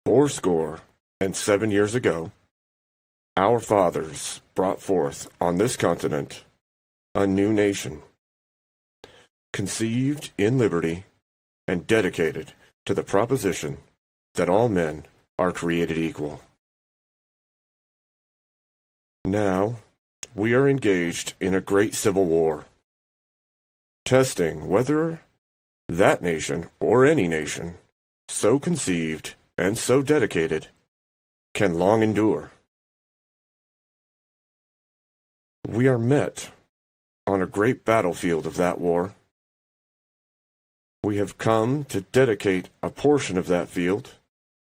4 score and 7 years ago, our fathers brought forth on this continent a new nation, conceived in liberty and dedicated to the proposition that all men are created equal. Now, we are engaged in a great civil war, testing whether that nation or any nation so conceived and so dedicated can long endure. We are met on a great battlefield of that war. We have come to dedicate a portion of that field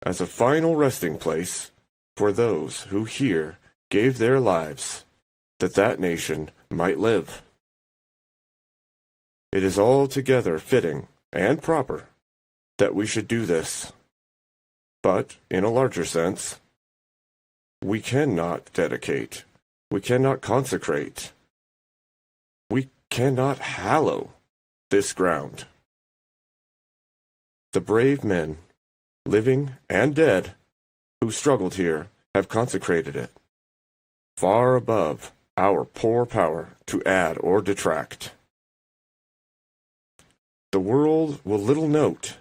as a final resting place for those who here gave their lives that that nation might live. It is altogether fitting and proper that we should do this. But, in a larger sense, we cannot dedicate, we cannot consecrate, we cannot hallow this ground. The brave men, living and dead, who struggled here have consecrated it, far above our poor power to add or detract. The world will little note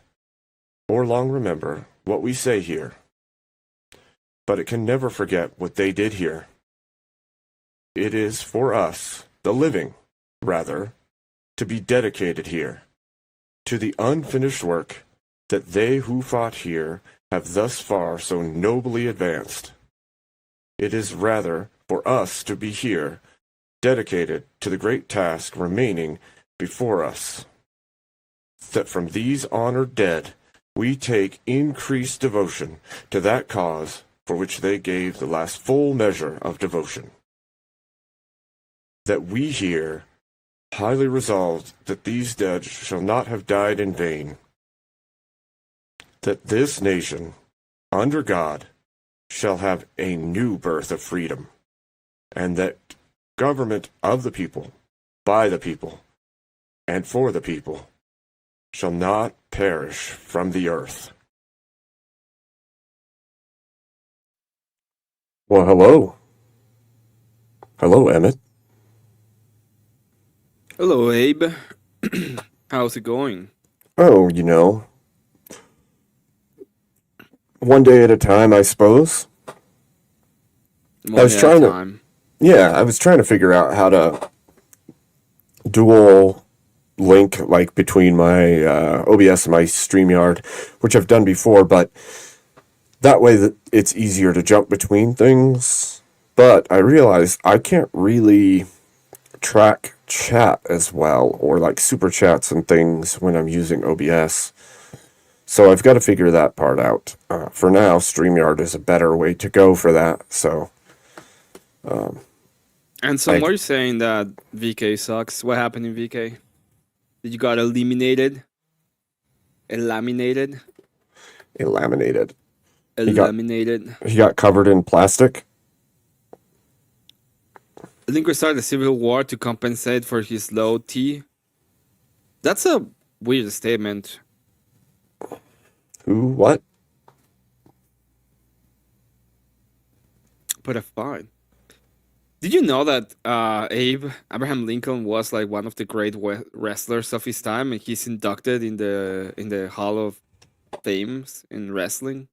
or long remember what we say here, but it can never forget what they did here. It is for us, the living, rather, to be dedicated here, to the unfinished work that they who fought here have thus far so nobly advanced. It is rather for us to be here, dedicated to the great task remaining before us, that from these honored dead we take increased devotion to that cause for which they gave the last full measure of devotion. That we here, highly resolved that these dead shall not have died in vain, that this nation, under God, shall have a new birth of freedom, and that government of the people, by the people, and for the people, shall not perish from the earth. Well, hello. Hello, Emmett. Hello, Abe. How's it going? Oh, one day at a time, I suppose. One was day at trying a to- time. Yeah, I was trying to figure out how to dual link like between my OBS and my StreamYard, which I've done before, but that way that it's easier to jump between things. But I realized I can't really track chat as well, or like super chats and things when I'm using OBS. So I've got to figure that part out. For now, StreamYard is a better way to go for that. So And some are saying that VK sucks. What happened in VK? Did you got eliminated? Eliminated? laminated. got- Eliminated? He got covered in plastic. Linker started a civil war to compensate for his low T. That's a weird statement. Who? What? But fine. Did you know that Abraham Lincoln was like one of the great wrestlers of his time, and he's inducted in the Hall of Fame in wrestling?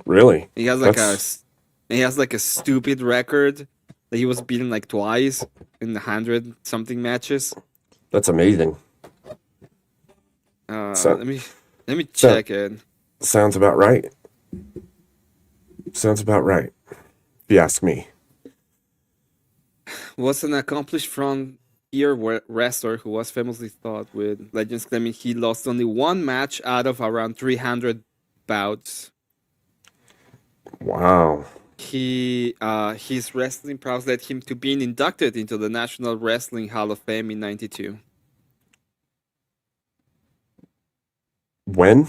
Really? He has like a stupid record that he was beaten like twice in 100-something matches. That's amazing. Let me check it. Sounds about right. Sounds about right, if you ask me. Was an accomplished frontier wrestler who was famously thought with legends claiming he lost only one match out of around 300 bouts. Wow. His wrestling prowess led him to being inducted into the National Wrestling Hall of Fame in 92. When?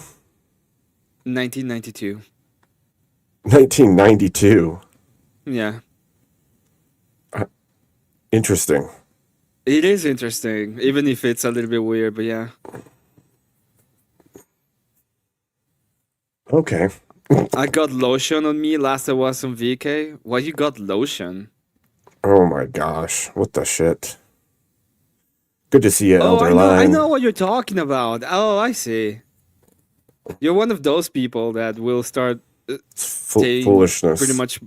1992. 1992. Yeah. Interesting. It is interesting, even if it's a little bit weird, but yeah. Okay. I got lotion on me last I was on VK. Why you got lotion? Oh my gosh, what the shit? Good to see you, Oh, Elder I Line. know what you're talking about. Oh, I see. You're one of those people that will start saying pretty Foolishness. much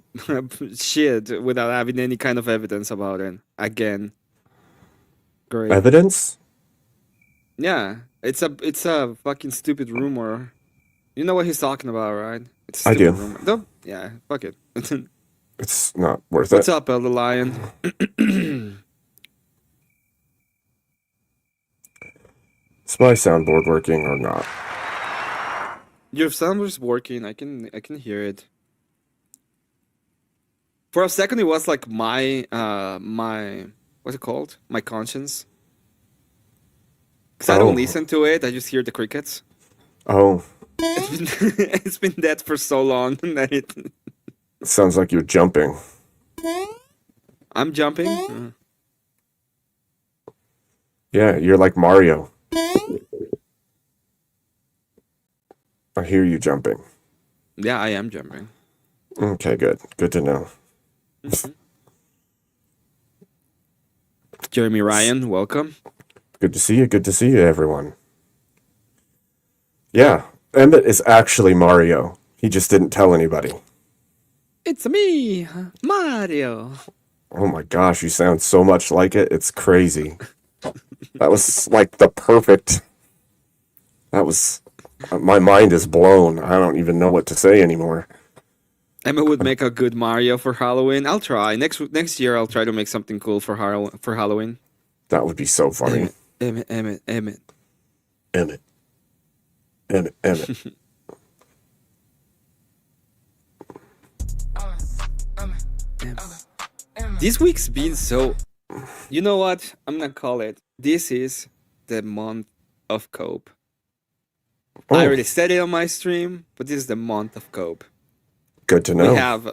shit without having any kind of evidence about it. Again, great. Evidence? Yeah, it's a fucking stupid rumor. You know what he's talking about, right? It's a I stupid do. rumor. No, yeah, fuck it. It's not worth What's it. up, Elder Lion? Is my soundboard working or not? Your sound was working. I can hear it. For a second, it was like my what's it called? My conscience. Because I don't Oh. listen to it. I just hear the crickets. Oh, It's been dead for so long that it. it sounds like you're jumping. I'm jumping. Yeah, you're like Mario. I hear you jumping. Yeah, I am jumping. Okay, good. Good to know. Jeremy Ryan, welcome. Good to see you. Good to see you, everyone. Yeah, Emmett is actually Mario. He just didn't tell anybody. It's me, Mario. Oh my gosh, you sound so much like it. It's crazy. That was like the perfect. That was. My mind is blown. I don't even know what to say anymore. Emma would make a good Mario for Halloween. I'll try. Next year, I'll try to make something cool for Halloween. That would be so funny. Emmett. Emmett. Emmett. This week's been so. You know what? I'm gonna call it. This is the month of cope. I Oh, already said it on my stream, but this is the month of cope. good to We know. have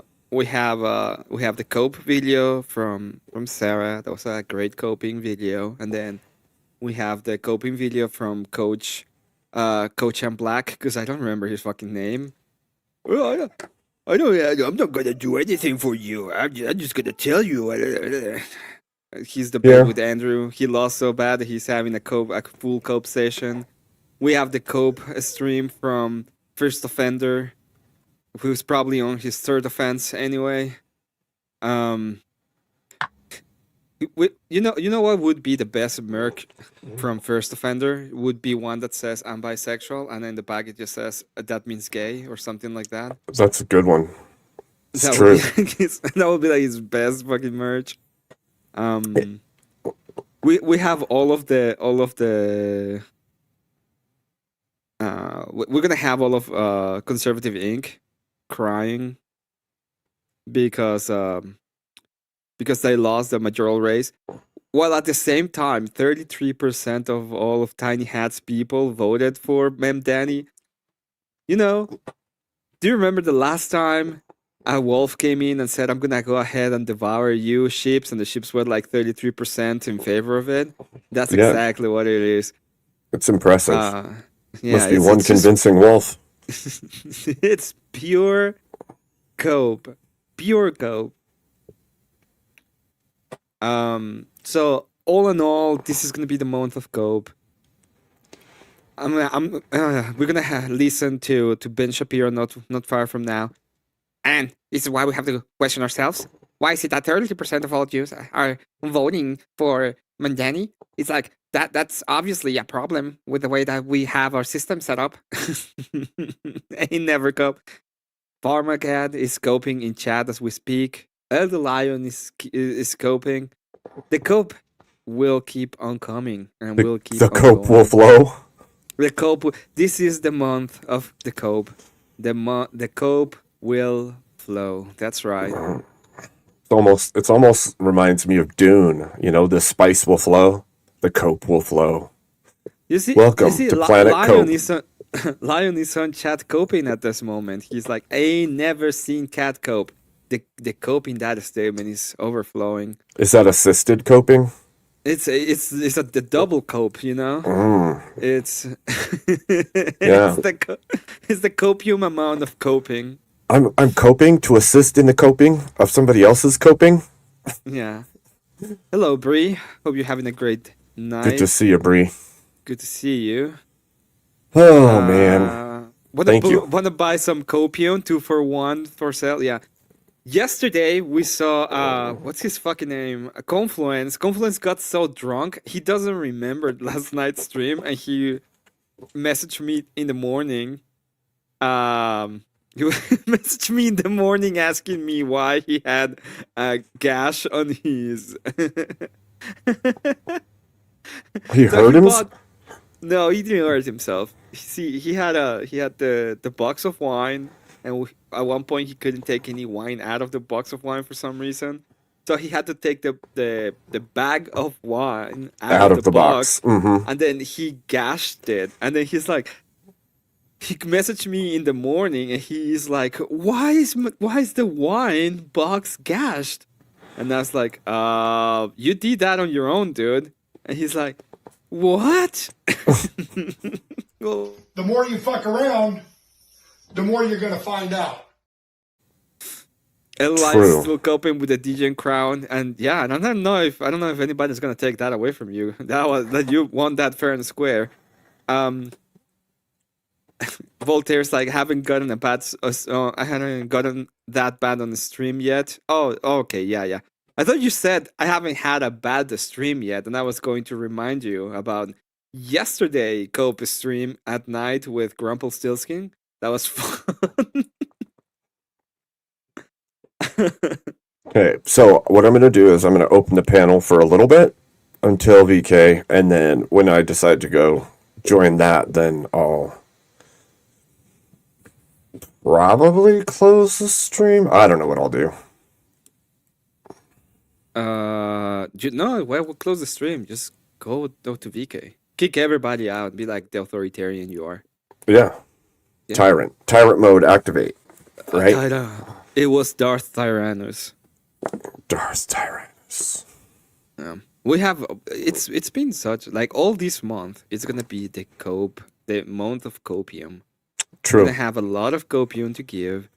the cope video from Sarah. That was a great coping video, and then we have the coping video from Coach M Black, because I don't remember his fucking name. Well, I don't. I'm not gonna do anything for you. I'm just gonna tell you. He's the Yeah. bit with Andrew. He lost so bad that he's having a full cope session. We have the cope stream from First Offender, who's probably on his third offense anyway. You know what would be the best merc from First Offender would be one that says I'm bisexual, and in the back it just says that means gay or something like that. That's a good one. It's That true. would be that would be like his best fucking merch. We have all of the we're gonna have all of Conservative Inc. crying because they lost the mayoral race, while at the same time 33% of all of Tiny Hat's people voted for Mem Danny. You know, do you remember the last time a wolf came in and said, I'm gonna go ahead and devour you sheeps, and the sheeps were like 33% in favor of it? That's Yeah. exactly what it is. It's impressive. Yeah, Must be one convincing wolf. It's pure cope. Pure cope. So all in all, this is gonna be the month of cope. We're gonna listen to Ben Shapiro not far from now, and this is why we have to question ourselves. Why is it that 30% of all Jews are voting for Mandani? It's like that's obviously a problem with the way that we have our system set up. Ain't never cope. Pharmacad is scoping in chat as we speak. Elder Lion is scoping. The cope will keep on coming and will keep The on cope going. will flow. The cope. This is the month of the cope. The cope will flow. That's right. It's almost reminds me of Dune. You know, the spice will flow, the cope will flow. You see, Welcome to Planet Cope. Lion is on chat coping at this moment. He's like, I ain't never seen cat cope. The cope in that statement is overflowing. Is that assisted coping? the double cope, you know. Mm, It's yeah. it's the copium amount of coping. I'm coping to assist in the coping of somebody else's coping. Yeah. Hello, Bree. Hope you're having a great Good to night. see you, Bree. Good to see you. Oh man. Thank you. Wanna buy some copium 2 for 1 for sale? Yeah. Yesterday we saw what's his fucking name? Confluence. Confluence got so drunk he doesn't remember last night's stream, and he messaged me in the morning. He messaged me in the morning asking me why he had a gash on his. He So hurt he him. bought. No, he didn't hurt himself. See, he had the box of wine, and at one point he couldn't take any wine out of the box of wine for some reason. So he had to take the bag of wine out Out of of the the box. box, Mm-hmm. and then he gashed it. And then he's like, he messaged me in the morning, and he's like, why is the wine box gashed? And I was like, you did that on your own, dude. And he's like, what? Well, The more you fuck around, the more you're gonna find out. Eli's True. still coping with the DJ crown, and yeah, and I don't know if anybody's gonna take that away from you. That you won that fair and square. Voltaire's like, haven't gotten I haven't gotten that bad on the stream yet. Oh, okay, yeah. I thought you said I haven't had a bad stream yet, and I was going to remind you about yesterday Cope stream at night with Grumpelstiltskin. That was fun. Okay, so what I'm going to do is I'm going to open the panel for a little bit until VK, and then when I decide to go join that, then I'll probably close the stream. I don't know what I'll do. No, why we'll close the stream? Just go to VK, kick everybody out, be like the authoritarian you are. Yeah. Yeah. Tyrant mode activate. Right? It was Darth Tyrannus. Darth Tyrannus. We have it's been such like all this month. It's gonna be the month of copium. True. We're gonna have a lot of copium to give.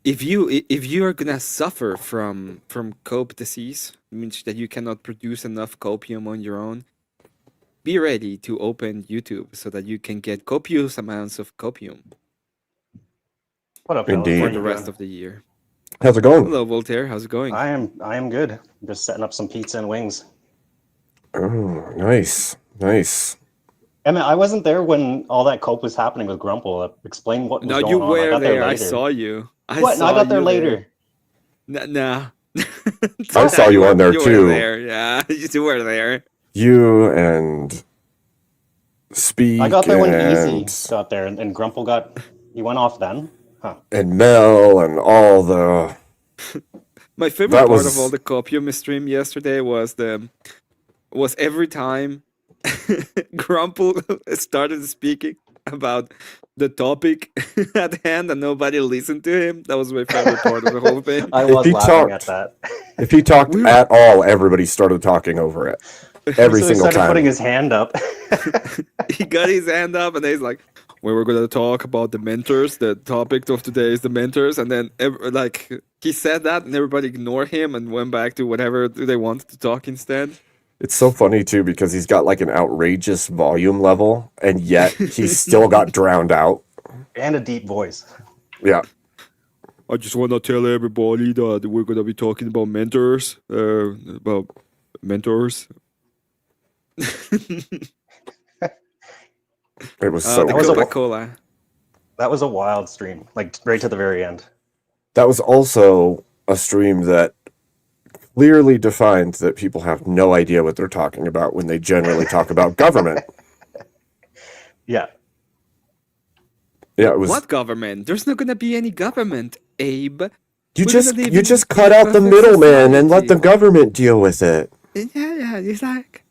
If you are gonna suffer from cope disease, means that you cannot produce enough copium on your own, be ready to open YouTube so that you can get copious amounts of copium What up, Indeed. for fellas? the How you rest of the year. How's it going? Hello, Voltaire. How's it going? doing? I am good. I'm just setting up some pizza and wings. Oh, nice. Nice. I mean, I wasn't there when all that cope was happening with Grumple. Explain what was No, going you on. I were got there. I later. saw you. What? No, I got there later. Nah. I saw you on there you too. Were there. Yeah, you were there. You and Speak I got there when and, Easy got there, and Grumple he went off then. Huh. and Mel and all the... My favorite That part was- of all the copium stream yesterday was every time Grumple started speaking about the topic at hand and nobody listened to him. That was my favorite part of the whole thing. I If was he laughing talked- at that. If he talked at all, everybody started talking over it. Every So he single started time. putting his hand up. He got his hand up and he's like, "We were gonna talk about the mentors. The topic of today is the mentors." And then he said that, and everybody ignored him and went back to whatever they wanted to talk instead. It's so funny, too, because he's got like an outrageous volume level, and yet he still got drowned out. And a deep voice. Yeah. I just want to tell everybody that we're gonna be talking about mentors. About mentors. It was The so that was a- good. Coca-Cola. That was a wild stream, like right to the very end. That was also a stream that clearly defines that people have no idea what they're talking about when they generally talk about government. Yeah. Yeah, it was. What government? There's not gonna be any government, Abe. You We're just gonna live you in just a cut out the perfect middleman and let the society. government deal with it. Yeah. It's like,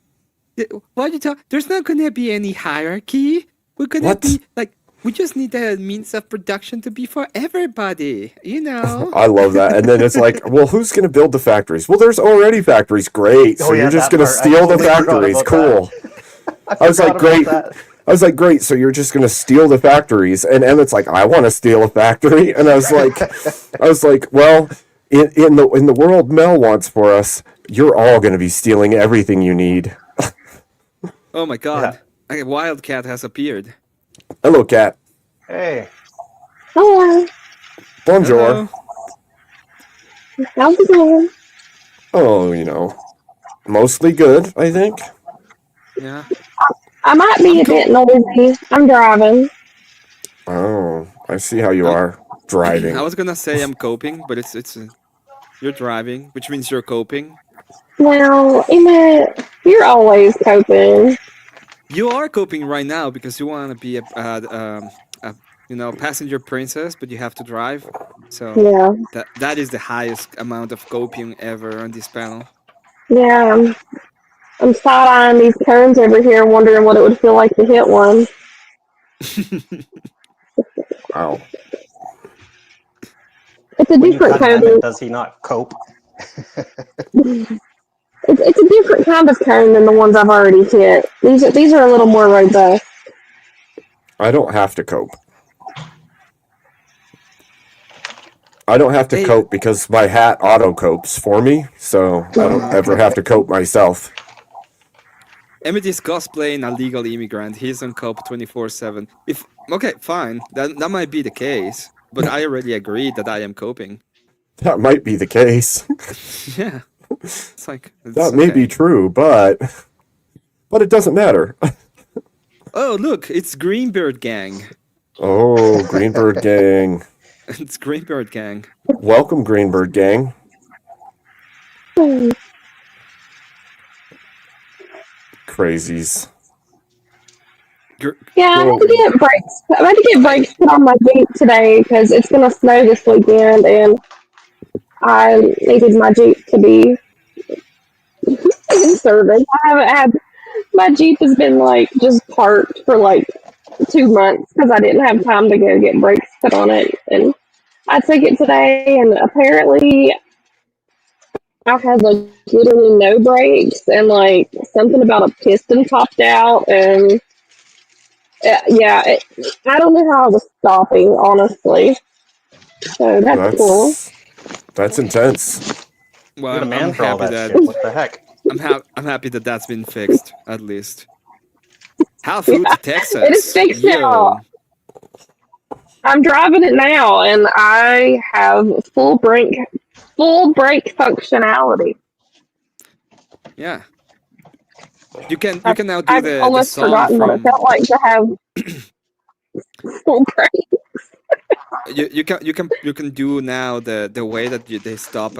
what you talk? There's not gonna be any hierarchy. We're gonna What? be like We just need the means of production to be for everybody, you know. I love that. And then it's like, well, who's going to build the factories? Well, there's already factories. Great. So Oh, yeah, you're just that going to part. I steal the totally forgot factories. about Cool. I was forgot like, about great. that. I was like, great. So you're just going to steal the factories. And Emmett's like, I want to steal a factory. And I was like, well, in the world Mel wants for us, you're all going to be stealing everything you need. Oh my god. A wildcat has appeared. Hello, cat. Hey, Hello. Bonjour. Hello. How's it going? Oh, mostly good, I think. Yeah. I might be a bit noisy. I'm driving. Oh, I see how you are driving. I was gonna say I'm coping, but it's you're driving, which means you're coping. Well, Emmett, you're always coping. You are coping right now because you want to be a passenger princess, but you have to drive. So Yeah. that is the highest amount of coping ever on this panel. Yeah. I'm side-eyeing these cones over here, wondering what it would feel like to hit one. Wow. It's a when you different cut kind Emmett, of. does he not cope? It's a different kind of cone than the ones I've already hit. These are a little more robust. I don't have to cope. I don't have to Hey. cope because my hat auto copes for me, so I don't ever have to cope myself. Emmett is cosplaying a legal immigrant. He's on cope 24/7. Okay, fine. That might be the case, but I already agreed that I am coping. That might be the case. Yeah. It's like That may be okay. true, but it doesn't matter. Oh, look, it's Greenbird Gang. Oh, Greenbird Gang. It's Greenbird Gang. Welcome, Greenbird Gang. Crazies. Yeah, I had to get brakes. I had to get brakes put on my Jeep today because it's gonna snow this weekend, and I needed my Jeep to be in service. I haven't had my Jeep has been like just parked for like 2 months because I didn't have time to go get brakes put on it, and I took it today, and apparently I had like literally no brakes, and like something about a piston popped out, and I don't know how I was stopping, honestly. So that's cool. That's intense. Well, You're the man I'm for all happy that that shit. What the heck? I'm happy that that's been fixed at least. How flew to Texas? It is fixed Yo. now. I'm driving it now, and I have full brake functionality. Yeah. You can now do I've the almost song forgotten what it from felt like to have full brake. you can do now the way that they stop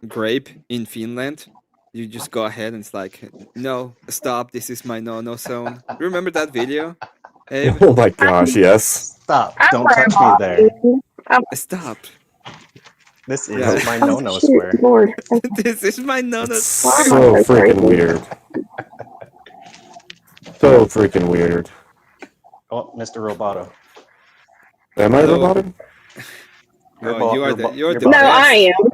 grape in Finland. You just go ahead and it's like, no, stop, this is my no zone. Remember that video? Abe? Oh my gosh, yes. Stop! I'm Don't touch me there. Stop. This is Yeah. my Oh, no-no shoot, square. Lord. This is my no It's Why am I so so freaking crazy? weird. So freaking weird. Oh, Mr. Roboto. Am I Hello. roboted? Oh, you're the you're best. No, I am.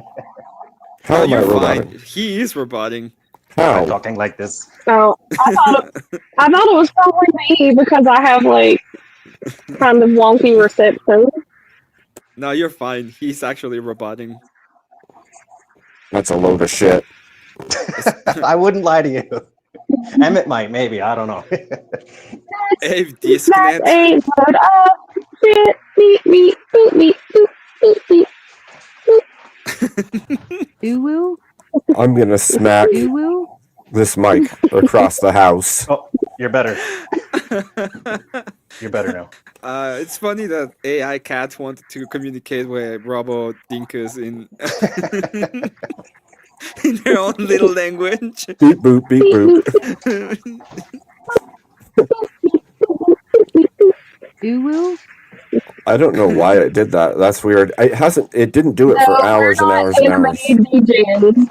How Oh, am I you're roboted? fine. He is roboting. I'm How? talking like this. Oh, I thought it was probably me because I have like kind of wonky reception. No, you're fine. He's actually roboting. That's a load of shit. I wouldn't lie to you. Emmett might, maybe. I don't know. Abe, That's disconnect. a load of shit. Beep, beep, boop, beep, boop, beep, beep. Uwu, I'm gonna smack uwu. this mic across the house. Oh, you're better. You're better now. It's funny that AI cats wanted to communicate with Robo Dinkus in in their own little language. Beep boop, beep boop. Uwu, I don't know why it did that. That's weird. It didn't do it for hours and hours and hours. DJs.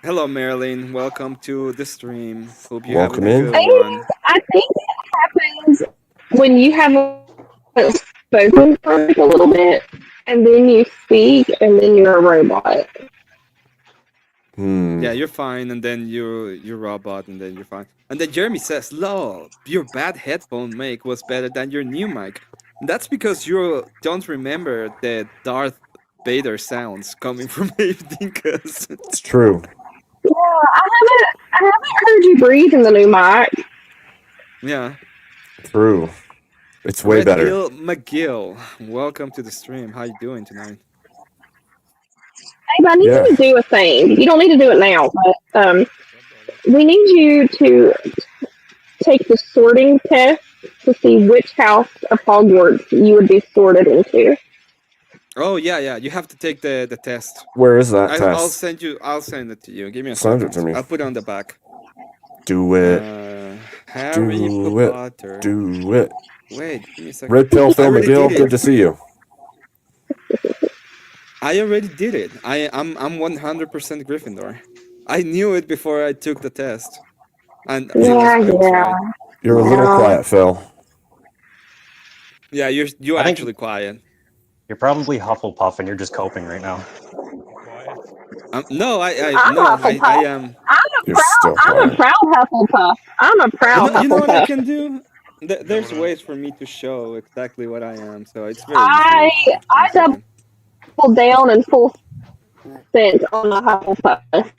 Hello, Marilyn. Welcome to the stream. Hope you Welcome having in. a good one. I think it happens when you haven't spoken for like a little bit, and then you speak, and then you're a robot. Hmm. Yeah, you're fine, and then you're robot, and then you're fine. And then Jeremy says, "Lol, your bad headphone mic was better than your new mic." That's because you don't remember the Darth Vader sounds coming from Abe Dinkus. It's true. Yeah, I haven't heard you breathe in the new mic. Yeah. True. It's way Red better. Bill McGill, welcome to the stream. How you doing tonight? Abe, I need Yeah. you to do a thing. You don't need to do it now, but we need you to take the sorting test to see which house of Hogwarts you would be sorted into. Oh yeah. You have to take the test. Where is that I'll test? I'll send it to you. Give me a Send second. it to me. I'll put it on the back. Do it. Harry Do it. Potter. Do it. Wait, give me a second. Red Pill I Phil already McGill, did it. good to see you. I already did it. I'm 100% Gryffindor. I knew it before I took the test. And I was Yeah. right. You're a little Yeah. quiet, Phil. Yeah, you're I think- actually quiet. You're probably Hufflepuff and you're just coping right now. No, I I'm Hufflepuff. I am. You're still I'm a quiet. proud Hufflepuff. I'm a proud You know what I Hufflepuff. can do? There's ways for me to show exactly what I am, so it's very I easy. double down in full sense on the Hufflepuff.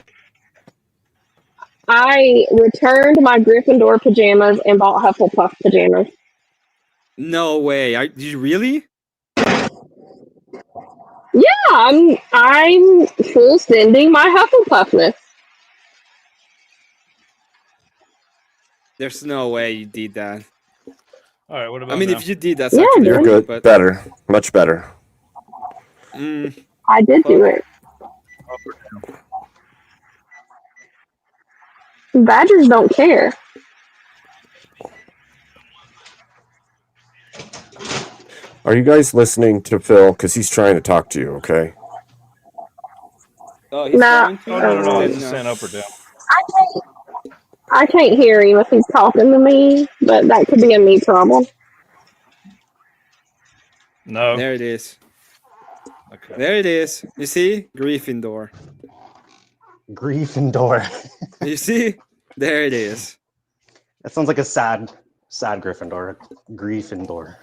I returned my Gryffindor pajamas and bought Hufflepuff pajamas. No way. Are you really? Yeah, I'm full sending my Hufflepuffness. There's no way you did that. All right, what about I mean, now? if you did, that's Yeah, actually You're rude, good. but Better. Much better. I did do it. Badgers don't care. Are you guys listening to Phil? Because he's trying to talk to you, okay? oh, he's Nah. going to? Oh, no, Oh. he's Then, just saying up or down. I can't hear him if he's talking to me, but that could be a me problem. No. There it is. Okay. There it is. You see? Gryffindor. Gryffindor. You see? There it is. That sounds like a sad Gryffindor. Gryffindor.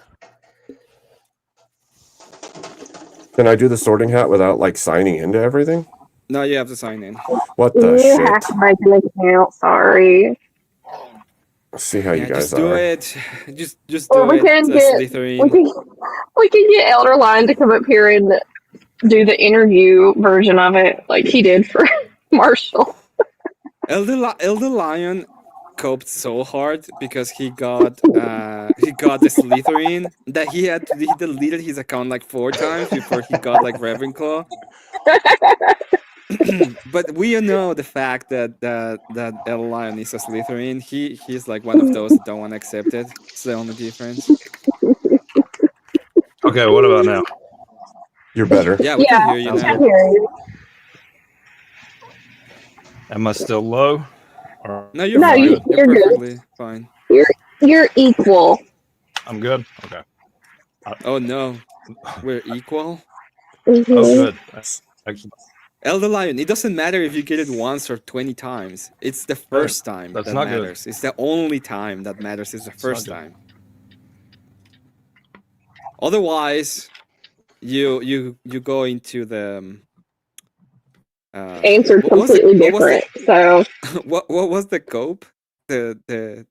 Can I do the sorting hat without like signing into everything? Now you have to sign in. What the You shit? have to make an account. Sorry. Let's see how you Yeah, guys just do are. it. Just Or do we it. can It's get- Slytherin. We can get Elder Lion to come up here and do the interview version of it, like he did for Marshall. Elder Lion coped so hard because he got the Slytherin that he deleted his account like 4 times before he got like Ravenclaw. But we know the fact that Elder Lion is a Slytherin. He's like one of those that don't want to accept it. It's the only difference. Okay, what about now? You're better. Yeah, we can hear you sounds now. I hear you. Am I still low? Or No, you're No, fine. you're You're good. perfectly fine. You're equal. I'm good? Okay. Oh no, we're equal. Mhm. Oh, good. That's excellent. Elder Lion, it doesn't matter if you get it once or 20 times. It's the first time That's that not good. matters. It's the only time that matters. It's the not first good. time. Otherwise, you go into the Answered what was it- completely what was different. So what was the cope? The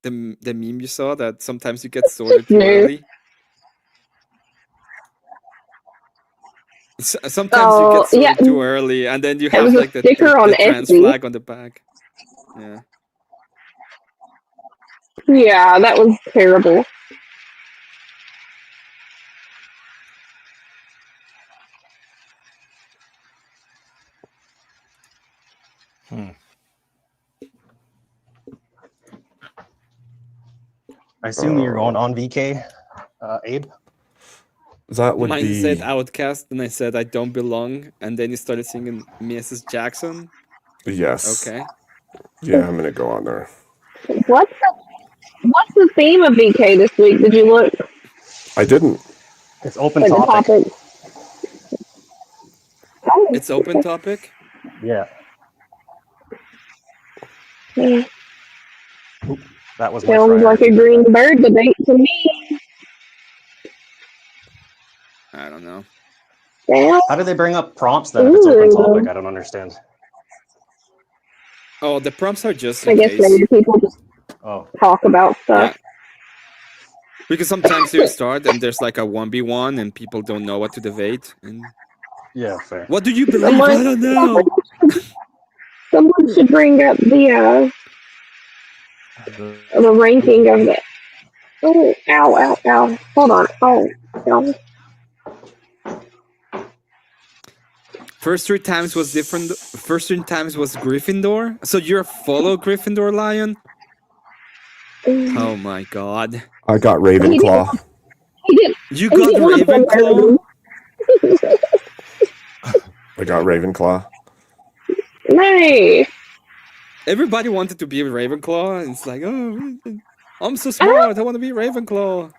meme you saw that sometimes you get sorted too No. early. Sometimes you Oh, get sorted yeah. too early, and then you It have was a like the sticker on trans Etsy. flag on the back. Yeah. yeah, that was terrible. I assume you're going on VK, Abe? That would Mine be. said Outcast, and I said I don't belong, and then you started singing Mrs. Jackson. Yes. Okay. Yeah, I'm gonna go on there. What the What's the theme of VK this week? Did you look I didn't. It's open at the topic. topic? Oh, It's open topic. Yeah, Hmm. that was my Sounds Friday. like a green bird debate to me. I don't know. Yeah. How do they bring up prompts then if it's open Ooh. topic? I don't understand. Oh, the prompts are just I in guess case. maybe people just Oh, talk about stuff. Because sometimes you start and there's like a 1v1 and people don't know what to debate. And yeah, fair. what do you believe? Someone- I don't know. Someone should bring up the ranking of the. Oh, ow, ow, ow. Hold on. Oh, ow. First 3 times was different. First 3 times was Gryffindor. So you're a follow Gryffindor, Lion? Oh my god. I got Ravenclaw. He did. You He got didn't want to play Ravenclaw? I got Ravenclaw. Nice. Everybody wanted to be Ravenclaw. And it's like, oh, I'm so smart. I want to be Ravenclaw.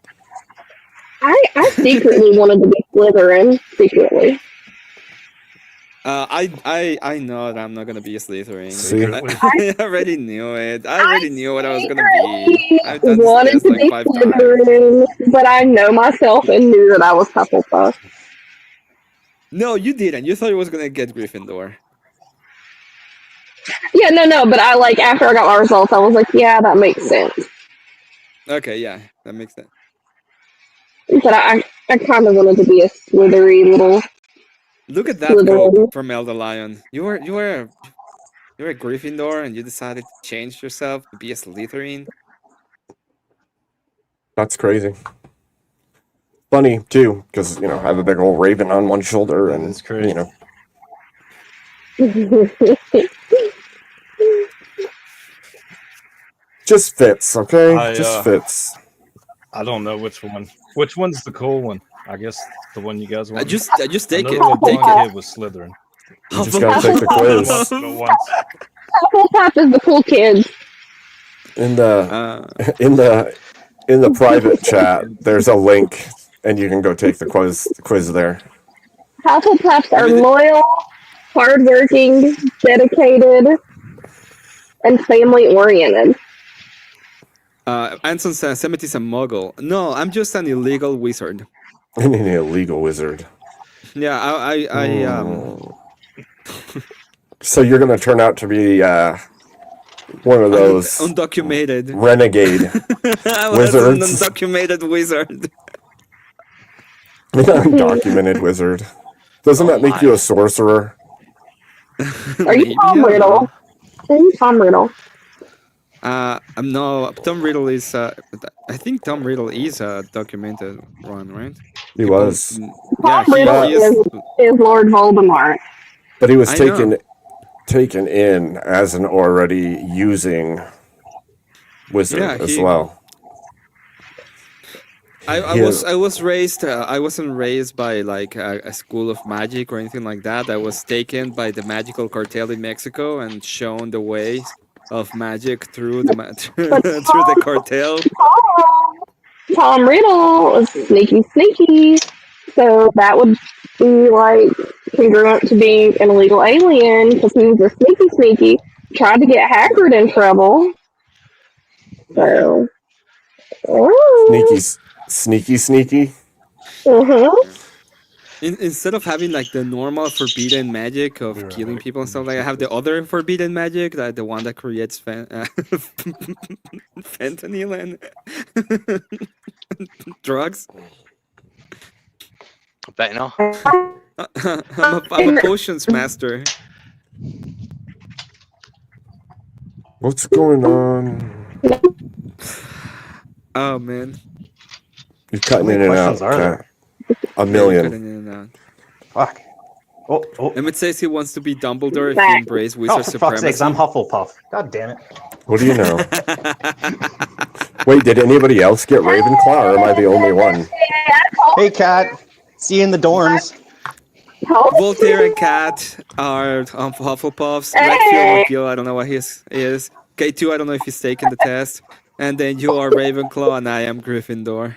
I secretly wanted to be Slytherin. Secretly. I know that I'm not gonna be a Slytherin. See? I already knew it. I already knew what I was gonna be. I've done Wanted this to like be 5 times. Slytherin, but I know myself and knew that I was Hufflepuff. No, you didn't. You thought you was gonna get Gryffindor. Yeah, no, but I like after I got my results, I was like, yeah, that makes sense. Okay, yeah, that makes sense. But I kind of wanted to be a slithery little. Look at that Slytherin. cope from Elder Lion. You're a Gryffindor and you decided to change yourself to be a Slytherin. That's crazy. Funny too, because I have a big old raven on one shoulder, and That's crazy. Just fits, okay? I, Just fits. I don't know which one. Which one's the cool one? I guess the one you guys I want. just take it. Another Take blonde it. kid was Slytherin. You just gotta take the quiz. But once. Hufflepuff is the cool kids. In the Uh, in the private chat, there's a link, and you can go take the quiz there. Hufflepuffs are mean, loyal, hardworking, dedicated, and family oriented. Anson says Semity's a muggle. No, I'm just an illegal wizard. An illegal wizard. Yeah, So you're gonna turn out to be one of those undocumented. renegade I was an wizards. undocumented wizard. Undocumented wizard. Doesn't that make you a sorcerer? Are you Maybe, Tom I don't Riddle? know. Are you Tom Riddle? No, Tom Riddle is. I think Tom Riddle is a documented one, right? He was, Yeah, Tom Riddle he is. is Lord Voldemort. but he was I know. taken in as an already using wizard Yeah, as he- well. I Yeah. was raised. I wasn't raised by like a school of magic or anything like that. I was taken by the magical cartel in Mexico and shown the ways of magic through the through the cartel. Tom Riddle is sneaky. So that would be like congruent to being an illegal alien because he was a sneaky. Tried to get Hagrid in trouble. So. Sneaky. Instead of having like the normal forbidden magic of killing people and stuff, like I have the other forbidden magic, that the one that creates fentanyl and drugs. Fentanyl. I'm a potions master. What's going on? Oh man, You're cutting How in many and out. questions are there? Kat. A million. Cutting in and out. Fuck. Oh. Emmett says he wants to be Dumbledore if he Back. embraces Oh, wizard for fuck's sakes, supremacy. I'm Hufflepuff. God damn it. What do you know? Wait, did anybody else get Ravenclaw, or am I the only one? Hey, Kat. See you in the dorms. Voltaire and Cat are Hufflepuffs. Redfield or Gil, I don't know what he is. K2, I don't know if he's taken the test. And then you are Ravenclaw, and I am Gryffindor.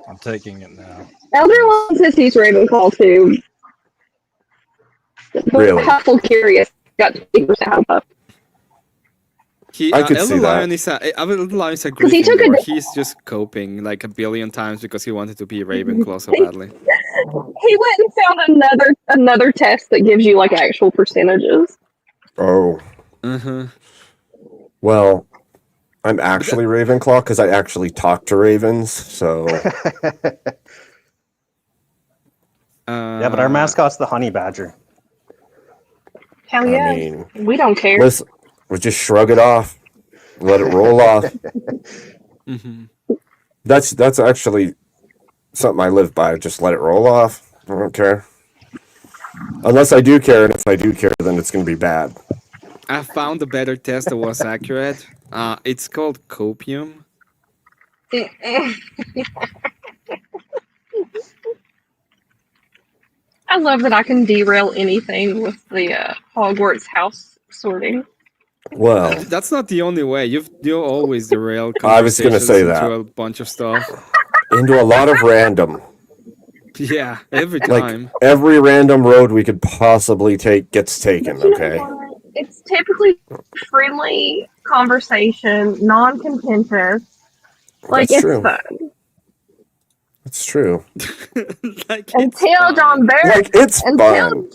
I'm taking it now. Elder One says he's Ravenclaw too. But Really? Huffle Curious got 20% Hufflepuff. I could see Elder that. Lion is a 'Cause he took a Gryffindor. di- He's just coping like a billion times because he wanted to be Ravenclaw so badly. He went and found another test that gives you like actual percentages. Oh, Uh-huh. well, I'm actually Ravenclaw because I actually talk to ravens. So Yeah, but our mascot's the honey badger. Hell I yeah, mean, we don't care. listen, we just shrug it off, let it roll off. Mhm. That's actually something I live by. Just let it roll off. I don't care. Unless I do care, and if I do care, then it's going to be bad. I found a better test that was accurate. It's called copium. I love that I can derail anything with the Hogwarts house sorting. Well, That's not the only way. You always derail I was gonna conversations say into that. a bunch of stuff. into a lot of random. Yeah, every Like time. every random road we could possibly take gets taken. But you know Okay. what? It's typically friendly conversation, non-contentious. Like That's it's true. fun. It's true. Like, it's Until fun. John Barrett Like it's Until- fun.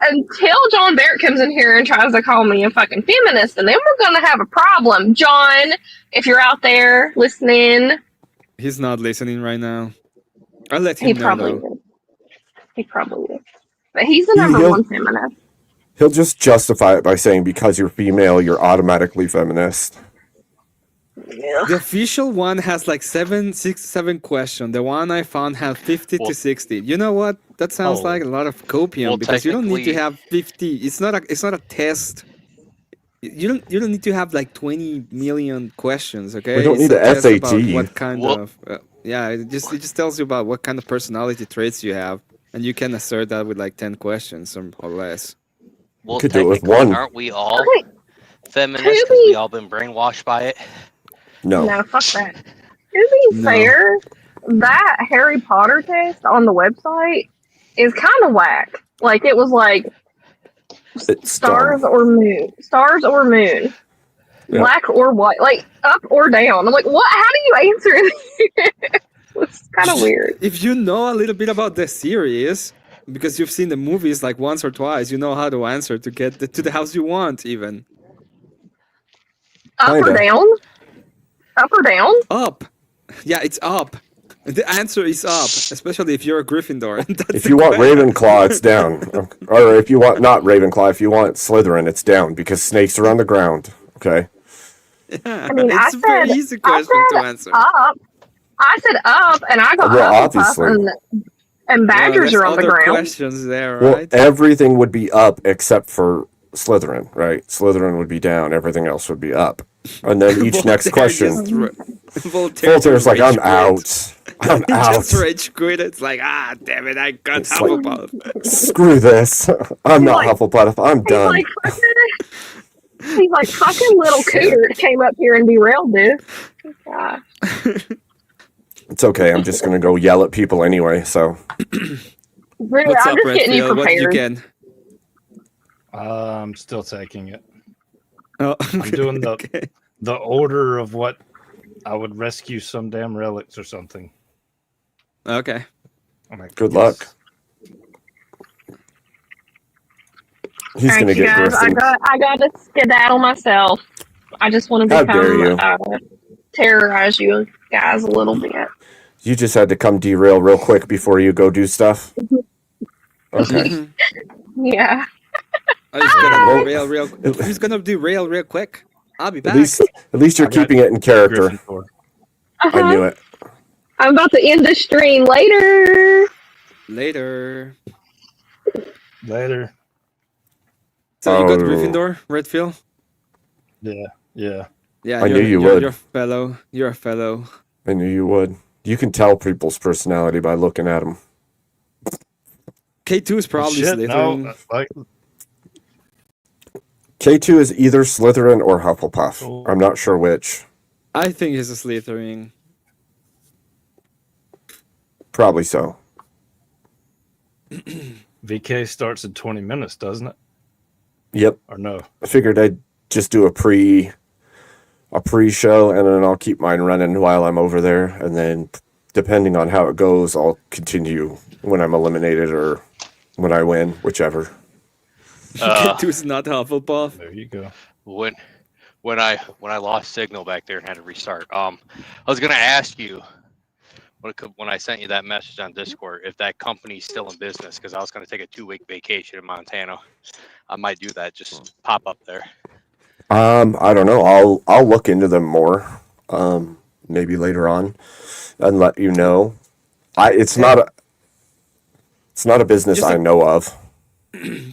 until John Barrett comes in here and tries to call me a fucking feminist, and then we're gonna have a problem. John, if you're out there listening, He's not listening right now. I'll let he him know probably though. would. He probably would. But he's the number He'll- one feminist. He'll just justify it by saying because you're female, you're automatically feminist. Yeah. The official one has like 7 questions. The one I found had 50 Well- to 60. You know what? That sounds Oh. like a lot of copium Well, because you don't need to technically- have 50. It's not a test. You don't need to have like 20 million questions, okay? We don't It's need a a test about SAT. what kind Well- of yeah, it just tells you about what kind of personality traits you have, and you can assert that with like 10 questions or less. Well, could do it with technically, one. aren't we all Okay, feminists because we all been brainwashed by it? No. no, fuck that. To be No. fair, that Harry Potter test on the website is kind of whack. Like it was like It's stars dumb. or moon, Yeah. black or white, like up or down. I'm like, what? How do you answer it? It's kind of weird. If you know a little bit about the series, because you've seen the movies like once or twice, you know how to answer to get to the house you want, even. Up or Kinda. down? Up or down? Up. Yeah, it's up. The answer is up, especially if you're a Gryffindor. That's If the you want question. Ravenclaw, it's down. Or if you want not Ravenclaw, if you want Slytherin, it's down because snakes are on the ground. Okay. Yeah, I mean, it's a very said- easy question to answer. Up. I said up, and I got Well, Hufflepuff, obviously. and badgers there's are on the other ground. questions there, Well, right? everything would be up except for Slytherin, right? Slytherin would be down. Everything else would be up. And then each next Voltaire question, Voltaire's Voltaire's like, I'm rage out. I'm quit. out. Just rage quit. It's like, damn it, I got It's like- Hufflepuff. Screw this. I'm not like- Hufflepuff. I'm He's done. like, he's like, fucking little cooter came up here and derailed this. God. It's okay. I'm just going to go yell at people anyway. So Really, What's I'm up, just getting you Redfield? What did you prepared. get? I'm still taking it. Oh, I'm doing the okay. the order of what I would rescue some damn relics or something. Okay. I'm like, good yes. luck. He's All going to right, you get guys, Griffin. I got to skedaddle myself. I just want to How dare you. terrorize you guys a little bit. You just had to come derail real quick before you go do stuff. Okay. Yeah. I'm just gonna derail real. Who's gonna derail real quick? I'll be back. At least you're I got keeping it in character. Gryffindor. I knew it. I'm about to end the stream later. Later. Later. So you got Oh. Gryffindor, Redfield? Yeah. Yeah. Yeah, I knew you you're, would. You're a fellow. You're a fellow. I knew you would. You can tell people's personality by looking at them. K2 is probably Shit, Slytherin. no, like K2 is either Slytherin or Hufflepuff. Cool. I'm not sure which. I think he's a Slytherin. Probably so. VK starts in 20 minutes, doesn't it? Yep. Or no? I figured I'd just do a pre-show, and then I'll keep mine running while I'm over there, and then depending on how it goes, I'll continue when I'm eliminated or when I win, whichever. K2's not Hufflepuff. There you go. When I lost signal back there and had to restart. I was gonna ask you when I sent you that message on Discord if that company's still in business, because I was gonna take a 2-week vacation in Montana. I might do that. Just pop up there. I don't know. I'll look into them more, maybe later on, and let you know. It's not a business Just I know of.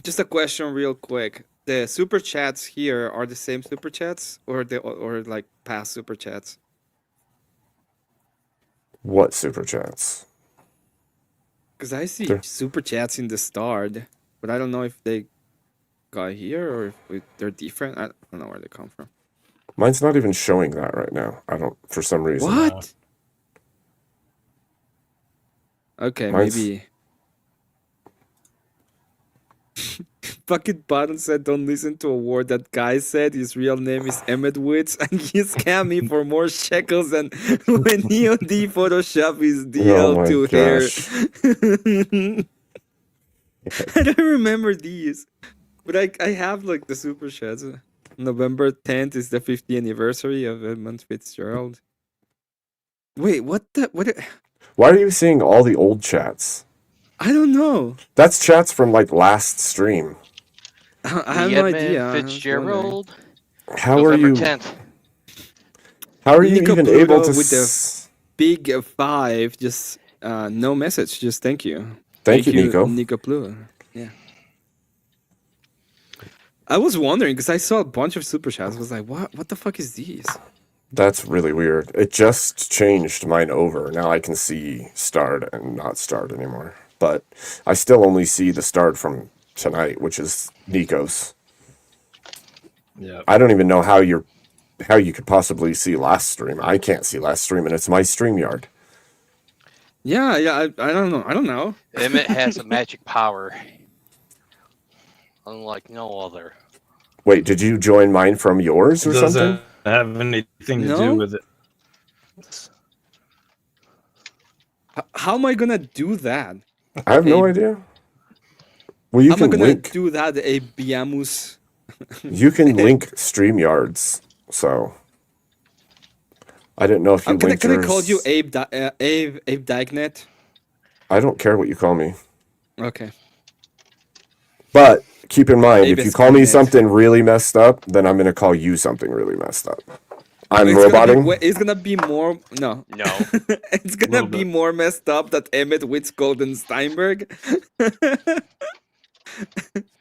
Just a question, real quick. The super chats here are the same super chats, or like past super chats? What super chats? Because I see Sure. super chats in the start, but I don't know if they got here or if they're different. I don't know where they come from. Mine's not even showing that right now. I don't, for some reason. What? Okay, Mine's- maybe. Fucking Button said, "Don't listen to a word that guy said. His real name is Emmett Woods, and he scammed me for more shekels than when EOD Photoshop his Oh DL my to hair." gosh. I don't remember these, but I have like the super chats. November 10th is the 50th anniversary of Edmund Fitzgerald. Wait, what the what? Why are you seeing all the old chats? I don't know. That's chats from like last stream. I have The no Edmund idea. I was wondering. Fitzgerald. How November are you? 10th. How are you Nico even Pluto able to? with the Big 5, just no message, just thank you. Thank you, Nico. Nico Pluto. Yeah. I was wondering because I saw a bunch of super chats. I was like, what the fuck is these? That's really weird. It just changed mine over. Now I can see starred and not starred anymore. But I still only see the starred from tonight, which is Nico's. Yeah. I don't even know how you could possibly see last stream. I can't see last stream, and it's my StreamYard. Yeah, I don't know. I don't know. Emmett has a magic power, unlike no other. Wait, did you join mine from yours or Doesn't something? have anything to No? do with it. How am I gonna do that? I have no Hey. idea. Well, you How am I can gonna link. do that, a Biamus? You can link StreamYards. So I didn't know if you Can I linked call yours. you Abe Dagnet? I don't care what you call me. Okay. But keep in mind, Abe if you is call me Skynet. something really messed up, then I'm going to call you something really messed up. I'm It's gonna be roboting. it's gonna be more no. No. It's gonna Little be bit. more messed up that Emmett Witz Golden Steinberg.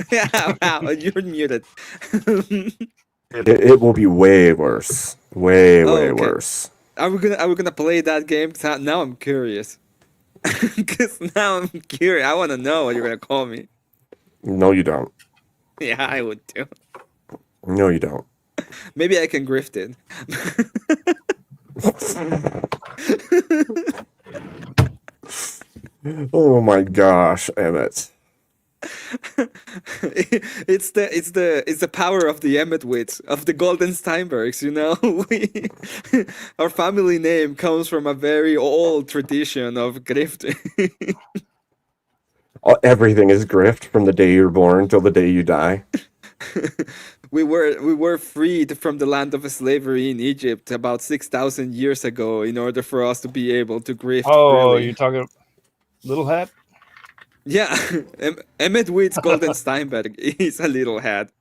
Yeah, wow, you're muted. It will be way worse. Way okay. worse. Are we gonna play that game? 'Cause now I'm curious. Because now I'm curious. I want to know what you're gonna call me. No, you don't. Yeah, I would too. No, you don't. Maybe I can grift it. Oh my gosh, Emmett. It's the power of the Emmett Witz, of the Golden Steinbergs, you know? Our family name comes from a very old tradition of grifting. Everything is grift from the day you're born till the day you die. We were freed from the land of slavery in Egypt about 6,000 years ago in order for us to be able to grift. Oh, freely. you're talking Little Hat? Yeah, Emmett Witz Golden Steinberg is a little hat.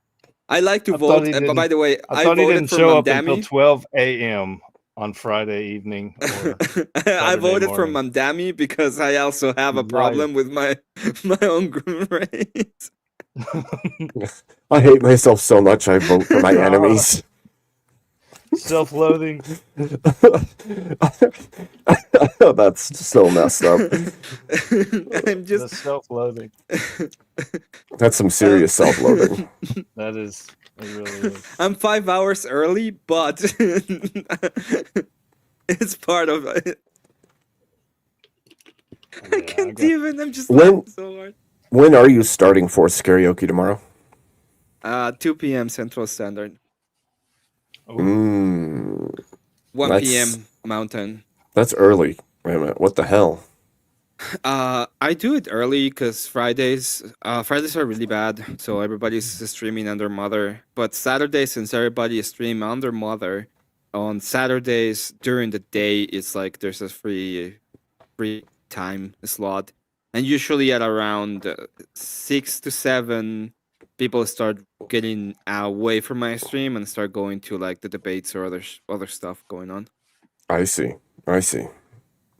I like to I thought vote. he By didn't- the way, I thought he voted didn't for show up until Mandami. 12 a.m. on Friday evening. Or I Saturday voted for morning. Mandami because I also have a Liar. problem with my own race. I hate myself so much I vote for my enemies. Self-loathing. That's so messed up. I'm The just self-loathing. That's some serious self-loathing. That is It really is. I'm 5 hours early, but it's part of it. I Yeah, can't got- even. I'm just When- laughing so hard. When are you starting Force Karaoke tomorrow? 2 p.m. Central Standard. Ooh, Mm, 1 That's- p.m. Mountain. that's early. Wait a minute. What the hell? I do it early because Fridays are really bad, so everybody's streaming on their mother. But Saturdays, since everybody is streaming on their mother, on Saturdays during the day, it's like there's a free time slot, and usually at around 6 to 7, people start getting away from my stream and start going to like the debates or other stuff going on. I see.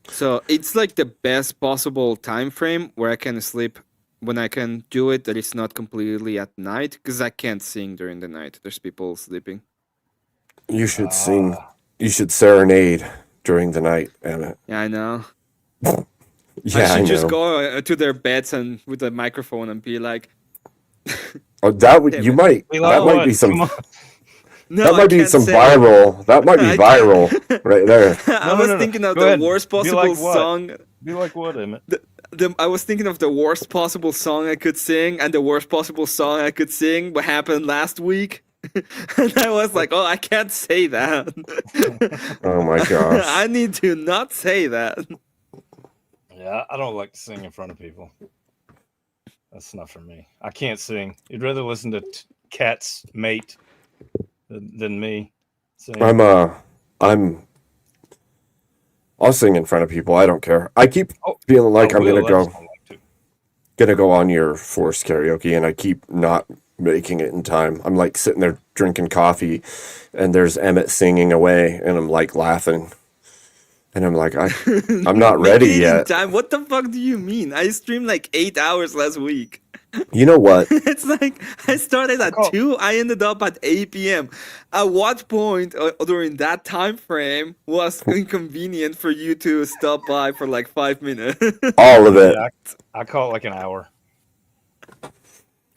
So it's like the best possible time frame where I can sleep when I can do it. That it's not completely at night because I can't sing during the night. There's people sleeping. You should sing. You should serenade during the night, Emmett. Yeah, I know. Yeah, I I should know. just go to their beds and with a microphone and be like, Oh, that would you might. Be That like, might be what? some. Come on. no, That I might be can't some say. viral. That might be I viral can't. right there. I No, was no. thinking of Go the ahead. worst Be possible like what? song. Be like what, Emmett? I was thinking of the worst possible song I could sing, and the worst possible song I could sing what happened last week. And I was like, oh, I can't say that. Oh my gosh. I need to not say that. Yeah, I don't like to sing in front of people. That's not for me. I can't sing. You'd rather listen to Cat's mate than me. Sing. I'll sing in front of people. I don't care. I keep feeling like I I'm will, gonna I go just don't like to. gonna go on your Force Karaoke, and I keep not making it in time. I'm like sitting there drinking coffee, and there's Emmett singing away, and I'm like laughing, and I'm like, I'm not ready Making it in yet. time? What the fuck do you mean? I streamed like 8 hours last week. You know what? It's like I started at Oh. 2, I ended up at 8 p.m. At what point during that time frame was inconvenient for you to stop by for like 5 minutes? All of it. Yeah, I call it like an hour.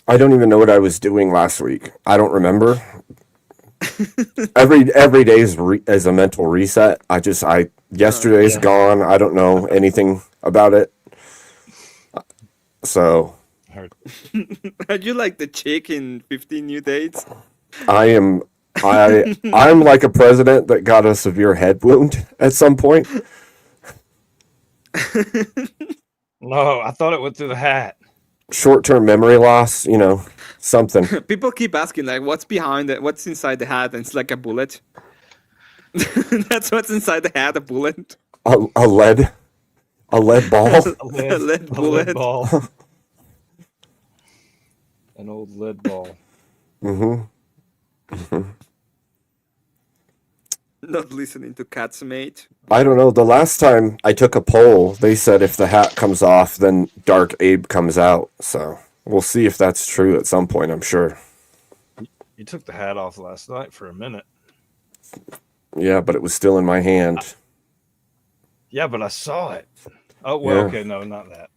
I don't even know what I was doing last week. I don't remember. every day is a mental reset. Yesterday's Yeah. gone. I don't know anything about it. So Heard. Are you like the chick in 15 New Dates? I'm like a president that got a severe head wound at some point. No, I thought it went through the hat. Short-term memory loss, something. People keep asking like, what's behind it? What's inside the hat? And it's like a bullet. That's what's inside the hat, a bullet. A lead ball. A Lead a bullet. ball. An old lead ball. Not listening to Cat's Mate. I don't know. The last time I took a poll, they said if the hat comes off, then Dark Abe comes out. So we'll see if that's true at some point, I'm sure. You took the hat off last night for a minute. Yeah, but it was still in my hand. Yeah, but I saw it. Oh, well, Yeah. okay, no, not that.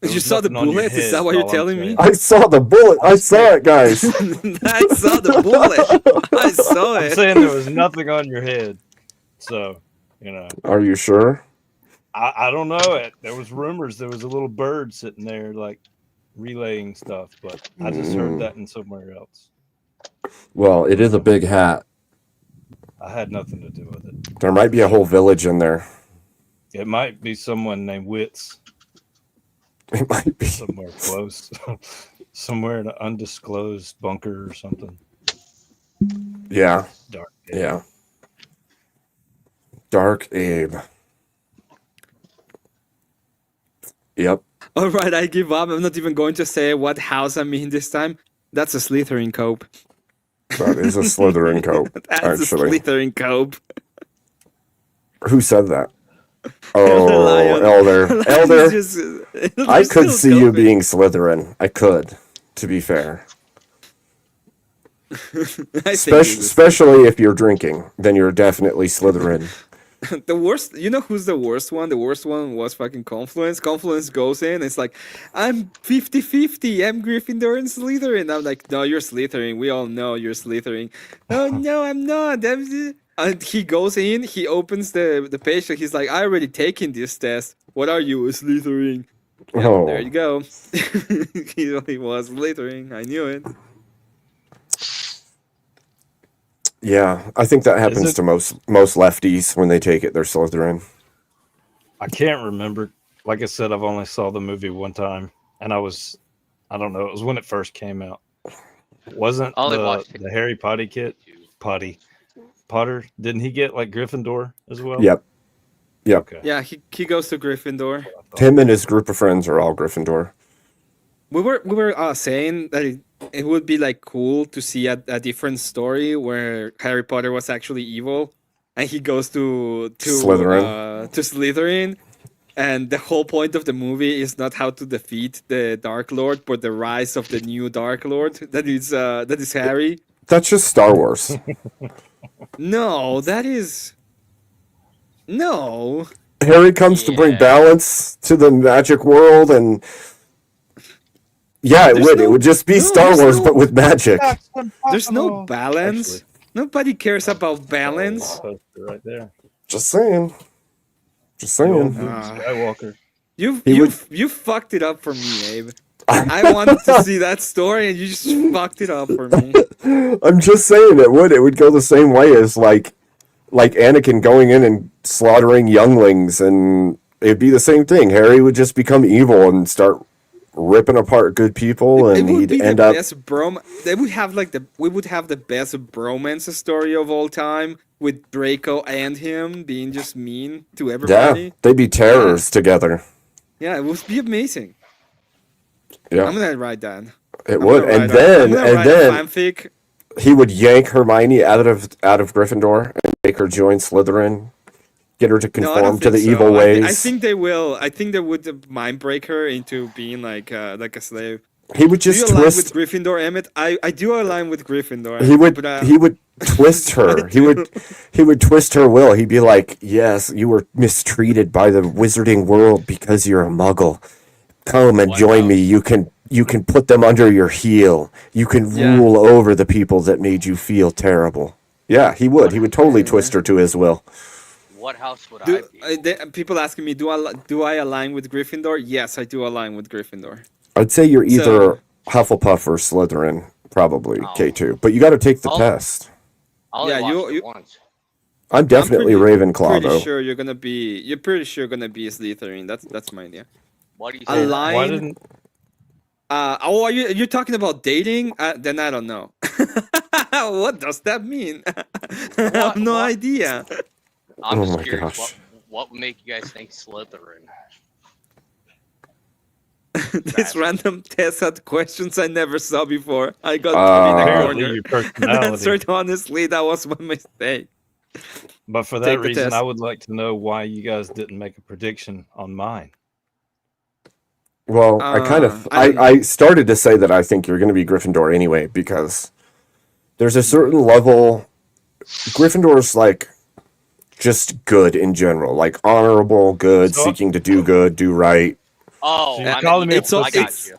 There You was saw the nothing on your bullet? Is head, that what you're all I'm telling me? saying. I saw the bullet. I saw it, guys. I saw the bullet. I saw I'm it. saying there was nothing on your head. So, Are you sure? I don't know. There was rumors there was a little bird sitting there, like, relaying stuff, but I just heard that in somewhere else. Well, it is a big hat. I had nothing to do with it. There might be a whole village in there. It might be someone named Witz It might be. somewhere close, somewhere in an undisclosed bunker or something. Yeah. Dark. Yeah. Dark Abe. Yep. All right, I give up. I'm not even going to say what house I'm in this time. That's a Slytherin cope. That is a Slytherin coat, That's actually. a Slytherin cope. Who said that? Oh, Lion. Elder. Lion Elder. is just- I they're could still see you coping. being Slytherin. I could, to be fair. I think it is. Especially if you're drinking, then you're definitely Slytherin. The worst, you know who's the worst one? The worst one was fucking Confluence. Confluence goes in, it's like, I'm 50-50, I'm Gryffindor and Slytherin. I'm like, no, you're Slytherin. We all know you're Slytherin. Oh, no, I'm not. And he goes in, he opens the page, and he's like, I already taken this test. What are you, a Slytherin? Yeah, Oh. there you go. He was Slytherin. I knew it. Yeah, I think that happens it- to most lefties when they take it. They're Slytherin. I can't remember. Like I said, I've only saw the movie one time, and I don't know. It was when it first came out. Wasn't I only watched the Harry Potter kid Potter? Didn't he get like Gryffindor as well? Yep. Yep. Okay. Yeah, he goes to Gryffindor. Him and his group of friends are all Gryffindor. We were saying that it would be like cool to see a different story where Harry Potter was actually evil, and he goes to Slytherin, and the whole point of the movie is not how to defeat the Dark Lord, but the rise of the new Dark Lord. That is Harry. That's just Star Wars. No, that is no. Harry comes to bring Yeah. balance to the magic world, and yeah, it There's would. no- It would just be no, Star there's Wars, no- but with magic. There's no balance. Actually. Nobody cares about balance. Poster right there. Just saying. Just The old saying. Luke Skywalker. You fucked it up for me, Abe. I wanted to see that story, and you just fucked it up for me. I'm just saying it would. It would go the same way as like Anakin going in and slaughtering younglings, and it'd be the same thing. Harry would just become evil and start ripping apart good people, It and would he'd be end the up. best They would have we would have the best bromance story of all time with Draco and him being just mean to Yeah, everybody. they'd be terrors together. Yeah, it would be amazing. Yeah, I'm gonna write that. it I'm would. gonna And write a- I'm then gonna write a fanfic. he would yank Hermione out of Gryffindor and make her join Slytherin, get her to No, I don't conform to the think so. evil ways. I think they will. I think they would mind break her into being like a slave. he would Do you just align twist. with Gryffindor, Emmett? I do align with Gryffindor. He would but, he would twist her. He would twist her will. He'd be like, "Yes, you were mistreated by the wizarding world because you're a muggle. Come and join me. You can put them under your heel. You can Yeah. rule over the people that made you feel terrible." Yeah, he would. He would totally twist her to his will. What house would I be? People asking me, do I align with Gryffindor? Yes, I do align with Gryffindor. I'd say you're either So- Hufflepuff or Slytherin, probably Oh. K2. But you got to take the I'll- test. I only Yeah, watched you- it once. I'm definitely Ravenclaw Pretty though. sure you're gonna be. You're pretty sure gonna be a Slytherin. That's my idea. Why do you say Align. Why didn't Are you're talking about dating? Then I don't know. What does that mean? I have no What? idea. I'm Oh just my curious. gosh. What would make you guys think Slytherin? This random test had questions I never saw before. I got put in a apparently corner your and personality? answered honestly. That was my mistake. But for Take that the reason, test. I would like to know why you guys didn't make a prediction on mine. Well, I kind of I don't know. I started to say that I think you're going to be Gryffindor anyway because there's a certain level. Gryffindor's like just good in general, like honorable, good, So- seeking to do good, do right. Oh, So you're I'm calling me a evil. I got pussy? you.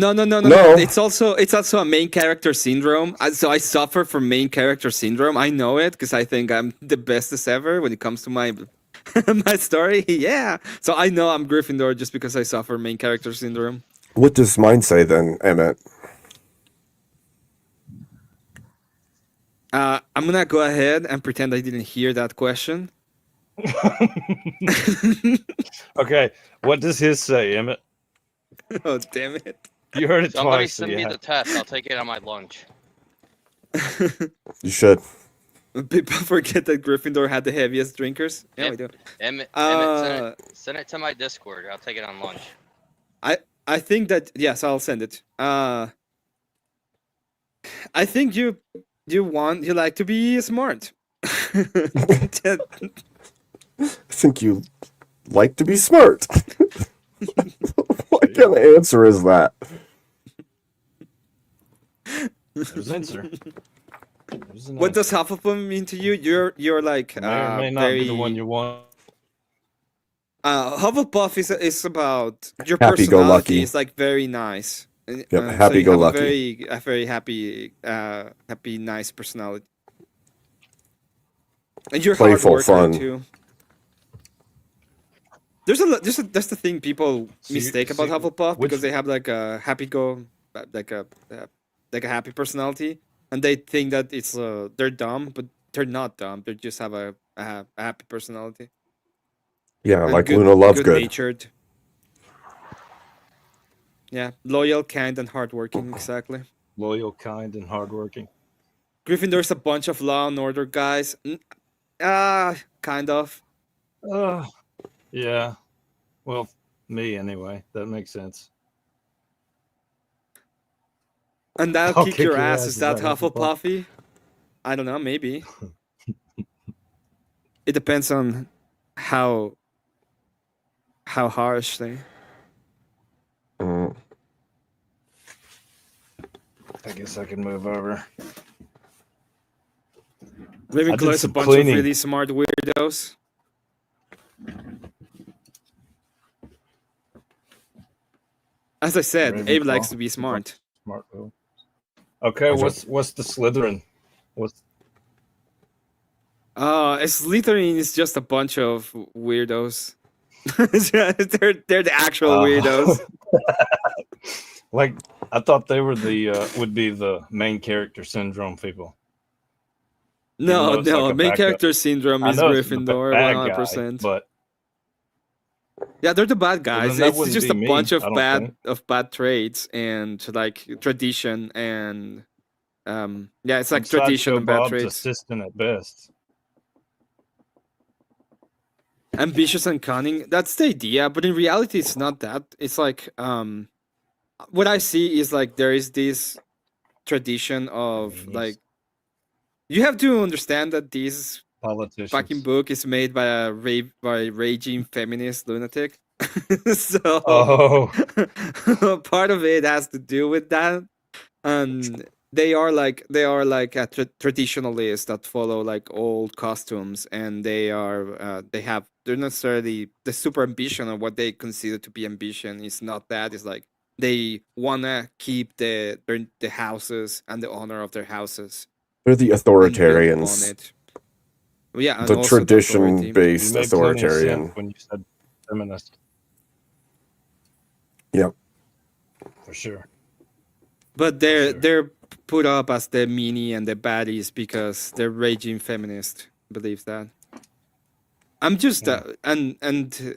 No. No. It's also a main character syndrome. So I suffer from main character syndrome. I know it because I think I'm the bestest ever when it comes to my my story. Yeah. So I know I'm Gryffindor just because I suffer main character syndrome. What does mine say then, Emmett? I'm gonna go ahead and pretend I didn't hear that question. Okay, what does his say, Emmett? Oh damn it! You heard it Somebody twice. so send you me have- the test. I'll take it on my lunch. You should. People forget that Gryffindor had the heaviest drinkers. Yeah, Yep. we do. Emmett, Uh, send it to my Discord. I'll take it on lunch. I think that yes, I'll send it. I think you like to be smart. I think you like to be smart. What kind of answer is that? There's answer. Isn't What it? does Hufflepuff mean to you? You're like May or may not be the one very you want. Hufflepuff is about your Happy-go-lucky. personality is like very nice. Yep, So you have happy-go-lucky. a very happy, nice personality, and you're Playful, hard worker fun. too. That's the thing people mistake about Hufflepuff because they have like a like a happy personality, and they think that it's they're dumb, but they're not dumb. They just have a happy personality. Yeah, And like Luna Lovegood. good-natured. Yeah, loyal, kind, and hardworking. Exactly. Loyal, kind, and hardworking. Gryffindor's a bunch of law and order guys. Kind of. Yeah. Well, me anyway. That makes sense. And that'll I'll kick kick your your ass. ass, Is is that that Hufflepuff? Hufflepuffy? I don't know. Maybe. It depends on how harsh they. Mm. I guess I can move over. Ravenclaw is a some bunch cleaning. of really smart weirdos. As I said, Abe Ravenclaw. likes to be smart. Smart move. Okay, what's the Slytherin? What's Slytherin is just a bunch of weirdos. they're the actual weirdos. Like I thought they were the would be the main character syndrome people. No, it's like a main backup. character syndrome I is know it's the Gryffindor, bad 100%. guy, but Yeah, they're the bad guys. then that It's wouldn't just be a me, bunch of I don't think. bad traits and like tradition and it's like I'm tradition Sideshow and bad Bob's traits. assistant at best. Ambitious and cunning. That's the idea, but in reality, it's not that. It's like what I see is like there is this tradition of Genius. like you have to understand that this Politicians. fucking book is made by a raging feminist lunatic. So Oh, part of it has to do with that, and they are like a traditionalists that follow like old costumes, and they're necessarily the super ambition of what they consider to be ambition is not that. It's like they wanna keep the houses and the honor of their houses. They're the and build upon authoritarians. it. Well, yeah, and The also the authority. you tradition-based made plenty of authoritarian. sense when you said feminist. Yep. For sure. But they're put up as the meanie and the baddies because the raging feminist believes that. I'm just and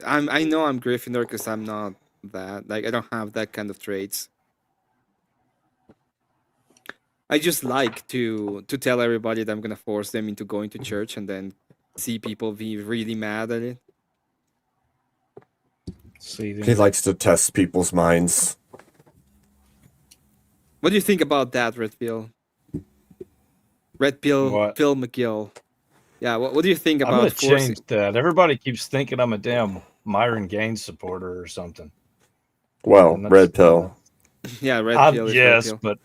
I know I'm Gryffindor because I'm not that. Like I don't have that kind of traits. I just like to tell everybody that I'm gonna force them into going to church and then see people be really mad at it. He likes to test people's minds. What do you think about that, Red Pill? Red Pill, What? Phil McGill. Yeah, what do you think I'm gonna about forcing? change that. Everybody keeps thinking I'm a damn Myron Gaines supporter or something. Well, And that's- red pill. Yeah, Red Pill. Is yes, Red Pill.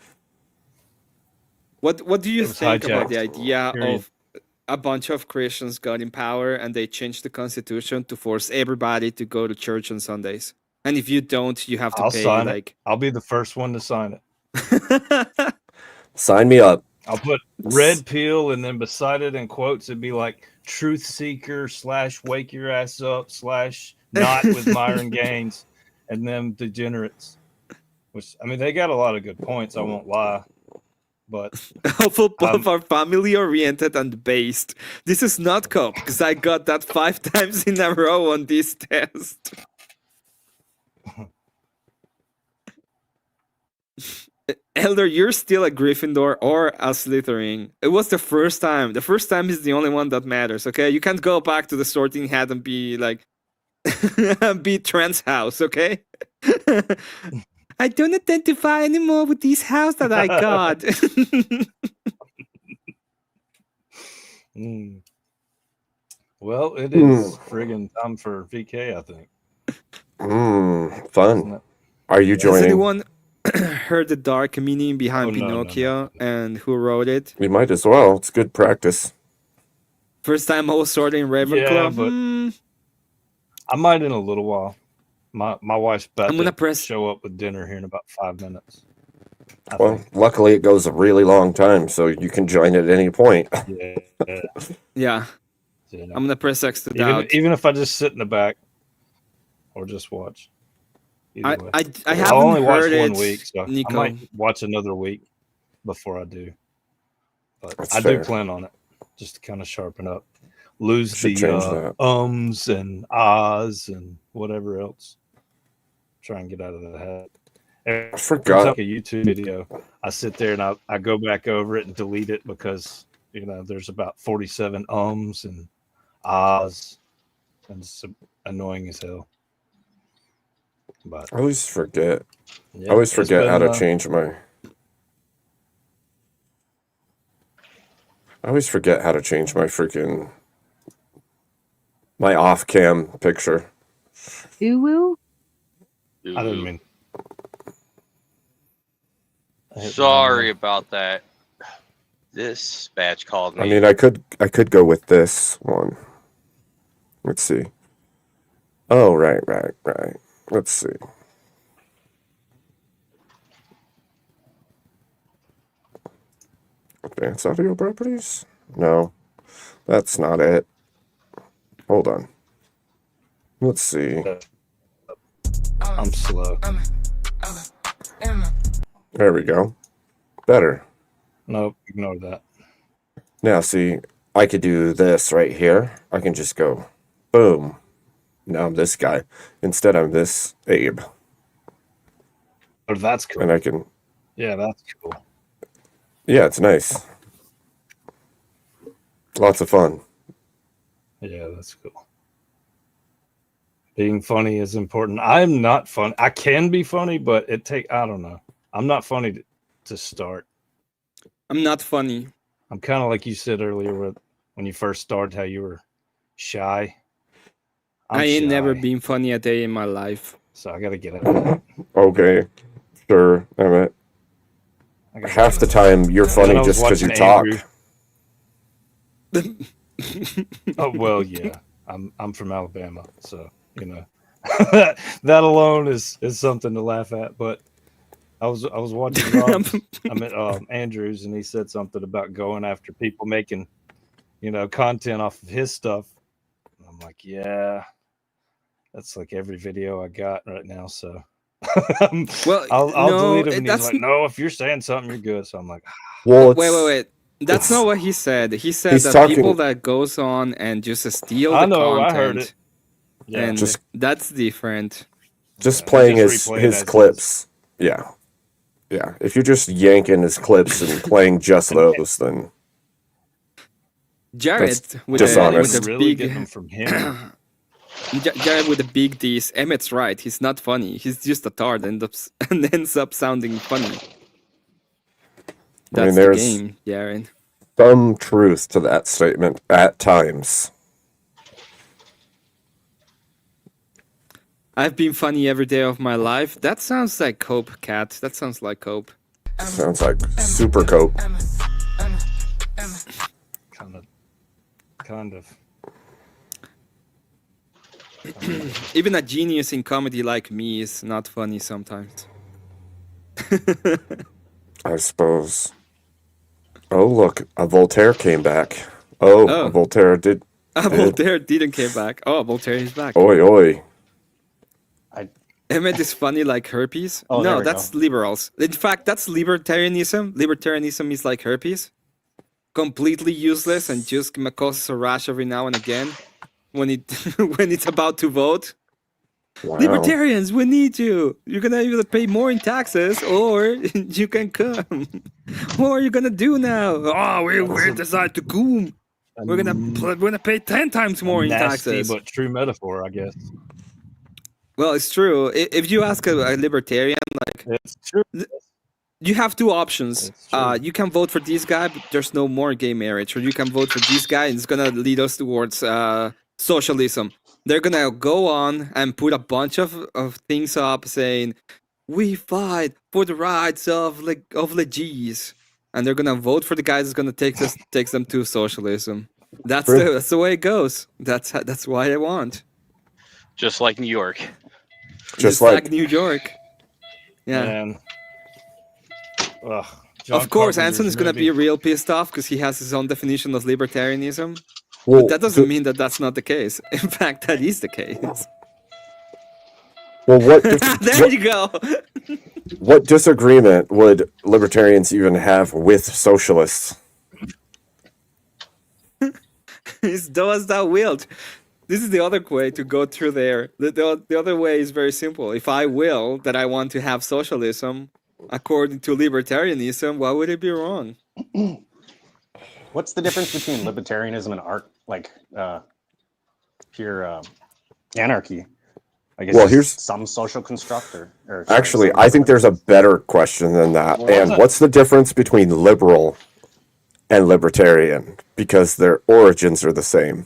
but What do you It was think about the hijacked, idea period. of a bunch of Christians got in power and they changed the constitution to force everybody to go to church on Sundays? And if you don't, you have to I'll pay sign like I'll be the first one to sign it. Sign me up. I'll put red pill and then beside it in quotes it'd be like truth seeker / wake your ass up / not with Myron Gaines and them degenerates. Which I mean they got a lot of good points, I won't lie. But Hufflepuff are family oriented and based. This is not cop because I got that 5 times in a row on this test. Elder, you're still a Gryffindor or a Slytherin. It was the first time. The first time is the only one that matters, okay? You can't go back to the sorting hat and be like, be trans house, okay? I don't identify anymore with this house that I got. Well, it is friggin' time for VK, I think. Fun. Are you Does joining? anyone heard the dark meaning behind Oh, no, no, no, Pinocchio no. and who wrote it? You might as well. It's good practice. First time I was sorting Ravenclaw. Yeah, but I might in a little while. My wife's about I'm gonna to press- show up with dinner here in about 5 minutes. I Well, think. luckily it goes a really long time, so you can join at any point. Yeah. Yeah, yeah. I'm gonna press X to Even, doubt. even if I just sit in the back or just watch. I Either way. I I haven't only watched heard it, 1 week, so Nico. I might watch another week before I do. But That's I fair. do plan on it, just to kind of sharpen up, lose Should the change that. ums and ahs and whatever else. Try and get out of the head. Every time forgot. I make a YouTube video, I sit there and I go back over it and delete it because there's about 47 ums and ahs, and it's annoying as hell. But I always forget. yeah, I always it's forget how been, to change my. I always forget how to change my freaking. My off-cam picture. Uwu? I didn't mean. I hit the wrong Sorry one. about that. This batch called me. I mean, I could go with this one. Let's see. Oh, right. Let's see. Advanced audio properties? No, that's not it. Hold on. Let's see. I'm slow. There we go. Better. Nope, ignore that. Now, see, I could do this right here. I can just go, boom. Now I'm this guy. Instead, I'm this Abe. Oh, that's cool. And I can, Yeah, that's cool. yeah, it's nice. Lots of fun. Yeah, that's cool. Being funny is important. I'm not funny. I can be funny, but I don't know. I'm not funny to start. I'm not funny. I'm kind of like you said earlier when you first started, how you were shy. I'm I ain't never shy, been funny a day in my life. So I got to get out of that. Okay. Sure, Emmett. I gotta Half get the out of time, you're that. And funny I was just because you watching talk. Andrew. Oh well, yeah. I'm from Alabama, so that alone is something to laugh at. But I was watching Andrews, and he said something about going after people making content off of his stuff. And I'm like, yeah, that's like every video I got right now. So Well, I'll no, delete him. And he's that's like, no, if you're saying something, you're good. So I'm like, Well, wait. That's it's- not what he said. He said he's that talking- people that goes on and just steal the I know, content. I heard it. Yeah, And Just- that's different. just Yeah, playing just his replay it his as is. clips. Yeah. If you're just yanking his clips and playing just those, then Jared That's with dishonest. the really big getting them from him. Jared with the big D's. Emmett's right. He's not funny. He's just a tard and ends up sounding funny. That's the there's- game, Jared. some truth to that statement at times. I've been funny every day of my life. That sounds like cope, Cat. That sounds like cope. Sounds like super cope. Kind of. Even a genius in comedy like me is not funny sometimes. I suppose. Oh, look, a Voltaire came back. Oh, Oh. a Voltaire did. Voltaire didn't came back. Oh, Voltaire is back. Oi, oi. Emmett is funny like herpes. Oh, there No, we that's liberals. In fact, that's libertarianism. Libertarianism is like herpes. Completely useless and just causes a rash every now and again when it when it's about to vote. Wow. Libertarians, we need you. You're gonna either pay more in taxes or you can come. What are you gonna do now? Oh, we decide to come. We're gonna pay 10 times more in nasty taxes. but true metaphor, I guess. Well, it's true. If you ask a libertarian, like It's true. you have two options. It's true. You can vote for this guy, but there's no more gay marriage, or you can vote for this guy, and it's gonna lead us towards socialism. They're gonna go on and put a bunch of things up saying we fight for the rights of Legis, and they're gonna vote for the guy that's gonna takes them to socialism. That's the way it goes. That's why I want. Just like New York. Just like New York. Yeah. And, ugh, John Of course, Carpenter's Anson is gonna be movie. real pissed off because he has his own definition of libertarianism. well, But that doesn't mean that that's not the case. In fact, that is the case. well, There you go. what disagreement would libertarians even have with socialists? It's does thou wilt. This is the other way to go through there. The other way is very simple. If I will that I want to have socialism according to libertarianism, why would it be wrong? What's the difference between libertarianism and pure anarchy? I guess Well, just here's- some social construct or sorry, Actually, some- I think there's a better question than that. Well, And what's the difference between liberal and libertarian? Because their origins are the same.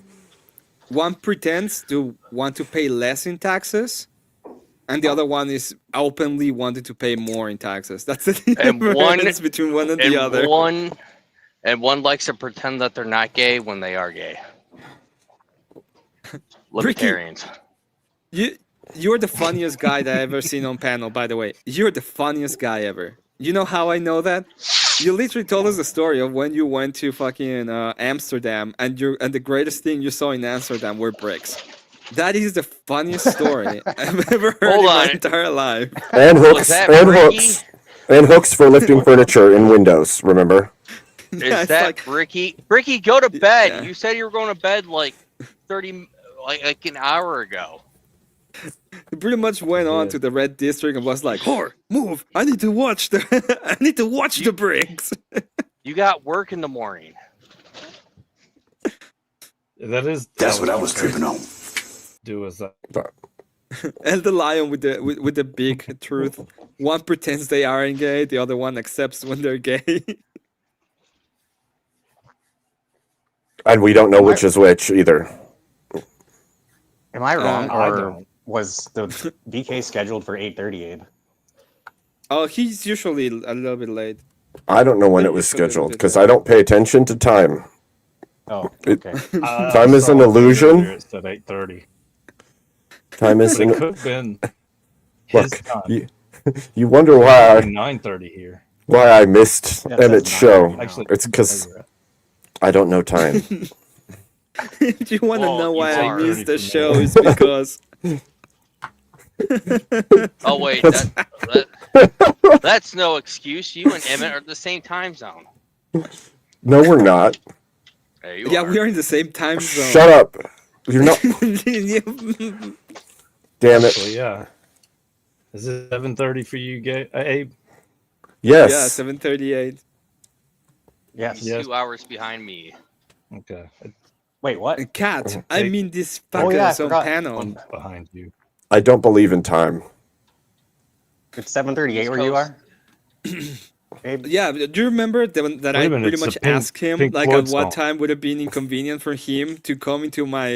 One pretends to want to pay less in taxes, and the other one is openly wanting to pay more in taxes. That's the And one- difference between one and the other. One likes to pretend that they're not gay when they are gay. Libertarians. You're the funniest guy that I've ever seen on panel, by the way. You're the funniest guy ever. You know how I know that? You literally told us the story of when you went to fucking Amsterdam and the greatest thing you saw in Amsterdam were bricks. That is the funniest story I've ever heard Hold in my on. entire life. And Was hooks, that and Ricky? hooks, and hooks for lifting furniture in windows. Remember? Is it's that like- Ricky? Ricky, go to bed. Yeah. You said you were going to bed like 30, like an hour ago. He pretty much went on to the red district and was like, "Whore, move! I need to watch the bricks." You got work in the morning. That's what I was tripping on. Do as that. And the lion with the big truth. One pretends they aren't gay, the other one accepts when they're gay. And we don't know which is which either. Am I wrong, I or don't. was the BK scheduled for 8:30, Abe? Oh, he's usually a little bit late. I don't know when Yeah, it was it's a little scheduled bit because I don't pay attention to time. Oh, It- okay. Time is an illusion. It's at 8:30. Time is But it an. could have been his Look, time. you wonder why 9:30 here. I missed Yeah, it Emmett's says show. 9:30 now. Actually, It's because there you're at. I don't know time. If you want to Well, know you why I are. missed the 30 show, for me. it's because Oh wait, that's no excuse. You and Emmett are the same time zone. No, we're not. There you yeah, are. we are in the same time zone. Shut up. You're not. Yeah. Damn it. Actually, yeah. Is it 7:30 for you, Abe? Yes. Yeah, 7:38. Yes. He's Yes. 2 hours behind me. Okay. Wait, what? Cat, I Okay. mean this Oh, yeah, I fuckers on forgot. panel. One behind you. I don't believe in time. It's 7:38 where you are. Abe? Yeah, do you remember that Wait a I minute, pretty it's a much Pink- asked him Pink like Floyd at what song. time would it been inconvenient for him to come into my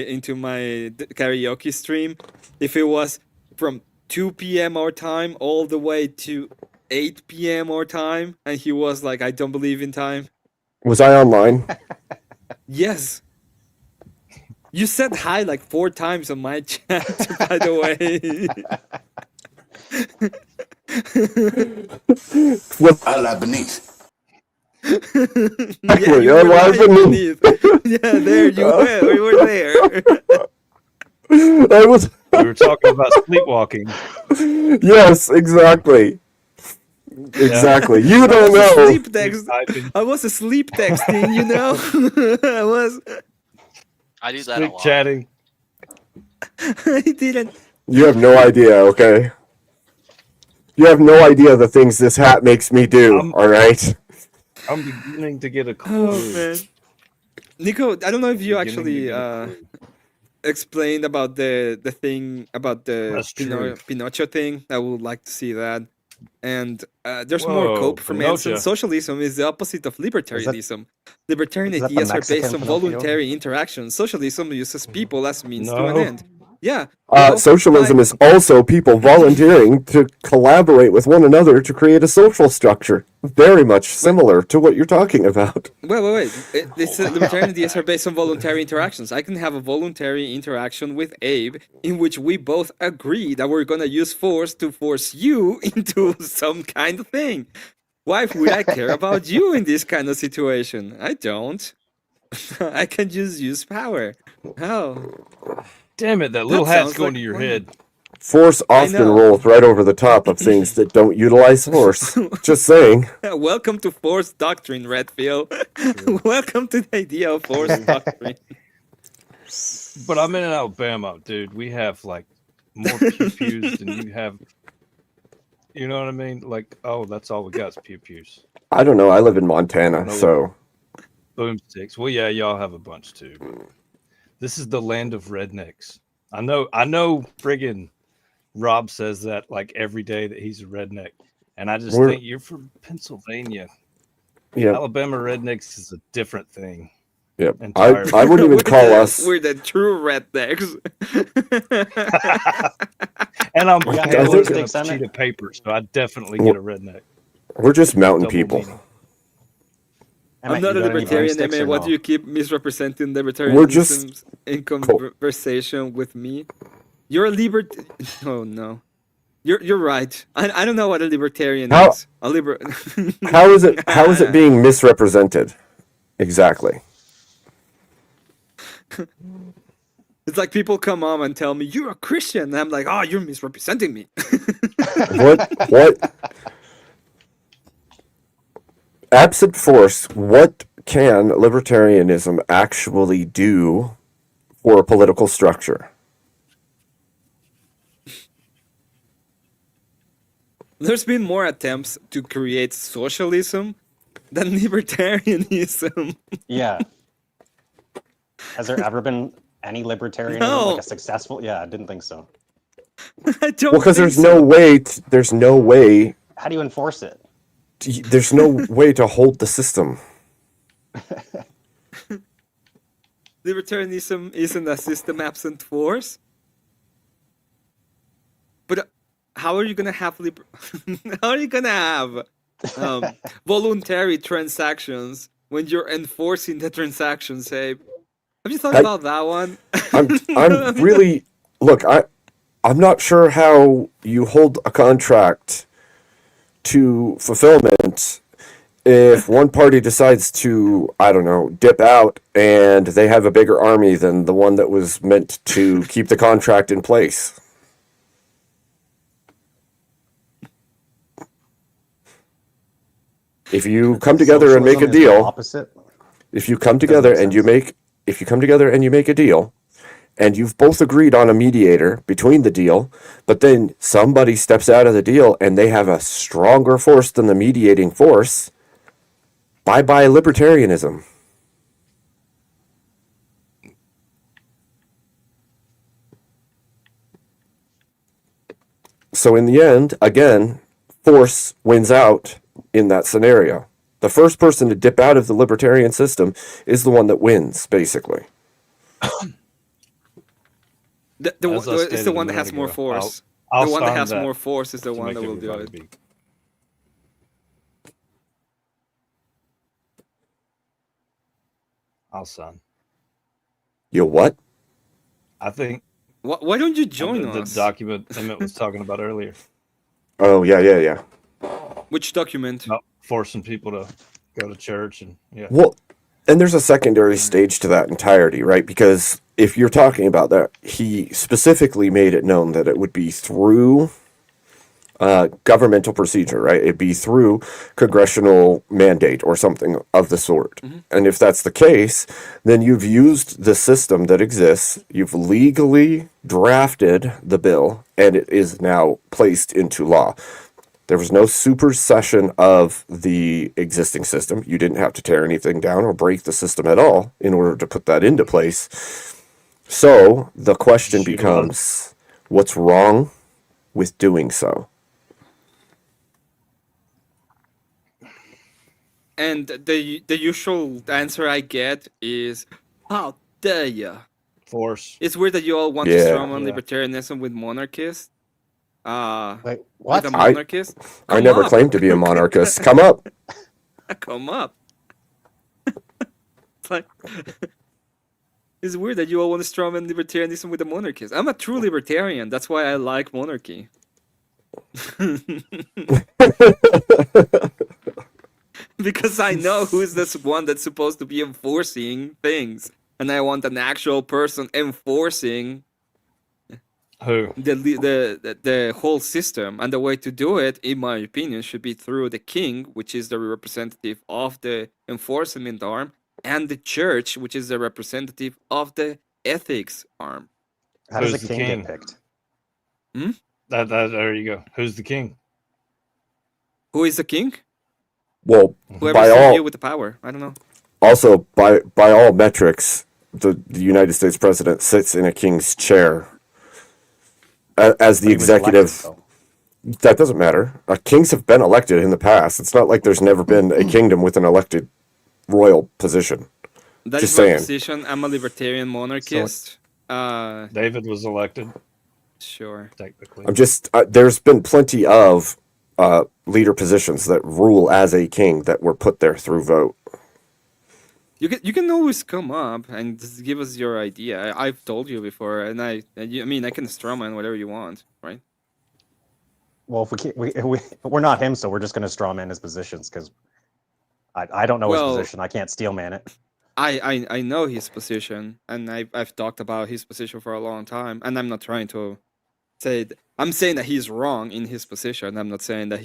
karaoke stream if it was from 2 p.m. our time all the way to 8 p.m. our time, and he was like, "I don't believe in time." Was I online? Yes. You said hi like 4 times on my chat, by the way. Well, I lie beneath. Yeah, you I were live lying beneath. beneath. Yeah, there you were. We were there. I was. We were talking about sleepwalking. Yes, exactly. Exactly. You don't know. Sleep text. Typing, I was asleep texting, you know. I was. I do that a sleep lot. chatting. I didn't. You have no idea, okay? You have no idea the things this hat makes me do, all right? I'm beginning to get a clue. Oh man, Nico, I don't know if you Beginning to actually get a clue. explained about the thing about the That's true. Pinocchio thing. I would like to see that. And there's more Whoa, cope from Manson. Pinocchio. Socialism is the opposite of libertarianism. Libertarian is that the ideas are based Mexican on Pinocchio? voluntary interaction. Socialism uses people as means to an No. end. Yeah. Well, Socialism like- is also people volunteering to collaborate with one another to create a social structure. Very much similar to what you're talking about. Wait. Libertarian ideas are based on voluntary interactions. I can have a voluntary interaction with Abe in which we both agree that we're gonna use force to force you into some kind of thing. Why would I care about you in this kind of situation? I don't. I can just use power. How? Damn it, that little That hat's sounds going like to your fun. head. Force often know. rolls right over the top of things that don't utilize force. Just saying. Welcome to Force Doctrine, Redfield. Welcome to the idea of Force Doctrine. But I'm in Alabama, dude. We have like more pew pews than you have. You know what I mean? Like, oh, that's all we got is pew pews. I don't know. I live in Montana, so Boomsticks. Well, yeah, y'all have a bunch too. This is the land of rednecks. I know. Friggin' Rob says that like every day that he's a redneck, and I just We're- think you're from Pennsylvania. yeah. Alabama rednecks is a different thing. Yep. entirely. I wouldn't even call us. We're the true rednecks. And I'm Yeah, pale think- as a sheet of paper, so I definitely get a redneck. We're just mountain Double people. meaning. I'm not a libertarian, man. Why do you keep misrepresenting libertarianism in conversation with me? You're a Oh no, you're right. I don't know what a libertarian How- is. A How is it being misrepresented? Exactly. It's like people come on and tell me you're a Christian, and I'm like, oh, you're misrepresenting me. What? Absent force, what can libertarianism actually do for a political structure? There's been more attempts to create socialism than libertarianism. Yeah. Has there ever been any libertarianism No. like a successful? Yeah, I didn't think so. I don't. Well, because think there's no way. There's no way. How do you enforce it? There's no way to hold the system. Libertarianism isn't a system absent force. But how are you gonna have how are you gonna have voluntary transactions when you're enforcing the transactions? Abe, have you thought about that one? I'm really look. I'm not sure how you hold a contract to fulfillment if one party decides to, I don't know, dip out and they have a bigger army than the one that was meant to keep the contract in place. If you come together and make a Socialism is the deal, opposite. if you come together and you make a deal and you've both agreed on a mediator between the deal, but then somebody steps out of the deal and they have a stronger force than the mediating force, bye-bye libertarianism. So in the end, again, force wins out in that scenario. The first person to dip out of the libertarian system is the one that wins, basically. It's the one that has more force. I'll The one that sign has that more force is the to one make that will do everybody it. be- I'll sign. You what? I think Why don't you join the us? document Emmett was talking about earlier, Oh, yeah. Which document? about forcing people to go to church and yeah. Well, and there's a secondary stage to that entirety, right? Because if you're talking about that, he specifically made it known that it would be through governmental procedure, right? It'd be through congressional mandate or something of the sort. And if that's the case, then you've used the system that exists, you've legally drafted the bill, and it is now placed into law. There was no supersession of the existing system. You didn't have to tear anything down or break the system at all in order to put that into place. So the question Shoot 'em becomes, what's wrong with doing so? And the usual answer I get is, how dare ya? Force. It's weird that you all want to Yeah. strawman Yeah. libertarianism with monarchists. Wait, With what? a monarchist? I Come never up. claimed to be a monarchist. Come up. Come up. It's like it's weird that you all want to strawman libertarianism with the monarchists. I'm a true libertarian. That's why I like monarchy. Because I know who's this one that's supposed to be enforcing things, and I want an actual person enforcing Who? the whole system. And the way to do it, in my opinion, should be through the king, which is the representative of the enforcement arm, and the church, which is the representative of the ethics arm. How does Who's a the king king? get picked? There you go. Who's the king? Who is the king? Well, Whoever's by in all you with the power. I don't know. also by all metrics, the United States president sits in a king's chair as the He was elected, executive. though. That doesn't matter. Kings have been elected in the past. It's not like there's never been a kingdom with an elected royal position. That Just is my saying. position. I'm a libertarian monarchist. David was elected, Sure. technically. I'm just there's been plenty of leader positions that rule as a king that were put there through vote. You can always come up and just give us your idea. I've told you before, and I mean I can strawman whatever you want, right? Well, if we can't, we're not him, so we're just going to straw man his positions because I don't know Well- his position. I can't steel man it. I know his position, and I've talked about his position for a long time, and I'm not trying to say I'm saying that he's wrong in his position. I'm not saying that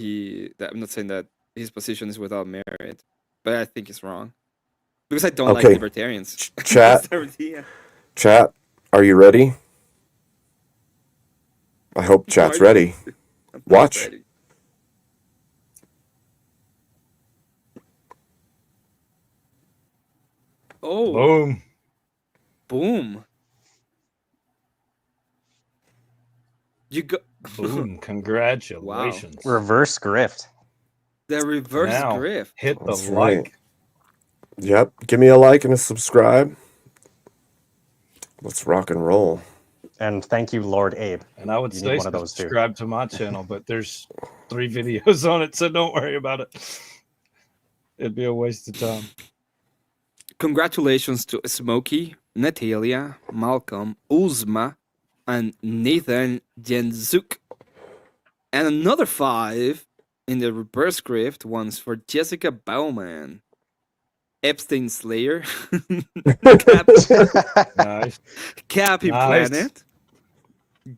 his position is without merit, but I think he's wrong because I don't like Okay. libertarians. Chat. Yeah. Chat, are you ready? I hope chat's ready. I'm Watch. ready. Oh, Boom. boom! You go Boom. Congratulations. Reverse grift. the reverse Now, grift. hit the That's like. right. Yep. Give me a like and a subscribe. Let's rock and roll. And thank you, Lord Abe. And I would You say need one of those too. subscribe to my channel, but there's 3 videos on it, so don't worry about it. It'd be a waste of time. Congratulations to Smokey, Natalia, Malcolm, Uzma, and Nathan Jenzuk. And another 5 in the reverse grift ones for Jessica Bauman, Epstein Slayer, Nice. Cappy Nice. Planet,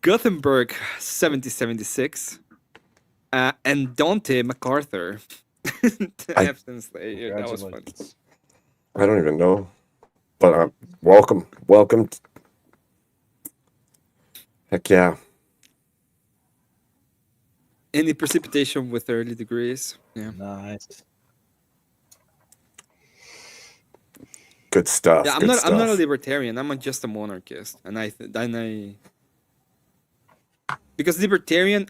Gothenburg 7076, and Dante MacArthur. Epstein Slayer, that was fun. Congratulations. I don't even know. But welcome. Welcome. Heck yeah. Any precipitation with early degrees? Yeah. Nice. Good stuff. Yeah, I'm good not. I'm not a stuff. libertarian. just a monarchist, and I because libertarian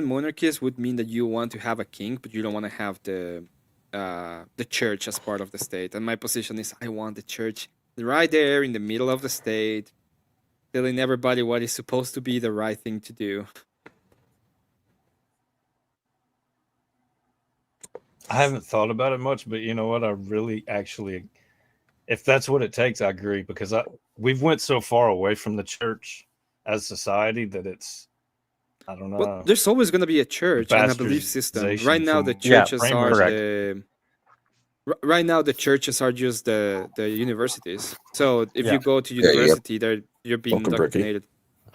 monarchist would mean that you want to have a king, but you don't want to have the church as part of the state. And my position is, I want the church right there in the middle of the state, telling everybody what is supposed to be the right thing to do. I haven't thought about it much, but you know what? I really actually, if that's what it takes, I agree, because we've went so far away from the church as society that it's, I don't know. Well, there's always going to be a church and a belief system. Right now, the churches are the. Right now, the churches are just the universities. So if you go to university, you're being Welcome, Bricky. indoctrinated.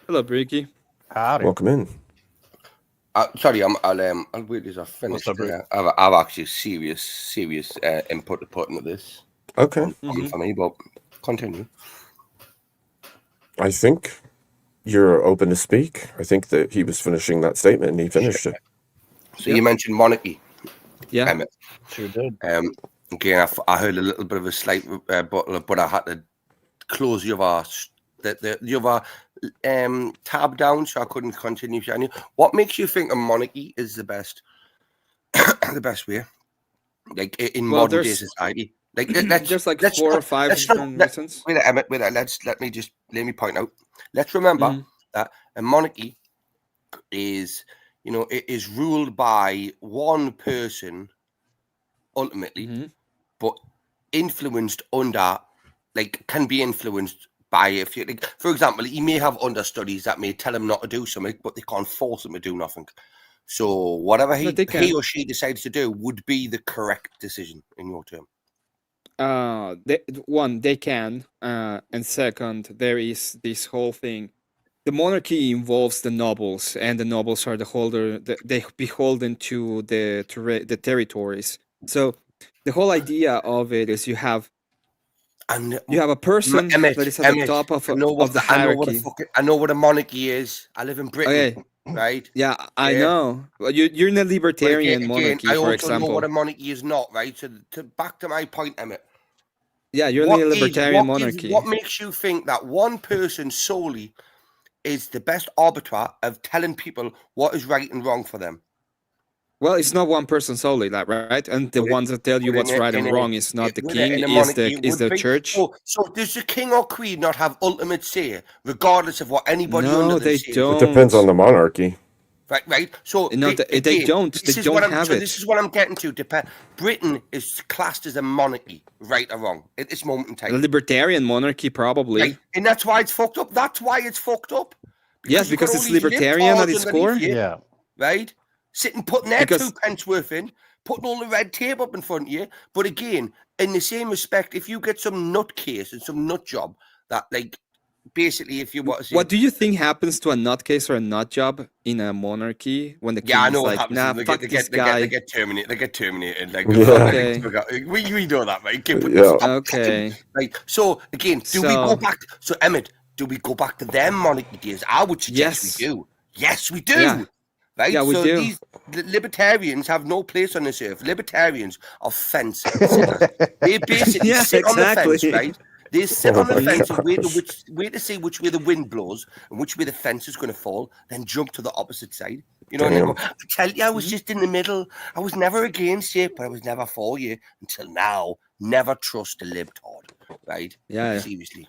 Hello, Bricky. Howdy. Welcome in. Sorry, I'll wait till I finish. What's up, Rick? I've actually serious input to put into this Okay. for me, but continue. I think you're open to speak. I think that he was finishing that statement and he finished it. So you mentioned monarchy. Yeah. Emmett. Sure did. Again, I heard a little bit of a slight bottle, but I had to close the other tab down, so I couldn't continue sharing you. What makes you think a monarchy is the best, the best way, like in modern day society? Like let's There's like let's 4 or not- 5 let's not- different let- reasons. Wait, Emmett, wait, let me point out. Let's remember Mhm. that a monarchy is, it is ruled by one person ultimately, Mhm. but influenced under, like, can be influenced by, if you like, for example, he may have understudies that may tell him not to do something, but they can't force him to do nothing. So whatever But they can. he or she decides to do would be the correct decision in your term. They can, and second, there is this whole thing. The monarchy involves the nobles, and the nobles are they beholden to the territories. So the whole idea of it is you have a person Emmett, that is at the Emmett, top of I know what the the- I know what a hierarchy. fucking- I know what a monarchy is. I live in Britain, Okay, right? yeah, I Yeah. know. Well, you're in a But libertarian monarchy, I for also know example. what a monarchy is not, right? So back to my point, Emmett. Yeah, you're in What a is- libertarian what is- monarchy. what makes you think that one person solely is the best arbiter of telling people what is right and wrong for them? Well, it's not one person solely, like, right? And the But it- ones that tell you but what's in a- right and in a- wrong is not the in a- king, in a is monarchy, it the would be. church. So does the king or queen not have ultimate say, regardless of what anybody No, under them they says? don't. It depends on the monarchy. Right. So No, they again, don't. This They is don't what have so it. This is what I'm getting to. Britain is classed as a monarchy, right or wrong, at this moment in A time. libertarian monarchy, probably. Right? And that's why it's fucked up. That's why it's fucked up. Yes, you've got because all it's these libertarian at libtards its underneath core. you, Yeah. right? Sitting putting their Because- 2 pence worth in, putting all the red tape up in front of you. But again, in the same respect, if you get some nutcase and some nut job that, like, basically, if you want to say, What do you think happens to a nutcase or a nut job in a monarchy when the king yeah, I know is what like, happens. nah, They fuck get, this they guy? get terminated. They get terminated. Like, Okay. we know that, right? Okay, but Yeah. stop Okay. fucking- right. So again, do we go So- back? So Emmett, do we go back to them monarchy days? I would suggest Yes. we do. Yes, we do. Yeah. Right. Yeah, we so do. These libertarians have no place on this earth. Libertarians are fence sitters. They basically Yeah, sit on the exactly. fence, right? They sit Oh on the my fence and gosh. wait to see which way the wind blows and which way the fence is going to fall, then jump to the opposite side. You know, and they Damn. go, I tell you, I was just in the middle. I was never against you, but I was never for you until now. Never trust a libtard, right? Yeah. Seriously.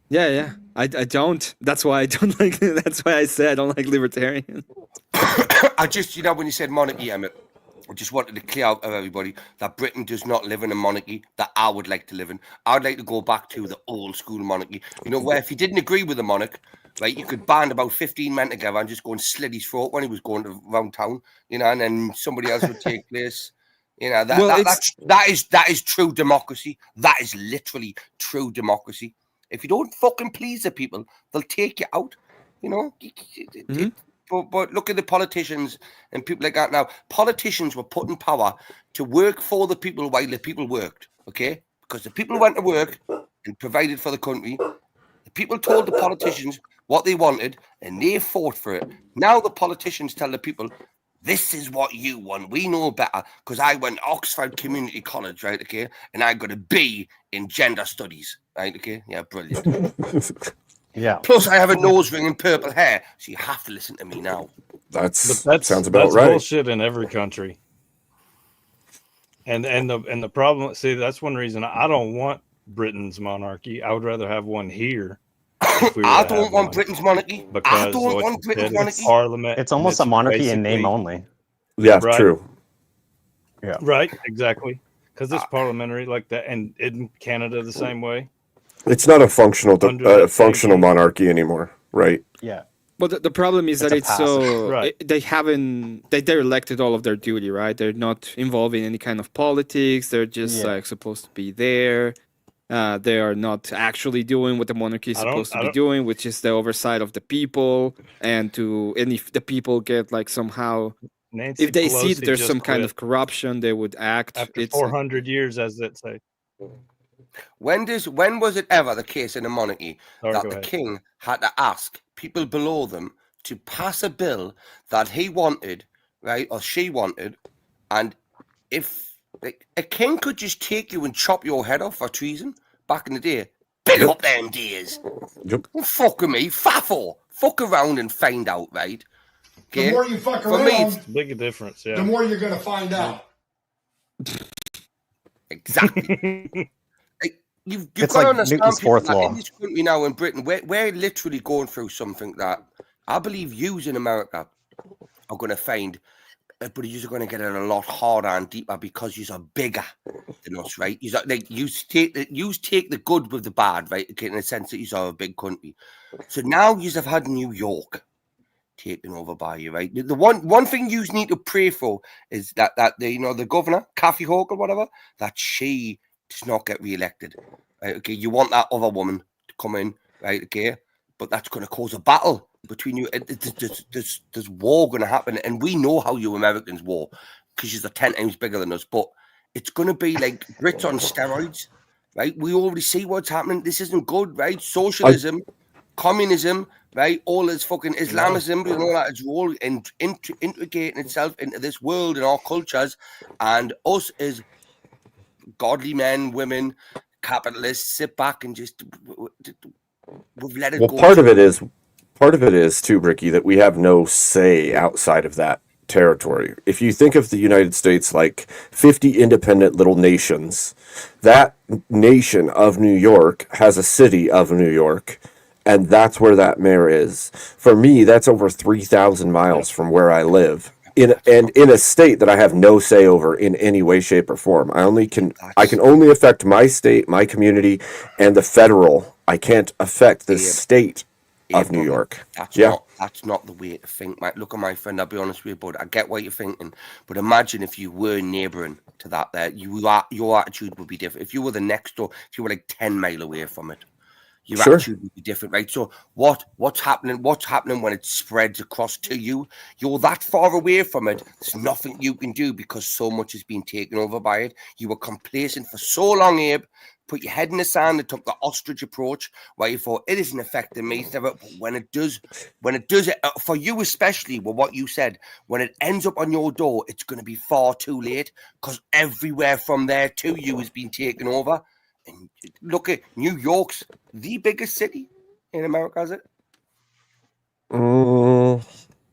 Yeah. I don't. That's why I don't like. That's why I said I don't like libertarian. I just, when you said monarchy, Emmett, I just wanted to clear out of everybody that Britain does not live in a monarchy that I would like to live in. I'd like to go back to the old school monarchy. Where if you didn't agree with the monarch, right, you could band about 15 men together and just go and slit his throat when he was going around town, and then somebody else would take place. That is true democracy. That is literally true democracy. If you don't fucking please the people, they'll take you out. But look at the politicians and people like that now. Politicians were put in power to work for the people while the people worked, okay? Because the people went to work and provided for the country. The people told the politicians what they wanted and they fought for it. Now the politicians tell the people, this is what you want. We know better because I went to Oxford Community College, right, okay? And I got a B in gender studies, right, okay? Yeah, brilliant. Yeah. Plus, I have a nose ring and purple hair, so you have to listen to me now. But That sounds about right. bullshit in every country. And the problem, see, that's one reason I don't want Britain's monarchy. I would rather have one here. if we were I to don't have want one. Britain's monarchy. I Because don't what want you Britain's said, monarchy. Parliament. It's almost a it's monarchy in name basically- only. Yeah, Right. true. Yeah. Right, exactly. Because it's parliamentary like that, and in Canada the same way. It's not a functional Under that functional sanction. monarchy anymore, right? Yeah. But the problem is It's that a it's passive. so Right. they're elected all of their duty, right? They're not involved in any kind of politics. They're just Yeah. like supposed to be there. They are not actually doing what the monarchy is I don't- supposed to I be don't- doing, which is the oversight of the people, and if the people get like somehow, Nancy if they see Pelosi that there's just some kind quit of corruption, they would act. after It's 400 years, as it say. When was it ever the case in a monarchy Sorry, that go the ahead. king had to ask people below them to pass a bill that he wanted, right, or she wanted, and if like, a king could just take you and chop your head off for treason back in the day, big up them days. Yep. Don't fuck with me, faffle. Fuck around and find out, right? The more you fuck For me, around, it's- Big difference, yeah. the more you're going to find out. Exactly. Like, you've It's got to like understand Newton's people fourth that law. in this country now in Britain, we're literally going through something that I believe yous in America are going to find, but you're going to get it a lot harder and deeper because yous are bigger than us, right? Yous are, like, yous take the good with the bad, right? Okay, in the sense that yous are a big country. So now yous have had New York taken over by you, right? The one thing you need to pray for is that the governor, Kathy Hochul or whatever, that she does not get re-elected. Right? Okay, you want that other woman to come in, right? Okay, but that's going to cause a battle between you. There's war going to happen, and we know how you Americans war because you're 10 times bigger than us. But it's going to be like Brits on steroids, right? We already see what's happening. This isn't good, right? Socialism, communism, right? All this fucking Islamism and all that is all integrating itself into this world and our cultures, and us as godly men, women, capitalists sit back and just we've let it Well, go. part of it is too, Ricky, that we have no say outside of that territory. If you think of the United States like 50 independent little nations, that nation of New York has a city of New York, and that's where that mayor is. For me, that's over 3,000 miles from where I live. In a state that I have no say over in any way, shape, or form. I can only affect my state, my community, and the federal. I can't affect the state of New York. That's not the way to think. Look at my friend, I'll be honest with you, bud. I get what you're thinking, but imagine if you were neighbouring to that there, your attitude would be different. If you were the next door, if you were like 10 mile away from it, your attitude would be different, right? So what's happening when it spreads across to you? You're that far away from it, there's nothing you can do because so much has been taken over by it. You were complacent for so long, Abe. Put your head in the sand and took the ostrich approach where you thought it isn't affecting me. But when it does, for you especially, with what you said, when it ends up on your door, it's going to be far too late because everywhere from there to you has been taken over. And look at New York's the biggest city in America, is it?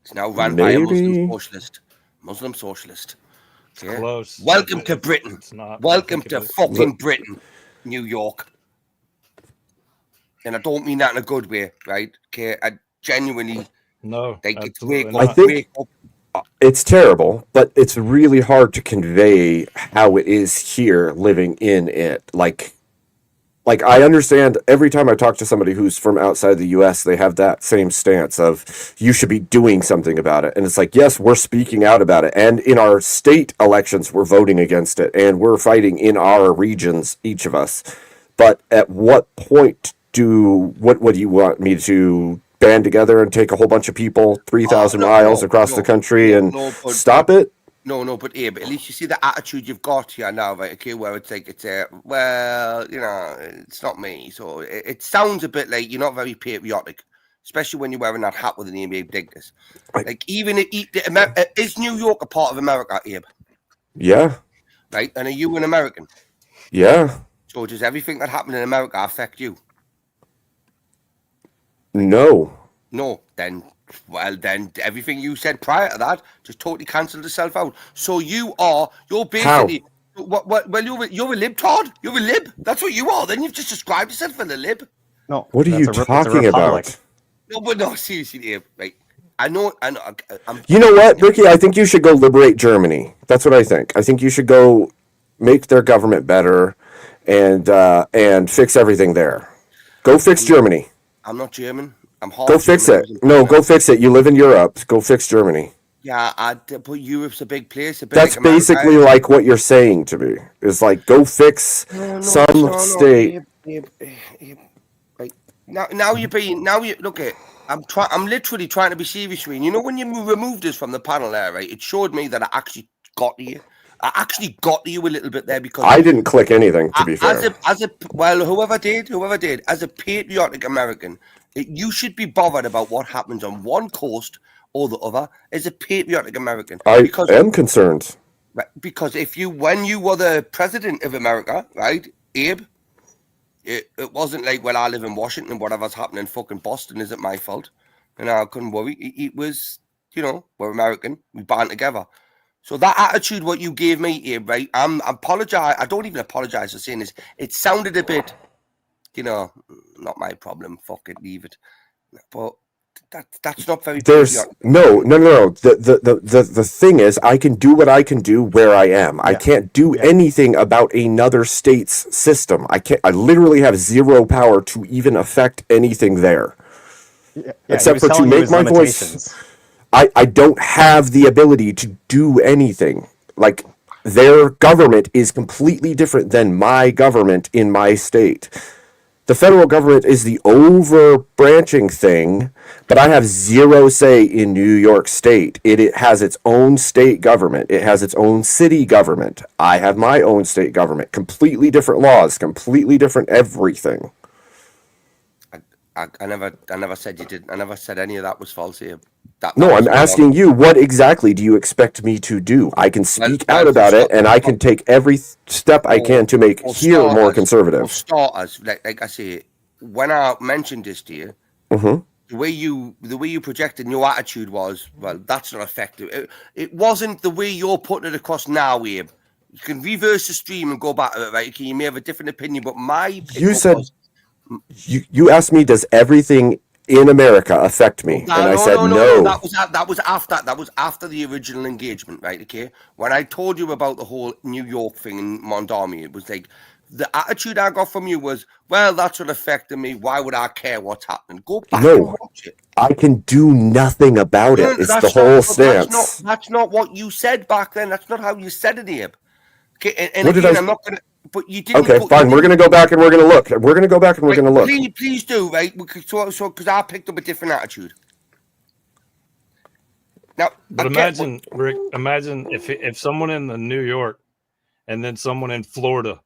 It's now run by a Muslim socialist. Okay? Close. Welcome to Britain. Welcome to fucking Britain, New York. And I don't mean that in a good way, right? Okay, I genuinely I think it's terrible, but it's really hard to convey how it is here living in it. Like I understand every time I talk to somebody who's from outside the US, they have that same stance of you should be doing something about it. And it's like, yes, we're speaking out about it. And in our state elections, we're voting against it. And we're fighting in our regions, each of us. But at what point what do you want me to band together and take a whole bunch of people 3,000 miles across the country and stop it? No, but Abe, at least you see the attitude you've got here now, right? Okay, where it's like, well, it's not me. So it sounds a bit like you're not very patriotic, especially when you're wearing that hat with the name Abe Diggers. Like, is New York a part of America, Abe? Yeah. Right, and are you an American? Yeah. So does everything that happened in America affect you? No. Then everything you said prior to that just totally cancelled itself out. So you're basically well, you're a libtard. You're a lib. That's what you are. Then you've just described yourself as a lib. No. What are you talking about? No, seriously, Abe. Right. I know. You know what, Ricky? I think you should go liberate Germany. That's what I think. I think you should go make their government better and fix everything there. Go fix Germany. I'm not German. I'm half. Go fix it. No, go fix it. You live in Europe. Go fix Germany. Yeah, but Europe's a big place. That's basically like what you're saying to me. Is like go fix some state. Right. Now you look at. I'm literally trying to be serious with you. You know when you removed us from the panel there, right? It showed me that I actually got to you. I actually got to you a little bit there because I didn't click anything, to be fair. Whoever did, as a patriotic American, you should be bothered about what happens on one coast or the other. As a patriotic American, I am concerned. Because when you were the president of America, right, Abe, it wasn't like, well, I live in Washington, whatever's happening in fucking Boston isn't my fault. And I couldn't worry. It was, we're American, we band together. So that attitude, what you gave me here, right? I apologize. I don't even apologize for saying this. It sounded a bit, not my problem. Fuck it, leave it. But that's not very. There's no. The thing is, I can do what I can do where I am. I can't do anything about another state's system. I literally have zero power to even affect anything there, except for to make my voice. I don't have the ability to do anything. Like, their government is completely different than my government in my state. The federal government is the overbranching thing, but I have zero say in New York State. It has its own state government. It has its own city government. I have my own state government. Completely different laws, completely different everything. I never said you did. I never said any of that was false here. No, I'm asking you, what exactly do you expect me to do? I can speak out about it, and I can take every step I can to make here more conservative. For starters, like I say, when I mentioned this to you, the way you projected your attitude was, well, that's not effective. It wasn't the way you're putting it across now, Abe. You can reverse the stream and go back to it, right? Okay, you may have a different opinion, but you said you asked me, does everything in America affect me? And I said no. That was after the original engagement, right? Okay. When I told you about the whole New York thing in Mondami, it was like the attitude I got from you was, well, that's what affected me. Why would I care what's happening? Go back and watch it. I can do nothing about it. It's the whole stance. That's not what you said back then. That's not how you said it, Abe. Okay, and what again, I'm not gonna. But you didn't. Okay, fine. We're gonna go back and we're gonna look. We're gonna go back and we're gonna look. Please do, right? So because I picked up a different attitude. Now, but imagine, Rick. Imagine if someone in New York, and then someone in Florida.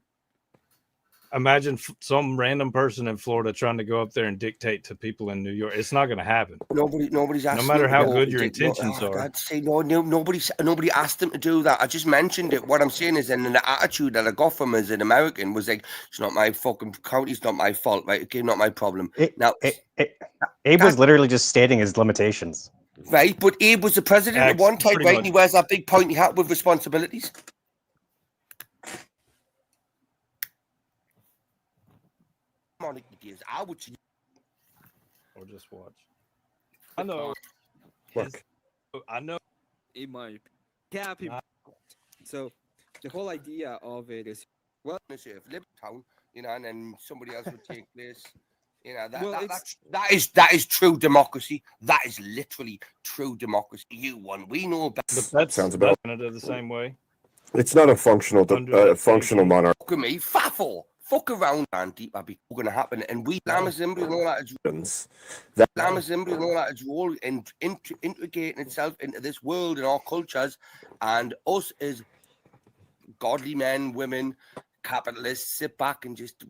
Imagine some random person in Florida trying to go up there and dictate to people in New York. It's not going to happen. Nobody's asking. No matter how good your intentions are. I'd say nobody asked them to do that. I just mentioned it. What I'm saying is, and the attitude that I got from as an American was like, it's not my fucking county. It's not my fault, right? Okay, not my problem. Abe was literally just stating his limitations. Right, but Abe was the president at one time, right? And he wears that big pointy hat with responsibilities. I would or just watch. I know. I know. In my so the whole idea of it is, well, if Libertown, and then somebody else would take place. That is true democracy. That is literally true democracy. You won. We know about. That sounds about Canada the same way. It's not a functional monarchy. Look at me, faffle. Fuck around, Andy. That'd be going to happen. And we Lamazimbri and all that is all integrating itself into this world and our cultures, and us as godly men, women, capitalists sit back and just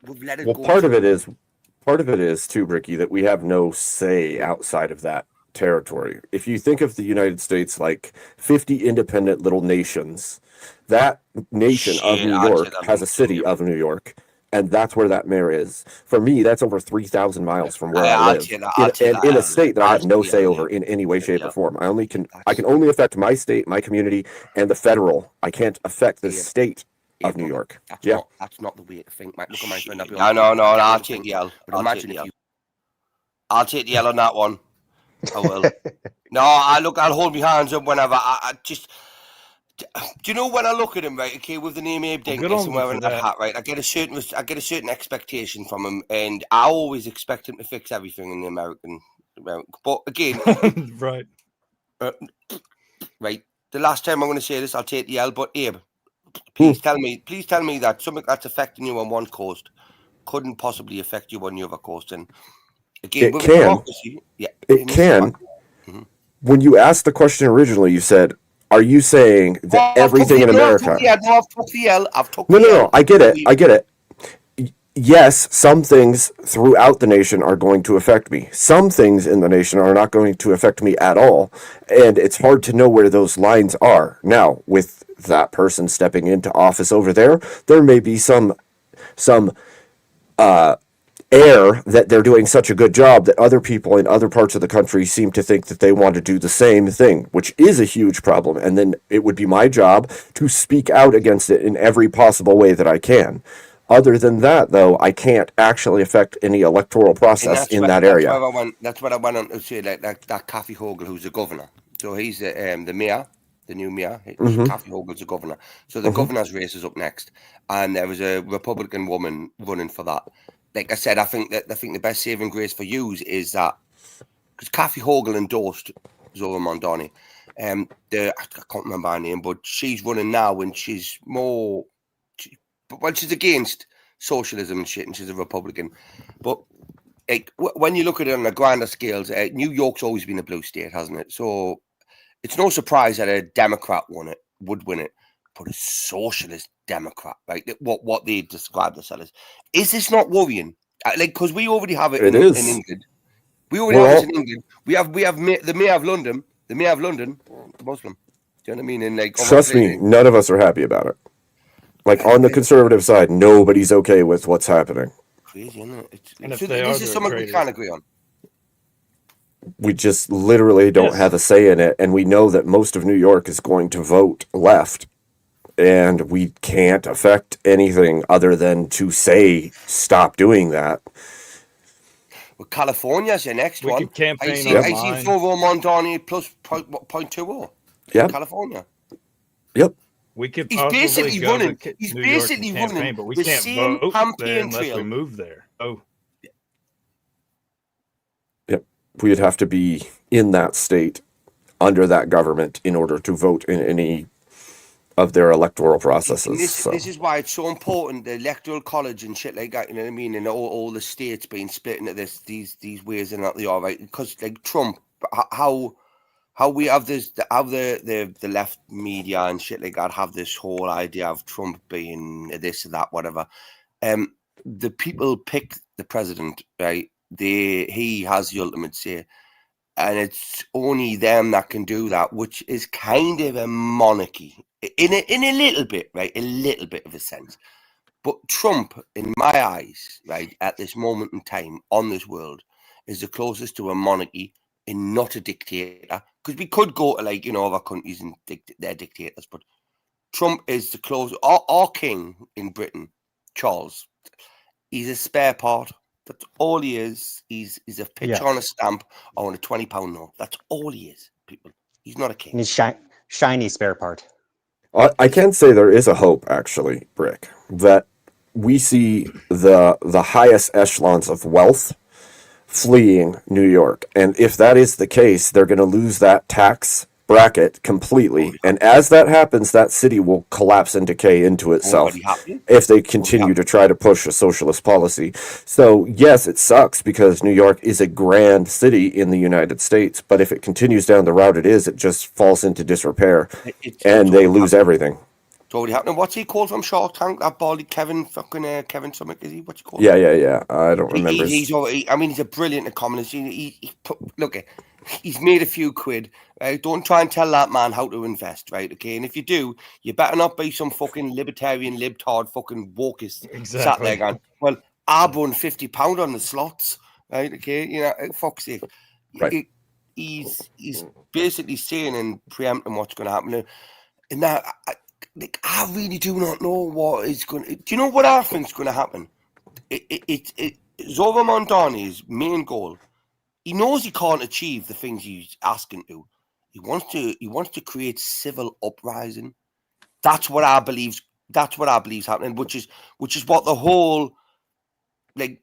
we've let it go. Part of it is too, Ricky, that we have no say outside of that territory. If you think of the United States like 50 independent little nations, that nation of New York has a city of New York, and that's where that mayor is. For me, that's over 3,000 miles from where I live, in a state that I have no say over in any way, shape, or form. I can only affect my state, my community, and the federal. I can't affect the state of New York. That's not the way to think, mate. Look at my friend. No, I'll take the L. I'll take the L on that one. I will. I'll hold my hands up whenever. I just. Do you know when I look at him, right? Okay, with the name Abe Dinkus and wearing that hat, right? I get a certain expectation from him, and I always expect him to fix everything in the American. But again, right. Right. The last time I'm going to say this, I'll take the L. But Abe, please tell me that something that's affecting you on one coast couldn't possibly affect you on the other coast. And again, it can. It can. Mm-hmm. When you asked the question originally, you said, are you saying that everything in America? I've took the L. No. I get it. Yes, some things throughout the nation are going to affect me. Some things in the nation are not going to affect me at all. And it's hard to know where those lines are. Now, with that person stepping into office over there, there may be some air that they're doing such a good job that other people in other parts of the country seem to think that they want to do the same thing, which is a huge problem. And then it would be my job to speak out against it in every possible way that I can. Other than that, though, I can't actually affect any electoral process in that area. That's what I went on to say. That Kathy Hochul, who's the governor. So he's the mayor, the new mayor. Kathy Hochul's the governor. So the governor's race is up next, and there was a Republican woman running for that. Like I said, I think the best saving grace for you is that because Kathy Hochul endorsed Zoe Mondani. I can't remember her name, but she's running now, and she's more. Well, she's against socialism and shit, and she's a Republican. But like when you look at it on a grander scales, New York's always been a blue state, hasn't it? So it's no surprise that a Democrat would win it. But a socialist Democrat, right? What they describe themselves as. Is this not worrying? Like, because we already have it in England. We already have it in England. We have the mayor of London, Muslim. Do you know what I mean? And like, trust me, none of us are happy about it. Like on the conservative side, nobody's okay with what's happening. Crazy, isn't it? And if So they this are, is they're something we traitors. can't agree on. We just literally don't have a say in it, and we know that most of New York is going to vote left, and we can't affect anything other than to say stop doing that. Well, California's the next We one. could campaign I see online. Zoe Mondani plus 0.20. Yep. California. Yep. We could He's possibly basically go running. to He's New York basically and running campaign, but we the can't same vote there campaign unless we trail. move there. Oh, Yep. We'd have to be in that state under that government in order to vote in any of their electoral processes. And this, So this is why it's so important, the electoral college and shit like that, you know what I mean? And all the states being split into these ways and that they are, right? Because like Trump, how we have this, how the left media and shit like that have this whole idea of Trump being this or that, whatever. The people pick the president, right? He has the ultimate say. And it's only them that can do that, which is kind of a monarchy in a little bit, right? A little bit of a sense. But Trump, in my eyes, right, at this moment in time on this world, is the closest to a monarchy and not a dictator. Because we could go to like, other countries and they're dictators, but Trump is the closest. Our king in Britain, Charles, he's a spare part. That's all he is. He's a picture on a stamp or on a £20 note. That's all he is, people. He's not a king. And he's shiny spare part. I can say there is a hope, actually, Brick, that we see the highest echelons of wealth fleeing New York. And if that is the case, they're going to lose that tax bracket completely. And as that happens, that city will collapse and decay into itself if they continue to try to push a socialist policy. So, yes, it sucks because New York is a grand city in the United States. But if it continues down the route it is, it just falls into disrepair and they lose everything. It's already happening. What's he called from Shark Tank? That baldy Kevin something, is he? What's he called? Yeah. I don't remember. He's a brilliant economist. Look, he's made a few quid. Right? Don't try and tell that man how to invest, right? Okay, and if you do, you better not be some fucking libertarian, libtard, fucking wokist sat there going, well, I won £50 on the slots, right? Okay, fuck's sake. Right. He's basically saying and preempting what's going to happen. And now, I really do not know what is going to... Do you know what I think is going to happen? Zoe Mondani's main goal, he knows he can't achieve the things he's asking to. He wants to create civil uprising. That's what I believe is happening, which is what the whole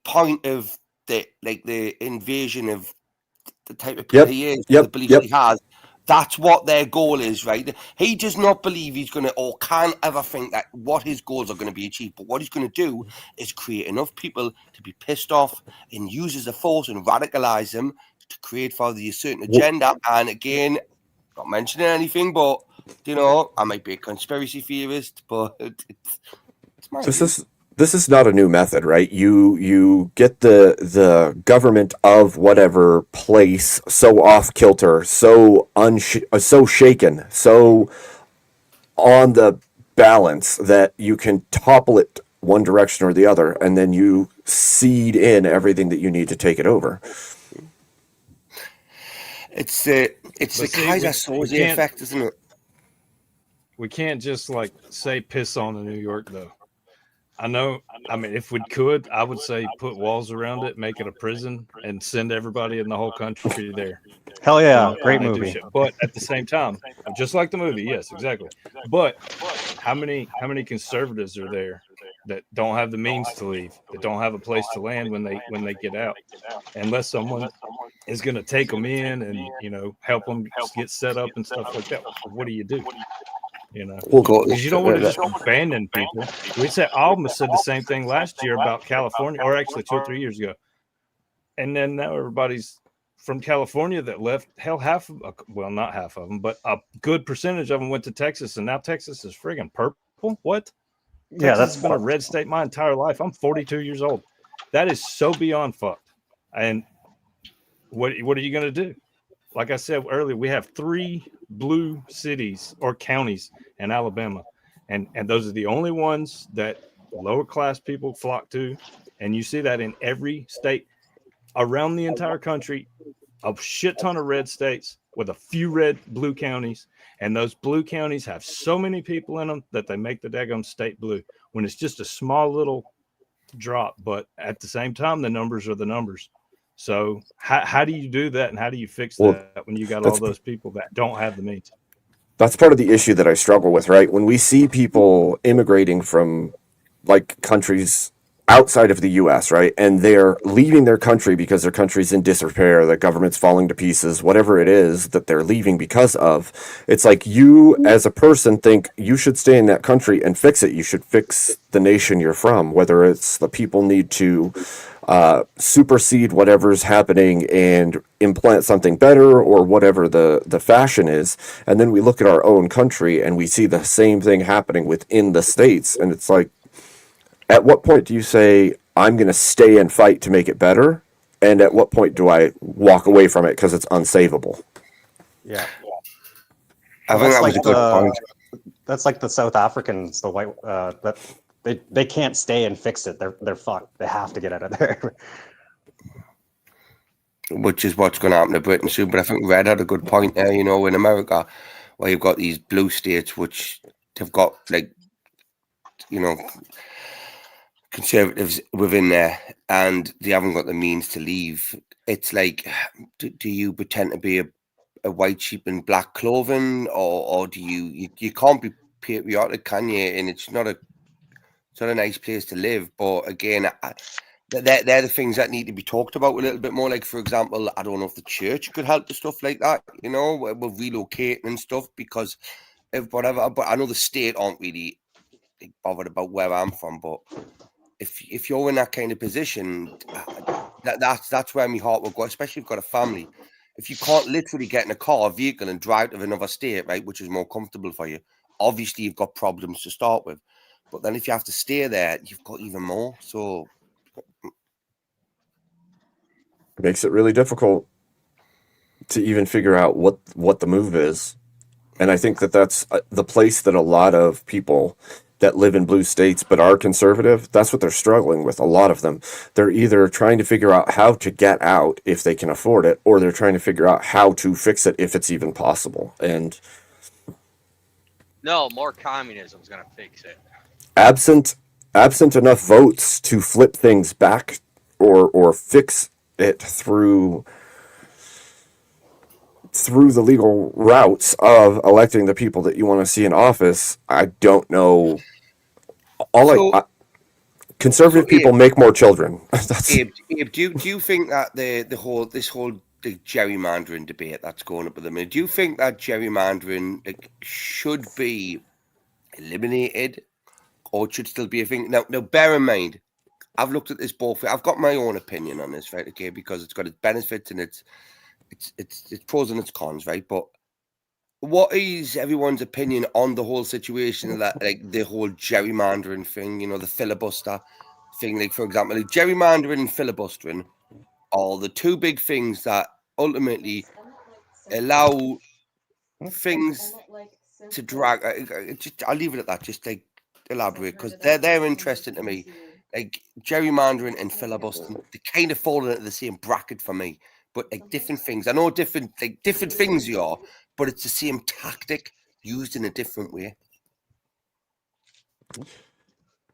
point of the invasion of the type of people he is, the beliefs he has. That's what their goal is, right? He does not believe he's going to or can ever think that what his goals are going to be achieved. But what he's going to do is create enough people to be pissed off and use as a force and radicalize them to create for the certain agenda. And again, not mentioning anything, but, I might be a conspiracy theorist, but it's my view. This is not a new method, right? You get the government of whatever place so off kilter, so shaken, so on the balance that you can topple it one direction or the other, and then you seed in everything that you need to take it over. But It's the see, Kaiser we Soze can't effect, isn't it? we can't just like say piss on the New York though. I know. I mean, if we could, I would say put walls around it, make it a prison, and send everybody in the whole country there. Hell You yeah, know, great and they do movie. shit. But at the same time, just like the movie, yes, exactly. But how many conservatives are there that don't have the means to leave, that don't have a place to land when they get out, unless someone is going to take them in and, you know, help them get set up and stuff like that? What do you do? You know, Well, because you don't want to just abandon people. We said almost said the same thing last year about California, or actually 2 or 3 years ago. And then now everybody's from California that left. Hell, well, not half of them, but a good percentage of them went to Texas, and now Texas is friggin' purple. What? Yeah, Texas that's has been a red state my entire life. I'm 42 years old. That is so beyond fucked. And what are you going to do? Like I said earlier, we have 3 blue cities or counties in Alabama, and those are the only ones that lower class people flock to. And you see that in every state around the entire country, a shit ton of red states with a few blue counties, and those blue counties have so many people in them that they make the daggum state blue when it's just a small little drop. But at the same time, the numbers are the numbers. So how do you do that, and how do you fix that when you got all those people that don't have the means? That's part of the issue that I struggle with, right? When we see people immigrating from like countries outside of the US, right? And they're leaving their country because their country's in disrepair, the government's falling to pieces, whatever it is that they're leaving because of. It's like you as a person think you should stay in that country and fix it. You should fix the nation you're from, whether it's the people need to supersede whatever's happening and implant something better or whatever the fashion is. And then we look at our own country and we see the same thing happening within the states. And it's like, at what point do you say, I'm going to stay and fight to make it better? And at what point do I walk away from it because it's unsavable? Yeah. I think that was a good point. That's like the South Africans, the white that they can't stay and fix it. They're fucked. They have to get out of there. Which is what's going to happen to Britain soon. But I think Red had a good point there. You know, in America, where you've got these blue states which have got like, you know, conservatives within there, and they haven't got the means to leave. It's like, do you pretend to be a white sheep in black clothing, or do you can't be patriotic, can you? And it's not a nice place to live. But again, they're the things that need to be talked about a little bit more. Like, for example, I don't know if the church could help with stuff like that, you know, with relocating and stuff, because if whatever. But I know the state aren't really bothered about where I'm from. But if you're in that kind of position, that's where my heart will go, especially if you've got a family. If you can't literally get in a car or vehicle and drive to another state, right, which is more comfortable for you, obviously you've got problems to start with. But then if you have to stay there, you've got even more. So it makes it really difficult to even figure out what the move is. And I think that's the place that a lot of people that live in blue states but are conservative, that's what they're struggling with. A lot of them, they're either trying to figure out how to get out if they can afford it, or they're trying to figure out how to fix it if it's even possible. And no, more communism is going to fix it. Absent enough votes to flip things back or fix it through the legal routes of electing the people that you want to see in office, I don't know. Conservative people make more children. Abe, do you think that the gerrymandering debate that's going up at the minute, do you think that gerrymandering should be eliminated, or it should still be a thing? Now bear in mind, I've looked at this both. I've got my own opinion on this, right? Okay, because it's got its benefits and its pros and its cons, right? But what is everyone's opinion on the whole situation of that, like the whole gerrymandering thing, you know, the filibuster thing? Like, for example, like gerrymandering and filibustering are the two big things that ultimately allow things to drag. I'll leave it at that. Just like elaborate because they're interesting to me. Like gerrymandering and filibustering, they kind of fall into the same bracket for me, but like different things. I know different things you are, but it's the same tactic used in a different way.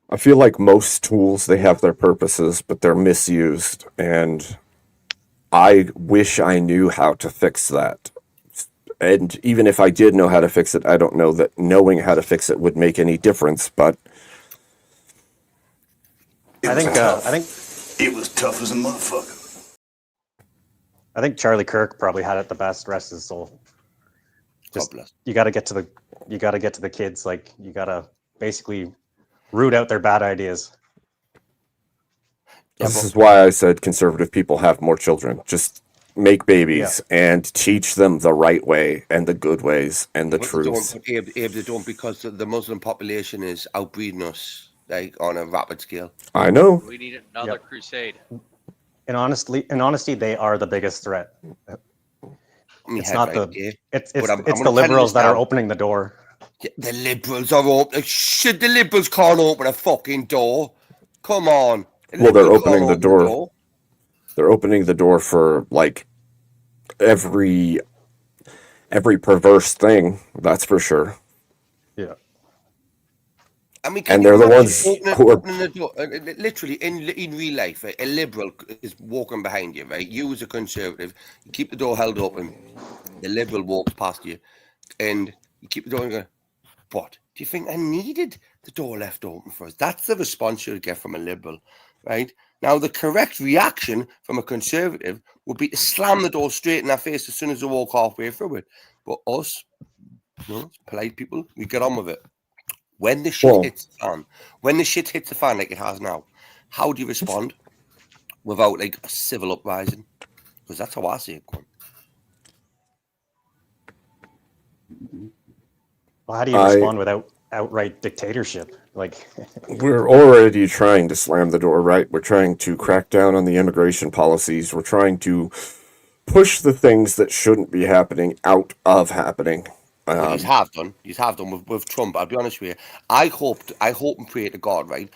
I feel like most tools, they have their purposes, but they're misused, and I wish I knew how to fix that. And even if I did know how to fix it, I don't know that knowing how to fix it would make any difference, but It I was think tough. I think It was tough as a motherfucker. I think Charlie Kirk probably had it the best. Rest his soul. Just God bless. you got to get to the kids. Like you got to basically root out their bad ideas. Yeah, this but- is why I said conservative people have more children. Just make babies and teach them the right way and the good ways and the But truth. they don't because the Muslim population is outbreeding us like on a rapid scale. I know. We need another crusade. In honesty, they are the biggest threat. Me It's head not right the there. it's But I'm the gonna tell you liberals this that are now. opening the door. Yeah, the liberals are open. Shit, the liberals can't open a fucking door. Come on. Well, they're Liberals can't opening the open door. They're opening the door for like every perverse thing. That's for sure. Yeah. I mean, And you they're the imagine ones who are. opening the door, literally in real life, right, a liberal is walking behind you, right? You as a conservative, you keep the door held open. The liberal walks past you, and you keep the door and go, "What? Do you think I needed the door left open for us?" That's the response you'll get from a liberal, right? Now, the correct reaction from a conservative would be to slam the door straight in their face as soon as they walk halfway through it. But us, polite people, we get on with it. When the shit hits the fan, like it has now, how do you respond without like a civil uprising? Because that's how I see it going. Well, how do you respond without outright dictatorship? Like We're already trying to slam the door, right? We're trying to crack down on the immigration policies. We're trying to push the things that shouldn't be happening out of happening. You have done with Trump. I'll be honest with you. I hope and pray to God, right?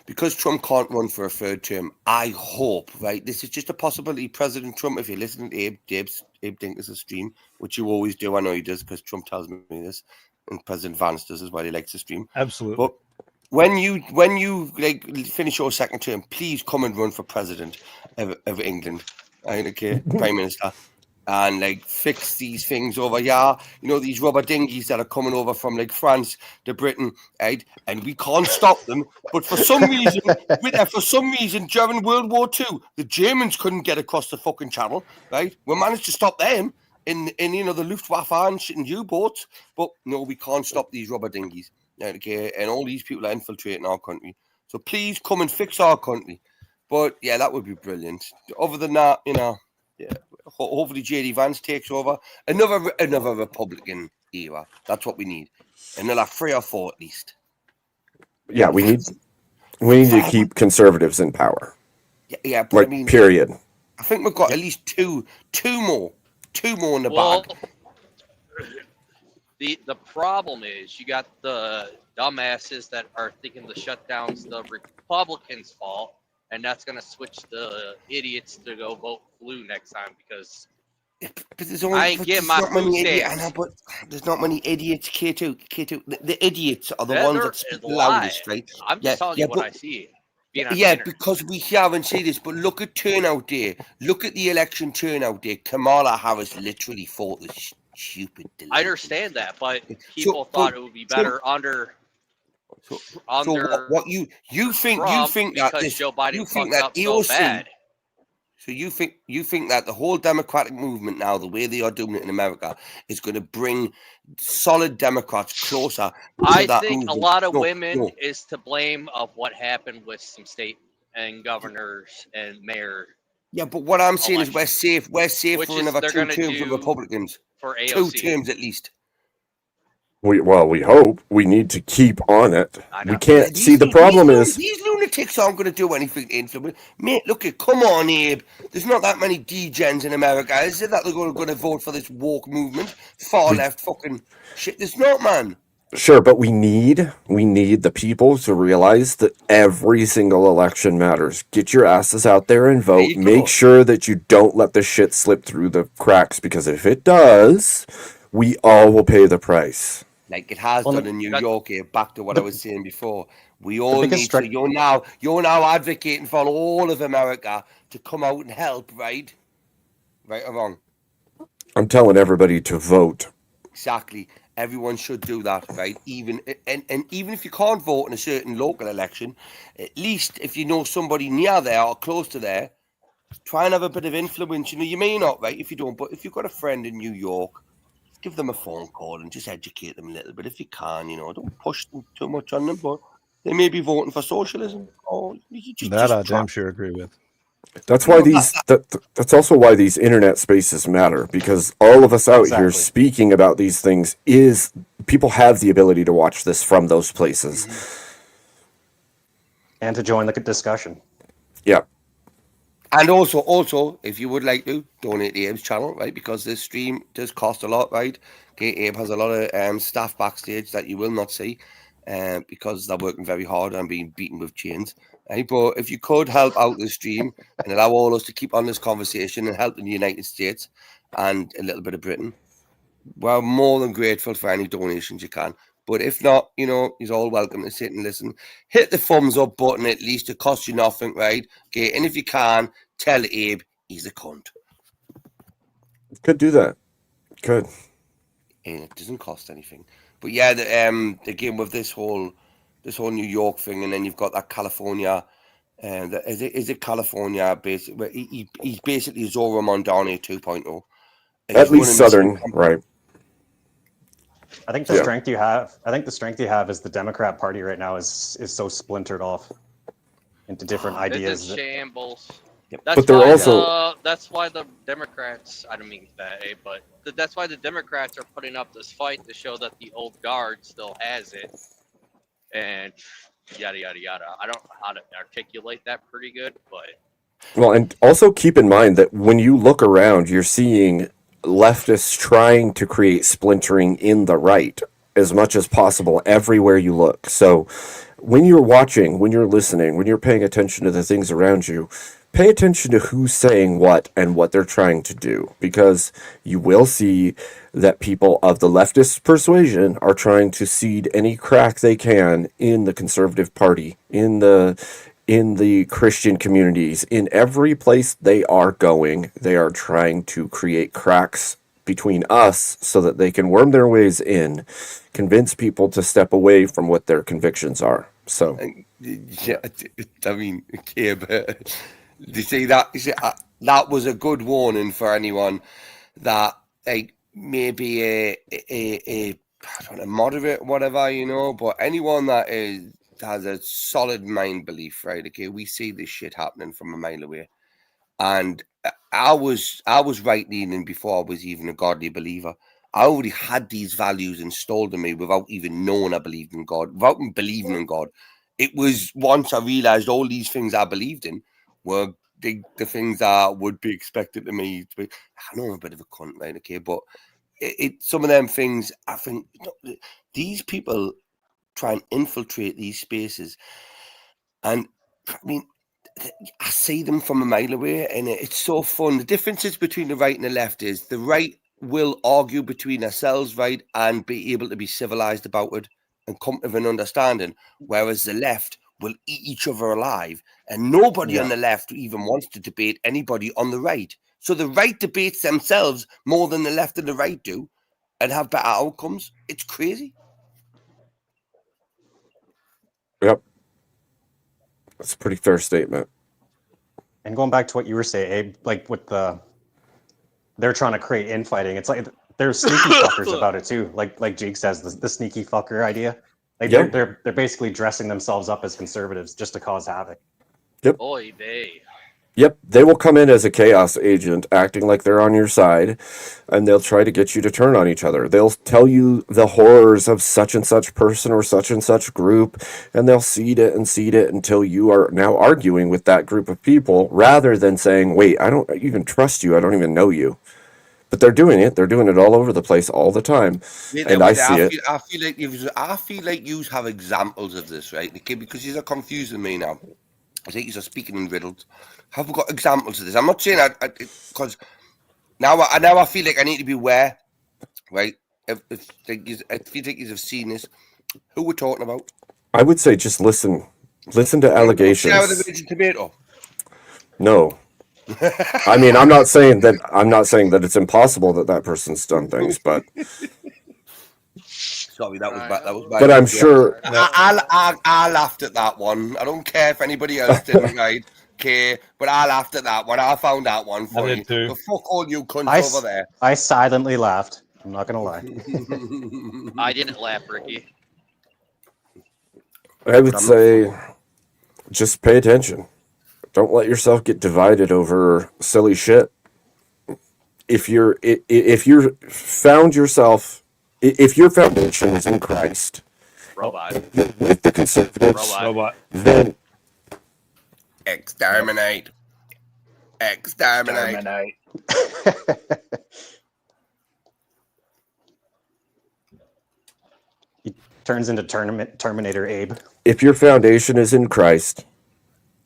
Because Trump can't run for a third term, I hope, right? This is just a possibility. President Trump, if you're listening to Abe Dinkus' stream, which you always do, I know he does because Trump tells me this, and President Vance does as well. He likes to stream. Absolutely. But when you like finish your second term, please come and run for president of England, right? Okay, Prime Minister. And like fix these things over here, these rubber dinghies that are coming over from like France to Britain, right? And we can't stop them. But for some reason, during World War II, the Germans couldn't get across the fucking channel, right? We managed to stop them in the Luftwaffe and shit and U-boats, but no, we can't stop these rubber dinghies, right? Okay, and all these people are infiltrating our country. So please come and fix our country. But yeah, that would be brilliant. Other than that, yeah. Hopefully JD Vance takes over. Another Republican era. That's what we need. Another 3 or 4 at least. Yeah, we need to keep conservatives in power. Yeah, but like, I mean, period. I think we've got at least two more in the bag. The problem is you got the dumbasses that are thinking the shutdown's the Republicans' fault. And that's going to switch the idiots to go vote flu next time because I ain't getting my flu stamps. I know, but there's not many idiots. K2. The idiots are the ones that speak the loudest, right? I'm just telling you what I see. Because we haven't seen this, but look at turnout day. Look at the election turnout day. Kamala Harris literally fought this stupid delay. I understand that, but people thought it would be better under. So what you think that this Joe Biden you think fucked that up EOC, so bad. So you think that the whole Democratic movement now, the way they are doing it in America, is going to bring solid Democrats closer? I think a lot of women is to blame of what happened with some state and governors and mayor. Yeah, but what I'm saying is we're safe for another 2 terms for Republicans. For AOC. 2 terms at least. We hope. We need to keep on it. We can't see the problem is these lunatics aren't going to do anything to influence. Mate, look at, come on, Abe. There's not that many degens in America. Is it that they're going to vote for this woke movement? Far left fucking shit. There's not, man. Sure, but we need the people to realize that every single election matters. Get your asses out there and vote. you Make go. sure that you don't let the shit slip through the cracks, because if it does, we all will pay the price. Like it has Well, done in New York. Here, back to what I was saying before. We the all biggest need to. strike. You're now advocating for all of America to come out and help, right? Right or wrong? I'm telling everybody to vote. Exactly. Everyone should do that, right? Even even if you can't vote in a certain local election, at least if you know somebody near there or close to there, try and have a bit of influence. You know, you may not, right? If you don't, but if you've got a friend in New York, give them a phone call and just educate them a little bit if you can. You know, don't push them too much on them, but they may be voting for socialism. Or you just That I try. damn sure agree with. That's why that's also why these internet spaces matter, because all of us out here Exactly. speaking about these things is people have the ability to watch this from those places. And to join the discussion. Yeah. And also, if you would like to donate to Abe's channel, right? Because this stream does cost a lot, right? Okay, Abe has a lot of staff backstage that you will not see, because they're working very hard and being beaten with chains. Right? But if you could help out the stream and allow all us to keep on this conversation and help in the United States and a little bit of Britain, we're more than grateful for any donations you can. But if not, you know, he's all welcome to sit and listen. Hit the thumbs up button at least. It costs you nothing, right? Okay, and if you can, tell Abe he's a cunt. Could do that. Could. And it doesn't cost anything. But yeah, again with this whole New York thing, and then you've got that California, is it California? Basically, he's basically Zora Mondani 2.0. At least Southern, right? I think the strength you have. I think the strength you have is the Democrat Party right now is so splintered off into different ideas. It's a shambles. Yep. That's But they're why also- that's why the Democrats. I don't mean that, but that's why the Democrats are putting up this fight to show that the old guard still has it, and yada yada yada. I don't know how to articulate that pretty good, but Well, and also keep in mind that when you look around, you're seeing leftists trying to create splintering in the right as much as possible everywhere you look. So when you're watching, when you're listening, when you're paying attention to the things around you, pay attention to who's saying what and what they're trying to do, because you will see that people of the leftist persuasion are trying to seed any crack they can in the conservative party, in the Christian communities, in every place they are going. They are trying to create cracks between us so that they can worm their ways in, convince people to step away from what their convictions are. So yeah, I mean, okay, but you see that that was a good warning for anyone that like maybe a I don't know, moderate, whatever, you know, but anyone that has a solid mind belief, right? Okay, we see this shit happening from a mile away, and I was right leaning before I was even a godly believer. I already had these values installed in me without even knowing I believed in God, without believing in God. It was once I realized all these things I believed in were the things that would be expected of me to be. I know I'm a bit of a cunt, right? Okay, but some of them things, I think, you know, these people try and infiltrate these spaces, and I mean, I see them from a mile away, and it's so fun. The differences between the right and the left is the right will argue between ourselves, right, and be able to be civilized about it and come to an understanding, whereas the left will eat each other alive, and nobody on the left even wants to debate anybody on the right. So the right debates themselves more than the left and the right do, and have better outcomes. It's crazy. Yep. That's a pretty fair statement. And going back to what you were saying, Abe, like with they're trying to create infighting. It's like there's sneaky fuckers about it too. Like Jake says, the sneaky fucker idea. Like they're basically dressing themselves up as conservatives just to cause havoc. Yep. Oy vey. Yep, they will come in as a chaos agent, acting like they're on your side, and they'll try to get you to turn on each other. They'll tell you the horrors of such and such person or such and such group, and they'll seed it until you are now arguing with that group of people, rather than saying, wait, I don't even trust you, I don't even know you. But they're doing it. They're doing it all over the place all the time, and I see it. I feel like you have examples of this, right? Okay, because you're confusing me now. I think you're speaking in riddles. Have we got examples of this? I'm not saying because now I feel like I need to be aware, right? If you think you have seen this, who we're talking about? I would say just listen to allegations. Share the Virgin Tomato. No. I mean, I'm not saying that it's impossible that person's done things, but sorry, that was bad. That was bad. But I'm sure I laughed at that one. I don't care if anybody else didn't, right? Okay, but I laughed at that one. I found that one funny. I did too. But fuck all you cunts over there. I silently laughed. I'm not gonna lie. I didn't laugh, Ricky. I would say just pay attention. Don't let yourself get divided over silly shit. If your foundation is in Christ, Robot. with the conservatives, Robot. then Exterminate. He turns into Terminator Abe. if your foundation is in Christ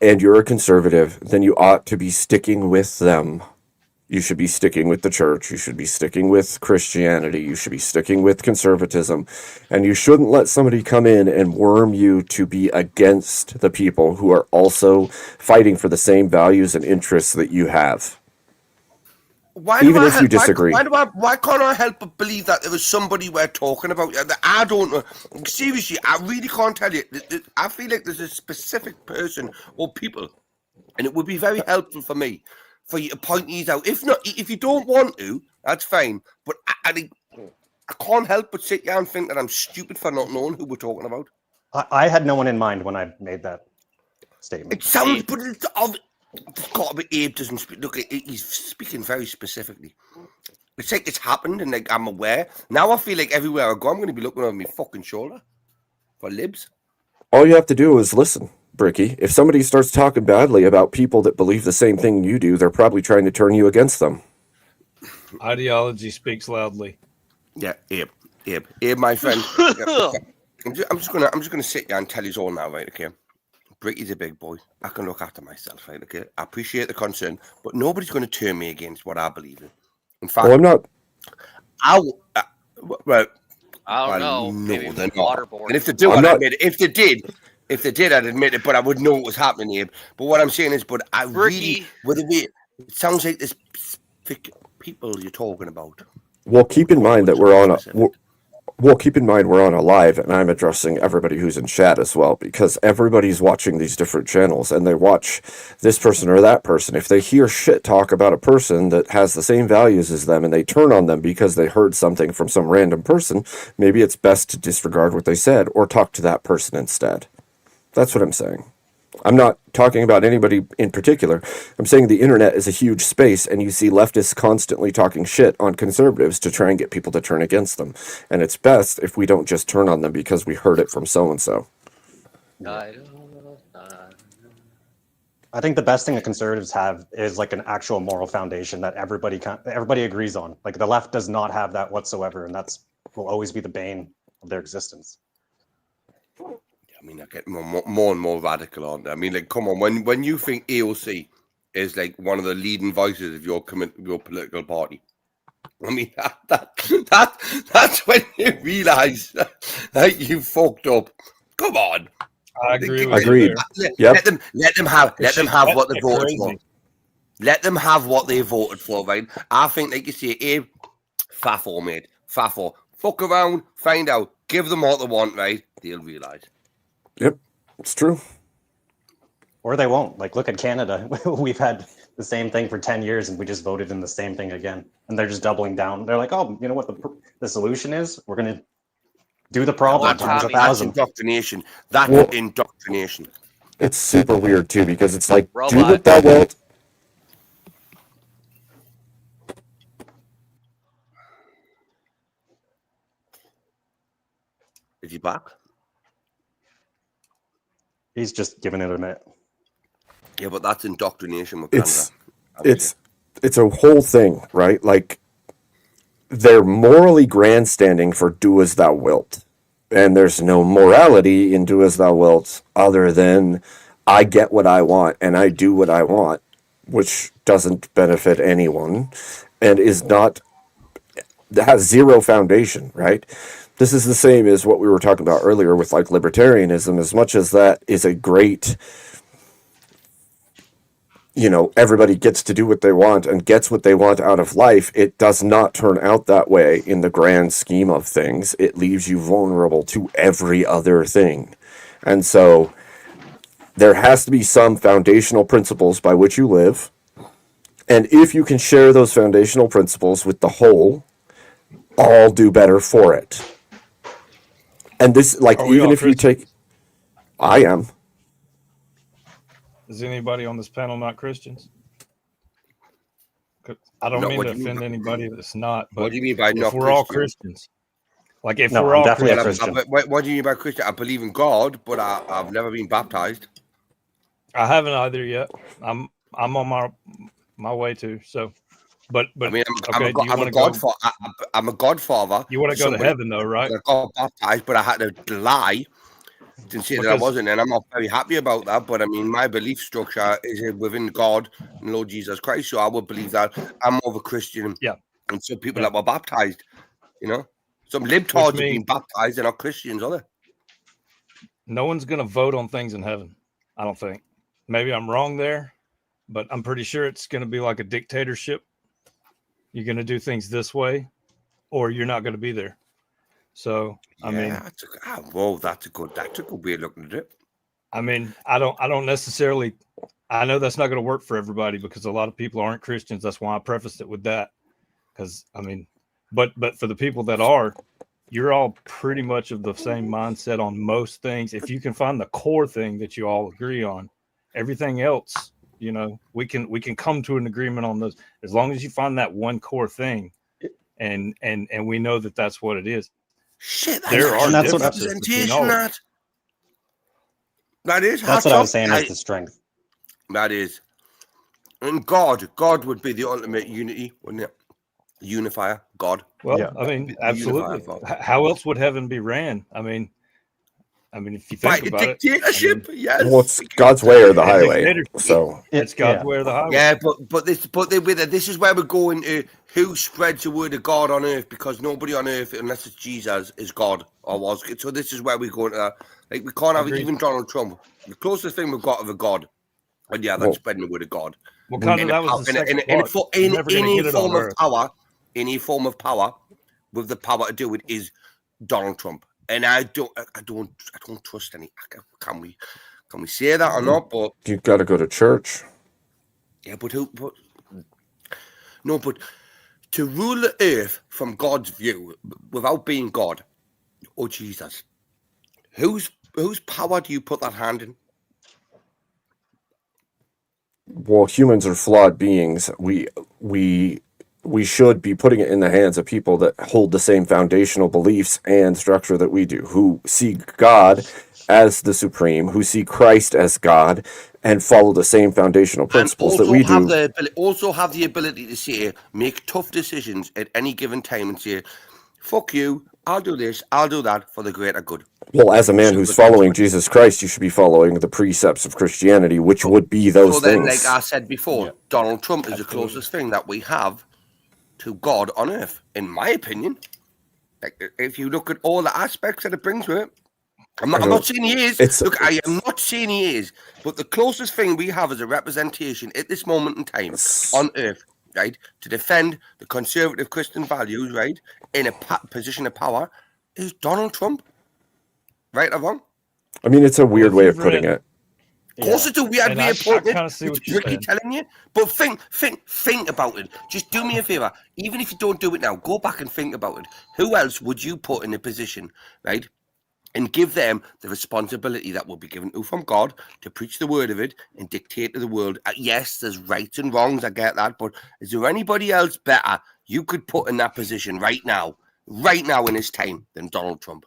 and you're a conservative, then you ought to be sticking with them. You should be sticking with the church. You should be sticking with Christianity. You should be sticking with conservatism. And you shouldn't let somebody come in and worm you to be against the people who are also fighting for the same values and interests that you have. Even if you disagree. Why can't I help but believe that there was somebody we're talking about? I don't know. Seriously, I really can't tell you. I feel like there's a specific person or people, and it would be very helpful for me for you to point these out. If not, if you don't want to, that's fine. But I can't help but sit here and think that I'm stupid for not knowing who we're talking about. I had no one in mind when I made that statement. It sounds, but it's got to be Abe doesn't speak. Look, he's speaking very specifically. It's like it's happened, and like I'm aware. Now I feel like everywhere I go, I'm going to be looking over my fucking shoulder for libs. All you have to do is listen, Bricky. If somebody starts talking badly about people that believe the same thing you do, they're probably trying to turn you against them. Ideology speaks loudly. Yeah, Abe, my friend. I'm just gonna sit here and tell you all now, right? Okay. Bricky's a big boy. I can look after myself, right? Okay. I appreciate the concern, but nobody's going to turn me against what I believe in. In fact, I'm not. Well, I don't know. No, Maybe they're not. waterboard. And if they do, I'd admit it. If they did, I'd admit it. But I would know what was happening, Abe. But what I'm saying is, I really, with the way it sounds like there's specific people you're talking about. Well, keep in mind that we're on a live, and I'm addressing everybody who's in chat as well, because everybody's watching these different channels, and they watch this person or that person. If they hear shit talk about a person that has the same values as them, and they turn on them because they heard something from some random person, maybe it's best to disregard what they said or talk to that person instead. That's what I'm saying. I'm not talking about anybody in particular. I'm saying the internet is a huge space, and you see leftists constantly talking shit on conservatives to try and get people to turn against them. And it's best if we don't just turn on them because we heard it from so-and-so. I think the best thing that conservatives have is like an actual moral foundation that everybody agrees on. Like the left does not have that whatsoever, and that's will always be the bane of their existence. I mean, I get more and more radical on that. I mean, like, come on, when you think AOC is like one of the leading voices of your political party, I mean, that's when you realise that you fucked up. Come on, I agree. Agreed. Let them have what they voted for. Let them have what they voted for, right? I think, like you say, Abe, faffo, mate, faffo. Fuck around, find out, give them what they want, right? They'll realise. Yep, it's true. Or they won't. Like, look at Canada. We've had the same thing for 10 years, and we just voted in the same thing again. And they're just doubling down. They're like, oh, you know what the solution is? We're going to do the problem times 1,000. That's indoctrination. That's indoctrination. It's super weird, too, because it's like, Robot. do what thou wilt. Is he back? He's just giving it a minute. Yeah, but that's indoctrination with It's a whole thing, right? Like, they're morally grandstanding for do as thou wilt. And there's no morality in do as thou wilt other than I get what I want and I do what I want, which doesn't benefit anyone and is not, has zero foundation, right? This is the same as what we were talking about earlier with like libertarianism. As much as that is a great, you know, everybody gets to do what they want and gets what they want out of life, it does not turn out that way in the grand scheme of things. It leaves you vulnerable to every other thing. And so there has to be some foundational principles by which you live. And if you can share those foundational principles with the whole, all do better for it. And this, like, even if you take, I am. Is anybody on this panel not Christians? I don't mean to offend anybody that's not, but what do you mean by not we're all Christians? Like if we're all Christians. What do you mean by Christian? I believe in God, but I've never been baptized. I haven't either yet. I'm on my way to. So, but I mean, I'm a godfather. You want to go to heaven though, right? I got baptized, but I had to lie to say that I wasn't, and I'm not very happy about that. But I mean, my belief structure is within God and Lord Jesus Christ, so I would believe that I'm more of a Christian. Yeah. And some people that were baptized, you know, some libtards have been baptized, they're not Christians, are they? No one's gonna vote on things in heaven. I don't think. Maybe I'm wrong there, but I'm pretty sure it's gonna be like a dictatorship. You're gonna do things this way, or you're not gonna be there. So I mean, that's a good way of looking at it. I mean, I don't necessarily. I know that's not going to work for everybody because a lot of people aren't Christians. That's why I prefaced it with that. Because I mean, but for the people that are, you're all pretty much of the same mindset on most things. If you can find the core thing that you all agree on, everything else, you know, we can come to an agreement on those as long as you find that one core thing, and we know that that's what it is. Shit, there are that's what representation. That is. That's what I was saying is the strength. That is, and God would be the ultimate unity, wouldn't it? Unifier, God. Well, yeah. I mean, absolutely. How else would heaven be ran? I mean, if you think about dictatorship, yes. Well, it's God's way or the highway. So it's God's way or the highway. Yeah, but this is where we're going to who spreads the word of God on earth, because nobody on earth, unless it's Jesus, is God or was. So this is where we're going to. Like, we can't have even Donald Trump. The closest thing we've got of a God, and that's spreading the word of God. Well, kind of that was the second part. Any form of power, with the power to do it, is Donald Trump. And I don't trust any. Can we say that or not? But you've got to go to church. Yeah, but to rule the earth from God's view without being God or Jesus, whose power do you put that hand in? Well, humans are flawed beings. We should be putting it in the hands of people that hold the same foundational beliefs and structure that we do, who see God as the supreme, who see Christ as God, and follow the same foundational principles that we do. Also have the ability to say, make tough decisions at any given time and say, fuck you, I'll do this, I'll do that for the greater good. Well, as a man who's following Jesus Christ, you should be following the precepts of Christianity, which would be those things. Like I said before, Donald Trump is the closest thing that we have to God on earth, in my opinion. Like, if you look at all the aspects that it brings with it, I'm not saying he is. I am not saying he is, but the closest thing we have as a representation at this moment in time on earth, right, to defend the conservative Christian values, right, in a position of power, is Donald Trump. Right or wrong? I mean, it's a weird way of putting it. Of course, it's a weird way of putting it. It's Ricky telling you. But think about it. Just do me a favor. Even if you don't do it now, go back and think about it. Who else would you put in a position, right, and give them the responsibility that will be given to from God to preach the word of it and dictate to the world? Yes, there's rights and wrongs. I get that. But is there anybody else better you could put in that position right now in this time than Donald Trump?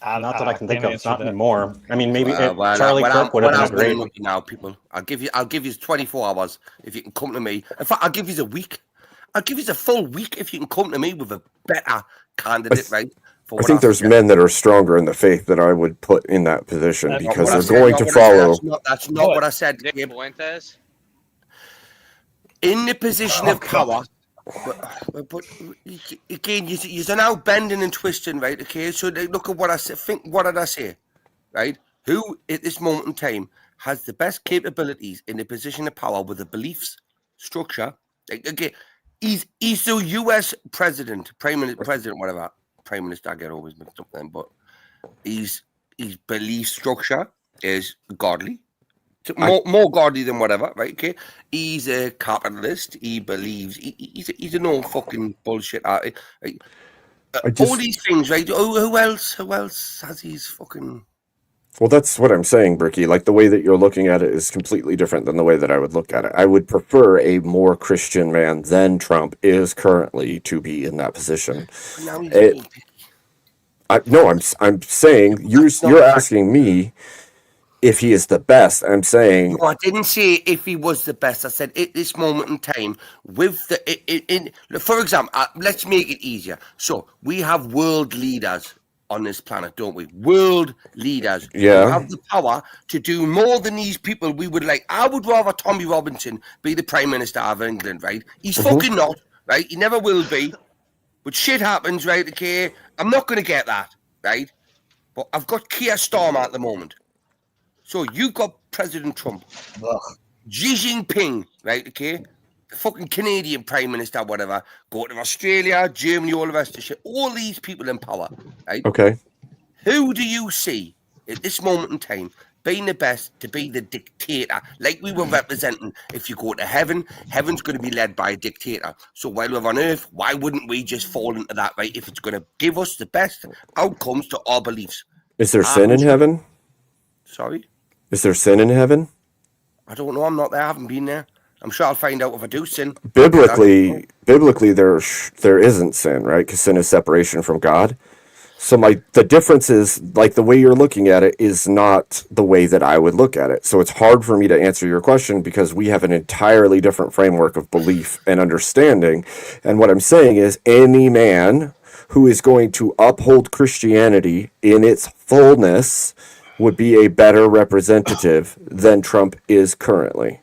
Not that I can think can't of. answer Not that. anymore. I mean, maybe Well, Charlie well, Kirk would have well, been a I'm great. looking now, people. I'll give you 24 hours if you can come to me. In fact, I'll give you a week. I'll give you a full week if you can come to me with a better candidate, right? For I what think there's suggest. men that are stronger in the faith that I would put in that position That's because What I they're said, going not to what I said. follow. That's not what I said. Nick Gabe. Fuentes. In the position Oh, of power, but again, you're now bending and twisting, right? Okay, so look at what I said. Think, what did I say? Right? Who at this moment in time has the best capabilities in the position of power with the beliefs, structure? Okay, he's the U.S. president, president, whatever. Prime Minister, I get always mixed up then, but his belief structure is godly. More godly than whatever, right? Okay, he's a capitalist. He believes he's a no fucking bullshit. All these things, right? Oh, who else has these fucking? Well, that's what I'm saying, Bricky. Like the way that you're looking at it is completely different than the way that I would look at it. I would prefer a more Christian man than Trump is currently to be in that position. Now he's I'm saying you're asking me if he is the best. I'm saying no, I didn't say if he was the best. I said at this moment in time, with for example, let's make it easier. So we have world leaders on this planet, don't we? World leaders who have the power to do more than these people we would like. I would rather Tommy Robinson be the Prime Minister of England, right? He's fucking not, right? He never will be. But shit happens, right? Okay, I'm not going to get that, right? But I've got Keir Starmer at the moment. So you've got President Trump, Xi Jinping, right? Okay, the fucking Canadian Prime Minister, whatever, go to Australia, Germany, all the rest of shit. All these people in power, right? Okay. Who do you see at this moment in time being the best to be the dictator? Like we were representing, if you go to heaven, heaven's going to be led by a dictator. So while we're on earth, why wouldn't we just fall into that, right? If it's going to give us the best outcomes to our beliefs. Is there sin in heaven? Sorry? Is there sin in heaven? I don't know. I'm not there. I haven't been there. I'm sure I'll find out if I do sin. Biblically, there isn't sin, right? Because sin is separation from God. So the difference is, like, the way you're looking at it is not the way that I would look at it. So it's hard for me to answer your question because we have an entirely different framework of belief and understanding. And what I'm saying is any man who is going to uphold Christianity in its fullness would be a better representative than Trump is currently.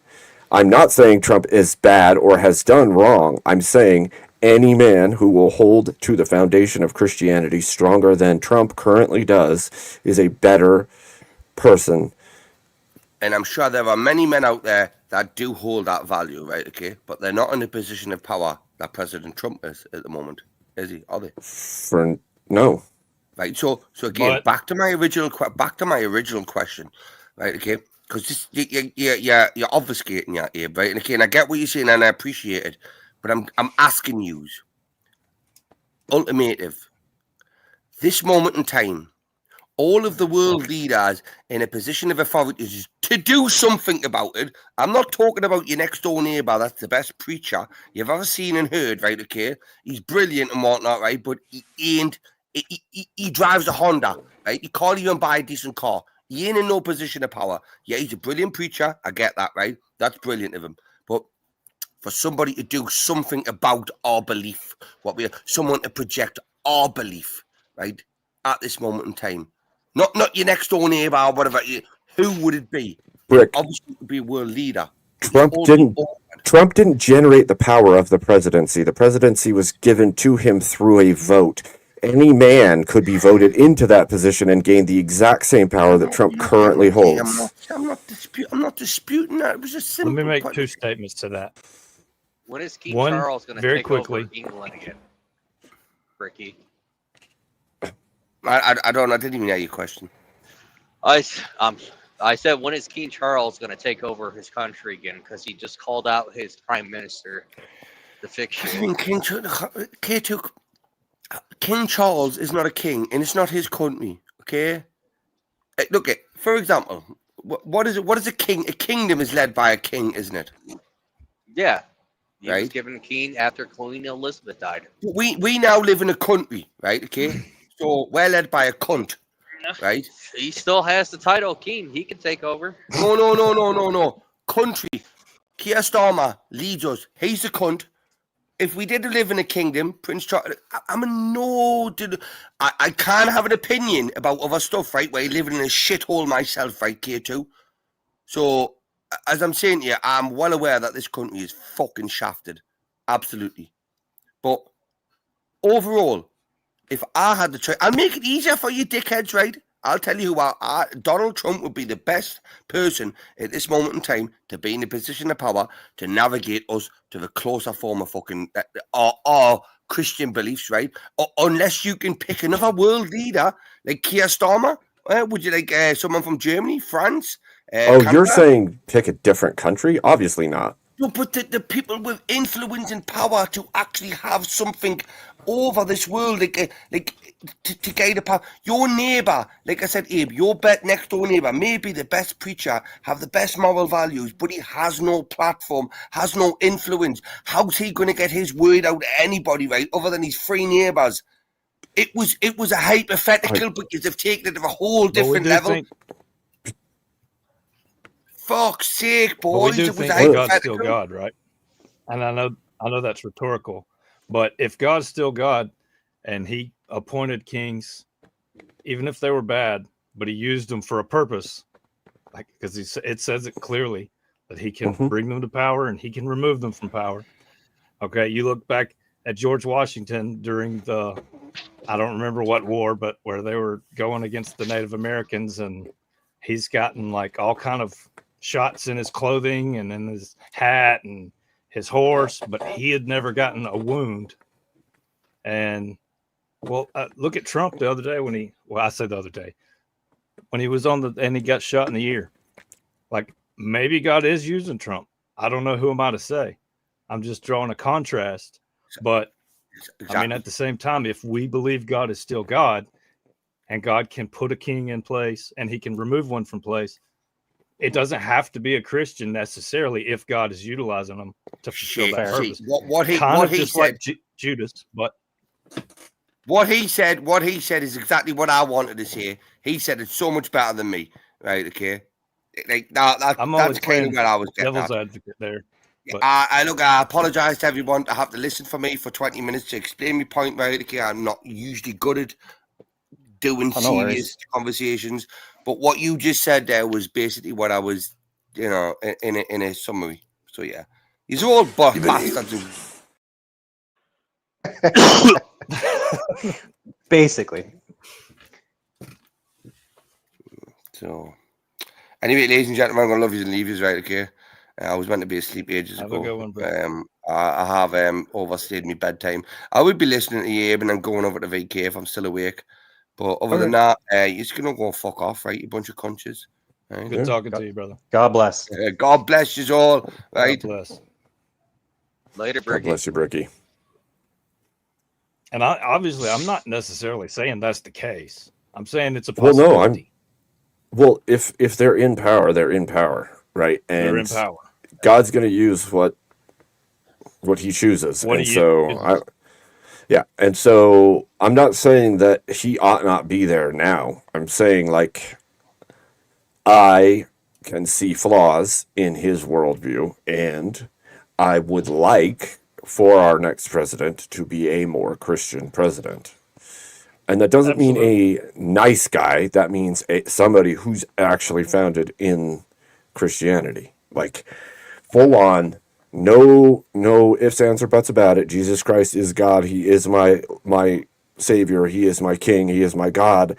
I'm not saying Trump is bad or has done wrong. I'm saying any man who will hold to the foundation of Christianity stronger than Trump currently does is a better person. And I'm sure there are many men out there that do hold that value, right? Okay, but they're not in the position of power that President Trump is at the moment, is he? Are they? No. Right. So again, back to my original question, right? Okay, because you're obfuscating your Abe, right? And again, I get what you're saying and I appreciate it, but I'm asking you, ultimative, this moment in time, all of the world leaders in a position of authority to do something about it. I'm not talking about your next door neighbor. That's the best preacher you've ever seen and heard, right? Okay, he's brilliant and whatnot, right? But he ain't. He drives a Honda, right? He can't even buy a decent car. He ain't in no position of power. Yeah, he's a brilliant preacher. I get that, right? That's brilliant of him. But for somebody to do something about our belief, someone to project our belief, right? At this moment in time, not your next door neighbor or whatever. Who would it be? Rick, obviously, it would be a world leader. Trump didn't generate the power of the presidency. The presidency was given to him through a vote. Any man could be voted into that position and gain the exact same power that Trump currently holds. I'm not disputing that. It was a simple. Let me make two statements to that. When is King Charles going to take over England again? Ricky. I don't. I didn't even hear your question. I said, when is King Charles going to take over his country again? Because he just called out his prime minister, the fiction. King Charles is not a king, and it's not his country. Okay, look, for example, what is it? What is a king? A kingdom is led by a king, isn't it? Yeah, he was given a king after Queen Elizabeth died. We now live in a country, right? Okay, so we're led by a cunt, right? He still has the title, king. He can take over. No. Country. Keir Starmer leads us. He's a cunt. If we did live in a kingdom, Prince Charles, I'm a no. I can't have an opinion about other stuff, right? Where you're living in a shithole myself, right, K2? So, as I'm saying to you, I'm well aware that this country is fucking shafted. Absolutely. But overall, if I had the choice, I'll make it easier for you dickheads, right? I'll tell you who Donald Trump would be the best person at this moment in time to be in a position of power to navigate us to the closer form of fucking our Christian beliefs, right? Unless you can pick another world leader like Keir Starmer. Would you like someone from Germany, France? You're Canada? saying pick a different country? Obviously not. No, but the people with influence and power to actually have something over this world, like to guide the power. Your neighbor, like I said, Abe, your next door neighbor may be the best preacher, have the best moral values, but he has no platform, has no influence. How's he going to get his word out to anybody, right? Other than his three neighbors. It was a hypothetical because they've taken it to a whole different level. Fuck's sake, boys! But we do it was think God's still God, right? And I know that's rhetorical, but if God's still God, and He appointed kings, even if they were bad, but He used them for a purpose, like because it says it clearly that He can bring them to power and He can remove them from power. Okay, you look back at George Washington during I don't remember what war, but where they were going against the Native Americans, and he's gotten like all kind of shots in his clothing and in his hat and his horse, but he had never gotten a wound. And look at Trump the other day I say the other day, when he was and he got shot in the ear. Like, maybe God is using Trump. I don't know, who am I to say? I'm just drawing a contrast. But exactly. I mean, at the same time, if we believe God is still God and God can put a king in place and He can remove one from place, it doesn't have to be a Christian necessarily if God is utilizing them to fulfill that purpose. What he said, like Judas, but what he said is exactly what I wanted to say. He said it's so much better than me, right? Okay, like that's kind of where I was getting devil's at. advocate there. But I apologize to everyone to have to listen for me for 20 minutes to explain my point, right? Okay, I'm not usually good at doing serious conversations, but what you just said there was basically what I was, in a summary. So yeah, these are all bastards. Basically. So anyway, ladies and gentlemen, I'm gonna love you and leave you, right? Okay. I was meant to be asleep ages ago. Have a good one, bro. I have overstayed my bedtime. I would be listening to you, Abe, and then going over to VK if I'm still awake. But other than that, you're just going to go fuck off, right? You bunch of conches. Right? Good talking to you, brother. God bless. God bless you all, right? God bless. Later, Bricky. God bless you, Bricky. And I'm not necessarily saying that's the case. I'm saying it's a possibility. Well, if they're in power, they're in power, right? And they're in power. God's going to use what He chooses. And so I'm not saying that He ought not be there now. I'm saying, like, I can see flaws in His worldview, and I would like for our next president to be a more Christian president. And that doesn't mean a nice guy. That means somebody who's actually founded in Christianity. Like, full on, no ifs, ands, or buts about it. Jesus Christ is God. He is my Savior. He is my King. He is my God.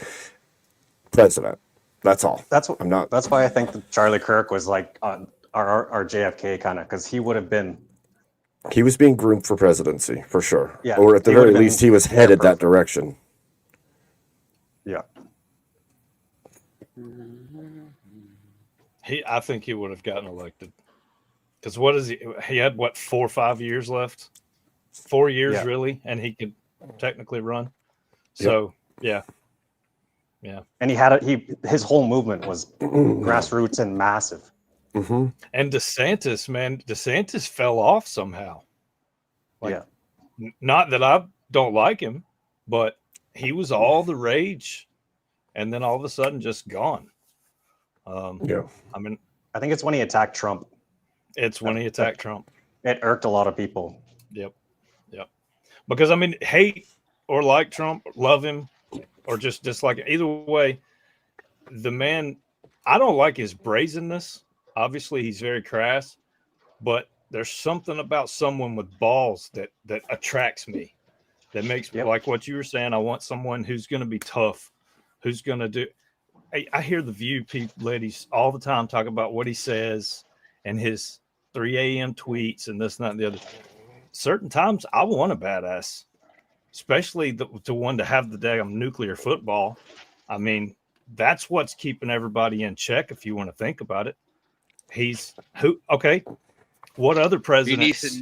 President. That's all. That's why I think that Charlie Kirk was like our JFK kind of, because he would have been. He was being groomed for presidency, for sure. Yeah, or at the very least, he was headed that direction. Yeah. I think he would have gotten elected. Because what is he had 4 or 5 years left? 4 years, really, and he could technically run. So yeah. And his whole movement was grassroots and massive. Mm-hmm. And DeSantis fell off somehow. Not that I don't like him, but he was all the rage and then all of a sudden just gone. Yeah. I mean, I think it's when he attacked Trump. it's when he attacked Trump. It irked a lot of people. Yep. Because I mean, hate or like Trump, love him, or just dislike him. Either way, the man, I don't like his brazenness. Obviously, he's very crass, but there's something about someone with balls that attracts me. That makes me, like what you were saying. I want someone who's going to be tough, who's going to do. I hear the View ladies all the time talk about what he says and his 3 a.m. tweets and this, and that, and the other. Certain times I want a badass, especially the one to have the damn nuclear football. I mean, that's what's keeping everybody in check. If you want to think about it, he's who? Okay, what other presidents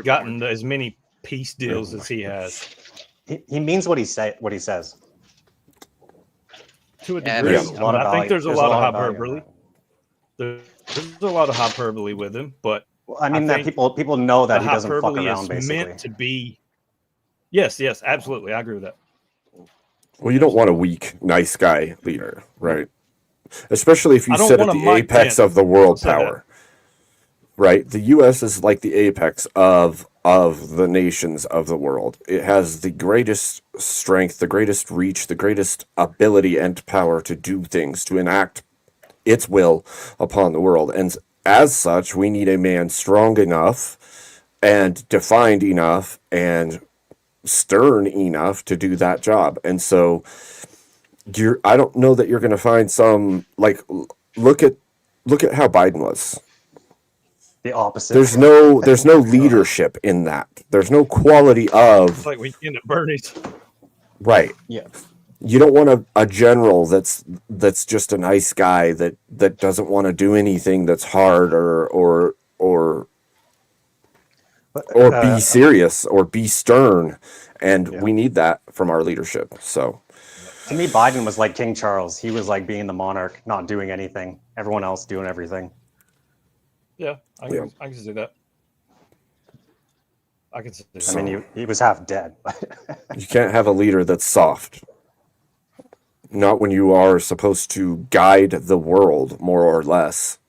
gotten as many peace deals as he has? He means what he says. To a degree, I think there's a lot of hyperbole. There's a lot of hyperbole with him, but I mean that people know that he doesn't fuck around. Basically, meant to be. Yes, absolutely, I agree with that. Well, you don't want a weak, nice guy leader, right? Especially if you I don't sit at want a the Mike apex Pence. of the world I'll say that. power, right? The U.S. is like the apex of the nations of the world. It has the greatest strength, the greatest reach, the greatest ability and power to do things, to enact its will upon the world. And as such, we need a man strong enough and defined enough and stern enough to do that job. And so I don't know that you're going to find some, like, look at how Biden was. The opposite. There's no leadership in that. There's no quality of, It's like Weekend at Bernie's. right. Yeah. You don't want a general that's just a nice guy that doesn't want to do anything that's hard or be serious or be stern, and we need that from our leadership. So to me, Biden was like King Charles. He was like being the monarch, not doing anything. Everyone else doing everything. Yeah, I can see that. I can see that. I mean, he was half dead. you can't have a leader that's soft. Not when you are supposed to guide the world, more or less.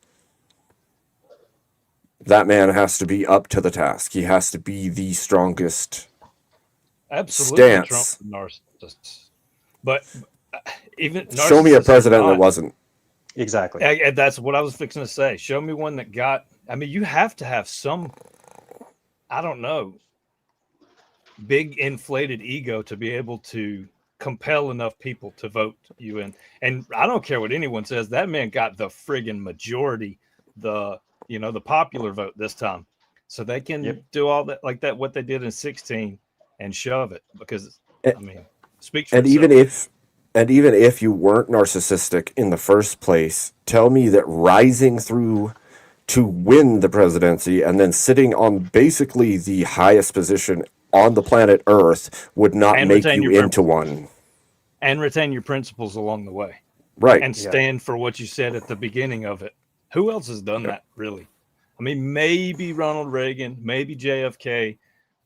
That man has to be up to the task. He has to be the strongest Absolutely, stance. Trump narcissist. But even Show me a narcissists president are that not- wasn't. Exactly. And that's what I was fixing to say. Show me one that got. I mean, you have to have some. I don't know. Big inflated ego to be able to compel enough people to vote you in. And I don't care what anyone says. That man got the friggin' majority, the popular vote this time, so they can do all that like that. What they did in 2016 and shove it because I mean, speak for And itself. even if you weren't narcissistic in the first place, tell me that rising through to win the presidency and then sitting on basically the highest position on the planet Earth would not And make retain you your into one. And retain your principles along the way. Right. And stand for what you said at the beginning of it. Who else has done that, really? I mean, maybe Ronald Reagan, maybe JFK.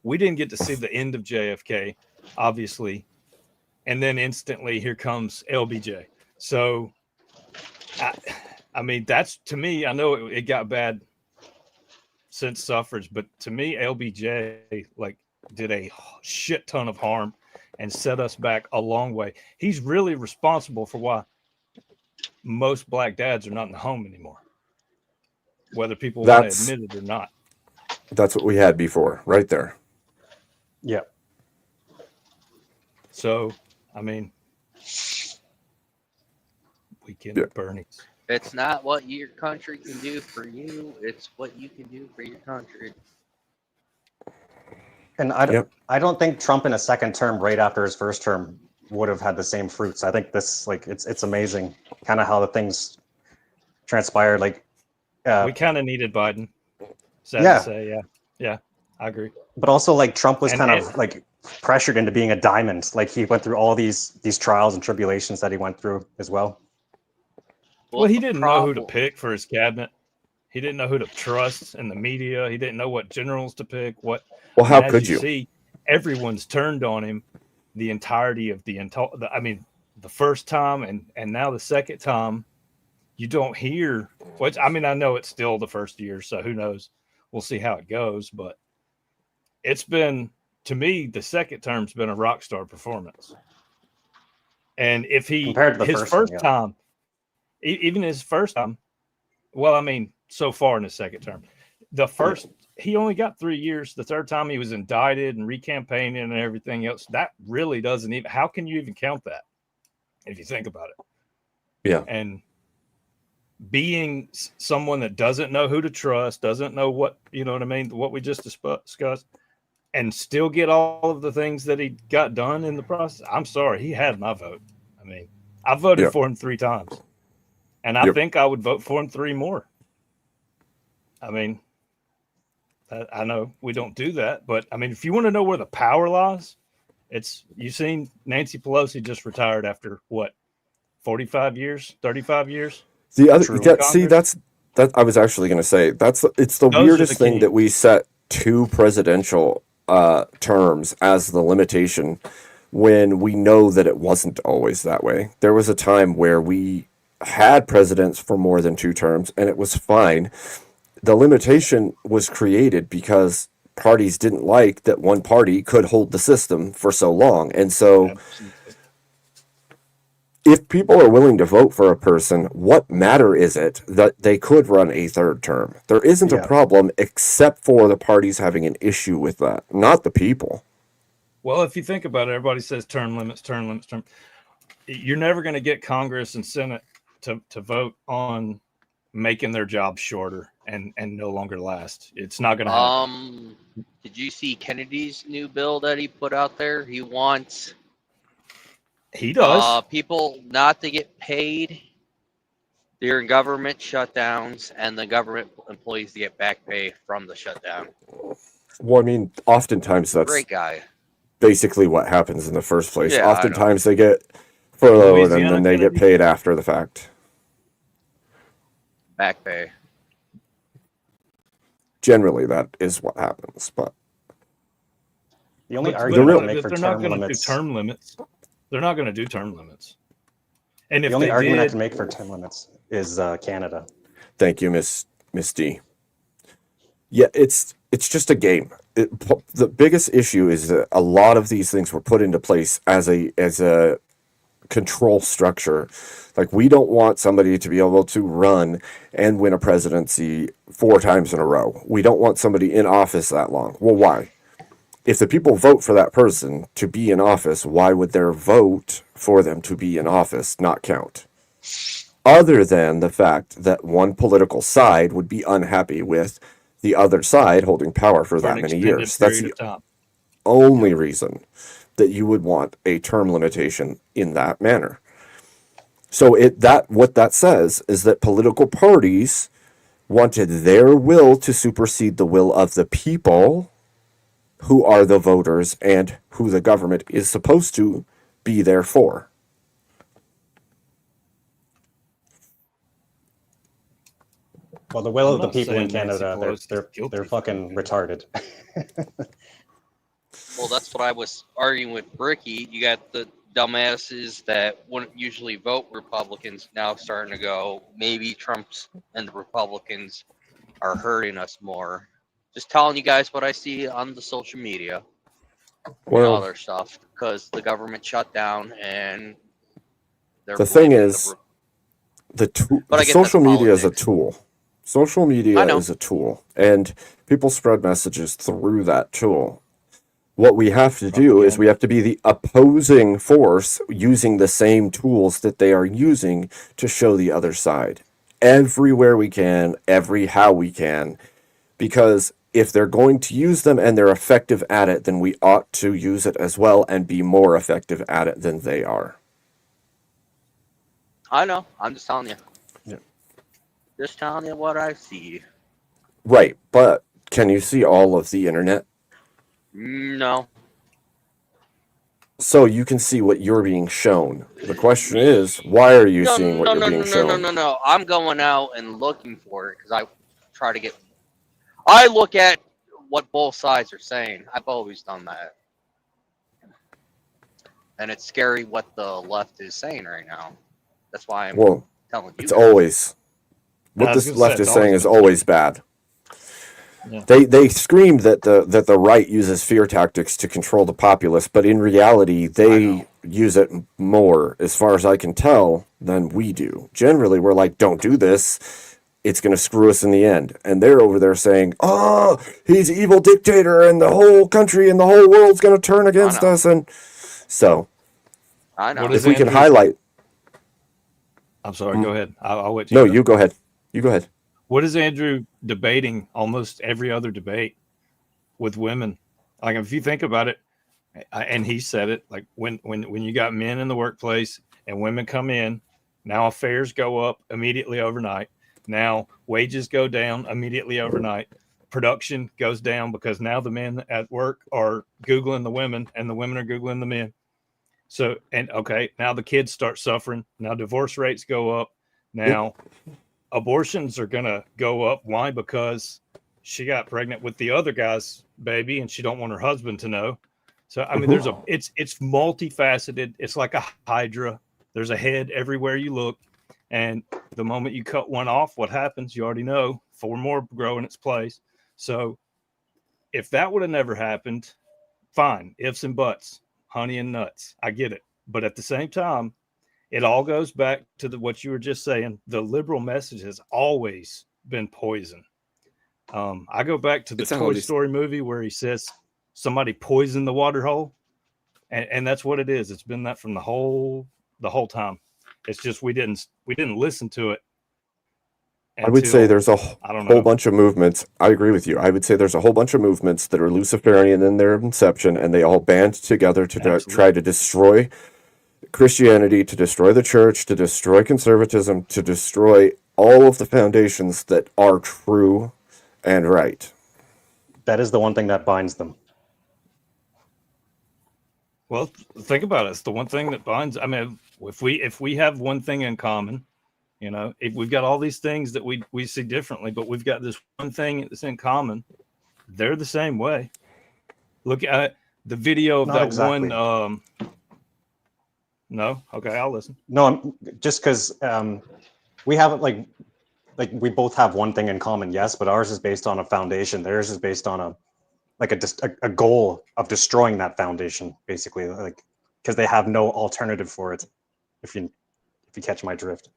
We didn't get to see the end of JFK, obviously. And then instantly, here comes LBJ. So, I mean, that's, to me, I know it got bad since suffrage, but to me, LBJ, like, did a shit ton of harm and set us back a long way. He's really responsible for why most black dads are not in the home anymore, whether people want to admit it or not. That's what we had before, right there. Yeah. So, I mean, Weekend at Bernie's. It's not what your country can do for you; it's what you can do for your country. And I don't think Trump in a second term, right after his first term, would have had the same fruits. I think this, like, it's amazing, kind of how the things transpired. Like, We kind of needed Biden. Sad Yeah. to say, yeah, I agree. but also like Trump was And- kind of like pressured into being a diamond. Like he went through all these trials and tribulations that he went through as well. Well, he didn't know who to pick for his cabinet. He didn't know who to trust in the media. He didn't know what generals to pick. Well, how as could you? see, everyone's turned on him the entirety of the the first time and now the second time, you don't hear. Which I mean, I know it's still the first year, so who knows? We'll see how it goes. But it's been, to me, the second term's been a rock star performance. And if he Compared to the his first first one, yeah. time, even his first time, well, I mean, so far in his second term, the first he only got 3 years. The third time he was indicted and recampaigning and everything else. That really doesn't even. How can you even count that if you think about it? Yeah. And being someone that doesn't know who to trust, doesn't know what, you know what I mean, what we just discussed, and still get all of the things that he got done in the process. I'm sorry, he had my vote. I mean, I voted for him 3 times, and I think I would vote for him 3 more. I mean, I know we don't do that, but I mean, if you want to know where the power lies, it's, you've seen Nancy Pelosi just retired after what, 45 years, 35 years. The other, see, that I was actually going to say it's the weirdest thing that we set 2 presidential terms as the limitation when we know that it wasn't always that way. There was a time where we had presidents for more than 2 terms, and it was fine. The limitation was created because parties didn't like that one party could hold the system for so long, and so. If people are willing to vote for a person, what matter is it that they could run a 3rd term? There isn't a problem except for the parties having an issue with that, not the people. Well, if you think about it, everybody says term limits. You're never going to get Congress and Senate to vote on making their job shorter and no longer last. It's not going to happen. Did you see Kennedy's new bill that he put out there? He wants... He does. People not to get paid during government shutdowns, and the government employees to get back pay from the shutdown. Well, I mean, oftentimes that's Great guy. basically what happens in the first place. Yeah, oftentimes they get furloughed and then they get paid after the fact. Back pay. Generally, that is what happens. But the only argument I make for they're not term going to do limits. term limits. They're not going to do term limits. And if The only they argument I did, can make for term limits is Canada. thank you, Miss D. Yeah, it's just a game. The biggest issue is that a lot of these things were put into place as a control structure. Like, we don't want somebody to be able to run and win a presidency 4 times in a row. We don't want somebody in office that long. Well, why? If the people vote for that person to be in office, why would their vote for them to be in office not count? Other than the fact that one political side would be unhappy with the other side holding power for that many years. That's the only reason that you would want a term limitation in that manner. So what that says is that political parties wanted their will to supersede the will of the people, who are the voters and who the government is supposed to be there for. Well, the will of the people in Canada, they're fucking retarded. Well, that's what I was arguing with Bricky. You got the dumbasses that wouldn't usually vote Republicans now starting to go, maybe Trump's and the Republicans are hurting us more. Just telling you guys what I see on the social media and other stuff, because the government shut down and the thing is, the social media is a tool. Social media is a tool, and people spread messages through that tool. What we have to do is we have to be the opposing force using the same tools that they are using to show the other side everywhere we can, how we can, because if they're going to use them and they're effective at it, then we ought to use it as well and be more effective at it than they are. I know. I'm just telling you. Yeah. Just telling you what I see. Right, but can you see all of the internet? No. So you can see what you're being shown. The question is, why are you seeing what you're being shown? No. I'm going out and looking for it because I try to get... I look at what both sides are saying. I've always done that. and it's scary what the left is saying right now. That's why I'm Well, telling you. it's guys. always I what was this gonna say, left it's is saying always is been always bad. Yeah. They screamed that the right uses fear tactics to control the populace, but in reality, they use it more, as far as I can tell, than we do. Generally, we're like, don't do this. It's going to screw us in the end. And they're over there saying, oh, he's an evil dictator and the whole country and the whole world's going to turn against us. And so, I know. What if is we can Andrew's- highlight... I'm sorry, go ahead. I'll wait. No, you go ahead. You go ahead. What is Andrew debating almost every other debate with women? Like, if you think about it, and he said it, like when you got men in the workplace and women come in, now affairs go up immediately overnight. Now wages go down immediately overnight. Production goes down because now the men at work are Googling the women and the women are Googling the men. So, and okay, now the kids start suffering. Now divorce rates go up. Now abortions are going to go up. Why? Because she got pregnant with the other guy's baby and she don't want her husband to know. So, I mean, it's multifaceted. It's like a hydra. There's a head everywhere you look. And the moment you cut one off, what happens? You already know 4 more grow in its place. So if that would have never happened, fine. Ifs and buts, honey and nuts. I get it. But at the same time, it all goes back to what you were just saying. The liberal message has always been poison. I go back to the Toy Story movie where he says somebody poisoned the water hole, and that's what it is. It's been that from the whole time. It's just we didn't listen to it. I would say there's a whole bunch of movements. I agree with you. I would say there's a whole bunch of movements that are Luciferian in their inception, and they all band together to try to destroy Christianity, to destroy the church, to destroy conservatism, to destroy all of the foundations that are true and right. That is the one thing that binds them. Well, think about it. It's the one thing that binds. I mean, if we have one thing in common, you know, if we've got all these things that we see differently, but we've got this one thing that's in common, they're the same way. Look at the video of Not that exactly. one. No, okay, I'll listen. No, just because we haven't like we both have one thing in common, yes, but ours is based on a foundation. Theirs is based on a goal of destroying that foundation, basically, like because they have no alternative for it. If you catch my drift.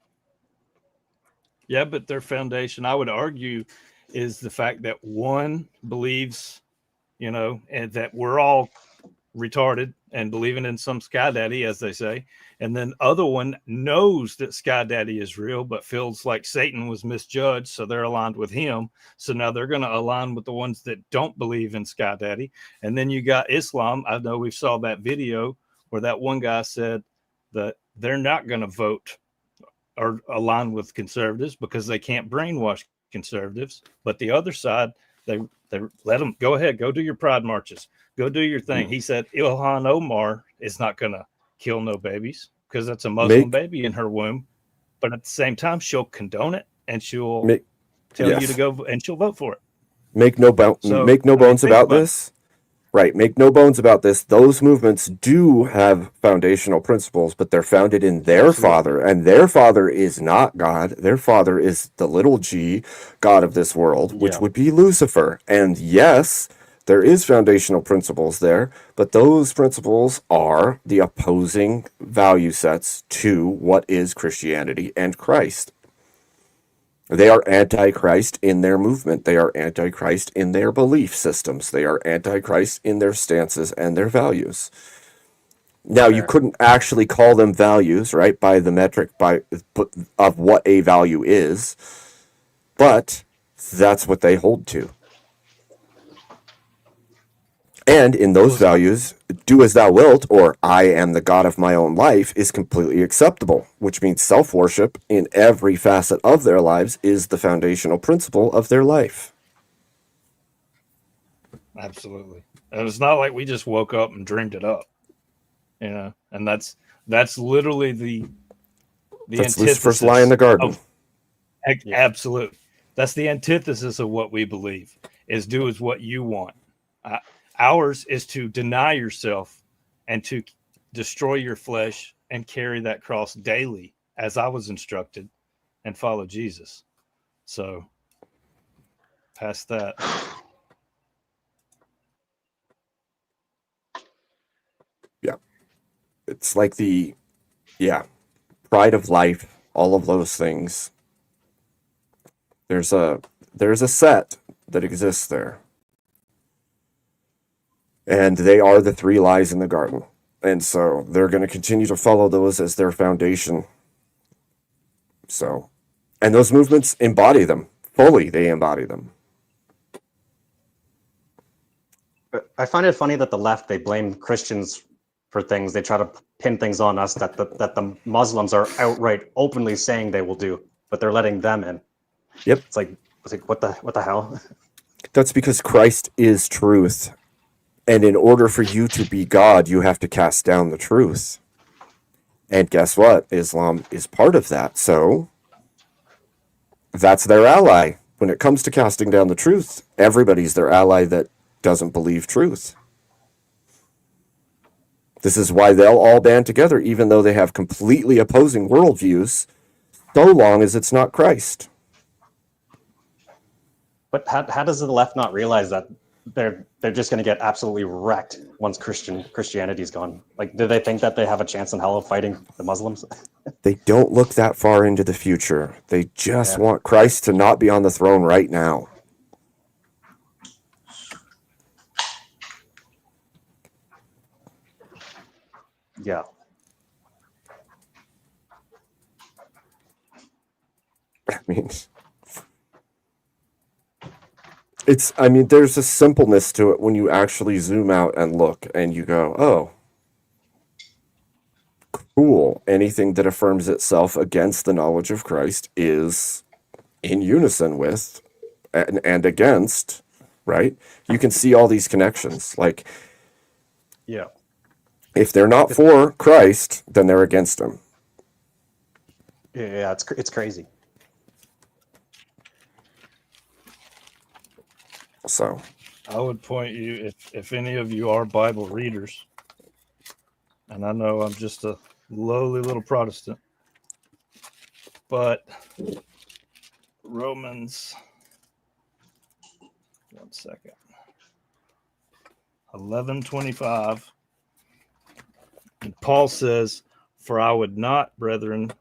Yeah, but their foundation, I would argue, is the fact that one believes, you know, and that we're all retarded and believing in some Sky Daddy, as they say, and then other one knows that Sky Daddy is real, but feels like Satan was misjudged, so they're aligned with him. So now they're going to align with the ones that don't believe in Sky Daddy. And then you got Islam. I know we saw that video where that one guy said that they're not going to vote or align with conservatives because they can't brainwash conservatives. But the other side, they let them go ahead, go do your pride marches, go do your thing. He said Ilhan Omar is not going to kill no babies because that's a Muslim baby in her womb. But at the same time, she'll condone it and she'll tell you to go and she'll vote for it. Make no bones about this. Right. Make no bones about this. Those movements do have foundational principles, but they're founded in their father, and their father is not God. Their father is the little g, God of this world, which would be Lucifer. And yes, there is foundational principles there, but those principles are the opposing value sets to what is Christianity and Christ. They are antichrist in their movement. They are antichrist in their belief systems. They are antichrist in their stances and their values. Now, you couldn't actually call them values, right, by the metric of what a value is, but that's what they hold to. And in those values, do as thou wilt, or I am the God of my own life, is completely acceptable, which means self-worship in every facet of their lives is the foundational principle of their life. Absolutely. And it's not like we just woke up and dreamed it up, you know, and that's literally the That's Lucifer's lie in the garden. Absolutely. That's the antithesis of what we believe is do is what you want. Ours is to deny yourself and to destroy your flesh and carry that cross daily, as I was instructed, and follow Jesus. So, past that. Yeah. It's like pride of life, all of those things. There's a set that exists there. And they are the 3 lies in the garden. And so they're going to continue to follow those as their foundation. So, and those movements embody them fully. They embody them. I find it funny that the left, they blame Christians for things. They try to pin things on us that the Muslims are outright openly saying they will do, but they're letting them in. Yep. It's like what the hell? That's because Christ is truth. And in order for you to be God, you have to cast down the truth. And guess what? Islam is part of that. So that's their ally. When it comes to casting down the truth, everybody's their ally that doesn't believe truth. This is why they'll all band together, even though they have completely opposing worldviews, so long as it's not Christ. But how does the left not realize that they're just going to get absolutely wrecked once Christianity's gone? Like, do they think that they have a chance in hell of fighting the Muslims? They don't look that far into the future. They just want Christ to not be on the throne right now. Yeah. I mean, there's a simpleness to it when you actually zoom out and look and you go, oh, cool. Anything that affirms itself against the knowledge of Christ is in unison with and against, right? You can see all these connections. Like, yeah, if they're not for Christ, then they're against him. Yeah, it's crazy. So I would point you, if any of you are Bible readers, and I know I'm just a lowly little Protestant, but Romans, 11:25, and Paul says, "For I would not, brethren,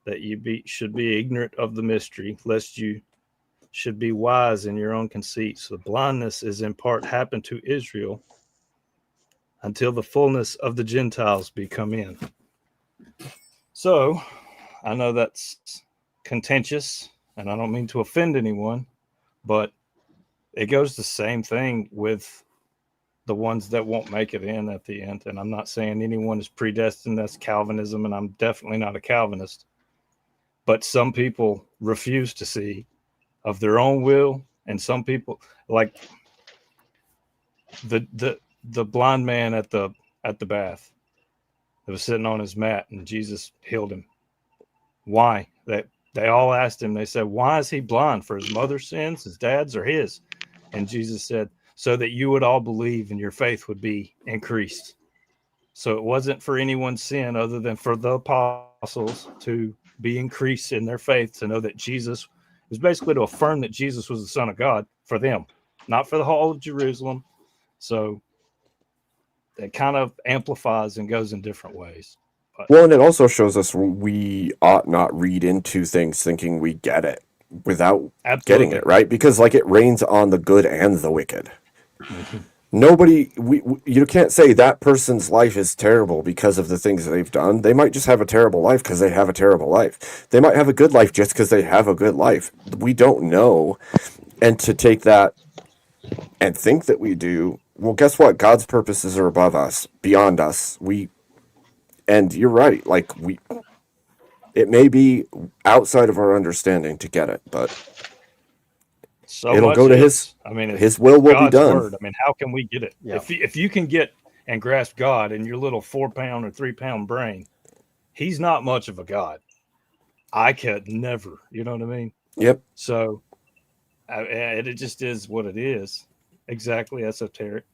that you should be ignorant of the mystery, lest you should be wise in your own conceits. The blindness is in part happened to Israel until the fullness of the Gentiles be come in." So I know that's contentious, and I don't mean to offend anyone, but it goes the same thing with the ones that won't make it in at the end. And I'm not saying anyone is predestined. That's Calvinism, and I'm definitely not a Calvinist. But some people refuse to see of their own will, and some people, like the blind man at the bath that was sitting on his mat, and Jesus healed him. Why? They all asked him, they said, why is he blind? For his mother's sins, his dad's, or his? And Jesus said, so that you would all believe and your faith would be increased. So it wasn't for anyone's sin other than for the apostles to be increased in their faith, to know that Jesus, it was basically to affirm that Jesus was the Son of God for them, not for the whole of Jerusalem. So it kind of amplifies and goes in different ways. But, well, and it also shows us we ought not read into things thinking we get it without getting it, right? Because like it rains on the good and the wicked. Mm-hmm. Nobody, you can't say that person's life is terrible because of the things that they've done. They might just have a terrible life because they have a terrible life. They might have a good life just because they have a good life. We don't know. And to take that and think that we do, well, guess what? God's purposes are above us, beyond us. And you're right. Like it may be outside of our understanding to get it, but it'll go to his will God's be done. Word. I mean, how can we get it? Yeah. If you can get and grasp God in your little 4-pound or 3-pound brain, he's not much of a God. I could never, you know what I mean? Yep. So it just is what it is. Exactly esoteric.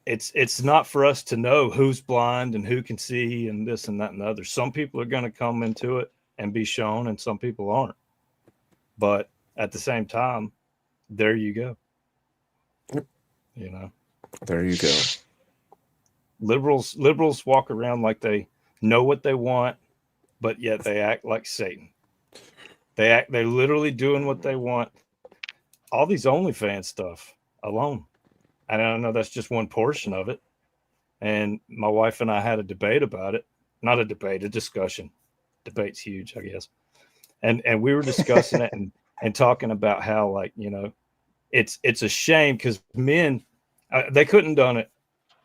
it's not for us to know who's blind and who can see and this and that and the other. Some people are going to come into it and be shown, and some people aren't. But at the same time, there you go. You know, there you go. Liberals walk around like they know what they want, but yet they act like Satan. They're literally doing what they want. All these OnlyFans stuff alone. And I know that's just one portion of it. And my wife and I had a debate about it. Not a debate, a discussion. Debate's huge, I guess. And we were discussing it and talking about how, like, you know, it's a shame because men, they couldn't done it.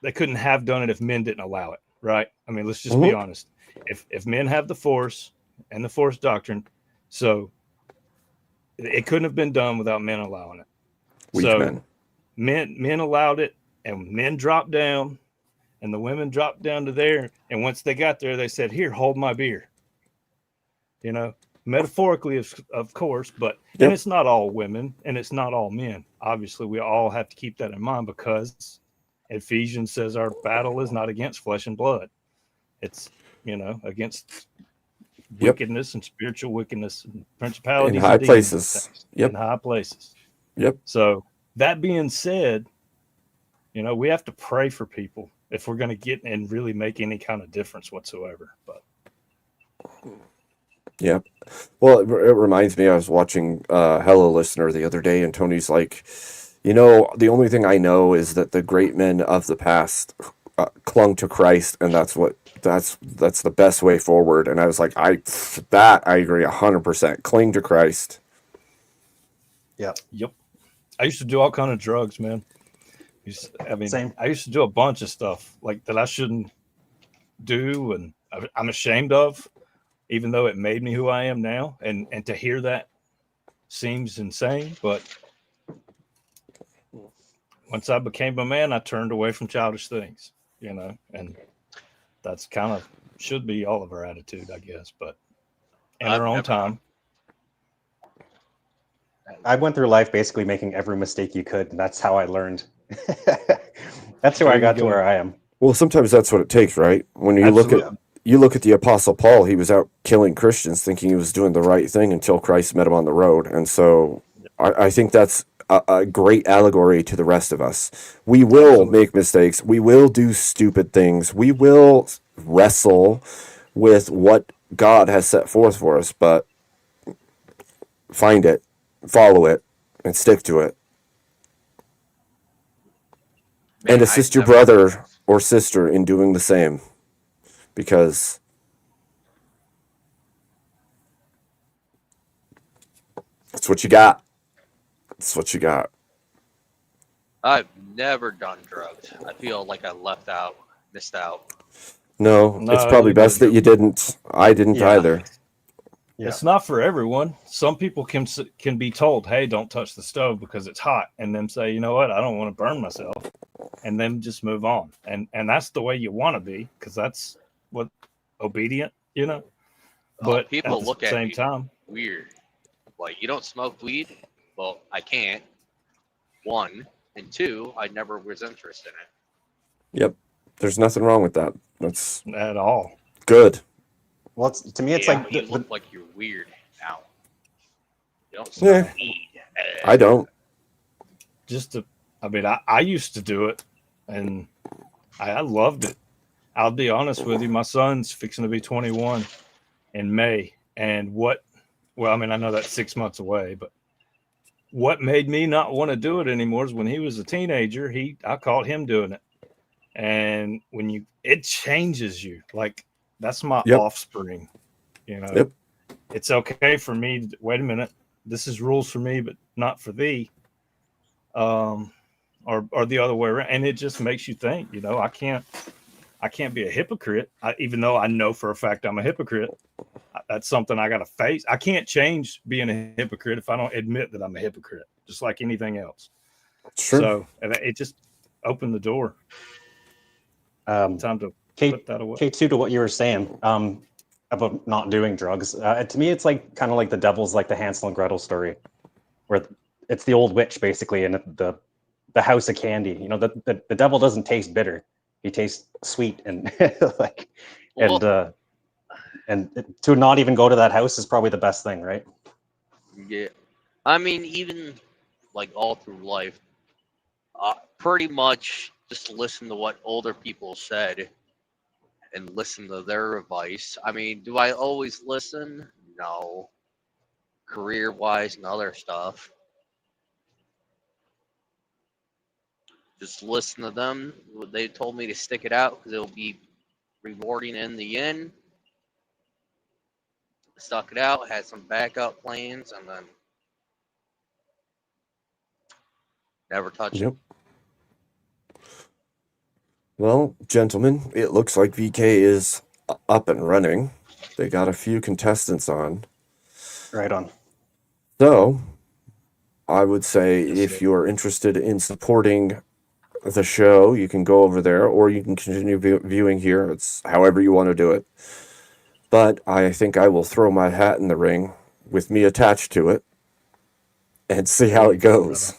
They couldn't have done it if men didn't allow it, right? I mean, let's just be honest. If men have the force and the force doctrine, so it couldn't have been done without men allowing it. Weak men. Men allowed it, and men dropped down, and the women dropped down to there. And once they got there, they said, "Here, hold my beer." You know, metaphorically, of course, but and it's not all women and it's not all men. Obviously, we all have to keep that in mind because Ephesians says our battle is not against flesh and blood. It's, you know, against wickedness and spiritual wickedness and principalities in high places. In high places. Yep. So that being said, you know, we have to pray for people if we're going to get and really make any kind of difference whatsoever. But yeah, well, it reminds me. I was watching Hello Listener the other day, and Tony's like, you know, the only thing I know is that the great men of the past clung to Christ, and that's the best way forward. And I was like, I agree 100%. Cling to Christ. Yeah. Yep. I used to do all kind of drugs, man. Same. I used to do a bunch of stuff like that I shouldn't do, and I'm ashamed of, even though it made me who I am now. And to hear that seems insane, but once I became a man, I turned away from childish things, you know, and that's kind of should be all of our attitude, I guess, but in our own time. I went through life basically making every mistake you could, and that's how I learned. That's how I got to where I am. Well, sometimes that's what it takes, right? When you look at the Apostle Paul, he was out killing Christians thinking he was doing the right thing until Christ met him on the road. And so I think that's a great allegory to the rest of us. We will make mistakes. We will do stupid things. We will wrestle with what God has set forth for us, but find it, follow it, and stick to it. Man, and assist your brother or sister in doing the same, because that's what you got. That's what you got. I've never done drugs. I feel like I missed out. No, it's probably best that you didn't. I didn't either. Yeah. It's not for everyone. Some people can be told, "Hey, don't touch the stove because it's hot," and then say, "You know what? I don't want to burn myself," and then just move on. And that's the way you want to be, because that's what obedient, you know. But people look at the same me time weird. Like, you don't smoke weed? Well, I can't. 1 and 2, I never was interested in it. Yep, there's nothing wrong with that. That's at all good. Well, to me, it's yeah, like you look like you're weird now. You don't smoke weed. I don't. I used to do it, and I loved it. I'll be honest with you. My son's fixing to be 21 in May, and I know that's 6 months away, but what made me not want to do it anymore is when he was a teenager, I caught him doing it. And it changes you. Like, that's my offspring, you know. Yep. It's okay for me. Wait a minute. This is rules for me, but not for thee. Or the other way around. And it just makes you think, you know, I can't be a hypocrite. Even though I know for a fact I'm a hypocrite, that's something I got to face. I can't change being a hypocrite if I don't admit that I'm a hypocrite, just like anything else. Sure. So it just opened the door. Time to put that away. K2, to what you were saying about not doing drugs. To me, it's like kind of like the devil's like the Hansel and Gretel story, where it's the old witch basically, and the the house of candy. You know, the devil doesn't taste bitter; he tastes sweet, and like, Well, and to not even go to that house is probably the best thing, right? yeah. I mean, even like all through life, pretty much just listen to what older people said and listen to their advice. I mean, do I always listen? No. Career wise and other stuff. Just listen to them. They told me to stick it out because it'll be rewarding in the end. Stuck it out, had some backup plans, and then never touched it. Well, gentlemen, it looks like VK is up and running. They got a few contestants on. Right on. So, I would say if you're interested in supporting the show, you can go over there, or you can continue viewing here. It's however you want to do it. But I think I will throw my hat in the ring with me attached to it and see how it goes.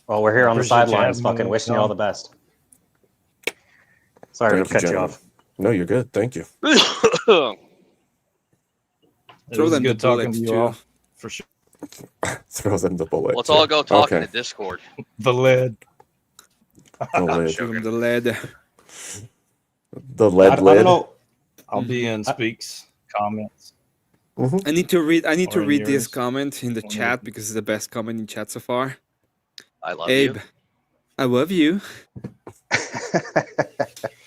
Well, we're here on the Appreciate you sidelines, having me, fucking wishing you all the best. Sorry Thank to you, cut you gentlemen. off. No, you're good. Thank you. Throw was them the good talking bullet to you too. all, for sure. Throw them the bullet. Let's all go talk in Okay. the Discord. The lead. The lid. Throw them the lead. The lead I don't lid. know. I'll be in speaks, comments. I need to read. I need to Or in read this yours. comment in the Or chat because it's the best comment in chat so far. I love Abe, you. I love you.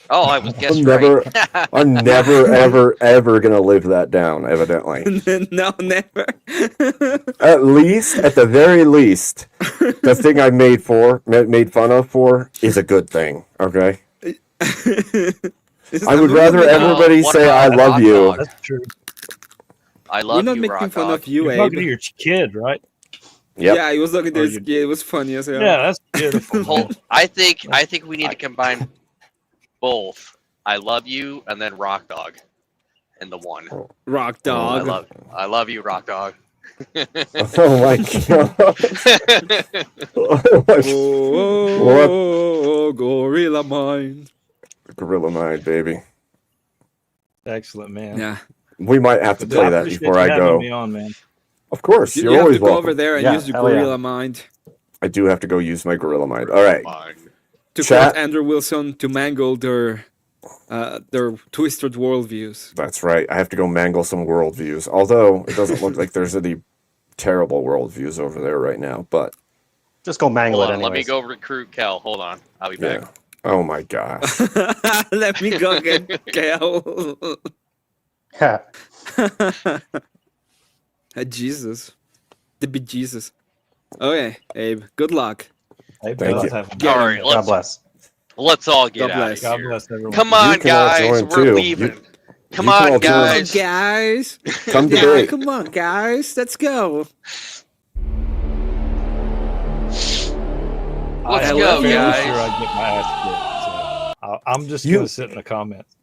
Oh, I was I'm guessing never, right. I'm never, ever, ever gonna live that down. Evidently, No, never. at least, at the very least, the thing I made fun of for is a good thing. Okay, I would rather everybody what say I about love hot you. dog? That's true. I We're love not you, making Rock fun Dog. of you, You're Abe. talking to your kid, right? Yep. Yeah, he was looking at Oh, this. Yeah, it was funny as hell. Yeah, that's beautiful. man. Hold- I think we need to combine both. I love you and then Rock Dog, in the one. Rock I dog. love you, Rock Dog. Oh my god! Oh, gorilla mind. Gorilla Mind, baby. Excellent, man. Yeah. We might have to Dude, play that appreciate before you I having go. me on, man. Of course, You you're have always to go welcome. over there and Yeah, use your hell yeah. gorilla mind I do have to go use my Gorilla Mind. All right. to Chat. quote Andrew Wilson to mangle their twisted worldviews. That's right. I have to go mangle some worldviews. Although it doesn't look like there's any terrible worldviews over there right now. But Just go mangle Hold it on, let me anyways. go recruit Cal. Hold on, I'll be yeah. back. Oh my gosh. Let me go get Kel. Jesus. The big Jesus. Okay, Abe. Good luck. Hey, Thank Buzz, you. have a Get All him. right, God bless. let's all get God out bless. of God here. bless everyone. Come on, can all guys, join, we're too. leaving. Come you can all on, join. Come on, guys. guys. Come Yeah, debate. come on, guys. Let's go. Let's I am go, fairly guys. sure I get my ass kicked, so I'm just You- gonna sit in the comments.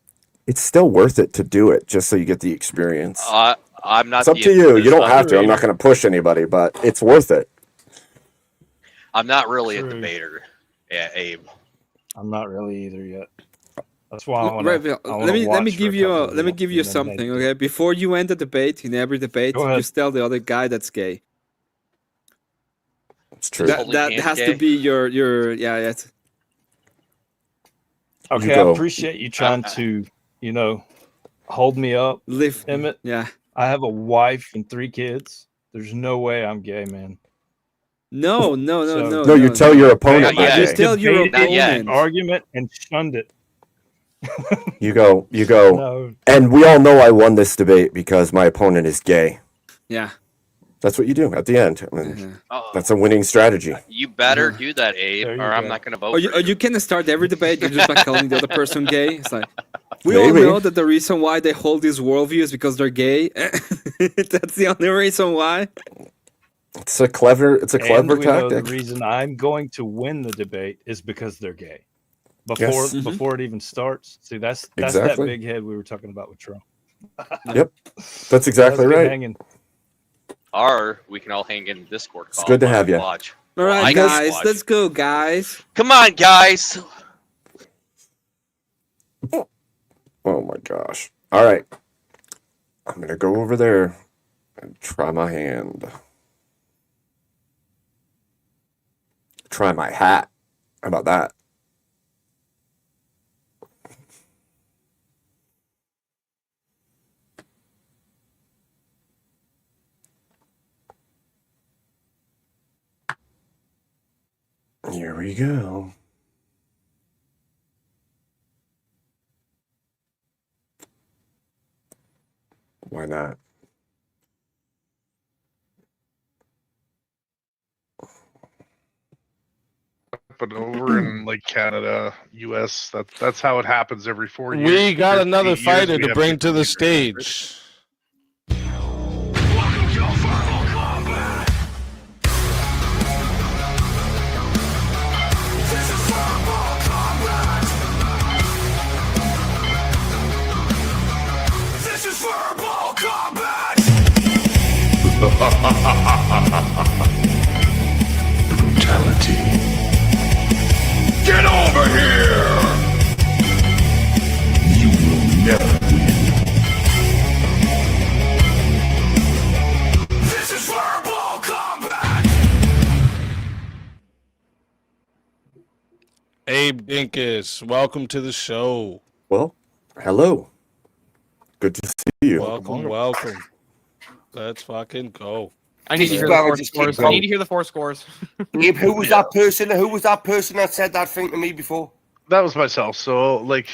It's still worth it to do it just so you get the experience. I'm not. It's up the to you. You don't infamous have to. I'm not going to push anybody, but it's worth it. I'm not really a True. debater. Yeah, Abe. I'm not really either yet. That's why I Right, want Bill, to. let me give you something, okay? okay? Before you end the debate, in every debate, Go ahead. just tell the other guy that's gay. It's true. That- That Holding hands has to gay? be your yeah. It's, Okay, I go. appreciate you trying to, hold me up, live. Emmett. Yeah. I have a wife and 3 kids. There's no way I'm gay, man. No. So- No, you tell your opponent Not yet. that You day. tell your Debated Not yet. an opponent. argument and shunned it. You go, No, and we all know I won this debate because my opponent is gay. Yeah. That's what you do at the end. I mean, Uh-huh. Oh, that's a winning strategy. you better Uh-huh. do that, Abe, There you or I'm go. not going to vote. Or you, for or you can start every debate just by calling the other person gay. It's like we all Maybe. know that the reason why they hold this worldview is because they're gay. That's the only reason why. It's a clever and tactic. we know the reason I'm going to win the debate is because they're gay. Before Yes. Mhm. before it even starts. See, that's Exactly. that big head we were talking about with Trump. That's exactly Let's get right. hanging. Or we can all hang in Discord. It's call good to while have we ya. Watch. All right, I guess- guys, let's go, guys. Come on, guys. Oh my gosh. All right. I'm going to go over there and try my hand. Try my hat. How about that? Here we go. Why not? But over in like Canada, US, that's how it happens every 4 years. We got Every another 8 years, fighter we to have bring to the different leaders. stage. This is verbal combat. Brutality. Get over here. You will never win. This is verbal combat. Abe Dinkus, welcome to the show. Well, hello. Good to see you. Welcome. Let's fucking go. I need to hear the four scores. I need to hear the four scores. Abe, who was that person? Who was that person that said that thing to me before? That was myself. So, like,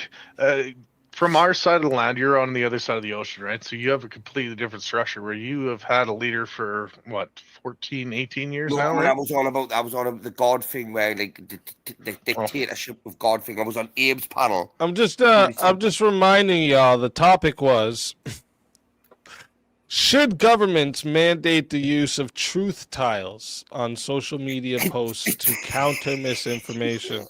from our side of the land, you're on the other side of the ocean, right? So you have a completely different structure where you have had a leader for, what, 14, 18 years No, now, when right? I was on the God thing where, like, the dictatorship of God thing. I was on Abe's panel. I'm just reminding y'all the topic was should governments mandate the use of truth tiles on social media posts to counter misinformation?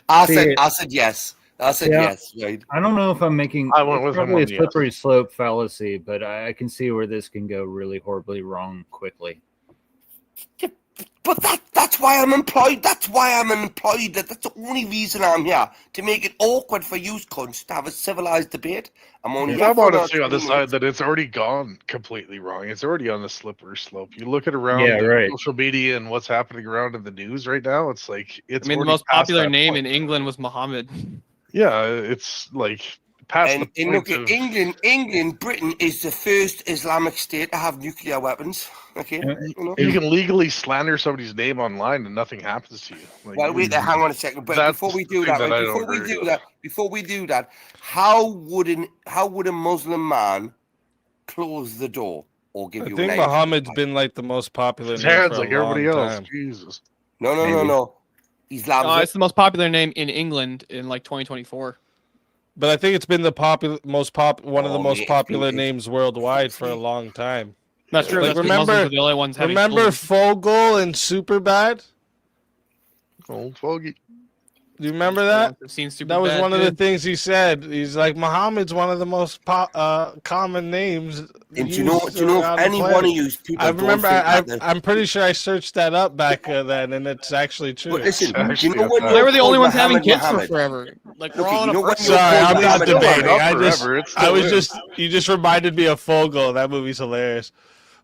I said yes. I said yes, right? I don't know if I'm making I went with him probably on a yes. slippery slope fallacy, but I can see where this can go really horribly wrong quickly. But that's why I'm employed. That's why I'm employed. That's the only reason I'm here. To make it awkward for you cunts to have a civilized debate. I'm only here I'm for honestly on the 2 side minutes. that it's already gone completely wrong. It's already on the slippery slope. You look at around Yeah, right. social media and what's happening around in the news right now. It's like it's. I mean, the already most past popular that name point. in England was Muhammad. Yeah, it's like past And the look point at of. England, Britain is the first Islamic state to have nuclear weapons. Okay, you know? You can legally slander somebody's name online and nothing happens to you. Like, Well, wait there, hang on a second. But that's before we the do thing that, I right, don't before we do that, how would a Muslim man close the door or give I you think an exit? Muhammad's been like the most popular His name hands for a like everybody long else. time. Jesus. No. Islam. It's the most popular name in England in like 2024. But I think it's been the one of the Oh, most mate, popular it's- names worldwide for a long time. That's true. Like, That's because Muslims are the only ones having remember children. Fogel and Superbad? Old fogey. Do you remember that? I've seen That was Superbad, one of the dude. things he said. He's like, Muhammad's one of the most common names. And do you know used if around the any one planet. of you people I don't remember. think that I'm pretty sure I searched that up back then, and it's actually true. But listen, do you know when They were the only called ones having Muhammad kids Muhammad? for forever. Like we're Okay, all on you a know what first. you're Sorry, I'm not Muhammad debating. Muhammad. You just reminded me of Fogel. That movie's hilarious.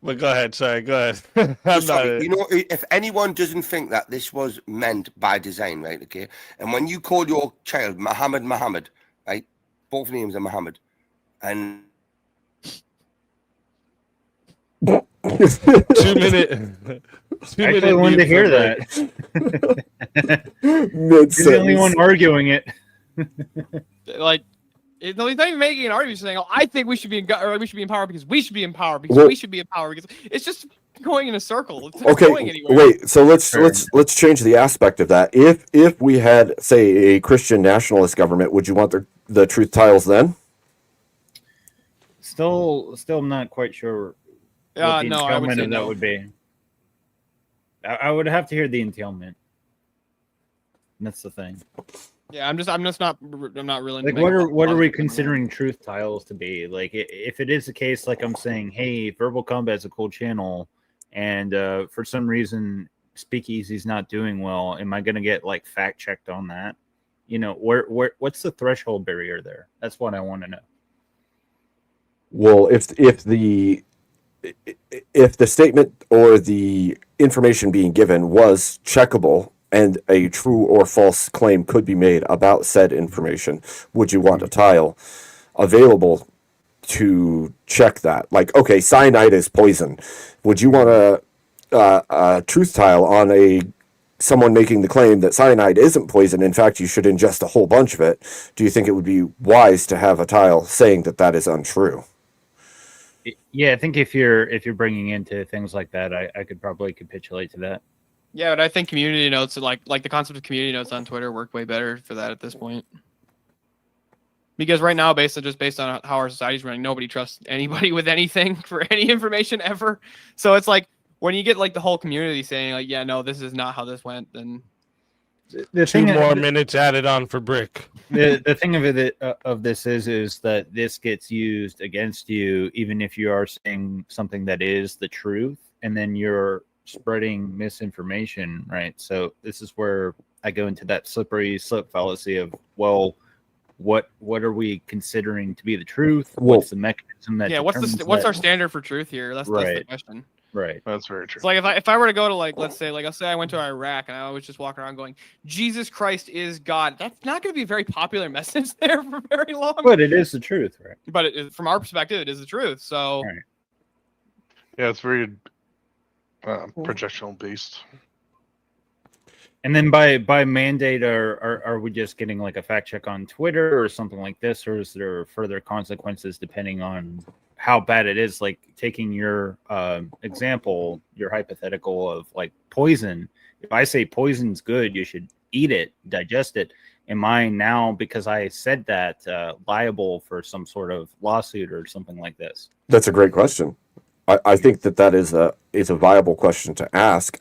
But go ahead. Sorry, go ahead. I'm Sorry, not. you know, if anyone doesn't think that this was meant by design, right? Okay, and when you call your child Muhammad, right? Both names are Muhammad, and 2 minute. Actually, I wanted to hear that. You're the only one arguing it. Like, no, he's not even making an argument. He's saying, "Oh, I think we should be or we should be in power because we should be in power because Well- we should be in power because it's just going in a circle. It's not going Okay, anywhere." wait. So let's change the aspect of that. If we had, say, a Christian nationalist government, would you want the truth tiles then? Still not quite sure what the No, I would entailment say of that no. would be. I would have to hear the entailment. That's the thing. Yeah, I'm not really. Like, what are we considering truth tiles to be? Like, if it is the case, like I'm saying, hey, Verbal Combat's a cool channel, and for some reason Speakeasy's not doing well, am I going to get like fact checked on that? You know, what's the threshold barrier there? That's what I want to know. Well, if the statement or the information being given was checkable and a true or false claim could be made about said information, would you want a tile available to check that? Like, okay, cyanide is poison. Would you want a truth tile on someone making the claim that cyanide isn't poison? In fact, you should ingest a whole bunch of it. Do you think it would be wise to have a tile saying that that is untrue? Yeah, I think if you're bringing into things like that, I could probably capitulate to that. Yeah, but I think community notes, like the concept of community notes on Twitter, work way better for that at this point. Because right now, based on how our society's running, nobody trusts anybody with anything for any information ever. So it's like when you get like the whole community saying like, yeah, no, this is not how this went, then The Two more minutes added on for Brick. The thing of this is that this gets used against you, even if you are saying something that is the truth, and then you're spreading misinformation, right? So this is where I go into that slippery slope fallacy of, well, what are we considering to be the truth? What's the mechanism that? Yeah, what's our standard for truth here? That's the question. Right. That's very true. It's like if I were to go to like let's say I went to Iraq and I was just walking around going, Jesus Christ is God. That's not going to be a very popular message there for very long. But it is the truth, right? But from our perspective, it is the truth. So yeah, it's very projectional based. And then by mandate, are we just getting like a fact check on Twitter or something like this, or is there further consequences depending on how bad it is? Like taking your example, your hypothetical of like poison. If I say poison's good, you should eat it, digest it. Am I now, because I said that, liable for some sort of lawsuit or something like this? That's a great question. I think that is a viable question to ask.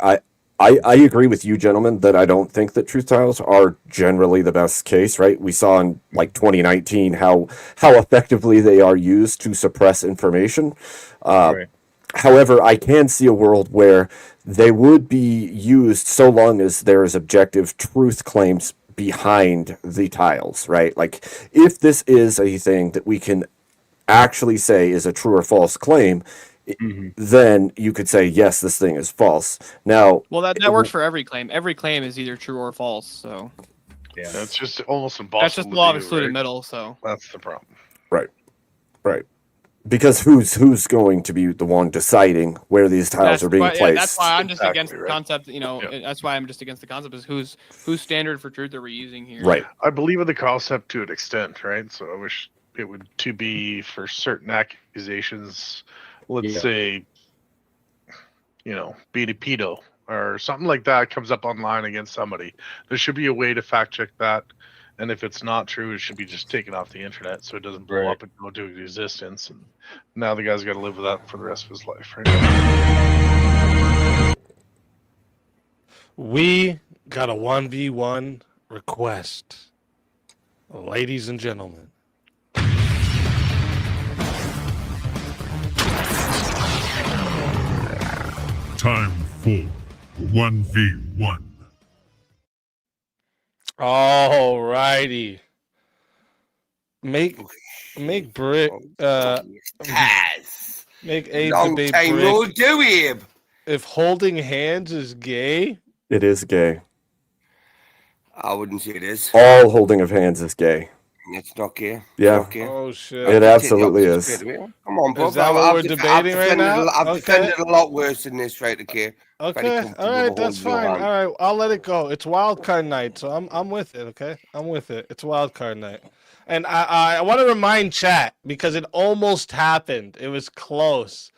I agree with you, gentlemen, that I don't think that truth tiles are generally the best case, right? We saw in like 2019 how effectively they are used to suppress information. However, I can see a world where they would be used so long as there is objective truth claims behind the tiles, right? Like if this is a thing that we can actually say is a true or false claim, then you could say, yes, this thing is false. Now, well, that works for every claim. Every claim is either true or false. So yeah, that's just almost impossible. That's just the law of excluded middle. So that's the problem. Right. Because who's going to be the one deciding where these tiles are being placed? Yeah, that's why I'm just against the concept. That's why I'm just against the concept is whose standard for truth are we using here? Right. I believe in the concept to an extent, right? So I wish it would to be for certain accusations. Let's say, being a pedo or something like that comes up online against somebody. There should be a way to fact check that. And if it's not true, it should be just taken off the internet so it doesn't blow up and go into existence. And now the guy's got to live with that for the rest of his life, right? We got a 1v1 request. Ladies and gentlemen. Time for 1v1. All righty. Make Brick make Abe Long debate time Brick no do, Abe. if holding hands is gay. It is gay. I wouldn't say it is. All holding of hands is gay. It's not gay. Yeah. Oh shit. It absolutely is. Come on, bro. Is that what we're debating right now? I've defended a lot worse than this, right? Okay. Okay. All right. That's fine. All right. I'll let it go. It's wild card night, so I'm with it. Okay. I'm with it. It's wild card night, and I want to remind chat because it almost happened. It was close.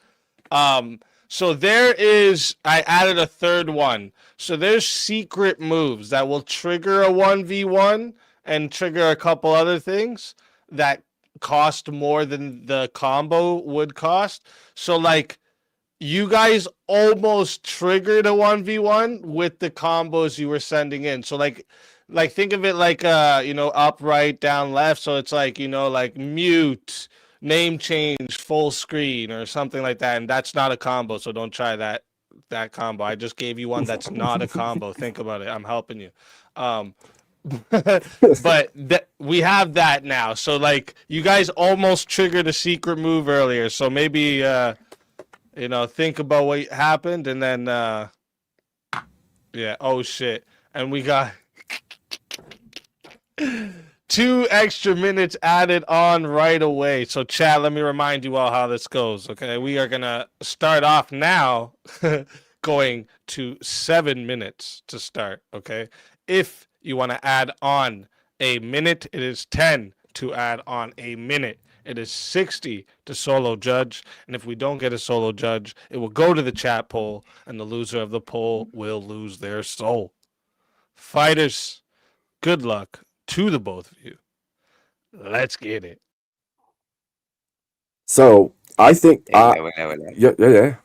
So there is. I added a third one. So there's secret moves that will trigger a 1v1 and trigger a couple other things that cost more than the combo would cost. So like you guys almost triggered a 1v1 with the combos you were sending in. So like think of it like up, right, down, left. So it's like, like mute, name change, full screen or something like that. And that's not a combo, so don't try that that combo. I just gave you one that's not a combo. Think about it. I'm helping you. But we have that now. So like you guys almost triggered a secret move earlier. So maybe think about what happened and then oh shit. And we got 2 extra minutes added on right away. So chat, let me remind you all how this goes. Okay, we are gonna start off now going to 7 minutes to start. Okay, if you want to add on a minute, it is 10 to add on a minute. It is 60 to solo judge. And if we don't get a solo judge, it will go to the chat poll, and the loser of the poll will lose their soul. Fighters, good luck to the both of you. Let's get it. So I think. Yeah. Yeah.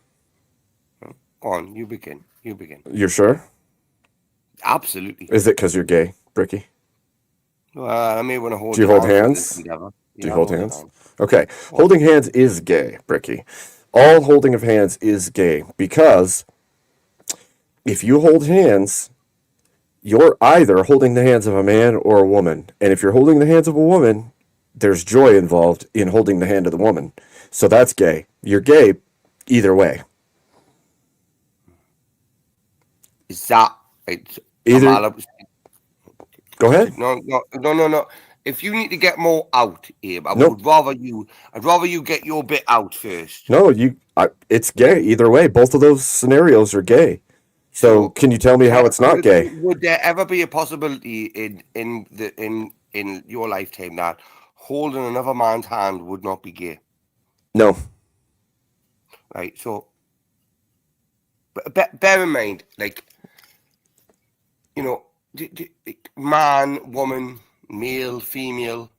Go on, you begin. You're sure? Absolutely. Is it because you're gay, Bricky? Well, I may want to hold. Do you hold for this hands? endeavor. Do you Yeah, hold I'll hands? Okay. Holding hands is gay, Bricky. All holding of hands is gay because if you hold hands, you're either holding the hands of a man or a woman. And if you're holding the hands of a woman, there's joy involved in holding the hand of the woman. So that's gay. You're gay either way. Is that right? Either. Go ahead. No. If you need to get more out, Abe, I'd rather you get your bit out first. No, it's gay either way. Both of those scenarios are gay. So can you tell me how it's not gay? Would there ever be a possibility in your lifetime that holding another man's hand would not be gay? No. Right. So, bear in mind, like, man, woman, male, female,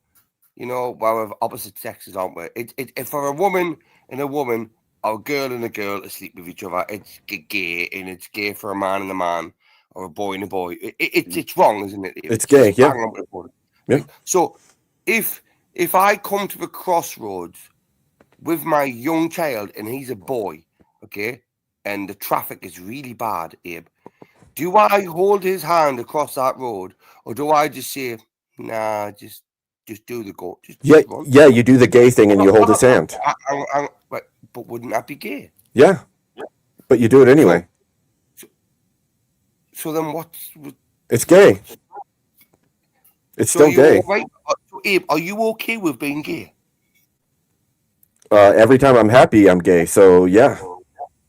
we're opposite sexes, aren't we? If for a woman and a woman, or a girl and a girl to sleep with each other, it's gay, and it's gay for a man and a man, or a boy and a boy. It's wrong, isn't it? It's gay, yeah. Yeah. So if I come to the crossroads with my young child and he's a boy, okay, and the traffic is really bad, Abe, do I hold his hand across that road, or do I just say, nah, just do the go? Yeah, you do the gay thing and you hold his hand. But wouldn't that be gay? Yeah, but you do it anyway. So then what's... It's gay. It's still gay. Right? So Abe, are you okay with being gay? Every time I'm happy, I'm gay. So yeah.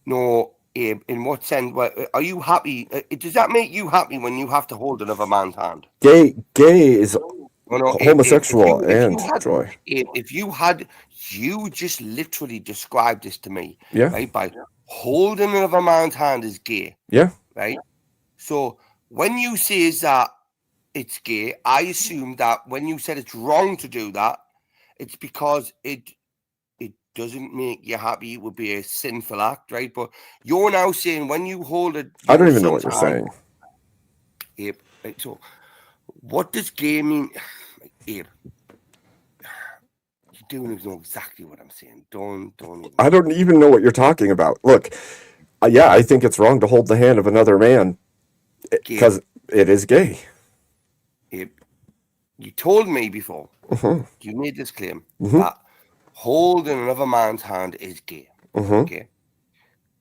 No, Abe. In what sense? Are you happy? Does that make you happy when you have to hold another man's hand? Gay is homosexual and joy. If you just literally described this to me. Yeah. Right. By holding another man's hand is gay. Yeah. Right. So when you say that it's gay, I assume that when you said it's wrong to do that, it's because it doesn't make you happy. It would be a sinful act, right? But you're now saying when you hold it, I don't even know what you're saying. Abe, right, so what does gay mean? Abe, you don't know exactly what I'm saying. Don't. I don't even know what you're talking about. Look, yeah, I think it's wrong to hold the hand of another man because it is gay. Abe, you told me before, you made this claim that holding another man's hand is gay. Okay.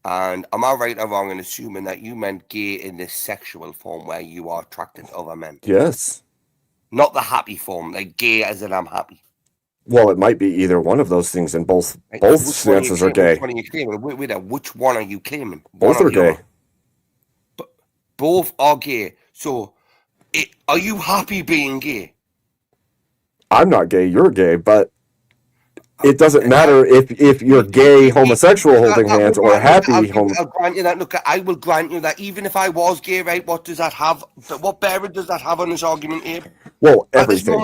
And am I right or wrong in assuming that you meant gay in this sexual form where you are attracted to other men? Yes. Not the happy form, like gay as in I'm happy. Well, it might be either one of those things, and both stances are gay. Which one are you claiming? Which one are you claiming? Both are gay. Both are gay. So, are you happy being gay? I'm not gay. You're gay, but it doesn't matter if you're gay, homosexual holding hands, or happy. I'll grant you that. Look, I will grant you that even if I was gay, right? What does that have? What bearing does that have on this argument, Abe? Well, everything.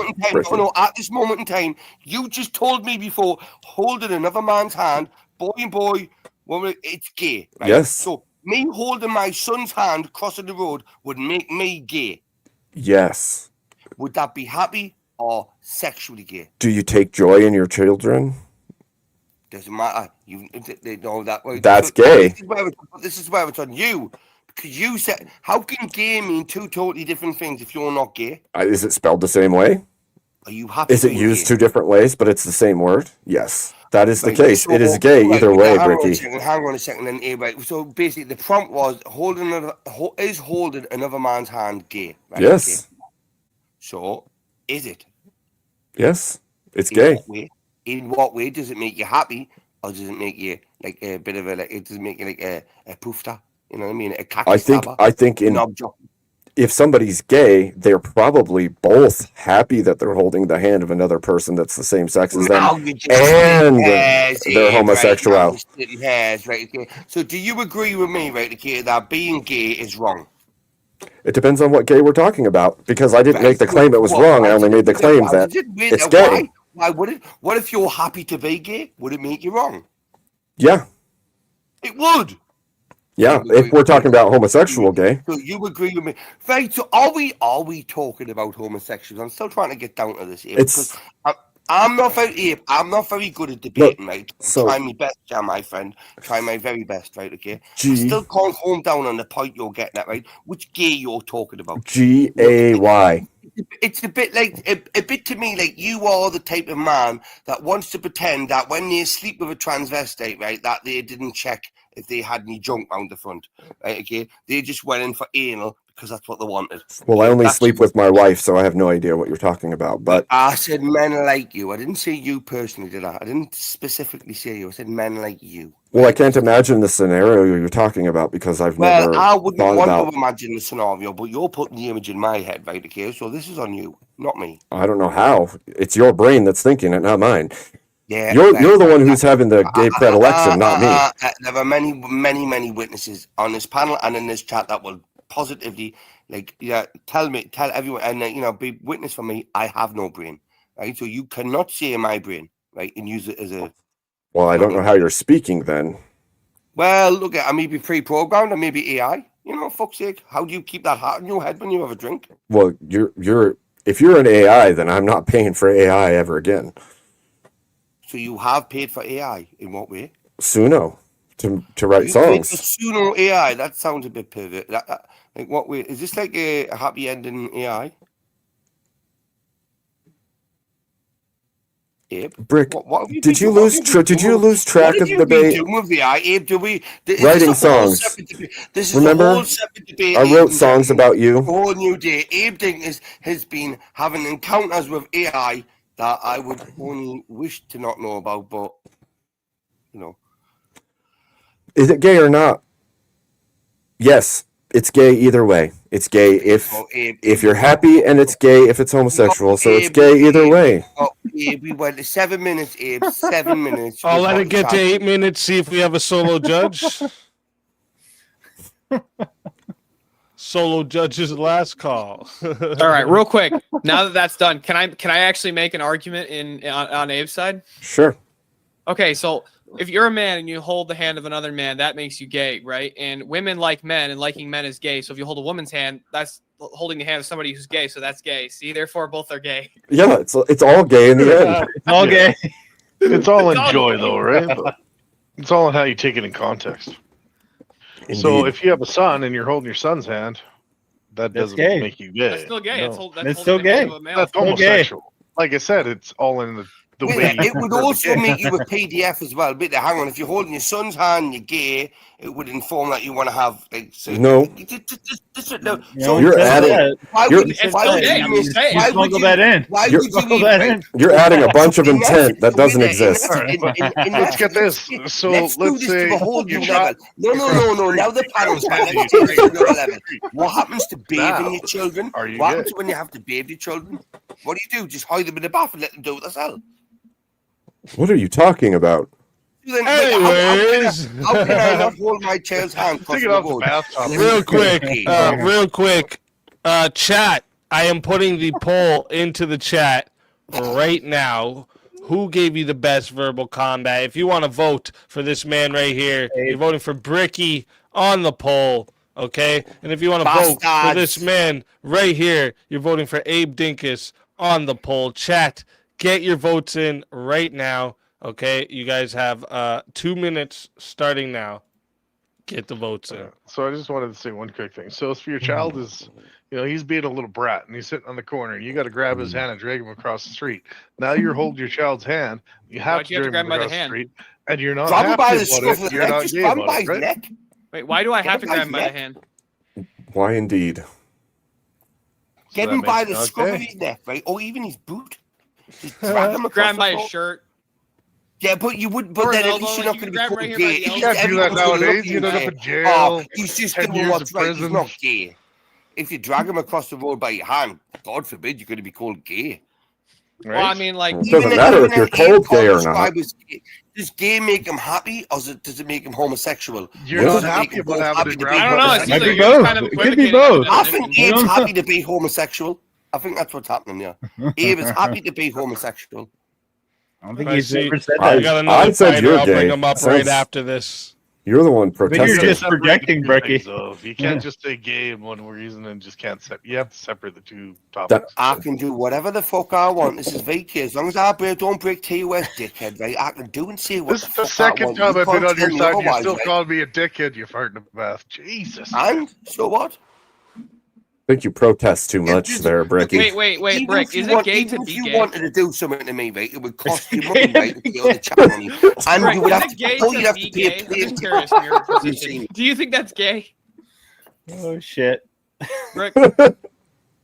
At this moment in time, you just told me before, holding another man's hand, boy and boy, woman, it's gay. Right? Yes. So me holding my son's hand crossing the road would make me gay. Yes. Would that be happy or sexually gay? Do you take joy in your children? Doesn't matter. They know that. Right? That's gay. This is where it's on you. Because you said, how can gay mean two totally different things if you're not gay? Is it spelled the same way? Are you happy? Is it being used gay? two different ways, but it's the same word? Yes, that is the Right, case. so- It is gay right, either now, way, hang Bricky. Hang on a second, then. Right. So basically, the prompt was holding another man's hand gay? Right? Yes. Okay. So, is it? Yes, it's In gay. what way? In what way does it make you happy, or does it make you like a bit of a like? It does make you like a poofter. You know what I mean? A khaki stabber, I think an object. if somebody's gay, they're probably both happy that they're holding the hand of another person that's the same sex as them, Now you're just and splitting hairs they're here, right? Now homosexual. you're splitting hairs, right? Okay. So, do you agree with me, right? Okay, that being gay is wrong? It depends on what gay we're talking about, because I didn't Right, make the so claim it was what- wrong. why I only did made the it- claim why that did it- it's why- gay. Why would it? What if you're happy to be gay? Would it make you wrong? Yeah, It would. yeah. If we're talking about homosexual gay, So you agree with me, right? So are we talking about homosexuals? I'm still trying to get down to this here It's- because I'm not very good at debating, right? so- Try my best, my friend. Try my very best, right? Okay. I G still can't home down on the point you're getting at, right? Which gay you're talking about? GAY. It's a bit like a bit to me like you are the type of man that wants to pretend that when they sleep with a transvestite, right, that they didn't check if they had any junk round the front, right? Okay, they just went in for anal because that's what they wanted. Well, I only That's- sleep with my wife, so I have no idea what you're talking about. But I said men like you. I didn't say you personally, did I? I didn't specifically say you. I said men like you. well, I can't imagine the scenario you're talking about because I've never Well, I wouldn't thought want about. to imagine the scenario, but you're putting the image in my head, right? Okay, so this is on you, not me. I don't know how. It's your brain that's thinking it, not mine. Yeah, You're the one who's having the gay predilection, not me. There are many witnesses on this panel and in this chat that will positively, like, tell everyone, and be witness for me. I have no brain, right? So you cannot say my brain, right, and use it as a. Well, I don't know how you're speaking then. Well, look, I may be pre-programmed, I may be AI. You know, fuck's sake, how do you keep that heart in your head when you have a drink? Well, if you're an AI, then I'm not paying for AI ever again. So you have paid for AI in what way? Suno to write You paid for songs. Suno AI. That sounds a bit pervert. Like what way? Is this like a happy ending AI? Abe, Brick, what have did you lose track of the debate? What with the AI? Abe, Writing songs. This is Remember, a whole separate debate. I wrote Abe, songs about you. a whole new day. Abe Ding has been having encounters with AI that I would only wish to not know about, but you know. Is it gay or not? Yes, it's gay either way. It's gay if you're happy, and it's gay if it's homosexual. So it's gay either way. Oh, Abe, we went to 7 minutes, Abe. 7 minutes. I'll We've let got it get to chat. 8 minutes. See if we have a solo judge. Solo judge's last call. All right, real quick. Now that that's done, can I actually make an argument on Abe's side? Sure. Okay, so if you're a man and you hold the hand of another man, that makes you gay, right? And women like men, and liking men is gay. So if you hold a woman's hand, that's holding the hand of somebody who's gay. So that's gay. See, therefore both are gay. Yeah, it's all gay in the end. It's all gay. It's all in It's all joy, gay. though, right? But it's all in how you take it in context. So Indeed. if you have a son and you're holding your son's hand, that That's doesn't gay. make you gay. That's still gay. No. That's It's still holding the hand gay. of a male. That's still gay. homosexual. Like I said, it's all in the way. It would you also gay. make you a PDF as well. But hang on, if you're holding your son's hand, you're gay. It would inform that you want to have like. No. So You're adding. Why you're- would It's why still would gay. you I'm just use- saying. why You would smuggle you- that in. Why You're- would you Smuggle even- that right, in. You're adding a bunch of in intent that doesn't exist. Let's get this. So let's do let's this say to a whole you new shot. level. No. Now the panel's back. Let's take it to another level. What happens to bathing Now, your children? are you What gay? happens when you have to bathe your children? What do? Just hide them in the bath and let them do it themselves? What are you talking about? Then, Anyways. how can I not hold my child's hand? Take it off the bathtub. Real quick, chat. I am putting the poll into the chat right now. Who gave you the best verbal combat? If you want to vote for this man right here, you're voting for Bricky on the poll, okay? And if you want to vote for Bastards. this man right here, you're voting for Abe Dinkus on the poll. Chat, get your votes in right now, Okay, you guys have 2 minutes starting now. Get the votes in. So I just wanted to say one quick thing. So if your child is, he's being a little brat and he's sitting on the corner, you got to grab his hand and drag him across the street. Now you're holding your child's hand. You have Why'd to you have to drag grab him him by the across the hand? street, and you're not Grab him by happy the about scruff it. of the You're neck. not Just gay grab him about by it, his right? neck. Wait, why do I have to Get him grab him by by the hand? Why indeed? Get that him by makes the it scruff of okay. his neck, right? Or even his boot. Just drag him across Grab him the by floor. his shirt. Yeah, but you would. Or But then his at least elbow, you're like not you going to can be grab called right here by gay. the At elbow. least Can't do that everyone's going to look nowadays. at You you end and up say, in jail, "Oh, he's just 10 doing years what's of right. He's prison." not gay." If you drag him across the road by your hand, God forbid, you're going to be called gay. Well, I mean, like, It doesn't matter if you're cold gay or not. Does gay make him happy, or does it make him homosexual? You're Or not does it make happy him about both having happy to to grab be him. I don't know. It homosexual? seems like you're kind of It could be equivocating on both. the I think definition. Abe's happy to be homosexual. I think that's what's happening here. Abe is happy to be homosexual. I don't think I he's see. ever said I that. got another I said fighter. you're I'll bring gay. him up Sounds- right after this. You're the one But you're protesting. just Separate the projecting, two Brecky. things, though. You can't just say gay in one reason and just can't separate. You have to separate the two topics. I can do whatever the fuck I want. This is VK. As long as I don't break TOS, dickhead, right? I can do and say what This the is the fuck I second want. time You I've been can't on your tell me side. You otherwise, still right? called me a dickhead, you fart in the bath. Jesus. And so what? I think you protest too much there, Bricky. Wait, Even Brick. if you Is it want- gay even to if be you gay? wanted to do something to me, right, it would cost you money, right? To get on the chat money. And Brick, you would is have it gay to, you'd to have be to pay gay? a I'm plane just curious from your ticket. position. Do you think that's gay? Oh shit. Brick,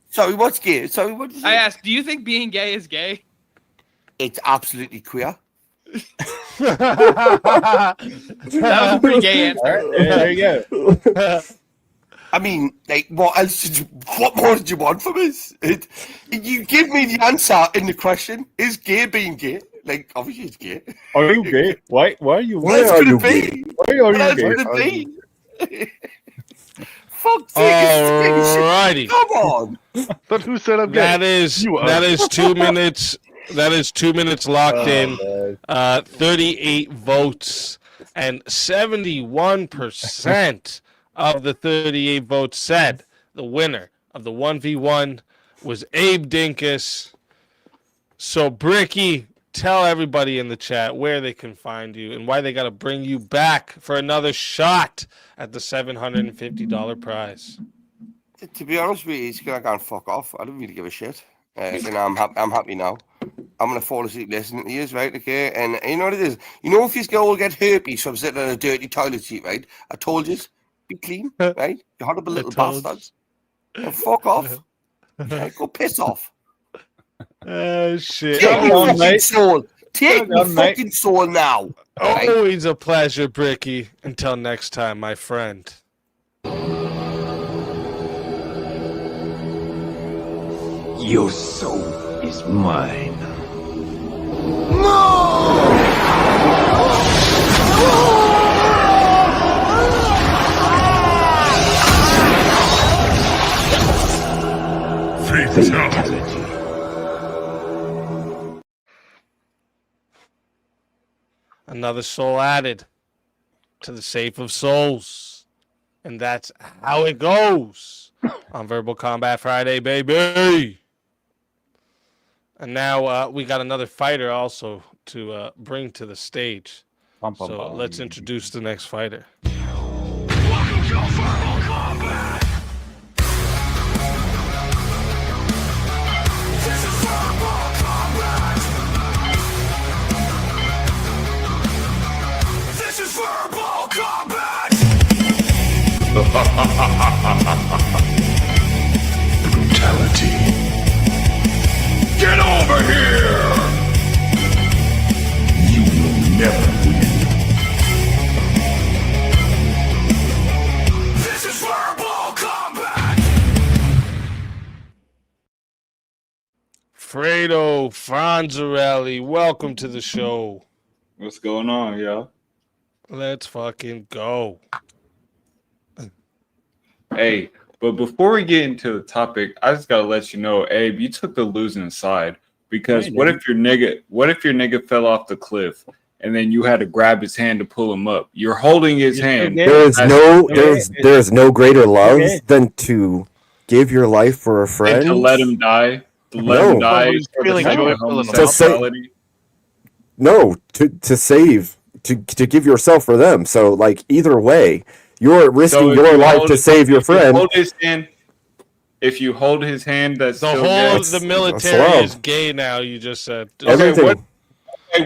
Sorry, what's gay? Sorry, what is I it? asked, do you think being gay is gay? It's absolutely queer. That was a pretty gay answer. All right, there you go. I mean, like, what else did you, what more did you want from us? You give me the answer in the question. Is gay being gay? Like, obviously it's gay. Are you gay? Why are you Why What are else you could it gay? be? Why are What you else gay? could it be? Fuck's sake, Alrighty. come on. But who said I'm gay? That is You are. that is 2 minutes. That is 2 minutes locked in. man. 38 votes and 71% of the 38 votes said the winner of the 1v1 was Abe Dinkus. So Bricky, tell everybody in the chat where they can find you and why they got to bring you back for another shot at the $750 prize. To be honest with you, he's gonna go and fuck off. I don't really give a shit. I'm happy now. I'm gonna fall asleep listening to you, right? Okay, and you know what it is. You know if you all get herpes from sitting on a dirty toilet seat, right? I told you, be clean, right? You horrible little bastards. And fuck off. Right, go piss off. Shit. Take your fucking soul. Take Well your done, mate. fucking soul now. Right? Always a pleasure, Bricky. Until next time, my friend. Your soul is mine. Fatality. Another soul added to the safe of souls. And that's how it goes on Verbal Combat Friday, baby. And now we got another fighter also to bring to the stage. So let's introduce the next fighter. Brutality. Get over here! You will never win. This is verbal combat! Fredo Franzarelli, welcome to the show. What's going on, y'all? Let's fucking go. Hey, but before we get into the topic, I just gotta let you know, Abe, you took the losing side because I what didn't. if your nigga fell off the cliff and then you had to grab his hand to pull him up? You're holding his hand. There is there is no greater love Okay. than to give your life for a And friend. to let him die. To let him No. die. He's feeling for the joyful in the To say- homosexuality. No, to save, to give yourself for them. So like either way, you're risking if your you life hold to his- save your if you friend. hold his hand, if you hold his hand, that's The still whole gay. of the military love. is gay now. You just said Everything.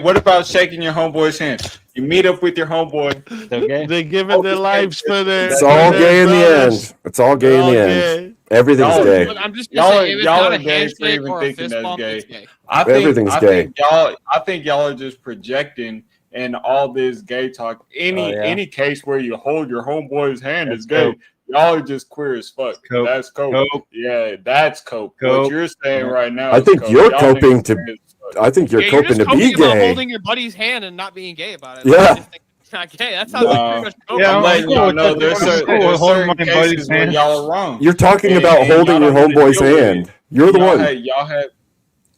What about shaking your homeboy's hand? You meet up with your homeboy. Okay. They're giving their lives for their. It's for all their gay in the brothers. end. It's all gay in the end. Everything's Y'all- gay. But I'm just gonna say, if it's y'all not are a gay for handshake even or a thinking fist that's bump, gay. it's gay. Everything's gay. I think y'all are just projecting, and all this gay talk. Any case where you hold your homeboy's hand is gay. coke. Y'all are just queer as fuck. Coke. That's coke. Coke. Yeah, that's coke. Coke. What you're saying right now, I is think coke. you're Y'all coping niggas to. gay as fuck. I think you're Yeah, coping just to be coping about gay. holding your buddy's hand and not being gay about it. Yeah. I just think it's not gay. That sounds like pretty much coping. I'm letting cool y'all with know that. there's I'm certain, cool with there's holding certain my buddy's cases where hand. y'all are wrong. You're talking And- about and holding y'all your don't wanna homeboy's deal with it. hand. You're the one. Y'all have.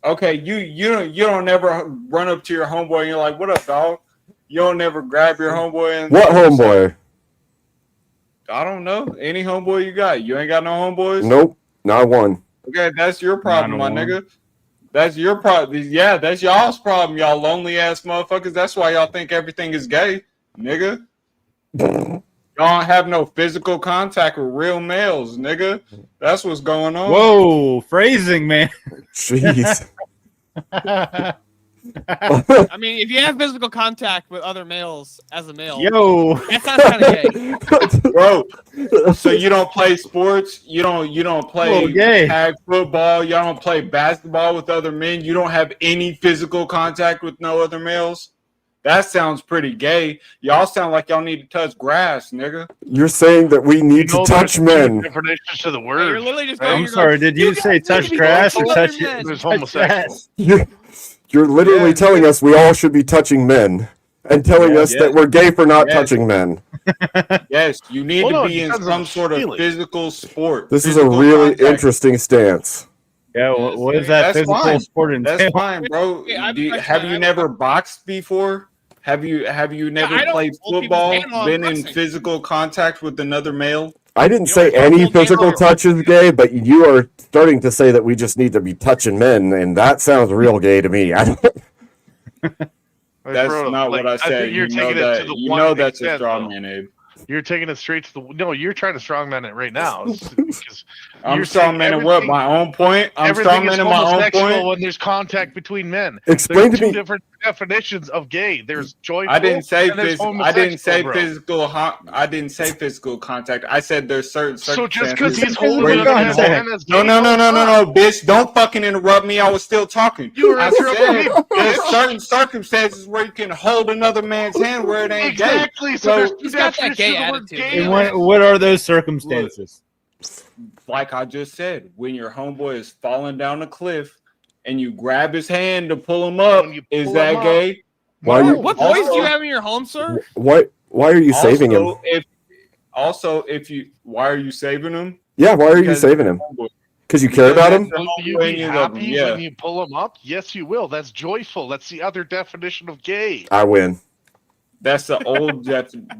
Okay, you don't ever run up to your homeboy and you're like, "What up, dog?" You don't never grab your homeboy and What homeboy? I don't know. Any homeboy you got? You ain't got no homeboys? Nope, not one. Okay, that's your problem, my 901. nigga. That's your problem. Yeah, that's y'all's problem, y'all lonely ass motherfuckers. That's why y'all think everything is gay, nigga. Y'all don't have no physical contact with real males, nigga. That's what's going on. Whoa, phrasing, man. Jeez. I mean, if you have physical contact with other males as a male, Yo. that sounds kind of gay. Bro, so you don't play sports, you don't play Oh, gay. tag football, y'all don't play basketball with other men, you don't have any physical contact with no other males. That sounds pretty gay. Y'all sound like y'all need to touch grass, nigga. You're saying that we need to touch men. Definitions to the You're word. literally just right? going, I'm you're sorry, going, did you guys say need to touch be grass or touching touch other men. There's touch homosexual. grass? You're literally telling us we all should be touching men, and telling us that we're gay for not touching men. Yes, you need Well, to no, be it in depends some on sort of feeling. physical sport. This is a physical really contact. interesting stance. Yeah, what is that That's physical fine. sport entail? That's fine, bro. Wait, I have a Have question. you never boxed before? Have you never I don't played hold people's football? hand while I'm Been in boxing. physical contact with another male? I didn't You say don't any hold hands physical or- touch is gay, but you are starting to say that we just need to be touching men, and that sounds real gay to me. I don't. That's Bro, not like, what I said. think you're You know taking it that. to the You one know that's a extent, straw though. man, Abe. You're taking it straight to the. No, you're trying to strongman it right now. Because I'm you're saying strongmanning what? everything- My own point. I'm Everything is strongmanning my own homosexual point. when there's contact between men. Explain There's to two me. different definitions of gay. There's joyful. I didn't say and there's physical. I didn't say homosexual, bro. physical. I didn't say physical contact. I said there's certain So just circumstances because he's Physical holding where you another can man hold. as No, gay, no, bitch! Don't fucking interrupt me. I was still talking. You were I interrupting me, said there's bitch. certain circumstances where you can hold another man's hand where it ain't Exactly. gay. So there's two He's got that definitions gay of the word attitude. gay. And what are those circumstances? Like I just said, when your homeboy is falling down a cliff and you grab his hand to pull him up, When you is pull that him up. gay? Why No. you? What boys do you Also- have in your home, sir? Why are you saving him? Why are you saving him? Yeah, why are you Because saving him? homeboy. Because you care about him? Will you When be you love him, happy yeah. when you pull him up? Yes, you will. That's joyful. That's the other definition of gay. I win. That's the old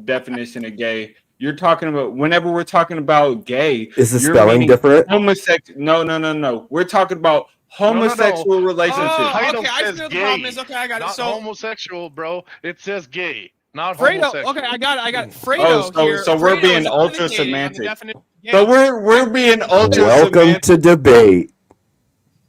definition of gay. You're talking about whenever we're talking about gay. Is the you're spelling meaning different? Homosexual? No. We're talking about homosexual relationships. Oh, Title okay, I says see what the gay, problem is. Okay, I got it. Not So, homosexual, bro. It says gay, not Fredo. homosexual. Okay, I got it. Fredo here. So we're Fredo being is ultra equivocating on the semantic. definition of gay. So we're being ultra Welcome semantic. to debate.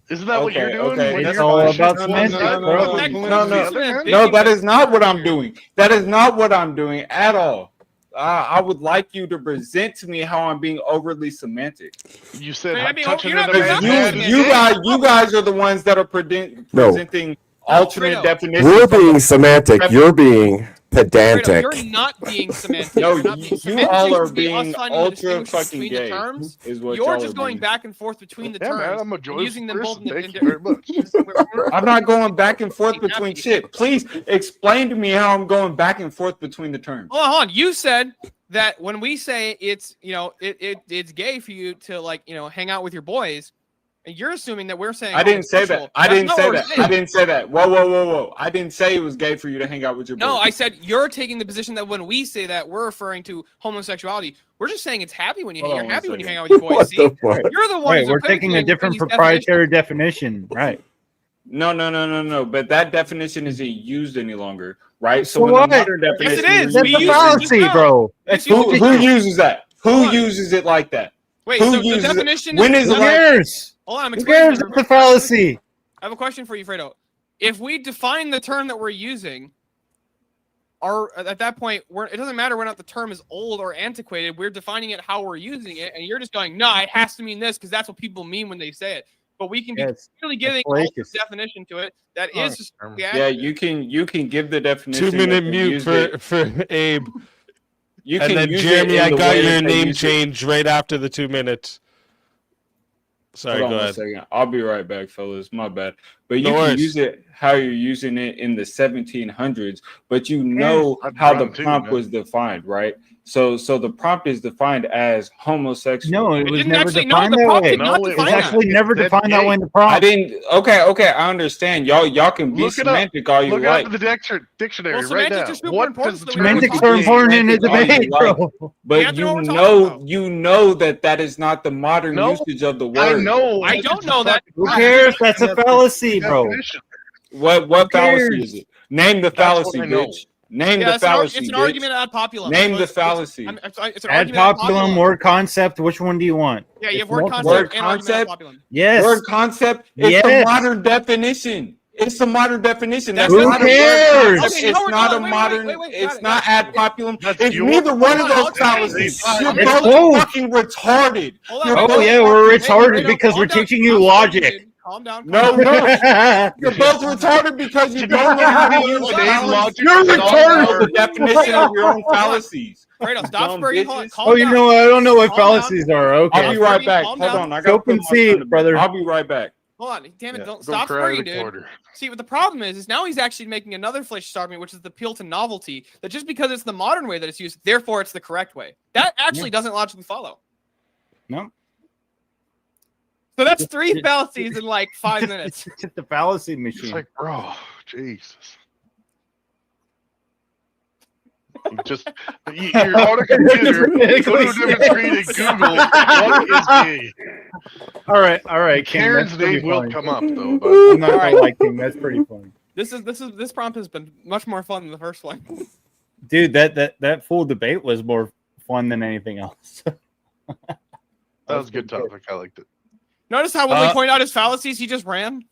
Isn't that what you're doing? Okay, When that's you're all fine. about pushing one semantics, side, bro. public No, influence the other, man? No, that is not what I'm doing. That is not what I'm doing at all. I would like you to present to me how I'm being overly semantic. You said I mean, touching you're not- another you're man's not hand You is gay. you guys are the ones that are presenting alternate Fredo. definitions. We're of being the- semantic. You're being Fredo, pedantic. you're not being semantic. No, You're not being you semantic all are would be us being finding the ultra distinction fucking between the gay. terms. Is what You're y'all just are going being. back and forth between the Yeah, terms. man, I'm a and joyous using them both person. in Thank you very much. I'm not going back and forth between shit. Please explain to me how I'm going back and forth between the terms. Hold on. You said that when we say it's it's gay for you to hang out with your boys, and you're assuming that we're saying I didn't say that. homosexual. I That's didn't not say what we're that. saying. I didn't say that. Whoa. I didn't say it was gay for you to hang out with your boys. No, I said you're taking the position that when we say that we're referring to homosexuality. We're just saying it's happy when Hold on you're one happy when you second. hang out with your boys. What See, the fuck? you're the one. Right, who's we're taking a equivocating different between these proprietary definition. Right. No. But that definition isn't used any longer, right? So when what? the modern Yes, definition it is. That's We a use it fallacy, now. bro. That's who ridiculous. uses that? Who uses it like that? Wait, Who so the uses it? definition When is Who it like? cares? Hold on, I'm Who explaining cares? to It's a everybody. fallacy. I have a question for you, Fredo. If we define the term that we're using, at that point, it doesn't matter whether or not the term is old or antiquated. We're defining it how we're using it, and you're just going, no, it has to mean this because that's what people mean when they say it. But we can be clearly giving a definition to it that is just Yeah, you can give the definition. 2-minute and mute use for, it. for Abe. You And can then use it Jeremy, in I the got way your that they name use it. changed right after the 2 minutes. Sorry, Hold go on ahead. 1 second. I'll be right back, fellas. My bad. But No you can worries. use it how you're using it in the 1700s, but you know how the prompt was defined, right? So the prompt is defined as homosexual. No, it was never defined that way. It was actually never defined that way in the prompt. I didn't. Okay. I understand. Y'all can be Look it up. semantic all you Look like. up in the dictionary Well, right semantics now. are super What important does so the that we know term what Semantics are important in a Semantic all you debate, like. bro. But you know that is not the modern No, usage of the word. I know. I don't know that. Who cares? That's a fallacy, bro. What fallacy cares? is it? Name the That's fallacy, what I know. bitch. Name Yeah, the fallacy. it's an bitch. argument ad populum. Name So the it's- fallacy. it's an Ad argument ad populum, word concept. Which one do you want? Yeah, you have It's word multiple. concept Word and argument ad concept. populum. Yes. Word concept. It's the Yes. modern definition. It's the modern definition. That's Who not a word cares? concept. Okay, it's Howard, not hold a on, wait, modern. wait, it's got not it. ad populum. That's It's your neither one of Hold on, those I'll explain. fallacies. All right, You're It's both both. fucking retarded. Hold on, You're wait, Oh both yeah, we're Wait, retarded because calm we're down. teaching you I'm logic. sorry, dude. Calm down. No. You're both retarded because you don't know how to use Today's fallacies. logic You're is all retarded about- for the definition of your own fallacies. Fredo, stop Dumb spurring. bitches. Calm Oh, you down. know what? I don't know what Calm down. fallacies are. Okay. I'll be right back. Calm Hold down. on. I got Scope and see, brother. I'll be right back. Hold on, damn it! Yeah, Don't go stop cry spurring, in the dude. corner. See, what the problem is now he's actually making another Flish argument, which is the appeal to novelty. That just because it's the modern way that it's used, therefore it's the correct way. That actually doesn't logically follow. No. So that's 3 fallacies in like 5 minutes. It's just the fallacy It's machine. like, bro, Jesus. You're on a computer. Go to a different screen and Google what is gay. All right. King, Karen's that's pretty name will funny. come up though. But I'm not All gonna right. lie, King. That's pretty funny. This prompt has been much more fun than the first one. Dude, that full debate was more fun than anything else. that was a good topic. I liked it. Notice how when we point out his fallacies, he just ran.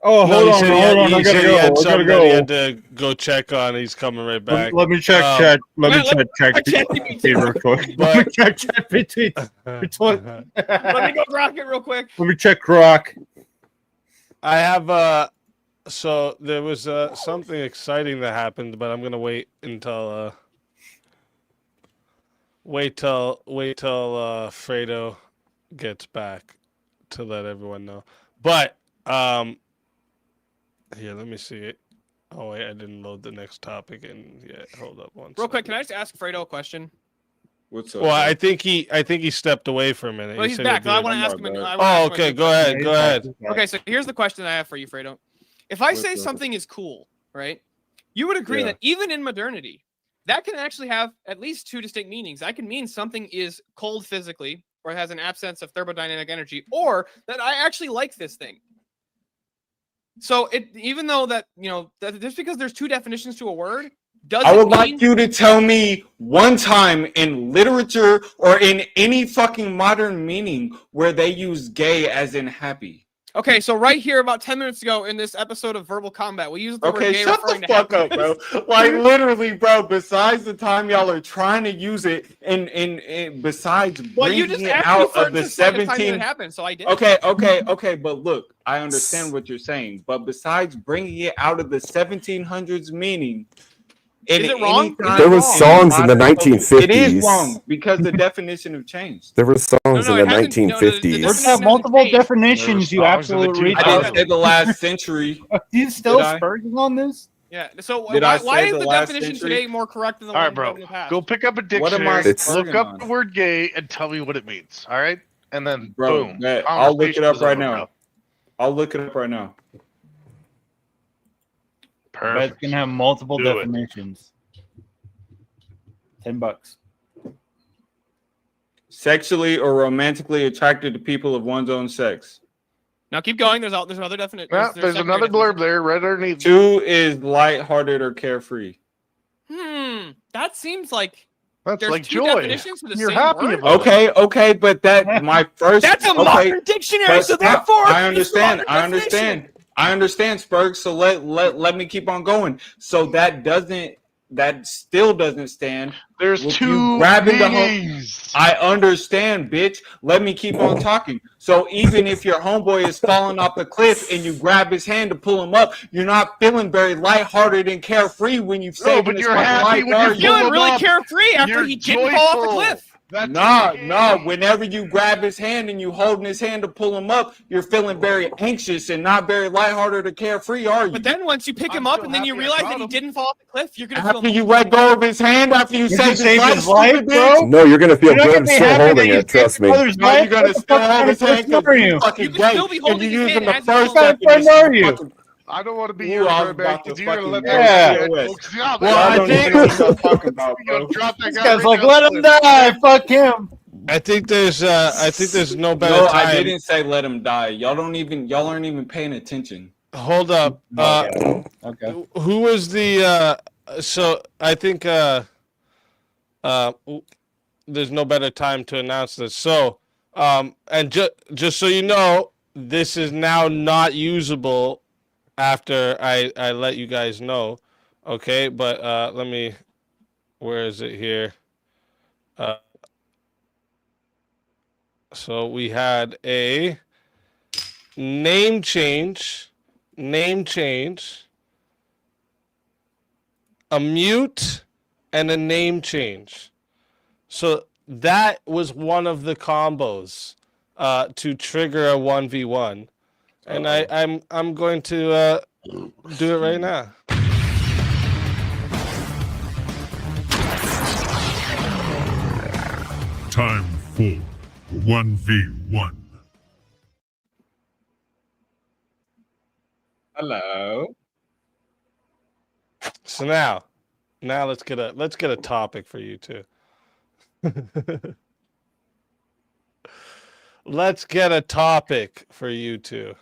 Oh, No, hold he on, said hold on. he I gotta said he go. had I gotta something that he go. had to go check on. He's coming right back. Let me check Um, chat. Let me let- check ChatGPT. real quick. Let me check chat between. Let me go grok it real quick. Let me check Grok. I have so there was something exciting that happened, but I'm gonna wait until Fredo gets back to let everyone know. But here, let me see it. Oh wait, I didn't load the next topic in yet. Hold up one Real quick, can I just ask Fredo a question? What's up? Well, bro? I think he stepped away for a minute. Well, He he's said back. he'd I be- want to ask him. Oh, okay. Go ahead. Go ahead. Okay, so here's the question I have for you, Fredo. If I What's say up? something is cool, right? You would agree Yeah. that even in modernity, that can actually have at least 2 distinct meanings. That can mean something is cold physically, or it has an absence of thermodynamic energy, or that I actually like this thing. So it, even though that, that just because there's 2 definitions to a word, does I it would mean like you to tell me one time in literature or in any fucking modern meaning where they use gay as in happy. Okay, so right here, about 10 minutes ago in this episode of Verbal Combat, we used the word Okay, gay shut the referring to fuck up, happiness. bro. Like literally, bro. Besides the time y'all are trying to use it, and besides Well, you bringing just it asked me out for of the the second time that it 17. happened, so I did. Okay. But look, I understand what you're saying. But besides bringing it out of the 1700s meaning, Is it wrong? There was songs in the It is 1950s. wrong because the definition have changed. There were songs in the 1950s. There's multiple definitions, you absolute I retard. didn't say the last century. Are you still Did I? spurting on this? Yeah. So Did I why say is the the last definition century? today more correct than the All one right, bro. in the past? Go pick up a What am I dictionary. It's- Look spurting up on? the word gay and tell me what it means. All right, and then Bro, boom. bet. I'll look it conversation up is right over, now. bro. I'll look it up right now. But it's Perfect. gonna have multiple Do it. definitions. $10. Sexually or romantically attracted to people of one's own sex. Now keep going. There's another definite. Yeah, there's another secondary blurb there right underneath. 2 is lighthearted or carefree. That seems like That's there's like two joy. definitions for the You're same happy word. about it. Okay, but that my first. That's a okay, modern dictionary, but so therefore I it's a understand. modern I understand. definition. I understand, Spurg. So let me keep on going. So that still doesn't stand. There's with 2 you grabbing the meanings. I understand, bitch. Let me keep on talking. So even if your homeboy is falling off the cliff and you grab his hand to pull him up, you're not feeling very lighthearted and carefree when you've saved but his you're fucking happy life, when are you're you? Feeling really up. carefree after You're he didn't fall off the joyful. cliff. That's No. Whenever you grab his hand and you holding his hand to pull him up, you're feeling very anxious and not very lighthearted or carefree, are you? But then once you pick him up and then you realize that he didn't fall off the cliff, you're gonna feel. After you let go of his hand, after you You saved saved his his life, life, stupid bro? bitch. No, you're gonna feel You're not good gonna be still happy that holding you it. Trust me. No, you're gonna still hold his hand because you're fucking You can gay. still be And holding you're his using hand the as you first hold it. What kind of definition. friend are you? Fucking- I don't want to be Ooh, your I was friend, man, about to because you're gonna fucking let go that Yeah. shit COS. go. 'Cause y'all Well, I that don't guy even know what right y'all now- talking about, You're gonna bro. drop that This guy guy's right like, down let the him cliff. die. Fuck him. I think there's no better No, time. I didn't say let him die. Y'all aren't even paying attention. Hold up. Okay. Who was the so I think there's no better time to announce this. So and just so you know, this is now not usable after I let you guys know. Okay, but let me, where is it here? So we had a name change, a mute, and a name change. So that was one of the combos to trigger a 1v1. And I'm going to do it right now. Time for 1v1. Hello. So now let's get a topic for you two. Let's get a topic for you two.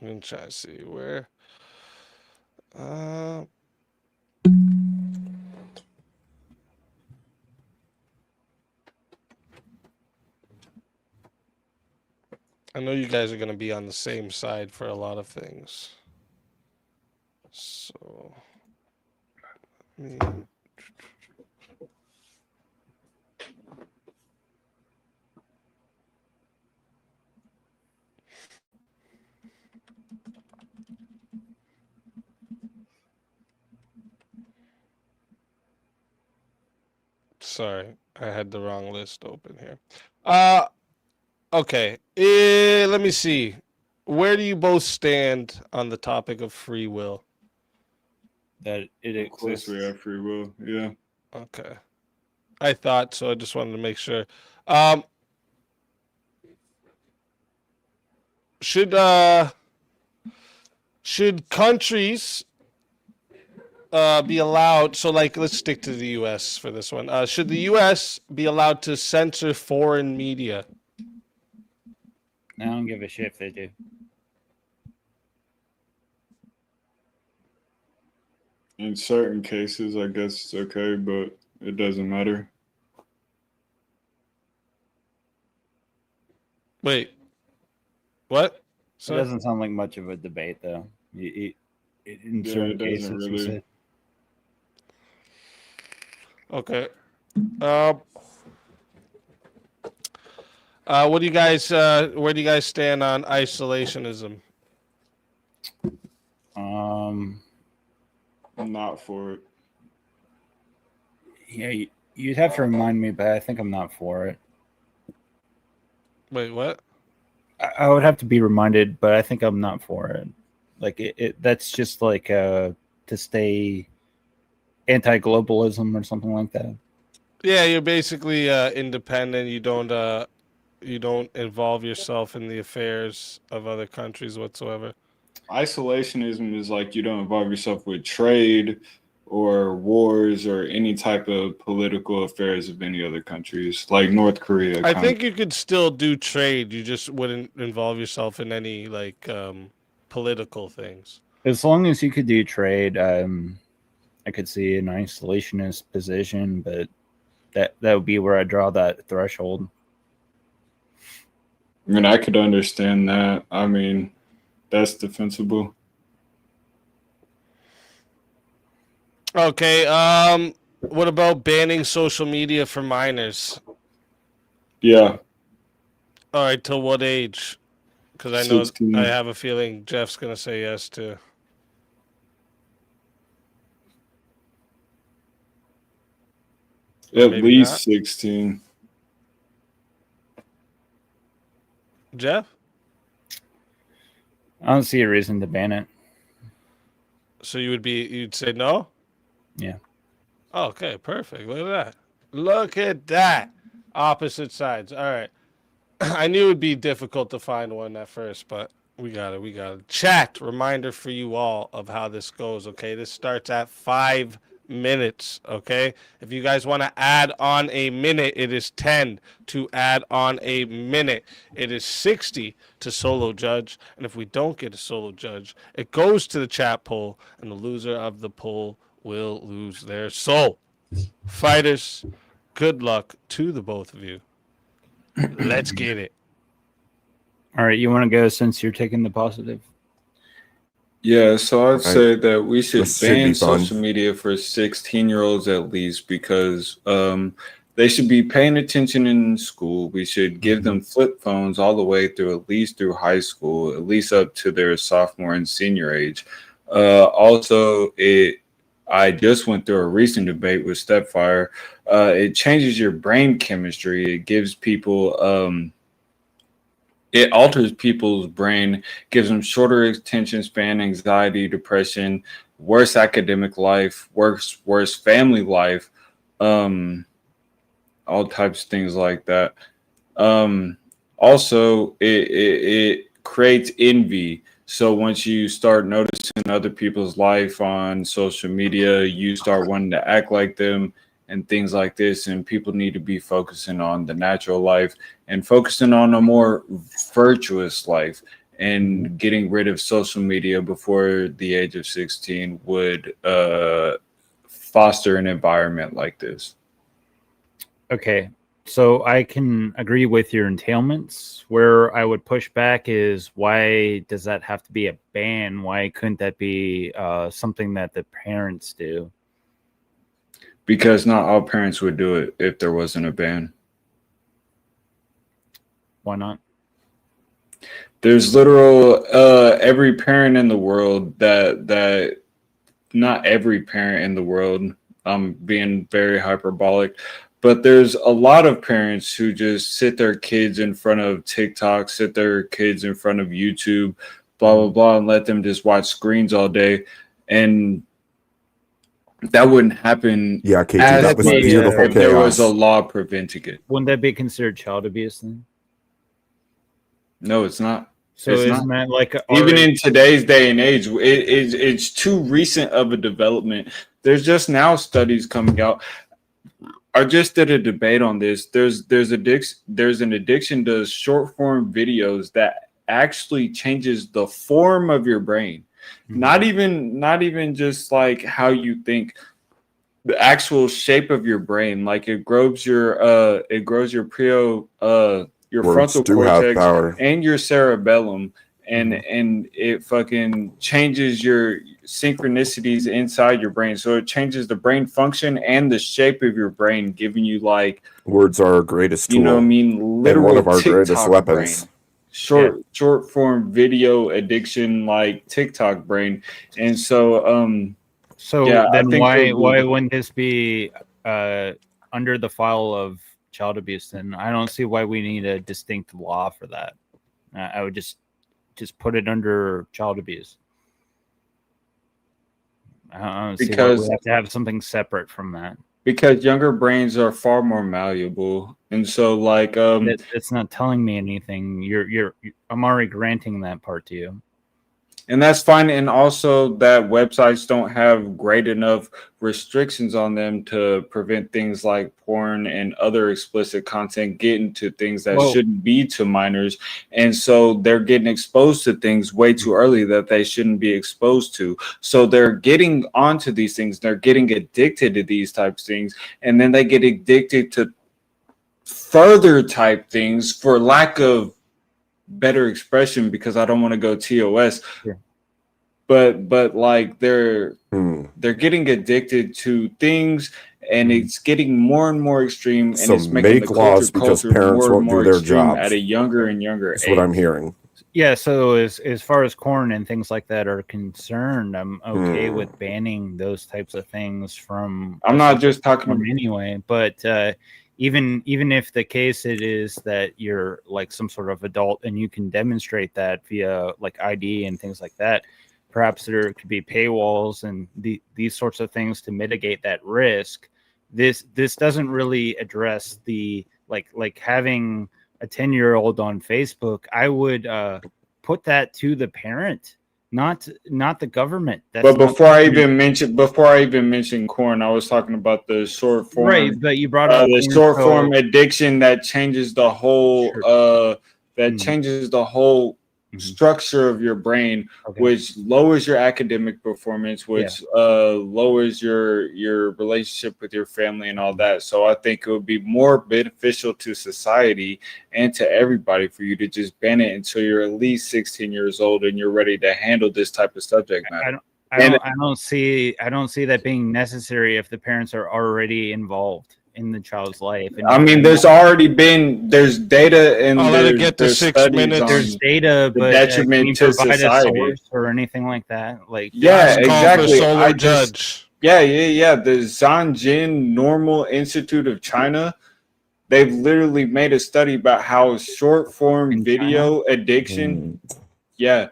I'm trying to see where. I know you guys are going to be on the same side for a lot of things. So, sorry, I had the wrong list open here. Okay, let me see. Where do you both stand on the topic of free will? That it Of course exists. we have free will. Yeah. Okay. I thought so. I just wanted to make sure. Should countries be allowed? So, like, let's stick to the U.S. for this one. Should the U.S. be allowed to censor foreign media? I don't give a shit if they do. In certain cases, I guess it's okay, but it doesn't matter. Wait, what? It doesn't sound like much of a debate, though. In Yeah, certain it doesn't cases, you really. said. Okay. What do you guys? Where do you guys stand on isolationism? I'm not for it. Yeah, you'd have to remind me, but I think I'm not for it. Wait, what? I would have to be reminded, but I think I'm not for it. Like that's just like to stay anti-globalism or something like that. Yeah, you're basically independent. You don't involve yourself in the affairs of other countries whatsoever. isolationism is like you don't involve yourself with trade or wars or any type of political affairs of any other countries, like North Korea. I think you could still do trade. You just wouldn't involve yourself in any like political things. As long as you could do trade, I could see an isolationist position, but that would be where I draw that threshold. I mean, I could understand that. I mean, that's defensible. Okay. What about banning social media for minors? Yeah. All right. Till what age? Because I know 16. I have a feeling Jeff's gonna say yes to. At Maybe least not. 16. Jeff? I don't see a reason to ban it. So you'd say no? Yeah. Okay, perfect. Look at that. Look at that. Opposite sides. All right. I knew it would be difficult to find one at first, but we got it. Chat, reminder for you all of how this goes, okay? This starts at 5 minutes, okay? If you guys want to add on a minute, it is 10 to add on a minute. It is 60 to solo judge, and if we don't get a solo judge, it goes to the chat poll, and the loser of the poll will lose their soul. Fighters, good luck to the both of you. Let's get it. All right, you want to go since you're taking the positive? Yeah, so I'd say that we should This should be ban fun. social media for 16-year-olds at least because they should be paying attention in school. We should give them flip phones all the way through, at least through high school, at least up to their sophomore and senior age. I just went through a recent debate with Stepfire. It changes your brain chemistry. It gives people it alters people's brain, gives them shorter attention span, anxiety, depression, worse academic life, worse family life, all types of things like that. Also, it creates envy. So once you start noticing other people's life on social media, you start wanting to act like them and things like this. And people need to be focusing on the natural life and focusing on a more virtuous life, and getting rid of social media before the age of 16 would foster an environment like this. Okay, so I can agree with your entailments. Where I would push back is, why does that have to be a ban? Why couldn't that be something that the parents do? Because not all parents would do it if there wasn't a ban. Why not? There's literal every parent in the world that not every parent in the world, I'm being very hyperbolic, but there's a lot of parents who just sit their kids in front of TikTok, sit their kids in front of YouTube, blah blah blah, and let them just watch screens all day. And that wouldn't happen. Yeah, KT, that was beautiful if there was a chaos. law preventing it. Wouldn't that be considered child abuse then? No, it's not. So It's isn't not. that like Even in today's day and age, it's too recent of a development. There's just now studies coming out. I just did a debate on this. There's an addiction to short form videos that actually changes the form of your brain. Not even just like how you think, the actual shape of your brain. Like it grows your your Words frontal do have cortex power. and your cerebellum, and it fucking changes your synchronicities inside your brain. So it changes the brain function and the shape of your brain, giving you like, Words are our greatest tool. you know what I mean, and literal one of our TikTok greatest weapons. brain. Short form video addiction, like TikTok brain. And so So yeah, I then think why wouldn't this be under the file of child abuse? Then I don't see why we need a distinct law for that. I would just put it under child abuse. I don't see why Because- we have to have something separate from that. because younger brains are far more malleable. And so like It's not telling me anything. I'm already granting that part to you. And that's fine. And also that websites don't have great enough restrictions on them to prevent things like porn and other explicit content getting to things that shouldn't be to minors. And so they're getting exposed to things way too early that they shouldn't be exposed to. So they're getting onto these things. They're getting addicted to these types of things. And then they get addicted to further type things, for lack of better expression, because I don't want to go TOS. Yeah. But like they're getting addicted to things, and it's getting more and more extreme, and So it's making make the laws because culture parents more and won't do more their extreme jobs. at a younger and younger That's age. what I'm hearing. Yeah, so as far as corn and things like that are concerned, I'm okay with banning those types of things from. I'm not just talking from anyway, but even if the case it is that you're like some sort of adult and you can demonstrate that via like ID and things like that, perhaps there could be paywalls and these sorts of things to mitigate that risk. This doesn't really address the like having a 10-year-old on Facebook. I would put that to the parent, not the government. That's But not before I the even mentioned corn, I was talking about the short form. Right, but you brought up the corn, short so- form addiction that changes the whole changes the whole structure of your brain, which lowers your academic performance, which lowers your relationship with your family and all that. So I think it would be more beneficial to society and to everybody for you to just ban it until you're at least 16 years old and you're ready to handle this type of subject matter. I don't see that being necessary if the parents are already involved in the child's life. And I mean, there's data and I'll let it get to there's 6 studies minutes. on there's data, the but detriment can you to provide a society. source or anything like that? Like Yeah, Last call for exactly. Solar I just- Judge. Yeah. The Zhanjian Normal Institute of China, they've literally made a study about how short form video addiction. Yeah.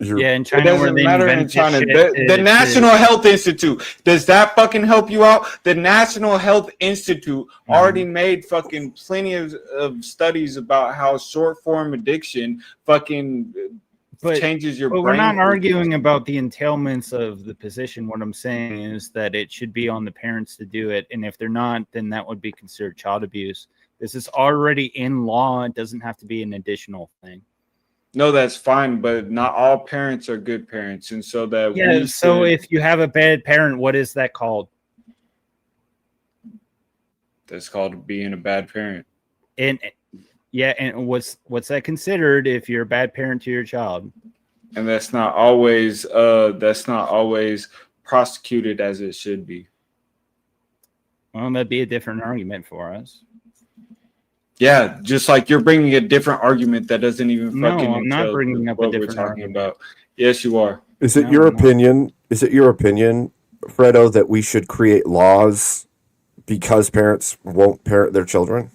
Yeah, in It China, where doesn't they matter in invented China. shit The National Health Institute, does that fucking help you out? The National Health Institute already made fucking plenty of studies about how short form addiction fucking changes your But brain. we're not arguing about the entailments of the position. What I'm saying is that it should be on the parents to do it, and if they're not, then that would be considered child abuse. This is already in law. It doesn't have to be an additional thing. No, that's fine, but not all parents are good parents, and so that Yeah. So if you have a bad parent, what is that called? that's called being a bad parent. And yeah, and what's that considered if you're a bad parent to your child? And that's not always prosecuted as it should be. Well, that'd be a different argument for us. Yeah, just like you're bringing a different argument that doesn't even No, fucking I'm not entail bringing up a what we're different talking argument. about. Yes, you are. Is it your opinion? Is it your opinion, Fredo, that we should create laws because parents won't parent their children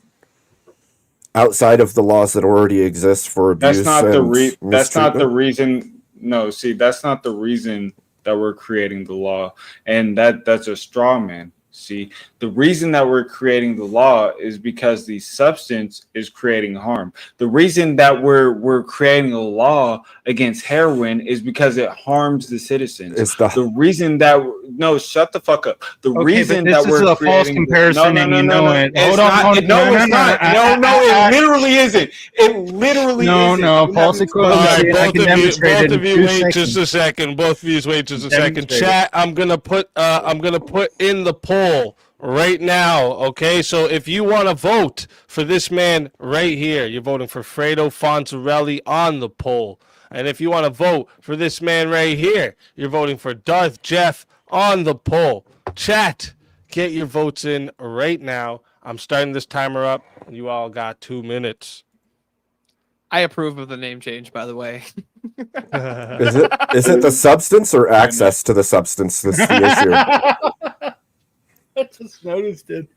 outside of the laws that already exist for abuse? That's not the that's not the mistreatment? reason. No, see, that's not the reason that we're creating the law, and that's a straw man. See, the reason that we're creating the law is because the substance is creating harm. The reason that we're creating a law against heroin is because it harms the citizens. It's the reason that no, shut the fuck up. The Okay, reason but this that is we're a false creating comparison, and you know it. It's Hold on, not. hold on. No, No, it's no, not. no, No, it literally isn't. It literally isn't. No, You false haven't- equivalence. All right, I both can of demonstrate it you in 2 wait seconds. just a second. Both of you wait just a second. Demonstrate it. Chat, I'm gonna put in the poll right now. Okay, so if you want to vote for this man right here, you're voting for Fredo Fonzarelli on the poll. And if you want to vote for this man right here, you're voting for Darth Jeff on the poll. Chat, get your votes in right now. I'm starting this timer up. You all got 2 minutes. I approve of the name change, by the way. Is it the substance or access to the substance that's the issue? I just noticed it.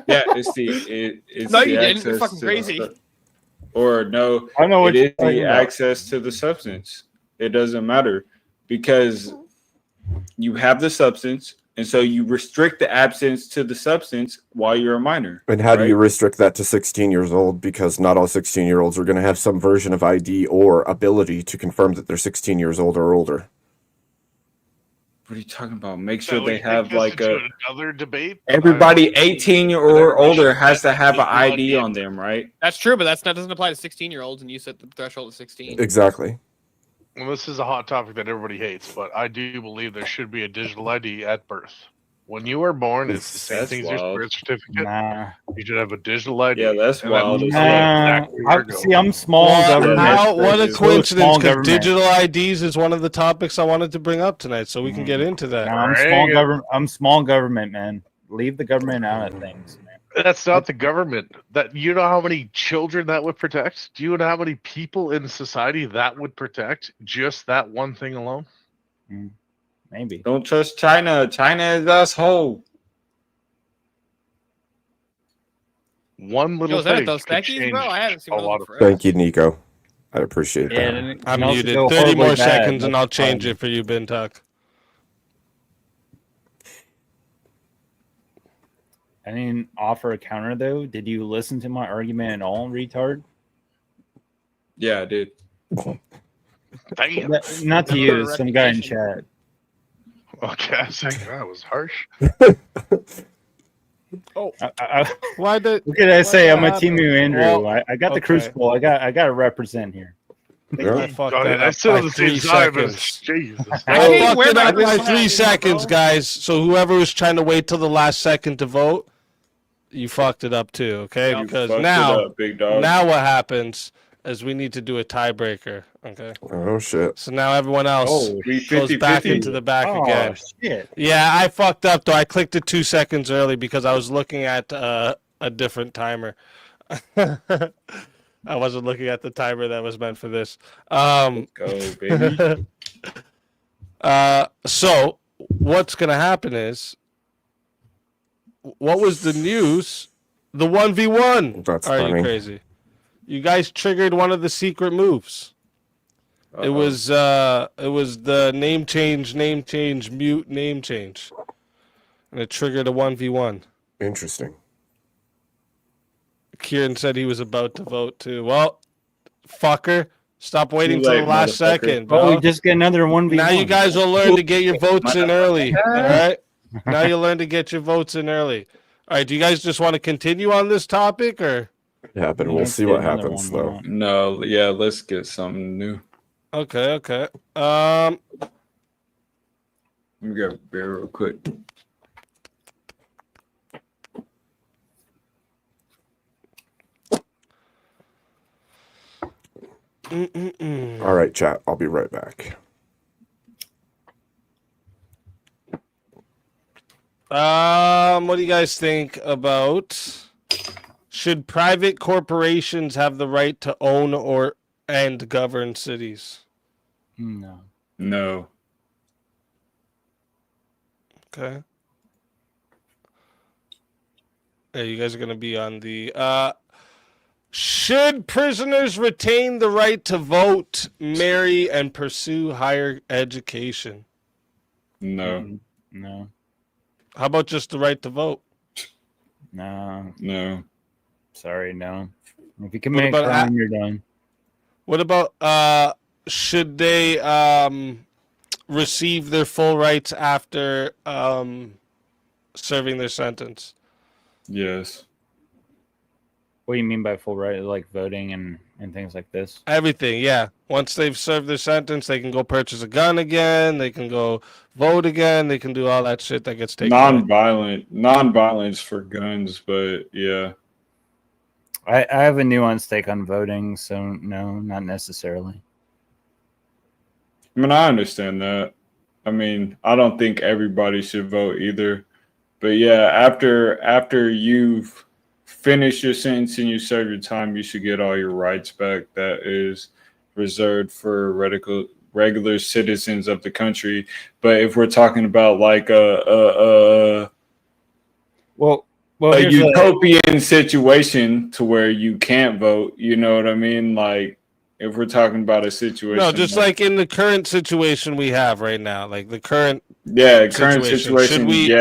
Yeah, it's No, the you didn't. access You're fucking to the crazy. stu- Or no, I know what it you're is talking the about. access to the substance. It doesn't matter because you have the substance And so you restrict the absence to the substance while you're a minor. And how do right? you restrict that to 16 years old? Because not all 16-year-olds are going to have some version of ID or ability to confirm that they're 16 years old or older. What are you talking about? Make sure So they we have take this like into a. another debate. Everybody 18 or older has to have an Digital ID on them, right? That's true, but that doesn't apply to 16-year-olds, and you set the threshold at 16. Exactly. Well, this is a hot topic that everybody hates, but I do believe there should be a digital ID at birth. When you are born, it's the same That's thing as your wild. birth certificate. Nah. You should have a digital ID. Yeah, that's and that wild. will as tell you exactly where you're going. See, I'm small Well, government. what a So coincidence, small because government. digital IDs is one of the topics I wanted to bring up tonight, so we can get into that. No, I'm small government. I'm small government, man. Leave the government out of things, man. That's not the government. That you know how many children that would protect? Do you know how many people in society that would protect? Just that one thing alone? Maybe. Don't trust China. China is asshole. One Yo, little is that thing a Dos could Equis, change bro? I haven't seen a one of lot those of forever. Thank you, Nico. I appreciate Yeah, that. and it I'm can also muted. go 30 more horribly bad. seconds, and That's I'll change fine. it for you, Bintuck. I didn't offer a counter though. Did you listen to my argument at all, retard? Yeah, I did. Damn. Not to you, some guy in chat. Okay, I was thinking that was harsh. Oh, I, why did? what did I say? I'm a team happen? you, Andrew. Well, I got the okay. crucible. I got to represent here. I fucked Oh, that I up still by the 3 same time seconds. as Jesus. I fucked wear it my up by wristband 3 anymore, seconds, bro. guys. So whoever was trying to wait till the last second to vote, you fucked it up too, okay? Yep. Because Fucked it now, up, big dog. now what happens is we need to do a tiebreaker, okay? Oh, shit. So now everyone else Oh, we goes back 50-50. into the back Oh again. shit! Yeah, I fucked up though. I clicked it 2 seconds early because I was looking at a different timer. I wasn't looking at the timer that was meant for this. Go, baby. So what's gonna happen is, what was the news? The 1v1. That's Are funny. you crazy? You guys triggered one of the secret moves. It was the name change, mute, name change, and it triggered a 1v1. Interesting. Kieran said he was about to vote too. Well, fucker, stop waiting Too till late, the last motherfucker. second, Oh, bro. we just get another 1v1. Now you guys will learn to get your votes in early. All right. Now you learn to get your votes in early. All right. Do you guys just want to continue on this topic, or? Yeah, but we'll Let's see get what another happens, 1v1. though. No, yeah, let's get something new. Okay. Okay. Let me grab a beer real quick. All right, chat. I'll be right back. What do you guys think about? Should private corporations have the right to own and govern cities? No. No. Okay. Yeah, you guys are gonna be on the. Should prisoners retain the right to vote, marry, and pursue higher education? No. No. How about just the right to vote? No. No. Sorry, no. If you What commit a about crime, you're done. What about should they receive their full rights after serving their sentence? Yes. What do you mean by full right? Like voting and things like this? Everything, yeah. Once they've served their sentence, they can go purchase a gun again. They can go vote again. They can do all that shit that gets taken away. Non-violence for guns, but yeah. I have a nuanced take on voting, so no, not necessarily. I mean, I understand that. I mean, I don't think everybody should vote either. But yeah, after you've finished your sentence and you serve your time, you should get all your rights back. That is reserved for regular citizens of the country. But if we're talking about like a here's utopian situation to where you can't vote, you know what I mean? Like If we're talking about a situation, No, just like in the current situation we have right now, like the current current situation, you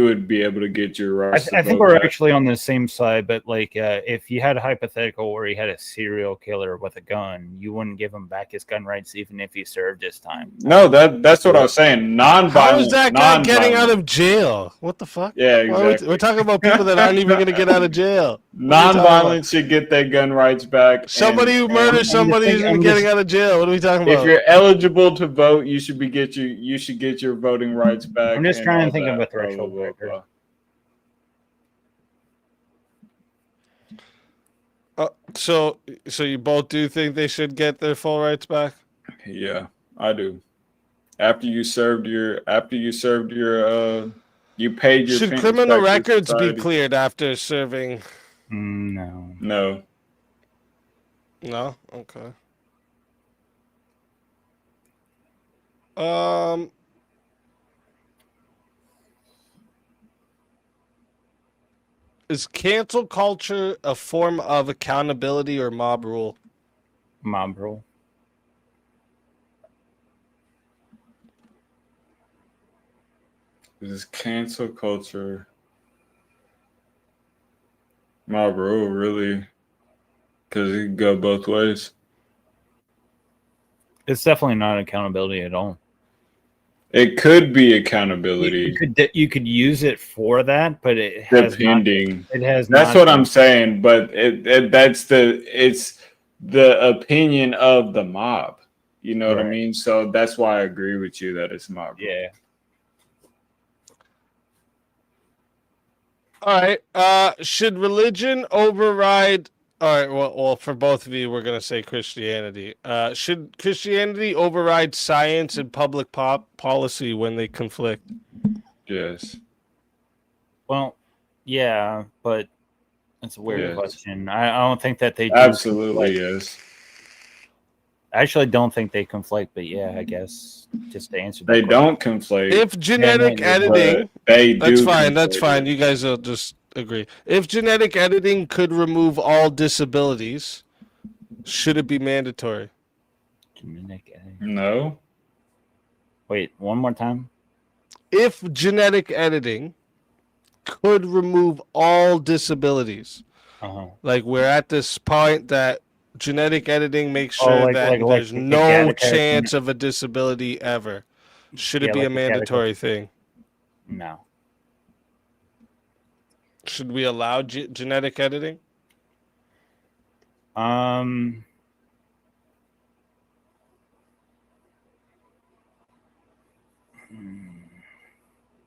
would be able to get your rights. I think we're actually on the same side, but like if you had a hypothetical where he had a serial killer with a gun, you wouldn't give him back his gun rights even if he served his time. No, that's what I was saying. Non-violent. How is that guy getting out of jail? What the fuck? Yeah, exactly. We're talking about people that aren't even going to get out of jail. Non-violent should get their gun rights back. Somebody who murders somebody isn't getting out of jail. What are we talking about? If you're eligible to vote, you should get your voting rights back. I'm just and trying all to think of a that, threshold blah, blah, breaker. blah. So you both do think they should get their full rights back? Yeah, I do. After you served your, you paid your. Should criminal records be cleared after serving? No. No. No? Okay. Is cancel culture a form of accountability or mob rule? Mob rule. Is cancel culture mob rule really? Because it can go both ways. It's definitely not accountability at all. It could be accountability. You could use it for that, but it has depending. Not, it has. That's not what I'm saying. But it's the opinion of the mob. You know what I mean? So that's why I agree with you that it's mob. Yeah. All right. Should religion override? All right. Well, for both of you, we're gonna say Christianity. Should Christianity override science and public policy when they conflict? Yes. Well, yeah, but that's a weird Yes. question. I don't think that they do Absolutely conflict. yes. I actually don't think they conflict, but yeah, I guess just to answer. They don't conflate. If genetic editing, they that's do fine. That's conflate fine. it. You guys will just agree. If genetic editing could remove all disabilities, should it be mandatory? Genetic editing. No. Wait, one more time. If genetic editing could remove all disabilities, like we're at this point that genetic editing makes sure that there's the no Gattaca chance of a disability ever, should it Yeah, be like a the mandatory Gattaca. thing? No. Should we allow genetic editing? Man,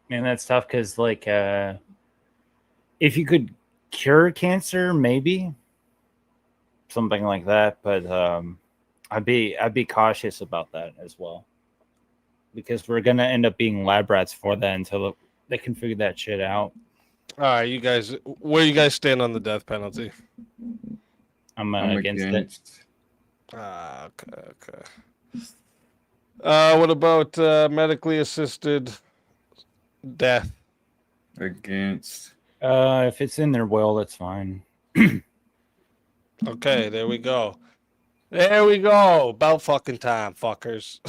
that's tough because, like, if you could cure cancer, maybe something like that. But I'd be cautious about that as well, because we're gonna end up being lab rats for that until they can figure that shit out. All right, you guys, where you guys stand on the death penalty? I'm against it. Okay. What about medically assisted death? Against. If it's in their will, that's fine. Okay, there we go. There we go. About fucking time, fuckers.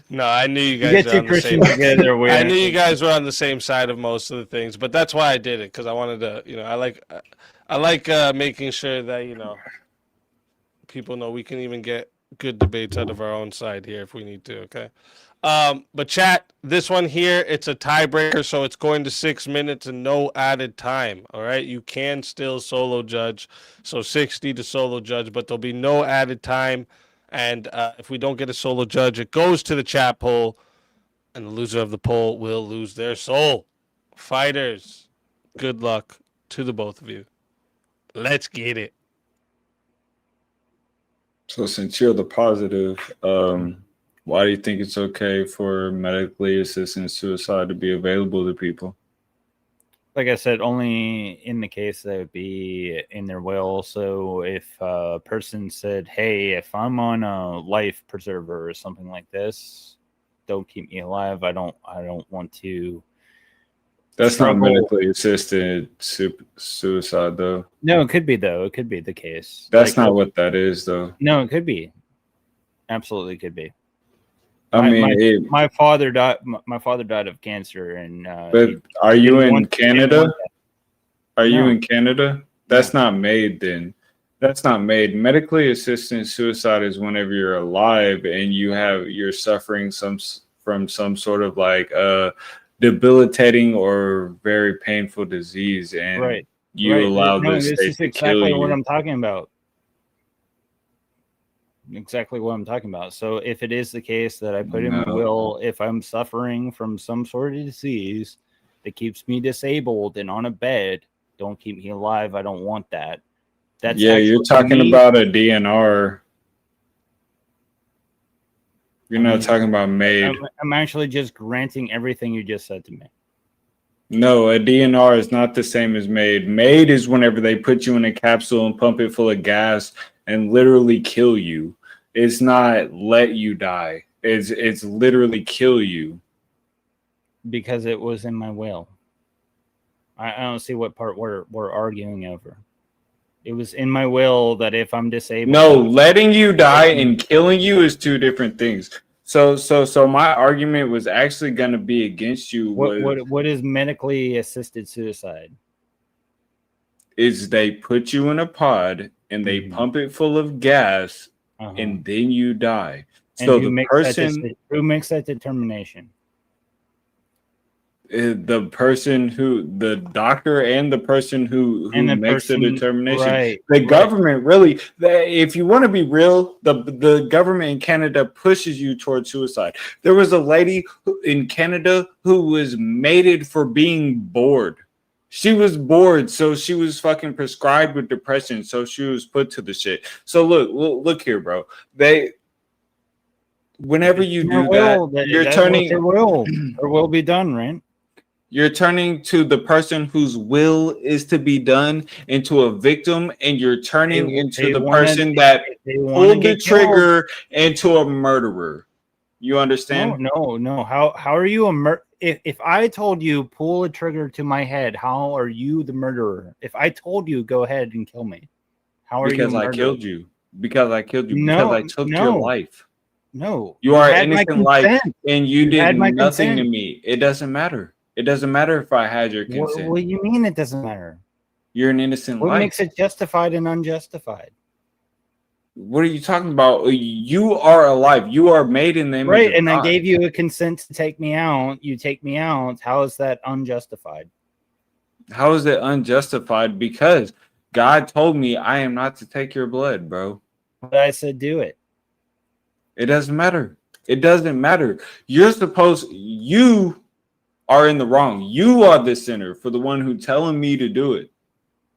No, I knew you guys get were two on the same. Christians together, I knew you guys were on the same side of most of the things, but that's why I did it, because I wanted to. I like making sure that people know we can even get good debates out of our own side here if we need to. Okay. But chat, this one here, it's a tiebreaker, so it's going to 6 minutes and no added time. All right, you can still solo judge, so 60 to solo judge, but there'll be no added time. And if we don't get a solo judge, it goes to the chat poll, and the loser of the poll will lose their soul. Fighters, good luck to the both of you. Let's get it. So since you're the positive, why do you think it's okay for medically assisted suicide to be available to people? Like I said, only in the case that would be in their will. So if a person said, hey, if I'm on a life preserver or something like this, don't keep me alive. I don't want to That's not struggle. medically assisted suicide, though. No, it could be though. It could be the case. That's not what that is, though. No, it could be. Absolutely, could be. I mean, my father died. My father died of cancer, and but are you in Canada? Are you No. in Canada? That's not made then. That's not made. Medically assisted suicide is whenever you're alive and you're suffering from some sort of like debilitating or very painful disease, and right. you right. allow No, this this state is to exactly kill what you. I'm talking about. Exactly what I'm talking about. So if it is the case that I put in my No. will, if I'm suffering from some sort of disease that keeps me disabled and on a bed, don't keep me alive. I don't want that. That's Yeah, you're actually, to talking me, about a DNR. You're not talking about made. I'm actually just granting everything you just said to me. No, a DNR is not the same as made. Made is whenever they put you in a capsule and pump it full of gas and literally kill you. It's not let you die. It's literally kill you. Because it was in my will. I don't see what part we're arguing over. It was in my will that if I'm disabled. No, letting you die and killing you is two different things. So my argument was actually going to be against you. What is medically assisted suicide? Is they put you in a pod and they pump it full of gas and then you die. And So who the makes person, who makes that determination? the person who, the doctor and the person who And the makes the person- determination. right, The right. government really, if you want to be real, the government in Canada pushes you towards suicide. There was a lady in Canada who was mated for being bored. She was bored, so she was fucking prescribed with depression, so she was put to the shit. So look here, bro. Whenever you do that, you're turning. Their will be done, right? You're turning to the person whose will is to be done into a victim, and you're turning into the person that pulled the trigger into a murderer. You understand? No. How are you a if I told you pull a trigger to my head, how are you the murderer? If I told you go ahead and kill me, how are Because you? I killed you. Because I killed you. No, because I took your no. life. No, You are had my innocent life, consent. and you had did my nothing to consent. me. It doesn't matter. It doesn't matter if I had your consent. What do you mean it doesn't matter? You're an innocent What life. makes it justified and unjustified? What are you talking about? You are alive. You are made in the image Right, of and I God. gave you a consent to take me out. You take me out. How is that unjustified? How is it unjustified? Because God told me I am not to take your blood, bro. But I said do it. It doesn't matter. It doesn't matter. You are in the wrong. You are the sinner for the one who telling me to do it.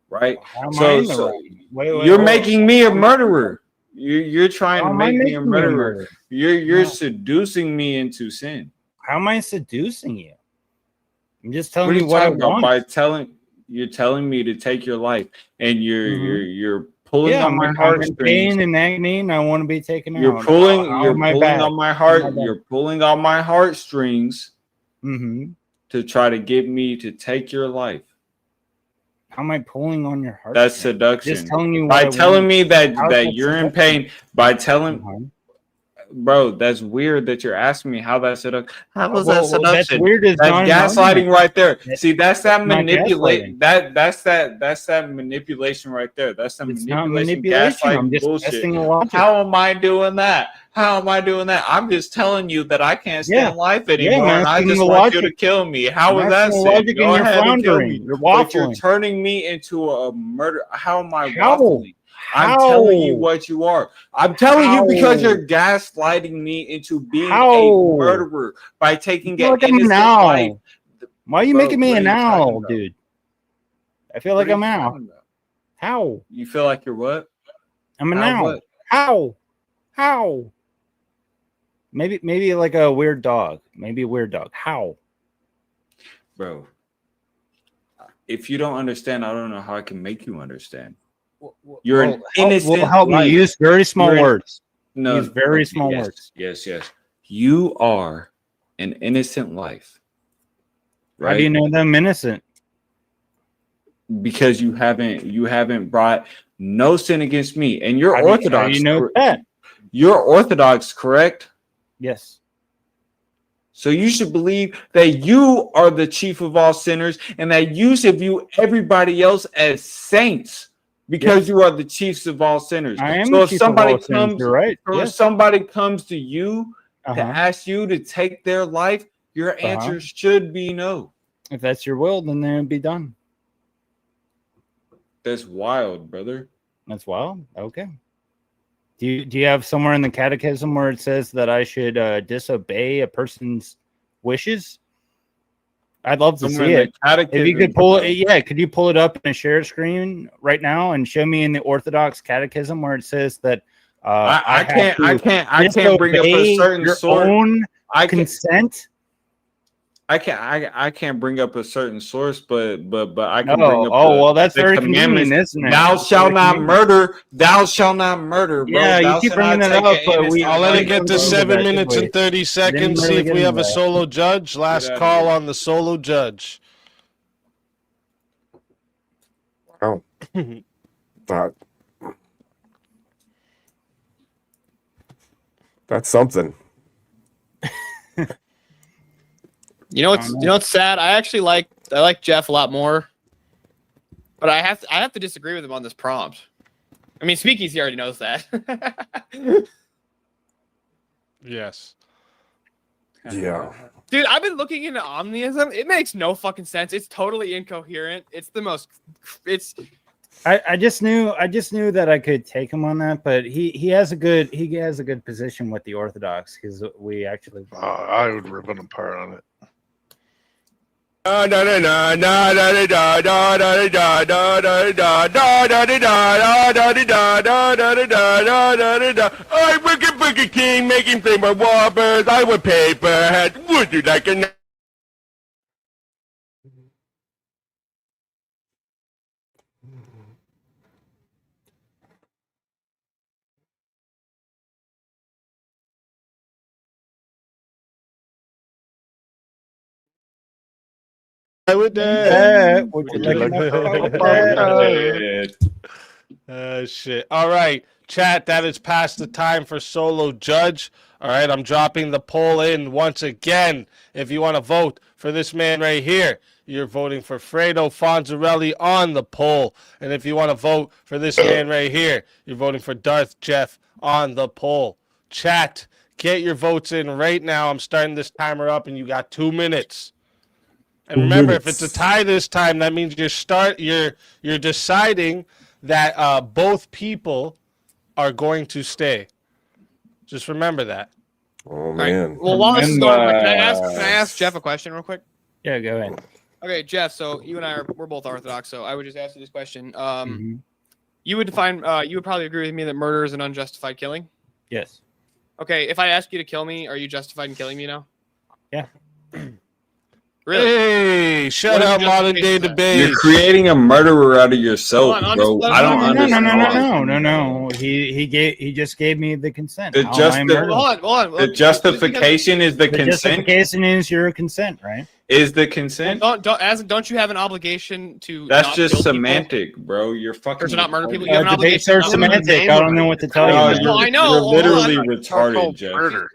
Right? How am I in the wrong? Wait, you're hold on. making me a murderer. You're trying How to am I make me a making you a murderer. murderer? You're No. seducing me into sin. How am I seducing you? I'm just What telling are you you what I talking about? want. You're telling me to take your life, and you're pulling Yeah, on my I'm in heartstrings. pain and agony, and I want to be taken You're out. pulling. How You're am I pulling bad? on my How am I heart. bad? You're pulling on my heartstrings Mm-hmm. to try to get me to take your life. How am I pulling on your heart? That's seduction. Just telling you by what I telling want. me that How is that that you're in seduction? pain. By telling, bro, that's weird that you're asking me how that's seduction. How was that Well, that's seduction? weird is That's not an gaslighting argument. right there. That- See, that's that that's not manipulate. gaslighting. That's that manipulation right there. That's that It's not manipulation, manipulation. I'm gaslighting just bullshit. testing the logic. How am I doing that? How am I doing that? I'm just telling you that I can't Yeah. stand life Yeah, anymore, I'm and I asking just the want you to logic. kill me. How I'm is that asking the sin? logic Go and you're ahead and kill floundering. me. You're But you're waffling. turning me into a murder. How am I How? waffling? I'm telling you How? what you are. I'm telling you because How? you're gaslighting me into being a How? murderer by taking I feel an like I'm innocent now. life. Why are you Bro, making me what a are you talking now, about? dude? I feel What like are I'm you now. talking about? How? You feel like you're what? I'm a How now. what? How? How? Maybe like a weird dog. Maybe a weird dog. How? Bro, if you don't understand, I don't know how I can make you understand. You're an innocent help me. life. Use very small You're an- words. No, Use very okay, small yes, words. Yes. You are an innocent life. right? How do you know them innocent? Because you haven't brought no sin against me, and you're How do Orthodox. you know that? You're Orthodox, correct? Yes. So you should believe that you are the chief of all sinners, and that you should view everybody else as saints because you are the chiefs of all sinners. I am So the if chief of somebody all sinners, comes, you're right. or Yes. if somebody comes to you to Uh-huh. ask you to take their life, your answer should be no. If that's your will, then it'll be done. That's wild, brother. That's wild. Okay. Do you have somewhere in the catechism where it says that I should disobey a person's wishes? I'd love to Somewhere see in it. the If you could catechism, pull it, yeah, could you pull it up in a share screen right now and show me in the Orthodox catechism where it says that I can't bring up a disobey certain your source. own I can, consent? I can't bring up a certain source, but I can Oh, bring up well, that's the very commandments. convenient, isn't it? Thou That's shalt very not convenient. murder. Thou shalt not murder, bro. Yeah, you Thou keep shalt not bringing that take up, an but innocent I'll let it life. get to 7 minutes and 30 seconds. See if we have a solo judge. Last outta call here. on the solo judge. Oh, that's something. You know what's sad? I like Jeff a lot more, but I have to disagree with him on this prompt. I mean, Speakeasy already knows that. Yes. Yeah. Dude, I've been looking into omnism. It makes no fucking sense. It's totally incoherent. It's the most. It's. I just knew that I could take him on that, but he has a good position with the Orthodox because we actually. I would rip him apart on it. I wicked Burger King making flavor Whoppers. I would paper hat. Would you like a? Would you like shit. All right, chat. That is past the time for solo judge. All right, I'm dropping the poll in once again. If you want to vote for this man right here, you're voting for Fredo Fonzarelli on the poll. And if you want to vote for this man right here, you're voting for Darth Jeff on the poll. Chat, get your votes in right now. I'm starting this timer up, and you got 2 minutes. And remember, if it's a tie this time, that means you're deciding that both people are going to stay. Just remember that. Oh man. Well, while this is going on, can I ask Jeff a question real quick? Yeah, go ahead. Okay, Jeff. So you and I we're both Orthodox. So I would just ask you this question. You would you would probably agree with me that murder is an unjustified killing. Yes. Okay, if I ask you to kill me, are you justified in killing me now? Yeah. Really? Hey, shut What is up, the modern day justification for that? debate. You're creating a murderer out of yourself, Hold on, bro. just- I don't understand. No. He just gave me the consent. The How am I justi- murdered? Hold on. The justification is the The consent. justification is your consent, right? Is the consent? Don't you have an obligation to? That's not just kill people? semantic, bro. You're fucking. Or to not murder people? You have an Debates obligation are to not murder semantic. I don't know what to tell you. No, man. Well, I know. You're Hold on. literally retarded, Jeff.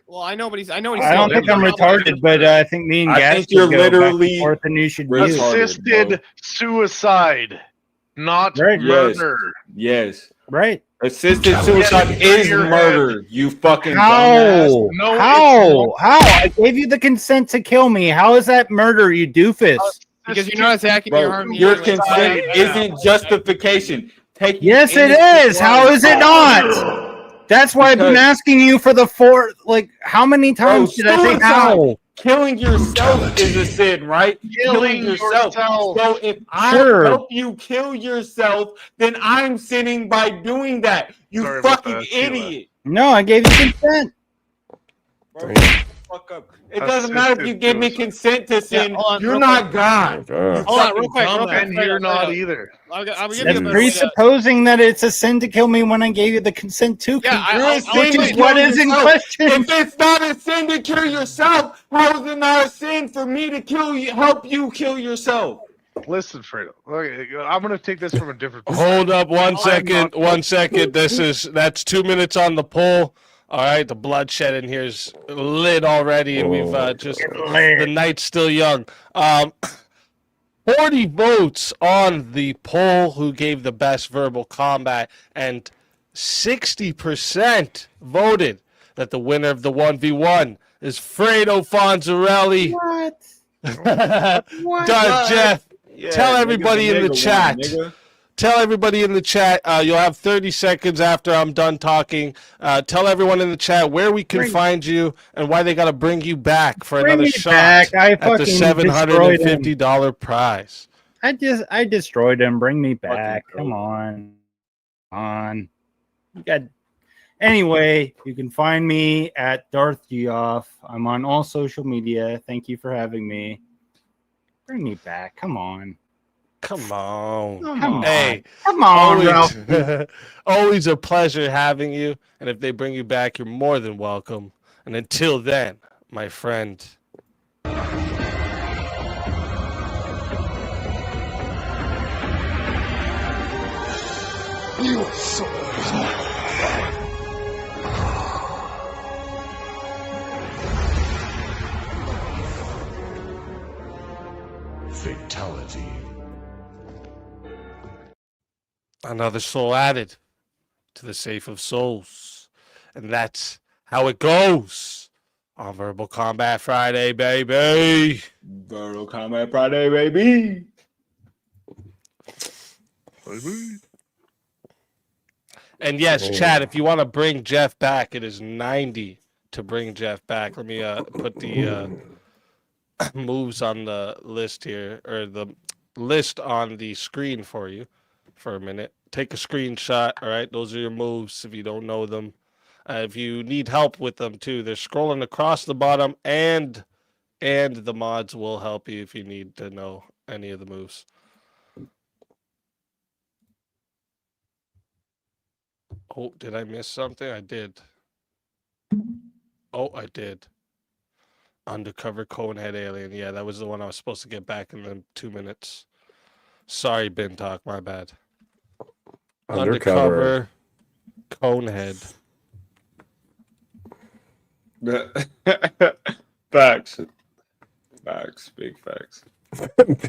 Well, I know, but I know what he's I don't saying. think I'm retarded, but I think me and I Gas think you're should go back and literally forth, and you should do. retarded. Assisted suicide, not Right. murder. Yes. Right. Assisted suicide is murder. You fucking dumbass. How? No, How? How? I gave you the consent to kill me. How is that murder, you doofus? Because you're not attacking your Bro, harm. your consent isn't justification. Take Yes, it is. How is it not? That's why I've been Because- asking you for the how many times did I say suicide. how? Killing yourself is a sin, right? Killing yourself. So if I Sure. help you kill yourself, then I'm sinning by doing that. You Sorry about fucking that, Sheila. idiot. No, I gave you consent. fuck up. It doesn't matter if you give me consent to sin. hold on, You're real not quick. God. God. Hold on, real quick, real quick. And you're not either. I'll give you That's a bit presupposing that it's a sin to kill me when I gave you the consent to kill. You're a sin which is to what kill is in yourself. question. If it's not a sin to kill yourself, how is it not a sin for me to kill you? Help you kill yourself. Listen, Fredo. Okay, I'm going to take this from a different. Hold up one I'm second. not- 1 second. That's 2 minutes on the poll. All right, the bloodshed in here is lit already, and we've just the night's still young. 40 votes on the poll who gave the best verbal combat, and 60% voted that the winner of the 1v1 is Fredo Fonzarelli. What? Jeff, Yeah, tell nigga, everybody in the nigga chat. won, nigga. Tell everybody in the chat. You'll have 30 seconds after I'm done talking. Tell everyone in the chat where we can find you and why they got to bring you back for Bring another me shot back. I at the fucking $750 prize. I destroyed him. Bring me back. Come on. You got. Anyway, you can find me at Darth Geoff. I'm on all social media. Thank you for having me. Bring me back. Come on. Come on. Come on. Hey, Come on, always, Ralph. always a pleasure having you. And if they bring you back, you're more than welcome. And until then, my friend. You so Fatality. Another soul added to the safe of souls. And that's how it goes on Verbal Combat Friday, baby. Verbal Combat Friday, baby. And yes, Oh. Chad, if you want to bring Jeff back, it is 90 to bring Jeff back. Let me put the moves on the list here, or the list on the screen for you for a minute. Take a screenshot, all right? Those are your moves if you don't know them. If you need help with them too, they're scrolling across the bottom, and the mods will help you if you need to know any of the moves. Oh, did I miss something? I did. Oh, I did. Undercover Conehead Alien. Yeah, that was the one I was supposed to get back in the 2 minutes. Sorry, Bin Talk, my bad. Undercover. Conehead. Facts. Facts. Big facts.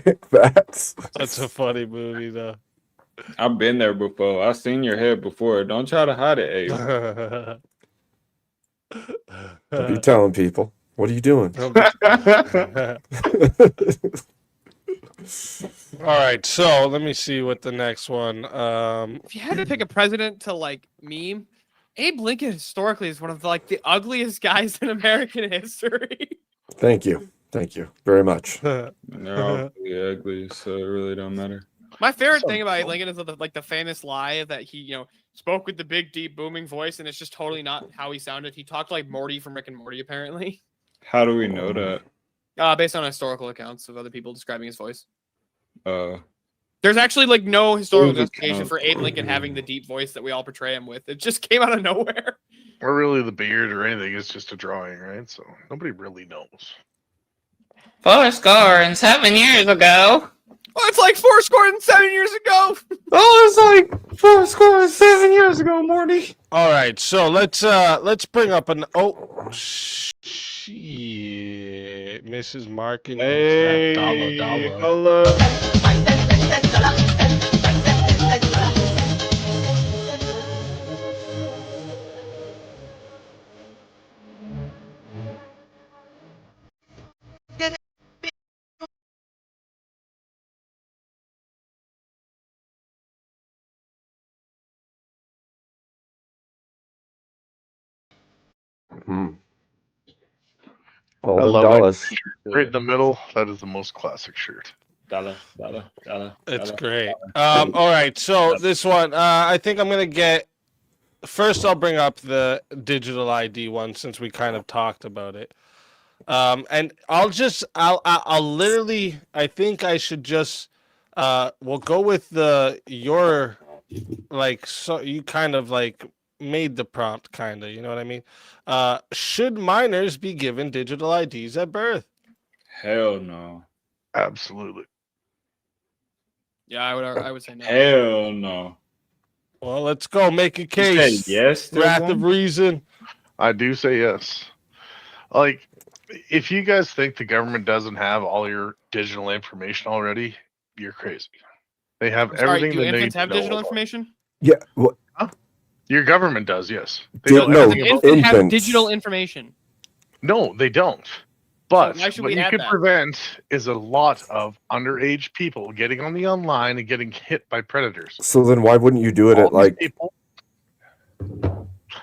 Big facts. That's a funny movie, though. I've been there before. I've seen your head before. Don't try to hide it, Abe. Don't be telling people. What are you doing? All right, so let me see what the next one. If you had to pick a president to like meme, Abe Lincoln historically is one of like the ugliest guys in American history. Thank you. Thank you very much. They're all pretty ugly, so it really don't matter. My favorite thing about Abe Lincoln is the famous lie that he, spoke with the big, deep, booming voice, and it's just totally not how he sounded. He talked like Morty from Rick and Morty, apparently. How do we know that? Based on historical accounts of other people describing his voice. There's actually like no historical Who's justification account? for Abe Lincoln having the deep voice that we all portray him with. It just came out of nowhere. Or really the beard or anything. It's just a drawing, right? So nobody really knows. 7 years ago. Oh, it's like 7 years ago. Oh, it's like 7 years ago, Morty. All right, so let's bring up an shit, Mrs. Markin. Hey, hello. All I the love dollars. that. Right in the middle. That is the most classic shirt. Dollar. It's great. All right, so this one, I think I'm gonna get. First, I'll bring up the digital ID one since we kind of talked about it. And I'll literally, I think I should just, we'll go with your, like, so you kind of like made the prompt, kind of, you know what I mean? Should minors be given digital IDs at birth? Hell no. Absolutely. Yeah, I would say no. Hell no. Well, let's go. Make a You case. said yes to Wrath one? of reason. I do say yes. Like, if you guys think the government doesn't have all your digital information already, you're crazy. They have I'm sorry, everything do that they infants need have to know digital about. information? Yeah. What? Your government does, yes. Did- know no, everything about- Infants have infants. digital information. No, they don't. But why should what we you add could that? prevent is a lot of underage people getting on the online and getting hit by predators. So then why wouldn't you do it All at these like? people-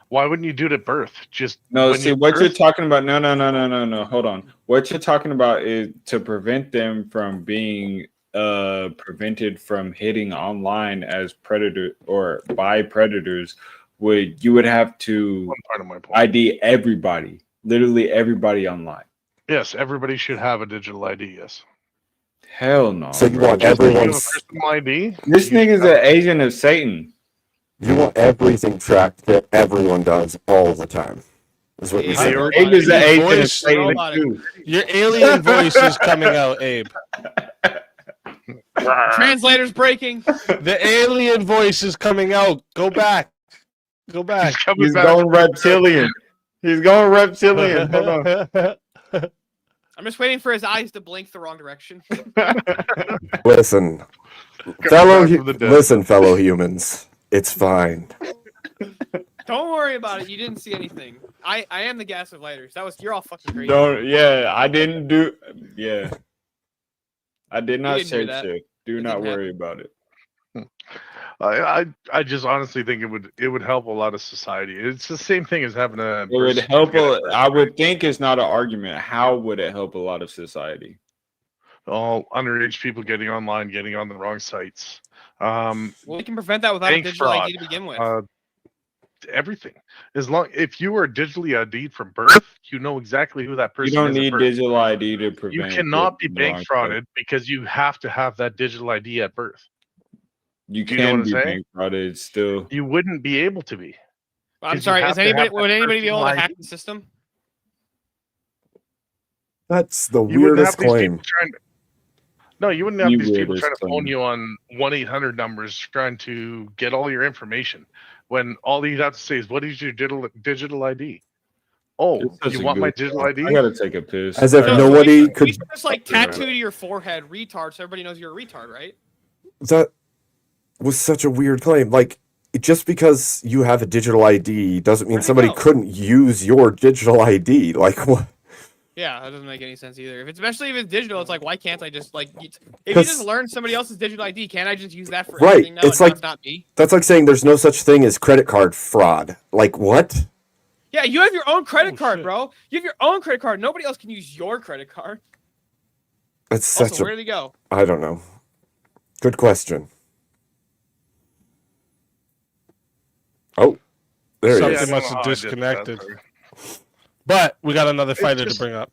Why wouldn't you do it at birth? Just No, when see you what you're birth- talking about. No. Hold on. What you're talking about is to prevent them from being prevented from hitting online as predator or by predators. You would have to One part of my point. ID everybody, literally everybody online. Yes, everybody should have a digital ID. Yes. Hell no. So you bro. want Just like you have a everyone's? personal ID. This you nigga's have- an agent of Satan. You want everything tracked that everyone does all the time. Is what you're Abe, saying. Abe is an agent of voice- Satan robotic. too. Your alien voice is coming out, Abe. Translators breaking. The alien voice is coming out. Go back. Go back. He's going reptilian. He's going reptilian. Hold on. I'm just waiting for his eyes to blink the wrong direction. Listen, fellow humans, it's fine. Don't worry about it. You didn't see anything. I am the gas of lighters. You're all fucking crazy. I didn't do. Yeah, I did not didn't do say that. shit. Do It not didn't worry about it. I just honestly think it would help a lot of society. It's the same thing as having a. It would help. I would think it's not an argument. How would it help a lot of society? All underage people getting online, getting on the wrong sites. Well, we can prevent that without a bank digital fraud, ID to begin with. Everything. If you were digitally ID'd from birth, you know exactly who that person You don't is. at need birth. digital ID to prevent. You cannot be getting the wrong bank site. frauded because you have to have that digital ID at birth. You Do you know can what be I'm saying? bank frauded still. You wouldn't be able to be. I'm 'cause you sorry. have Is to have anybody? that Would anybody be able to personal hack ID. the system? That's the You wouldn't weirdest have these claim. people trying to. No, you wouldn't have The these people weirdest trying to phone claim. you on 1-800 numbers trying to get all your information when all you have to say is, "What is your digital ID?" Oh, It's such you a want my good digital call. ID? I gotta take a piss. As if No, nobody we could. should just like tattoo to your forehead retard so everybody knows you're a retard, right? That was such a weird claim. Like, just because you have a digital ID doesn't mean Where'd it somebody go? couldn't use your digital ID. Like, what? Yeah, that doesn't make any sense either. Especially if it's digital, it's like, why can't I just like, if you 'Cause- just learn somebody else's digital ID, can't I just use that for Right. everything now? It's and like it's not me. that's like saying there's no such thing as credit card fraud. Like, what? Yeah, you have your own credit Oh, card, shit. bro. You have your own credit card. Nobody else can use your credit card. That's such Also, a. where did he go? I don't know. Good question. Oh, there he Something is. must have I don't know how I did that, disconnected. sorry. But we got another fighter just- to bring up.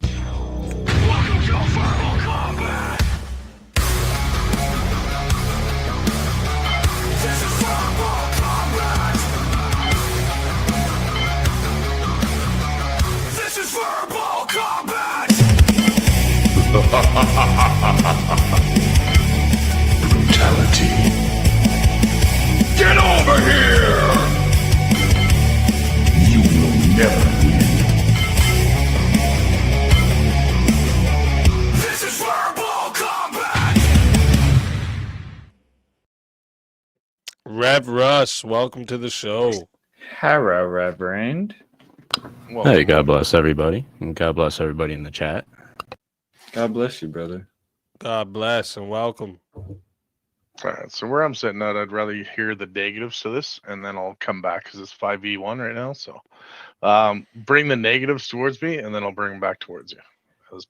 Brutality. Get over here! You will never win. This is verbal combat! Rev Russ, welcome to the show. Hello, Reverend. Well, Hey, God bless everybody, and God bless everybody in the chat. God bless you, brother. God bless and welcome. All right, so where I'm sitting at, I'd rather hear the negatives to this, and then I'll come back because it's 5v1 right now. So, bring the negatives towards me, and then I'll bring them back towards you.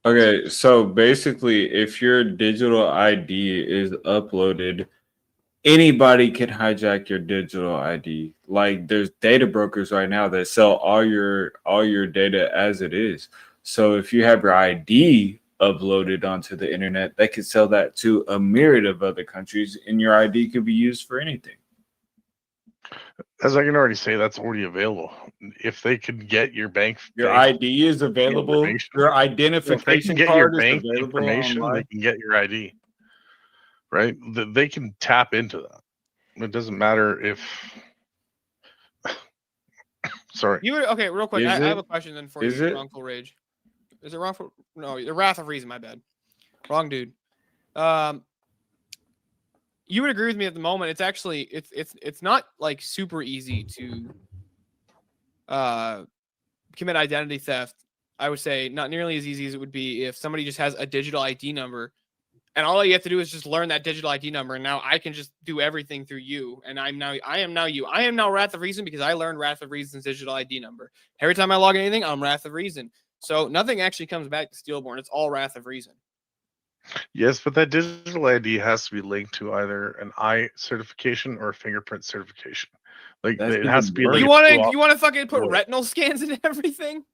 Okay, so basically, if your digital ID is uploaded, anybody can hijack your digital ID. Like there's data brokers right now that sell all your data as it is. So if you have your ID uploaded onto the internet, they could sell that to a myriad of other countries, and your ID could be used for anything. As I can already say, that's already available. If they could get your Your bank ID is available. information- Your Well, if they identification can get card your is bank available information, online. they can get your ID. Right? They can tap into that. It doesn't matter if. Sorry. You would okay, real quick. Is I have it? a question then for Is you, it? Wrongful Rage. Is it wrongful? No, the Wrath of Reason. My bad. Wrong dude. You would agree with me at the moment. It's actually it's not like super easy to commit identity theft. I would say not nearly as easy as it would be if somebody just has a digital ID number, and all you have to do is just learn that digital ID number, and now I can just do everything through you. And I am now you. I am now Wrath of Reason because I learned Wrath of Reason's digital ID number. Every time I log in anything, I'm Wrath of Reason. So nothing actually comes back to Steelborn. It's all Wrath of Reason. Yes, but that digital ID has to be linked to either an eye certification or a fingerprint certification. Like That's it has to even be. You linked want to to you want to fucking put Or- retinal scans and everything?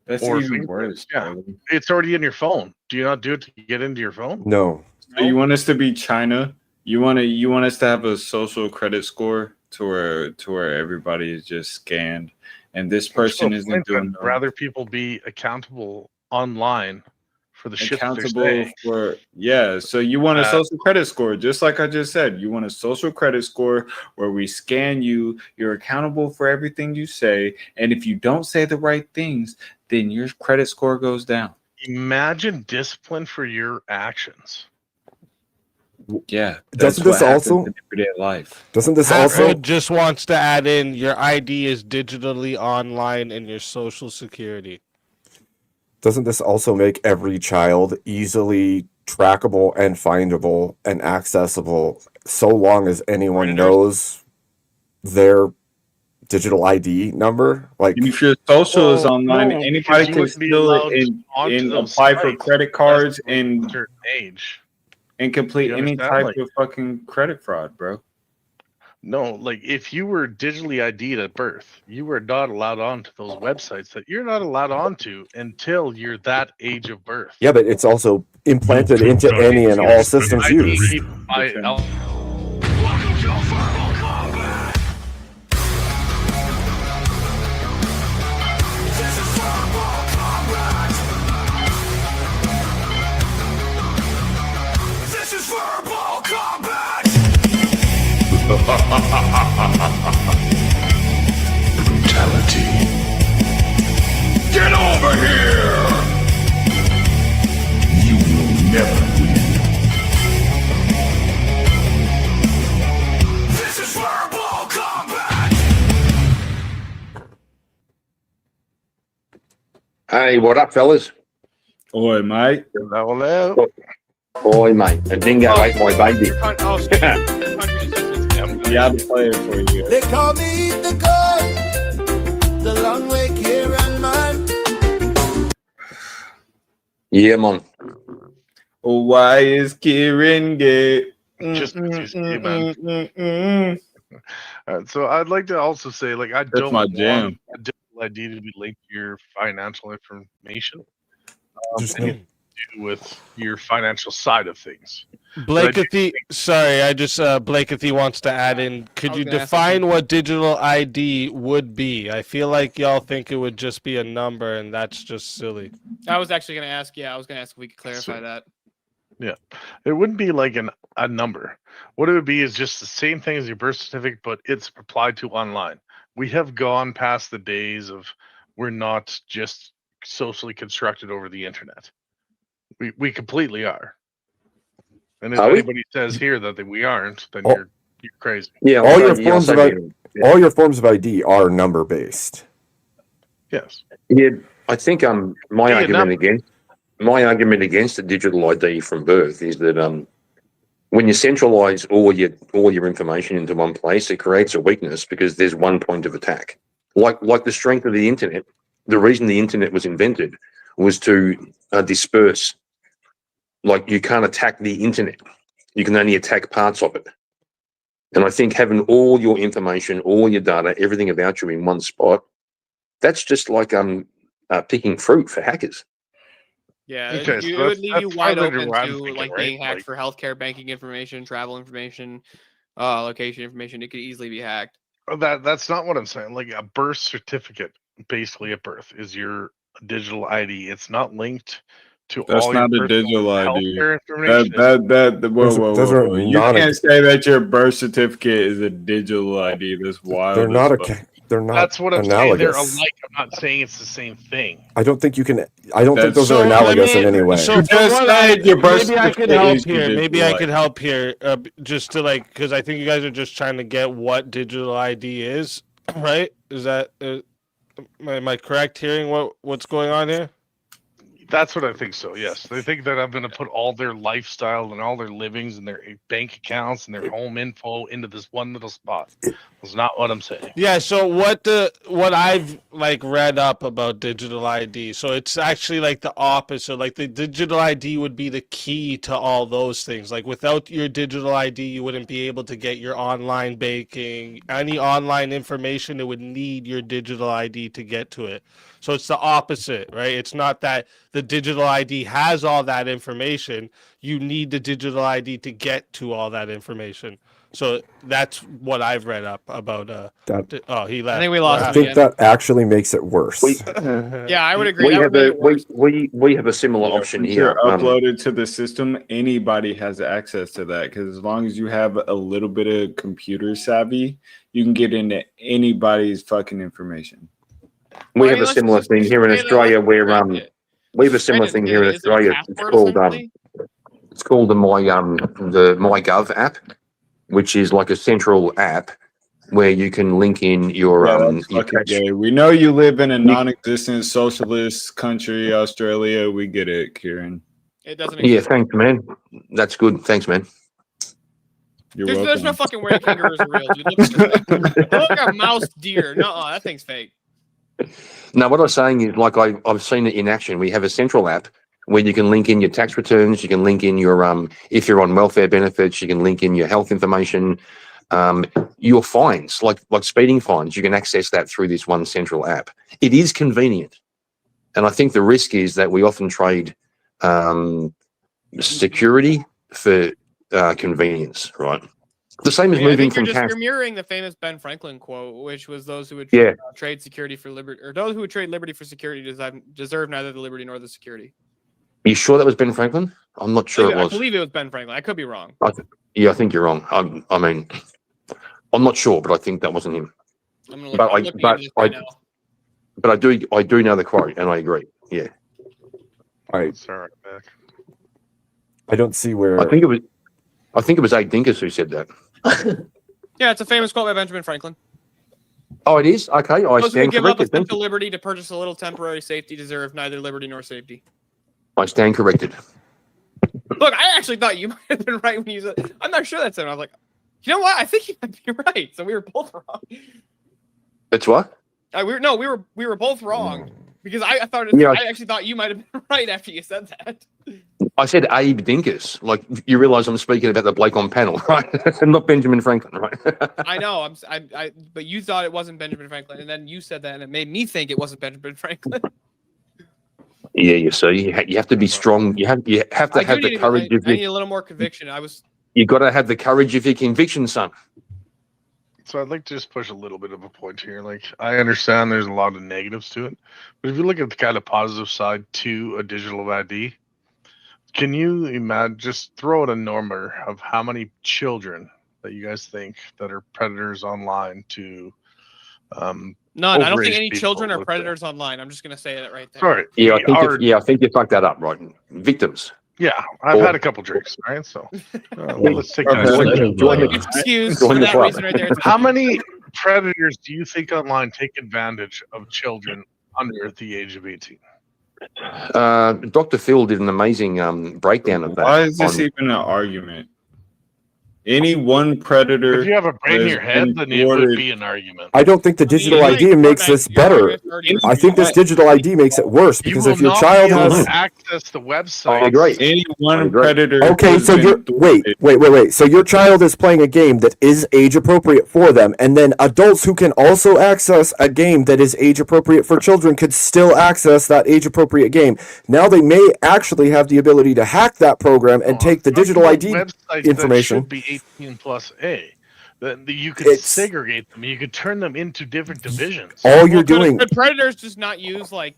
That's or even fingerprint. worse. Yeah, Charlie. it's already in your phone. Do you not do it to get into your phone? No. So you want us to be China? You want us to have a social credit score to where everybody is just scanned, and this person So, isn't doing I'd rather people be accountable online for the shit that they're accountable saying. for so you want a Uh, social credit score, just like I just said. You want a social credit score where we scan you, you're accountable for everything you say, and if you don't say the right things, then your credit score goes down. Imagine discipline for your actions. Yeah, Doesn't what this happens also- in everyday life? Doesn't this Halford also just wants to add in your ID is digitally online in your social security. doesn't this also make every child easily trackable and findable and accessible so long as anyone knows their digital ID number? Like And if your social is online, no, anybody because you can wouldn't be still allowed onto those apply for sites credit unless cards you were a and certain age. complete You any understand? type Like- of fucking credit fraud, bro. No, like if you were digitally ID'd at birth, you were not allowed onto those websites that you're not allowed onto until you're that age of birth. yeah, but it's also implanted into any and all systems used. This is verbal combat! Brutality. Get over here! You will never win. This is verbal combat! Hey, what up, fellas? Oi, mate. Oi, mate. A dingo ate my baby. Yeah, I'll play it for you. They call me the God, the long way here and man. Yeah, man. Why is Kieran gay? Just man. So I'd like to also say, like, I don't my want jam. a digital ID to be linked to your financial information. Just anything to do with your financial side of things. Blakethy, sorry, Blakethy wants to add in. Could was you gonna ask define what digital ID would be? I feel like y'all think it would just be a number, and that's just silly. I was actually going to ask. Yeah, I was going to ask if we could clarify that. Yeah, it wouldn't be like a number. What it would be is just the same thing as your birth certificate, but it's applied to online. We have gone past the days of we're not just socially constructed over the internet. We completely are. And if Are we? anybody says here that we aren't, then Oh. you're crazy. Yeah, all your yeah, forms of all your forms of ID are number based. Yes. Yeah, I think my Yeah, argument against the digital ID from birth is that when you centralize all your information into one place, it creates a weakness because there's one point of attack. Like the strength of the internet, the reason the internet was invented was to disperse. Like you can't attack the internet, you can only attack parts of it. And I think having all your information, all your data, everything about you in one spot, that's just like picking fruit for hackers. Yeah, Okay, it so would leave you that's wide kind of open what I'm to thinking, like right? being hacked Like, for healthcare, banking information, travel information, location information. It could easily be hacked. that's not what I'm saying. Like a birth certificate, basically at birth, is your digital ID. It's not linked to That's all your not a personal digital ID. healthcare information. Those are You not can't say that your birth certificate is a digital ID. That's wild. They're not as a. fuck. They're not That's what I'm saying. They're analogous. alike. I'm not saying it's the same thing. I don't think you can. I don't think That's- those are So, analogous in any way. So You just from what said your birth maybe I could certificate help is your here. Maybe digital I could ID. help here, just to like, because I think you guys are just trying to get what digital ID is, right? Is that am I correct hearing what's going on here? That's what I think. So yes, they think that I'm going to put all their lifestyle and all their livings and their bank accounts and their home info into this one little spot. That's not what I'm saying. Yeah, so what I've like read up about digital ID, so it's actually like the opposite. Like the digital ID would be the key to all those things. Like without your digital ID, you wouldn't be able to get your online banking, any online information. It would need your digital ID to get to it. So it's the opposite, right? It's not that the digital ID has all that information. You need the digital ID to get to all that information. So that's what I've read up about. He left. I think we lost I him think again. that actually makes it worse. Yeah, I would agree. We That have would make a it worse. we have a similar option Once here. you're uploaded to the system, anybody has access to that because as long as you have a little bit of computer savvy, you can get into anybody's fucking information. We have a similar thing here in Australia where we have a similar thing here in Australia. It's called the MyGov app, which is like a central app where you can link in your That's fucking gay. We know you live in a non-existent socialist country, Australia. We get it, Kieran. It doesn't Yeah, exist. thanks, man. That's good. Thanks, man. You're There's welcome. no fucking way kangaroos are real, dude. Look at a mouse deer. No, that thing's fake. No, what I was saying is like I've seen it in action. We have a central app where you can link in your tax returns, you can link in your if you're on welfare benefits, you can link in your health information, your fines, like speeding fines, you can access that through this one central app. It is convenient. And I think the risk is that we often trade security for convenience, right? The same as I moving think from cash. you're mirroring the famous Ben Franklin quote, which was those who would trade security for liberty, or those who would trade liberty for security deserve neither the liberty nor the security. Are you sure that was Ben Franklin? I'm not sure it I was. believe it was Ben Franklin. I could be wrong. Yeah, I think you're wrong. I mean, I'm not sure, but I think that wasn't him. I'm gonna look, I'm looking into this right now. But I do know the quote, and I agree. Yeah. I Sorry, Mac. I don't see where. I think it was Abe Dinkus who said that. Yeah, it's a famous quote by Benjamin Franklin. Oh, it is? Okay, I Those who stand give up corrected. Thank essential you. liberty to purchase a little temporary safety deserve neither liberty nor safety. I stand corrected. Look, I actually thought you might have been right when you said. I'm not sure that's it. I was like, you know what? I think you might be right. So we were both wrong. It's what? We were both wrong because I thought Yeah. I actually thought you might have been right after you said that. I said Abe Dinkus. Like, you realise I'm speaking about the bloke on panel, right? Not Benjamin Franklin, right? I know. But you thought it wasn't Benjamin Franklin, and then you said that, and it made me think it wasn't Benjamin Franklin. Yeah, you see, you have to be strong. You have to have the courage of I need your. a little more conviction. You got to have the courage of your conviction, son. So I'd like to just push a little bit of a point here. Like, I understand there's a lot of negatives to it, but if you look at the kind of positive side to a digital ID, can you imagine, just throw out a number of how many children that you guys think that are predators online to None. I don't think overage any people children are with predators online. I'm just gonna say that right there. Sorry. Yeah, Are- I think you fucked that up, right? Victims. Yeah, I've Or- had a couple drinks, right? So let's take that. Excuse for that reason right there. How many predators do you think online take advantage of children under the age of 18? Dr. Phil did an amazing breakdown of that. Why is this on- even an argument? Any one predator. If you have a brain in has your head, been then it would thwarted- be an argument. I don't think the digital like ID makes Fortnite, this your better. argument's already I think this digital ID makes it worse You because will if your not child be able has to access the website. I agree. Any one agree. predator. Okay, has so been you're wait. So your child is playing a game that is age appropriate for them, and then adults who can also access a game that is age appropriate for children could still access that age appropriate game. Now they may actually have the ability to hack that program and take the digital ID Websites information. that should be 18 plus A. That you could segregate them. You could turn them into different divisions. All you're doing. Could predators just not use like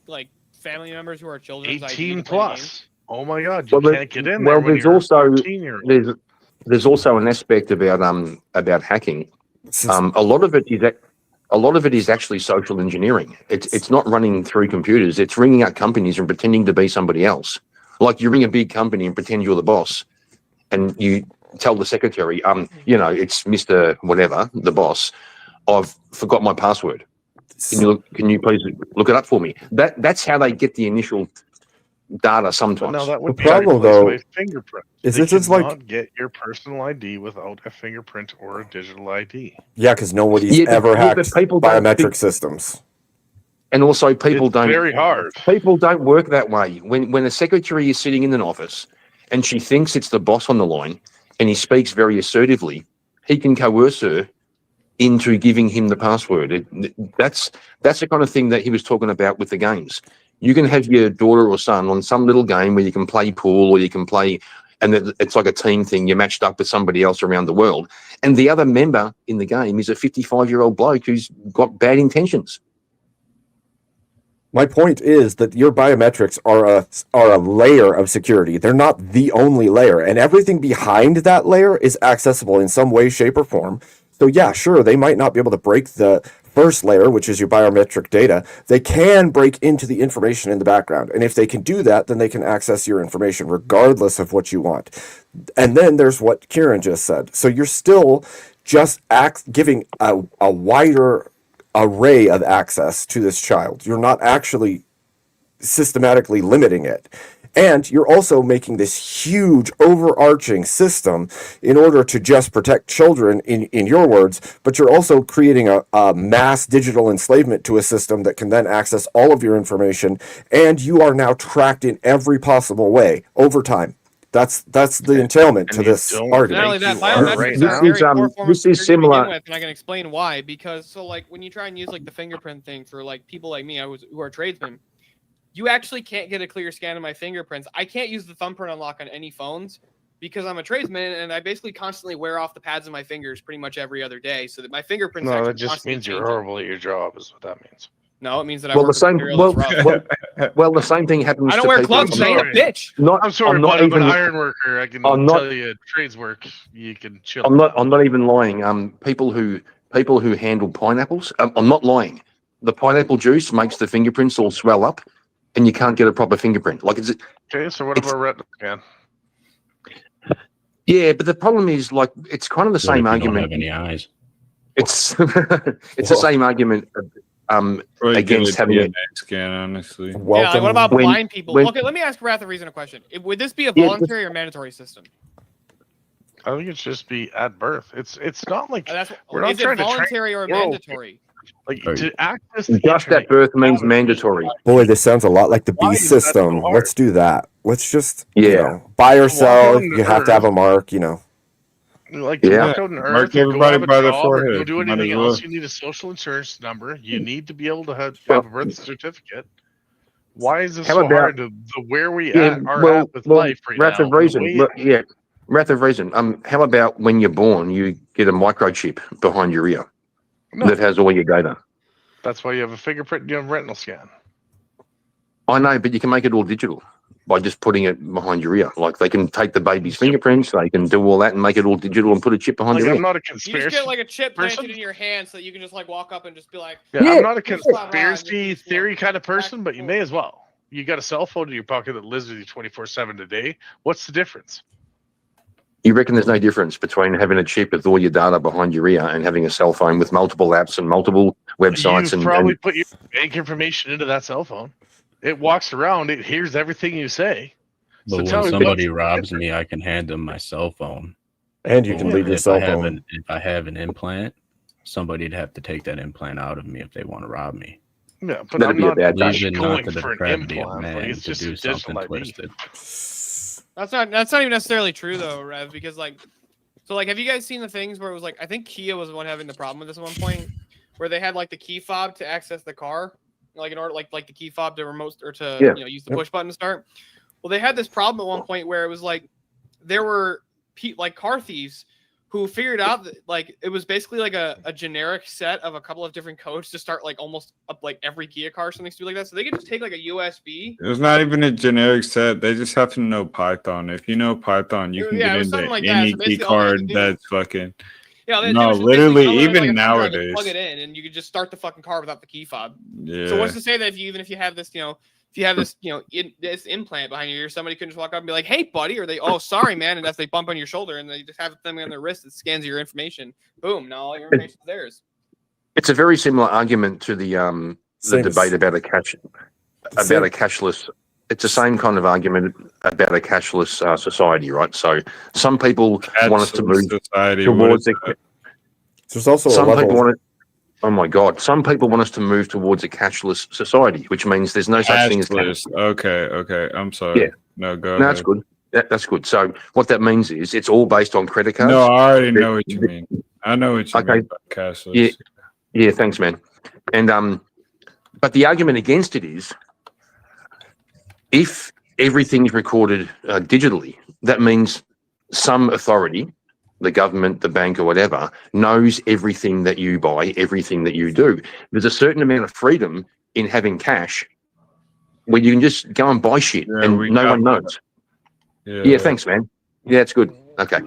family members who are children's 18 ID to play the game? plus. Oh my God, you Well, can't get in there. well, when there's you're also 14-year-old. there's also an aspect about hacking. A lot of it is actually social engineering. It's not running through computers. It's ringing up companies and pretending to be somebody else. Like you ring a big company and pretend you're the boss, and you tell the secretary, it's Mr. Whatever, the boss. I've forgot my password. Can you please look it up for me? That's how they get the initial data sometimes. But now that would The be problem, replaced though, by fingerprint. is They it's just like- cannot get your personal ID without a fingerprint or a digital ID. Yeah, because nobody's Yeah, but ever people- hacked people don't biometric think- systems. And also, people don't. Very hard. People don't work that way. When a secretary is sitting in an office and she thinks it's the boss on the line, and he speaks very assertively, he can coerce her into giving him the password. That's the kind of thing that he was talking about with the games. You can have your daughter or son on some little game where you can play pool or you can play, and it's like a team thing. You're matched up with somebody else around the world, and the other member in the game is a 55-year-old bloke who's got bad intentions. My point is that your biometrics are a layer of security. They're not the only layer, and everything behind that layer is accessible in some way, shape, or form. So yeah, sure, they might not be able to break the first layer, which is your biometric data. They can break into the information in the background, and if they can do that, then they can access your information regardless of what you want. And then there's what Kieran just said. So you're still just giving a wider array of access to this child. You're not actually systematically limiting it. And you're also making this huge overarching system in order to just protect children, in your words, but you're also creating a mass digital enslavement to a system that can then access all of your information, and you are now tracked in every possible way over time. That's the entailment to this argument. Not only that, biometrics are a very poor form of this is security to similar. begin with, and I can explain why. Because so like when you try and use like the fingerprint thing for like people like me, who are tradesmen, you actually can't get a clear scan of my fingerprints. I can't use the thumbprint unlock on any phones because I'm a tradesman and I basically constantly wear off the pads of my fingers pretty much every other day, so that my fingerprints. No, actually that just constantly means you're changing. horrible at your job, is what that means. No, it means that I Well, work the same. with material that's rough. Well, the same thing happens. I don't to wear people gloves, who- man. I'm a bitch. I'm sorry, not but I'm an even- iron worker. I can I'm not- tell you, trades work. You can chill. I'm not even lying. People who handle pineapples. I'm not lying. The pineapple juice makes the fingerprints all swell up, and you can't get a proper fingerprint. Like it's. Okay, so what about retina scan? Yeah, but the problem is, like, it's kind of the What if same you argument. don't have any eyes? It's it's the same argument Probably against get a having a DNA scan, honestly. Yeah, like, what about When- blind people? when- Okay, let me ask Wrath of Reason a question. Would this be a Yeah, voluntary or mandatory system? I think it's just be at birth. It's not like we're Is not it trying to train voluntary or the world. mandatory? Like to access the Just at birth means mandatory. Boy, this sounds a lot like the Why B is that so system. hard? Let's do that. Let's just, Yeah. buy or Walk sell. on You have to have a mark, Like to Yeah. walk out on Mark Earth, or go everybody have a by the job, or go forehead. do Might anything as well. else, you need a social insurance number. You need to be able to have a birth certificate. Why is this How so about- hard to where we Yeah, are at with life right Wrath now? of Reason. The way- Look, yeah, Wrath of Reason. How about when you're born, you get a microchip behind your ear No. that has all your data? That's why you have a fingerprint and you have a retinal scan. I know, but you can make it all digital by just putting it behind your ear. Like they can take the baby's fingerprints, they can do all that and make it all digital and put a chip behind Like your I'm ear. not a You just conspiracy. get like a chip planted person? in your hand so that you can just like walk up and just be like, Yeah, Yeah, I'm not a this is not conspiracy theory kind of person, but you may as well. You got a cell phone in your pocket that lives with you 24/7 today. What's the difference? You reckon there's no difference between having a chip with all your data behind your ear and having a cell phone with multiple apps and multiple websites You and probably put your bank information into that cell phone. It walks around. It hears everything you say. But tell when me somebody what's robs me, I can hand them my cell phone. And you can leave your cell phone. If I have an implant, somebody'd have to take that implant out of me if they want to rob me. Yeah, but That'd I'm be a not bad thing. Leaving going not the for an depravity of implant, man buddy. It's to just do a digital something ID. twisted. That's not even necessarily true though, Rev, because like, so like, have you guys seen the things where it was like, I think Kia was the one having the problem with this at one point, where they had like the key fob to access the car, like in order like the key fob to remote or to use the push button to start. Well, they had this problem at one point where it was like there were like car thieves who figured out that like it was basically like a generic set of a couple of different codes to start like almost up like every Kia car or something stupid like that. So they could just take like a USB. It's not even a generic set. They just have to know Python. If you know Python, you can get into like any that. So key basically all they had card to do- that's fucking. Yeah, No, just literally, basically even like a screwdriver, nowadays. plug it in, and you could just start the fucking car without the key fob. Yeah. So what's to say that even if you have this, if you have this, this implant behind your ear, somebody couldn't just walk up and be like, "Hey, buddy," or they, "Oh, sorry, man," and as they bump on your shoulder and they just have them on their wrist, it scans your information. Boom! Now all your information is theirs. It's a very similar argument to the debate about a cashless. It's the same kind of argument about a cashless society, right? So some people want us to move towards it. There's also some a level. people want it. Oh my God! Some people want us to move towards a cashless society, which means there's no such thing as cash. Okay. I'm sorry. Yeah. No, go No, ahead. that's good. That's good. So what that means is it's all based on credit cards. No, I already know what you mean. I know what you mean by cashless. Yeah. Thanks, man. And but the argument against it is, if everything is recorded digitally, that means some authority, the government, the bank, or whatever, knows everything that you buy, everything that you do. There's a certain amount of freedom in having cash where you can just go and buy shit and no one knows. Yeah, thanks, man. Yeah, it's good. Okay.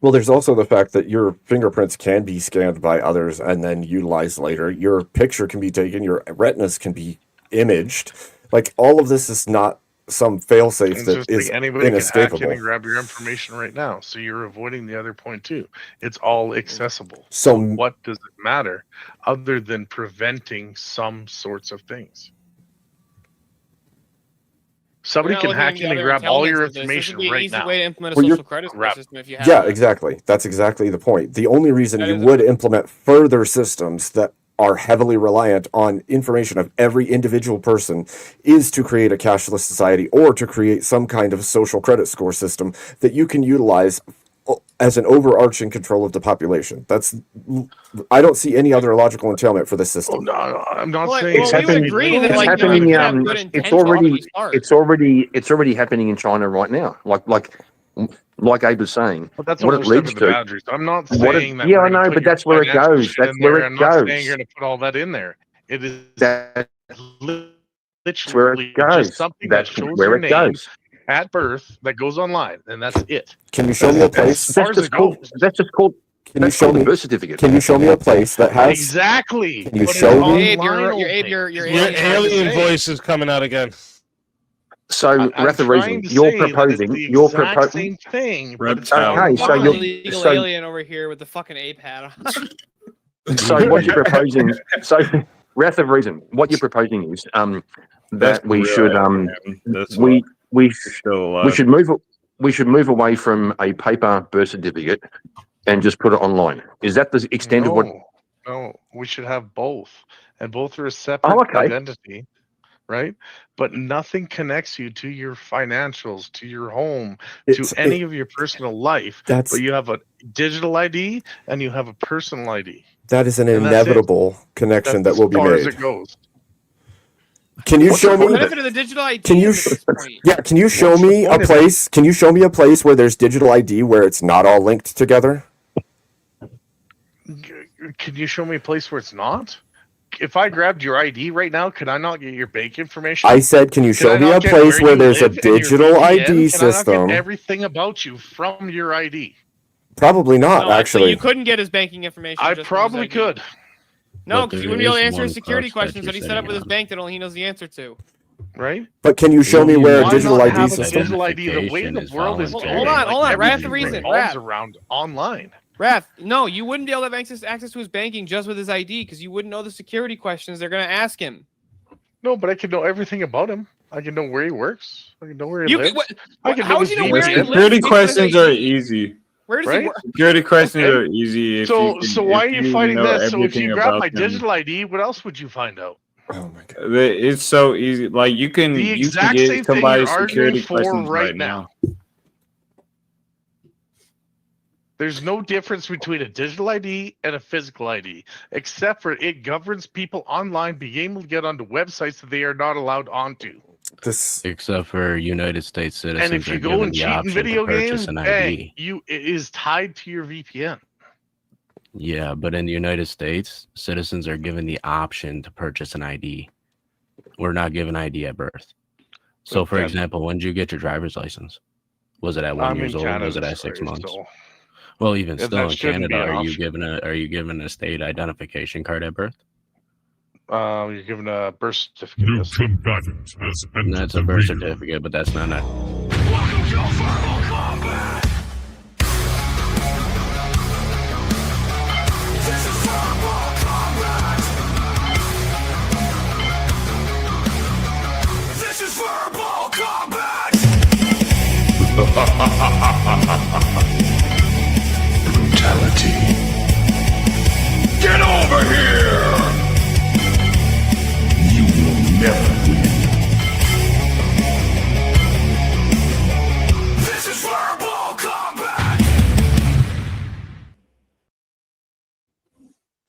Well, there's also the fact that your fingerprints can be scanned by others and then utilized later. Your picture can be taken, your retinas can be imaged. Like, all of this is not some fail-safe It's that just is like anybody can hack inescapable. in and grab your information right now. So you're avoiding the other point too. It's all accessible. So what does it matter other than preventing some sorts of things? Somebody We're not can looking at hack the in and other grab all your intelligence of this. This would information be an right easy now. way to implement a Well, you're- social credit score system if you have Yeah, that. exactly. That's exactly the point. The only reason That you is a- would implement further systems that are heavily reliant on information of every individual person is to create a cashless society or to create some kind of social credit score system that you can utilize as an overarching control of the population. I don't see any other logical entailment for this system. No, I'm not Well, saying well, we would agree that, It's like, happening. you have good It's intentions when already. you start. It's already happening in China right now. Like Abe was saying, But that's what what it leads the to. boundaries. I'm not what it- saying that. yeah, we're I gonna know, put but your that's where it financial goes. shit That's in there. where it I'm not saying goes. you're going to put all that in there. It is That's literally where it goes. just something That's that shows where your it name goes. at birth that goes online, and that's it. Can you show me a place? As far as it goes. That's just called. Can you That's show called a me? birth certificate. Can you show me a place that has? Exactly. Can you But it's show me? Abe, online your only. alien voice is coming out again. So, I'm Ratha trying Reason, to you're say that it's proposing. the You're exact proposing. same thing. But it's Okay, online. so you're Illegal so alien over here with the fucking ape hat on. so what you're proposing. So, Wrath of Reason, what you're proposing is that we should we should move away from a paper birth certificate and just put it online. Is that the extent of what? No, we should have both, and both are a separate okay. identity, right? But nothing connects you to your financials, to your home, to any of your personal life. That's- But you have a digital ID and you have a personal ID. That is an And that's it. inevitable connection That's that will be as far as made. it goes. Can you What's show the me? point of benefit of the digital ID Can you? at this point. Yeah. Can you show What's the me a point of it? place? Can you show me a place where there's digital ID where it's not all linked together? Can you show me a place where it's not? If I grabbed your ID right now, could I not get your bank information? I said, can you Could I show me a not get place where you there's a live and your digital VPN? ID Can I not system? get everything about you from your ID? Probably not, No, actually, actually. you couldn't get his banking information. I just from his probably ID. could. No, But because you there wouldn't be able to is answer his one security trust that questions you're that he set up sitting with his on. bank that only he knows the answer to. Right? But can you show me where a Why digital not ID have a system? digital ID? The way the is world is voluntary. going, Hold on, Wrath of everything Reason, revolves Wrath. around online. Wrath, no, you wouldn't be able to have access to his banking just with his ID because you wouldn't know the security questions they're going to ask him. No, but I could know everything about him. I can know where he works. I can know where he You lives. could, what, I can how know would his you know where he VPN. lives? Security because questions of are ID? easy. Where does Right? he work? Security questions Okay. are easy. If So you can, so why if are you fighting know this? So if everything you grab about my them. digital ID, what else would you find out? Oh my god. It's so easy. Like you can The you can exact same get thing somebody you're arguing security for questions right right now. There's no difference between a digital ID and a physical ID, except for it governs people online being able to get onto websites that they are not allowed onto. Except for United States citizens And if you are go given and the cheat in option video to purchase games, an ID. bang, it is tied to your VPN. Yeah, but in the United States, citizens are given the option to purchase an ID. We're not given ID at birth. So, But for that- example, when did you get your driver's license? Was it at 1 I'm years in old? Was Canada, it at 6 sorry, months? so- Well, even Yeah, still that in shouldn't be Canada, an are you option. given a state identification card at birth? You're given a birth certificate. New yes. combatant has entered That's the a birth arena. certificate, but that's not a. This is verbal combat! Brutality. Get over here! You will never win. This is verbal combat!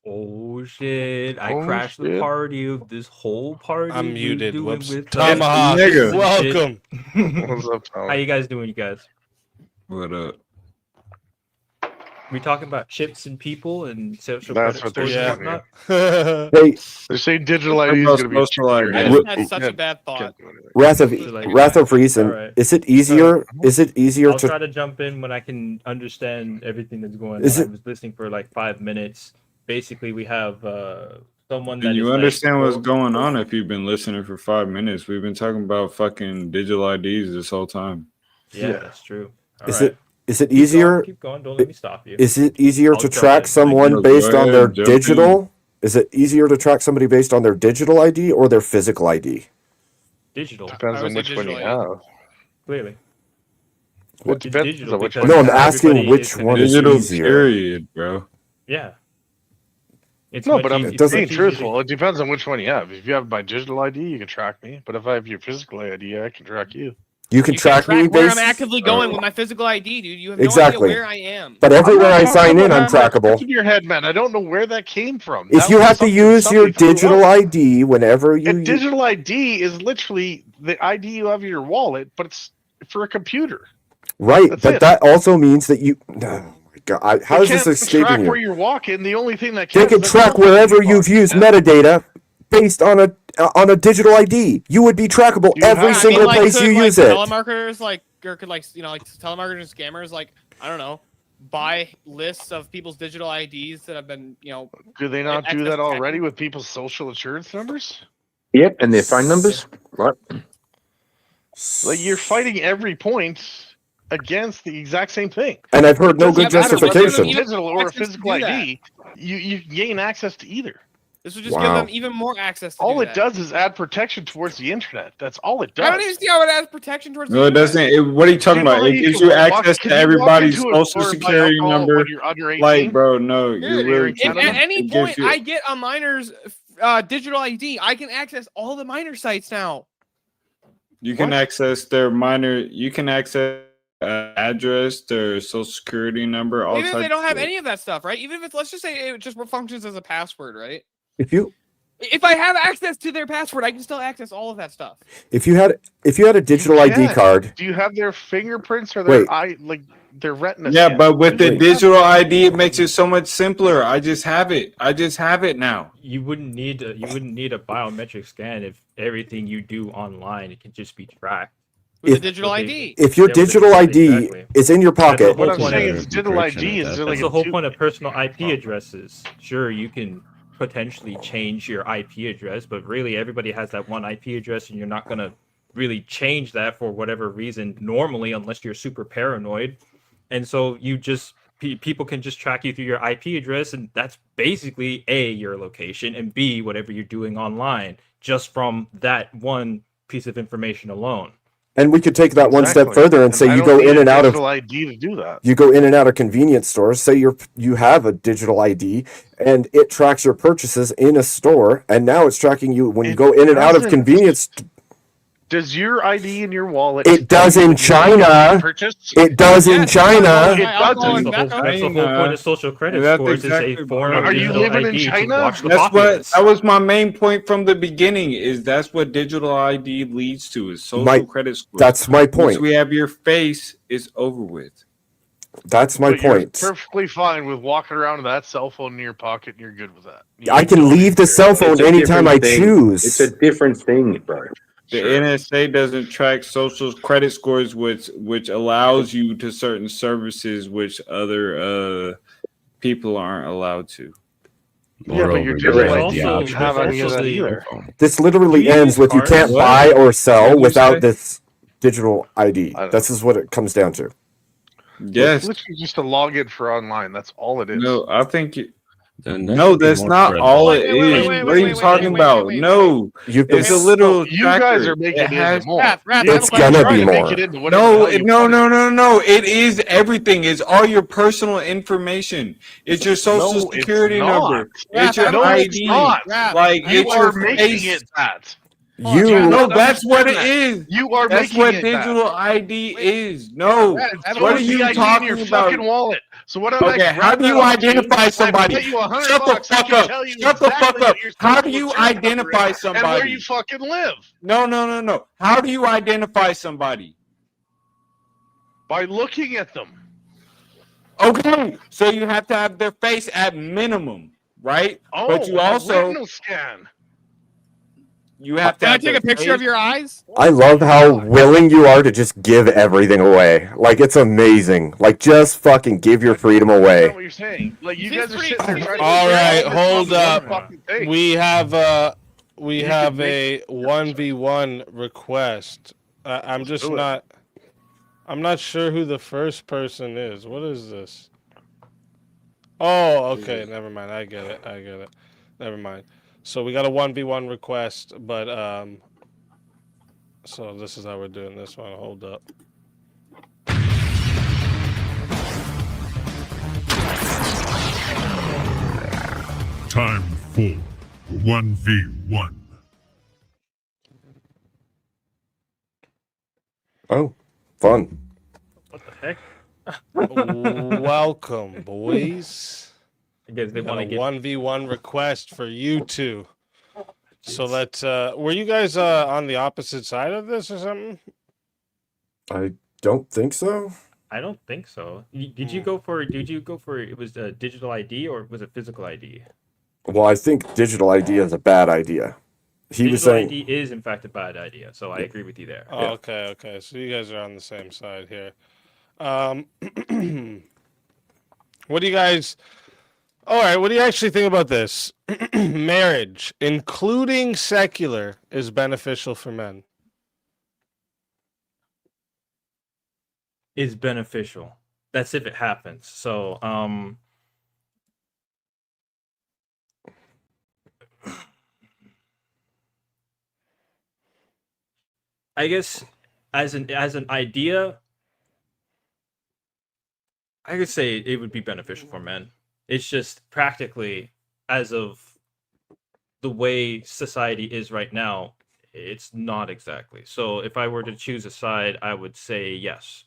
Oh shit! I Oh, crashed the shit. party of this whole party. I'm we're muted. doing Whoops. with Tomahawk, Nigga. welcome. What's up, Tom? How you guys doing, you guys? What up? We talking about chips and people and social That's credit what they're scores and saying. whatnot? Hey, They're saying digital ID is going to be cheaper. I just had such a bad thought. Wrath of Wrath of Reason. Alright. Is it easier? Is it easier I'll to? try to jump in when I can understand everything that's going on. Is I it- was listening for like 5 minutes. Basically, we have someone Do that you is, like, understand what's pro- going on if you've been listening for 5 minutes? We've been talking about fucking digital IDs this whole time. Yeah, that's true. Is Alright. it easier? Keep going. Don't let me stop you. Is it easier I'll to jump track in. someone No, based go on their ahead, jump in. digital? Is it easier to track somebody based on their digital ID or their physical ID? Digital. Depends on which one you have. Clearly. It It's depends digital on which because No, I'm one you have. asking everybody which is one is Digital easier. period, bro. Yeah. It's No, much but I'm easier- doesn't- being it's much easier to- truthful. It depends on which one you have. If you have my digital ID, you can track me. But if I have your physical ID, I can track you. You can You track can me track where based. I'm actively going with my physical ID, dude. You have no Exactly. idea where I am. But everywhere I'm I not sign talking in, I'm about how trackable. it's in your head, man. I don't know where that came from. If That you was have to something use your somebody threw digital out. ID whenever A you digital ID is literally the ID you have in your wallet, but it's for a computer. right, That's but it. that also means that you. Oh my god! How It is this can't escaping track you? where you're walking. The only thing that They can can track wherever you've used metadata based on a digital ID. You would be trackable every single place you use it. Telemarketers could telemarketers and scammers I don't know, buy lists of people's digital IDs that have been Do they not do access that to already with people's social insurance numbers? Yep, and their phone numbers. Right. Like you're fighting every point against the exact same thing. And I've heard no good Doesn't matter whether it's justification. digital or a access to physical do that. ID. You gain access to either. This would just give them even more access to All do it that. does is add protection towards the internet. That's all it I don't does. even see how it adds protection towards No, it the doesn't. What are you talking about? It gives you access to everybody's social security number. Like, bro, no, Dude, you're really. if at any it gives point you- I get a miner's digital ID, I can access all the miner sites now. You can access their minor. You can access address, their social security number, all Even if types they don't have of- any of that stuff, right? Even if it's, let's just say it just functions as a password, right? If I have access to their password, I can still access all of that stuff. you had a digital ID Yeah. card. Do you have their fingerprints or their Wait. their retina? Yeah, scan? but with the Wait. digital ID, it makes it so much simpler. I just have it. I just have it now. You wouldn't need a biometric scan if everything you do online it can just be tracked. With If- the digital ID. If your Yeah, with the- digital ID exactly. is in your That's the pocket, whole What I'm point saying of- is digital ID is That's like the a whole two- point of personal IP addresses. Sure, you can potentially change your IP address, but really everybody has that one IP address, and you're not going to really change that for whatever reason normally, unless you're super paranoid. And so you just people can just track you through your IP address, and that's basically A, your location, and B, whatever you're doing online, just from that one piece of information alone. And we could take that one step Exactly. further and And say I you don't go need in a and out of digital ID to do that. you go in and out of convenience stores. Say you have a digital ID and it tracks your purchases in a store, and now it's tracking you when you go in and out of doesn't. convenience. Does your ID in your wallet? It does tell you in when you make a China. purchase? It does in China. No, it That's doesn't. the whole point of social credit That's scores exactly is a form of Are you digital living in ID to China? watch the That's populace. that was my main point from the beginning. Is that's what digital ID leads to is social credit scores. That's my point. Once we have your face, it's over with. That's my But you're point. perfectly fine with walking around with that cell phone in your pocket, and you're good with that. I can leave the cell phone It's a anytime I different thing. choose. It's a different thing, bro. The NSA doesn't track social credit scores, which allows you to certain services which other people aren't allowed to. Yeah, but you're just like you don't have any of that either. This literally ends with you can't buy or sell without this digital ID. This is what it comes down to. Yes. It's literally just a login for online. That's all it is. No, I think No, that's not all it is. What are you talking about? No, it's a little. You guys tracker. are making It it has- into more. It's gonna be more. No, no. It is everything. It's all your personal information. It's your social No, it's security not. number. It's your No, it's ID. not. Like You it's are your making face. it that. No, that's what it is. You are That's making what it that. digital ID is. No, So what are is you the ID in talking your about? fucking wallet. So what I'm Okay, how do you identify somebody? Shut the fuck up. Shut the fuck up. How do you identify somebody? And where you fucking live. No. How do you identify somebody? By looking at them. Okay, so you have to have their face at minimum, right? Oh, but you a also retinal scan. you have to Can I have take a their picture of face- your eyes? I love how willing you are to just give everything away. Like, it's amazing. Like, just fucking give your freedom That's away. what you're saying. Like you guys are sitting there trying to All figure right, out hold this up. fucking thing. We have a You can make- 1v1 request. I'm just do it. not. I'm not sure who the first person is. What is this? Oh, okay. Never mind. I get it. Never mind. So we got a 1v1 request, but so this is how we're doing this one. Hold up. Time for 1v1. Oh, fun. What the heck? Welcome, boys. I guess they Got want a to get 1v1 request for you two. So let's were you guys on the opposite side of this or something? I don't think so. I don't think so. Did you go for? It was a digital ID or was it physical ID? Well, I think digital ID is a bad idea. He was Digital saying ID is in fact a bad idea, so I agree with you there. Oh, okay. So you guys are on the same side here. What do you guys All right, what do you actually think about this? Marriage, including secular, is beneficial for men. Is beneficial. That's if it happens. So, I guess as an idea, I could say it would be beneficial for men. It's just practically, as of the way society is right now, it's not exactly. So if I were to choose a side, I would say yes.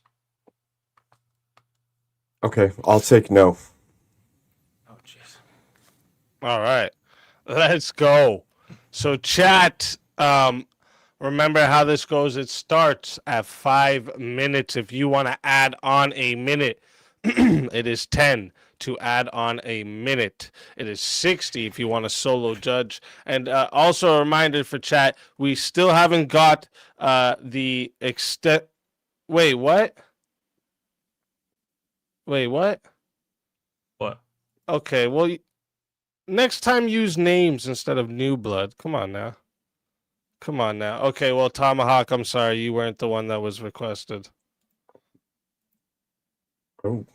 Okay, I'll take no. Oh, jeez. All right, let's go. So chat, remember how this goes. It starts at 5 minutes. If you want to add on a minute, it is 10 to add on a minute. It is 60 if you want a solo judge. And also a reminder for chat, we still haven't got the extent. Wait, what? Wait, what? What? Okay, well, next time use names instead of new blood. Come on now. Come on now. Okay, well, Tomahawk, I'm sorry, you weren't the one that was requested. Oh.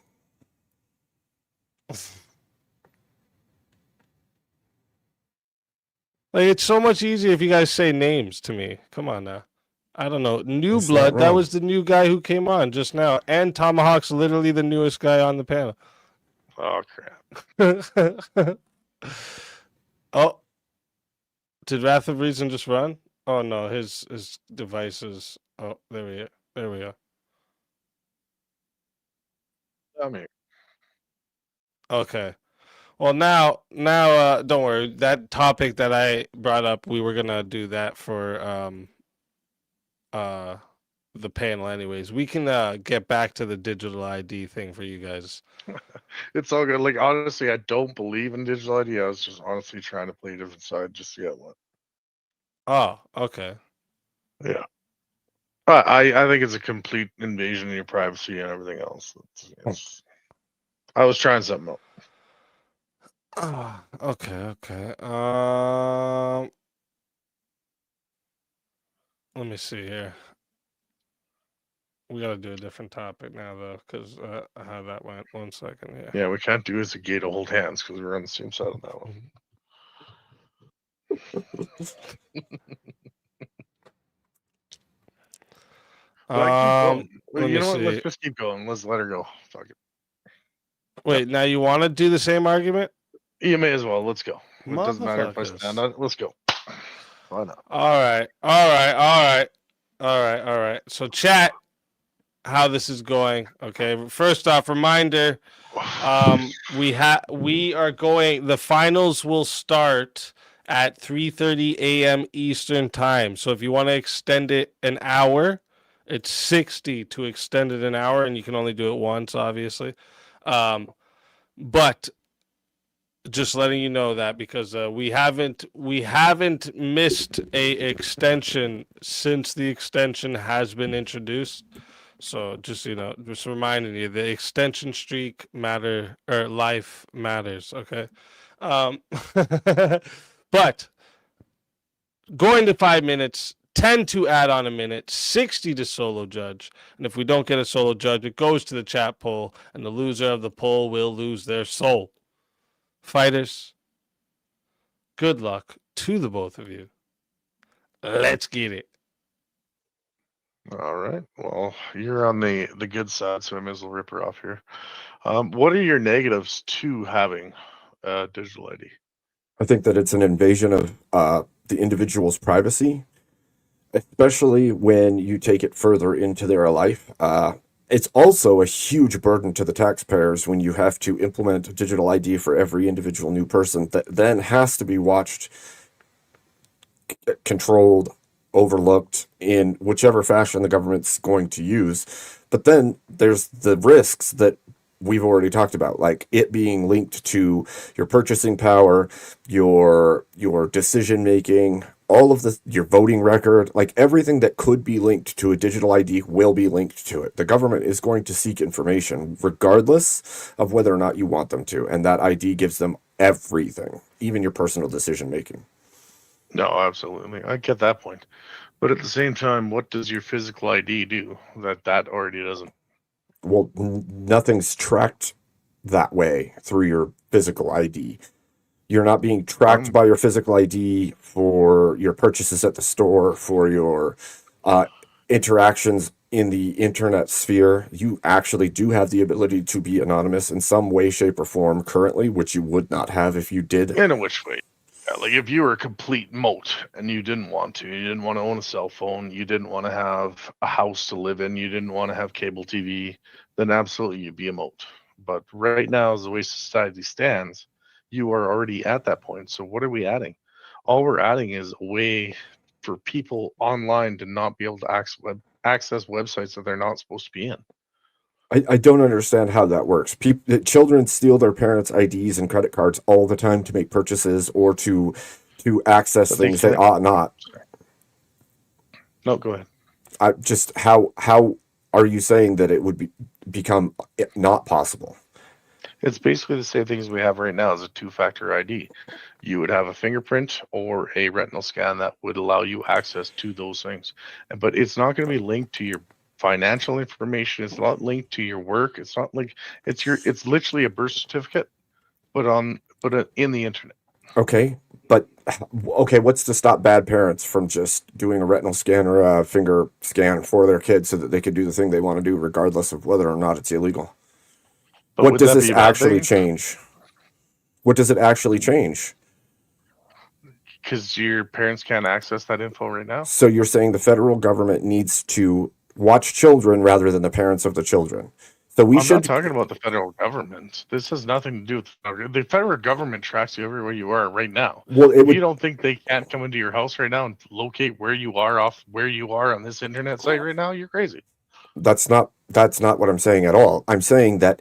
Like, it's so much easier if you guys say names to me. Come on now. I don't know. New That's not Blood. That wrong. was the new guy who came on just now, and Tomahawk's literally the newest guy on the panel. Oh crap! Oh, did Wrath of Reason just run? Oh no, his device is. Oh, there we go. I'm here. Okay. Well, now, don't worry. That topic that I brought up, we were gonna do that for the panel, anyways. We can get back to the digital ID thing for you guys. It's all good. Like honestly, I don't believe in digital ID. I was just honestly trying to play a different side just to get one. Oh, okay. Yeah. I think it's a complete invasion of your privacy and everything else. I was trying something else. Okay. Let me see here. We gotta do a different topic now, though, because how that went. 1 second here. Yeah, we can't do as a gay to hold hands because we're on the same side on that one. Well, let you me know what? Let's see. just keep going. Let's let her go. Fuck it. Wait, now you want to do the same argument? You may as well. Let's go. It doesn't matter if I Motherfuckers. stand on it. Let's go. Why not? All right. So chat, how this is going. Okay. First off, reminder, we are going. The finals will start at 3:30 a.m. Eastern time. So if you want to extend it an hour, it's 60 to extend it an hour, and you can only do it once, obviously. But just letting you know that because we haven't missed a extension since the extension has been introduced. So just just reminding you, the extension streak life matters. Okay, but going to 5 minutes, 10 to add on a minute, 60 to solo judge, and if we don't get a solo judge, it goes to the chat poll, and the loser of the poll will lose their soul. Fighters, good luck to the both of you. Let's get it. All right. Well, you're on the good side, so I may as well rip her off here. What are your negatives to having digital ID? I think that it's an invasion of the individual's privacy, especially when you take it further into their life. It's also a huge burden to the taxpayers when you have to implement a digital ID for every individual new person that then has to be watched, controlled, overlooked in whichever fashion the government's going to use. But then there's the risks that we've already talked about, like it being linked to your purchasing power, your decision making, all of your voting record, like everything that could be linked to a digital ID will be linked to it. The government is going to seek information regardless of whether or not you want them to, and that ID gives them everything, even your personal decision making. No, absolutely. I get that point. But at the same time, what does your physical ID do that already doesn't? Well, nothing's tracked that way through your physical ID. You're not being tracked by your physical ID for your purchases at the store, for your interactions in the internet sphere. You actually do have the ability to be anonymous in some way, shape, or form currently, which you would not have if you did. In a which way? Yeah, like if you were a complete moat and you didn't want to own a cell phone, you didn't want to have a house to live in, you didn't want to have cable TV, then absolutely you'd be a moat. But right now, as the way society stands, you are already at that point. So what are we adding? All we're adding is a way for people online to not be able to access websites that they're not supposed to be in. I don't understand how that works. Children steal their parents' IDs and credit cards all the time to make purchases or to access things they ought not. No, go ahead. How are you saying that it would become not possible? It's basically the same things we have right now as a two-factor ID. You would have a fingerprint or a retinal scan that would allow you access to those things. But it's not going to be linked to your financial information. It's not linked to your work. It's not like it's literally a birth certificate, but in the internet. Okay. But okay, what's to stop bad parents from just doing a retinal scan or a finger scan for their kids so that they could do the thing they want to do, regardless of whether or not it's illegal? But What would does that this be a bad actually thing? change? What does it actually change? Because your parents can't access that info right now. So you're saying the federal government needs to watch children rather than the parents of the children. So we I'm should not talking about the federal government. This has nothing to do with the federal government. Tracks you everywhere you are right now. Well, it If would- you don't think they can't come into your house right now and locate where you are on this internet site right now, you're crazy. That's not what I'm saying at all. I'm saying that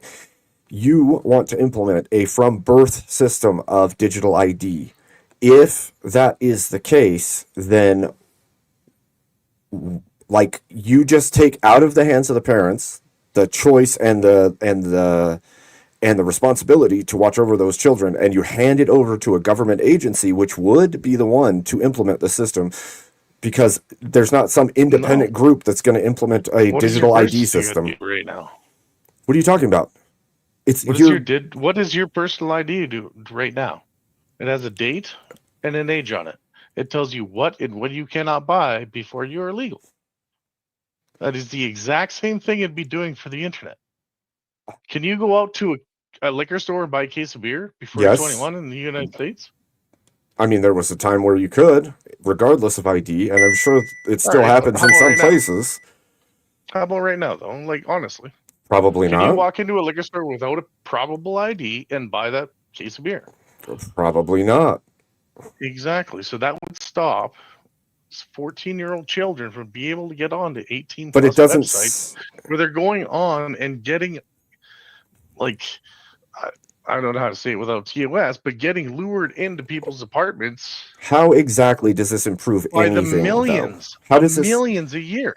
you want to implement a from birth system of digital ID. If that is the case, then like you just take out of the hands of the parents the choice and the responsibility to watch over those children, and you hand it over to a government agency which would be the one to implement the system, because there's not some independent group that's going to implement a What is digital your birth ID certificate system. do right now? What are you talking about? It's What does your personal ID do right now? It has a date and an age on it. It tells you what and what you cannot buy before you are legal. That is the exact same thing it'd be doing for the internet. Can you go out to a liquor store and buy a case of beer before Yes. you're 21 in the United States? I mean, there was a time where you could, regardless of ID, and I'm sure it still All right, happens how in about some right now? places. How about right now, though? Like, honestly. Probably Can you not. walk into a liquor store without a probable ID and buy that case of beer? Probably not. Exactly. So that would stop 14-year-old children from being able to get on to 18 But it plus doesn't websites where they're going on and getting, like, I don't know how to say it without TOS, but getting lured into people's apartments How exactly does this improve by anything? the though? millions. How does this? Millions a year.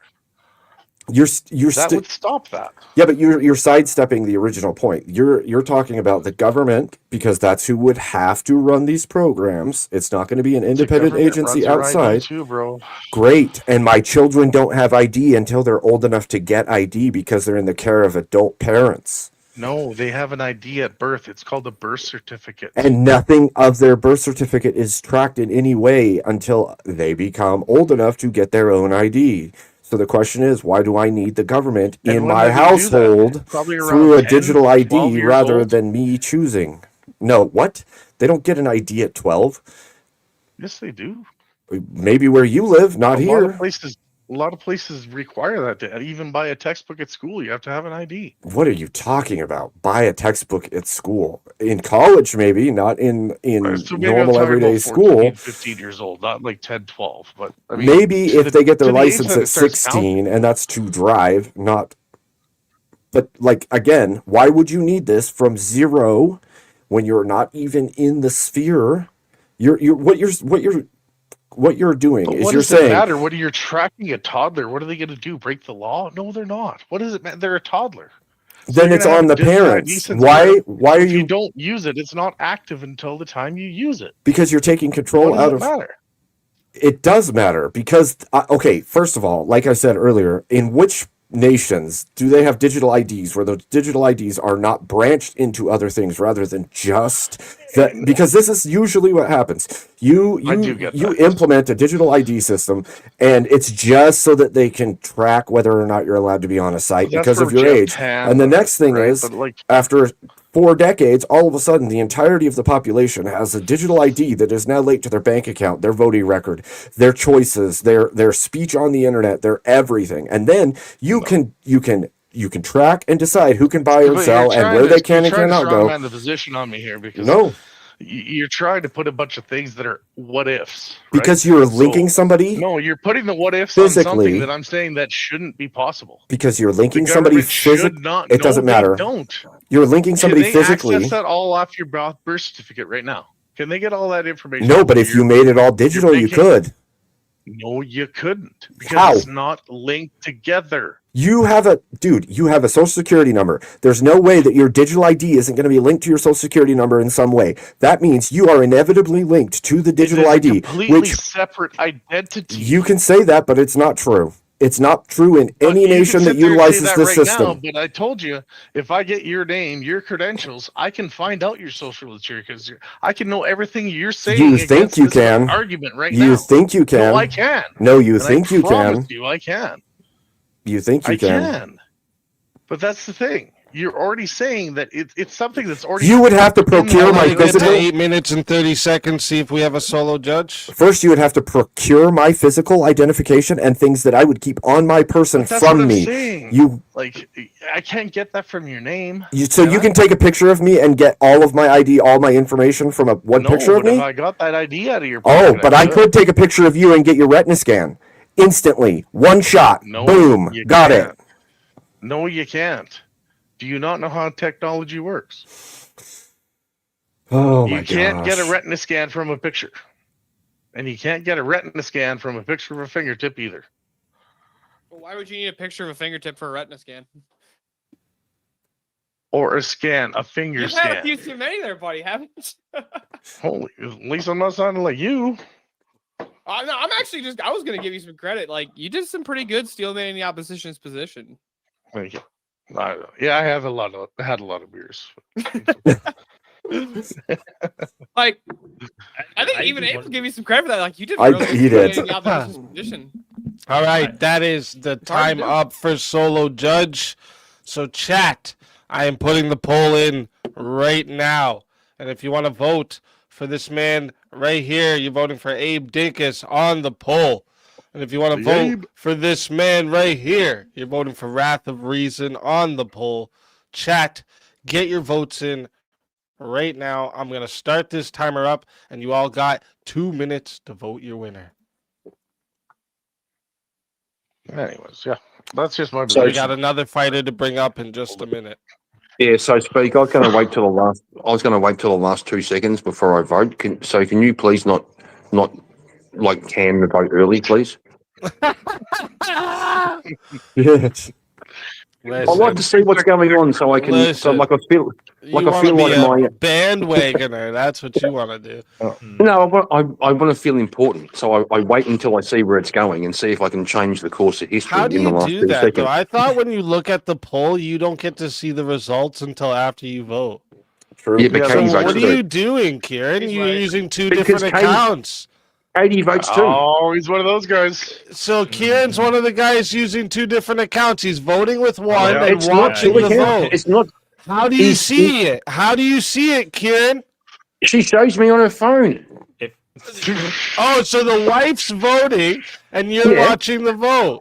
You're That would stop that. Yeah, but you're sidestepping the original point. You're talking about the government, because that's who would have to run these programs. It's not going to be an independent Government agency runs it right now outside. too, bro. Great. And my children don't have ID until they're old enough to get ID because they're in the care of adult parents. No, they have an ID at birth. It's called a birth certificate. And nothing of their birth certificate is tracked in any way until they become old enough to get their own ID. So the question is, why do I need the government And in when my did they do that? household Probably around through a 10, digital 12 ID years rather old. than me choosing? No, what? They don't get an ID at 12? Yes, they do. Maybe where you live, not A here. lot of places require that to even buy a textbook at school. You have to have an ID. What are you talking about? Buy a textbook at school. In college, maybe, not in So maybe I'm normal talking everyday about 14, school. 15 years old, not like 10, 12. But I mean, Maybe to if the- they get their to the age license that it at starts counting. 16 and that's to drive, not. But like again, why would you need this from zero when you're not even in the sphere? What you're doing But is what you're does it saying matter? What are you tracking a toddler? What are they going to do? Break the law? No, they're not. What does it matter? They're a toddler. So then you're it's gonna have on the digital ID parents. since Why are if you you? don't use it, it's not active until the time you use it. Because you're taking control What out does of. it matter? It does matter because, okay, first of all, like I said earlier, in which nations do they have digital IDs where those digital IDs are not branched into other things rather than just that? Because this is usually what happens. You implement a digital ID system, and it's just so that they can track whether or not you're allowed to be on a site That's because of for your age. Japan, And the next thing right? is, But, like- after 4 decades, all of a sudden, the entirety of the population has a digital ID that is now linked to their bank account, their voting record, their choices, their speech on the internet, their everything. And then you can track and decide who can buy or But sell you're and trying where to- they can you're and trying to cannot go. strongman the position on me here because No. you're trying to put a bunch of things that are what ifs. right? Because you're So- linking somebody. No, you're putting the what ifs on Physically. something that I'm saying that shouldn't be possible. Because you're linking The somebody government should physically. not. It doesn't No, matter. They don't. You're linking somebody Can they physically. access that all off your birth certificate right now? Can they get all that information? No, off but of if your- you made it all digital, you banking? could. No, you couldn't because How? it's not linked together. You have a social security number. There's no way that your digital ID isn't going to be linked to your social security number in some way. That means you are inevitably linked to the digital It is a completely completely which separate identity. you can say that, but it's not true. It's not true in any You can nation that sit there and say utilizes that this right system. now, but I told you, if I get your name, your credentials, I can find out your social security because I can know everything you're saying. You think against you this can. argument right You now. think you can. No, I can. No, you And think I you promise can. you, I can. You think you I can. can. But that's the thing. You're already saying that it's something that's already. You would have to in the procure my law. Get to physical. 8 minutes and 30 seconds. See if we have a solo judge. First, you would have to procure my physical identification and things that I would keep on my person But that's what from I'm me. saying. You, Like, I can't get that from your name. so you can take a picture of me and get all of my ID, all my information from one No, picture of but if me. I got that ID out of your Oh, pocket, but I could take a picture of you and get your retina scan instantly. One shot. No, Boom. you Got can't. it. No, you can't. Do you not know how technology works? Oh my You can't get a gosh. retina scan from a picture. And you can't get a retina scan from a picture of a fingertip either. Well, why would you need a picture of a fingertip for a retina scan? Or a scan, a finger You've had a scan. few too many there, buddy, haven't you? Holy, at least I'm not sounding like you. No, I'm actually just. I was gonna give you some credit. Like you did some pretty good steelmaning the opposition's position. Thank you. Yeah, I have had a lot of beers. Like, I think even Abe will give you some credit for that. Like you did. I- Really good he did. steelmaning the opposition's position. All right, that is the hard to time do. up for solo judge. So chat, I am putting the poll in right now. And if you want to vote for this man right here, you're voting for Abe Dinkus on the poll. And if you want to vote Abe. for this man right here, you're voting for Wrath of Reason on the poll. Chat, get your votes in right now. I'm going to start this timer up, and you all got 2 minutes to vote your winner. Anyways, yeah, that's just my So We position. got another fighter to bring up in just a minute. Yeah, so speak. I was going to wait till the last. I was going to wait till the last 2 seconds before I vote. Can you please not like can the vote early, please? Yes. I'd like to see what's going on, so I can. So Listen, like I feel You like I want to feel be like a my. bandwagoner. That's what you want to do. No, I want to feel important, so I wait until I see where it's going and see if I can change the course of history How do in the you last do 2 that, seconds. though? I thought when you look at the poll, you don't get to see the results until after you vote. Yeah, but So Katie what votes are too. you doing, Kieran? You're using two Because different Katie- accounts. Katie votes too. Oh, he's one of those guys. So Kieran's one of the guys using two different accounts. He's voting with one Yeah. and It's not watching two the accounts. vote. It's not. How do you He's- see it? How do you see it, Kieran? She shows me on her phone. Oh, so the wife's voting and you're Yeah. watching the vote.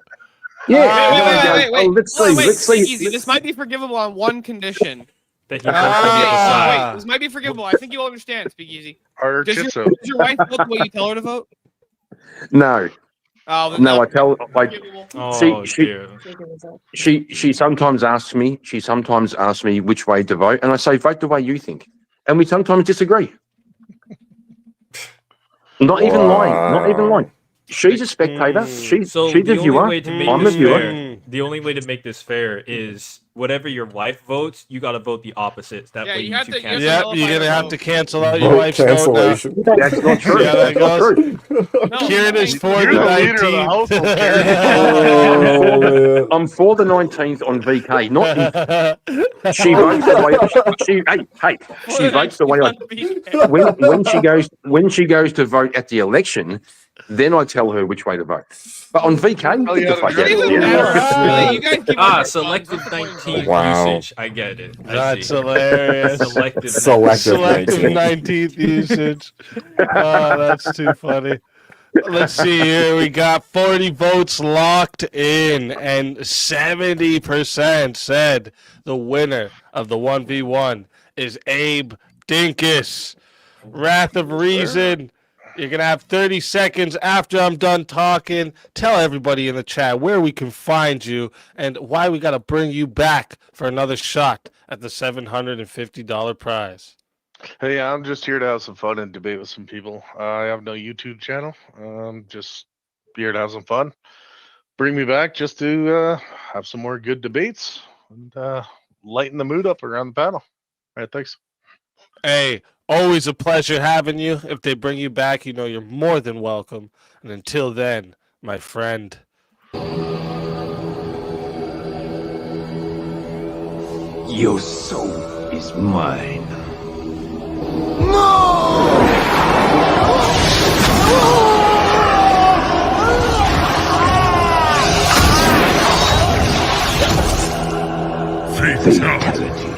Yeah. Wait. Let's Hold on, see. wait. Let's Take it see. easy. This might be forgivable on one condition. That he votes on the other side. Wait, this might be forgivable. I think you'll understand. Speak easy. Our Does Chitso. your wife vote the way you tell her to vote? No. Oh, then No, I that's tell. forgivable. Oh, she dear. she sometimes asks me. She sometimes asks me which way to vote, and I say vote the way you think, and we sometimes disagree. Not even lying. Not even lying. She's a spectator. She's So she's the a only viewer. way to make I'm a this viewer. fair, the only way to make this fair is whatever your wife votes, you got to vote the opposite. That Yeah, way you you have two to- you cancel. Yep, you're gonna have to cancel out your Vote wife's vote now. cancellation. That's not true. Yeah, that That's not goes. true. Kieran is for You're the the leader of the 19th. household, Oh, I'm for the 19th on VK. Not if she votes the way she votes the way I when she goes to vote at the election, then I tell her which way to vote. But on VK, Oh, get yeah, the fuck the out of Even here. better. Really, you guys keep Selective 19th Wow. usage. I get it. I That's see. hilarious. Selective. Selective 19th. 19th usage. Oh, that's too funny. Let's see here. We got 40 votes locked in, and 70% said the winner of the 1v1 is Abe Dinkus. Wrath of Reason. You're going to have 30 seconds after I'm done talking. Tell everybody in the chat where we can find you and why we got to bring you back for another shot at the $750 prize. Hey, I'm just here to have some fun and debate with some people. I have no YouTube channel. Just here to have some fun. Bring me back just to have some more good debates and lighten the mood up around the panel. All right, thanks. Hey, always a pleasure having you. If they bring you back, you know you're more than welcome. And until then, my friend. Your soul is mine. Fatality.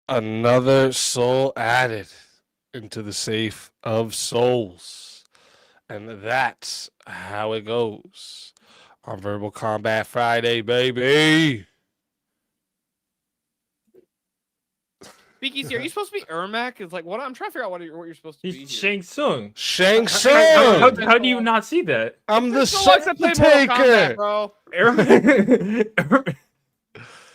Another soul added into the safe of souls. And that's how it goes on Verbal Combat Friday, baby. Speakeasy, are you supposed to be Ermac? It's like what I'm trying to figure out what you're supposed to be. He's Shang Tsung. Shang Tsung. How do you not see that? I'm the So what's that play Mortal Taker. Kombat, bro?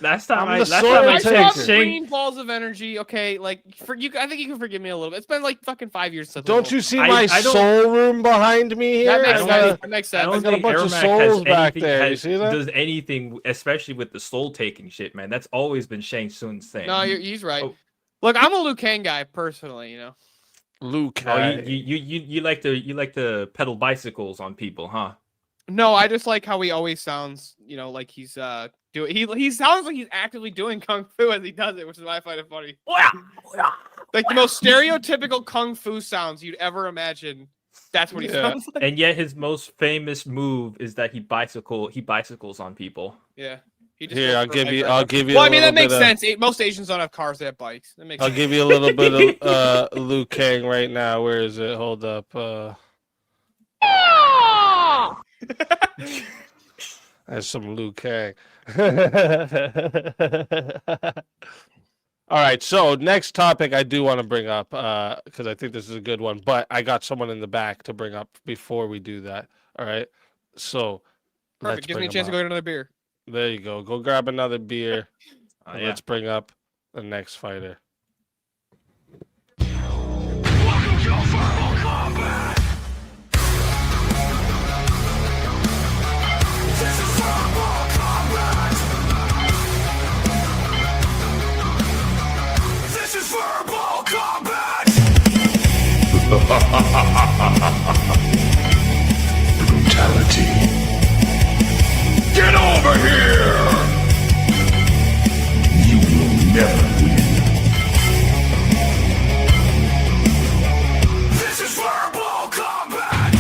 Last time I'm the I sword checked, taker. Green balls of energy. Okay, like for you, I think you can forgive me a little bit. It's been like fucking 5 years since. Don't you see my soul room behind me here? That makes I sense. got That makes sense. I don't got a think bunch of Ermac souls has back anything, there. You see that? does anything, especially with the soul taking shit, man. That's always been Shang Tsung's thing. No, he's right. Oh. Look, I'm a Liu Kang guy personally. You know. Liu Oh, Kang. you like to pedal bicycles on people, huh? No, I just like how he always sounds. You know, like he's he sounds like he's actively doing kung fu as he does it, which is why I find it funny. Like the most stereotypical kung fu sounds you'd ever imagine. That's what he sounds like. And yet his most famous move is that he bicycles on people. Yeah. He just Here, goes I'll for give a you. measure. I'll give you. Well, a I mean that little makes bit sense. Most Asians don't have cars; they have bikes. That makes I'll sense. give you a little bit of Liu Kang right now. Where is it? Hold up. That's some Liu Kang. All right, so next topic I do want to bring up because I think this is a good one, but I got someone in the back to bring up before we do that. All right, so Perfect. Gives me a chance to go get another beer. There you go. Go grab another beer. And yeah. Let's bring up the next fighter. This is verbal combat. Brutality. Get over here. You will never win. This is verbal combat.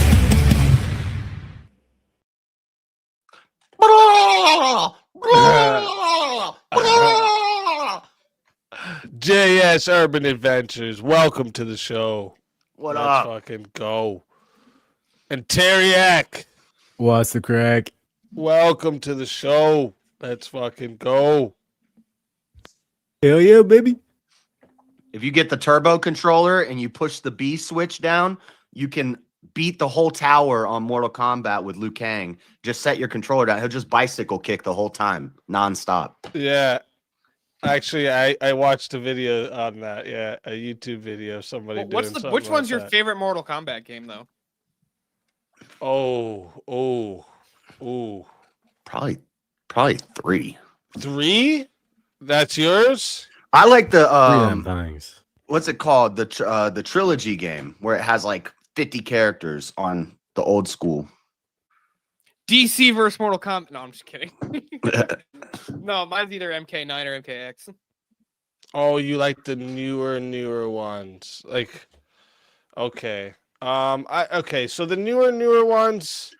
JS Urban Adventures, welcome to the show. What Let's up? fucking go. And Teriak, What's the crack? welcome to the show. Let's fucking go. Hell yeah, baby. If you get the turbo controller and you push the B switch down, you can beat the whole tower on Mortal Kombat with Liu Kang. Just set your controller down. He'll just bicycle kick the whole time, nonstop. Yeah. Actually, I watched a video on that. Yeah, a YouTube video of somebody doing something Which one's like your that. favorite Mortal Kombat game though? Oh. Probably 3. 3? That's yours? I like the Things. what's it called? The trilogy game where it has like 50 characters on the old school. DC versus Mortal Kombat. No, I'm just kidding. No, mine's either MK9 or MKX. Oh, you like the newer ones. Like okay. Okay, so the newer ones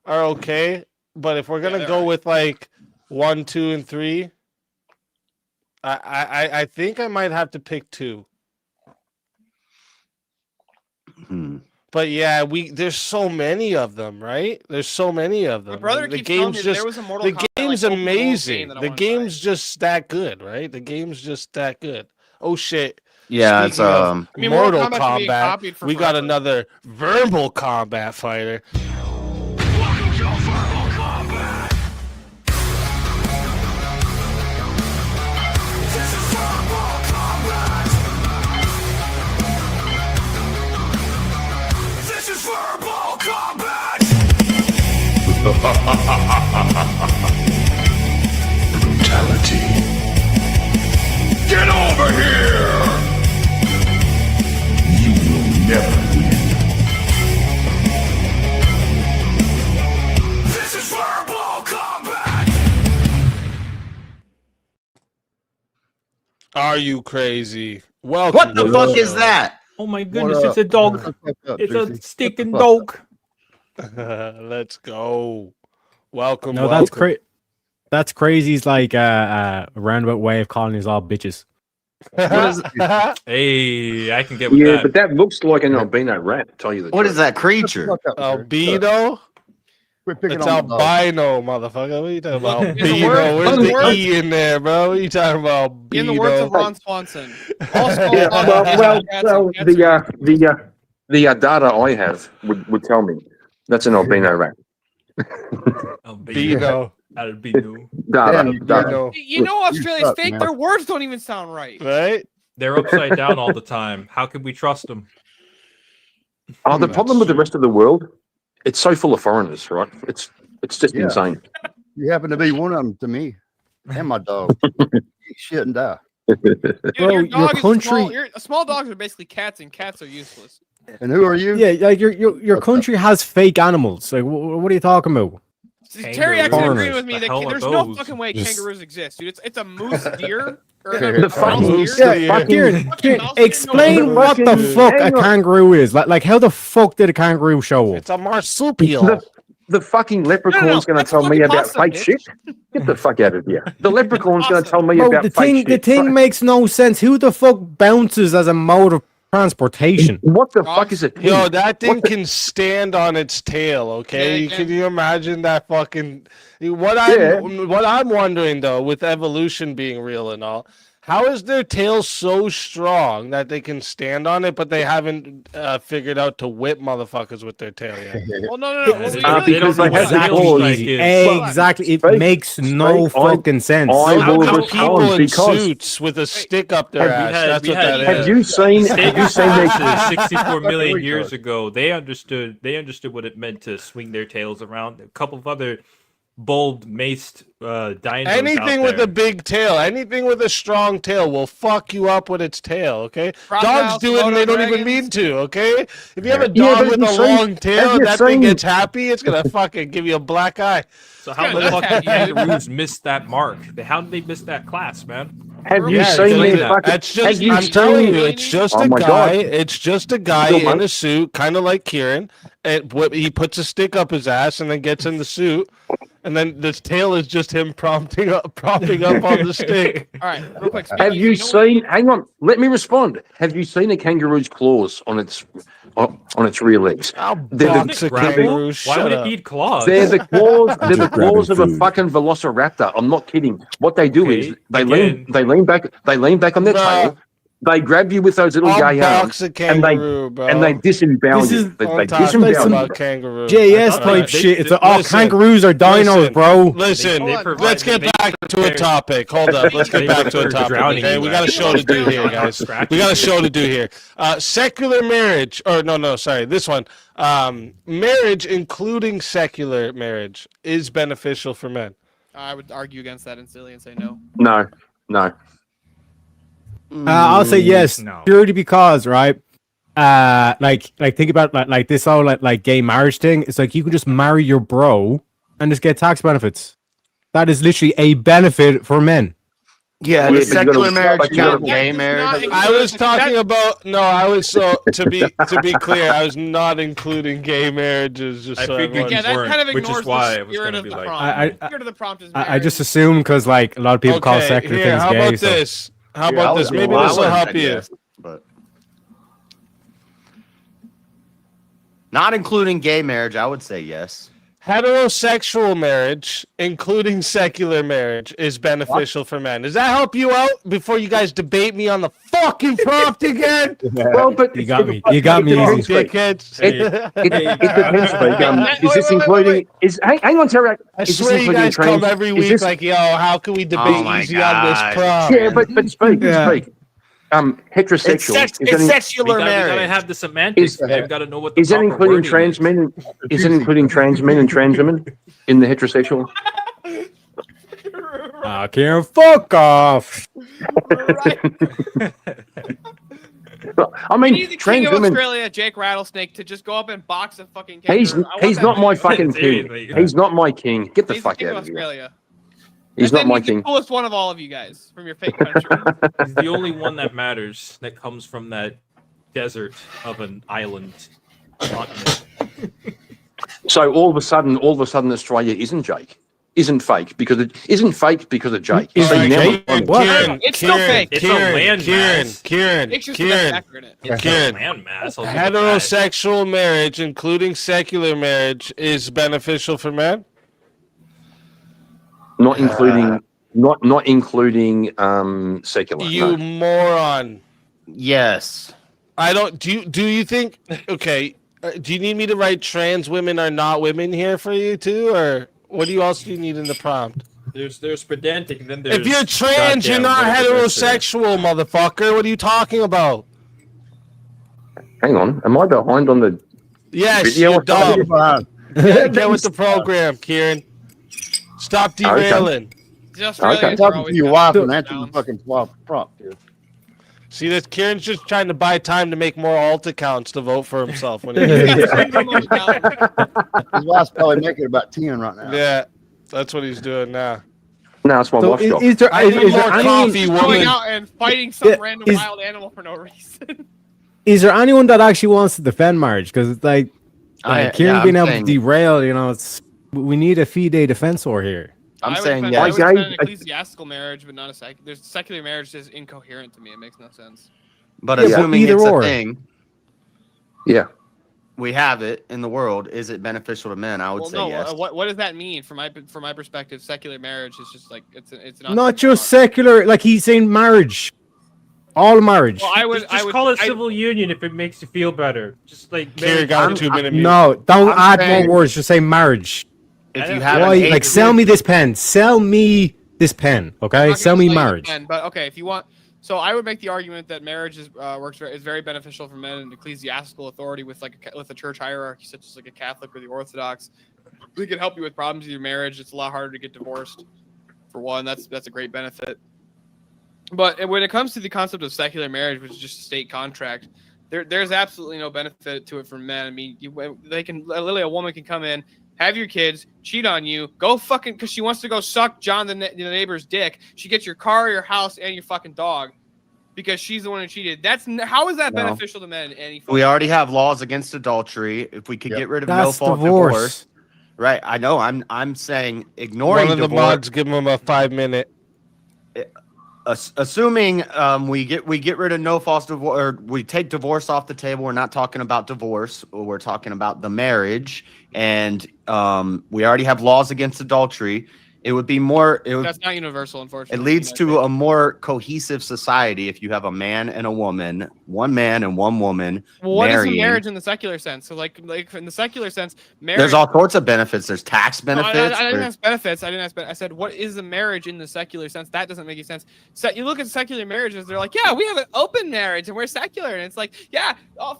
are okay, but if we're gonna go with like 1, 2, and 3, I think I might have to pick 2. But yeah, there's so many of them, right? There's so many of them. My brother the keeps telling game's me just there was a Mortal the Kombat, game's like, open world game amazing. that I The wanna try. game's just that good, right? The game's just that good. Oh shit. Yeah, it's, Speaking of I mean, Mortal Mortal Kombat's being Kombat. copied for We got forever. another verbal combat fighter. This is verbal combat. Brutality. Get over here. You will never win. This is verbal combat. Are you crazy? Welcome. What the to fuck show. is that? Oh my What goodness, up? it's a dog. What's up, It's a Juicy? stinking What the fuck? dog. Let's go. Welcome. No, that's welcome. That's crazy. It's like a roundabout way of calling us all bitches. Hey, I can get with Yeah, that. but that looks like an albino rat. Tell you the What truth. is that creature? Fuck up, sir. Albino? Quit picking It's on the dog. albino, motherfucker. What are you talking about? In the Albino. word- Where's in the the word- E in there, bro? What are you talking about? In the words of Albino? Ron Swanson, all small Yeah, dogs well, are well, cats well, and cats are- the data I have would tell me that's an albino rat. Albino. Albino. Data, Damn, you data. know. You know Australia's suck, fake. man. Their words don't even sound right. Right? They're upside down all the time. How can we trust them? Oh, the problem with the rest of the world, it's so full of foreigners, right? It's just Yeah. insane. You happen to be one of them to me and my dog. Eat shit and die. Dude, Bro, your your dog is country- small dogs are basically cats, and cats are useless. And who are you? Yeah, like your country has fake animals. Like, what are you talking about? Terry actually Foreigners. agreed with me The that hell are there's no those? fucking way Just- kangaroos exist, dude. It's a moose deer or The a mouse fucking- deer. Yeah, Kieran, Fucking mouse deer, explain no- what the fucking- fuck a hang on. kangaroo is. Like how the fuck did a kangaroo show up? It's a marsupial. The fucking leprechaun's going to that's tell me fucking about pasta, fake bitch. shit. Get the fuck out of here. The leprechaun's going to Pasta. tell me Bro, about the fake thing shit. makes no sense. Who the fuck bounces as a mode of transportation? What the fuck is a pig? Yo, that thing can stand on its tail, okay? Yeah, Can you imagine that fucking what I'm wondering though, with evolution being real and all, how is their tail so strong that they can stand on it, but they haven't figured out to whip motherfuckers with their tail yet? Well, no. Yeah, Well, they- we they really because don't they know have what a the tail claws. strike is. Exactly. It Spike, makes no Spike, I- fucking sense. I How will come respond people in because suits with a stick up their We ass? had- That's we what had- that have is. you seen Stegosaurus the 64 million years ago. They understood what it meant to swing their tails around. A couple of other bold maced dinos Anything out with there. a big tail, anything with a strong tail will fuck you up with its tail, okay? Crocodiles, Dogs do it and they don't even dragons. mean to, okay? If you have a Yeah, dog but with you a seen- long tail have and you that thing seen- gets happy, it's gonna fucking give you a black eye. So how the fuck did kangaroos miss that mark? How did they miss that class, man? Have you Yeah, seen because their fucking? that's have just, you I'm telling seen- you, it's just Oh a my guy. God. It's just a guy Still, in man. a suit, kind of like Kieran. And he puts a stick up his ass and then gets in the suit, and then this tail is just him propping up on the stick. All right, real quick. Have you seen? Hang on, let me respond. Have you seen a kangaroo's claws on its rear legs? I'll They're box a Gravel? kangaroo. Why Shut would up. it need claws? They're the claws. They're the Just grabbing claws of a food. fucking velociraptor. I'm not kidding. What they do is Okay, they again. lean back on their Bruh. tail. They grab you with those little I'll gay arms, box a and they kangaroo, bro. and they disembowel This you. is- They I'm talking disembowel about you. kangaroo. JS I thought type they- shit. It's they- like, oh, listen, kangaroos are dinos, listen, bro. Listen, They provide- let's get they back to a prepare- topic. Hold up, let's get They back to a prepare topic. drowning Okay, you, we got a actually. show to do here, guys. Scratching We got a you. show to do here. Secular marriage, or no, sorry, this one. Marriage, including secular marriage, is beneficial for men. I would argue against that instantly and say no. No. I'll say yes, No. purely because, right? Like think about like this whole like gay marriage thing. It's like you can just marry your bro and just get tax benefits. That is literally a benefit for men. Yeah, Well, the but you gotta- secular marriage but you count gotta- gay That does marriage. not I was talking about to be clear, I was not including gay marriages. Just I so figured everyone- Yeah, that weren't, kind of which is ignores why the it was spirit gonna of be the like- prompt. The spirit of the prompt is I marriage. just assume because like a lot of people call Okay, secular here, things how gay. about So. this? How Yeah, I about was this? gonna- Maybe well, I this will would've help said you. yes, but not including gay marriage, I would say yes. Heterosexual marriage, including secular marriage, is beneficial for men. Does that help you out before you guys debate me on the fucking prompt again? Well, but You got me. You got me It easy. Dickheads. It depends, Spike. Is this wait, including? Is hang on, Terry. I Is this swear you including guys trans? come every is week this- like, yo, how can we debate Oh my easy on this God. prompt? Yeah, but speak. Yeah. Heterosexual. It's is that in- secular We gotta marriage. have the semantics. Is- We've got to know what the is that proper including wording trans is. men? Is it including trans men and trans women in the heterosexual? I can't fuck off. I We mean, need the king trans of women. Australia, Jake Rattlesnake, to just go up and box a fucking He's kangaroo. I want he's that not man. my fucking king. Seriously. He's not my king. Get the He's the fuck king of out of here. Australia. He's not my king. The coolest one of all of you guys from your fake country. He's the only one that matters that comes from that desert of an island continent. So all of a sudden, Australia isn't Jake. Isn't fake because it isn't fake because of Jake. Is So it now Jake? we're- Kieran, It's still fake. It's a landmass. Kieran, It's just the best actor in it. It's Kieran. a landmass. I'll give it that. Heterosexual marriage, including secular marriage, is beneficial for men. not including not including secular. You no. moron. Yes. I don't. Do you think? Okay. Do you need me to write trans women are not women here for you too, or what do you also need in the prompt? There's pedantic, and then there's. If you're trans, you're not heterosexual, motherfucker. What are you talking about? Hang on, am I behind on the Yes, video? you're or something? dumb. Get with the program, Kieran. Stop derailing. Just Okay. really Talking to your wife and answer the fucking prompt, dude. See, this Kieran's just trying to buy time to make more alt accounts to vote for himself. When he His wife's probably making about 10 right now. yeah, that's what he's doing now. No, it's my So wife's job. is there I need is there more anyone coffee, Going woman. out and fighting some Yeah, random is- wild animal for no reason. is there anyone that actually wants to defend marriage? Because it's like Kieran yeah, being I'm able saying- to derail, we need a fide defensor here. I'm I would saying defend- yes. I would Okay, defend an I- ecclesiastical marriage, but not a secular. There's secular marriage is incoherent to me. It makes no sense. But Yeah, but assuming either it's or. a thing, Yeah. we have it in the world. Is it beneficial to men? I would Well, say no. yes. What does that mean from my perspective? Secular marriage is just like it's Not just secular, like he's saying marriage. All marriage. Well, I would call it civil union if it makes you feel better. Just like Kieran got a 2-minute mute. No, don't I'm add saying- more words. Just say marriage. If you have Why? an Like, sell me this pen. Sell me this pen. Okay, sell me marriage. But okay, if you want, so I would make the argument that marriage is is very beneficial for men and ecclesiastical authority with with a church hierarchy such as like a Catholic or the Orthodox. We can help you with problems with your marriage. It's a lot harder to get divorced. For one, that's a great benefit. But when it comes to the concept of secular marriage, which is just a state contract, there's absolutely no benefit to it for men. I mean, literally a woman can come in, have your kids, cheat on you, go fucking because she wants to go suck John the neighbor's dick. She gets your car, your house, and your fucking dog because she's the one who cheated. How is that No. beneficial to men? In any We already have laws against adultery. If we could get rid of That's no fault divorce. divorce, right? I know. I'm saying ignoring One of the divorce. mods give him a 5-minute. Assuming we get rid of no false divorce, or we take divorce off the table. We're not talking about divorce. We're talking about the marriage, and we already have laws against adultery. It would be more. That's not universal, unfortunately. It leads to a more cohesive society if you have a man and a woman, one man and one woman. Well, what is a marrying. marriage in the secular sense? So, like in the secular sense, marriage. There's all sorts of benefits. There's tax No, benefits. I didn't there's- ask benefits. I didn't ask. I said, what is a marriage in the secular sense? That doesn't make any sense. So you look at secular marriages. They're like, yeah, we have an open marriage and we're secular, and it's like, yeah,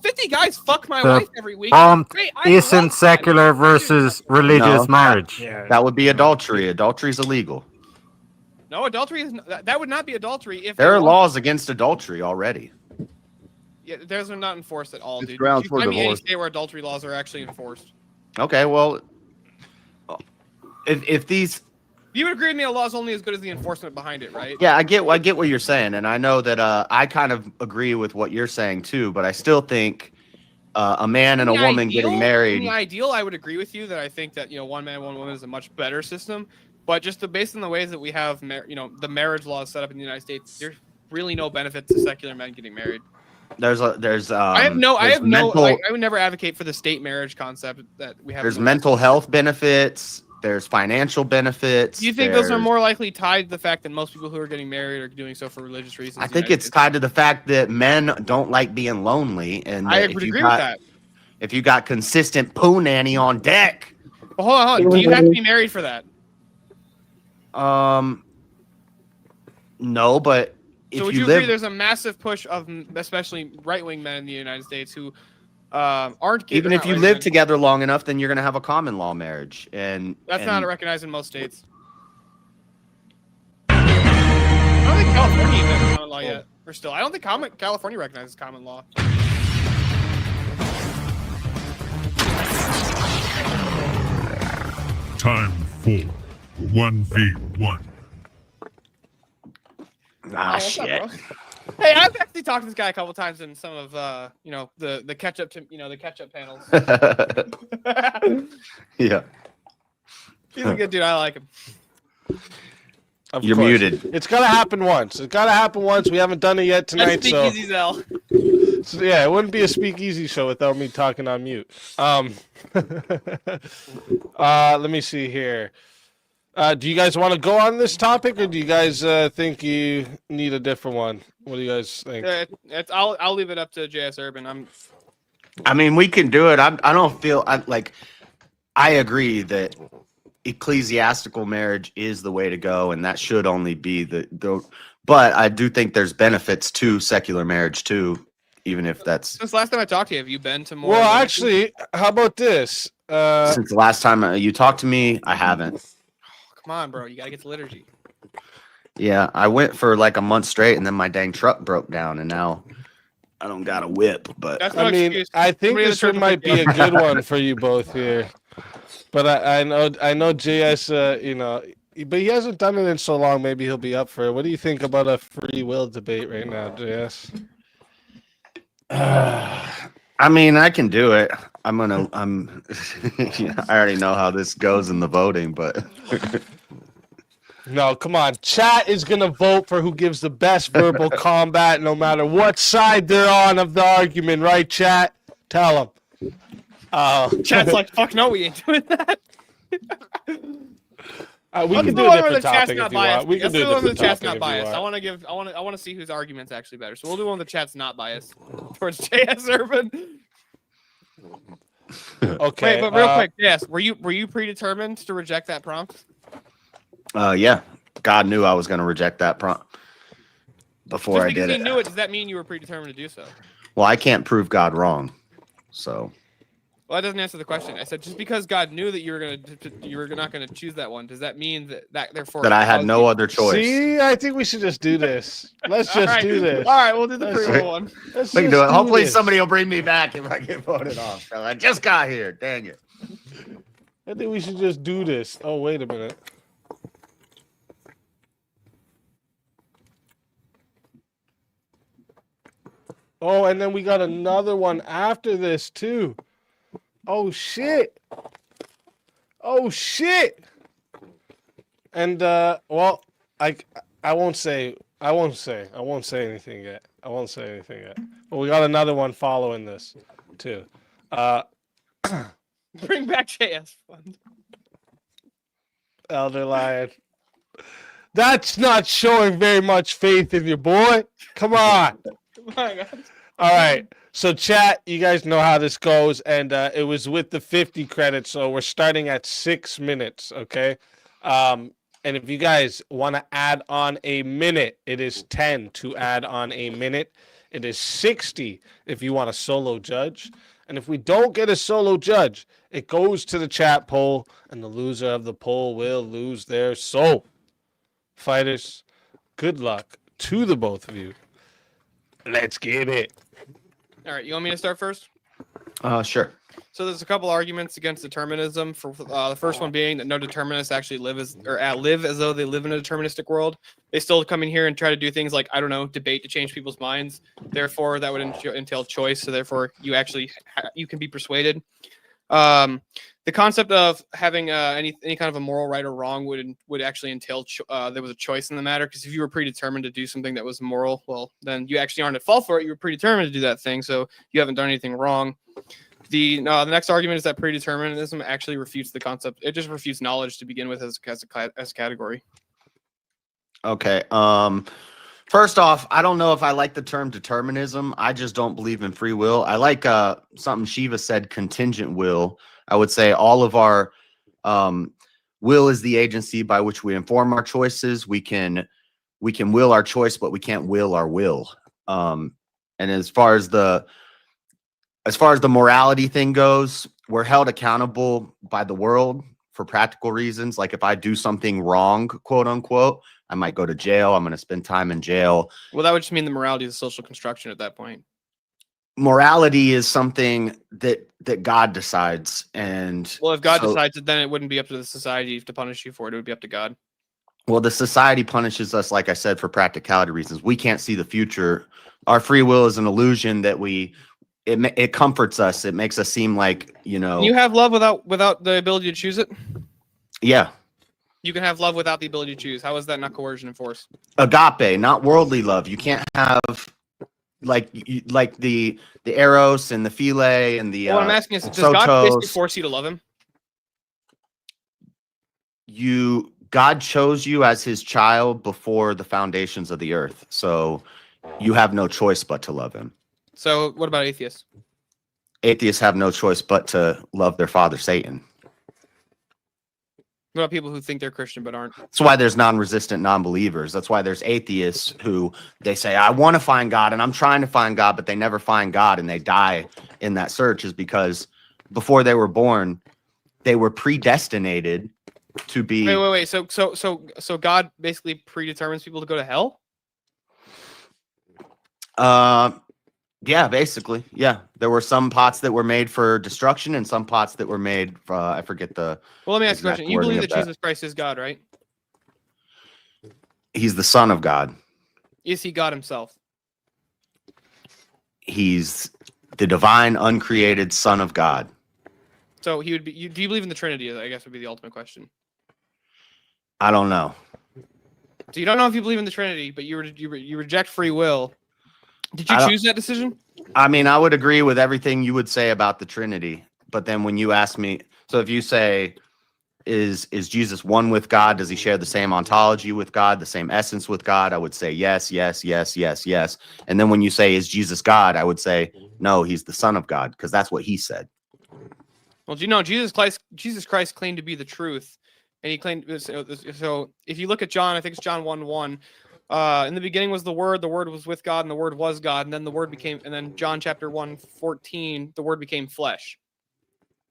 50 guys fuck my wife every week. Great, I love isn't that. secular versus religious No. marriage. That would be adultery. Adultery is illegal. No, adultery is that would not be adultery if There are they- laws against adultery already. Yeah, those are not enforced at all, It's dude. grounds You for find me any divorce. state where adultery laws are actually enforced. Okay, well, if these, You would agree with me? A law is only as good as the enforcement behind it, right? yeah, I get what you're saying, and I know that I kind of agree with what you're saying too. But I still think a man and a In the woman ideal- getting In married. the ideal, I would agree with you that I think that one man, one woman is a much better system. But just based on the ways that we have, the marriage laws set up in the United States, there's really no benefit to secular men getting married. I would never advocate for the state marriage concept that we have. There's in the mental health benefits. There's financial benefits. Do you think those are there's- more likely tied to the fact that most people who are getting married are doing so for religious reasons? I think it's tied to the fact that men don't like being lonely, and I that would if you agree got, with that. If you got consistent poo nanny on deck, But hold on. Do you have to be married for that? no, but if So would you you live, agree there's a massive push of especially right-wing men in the United States who aren't gay, even they're if not you right live men. together long enough, then you're going to have a common law marriage, and That's and not recognized in most states. I don't think California even has common law yet. Or still, I don't think California recognizes common law. Time for 1v1. Ah, what's up, shit. bro? Hey, I've actually talked to this guy a couple times in some of the catch up the catch up panels. Yeah. He's a good dude. I like him. Of You're course. muted. It's gotta happen once. It's gotta happen once. We haven't done it yet tonight, That's so, Speakeasy Zell. so yeah, it wouldn't be a speakeasy show without me talking on mute. Let me see here. Do you guys want to go on this topic, or do you guys think you need a different one? What do you guys think? I'll leave it up to JS Urban. I mean, we can do it. I don't feel I agree that ecclesiastical marriage is the way to go, and that should only be the. But I do think there's benefits to secular marriage too, even if that's. Since last time I talked to you, have you been to more? Well, actually, how about this? Since the last time you talked to me, I haven't. Come on, bro. You gotta get to liturgy. Yeah, I went for like a month straight, and then my dang truck broke down, and now I don't got a whip. But That's no I mean, excuse. I think Somebody in the this church one might be a good one for you both here. But I know JS, but he hasn't done it in so long. Maybe he'll be up for it. What do you think about a free will debate right now, JS? I mean, I can do it. I already know how this goes in the voting, but No, come on. Chat is going to vote for who gives the best verbal combat no matter what side they're on of the argument, right, chat? Tell them. Chat's like, fuck no, we ain't doing that. We can do a different topic if you want. We can Let's do a one where different the chat's topic not if you biased. want. I want to see whose argument's actually better. So we'll do one with the chat's not biased towards JS Urban. Okay. Wait, but real quick, yes, were you predetermined to reject that prompt? Yeah, God knew I was going to reject that prompt before Just I because did he it. knew it, does that mean you were predetermined to do so? Well, I can't prove God wrong, so. Well, that doesn't answer the question. I said just because God knew that you were not gonna choose that one, does that mean that therefore That I had no other choice. See, I think we should just do this. Let's All just right. do this. All right, we'll do the free will one. Let's We can just do it. Hopefully this. somebody will bring me back if I get voted off. I just got here. Dang it. I think we should just do this. Oh, wait a minute. Oh, and then we got another one after this too. Oh shit. Oh shit. And well, I won't say anything yet. But we got another one following this too. Bring back JS Fund. Elder Lion. That's not showing very much faith in your boy. Come on. My God. All right. So, chat, you guys know how this goes. And it was with the 50 credits. So, we're starting at 6 minutes. Okay. And if you guys want to add on a minute, it is 10 to add on a minute. It is 60 if you want a solo judge. And if we don't get a solo judge, it goes to the chat poll. And the loser of the poll will lose their soul. Fighters, good luck to the both of you. Let's get it. All right, you want me to start first? Sure. So there's a couple arguments against determinism. For the first one being that no determinists actually live as though they live in a deterministic world. They still come in here and try to do things like, I don't know, debate to change people's minds. Therefore, that would entail choice. So therefore, you can be persuaded. The concept of having any kind of a moral right or wrong would actually entail there was a choice in the matter, because if you were predetermined to do something that was immoral, well, then you actually aren't at fault for it. You were predetermined to do that thing, so you haven't done anything wrong. The next argument is that predeterminism actually refutes the concept. It just refutes knowledge to begin with as a category. Okay. First off, I don't know if I like the term determinism. I just don't believe in free will. I like something Shiva said, contingent will. I would say all of our will is the agency by which we inform our choices. We can will our choice, but we can't will our will. And as far as the morality thing goes, we're held accountable by the world for practical reasons. Like if I do something wrong, quote unquote, I might go to jail. I'm going to spend time in jail. Well, that would just mean the morality is a social construction at that point. Morality is something that God decides. And well, if God decides it, then it wouldn't be up to the society to punish you for it. It would be up to God. Well, the society punishes us, like I said, for practicality reasons. We can't see the future. Our free will is an illusion that it comforts us. It makes us seem like, Can you have love without the ability to choose it? Yeah. You can have love without the ability to choose. How is that not coercion and force? Agape, not worldly love. You can't have like the eros and the philia and the What I'm asking is, does God basically sotos. force you to love him? God chose you as his child before the foundations of the earth. So you have no choice but to love him. So what about atheists? Atheists have no choice but to love their father, Satan. What about people who think they're Christian but aren't? That's why there's non-resistant non-believers. That's why there's atheists who they say, I want to find God and I'm trying to find God, but they never find God and they die in that search, is because before they were born, they were predestinated to be. Wait. So God basically predetermines people to go to hell? Yeah, basically. Yeah. There were some pots that were made for destruction and some pots that were made for, I forget the. Well, let me ask you a exact question. You wording believe of that Jesus Christ is God, right? He's the Son of God. Is he God himself? He's the divine, uncreated Son of God. So he would be. Do you believe in the Trinity? I guess would be the ultimate question. I don't know. So you don't know if you believe in the Trinity, but you reject free will. Did you choose that decision? I mean, I would agree with everything you would say about the Trinity, but then when you ask me, so if you say, is Jesus one with God? Does he share the same ontology with God, the same essence with God? I would say yes, yes, yes, yes, yes. And then when you say, is Jesus God? I would say, no, he's the Son of God, because that's what he said. Well, do you know Jesus Christ claimed to be the truth, and he claimed. So if you look at John, I think it's John 1:1. In the beginning was the Word was with God, and the Word was God, and then the Word became. And then John chapter 1:14, the Word became flesh.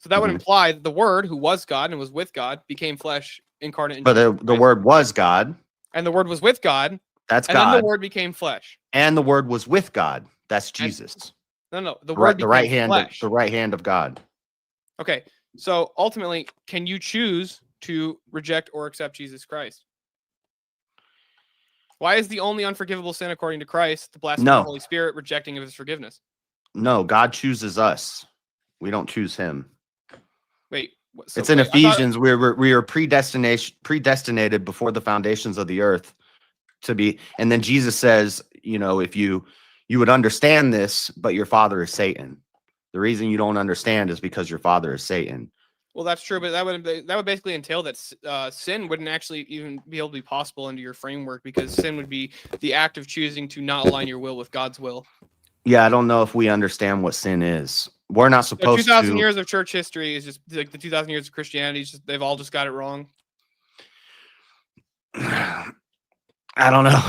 So that would imply that the Word, who was God and was with God, became flesh, incarnate. But the Word was God. And the Word was with God. That's and God. And then the Word became flesh. And the Word was with God. That's Jesus. No. The Word became right hand. flesh. The right hand of God. Okay. So ultimately, can you choose to reject or accept Jesus Christ? Why is the only unforgivable sin according to Christ the blasphemy of the Holy Spirit, rejecting of his forgiveness? No, God chooses us. We don't choose him. Wait. So, it's in Ephesians. We are predestinated before the foundations of the earth to be. And then Jesus says, if you would understand this, but your father is Satan. The reason you don't understand is because your father is Satan. Well, that's true, but that would basically entail that sin wouldn't actually even be able to be possible under your framework, because sin would be the act of choosing to not align your will with God's will. Yeah, I don't know if we understand what sin is. We're not supposed to. 2,000 years of church history is just like the 2,000 years of Christianity. They've all just got it wrong. I don't know.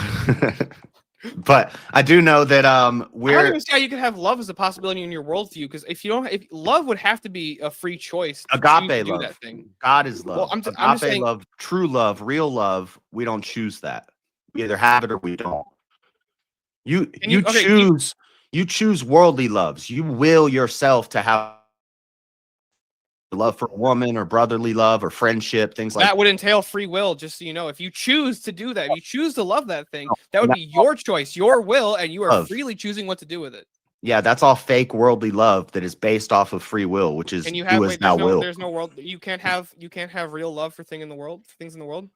But I do know that I don't even see how you can have love as a possibility in your worldview, because if love would have to be a free choice. Agape love. That thing. God is love. Well, I'm agape saying, love, true love, real love. We don't choose that. We either have it or we don't. You choose worldly loves. You will yourself to have love for a woman or brotherly love or friendship, things like that. That would entail free will, just so you know. If you choose to do that, if you choose to love that thing, that would be your choice, your will, and you are freely choosing what to do with it. Yeah, that's all fake worldly love that is based off of free will, which is who is now will. There's no world. You can't have real love for things in the world.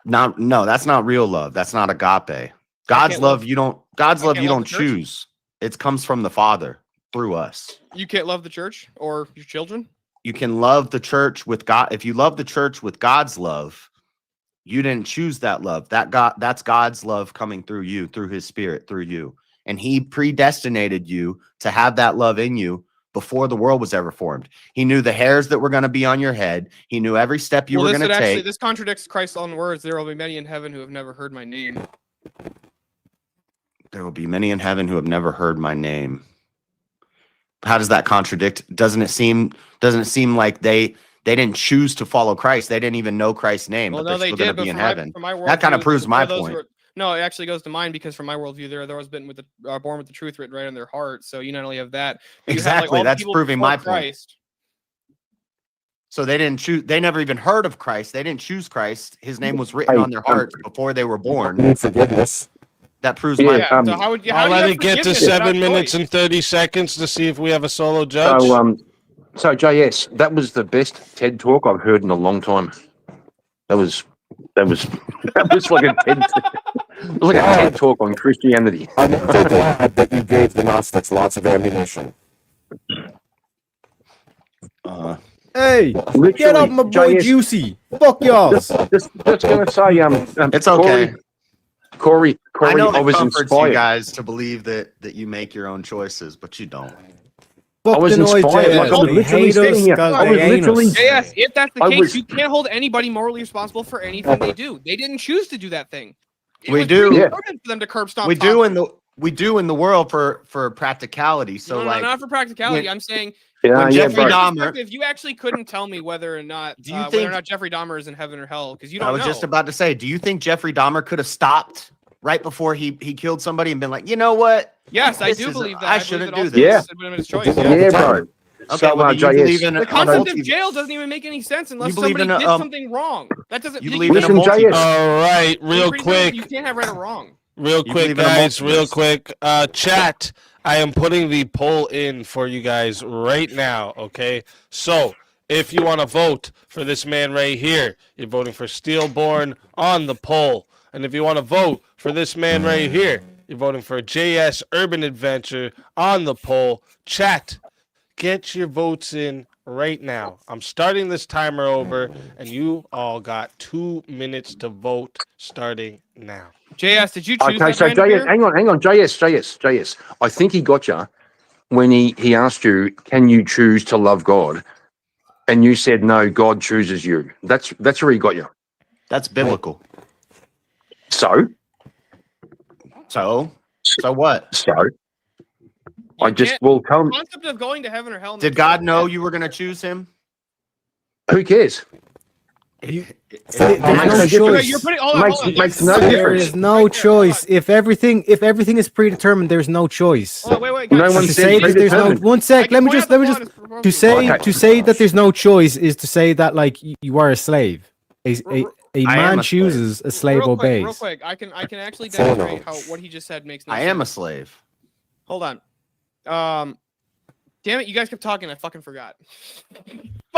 No, that's not real love. That's not agape. God's love you don't choose. It comes from the Father through us. You can't love the church or your children. You can love the church with God. If you love the church with God's love, you didn't choose that love. That's God's love coming through you, through his spirit, through you. And he predestinated you to have that love in you before the world was ever formed. He knew the hairs that were going to be on your head. He knew every step you were going to take. This contradicts Christ's own words. There will be many in heaven who have never heard my name. There will be many in heaven who have never heard my name. How does that contradict? Doesn't it seem like they didn't choose to follow Christ? They didn't even know Christ's name, well, but they're still going to be in heaven. That kind of proves my point. No, it actually goes to mine, because from my worldview, they're those born with the truth written right in their heart. So you not only have that, exactly. That's proving my point. So they didn't choose. They never even heard of Christ. They didn't choose Christ. His name was written on their hearts before they were born. Forgiveness. That proves my. Yeah, so how would you? How I'll do you let have it get to forgiveness without 7 minutes choice? and 30 seconds to see if we have a solo judge. So JS, that was the best TED talk I've heard in a long time. That was like a TED talk on Christianity. I'm also glad that you gave the Gnostics lots of ammunition. Hey, Literally, get up, my boy JS, Juicy. Fuck y'all. Just gonna say, It's okay. Corey, I know I it was comforts inspired. you guys to believe that you make your own choices, but you don't. Fuck I was the noise, inspired. JS. Like, I was They literally hate sitting us here. 'cause I they was ain't literally. us. Yes, if that's the I case, was- you can't hold anybody morally responsible for anything they do. They didn't choose to do that thing. It We was do. predetermined for them to curb stomp. We do in the world for practicality. So no, like not for practicality. when- I'm saying when Jeffrey Dahmer. perspective, you actually couldn't tell me whether or not Do you whether think- or not Jeffrey Dahmer is in heaven or hell because you don't I was know. just about to say, do you think Jeffrey Dahmer could have stopped right before he killed somebody and been like, you know what? Yes, I This do is- believe that. I believe shouldn't that do also this. Yeah. it's been his choice. Yeah, bro. Okay, So, well, do you JS, believe in The a concept of multi- jail doesn't even make any sense unless believe somebody in a, did um, something wrong. That doesn't. you believe in a Listen, JS. All right, real pretty quick. You can't have right or wrong. Real You quick, believe in a guys, real multiverse. quick. Chat, I am putting the poll in for you guys right now, okay? So, if you want to vote for this man right here, you're voting for Steelborn on the poll. And if you want to vote for this man right here, you're voting for JS Urban Adventure on the poll. Chat, get your votes in right now. I'm starting this timer over, and you all got 2 minutes to vote starting now. JS, did you choose Okay, that so brand of JS, beer? hang on, JS. I think he got you when he asked you, "Can you choose to love God?" And you said, "No, God chooses you." That's where he got you. That's biblical. So So what? So I just can't- will tell him. The concept of going to heaven or hell. Did God know you were going to choose him? Who cares? There's Makes no no choice. difference. You're putting. Hold on, hold on. Makes no There difference. is no choice. If everything is predetermined, there's no choice. Hold on, wait, No guys. one To said say that there's no predetermined. one sec. Let me just to say Okay. that there's no choice is to say that like you are a slave. A I am man a slave. chooses, a slave obeys. Real quick. I can actually Fair demonstrate enough. how what he just said makes no I sense. am a slave. Hold on. Damn it! You guys kept talking. I fucking forgot.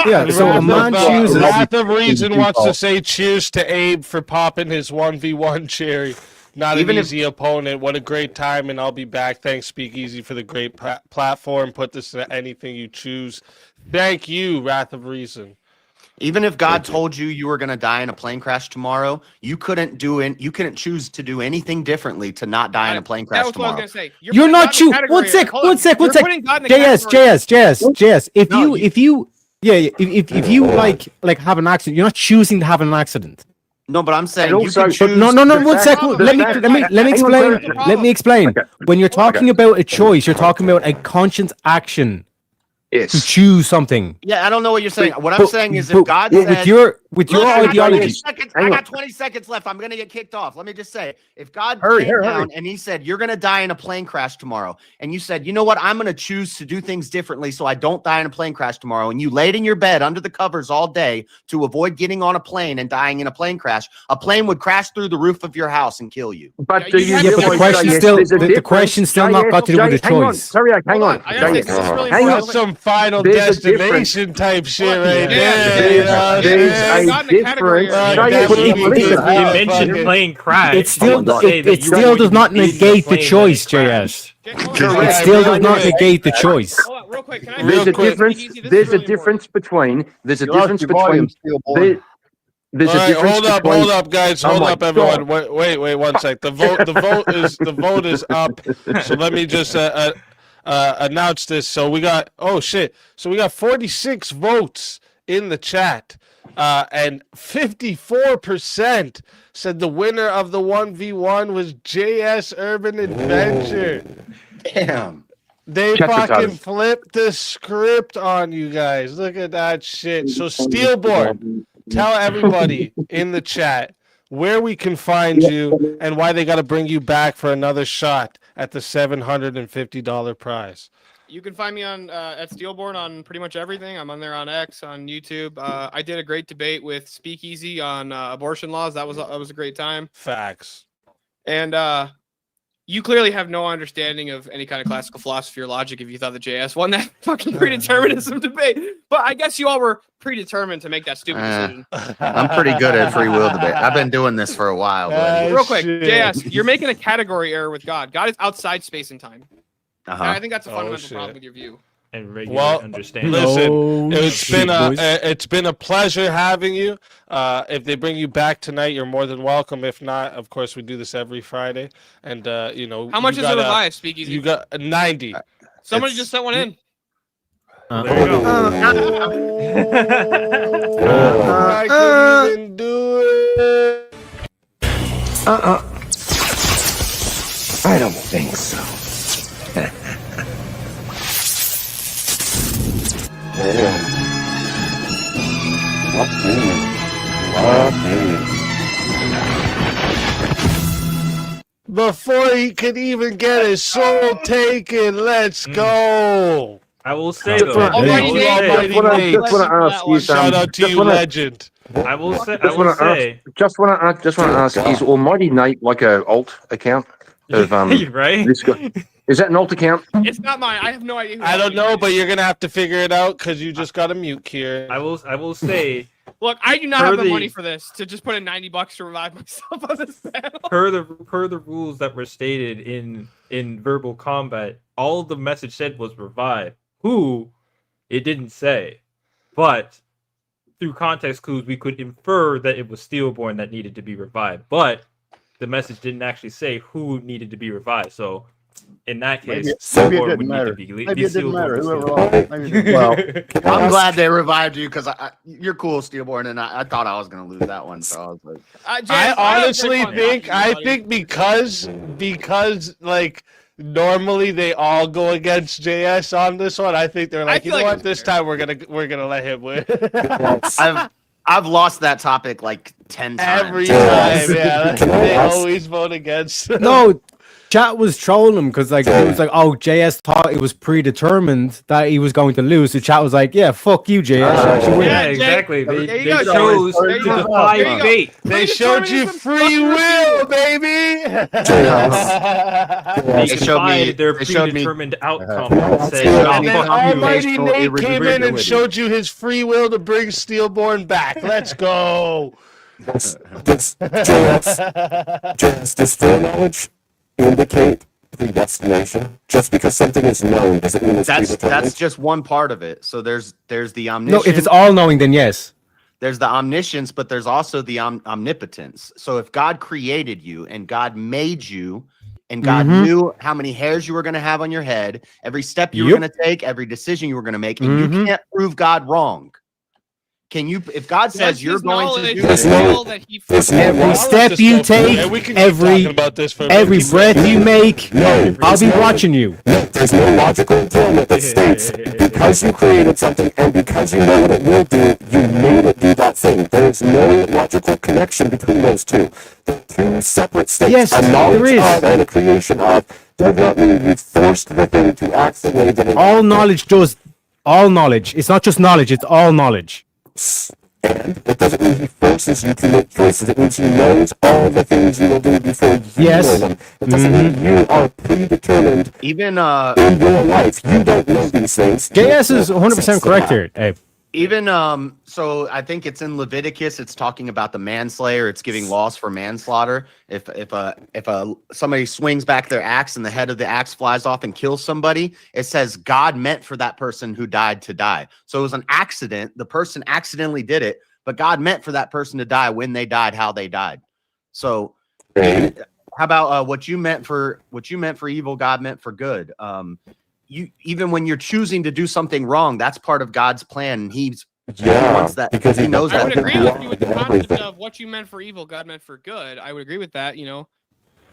Yeah, so a man chooses. Wrath of Reason wants to say cheers to Abe for popping his 1v1 cherry. Not Even an if- easy opponent. What a great time, and I'll be back. Thanks, Speakeasy, for the great platform. Put this to anything you choose. Thank you, Wrath of Reason. Even if God told you were going to die in a plane crash tomorrow, you couldn't choose to do anything differently to not die in a plane That crash was what I was tomorrow. gonna say. You're putting not God in the choosing. category One of- sec. hold One on. sec. One You're sec. putting God in the JS. category- JS. If No, you if you like have an accident, you're not choosing to have an accident. No, but I'm saying And you also- can But choose. No. the One fact- sec. the Let me fact- explain. Hang on, Let me explain. Okay. When you're talking about a choice, you're talking about a conscious action to Yes. choose something. Yeah, I don't know what you're saying. What I'm But- saying is but if God with said, your Look, ideology, I got 20 seconds left. I'm going to get kicked off. Let me just say, if God Hurry, came hurry, down hurry. and he said, you're going to die in a plane crash tomorrow, and you said, you know what, I'm going to choose to do things differently so I don't die in a plane crash tomorrow, and you laid in your bed under the covers all day to avoid getting on a plane and dying in a plane crash, a plane would crash through the roof of your house and kill you. But Yeah, do you you had yeah, but the realize, question JS, still there's a the difference? question still not JS, got to do with the hang on, choice. sorry, hang Hold on. on, I gotta say, JS. this is really Hang on. important. That's some Final There's a Destination type shit Hold on. right Yeah, there. yeah, yeah. There's Yeah, a God in the category difference. area. JS, Definitely listen, You mentioned fucking- playing crash. It still my God. it still does not negate the choice, JS. Hold It on, Correct. still does not Correct. negate the choice. hold on, real quick. Can I There's a quick. difference. Easy, this is There's a really difference between. There's a You lost difference your between. volume, Steelborn. There's All a right, difference hold up, guys. Oh Hold my up, everyone. God. Wait, 1 sec. The vote is up. So let me just announce this. So we got 46 votes in the chat, and 54% said the winner of the 1v1 was JS Urban Adventure. Damn. They Chat fucking retarded. flipped the script on you guys. Look at that shit. So Steelborn, tell everybody in the chat where we can find you and why they got to bring you back for another shot at the $750 prize. You can find me on at Steelborn on pretty much everything. I'm on there on X, on YouTube. I did a great debate with Speakeasy on abortion laws. That was a great time. Facts. And you clearly have no understanding of any kind of classical philosophy or logic if you thought the JS won that fucking predeterminism debate. But I guess you all were predetermined to make that stupid decision. I'm pretty good at free will debate. I've been doing this for a while. Buddy. Real quick, JS, you're making a category error with God. God is outside space and time. Uh-huh. And I think that's a fundamental problem with your view. And regular understanding. Listen, it's been a pleasure having you. If they bring you back tonight, you're more than welcome. If not, of course, we do this every Friday. And how much is a revive? Speakeasy. You got 90. Somebody just sent one in. There you go. I couldn't even do it. I don't think so. Before he could even get his soul taken, let's go. I will say Just though. wanna ask you, shout out to you, legend. I will say. Just want to ask: is Almighty Nate like a alt account of right? This guy? Is that an alt account? It's not mine. I have no idea. I don't know, but you're gonna have to figure it out because you just got a mute here. I will say. Look, I do not have the money for this to just put in $90 to revive myself on this panel. Per the rules that were stated in verbal combat, all the message said was revive. Who, it didn't say, but through context clues we could infer that it was Steelborn that needed to be revived. But the message didn't actually say who needed to be revived. So in that case, Maybe it Steelborn didn't would matter. need to be. Maybe it didn't matter. Well, I'm glad they revived you because you're cool, Steelborn, and I thought I was gonna lose that one. So I was like, I honestly think because like normally they all go against JS on this one. I think they're like, you know what, this time we're gonna let him win. I've lost that topic like 10 times. Every time, yeah. They always vote against. No, chat was trolling him because like it was like, oh, JS thought it was predetermined that he was going to lose. So chat was like, yeah, fuck you, JS. Actually win. Yeah, exactly. They chose to defy fate. They showed you free will, baby. They defied their predetermined outcome. And then Almighty Nate came in and showed you his free will to bring Steelborn back. Let's go. Does foreknowledge indicate predestination? Just because something is known doesn't mean it's predetermined. That's just one part of it. So there's the omniscience. No, if it's all knowing, then yes. There's the omniscience, but there's also the omnipotence. So if God created you and God made you and God knew how many hairs you were going to have on your head, every step you were going to take, every decision you were going to make, and you can't prove God wrong. Can you, if God says you're going to do this, every step you take, every breath you make, I'll be watching you. There's no logical entailment that states because you created something and because you know what it will do, you made it do that thing. There's no logical connection between those two. They're two separate states. Yes, a knowledge there is. of and a creation of does not mean you forced the thing to act the way that it All knowledge does. All knowledge. It's not just knowledge. It's all knowledge. And it doesn't mean he forces you to make choices. It means he knows all the things you will do before you know them. It doesn't mean you are predetermined even in your life. You don't know these things. JS is 100% correct here. Hey. Even so I think it's in Leviticus, it's talking about the manslayer, it's giving laws for manslaughter. If somebody swings back their axe and the head of the axe flies off and kills somebody, it says God meant for that person who died to die. So it was an accident, the person accidentally did it, but God meant for that person to die when they died, how they died. So how about what you meant for evil, God meant for good. You even when you're choosing to do something wrong, that's part of God's plan. And he wants that because he knows that. I would agree with you with the concept of what you meant for evil, God meant for good. I would agree with that,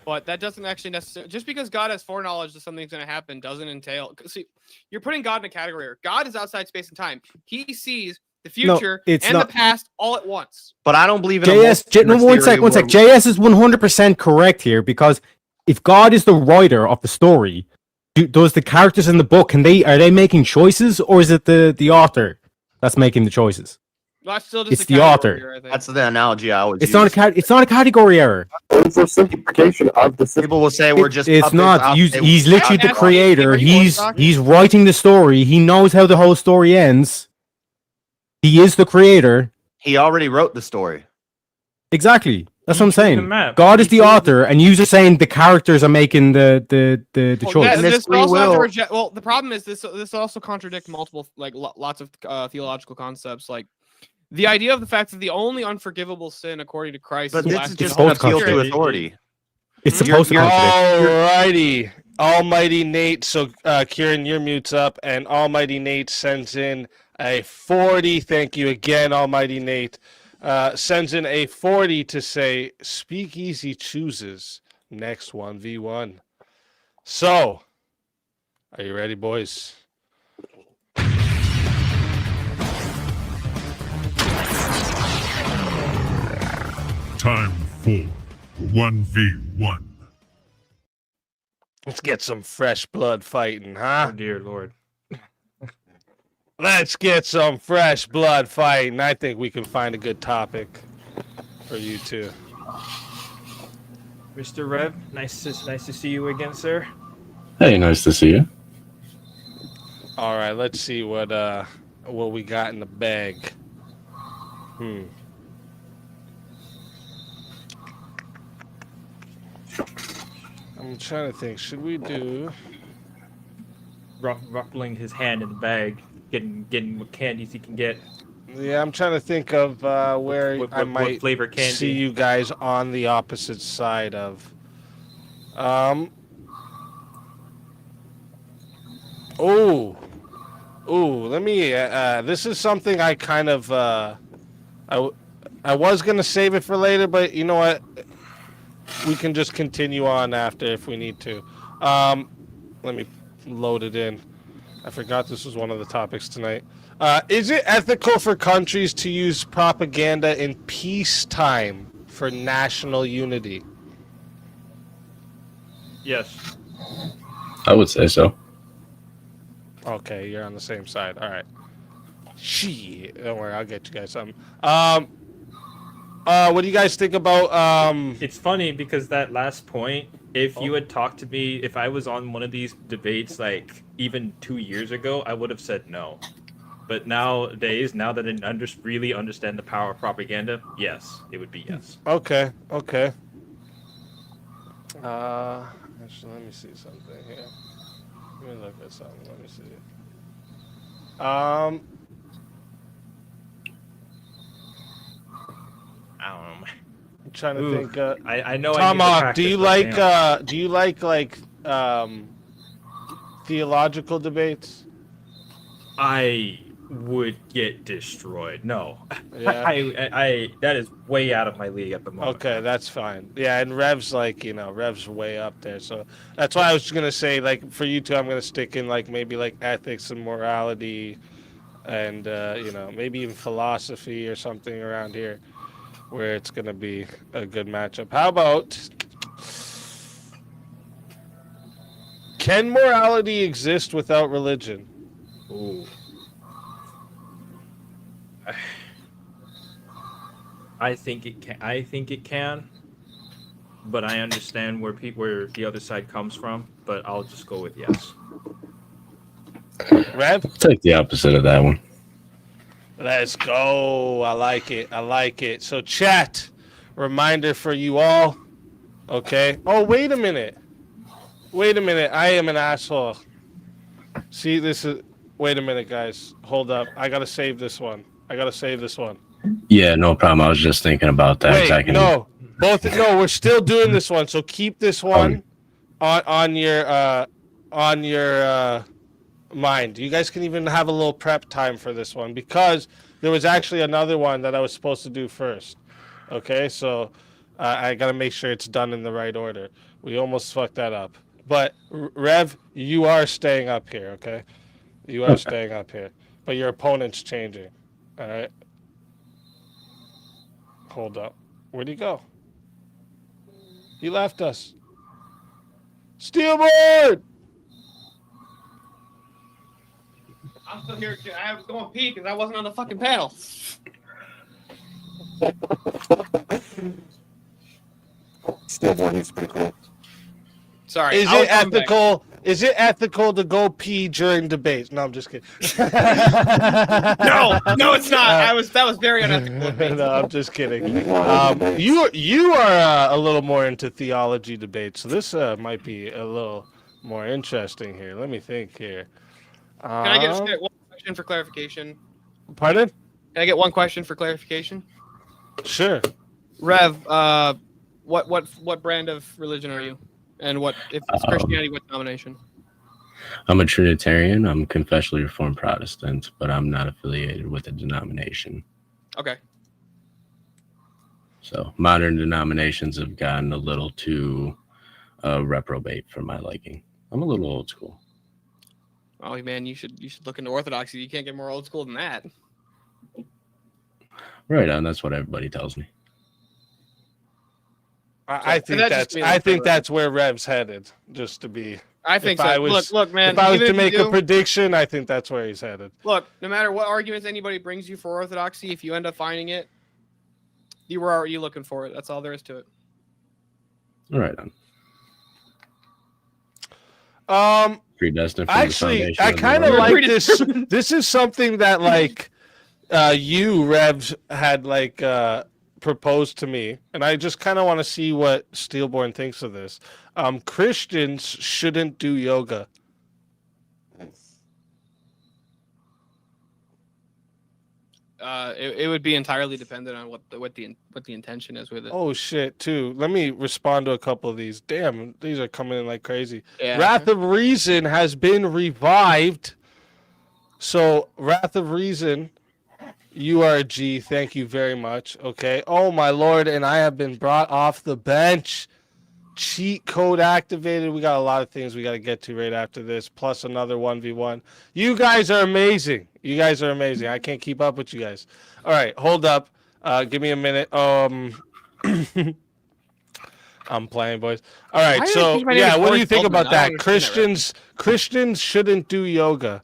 but that doesn't actually necessarily, just because God has foreknowledge that something's going to happen doesn't entail. See, you're putting God in a category here. God is outside space and time. He sees the future and the past all at once. But I don't believe in JS. One sec. JS is 100% correct here because if God is the writer of the story, does the characters in the book are they making choices, or is it the author that's making the choices? Well, that's still just It's a the category author. error, I think. That's the analogy I always It's use. it's not a category error. Oversimplification of the People will say we're just. It's puppets not. out- He's literally the Ask- creator. Are you He's talking? he's writing the story. He knows how the whole story ends. He is the creator. He already wrote the story. Exactly. That's what I'm He drew the saying. map. God is He the drew the- author, and you are saying the characters are making the Well, choice. that- And this this free also have to will- reject. Well, the problem is this also contradict multiple lots of theological concepts, like the idea of the fact that the only unforgivable sin according to Christ But is this lack is of just an supposed to appeal to contradict. authority. It's supposed to contradict. Alrighty. Almighty Nate. So, Kieran, your mute's up, and Almighty Nate sends in a 40. Thank you again, Almighty Nate. Sends in a 40 to say Speakeasy chooses next 1v1. So, are you ready, boys? Time for 1v1. Let's get some fresh blood fighting, huh? Oh dear Lord. Let's get some fresh blood fighting. I think we can find a good topic for you two. Mr. Rev, nice to see you again, sir. Hey, nice to see you. All right, let's see what we got in the bag. I'm trying to think. Should we do? Ruffling his hand in the bag, getting what candies he can get. Yeah, I'm trying to think of where What I might flavor candy? see you guys on the opposite side of. Oh, let me. This is something I kind of. I was gonna save it for later, but you know what? We can just continue on after if we need to. Let me load it in. I forgot this was one of the topics tonight. Is it ethical for countries to use propaganda in peacetime for national unity? Yes. I would say so. Okay, you're on the same side. All right. Shit. Don't worry, I'll get you guys something. What do you guys think about It's funny because that last point, if you had talked to me, if I was on one of these debates like even 2 years ago, I would have said no. But nowadays, now that I really understand the power of propaganda, yes, it would be yes. Okay. Actually, let me see something here. Let me look at something. Let me see. I don't know. I'm trying to Ooh, think. I know. Tomahawk, do you like theological debates? I would get destroyed. No, Yeah. I that is way out of my league at the moment. Okay, that's fine. Yeah, and Rev's Rev's way up there. So that's why I was gonna say, like, for you two, I'm gonna stick in maybe ethics and morality, and maybe even philosophy or something around here, where it's gonna be a good matchup. How about, can morality exist without religion? Ooh. I think it can. I think it can, but I understand where the other side comes from. But I'll just go with yes. Rev? I'll take the opposite of that one. Let's go. I like it. I like it. So, chat, reminder for you all. Okay. Oh, wait a minute. Wait a minute. I am an asshole. See, this is. Wait a minute, guys. Hold up. I gotta save this one. Yeah, no problem. I was just thinking about that. Wait, no. We're still doing this one. So keep this one on your mind. You guys can even have a little prep time for this one, because there was actually another one that I was supposed to do first. Okay, so I gotta make sure it's done in the right order. We almost fucked that up. But Rev, you are staying up here. Okay, you are staying up here, but your opponent's changing. All right. Hold up. Where'd he go? He left us. Steelboard! I'm still here. I was going pee because I wasn't on the fucking panel. Stillborn is pretty cool. Sorry. Is it ethical? Is it ethical to go pee during debates? No, I'm just kidding. No, it's not. That was very unethical. No, I'm just kidding. You are a little more into theology debates, so this might be a little more interesting here. Let me think here. Can I get one question for clarification? Pardon? Can I get one question for clarification? Sure. Rev, what brand of religion are you? And what if it's Christianity? What denomination? I'm a Trinitarian. I'm confessionally Reformed Protestant, but I'm not affiliated with a denomination. Okay. So modern denominations have gotten a little too reprobate for my liking. I'm a little old school. Oh man, you should look into Orthodoxy. You can't get more old school than that. Right on. That's what everybody tells me. I think that's where Rev's headed. Just to be. I think so. Look, man. If I was to make a prediction, I think that's where he's headed. Look, no matter what arguments anybody brings you for Orthodoxy, if you end up finding it, you were already looking for it. That's all there is to it. Right on. Predestined. Actually, I kind of like this. This is something that you, Revs, had proposed to me, and I just kind of want to see what Steelborn thinks of this. Christians shouldn't do yoga. It would be entirely dependent on what the intention is with it. Oh shit! Too. Let me respond to a couple of these. Damn, these are coming in like crazy. Yeah. Wrath of Reason has been revived. So Wrath of Reason, you are a G. Thank you very much. Okay. Oh my lord, and I have been brought off the bench. Cheat code activated. We got a lot of things we got to get to right after this, plus another 1v1. You guys are amazing. You guys are amazing. I can't keep up with you guys. All right, hold up. Give me a minute. I'm playing, boys. All right, so yeah, what do you think about that? Christians shouldn't do yoga.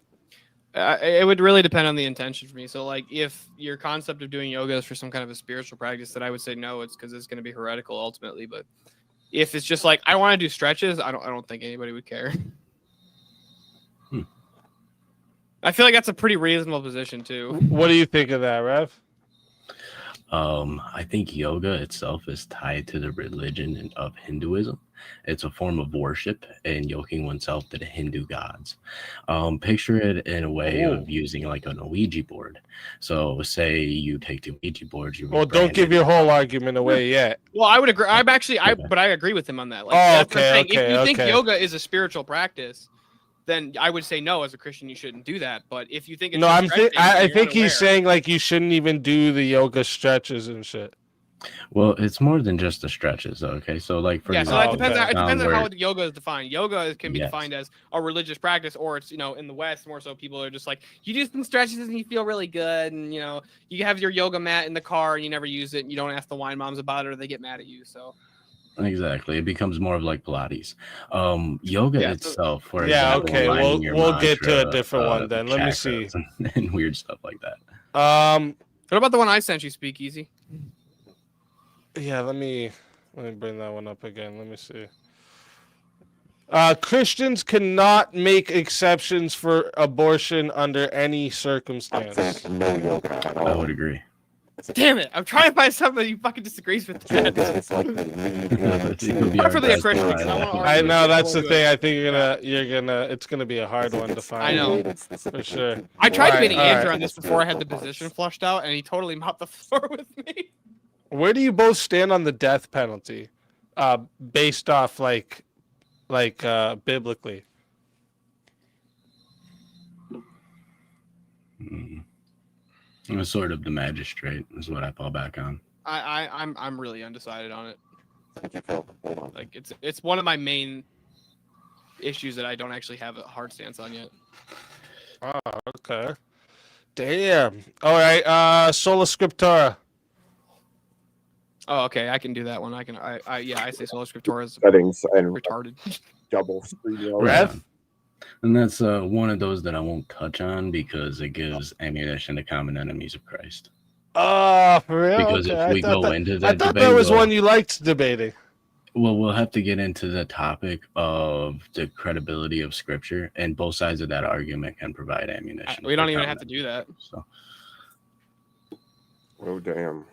It would really depend on the intention for me. So, if your concept of doing yoga is for some kind of a spiritual practice, then I would say no. It's because it's going to be heretical ultimately. But if it's just I want to do stretches, I don't think anybody would care. I feel like that's a pretty reasonable position too. What do you think of that, Rev? I think yoga itself is tied to the religion of Hinduism. It's a form of worship and yoking oneself to the Hindu gods. Picture it in a way of using an Ouija board. So say you take the Ouija board. Don't give your whole argument away yet. Well, I would agree. But I agree with him on that. If you think yoga is a spiritual practice, then I would say no. As a Christian, you shouldn't do that. But if you think it's I think he's saying you shouldn't even do the yoga stretches and shit. Well, it's more than just the stretches, okay? So, for example, so it depends on how yoga is defined. Yoga can be defined as a religious practice, or it's in the West more so people are just you do some stretches and you feel really good, and you have your yoga mat in the car and you never use it, and you don't ask the wine moms about it or they get mad at you. So exactly, it becomes more of Pilates. Yoga itself, for example, okay, we'll get to a different one then. Let me see and weird stuff like that. What about the one I sent you, Speakeasy? Yeah, let me bring that one up again. Let me see. Christians cannot make exceptions for abortion under any circumstance. I would agree. Damn it! I'm trying to find somebody who fucking disagrees with that. Preferably a Christian. I know that's the thing. I think you're gonna. It's gonna be a hard one to find. I know for sure. I tried debating Andrew on this before I had the position flushed out, and he totally mopped the floor with me. Where do you both stand on the death penalty, based off biblically? I'm sort of the magistrate is what I fall back on. I'm really undecided on it. It's one of my main issues that I don't actually have a hard stance on yet. Oh, okay. Damn. All right. Sola Scriptura. Oh, okay. I can do that one. I say Sola Scriptura is settings and retarded. Double screen. Rev? And that's one of those that I won't touch on because it gives ammunition to common enemies of Christ. Oh, for real? Because Okay. if we go into that I thought debate, that was well- one you liked debating. Well, we'll have to get into the topic of the credibility of Scripture, and both sides of that argument can provide ammunition. We don't for even common have to do that. So, Oh, damn.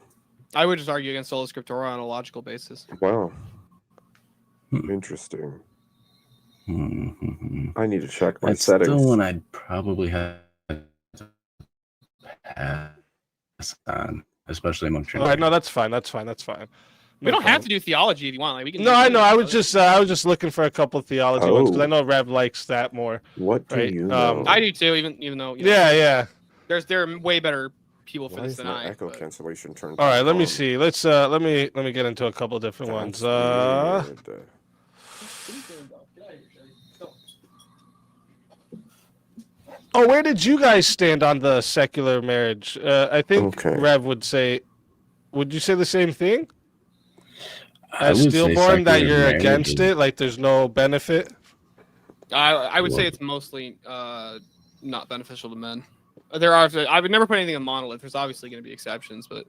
I would just argue against sola scriptura on a logical basis. Wow. Interesting. I need to check my That's settings. still one I'd probably have to pass on, especially among All right, Trinitarians. no, that's fine. That's fine. That's fine. We don't have to do theology if you want. Like we can. No, I know. I was just looking for a couple of theology ones because Oh. I know Rev likes that more. What do right? you know? I do too. Even though. You know, Yeah. there are way better people for Why this is than my I. echo cancellation turned All right, let me on? see. Let's let me get into a couple of different ones. Weird. Oh, where did you guys stand on the secular marriage? I think Okay. Rev would say. Would you say the same thing? I As would say stillborn, that secular you're marriage against is- it, like there's no benefit. I would say it's mostly not beneficial to men. There are. I would never put anything in monolith. There's obviously going to be exceptions, but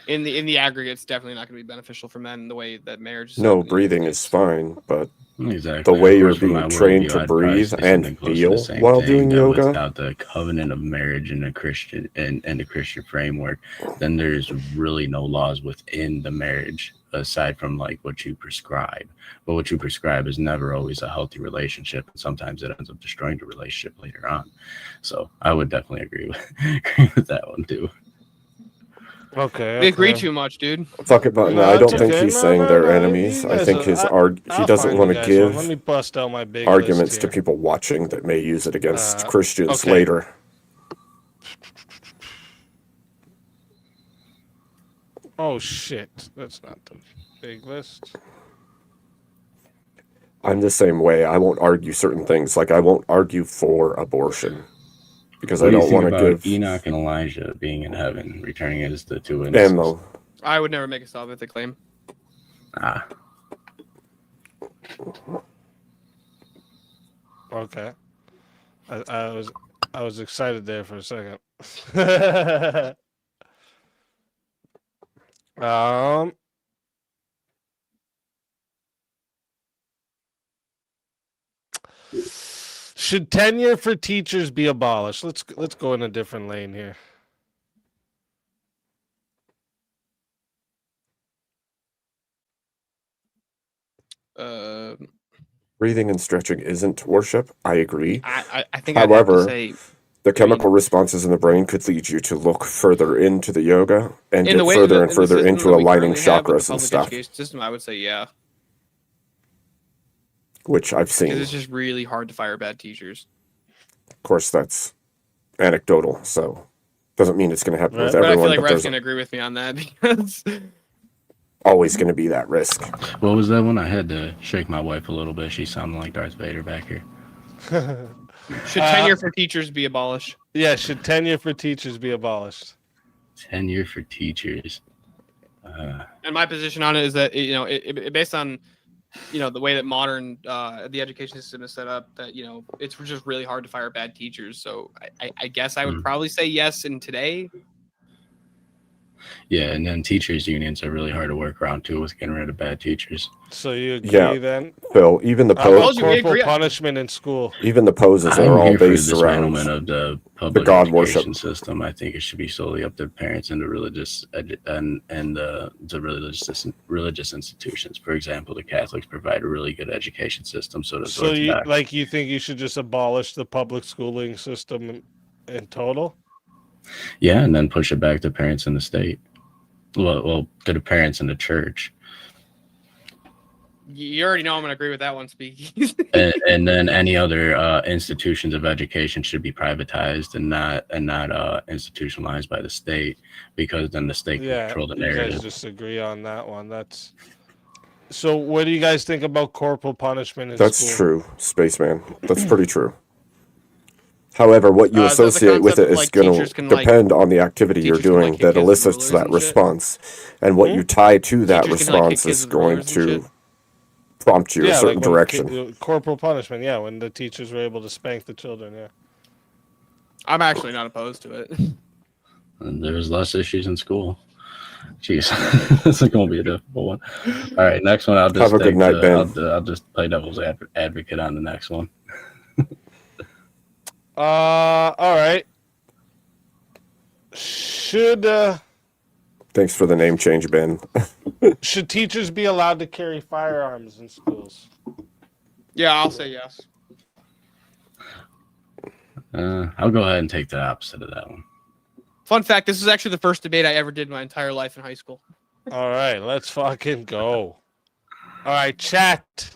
in the aggregate, it's definitely not going to be beneficial for men in the way that marriage is. No, breathing is fine, but Exactly. the way Of you're course, from my being trained worldview, to I'd probably breathe say and something close to feel the same while thing, doing that yoga. without the covenant of marriage in a Christian and the Christian framework, then there's really no laws within the marriage aside from like what you prescribe. But what you prescribe is never always a healthy relationship, and sometimes it ends up destroying the relationship later on. So I would definitely agree with that one too. Okay. We agree okay. too much, dude. Fuck it, but no, No, I it's don't think okay. he's No, saying no, they're no, enemies. you I guys think are- his he I'll doesn't find want you to guys give one. Let me bust out my big arguments list to here. people watching that may use it against Uh, Christians okay. later. Oh shit, that's not the big list. I'm the same way. I won't argue certain things. Like I won't argue for abortion because What I do you don't think want to about give Enoch and Elijah being in heaven, returning as the two witnesses? ammo. I would never make a salvific claim. Ah, Okay. I was excited there for a second. Should tenure for teachers be abolished? Let's go in a different lane here. Breathing and stretching isn't worship. I agree. I think I'd have to However, say the chemical responses in the brain could lead you to look further into the yoga and in get the way further in and the further system into that we aligning currently have with chakras the and public stuff, education system, I would say yeah, which I've because seen. it's just really hard to fire bad teachers. Of course, that's anecdotal, so doesn't mean it's going to happen with But I feel everyone. like But Rev's there's gonna agree with me on that because always going to be that risk. what was that one? I had to shake my wife a little bit. She sounded like Darth Vader back here. should tenure for teachers be abolished? Yeah, should tenure for teachers be abolished? Tenure for teachers. And my position on it is that it based on the way that modern the education system is set up, that it's just really hard to fire bad teachers. So I guess I would probably say yes in today. Yeah, and then teachers unions are really hard to work around too with getting rid of bad teachers. So you agree Yeah, then? Phil. Even the How about pose, corporal punishment in school? even the poses I'm are all here for based the around dismantlement of the public God education worship. system. I think it should be solely up to parents and the religious religious institutions. For example, the Catholics provide a really good education system, so does So Orthodox. you think you should just abolish the public schooling system in total? Yeah, and then push it back to parents in the state. Well, to the parents in the church. You already know I'm going to agree with that one, Speaky. and then any other institutions of education should be privatized and not institutionalized by the state, because then the state can control the you guys narrative. just agree on that one. That's so. What do you guys think about corporal punishment in That's school? true, Spaceman. That's pretty true. However, what you The associate with concept it of, is going teachers to can, depend on the activity you're teachers can, doing kick that kids with elicits rulers that and shit. response, and what you tie to that Teachers can, kick response kids is with going rulers and to shit. prompt you a certain when direction. corporal punishment. Yeah, when the teachers were able to spank the children. Yeah. I'm actually not opposed to it. And there's less issues in school. Jeez, this is going to be a difficult one. All right, next one. I'll just Have a good night, Ben. I'll just play devil's advocate on the next one. All right. Should Thanks for the name change, Ben. should teachers be allowed to carry firearms in schools? Yeah, I'll say yes. I'll go ahead and take the opposite of that one. Fun fact: this is actually the first debate I ever did my entire life in high school. All right, let's fucking go. All right, chat.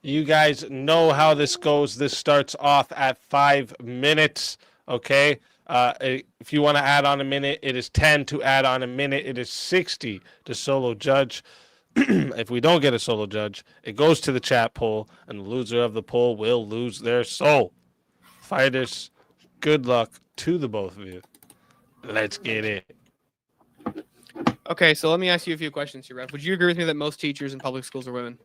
You guys know how this goes. This starts off at 5 minutes. Okay. If you want to add on a minute, it is 10 to add on a minute. It is 60 to solo judge. If we don't get a solo judge, it goes to the chat poll, and the loser of the poll will lose their soul. Fighters, good luck to the both of you. Let's get it. Okay, so let me ask you a few questions here, Rev. Would you agree with me that most teachers in public schools are women?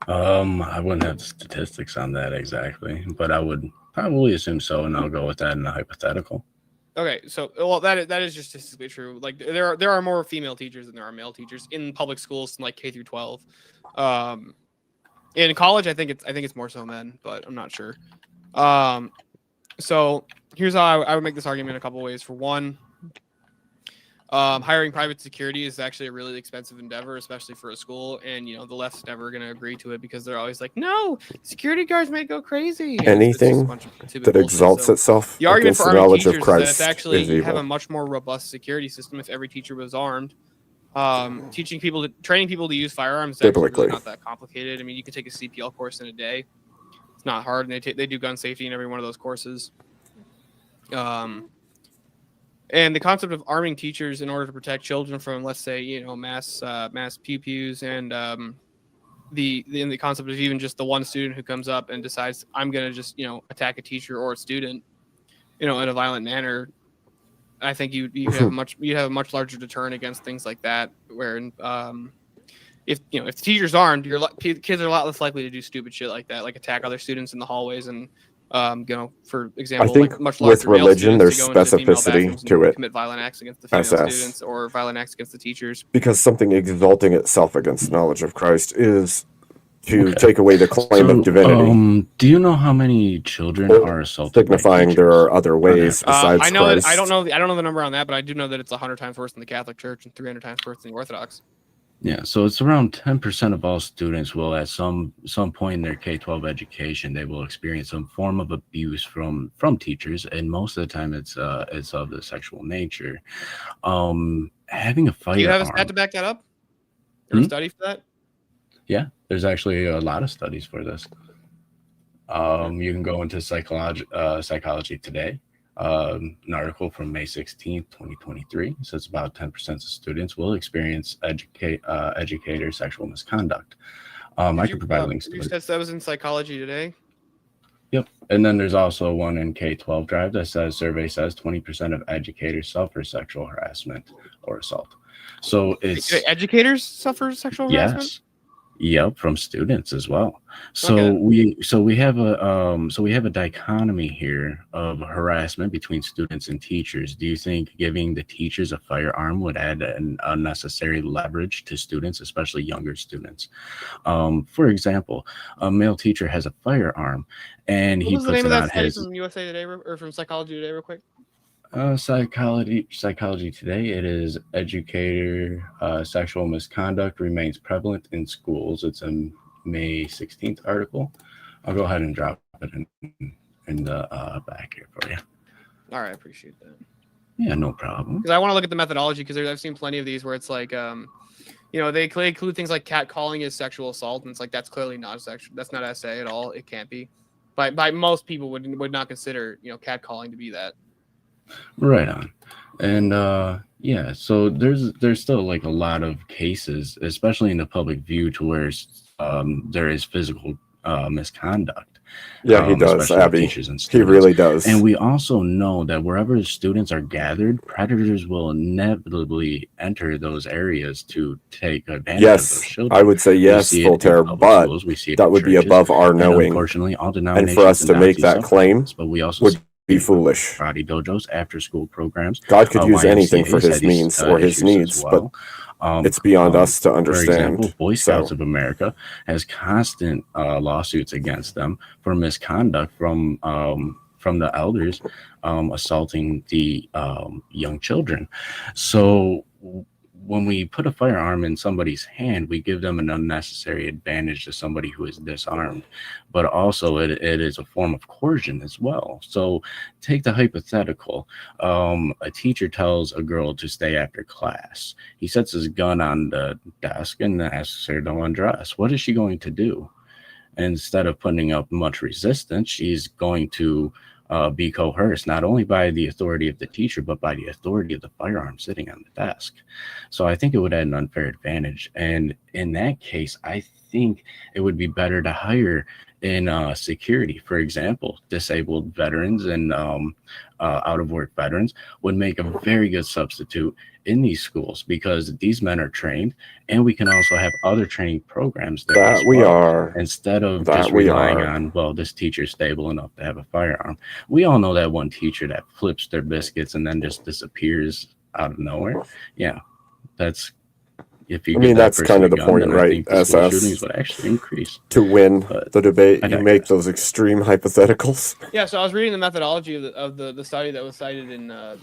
I wouldn't have statistics on that exactly, but I would probably assume so, and I'll go with that in a hypothetical. Okay, so that is just statistically true. Like there are more female teachers than there are male teachers in public schools, like K through 12. In college, I think it's more so men, but I'm not sure. So here's how I would make this argument in a couple of ways. For one, hiring private security is actually a really expensive endeavor, especially for a school. And, the left's never going to agree to it because they're always like, no, security guards might go crazy. Anything that exalts itself the argument against for the arming knowledge teachers of is Christ that it's actually is have a evil. much more robust security system if every teacher was armed. Training people to use firearms is actually Biblically. really not that complicated. I mean, you can take a CPL course in a day. It's not hard, and they do gun safety in every one of those courses. And the concept of arming teachers in order to protect children from, let's say, mass pew-pews, and the concept of even just the one student who comes up and decides I'm going to just attack a teacher or a student, in a violent manner. I think you'd have a much larger deterrent against things like that. Where if the teacher's armed, kids are a lot less likely to do stupid shit like that, like attack other students in the hallways and. For example, I think like much with larger male religion, there's students to go into the female specificity bathrooms to and it. commit violent acts against the female SS. students or violent acts against the teachers. Because something exalting itself against the knowledge of Christ is to take away the claim of divinity, Do you know how many children are assaulted? signifying there are other ways besides I know Christ. that I don't know the number on that, but I do know that it's 100 times worse in the Catholic Church and 300 times worse in the Orthodox. Yeah, so it's around 10% of all students will, at some point in their K-12 education, they will experience some form of abuse from teachers, and most of the time it's of the sexual nature. Having a firearm. Do you have a stat to back that up? Or a study for that? Yeah, there's actually a lot of studies for this. You can go into Psychology Today. An article from May 16th, 2023 says about 10% of students will experience educator sexual misconduct. I can provide links to it. That was in Psychology Today. Yep. And then there's also one in K-12 Drive that says survey says 20% of educators suffer sexual harassment or assault. So it's educators suffer sexual harassment? Yes. Yep, from students as well. So we have a dichotomy here of harassment between students and teachers. Do you think giving the teachers a firearm would add an unnecessary leverage to students, especially younger students? For example, a male teacher has a firearm and he puts it on his from USA Today or from Psychology Today real quick? Psychology Today. It is educator sexual misconduct remains prevalent in schools. It's a May 16th article. I'll go ahead and drop it in the back here for you. All right, I appreciate that. Yeah, no problem. Because I want to look at the methodology because I've seen plenty of these where it's like, they include things like catcalling as sexual assault, and it's like that's clearly not sexual. That's not SA at all. It can't be. By most people would not consider catcalling to be that. Right on. And yeah, so there's still like a lot of cases, especially in the public view, to where there is physical misconduct. Yeah, he does, especially with Abby. teachers and He students. really does. And we also know that wherever students are gathered, predators will inevitably enter those areas to take advantage of those Yes, children. I would say We yes, see it in Voltaire, public but schools, we see it that in would be churches, above our and knowing. unfortunately, all And denominations for us to and make Nazis that suffer claim this, but we also would see be it with foolish. karate dojos, after school programs. God could use anything for YMCA's his had these, means or his issues as needs, but well. it's beyond us to For example, understand. Boy Scouts So, of America has constant lawsuits against them for misconduct from the elders assaulting the young children. So when we put a firearm in somebody's hand, we give them an unnecessary advantage to somebody who is disarmed, but also it is a form of coercion as well. So take the hypothetical. A teacher tells a girl to stay after class. He sets his gun on the desk and asks her to undress. What is she going to do? Instead of putting up much resistance, she's going to be coerced not only by the authority of the teacher, but by the authority of the firearm sitting on the desk. So I think it would add an unfair advantage. And in that case, I think it would be better to hire in security. For example, disabled veterans and out of work veterans would make a very good substitute in these schools, because these men are trained, and we can also have other training programs there that as we well, are. instead of That just we relying are. on, well, this teacher's stable enough to have a firearm. We all know that one teacher that flips their biscuits and then just disappears out of nowhere. Yeah, that's, if you I give mean, that that's person kind a of the gun, point, then I right? think the school SS, shootings would actually increase. to win But the debate, I you make those extreme hypotheticals. Yeah, so I was reading the methodology of the study that was cited in the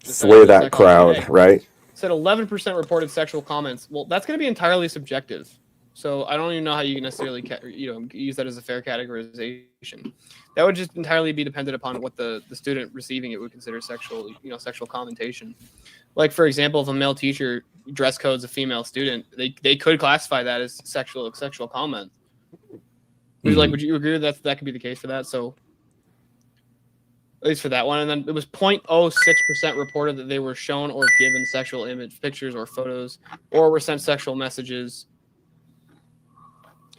Sway study that Psychology crowd, Today. right? Said 11% reported sexual comments. Well, that's going to be entirely subjective. So I don't even know how you can necessarily use that as a fair categorization. That would just entirely be dependent upon what the student receiving it would consider sexual commentation. Like, for example, if a male teacher dress codes a female student, they could classify that as sexual comment. Would you agree that could be the case for that? So at least for that one. And then it was 0.06% reported that they were shown or given sexual image pictures or photos, or were sent sexual messages.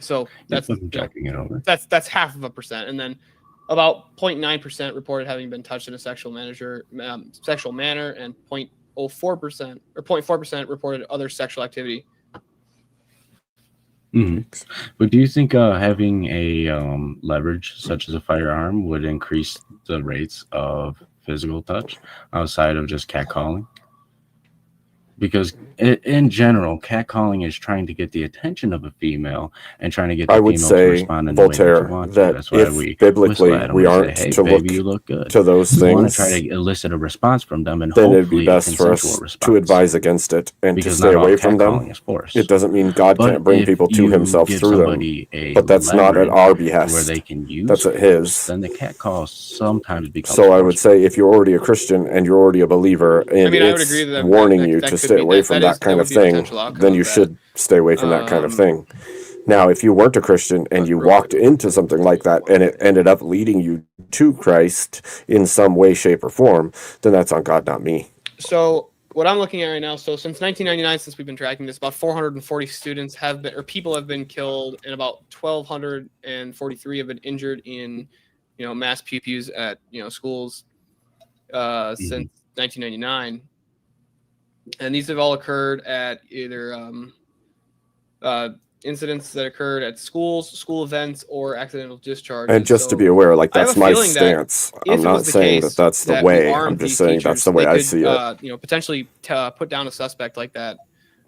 So that's checking it over. That's half of a percent. And then about 0.9% reported having been touched in a sexual manner, and 0.04% or 0.4% reported other sexual activity. But do you think having a leverage such as a firearm would increase the rates of physical touch outside of just catcalling? Because in general, catcalling is trying to get the attention of a female and trying to get the I would female to say, respond in the way that Voltaire, you want to. that That's why if we biblically whistle at 'em we and say, aren't hey, to baby, look you look good. to those We want to things, try to elicit a response from them, and then it'd hopefully be a best for consensual us response. to advise against it and Because to stay not all away from them. catcalling is force. It doesn't mean God But can't bring if people to you himself give through them, somebody a but that's not at leverage our where behest. they can use That's at force, his. then the catcall sometimes becomes So I would forceful. say if you're already a Christian and you're already a believer, and I mean, I would it's agree that warning you that to could stay be- away that- from that that is- kind that of would be a thing, potential outcome then you of that. should stay away from that kind of thing. Now, if you weren't a Christian and you walked into something like that and it ended up leading you to Christ in some way, shape, or form, then that's on God, not me. So what I'm looking at right now, so since 1999, since we've been tracking this, about 440 students people have been killed, and about 1,243 have been injured in, mass pew-pews at, schools since 1999. And these have all occurred at either incidents that occurred at schools, school events, or accidental discharges. And just to So be aware, like I have that's a my feeling that stance. if I'm it not was the saying case that that's the that we way. armed I'm just these saying teachers, that's the way they I could, see it. Potentially put down a suspect like that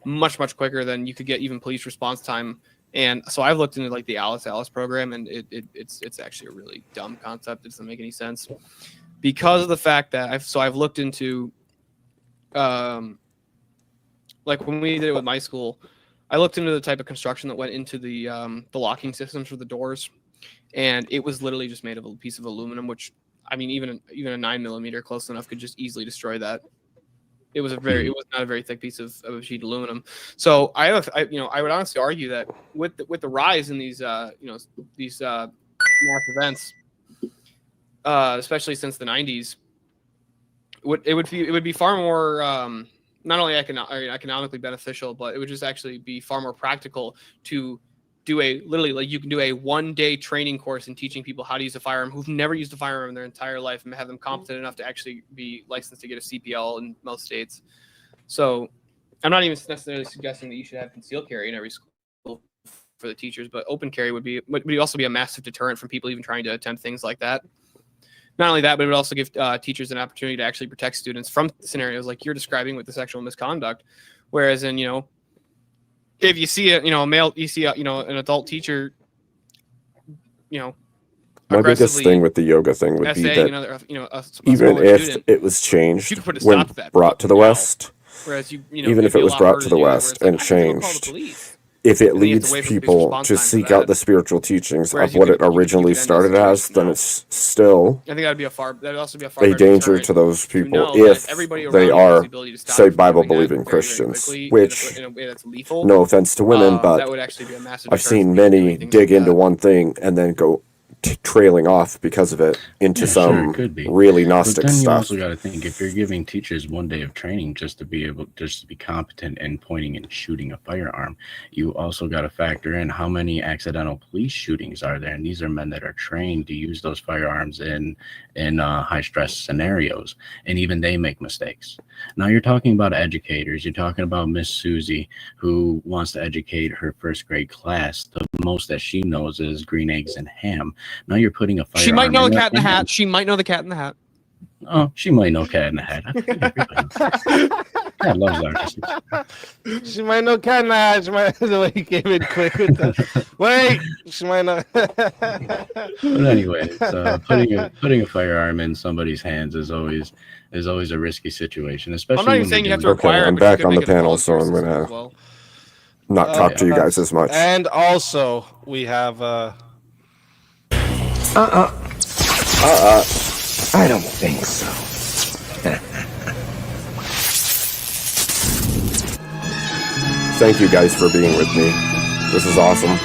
much quicker than you could get even police response time. And so I've looked into like the Alice program, and it's actually a really dumb concept. It doesn't make any sense because of the fact that I've looked into, like when we did it with my school, I looked into the type of construction that went into the locking systems for the doors, and it was literally just made of a piece of aluminum, which, I mean, even a 9mm close enough could just easily destroy that. It was not a very thick piece of sheet aluminum. So I would honestly argue that with the rise in these mass events, especially since the 90s, it would be far more not only economically beneficial, but it would just actually be far more practical to do you can do a 1-day training course in teaching people how to use a firearm who've never used a firearm in their entire life and have them competent enough to actually be licensed to get a CPL in most states. So I'm not even necessarily suggesting that you should have concealed carry in every school for the teachers, but open carry would also be a massive deterrent from people even trying to attempt things like that. Not only that, but it would also give teachers an opportunity to actually protect students from scenarios like you're describing with the sexual misconduct. Whereas in, if you see an adult teacher, My biggest thing with the yoga thing would be that even if it was changed when brought to the West, even if it was brought to the West and changed, if it leads people to seek out the spiritual teachings of what it originally started as, then it's still I think that'd also be a danger to those people if they are, say, Bible-believing Christians, which, no offense to women, but I've seen many dig into one thing and then go trailing off because of it into some really Gnostic But then you stuff. also got to think, if you're giving teachers 1 day of training just to be competent in pointing and shooting a firearm, you also got to factor in how many accidental police shootings are there, and these are men that are trained to use those firearms in high stress scenarios, and even they make mistakes. Now you're talking about educators. You're talking about Miss Susie, who wants to educate her first grade class. The most that she knows is green eggs and ham. Now you're putting a firearm. She might know in the that cat in the hat. hand. She might know the cat in the hat. Oh, she might know cat in the hat. I think everybody God loves artists. She might know cat in the hat. She might the way he came in quick with that. Wait, she might know. But anyway, putting a firearm in somebody's hands is always a risky situation, especially. I'm not even when saying they're you have to doing- require I'm back on the panel, so I'm gonna not talk to you guys as much. And also, we have I don't think so. Thank you guys for being with me. This is awesome.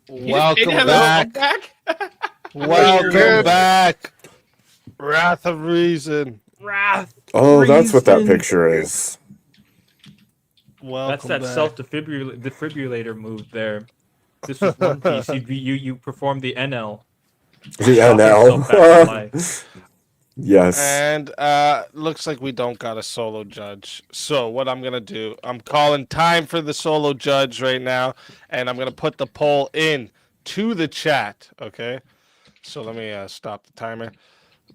Welcome back. Welcome back. Wrath of Reason. Oh, that's what that picture is. That's that back. self-defibrillator move there. This was One Piece. You performed the NL. The Knock yourself back to NL. life. Yes. And looks like we don't got a solo judge. So what I'm gonna do, I'm calling time for the solo judge right now, and I'm gonna put the poll in to the chat. Okay. So let me stop the timer.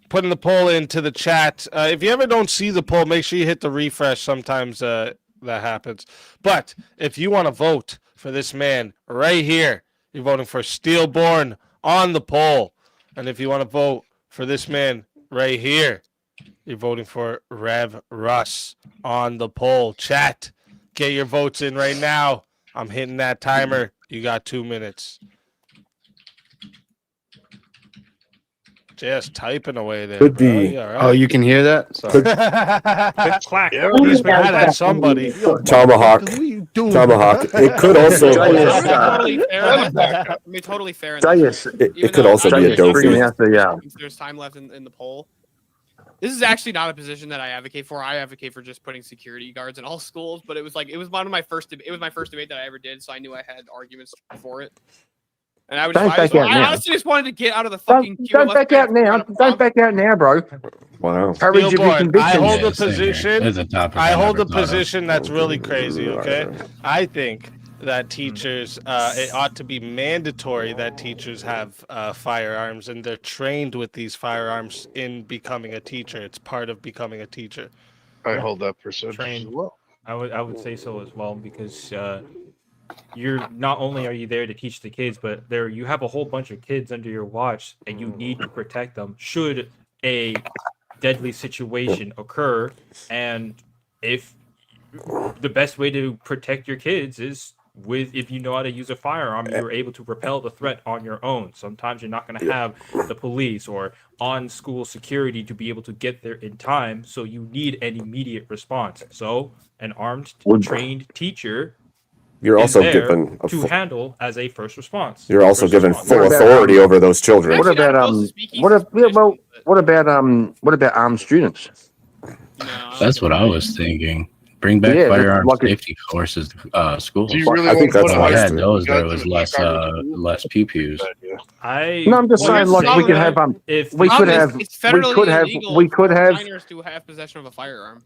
Putting the poll into the chat. If you ever don't see the poll, make sure you hit the refresh. Sometimes that happens. But if you want to vote for this man right here, you're voting for Steelborn on the poll. And if you want to vote for this man right here, you're voting for Rev Russ on the poll. Chat, get your votes in right now. I'm hitting that timer. You got 2 minutes. Just typing away there. Could bro. be. You all right? Oh, you can hear that? Sorry. Clack. At least we had at somebody. Tomahawk. Tomahawk. It could also. Totally fair. It could also be a Dofi. If there's time left in the poll. This is actually not a position that I advocate for. I advocate for just putting security guards in all schools. But it was one of my first. It was my first debate that I ever did, so I knew I had arguments for it. And I honestly just wanted to get out of the fucking. Don't back out now. Don't back out now, bro. Wow. Courage of your I hold a convictions. position. There's a topic I I hold never a thought of. position that's really crazy. Okay, I think that teachers, it ought to be mandatory that teachers have firearms, and they're trained with these firearms in becoming a teacher. It's part of becoming a teacher. I hold that percentage as Trained. well. I would say so as well, because you're not only are you there to teach the kids, but you have a whole bunch of kids under your watch, and you need to protect them should a deadly situation occur. And if the best way to protect your kids is if you know how to use a firearm, you're able to repel the threat on your own. Sometimes you're not going to have the police or on-school security to be able to get there in time, so you need an immediate response. So an armed, trained teacher You're is also there given a to full, handle as a first response. you're also First given response. full authority over those children. What about what about armed students? That's what I was thinking. Bring back Yeah, that's firearm like a- safety courses, schools. Do you really I think want to that's put wise, we had too. those, there guns was in the less back of less pew pews. I No, I'm just Well, saying, here's like the we could problem, have if we could Problem is, have it's federally illegal we could for have minors to have possession of a firearm.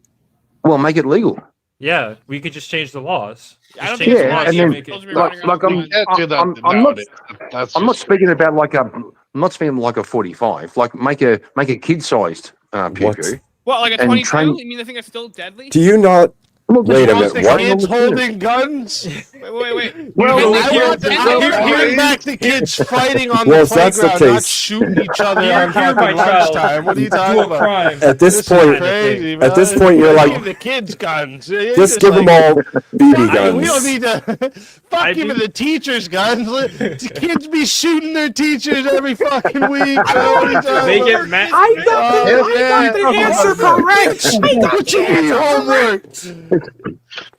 well make it legal. yeah, we could just change the laws. I don't Just think change it's the Yeah, laws and to then make it supposed to be like running around I'm You can't do that I'm not nowadays. That's I'm not just speaking about like I'm not speaking like a 45. Like make a kid sized pew What? pew. What, like a And 22? train- You mean the thing that's still deadly? Do you not? Well, just Wait a want minute. the What? Kids holding guns. Wait. Well, You I mean want the- hearing back the kids fighting on Well, the if that's the playground, not case- shooting each other Here- on here, my fucking child. lunchtime. What are you Dual talking about? crime. At this This point, is crazy, at man. this point, you're Fuck like, give the kids guns. You just give them all BB Hey, we don't guns. need to fuck giving the teachers guns. The kids be shooting their teachers every fucking week. They get mad. I got the answer correct. What you mean homework?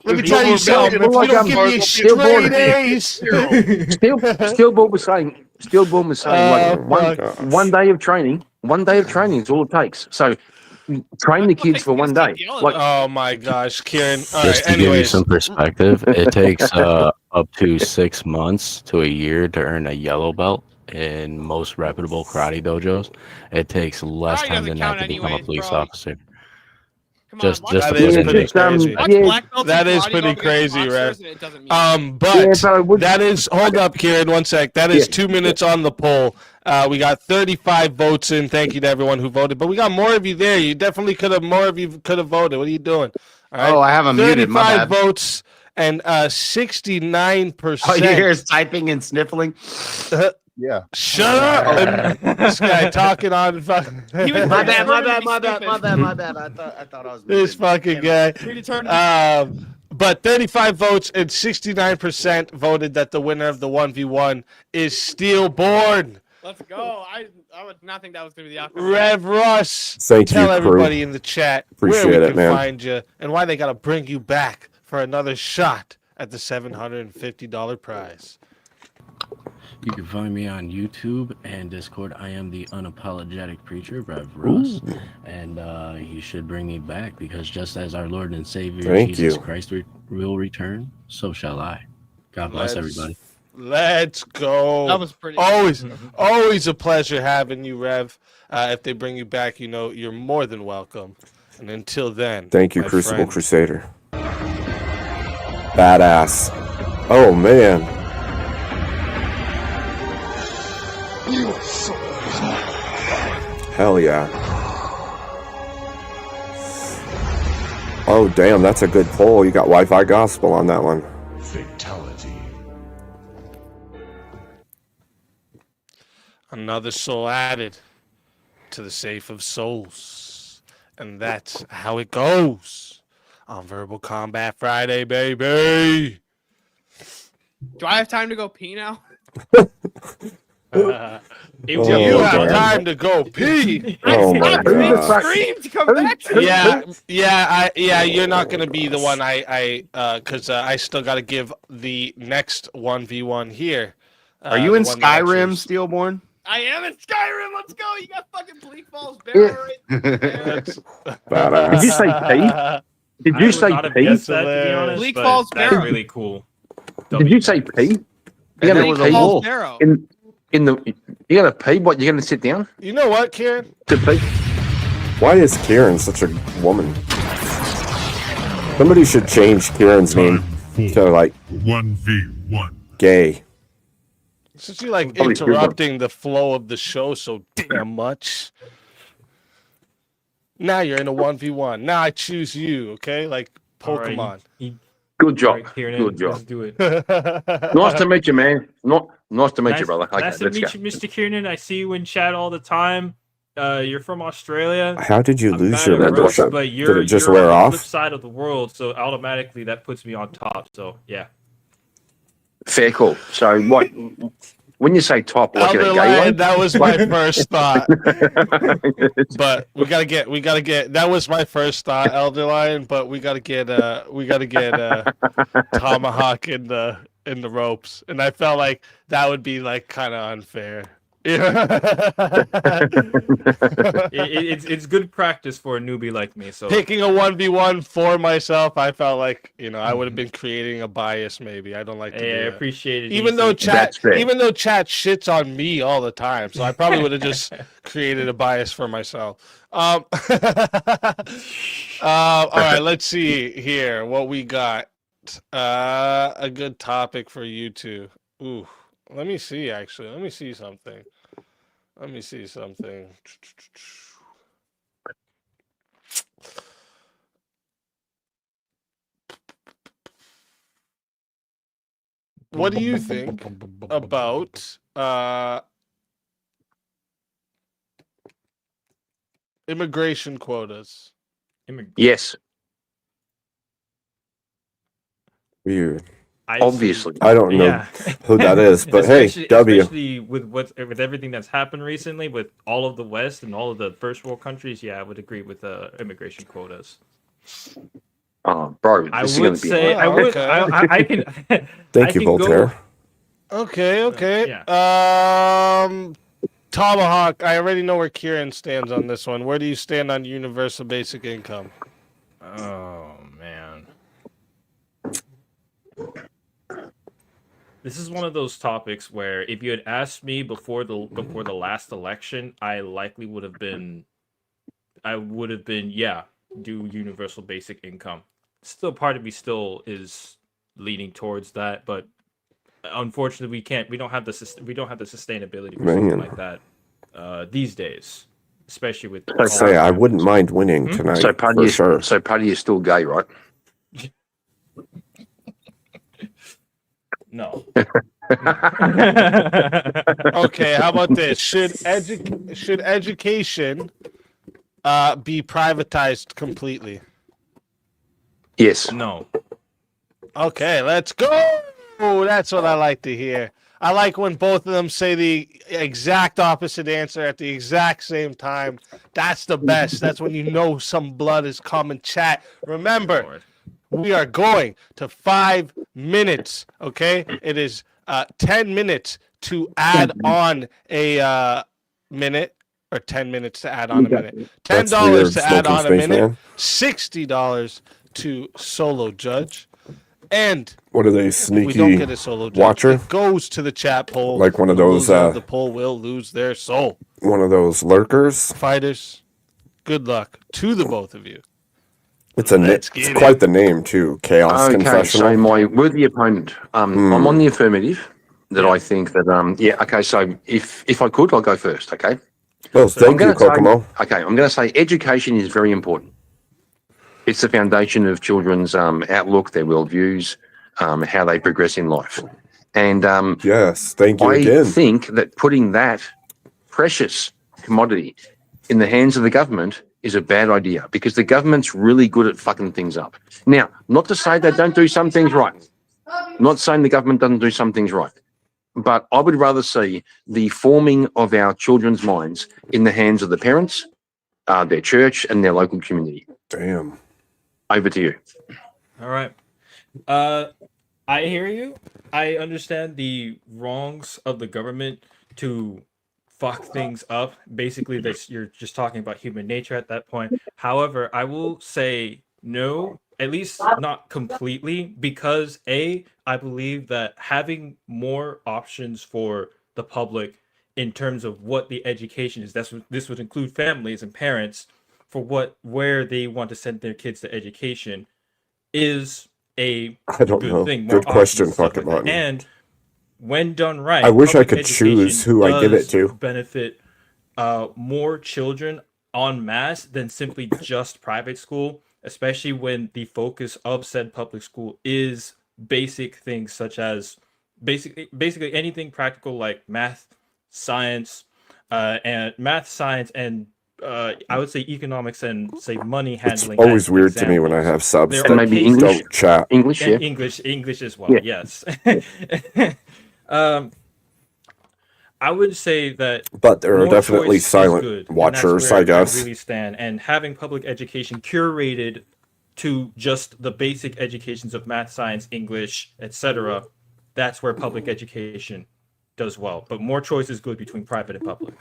Let me tell you something. If you don't give me straight A's, Steelborn was saying like one day of training is all it takes. So train the kids for one day. Like oh my gosh, Kieran. All Just right, to give you anyways. some perspective, it takes up to 6 months to a year to earn a yellow belt in most reputable karate dojos. It takes less Karate time than doesn't that count to become a anyways, police bro. officer. Come Just on, to That put is it in pretty big crazy. yeah. That is pretty crazy, Rev. Yeah, But but I would- that is hold up, Kieran. 1 sec. That is 2 minutes on the poll. We got 35 votes in. Thank you to everyone who voted. But we got more of you there. You definitely could have more of you could have voted. What are you doing? All right. Oh, I have 'em muted, my 35 bad. votes and 69%. All you hear is typing and sniffling. Yeah. Shut up! And this guy talking on fucking. My bad. I thought I was. This fucking guy. But 35 votes and 69% voted that the winner of the 1v1 is Steelborn. Let's go. I would not think that was going to be the outcome. Rev Russ, Thank tell you, crew. everybody in the chat Appreciate where we it, can man. find you and why they got to bring you back for another shot at the $750 prize. You can find me on YouTube and Discord. I am the unapologetic preacher, Rev Russ, and you should bring me back because just as our Lord and Savior Thank Jesus you. Christ will return, so shall I. God bless everybody. Let's go. That was pretty. Always a pleasure having you, Rev. If they bring you back, you know you're more than welcome. And until then, Thank you, my Crucible friend, Crusader. Badass. Oh man. Hell yeah. Oh damn, that's a good poll. You got Wi-Fi Gospel on that one. Fatality. another soul added to the safe of souls. And that's how it goes on Verbal Combat Friday, baby. Do I have time to go pee now? You have time to go pee. Oh my God. Scream to come back to me. Yeah. You're not gonna be the one because I still got to give the next 1v1 here. Are you in Skyrim, Steelborn? I am in Skyrim. Let's go. You got fucking Bleak Falls Barrow right there. Did you say P? Did you say P? Guessed that, to be honest, Bleak but Falls that's Barrow. really cool. Did you say P? You got Bleak a Falls P Barrow. in the. You got a P. What? You gonna sit down You know what, Kieran? to P? Why is Kieran such a woman? Somebody should change Kieran's name to like 1v1. gay. Since you like Probably true, but- interrupting the flow of the show so damn much. Now you're in a 1v1. Now I choose you, okay? Like All right, Pokemon. Good job. Alright, Kieran, Good let's job. do it. Nice to meet you, man. Nice to meet you, brother. Okay, Nice to let's meet go. you, Mr. Kieran. I see you in chat all the time. You're from Australia. How did you I'm lose mad your at membership? Russ, but Did you're, it just you're wear on the flip off? side of the world, so automatically that puts me on top. So yeah. Fair call. So what? When you say top, like in a Elder gay way? Lion, that was my first thought. But we gotta get. That was my first thought, Elder Lion. But we gotta get Tomahawk in the ropes, and I felt like that would be like kind of unfair It's good practice for a newbie like me. So Picking a 1v1 for myself, I felt like, I would have been creating a bias. Maybe I don't like to. Hey, I do that. appreciate it. Even Easy. though chat, That's fair. even though chat shits on me all the time, so I probably would have just created a bias for myself. All right, let's see here what we got. A good topic for you two. Ooh, let me see. Actually, let me see something. What do you think about immigration quotas? Yes. Weird. Obviously. I don't know Yeah. who that is, but hey, W. Especially with everything that's happened recently, with all of the West and all of the first world countries, I would agree with immigration quotas. Oh, bro, I this is would going to be. say I would. I can. Thank I you, can Voltaire. Okay. Tomahawk, I already know where Kieran stands on this one. Where do you stand on universal basic income? Oh man. This is one of those topics where if you had asked me before the last election, I likely would have been do universal basic income. Still part of me still is leaning towards that, but unfortunately we don't have the sustainability for something Man. like that these days, especially with I say I wouldn't mind winning tonight So for sure. Paddy is still gay, right? No. Okay, how about this? Should education be privatized completely? Yes. No. Okay, let's go. That's what I like to hear. I like when both of them say the exact opposite answer at the exact same time. That's the best. That's when you know some blood is coming. Chat. Remember, we are going to 5 minutes. Okay, it is 10 minutes to add on a minute, or 10 minutes to add on a minute. $10 That's weird, to add Smoking on a Space minute. Man. $60 to solo judge. And What are they, if we don't sneaky get a solo judge, watcher? it goes to the chat poll. Like one of The those, loser of the poll will lose their soul. One of those lurkers? Fighters, good luck to the both of you. It's Let's it's get quite the name too. Chaos Okay, Confessional. so my worthy opponent, I'm on the affirmative that I think that, okay, so if I could, I'll go first, okay? Well, So I'm thank you, gonna say- Kokomo. Okay, I'm going to say education is very important. It's the foundation of children's outlook, their worldviews, how they progress in life. And yes, thank you I again. think that putting that precious commodity in the hands of the government is a bad idea because the government's really good at fucking things up. Now, not to say they don't do some things right. I'm not saying the government doesn't do some things right. But I would rather see the forming of our children's minds in the hands of the parents, their church, and their local community. Damn. Over to you. All right. I hear you. I understand the wrongs of the government to fuck things up. Basically, you're just talking about human nature at that point. However, I will say no, at least not completely, because I believe that having more options for the public in terms of what the education is, this would include families and parents for where they want to send their kids to education, is a I don't good know. thing. More Good question, options, stuff Pocket like that. Martin. And when done right, I wish I public could education choose who I give it does to. benefit more children en masse than simply just private school, especially when the focus of said public school is basic things such as basically anything practical like math, science, and I would say economics and say money It's handling. always as weird to me when I examples. have subs There that are maybe cases- English. don't chat. English, and yeah. English as well. Yeah. Yes. I would say that, But there are more definitely choice is silent good, and watchers, that's where I guess. really stand, and having public education curated to just the basic educations of math, science, English, etc. That's where public education does well. But more choice is good between private and public.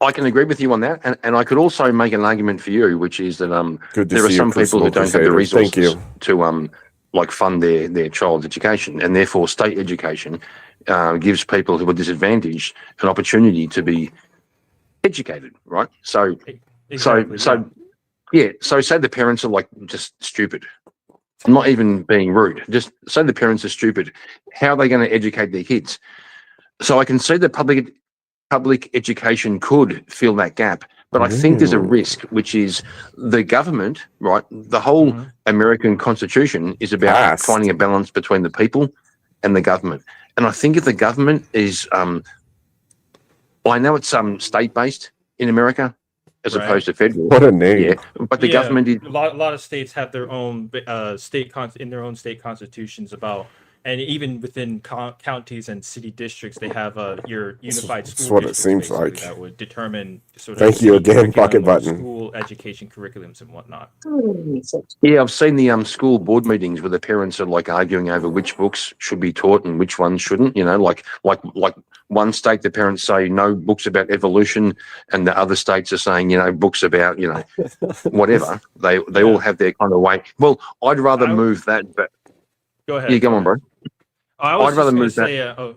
I can agree with you on that, and I could also make an argument for you, which is that there are some people who don't have the resources to like fund their child's education, and therefore state education gives people who are disadvantaged an opportunity to be educated, right? So say the parents are like just stupid. I'm not even being rude. Just say the parents are stupid. How are they going to educate their kids? So I can see that public education could fill that gap. But I think there's a risk, which is the government, right? The whole American Constitution is about finding a balance between the people and the government. And I think if the government is, I know it's state-based in America as opposed to federal. What a name! Yeah, but the government is. A lot of states have their own in their own state constitutions about. And even within counties and city districts, they have your unified school. That's what it seems like. That would determine sort of. Thank you again, Bucket Button. School education curriculums and whatnot. Yeah, I've seen the school board meetings where the parents are like arguing over which books should be taught and which ones shouldn't. You know, like one state, the parents say no books about evolution, and the other states are saying books about whatever. They all have their kind of way. Well, I'd rather move that. But go ahead. Yeah, go on, bro. I'd rather move that.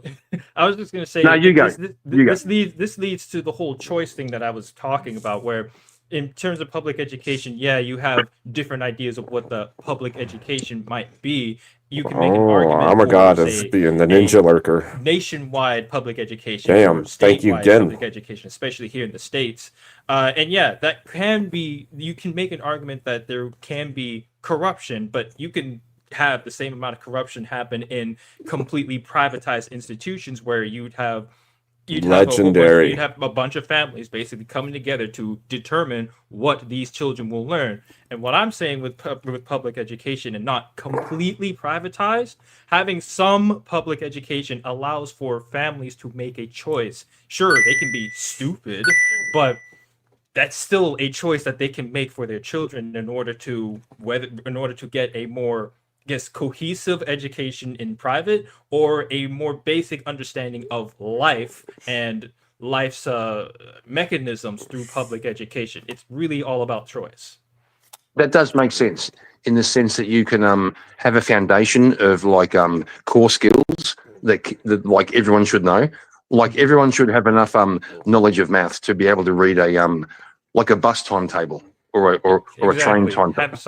I was just going to say. No, you go. This leads to the whole choice thing that I was talking about, where in terms of public education, you have different ideas of what the public education might be. You can make an argument. Oh my God, as being the ninja lurker. Nationwide public education. Damn, thank you again. Public education, especially here in the States. And that can be. You can make an argument that there can be corruption, but you can have the same amount of corruption happen in completely privatized institutions where you'd have a bunch of families basically coming together to determine what these children will learn. And what I'm saying with public education and not completely privatized, having some public education allows for families to make a choice. Sure, they can be stupid, but that's still a choice that they can make for their children in order to get a more cohesive education in private, or a more basic understanding of life and life's mechanisms through public education. It's really all about choice. That does make sense in the sense that you can have a foundation of core skills that like everyone should know. Like everyone should have enough knowledge of math to be able to read a bus timetable. Or a train time. Have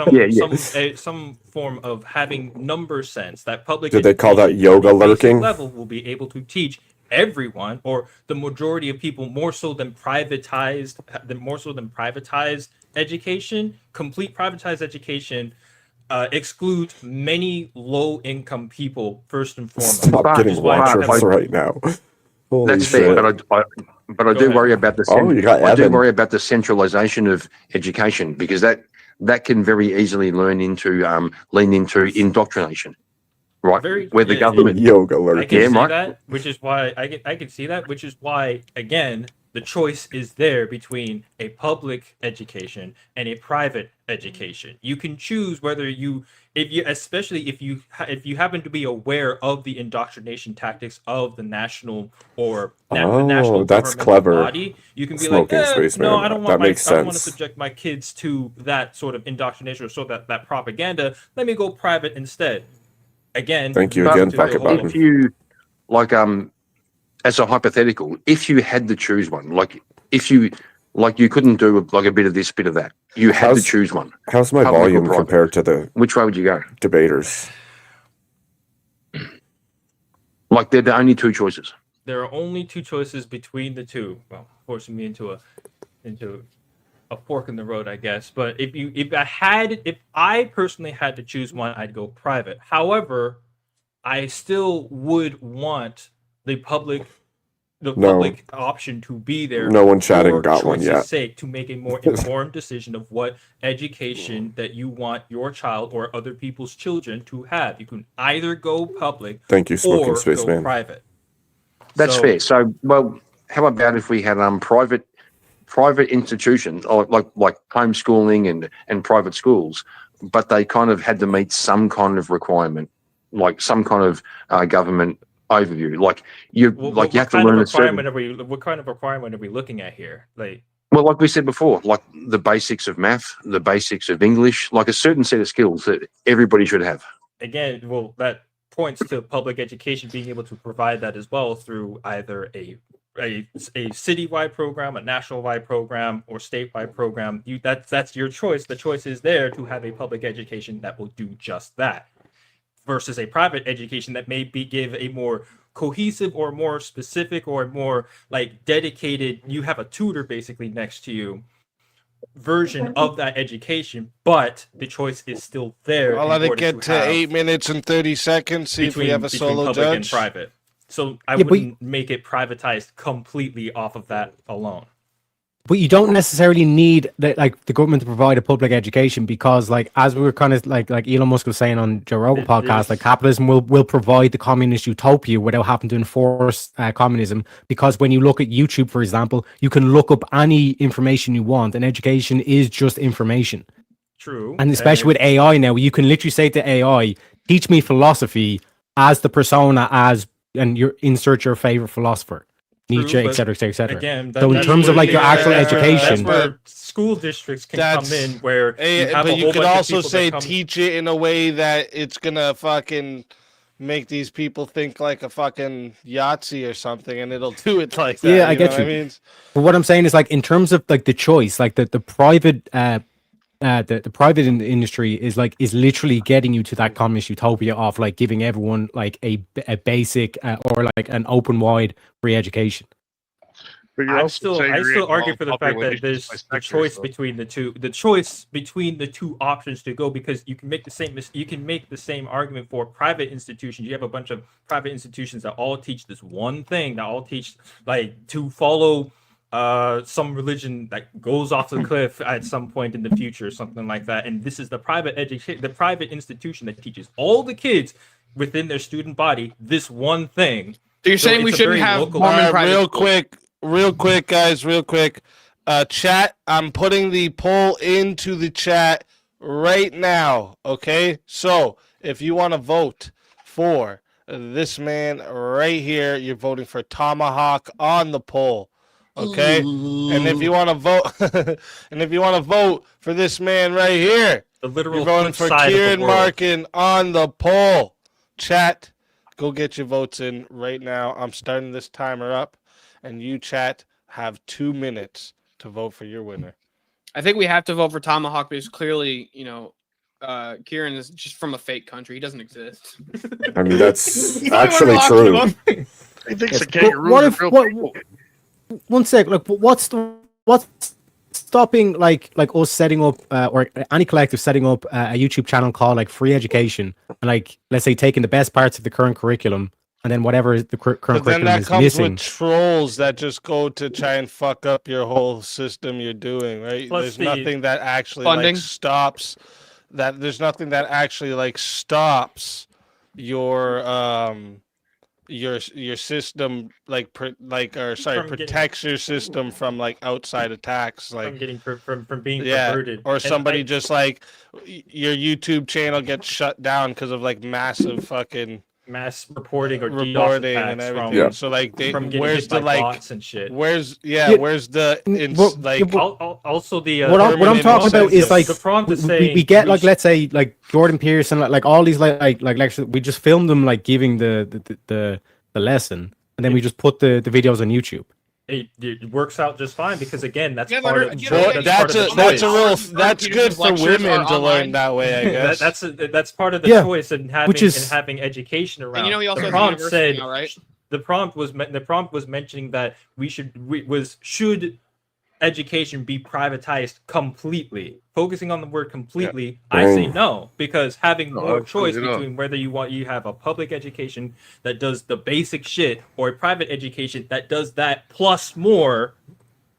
some form of having number sense that public. Did they call that yoga lurking? Level will be able to teach everyone, or the majority of people, more so than privatized education. Complete privatized education excludes many low-income people first and foremost. Stop getting watchers right now. That's fair, but I do worry about the centralization of education, because that can very easily lean into indoctrination, right? Where the government yoga learning. I can see that, which is why I can see that, which is why again the choice is there between a public education and a private education. You can choose whether especially if you happen to be aware of the indoctrination tactics of the national national that's clever body. You can be Smoking like, Spaceman. no, I don't want Makes I don't want to sense. subject my kids to that sort of indoctrination or that propaganda. Let me go private instead. Again, thank you again, Bucket Button. If you as a hypothetical, if you had to choose one, you couldn't do a bit of this, bit of that. You had to choose one. How's my Public or volume private? compared to the Which way would you go? debaters? They're the only two choices. There are only two choices between the two. Well, forcing me into a fork in the road, I guess. But if I personally had to choose one, I'd go private. However, I still would want the public option to be there. No one chatting for got one choice's yet. sake, to make a more informed decision of what education that you want your child or other people's children to have. You can either go public Thank you, Smoking or Spaceman. go private. That's fair. So, how about if we had private institutions, or like homeschooling and private schools, but they kind of had to meet some kind of requirement, like some kind of government overview. Like you have to learn a certain. What kind of requirement are we looking at here? Well, like we said before, like the basics of math, the basics of English, like a certain set of skills that everybody should have. Again, well, that points to public education being able to provide that as well through either a citywide program, a national-wide program, or statewide program. That's your choice. The choice is there to have a public education that will do just that, versus a private education that may give a more cohesive or more specific or more dedicated. You have a tutor basically next to you version of that education, but the choice is still there. I'll let it get to 8 minutes and 30 seconds. See if we have a solo public judge. and private. So I wouldn't make it privatized completely off of that alone. But you don't necessarily need the government to provide a public education, because as we were kind of like Elon Musk was saying on Joe Rogan podcast, capitalism will provide the communist utopia without having to enforce communism. Because when you look at YouTube, for example, you can look up any information you want, and education is just information. True. And especially with AI now, you can literally say to AI, teach me philosophy as the persona and you insert your favorite philosopher. Nietzsche, etc., etc. Again, so in terms of your actual education, that's where school districts can come in, where but you could also say teach it in a way that it's gonna fucking make these people think like a fucking Yahtzee or something, and it'll do it like that. Yeah, I get you. I mean, but what I'm saying is, in terms of the choice, the private. The private industry is literally getting you to that communist utopia of giving everyone a basic or an open wide free education. But I still argue for the fact that there's the choice between the two. The choice between the two options to go, because you can make the same argument for private institutions. You have a bunch of private institutions that all teach this one thing, that all teach to follow some religion that goes off the cliff at some point in the future, something like that. And this is the private institution that teaches all the kids within their student body this one thing. So you're saying we shouldn't have Mormon private real quick, guys, real quick. Chat, I'm putting the poll into the chat right now. Okay, so if you want to vote for this man right here, you're voting for Tomahawk on the poll. Okay, and if you want to vote, for this man right here, the literal you're voting for Kieran Markin on the poll. Chat, go get your votes in right now. I'm starting this timer up, and you, chat, have 2 minutes to vote for your winner. I think we have to vote for Tomahawk because clearly, Kieran is just from a fake country. He doesn't exist. I mean, that's actually true. He thinks a kangaroo is real people. One sec, what's stopping us setting up or any collective setting up a YouTube channel called Free Education, and let's say taking the best parts of the current curriculum and then whatever the current curriculum is missing. With trolls that just go to try and fuck up your whole system you're doing, right? There's nothing that actually stops that. There's nothing that actually stops your system protects your system from outside attacks, from being perverted, or somebody just your YouTube channel gets shut down because of massive fucking mass reporting or reporting and everything. So where's the bots and shit? Where's the also the what I'm talking about is the prompt is saying we get let's say Jordan Peterson, all these lectures, we just film them giving the lesson, and then we just put the videos on YouTube. It works out just fine, because again, that's part of that's good for women to learn that way, I guess. That's part of the choice and having education around. And he also the prompt said now, right? the prompt was mentioning that should education be privatized completely, focusing on the word completely. I say no, because having more choice between whether you have a public education that does the basic shit or a private education that does that plus more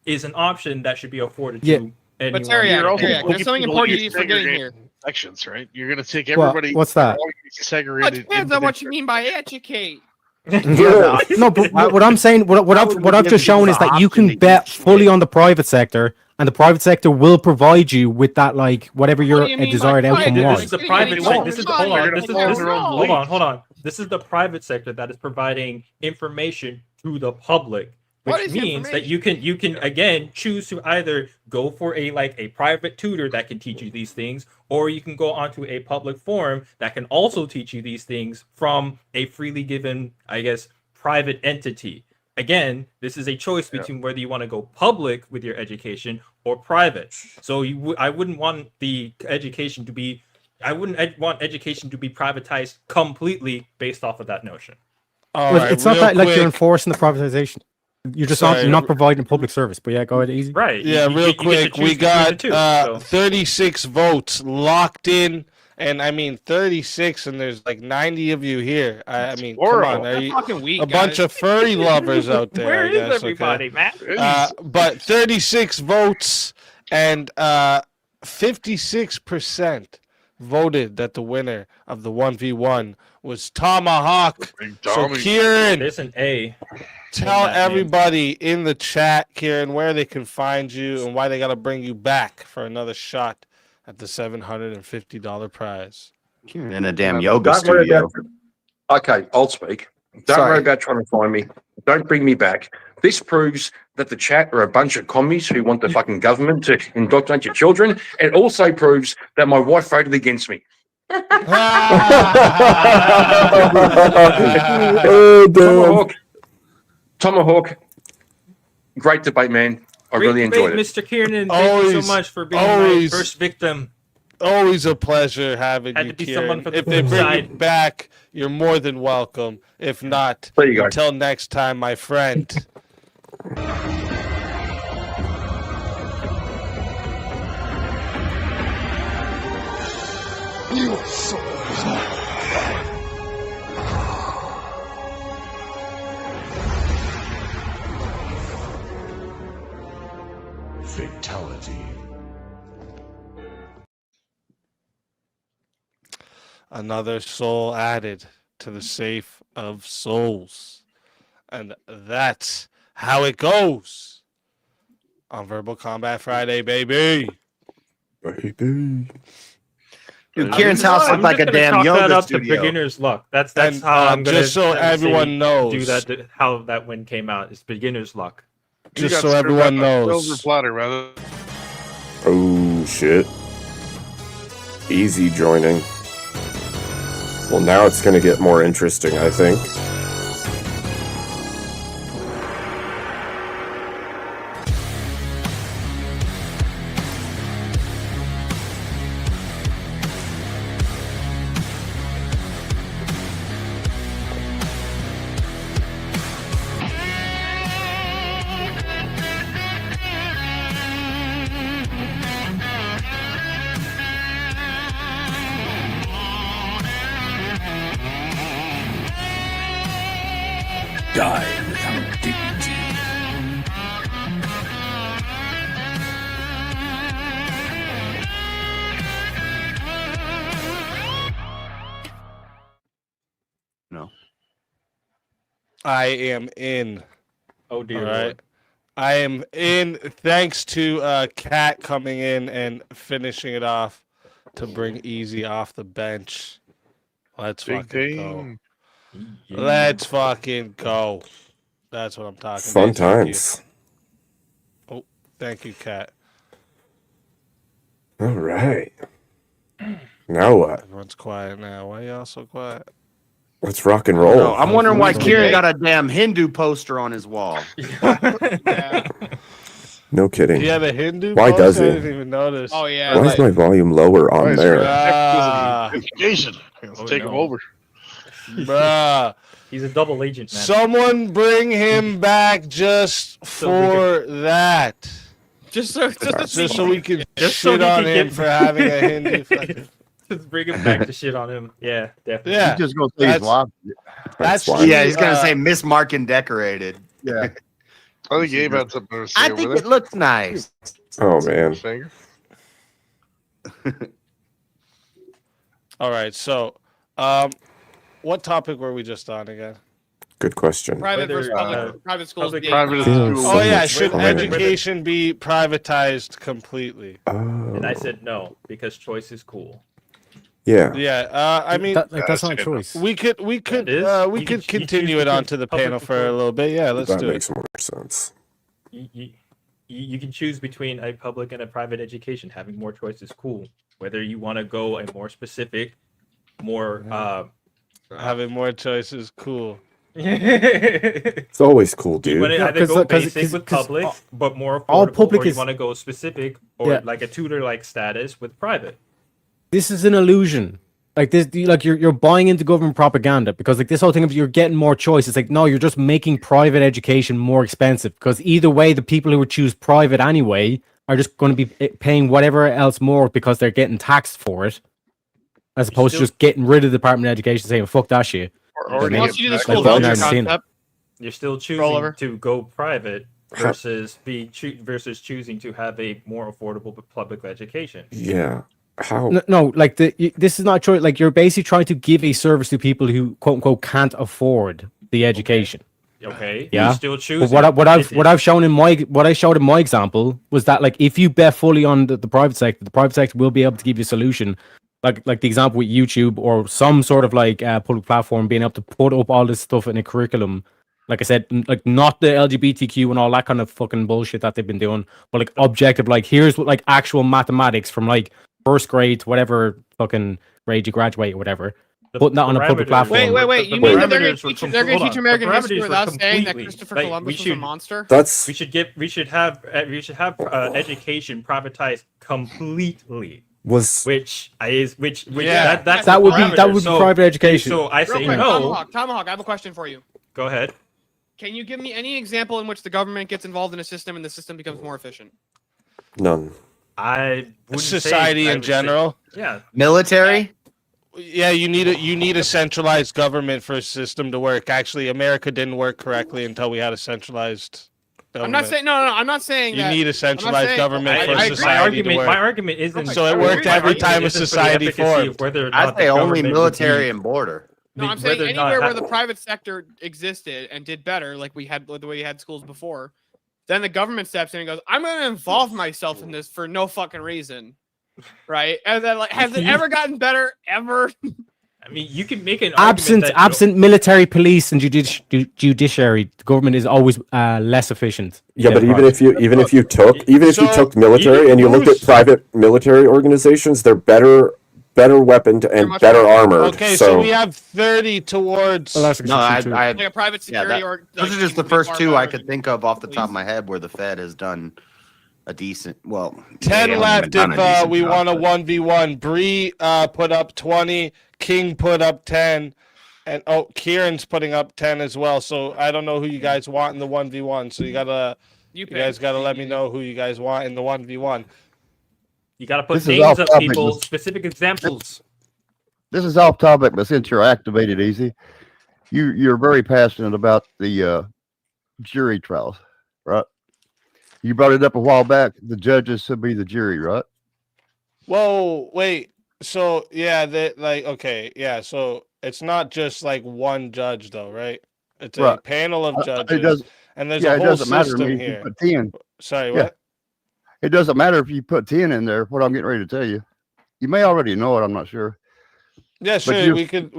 is an option that should be afforded to anyone. But Terry, there's something important you're forgetting here. Sections, right? You're going to take everybody. What's that? It depends on what you mean by educate. No, but what I'm saying, what I've just shown is that you can bet fully on the private sector, and the private sector will provide you with that, whatever your desired outcome was. This is the private sector. Hold on. This is the private sector that is providing information to the public, What which is means that you can again choose to either go for a private tutor that can teach you these things, or you can go onto a public forum that can also teach you these things from a freely given, I guess, private entity. Again, this is a choice between whether you want to go public with your education or private. So I wouldn't want the education to be, I wouldn't want education to be privatized completely based off of that notion. Well, it's not that like you're enforcing the privatization. You're just not providing public service. But yeah, go ahead, easy. Right. Yeah, real quick, we got 36 votes locked in. And I mean, 36, and there's like 90 of you here. I mean, come on, are you fucking weak, a bunch of furry lovers out there? Where I is guess, everybody, man? But 36 votes, and 56% voted that the winner of the 1v1 was Tomahawk. So Kieran, there's an A. Tell everybody in the chat, Kieran, where they can find you and why they got to bring you back for another shot at the $750 prize. In a damn yoga studio. Okay, I'll speak. Don't worry about trying to find me. Don't bring me back. This proves that the chat are a bunch of commies who want the fucking government to indoctrinate your children. It also proves that my wife voted against me. Tomahawk, great debate, man. I really enjoyed it. Mr. Kiernan, thank you so much for being my first victim. Always a pleasure having Had you, to be Kieran. someone from the If they bring side. you back, you're more than welcome. If not, There you go. until next time, my friend. You are so Fatality. Another soul added to the safe of souls. And that's how it goes on Verbal Combat Friday, baby. Baby. Dude, Kieran's house looked like a damn chalk that yoga up studio. to beginner's luck. That's And, how I'm gonna just so everyone knows. do that. How that win came out. It's beginner's luck. Just so everyone knows. Silver platter, rather. Oh shit. Easy joining. Well, now it's going to get more interesting, I think. Die without dignity. No. I am in. Oh dear All Lord. right. I am in thanks to Kat coming in and finishing it off to bring Easy off the bench. Let's Big fucking game. go. Let's fucking go. That's what I'm talking Fun about. Thank you. times. Oh, thank you, Kat. All right. Now what? Everyone's quiet now. Why y'all so quiet? Let's rock and roll. No, I'm wondering why Kieran got a damn Hindu poster on his wall. No kidding. He had a Hindu Why poster? does I he? didn't even notice. Oh yeah. Why is my volume lower on there? Education. Let's take him over. Bruh. He's a double agent, man. Someone bring him back just for that. Just so we can Just so shit he on can him get- for having a Hindu flag. Just bring him back to shit on him. Yeah, definitely. Yeah. He's just gonna say he's lost. That's fine. Yeah, he's gonna uh, say Miss Mark and decorated. Yeah. I think Gabe had something to say I over think there. it looks nice. Oh man. Finger. All right, so what topic were we just on again? Good question. Private versus Whether, private schools. public- being- Private Feeling schools. so Oh yeah, much should fun. education be privatized completely? Oh. And I said no because choice is cool. Yeah. Yeah, I mean, that's not a choice. we could continue it onto the panel for a little bit. Yeah, let's That do it. makes more sense. You can choose between a public and a private education. Having more choice is cool. Whether you want to go a more specific, more having more choices, cool. It's always cool, You dude. want to either go basic with public, but more affordable, all public or you is- want to go specific or Yeah. like a tutor-like status with private. This is an illusion. Like this, like you're buying into government propaganda because like this whole thing of you're getting more choice. It's like no, you're just making private education more expensive because either way, the people who would choose private anyway are just going to be paying whatever else more because they're getting taxed for it, as opposed to just getting rid of the Department of Education saying fuck that shit. Or once you do the school Like, voucher I've seen it. concept, You're still choosing over. to go private versus versus choosing to have a more affordable public education. Yeah. How? No, like this is not true. Like you're basically trying to give a service to people who quote unquote can't afford the education. Okay. Yeah. You're still choosing. But what I've shown in what I showed in my example was that like if you bet fully on the private sector will be able to give you a solution. Like the example with YouTube or some sort of like public platform being able to put up all this stuff in a curriculum. Like I said, like not the LGBTQ and all that kind of fucking bullshit that they've been doing, but like objective, like here's what like actual mathematics from like first grade to whatever fucking grade you graduate or whatever. Putting that on a public platform. Wait. You mean that they're going to teach American history without saying that Christopher Columbus was a monster? That's we should have education privatized completely. Which Yeah. that's that the would be parameter. private education. So I Real say quick, no. Tomahawk, I have a question for you. Go ahead. Can you give me any example in which the government gets involved in a system and the system becomes more efficient? None. I wouldn't say- Society I in would say- general. yeah. Military? Yeah, you need a centralized government for a system to work. Actually, America didn't work correctly until we had a centralized I'm government. not saying no. I'm not saying You that. need a I'm not centralized saying- government for I agree. society to work. My argument isn't. So it worked my every argument time a isn't for the society efficacy of formed. whether or I'd not say the only government would military be- and border. No, I'm saying whether or not anywhere where that- the private sector existed and did better, like we had the way we had schools before, then the government steps in and goes, "I'm going to involve myself in this for no fucking reason," right? And then, like, has it ever gotten better ever? I mean, you can make an Absent military, police, and judiciary, the government is always less efficient. Yeah, but even if you took So, military and you looked at who's- private military organizations, they're better weaponed and better armored. Okay, so we have 30 towards. No, I Like a private security that- or those like, are just the big first pharma two I or could think of off the top of my head where the Fed has done a decent. Well, 10 they haven't left done a if decent we job, want a but- 1v1. Bree put up 20, King put up 10, and Kieran's putting up 10 as well. So I don't know who you guys want in the 1v1. So you You guys gotta let me know who you guys want in the 1v1. You got to put This is names off of topic, people, but- specific examples. This is off topic, but since you're activated, Easy, you're very passionate about the jury trials, right? You brought it up a while back. The judges should be the jury, right? Whoa, wait. So yeah, okay, yeah. So it's not just like one judge though, right? It's a Right. panel of It judges, does. and there's Yeah, a it whole doesn't matter to system me if you here. put 10. Sorry, Yeah. what? It doesn't matter if you put 10 in there. What I'm getting ready to tell you, you may already know it. I'm not sure. Yeah, But sure. you- We could.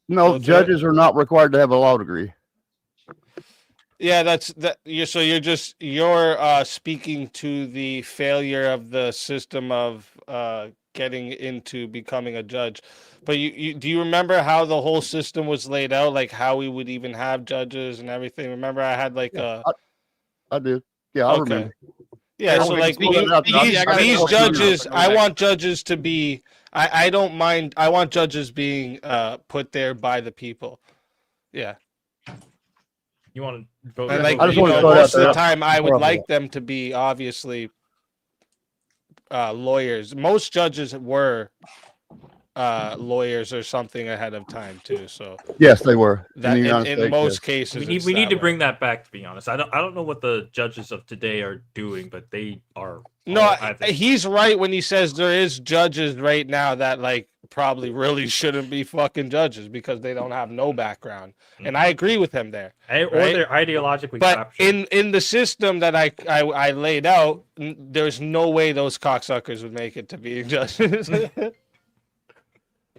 No, go through it. judges are not required to have a law degree. Yeah, you're speaking to the failure of the system of getting into becoming a judge. But do you remember how the whole system was laid out? Like how we would even have judges and everything. Remember, I had like I do. Yeah, I Okay. remember. Yeah, so like these judges, I want judges to be. I don't mind. I want judges being put there by the people. Yeah. You want to vote? And like I just wanna throw it out most of the there. time, I would Horrible. like them to be obviously lawyers. Most judges were lawyers or something ahead of time too. So Yes, they were. that the in, United in States, most yes. cases, We it's need that to way. bring that back. To be honest, I don't know what the judges of today are doing, but they are. No, all either- he's right when he says there is judges right now that like probably really shouldn't be fucking judges because they don't have no background, and I agree with him there. or right? they're ideologically But captured. in the system that I laid out, there's no way those cocksuckers would make it to being judges.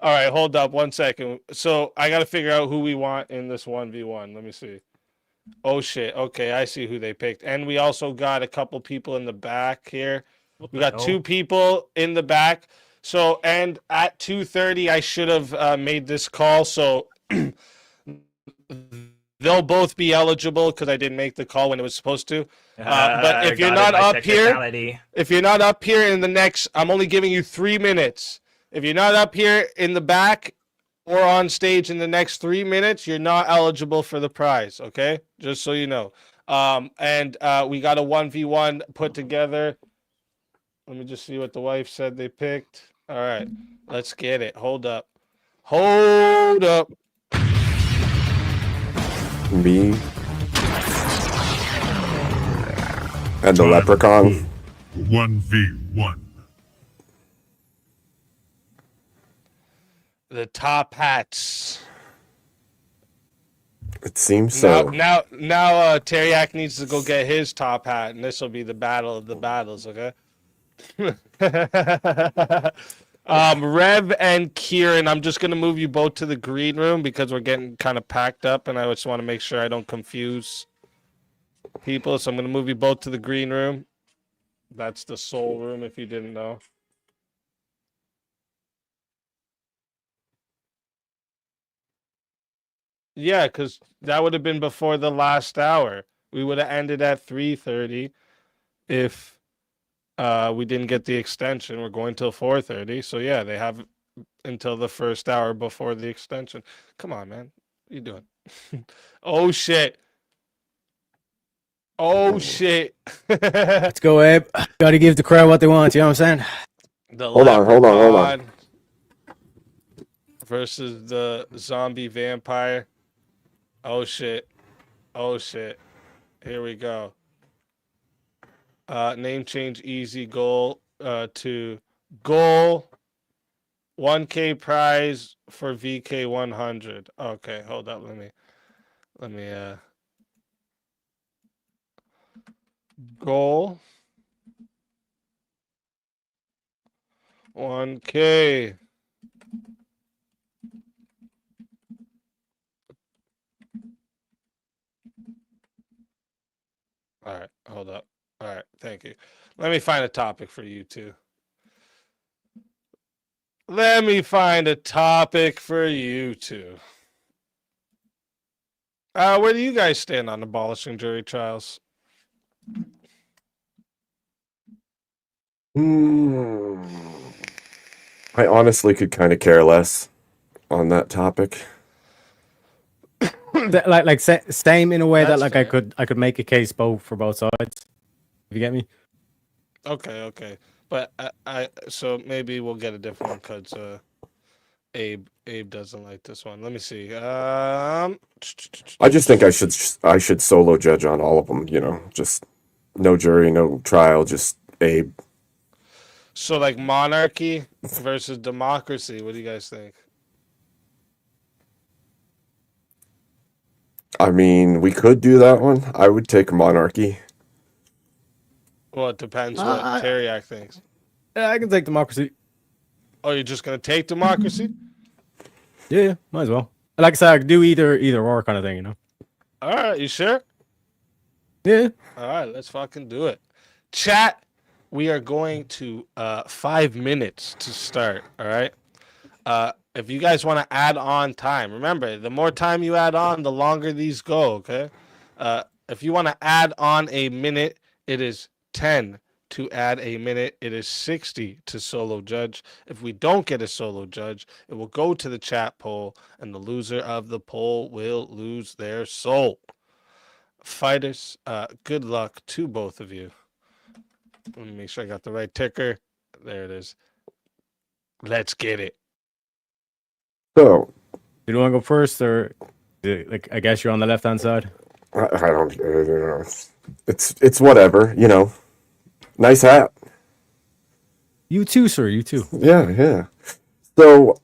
All right, hold up 1 second. So I got to figure out who we want in this 1v1. Let me see. Oh shit. Okay, I see who they picked. And we also got a couple people in the back here. We got 2 people in the back. So, and at 2:30 I should have made this call, so they'll both be eligible because I didn't make the call when it was supposed to. But if you're not up here, if you're not up here in the next, I'm only giving you 3 minutes. If you're not up here in the back or on stage in the next 3 minutes, you're not eligible for the prize. Okay, just so you know. And we got a 1v1 put together. Let me just see what the wife said they picked. All right, let's get it. Hold up. Hold up. Me and the leprechaun. 1v1. The top hats. It seems so. Now, Teriak needs to go get his top hat, and this will be the battle of the battles. Okay. Rev and Kieran, I'm just gonna move you both to the green room because we're getting kind of packed up, and I just want to make sure I don't confuse people. So I'm gonna move you both to the green room. That's the soul room, if you didn't know. Yeah, because that would have been before the last hour. We would have ended at 3:30 if we didn't get the extension. We're going till 4:30. So yeah, they have until the first hour before the extension. Come on, man. What are you doing? Oh shit. Oh shit. Let's go, Abe. Gotta give the crowd what they want, you know what I'm saying? Hold on. Versus the zombie vampire. Oh shit. Oh shit. Here we go. Name change easy goal to goal 1K prize for VK 100. Okay, hold up. Let me goal 1K. All right, hold up. All right, thank you. Let me find a topic for you two. Let me find a topic for you two. Where do you guys stand on abolishing jury trials? I honestly could kind of care less on that topic. Same in a way That's that fair. I could make a case for both sides. If you get me. Okay. But I so maybe we'll get a different one because Abe doesn't like this one. Let me see. I just think I should solo judge on all of them. You know, just no jury, no trial, just Abe. So like monarchy versus democracy. What do you guys think? I mean, we could do that one. I would take monarchy. Well, it depends what Teriak thinks. Yeah, I can take democracy. Oh, you're just gonna take democracy? Yeah, might as well. Like I said, I could do either or kind of thing, you know. All right, you sure? Yeah. All right, let's fucking do it. Chat, we are going to 5 minutes to start. All right. If you guys want to add on time, remember, the more time you add on, the longer these go. Okay. If you want to add on a minute, it is 10 to add a minute. It is 60 to solo judge. If we don't get a solo judge, it will go to the chat poll, and the loser of the poll will lose their soul. Fighters, good luck to both of you. Let me make sure I got the right ticker. There it is. Let's get it. So, you want to go first, or like I guess you're on the left hand side. I don't know. It's whatever, you know. Nice hat. You too, sir. You too. Yeah. So,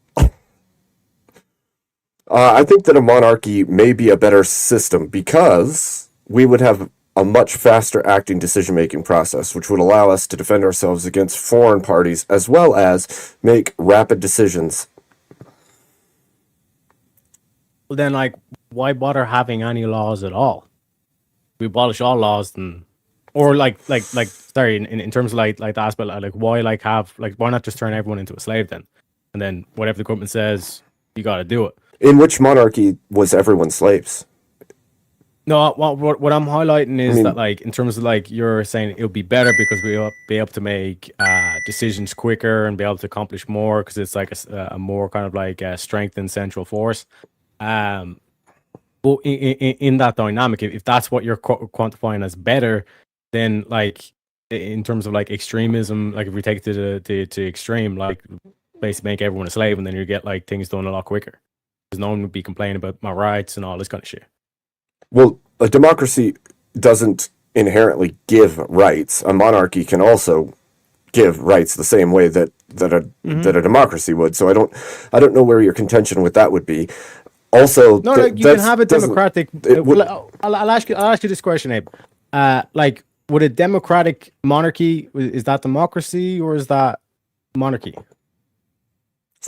I think that a monarchy may be a better system because we would have a much faster acting decision-making process, which would allow us to defend ourselves against foreign parties as well as make rapid decisions well, then like, why bother having any laws at all? We abolish all laws, then, or sorry, in terms of like the aspect, like why why not just turn everyone into a slave then, and then whatever the government says, you got to do it. In which monarchy was everyone slaves? No, what I'm highlighting is that, like, in terms of like you're saying, it would be better because we'll be able to make decisions quicker and be able to accomplish more because it's like a more kind of like strengthened central force. But in that dynamic, if that's what you're quantifying as better, then like in terms of like extremism, like if we take it to extreme, like basically make everyone a slave, and then you get like things done a lot quicker because no one would be complaining about my rights and all this kind of shit. Well, a democracy doesn't inherently give rights. A monarchy can also give rights the same way that a democracy would. So I don't know where your contention with that would be. Also, no, like you can have a democratic. I'll ask you this question, Abe. Like, would a democratic monarchy, is that democracy or is that monarchy?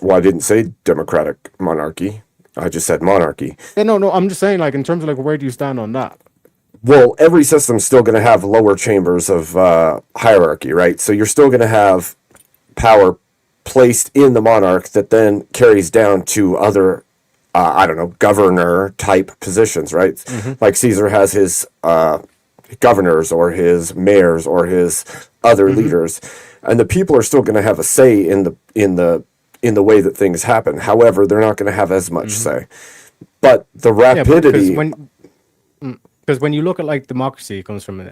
Well, I didn't say democratic monarchy. I just said monarchy. Yeah, no, I'm just saying, like, in terms of like where do you stand on that? Well, every system's still going to have lower chambers of hierarchy, right? So you're still going to have power placed in the monarch that then carries down to other, governor type positions, right? Mm-hmm. Like Caesar has his governors or his mayors or his other leaders, and the people are still going to have a say in the way that things happen. However, they're not going to have as much say. But the rapidity... Because when you look at like democracy, it comes from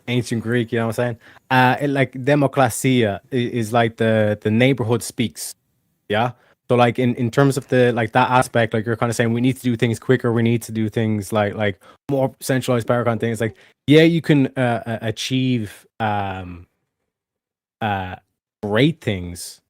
ancient Greek, you know what I'm saying? Like demokratia is like the neighborhood speaks. Yeah. So like in terms of the like that aspect, like you're kind of saying we need to do things quicker, we need to do things like more centralized power kind of things. Like, yeah, you can achieve great things,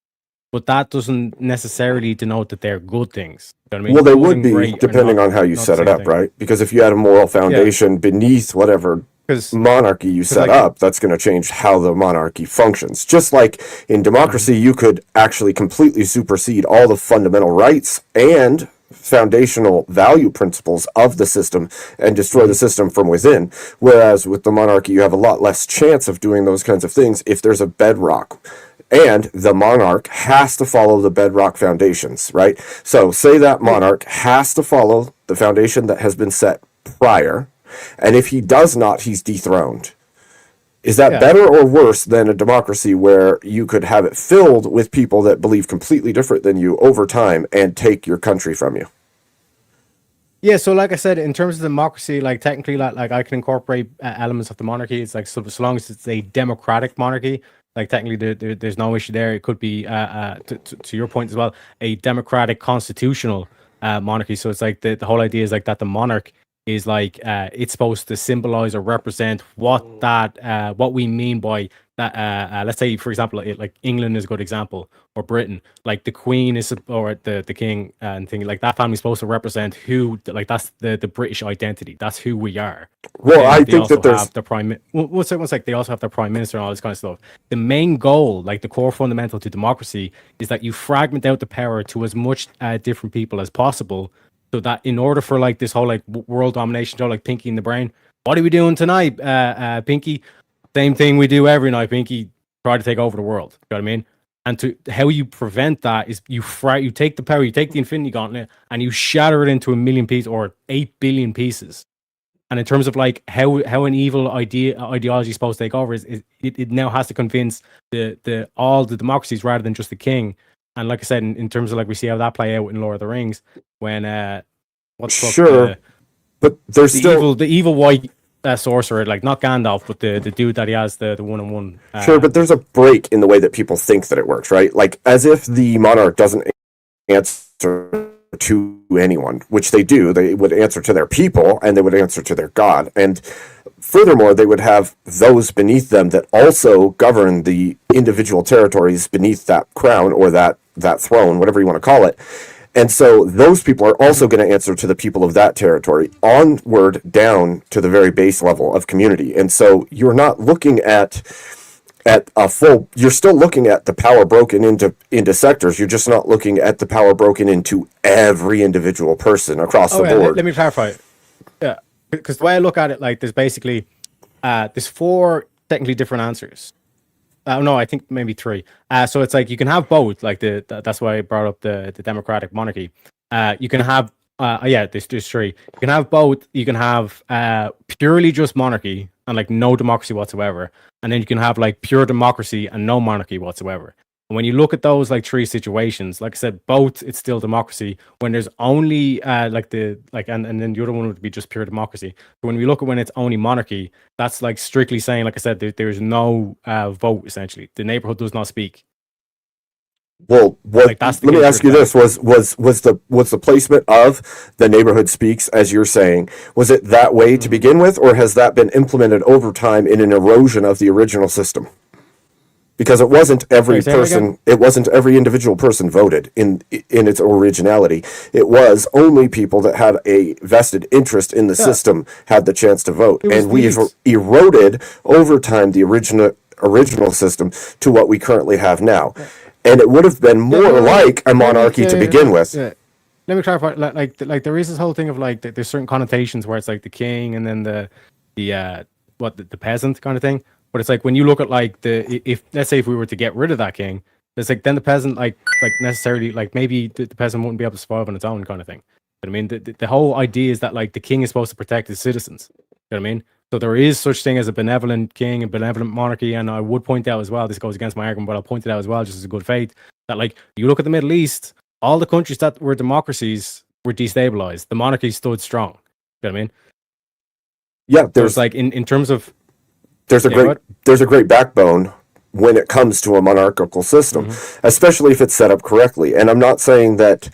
but that doesn't necessarily denote that they're good things. You know what I mean? Well, they Good would and be, great are depending not- on how you not set the it same up, thing. right? Because if you had a moral foundation beneath whatever monarchy you set like- up, that's going to change how the monarchy functions. Just like in democracy, you could actually completely supersede all the fundamental rights and foundational value principles of the system and destroy the system from within. Whereas with the monarchy, you have a lot less chance of doing those kinds of things if there's a bedrock. And the monarch has to follow the bedrock foundations, right? So say that monarch has to follow the foundation that has been set prior, and if he does not, he's dethroned. Is that better or worse than a democracy where you could have it filled with people that believe completely different than you over time and take your country from you? Yeah, so like I said, in terms of democracy, like technically, like I can incorporate elements of the monarchy. It's like so long as it's a democratic monarchy, like technically there's no issue there. It could be, to your point as well, a democratic constitutional monarchy. So it's like the whole idea is like that the monarch is like it's supposed to symbolize or represent what we mean by that. Let's say, for example, like England is a good example, or Britain. Like the Queen is, or the king and thing like that family is supposed to represent who, like that's the British identity. That's who we are. Well, I They think also that there's have the prime. One sec. They also have their prime minister and all this kind of stuff. The main goal, like the core fundamental to democracy, is that you fragment out the power to as much different people as possible. So that in order for like this whole like world domination, like Pinky in the Brain, what are we doing tonight, Pinky? Same thing we do every night, Pinky. Try to take over the world. You know what I mean? And to how you prevent that is you take the power, you take the Infinity Gauntlet, and you shatter it into 1 million pieces or 8 billion pieces. And in terms of like how an evil ideology is supposed to take over, is it now has to convince all the democracies rather than just the king. And like I said, in terms of like we see how that play out in Lord of the Rings, when but there's still the evil white sorcerer, like not Gandalf, but the dude that he has the one-on-one. Sure, but there's a break in the way that people think that it works, right? Like as if the monarch doesn't answer to anyone, which they do. They would answer to their people and they would answer to their god. And furthermore, they would have those beneath them that also govern the individual territories beneath that crown or that throne, whatever you want to call it. And so those people are also going to answer to the people of that territory, onward down to the very base level of community. And so you're not looking at at a full. You're still looking at the power broken into sectors. You're just not looking at the power broken into every individual person across the board. Let me clarify. Yeah, because the way I look at it, like there's basically there's 4 technically different answers. No, I think maybe 3. So it's like you can have both. Like that's why I brought up the democratic monarchy. You can have there's 3. You can have both. You can have purely just monarchy and like no democracy whatsoever, and then you can have like pure democracy and no monarchy whatsoever. And when you look at those like 3 situations, like I said, both it's still democracy. When there's only and then the other one would be just pure democracy. But when we look at when it's only monarchy, that's like strictly saying, like I said, there's no vote essentially. The neighborhood does not speak. Well, Like, that's the let me nature ask of you that. this: was the placement of the neighborhood speaks, as you're saying, was it that way to begin with, or has that been implemented over time in an erosion of the original system? Because it wasn't every Sorry, say that again? person, it wasn't every individual person voted in its originality. It was only people that had a vested interest in the Yeah. system had the chance to vote, It was and we've these. eroded over time the original system to what we currently have now. And it would have been more like a monarchy to begin with. Yeah. Let me clarify. Like there is this whole thing of like there's certain connotations where it's like the king and then the peasant kind of thing. But it's like when you look at like if let's say if we were to get rid of that king, it's like then the peasant like necessarily like maybe the peasant wouldn't be able to survive on its own kind of thing. You know what I mean? The whole idea is that like the king is supposed to protect his citizens. You know what I mean? So there is such thing as a benevolent king, a benevolent monarchy, and I would point out as well, this goes against my argument, but I'll point it out as well, just as a good faith, that like you look at the Middle East, all the countries that were democracies were destabilized. The monarchy stood strong. You know what I mean? Yeah, There's there's like in terms of there's a Yeah, great what? there's a great backbone when it comes to a monarchical system, Mm-hmm. especially if it's set up correctly. And I'm not saying that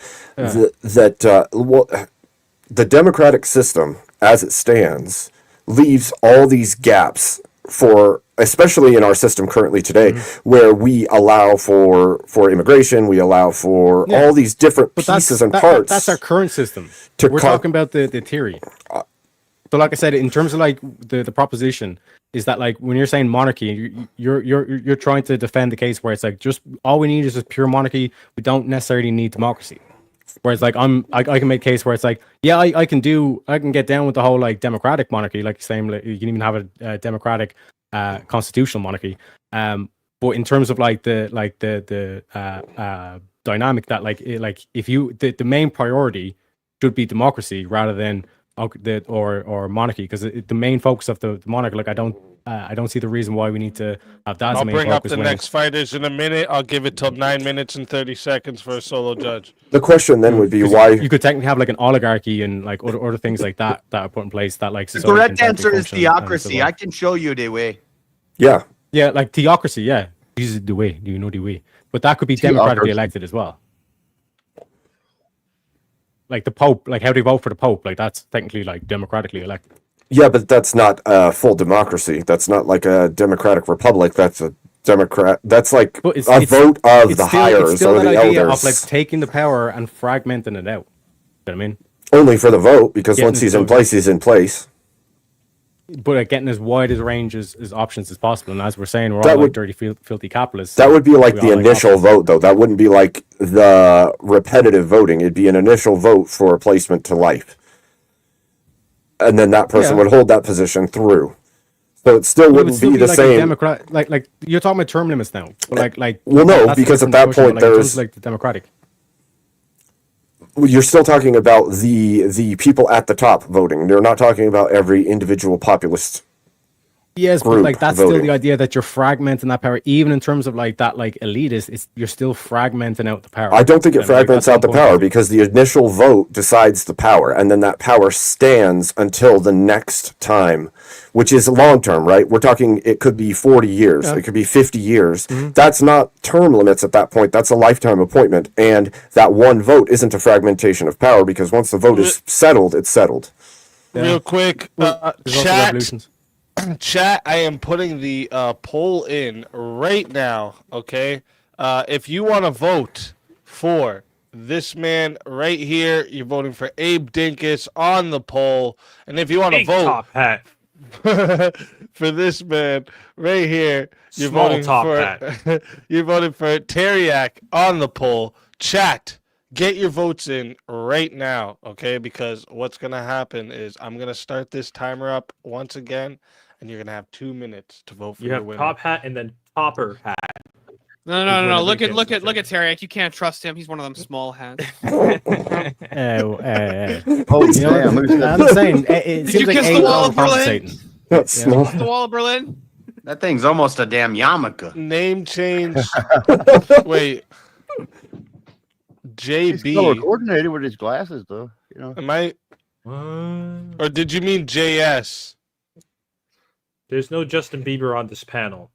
the democratic system as it stands leaves all these gaps for, especially in our system currently today, Mm-hmm. where we allow for immigration, we allow for Yeah. all these different But pieces and that- parts. That's our current system. to We're con- talking about the theory. So, like I said, in terms of like the proposition is that like when you're saying monarchy, you're trying to defend the case where it's like just all we need is just pure monarchy. We don't necessarily need democracy. Whereas like I can make a case where it's like yeah I can get down with the whole like democratic monarchy, like saying like, you can even have a democratic constitutional monarchy. But in terms of like the dynamic that like if you the main priority should be democracy rather than or monarchy, because the main focus of the monarchy, like I don't see the reason why we need to have that as I'll the main bring up focus the when next fighters in a minute. I'll give it till 9 minutes and 30 seconds for a solo judge. The question then would be 'cause why you could technically have like an oligarchy and like other things like that are put in place that like The society correct can answer technically is function and theocracy. survive. I can show you the way. Yeah. Yeah, like theocracy, yeah. This is the way. Do you know the way? But that could be democratically elected as well. Like the Pope, like how they vote for the Pope, like that's technically like democratically elected. Yeah, but that's not a full democracy. That's not like a democratic republic. That's a democrat. That's like But a vote of it's the still, hires it's still or that the idea elders. of like taking the power and fragmenting it out. You know what I mean? Only for the vote, because Getting once he's it in done. place, he's in place. But like getting as wide as range as options as possible. And as we're saying, we're That all would- like dirty, filthy capitalists. That would be like We the all like initial options. vote, though. That wouldn't be like the repetitive voting. It'd be an initial vote for a placement to life. And then that person Yeah. would hold that position through. So it still But it would wouldn't still be the like a same. Democrat, like you're talking about term limits now. But like Well, no, that's a because at different that discussion, point but, like, in terms there's- of, like the democratic. You're still talking about the people at the top voting. They're not talking about every individual populist. Yes, but group like that's voting. still the idea that you're fragmenting that power, even in terms of like that like elitist. It's you're still fragmenting out the power. I don't think it And, like, fragments that's out the one point. power because the initial vote decides the power, and then that power stands until the next time, which is long term, right? We're talking it could be 40 years, Yeah. it could be 50 years. Mhm. That's not term limits at that point. That's a lifetime appointment, and that one vote isn't a fragmentation of power because once the vote is settled, it's settled. Real quick, There's also chat. revolutions. Chat, I am putting the poll in right now, okay? If you want to vote for this man right here, you're voting for Abe Dinkus on the poll. And if you want to Big vote top hat. for this man right here. You're Small voting top for hat. you're voting for Teriak on the poll. Chat, get your votes in right now, okay? Because what's gonna happen is I'm gonna start this timer up once again, and you're gonna have 2 minutes to vote for You your have winner. top hat and then topper hat. No. Look at Teriak. You can't trust him. He's one of them small hats. Oh, You know, damn. Who's I'm that? saying it Did seems you like kiss the Abe's wall of Berlin? compensating. That's Yeah. small. The wall of Berlin. That thing's almost a damn yarmulke. Name change. Wait. He's color JB. coordinated with his glasses, though. You know. Am I? Or did you mean JS? There's no Justin Bieber on this panel.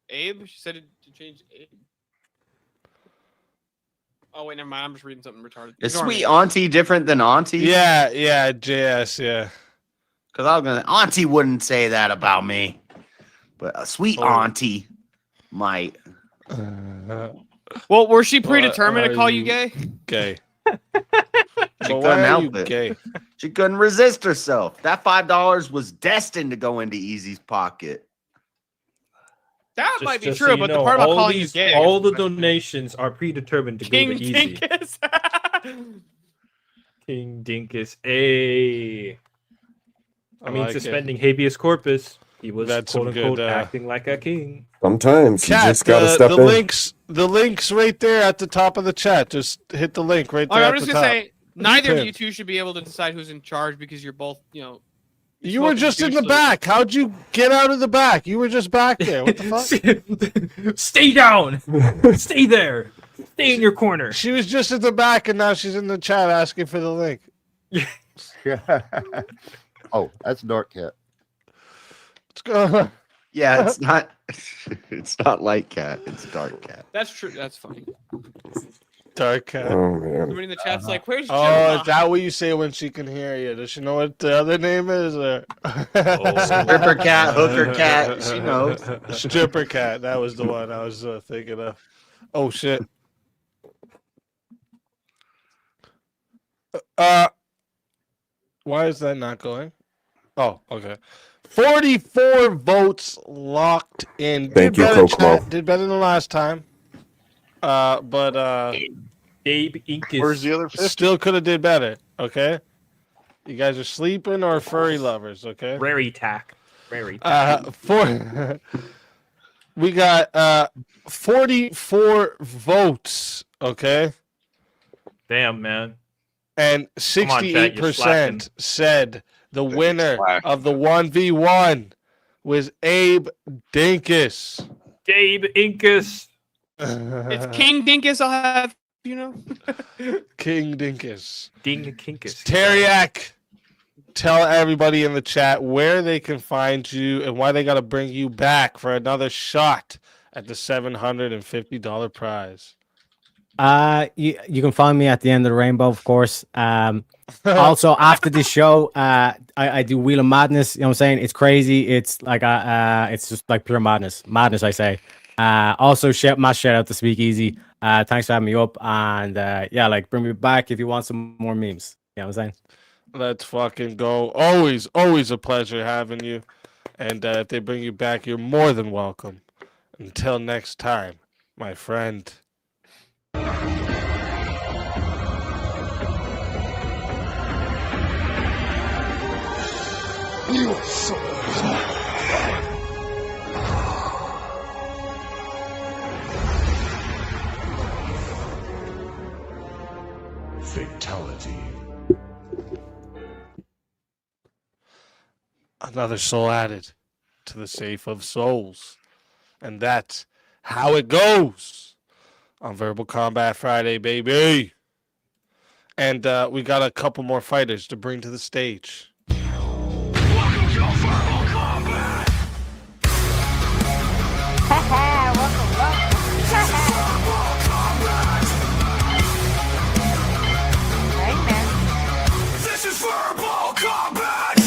Abe? She said to change Abe. Oh wait, never mind. I'm just reading something retarded. Is Ignore me. sweet auntie different than auntie? Yeah, JS, yeah. Because I was gonna auntie wouldn't say that about me, but a sweet Oh. auntie might. Well, were she predetermined to are call you you- gay? Gay. She But couldn't why are help you it. gay? She couldn't resist herself. That $5 was destined to go into Easy's pocket. That Just- might be just true, so you but the know, part about all calling these- you gay. all the donations are predetermined to King go to Easy. Dinkus. King Dinkus. I mean, like it. suspending habeas corpus. He was That's quote some unquote good, acting like a king. Sometimes you Chat, just gotta step the in. links right there at the top of the chat. Just hit the link right there I'm at just the gonna top. say neither of Pinned. you two should be able to decide who's in charge because you're both, you're You were smoking just in the juice, so- back. How'd you get out of the back? You were just back there. What the fuck? Stay down. Stay there. Stay in your corner. She was just at the back, and now she's in the chat asking for the link. Oh, that's Dark Cat. Let's go. Yeah, it's not. It's not light cat. It's dark cat. That's true. That's funny. Dark cat. Oh man. Somebody in the chat's like, "Where's Oh, Gemma?" is that what you say when she can hear you? Does she know what the other name is? Or... Stripper cat, hooker cat. She knows. Stripper cat. That was the one I was thinking of. Oh shit. Why is that not going? Oh, okay. 44 votes locked in. Thank you, better, Kokomo. chat. Did better than last time. But Abe Inkus. Where's the other 50? still could have did better. Okay. You guys are sleeping or furry lovers. Okay. Rary tack. Rary tack. We got 44 votes. Okay. Damn, man. And Come on, chat, you're slacking. 68% said the winner of the 1v1 was Abe Dinkus. Abe Inkus. It's King Dinkus. I'll have you know. King Dinkus. Ding Kinkus. Teriak, tell everybody in the chat where they can find you and why they got to bring you back for another shot at the $750 prize. You can find me at the end of the rainbow, of course. Also, after the show, I do Wheel of Madness. You know what I'm saying? It's crazy. It's like it's just like pure madness. Madness, I say. Also, mass shout out to Speakeasy. Thanks for having me up, and yeah, like bring me back if you want some more memes. You know what I'm saying? Let's fucking go. Always a pleasure having you. And if they bring you back, you're more than welcome. Until next time, my friend. You are so Fatality. Another soul added to the safe of souls. And that's how it goes on Verbal Combat Friday, baby. And we got a couple more fighters to bring to the stage. This is verbal combat.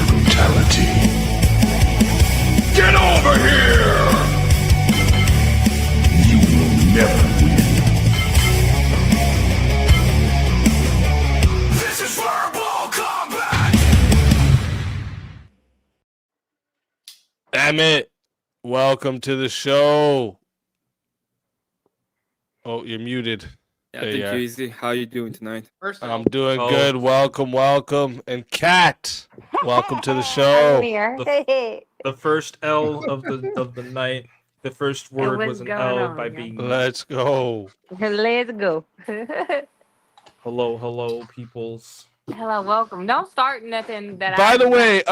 Brutality. Get over here. You will never win. Emmett, welcome to the show. Oh, you're muted. Yeah, There thank you you, are. Easy. How are you doing tonight? I'm doing Oh. good. Welcome. And Kat, welcome to the show. The first L of the night. The first word what's was an going L on, by y'all? being. Let's go. Let's go. Hello, peoples. Hello, welcome. Don't start nothing that By the way,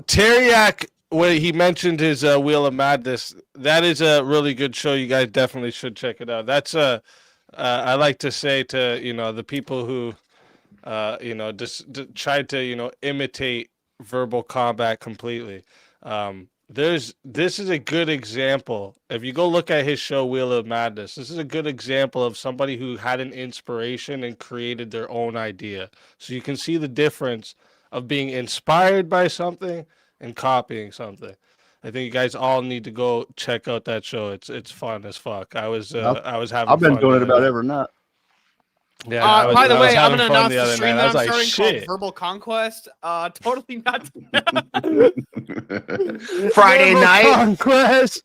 Teriak, when he mentioned his Wheel of Madness, that is a really good show. You guys definitely should check it out. That's I like to say to the people who just tried to imitate verbal combat completely. This is a good example. If you go look at his show Wheel of Madness, this is a good example of somebody who had an inspiration and created their own idea. So you can see the difference of being inspired by something and copying something. I think you guys all need to go check out that show. It's fun as fuck. I was having. I've been fun doing the it other about day. every night. Yeah. By the way, I'm having gonna fun announce the the other stream night. I that was I'm like, starting shit. called Verbal Conquest. Totally not. Friday night. Conquest.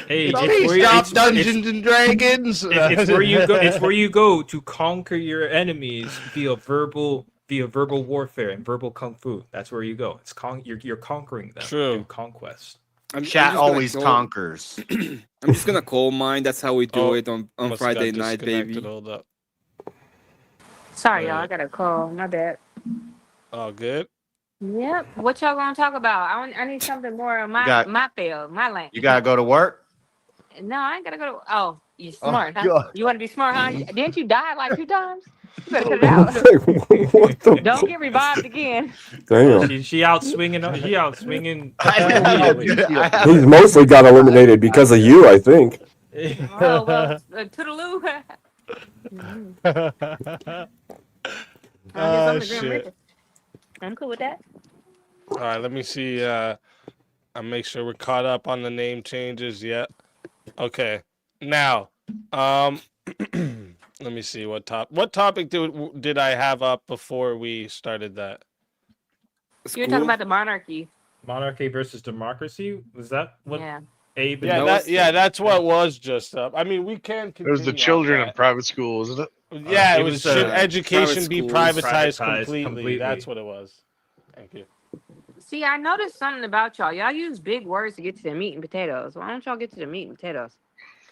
Hey, Stop Dungeons and Dragons. It's where you go. It's where you go to conquer your enemies via verbal warfare and verbal kung fu. That's where you go. It's you're conquering them. True. Conquest. Chat just gonna always go- conquers. I'm just gonna call mine. That's how we do Oh, it on must have Friday got night, disconnected. baby. Hold up. Sorry, y'all. I got a call. My bad. Oh, good. Yep. What y'all gonna talk about? I need something more on my got- my field, my lane. You gotta go to work. No, I ain't gotta go to. Oh, you Oh, smart, huh? God. You want to be smart, huh? Didn't you die like 2 times? You better cut it out. What the? Don't get revived again. Damn. She out swinging. She out swinging. He's mostly got eliminated because of you, I think. Oh well, toodaloo. Oh, shit. I'm cool with that. All right, let me see. I'll make sure we're caught up on the name changes. Yet. Okay. Now, let me see what topic did I have up before we started that? You were talking about the monarchy. Monarchy versus democracy. Was that what? Yeah. Abe and Yeah, Noah that's what was just up. I mean, we can. It was the continue on children that. in private school, isn't it? Yeah, it it was. was, Should uh, education be private schools privatized privatized completely? completely. That's what it was. Thank you. See, I noticed something about y'all. Y'all use big words to get to the meat and potatoes. Why don't y'all get to the meat and potatoes?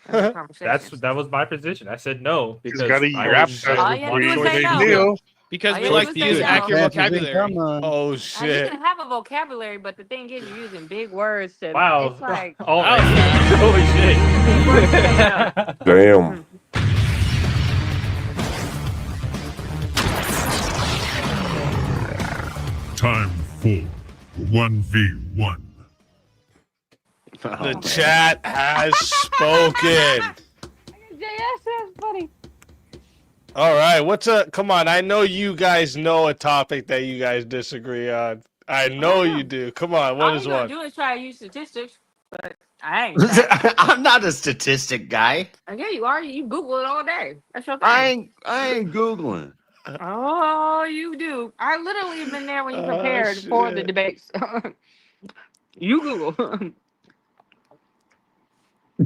That was my position. I said no because gotta eat I your was- appetite All you had to do was say no. Neil. Because All we you like had to do was use say no. accurate Chances vocabulary. income. Oh You shit! can have a vocabulary, but the thing is, you're using big words to. Wow. It's like. Oh, holy shit. Damn. Time for 1v1. The chat has spoken. JS, that's funny. All right, what's a? Come on, I know you guys know a topic that you guys disagree on. I know you do. Come on, what All is you gonna one? do is try to use statistics, but I ain't. I'm not a statistic guy. Yeah, you are. You Google it all day. That's your thing. I ain't googling. Oh, you do. I literally have been there when you prepared for the shit. debates. You Google.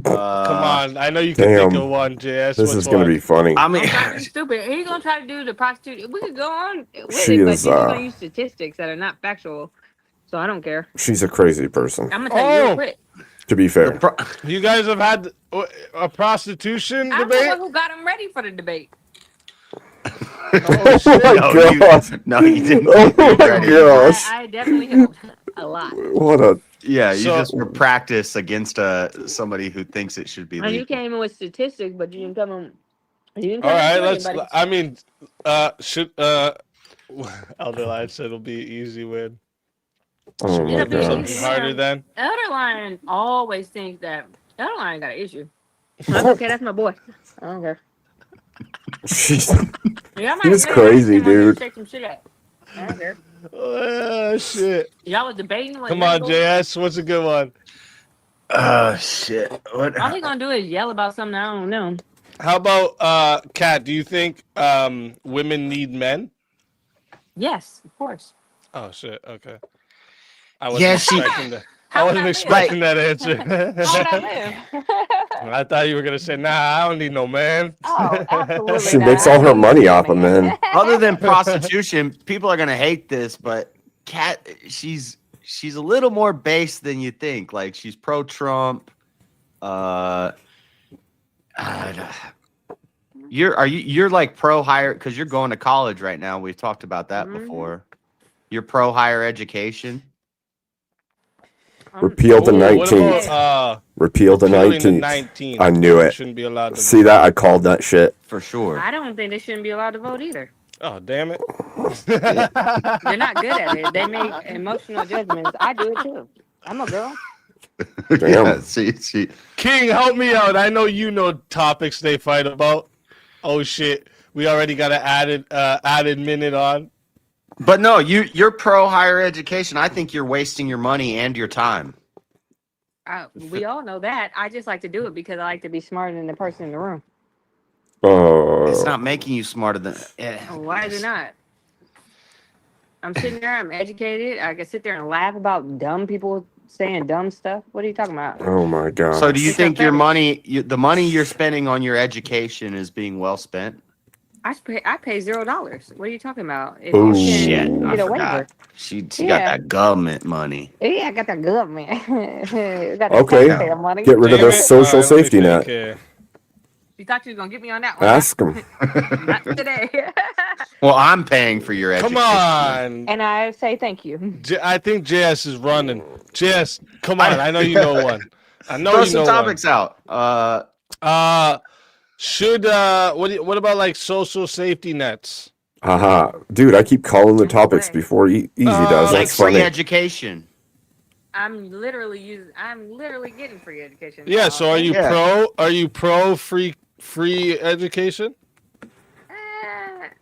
Come on, I know you can Damn. think of one, JS. This is going to be funny. I mean, I'm trying to be stupid. He's gonna try to do the prostitute. We could go on with She it, but is, you're just gonna use statistics that are not factual. So I don't care. She's a crazy person, I'm gonna tell you real Oh. quick. to be fair. You guys have had a prostitution I'm the debate? one who got him ready for the debate. Oh, shit. Oh my god. No, you didn't. Oh my gosh. I definitely helped a lot. What a. Yeah, you So- just were practice against somebody who thinks it should be And you legal. came in with statistics, but you didn't come in. You didn't All come right, in with let's. anybody. I mean, should Elderline said it'll be an easy win. Oh my It'll be god. easy. Something harder then. Elderline always thinks that Elderline got an issue. That's okay, that's my boy. I don't care. She's. Y'all might He's say I crazy, just came on here to dude. shake some shit up. I don't care. Oh shit! Y'all was debating. Come on, JS. What's a good one? Shit. What? All he gonna do is yell about something I don't know. How about Kat? Do you think women need men? Yes, of course. Oh shit. Okay. I wasn't expecting that. I wasn't expecting that answer. How would I live? I thought you were gonna say, "Nah, I don't need no man." Oh, absolutely She not. makes all her money off of men. Other than prostitution, people are gonna hate this, but Kat, she's a little more base than you think. Like she's pro-Trump. You're like pro higher because you're going to college right now. We've talked about that before. You're pro higher education. Repeal the What 19th. about, Repeal the repealing the 19th. 19th? I knew it. Shouldn't be allowed to See vote. that? I called that shit. For sure. I don't think they shouldn't be allowed to vote either. Oh, damn it. They're not good at it. They make emotional judgments. I do it too. I'm a girl. Yeah, see. King, help me out. I know you know topics they fight about. Oh shit, we already got an added minute on. But no, you're pro higher education. I think you're wasting your money and your time. We all know that. I just like to do it because I like to be smarter than the person in the room. It's not making you smarter than. Why is it not? I'm sitting there. I'm educated. I can sit there and laugh about dumb people saying dumb stuff. What are you talking about? Oh my god. So do you think your money, the money you're spending on your education is being well spent? I pay $0. What are you talking about? If Oh you can shit! I get a forgot. waiver. She got Yeah. that government money. Yeah, I got the government. Got the Okay. taxpayer money. Get rid of Damn the it. social All right, let me safety net. think here. You thought you was gonna get me on that one? Ask them. Not today. Well, I'm paying for your education. Come on. And I say thank you. I think JS is running. JS, come on. I know you know one. I know Throw you some know topics out. What about like social safety nets? Haha. Dude, I keep calling the topics before Easy does. Like That's free funny. education. I'm literally getting free education. Yeah, now. so are you pro free education?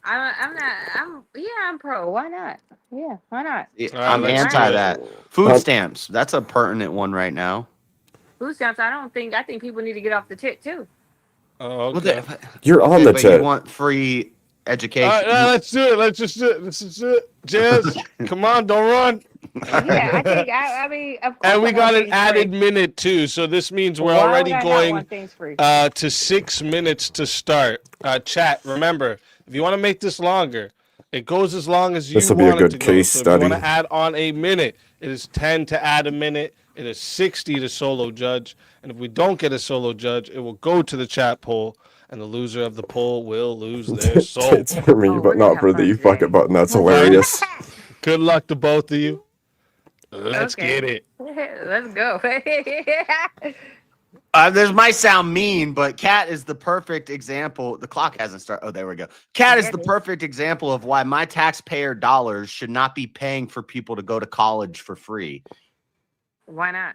I'm pro. Why not? Yeah, why not? I'm anti that. Food stamps. That's a pertinent one right now. Food stamps, I think people need to get off the tit too. Oh, Well, okay. You're on the but tip. you want free education. All right, let's do it. Let's just do it. Let's just do it. Jazz, come on, don't run. Yeah, I mean, of course. And we I got want an things added free. minute too, so this means we're Why would already I not going want things free? to 6 minutes to start. Chat, remember, if you want to make this longer, it goes as long as you This will be a want it good to case go. So study. if you want to add on a minute, it is 10 to add a minute. It is 60 to solo judge. And if we don't get a solo judge, it will go to the chat poll, and the loser of the poll will lose their soul. It's for me, but not for the you fuck it button. That's hilarious. Good luck to both of you. Let's get it. Let's go. This might sound mean, but Kat is the perfect example. The clock hasn't started. Oh, there we go. Kat is the perfect example of why my taxpayer dollars should not be paying for people to go to college for free. Why not?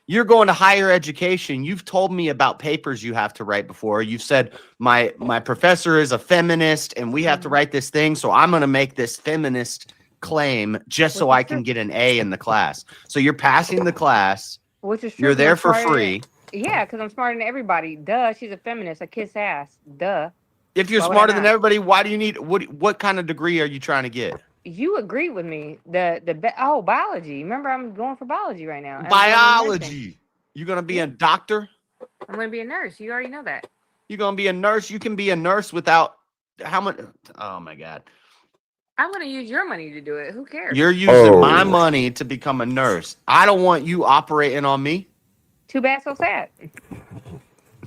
You're going to higher education. You've told me about papers you have to write before. You've said my professor is a feminist and we have to write this thing. So I'm going to make this feminist claim just so I can get an A in the class. So you're passing the class. Which is true. You're 'cause there I'm for smarter free. than- Yeah, because I'm smarter than everybody. Duh, she's a feminist. I kiss ass. Duh. If you're Why would I smarter than not? everybody, why do you need what kind of degree are you trying to get? You agree with me. Biology. Remember, I'm going for biology right now. I'm going to nursing. Biology. You're going to be a doctor? I'm going to be a nurse. You already know that. You're going to be a nurse? You can be a nurse without how much? Oh my God. I'm going to use your money to do it. Who cares? You're using my money to become a nurse. I don't want you operating on me. Too bad, so sad.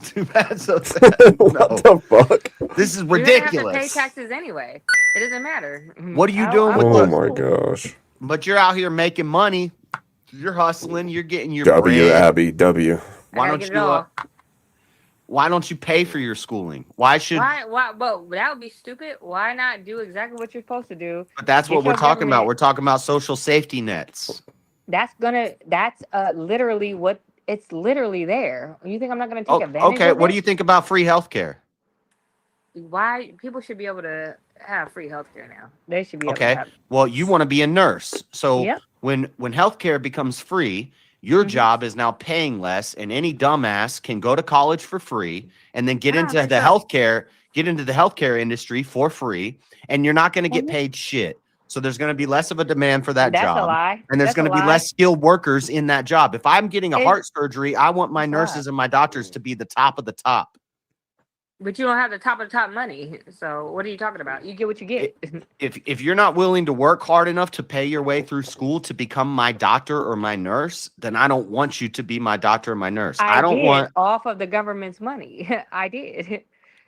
Too bad, so sad. What the fuck? This is You're going to have to pay ridiculous. taxes anyway. It doesn't matter. What are you doing with Oh the? my gosh. But you're out here making money. You're hustling. You're getting your W, bread. Abby, W. Why I don't gotta you? get it all. Why don't you pay for your schooling? Why should? Why? But that would be stupid. Why not do exactly what you're supposed to do? But that's Get what we're your talking about. government- We're talking about social safety nets. That's literally what it's literally there. You think I'm not gonna take advantage Okay. of What it? do you think about free healthcare? Why people should be able to have free healthcare now? They should be able Okay. to have. Well, you want to be a nurse. So Yep. when healthcare becomes free, your job is now paying less, and any dumbass can go to college for free and then get into the healthcare industry for free, and you're not going to get paid shit. So there's going to be less of a demand for that That's a job. lie. And there's That's a going to be lie. less skilled workers in that job. If I'm getting a It's- heart surgery, I want my That's a lie. nurses and my doctors to be the top of the top. But you don't have the top of the top money. So what are you talking about? You get what you get. If you're not willing to work hard enough to pay your way through school to become my doctor or my nurse, then I don't want you to be my doctor or my nurse. I don't did want off of the government's money. I did.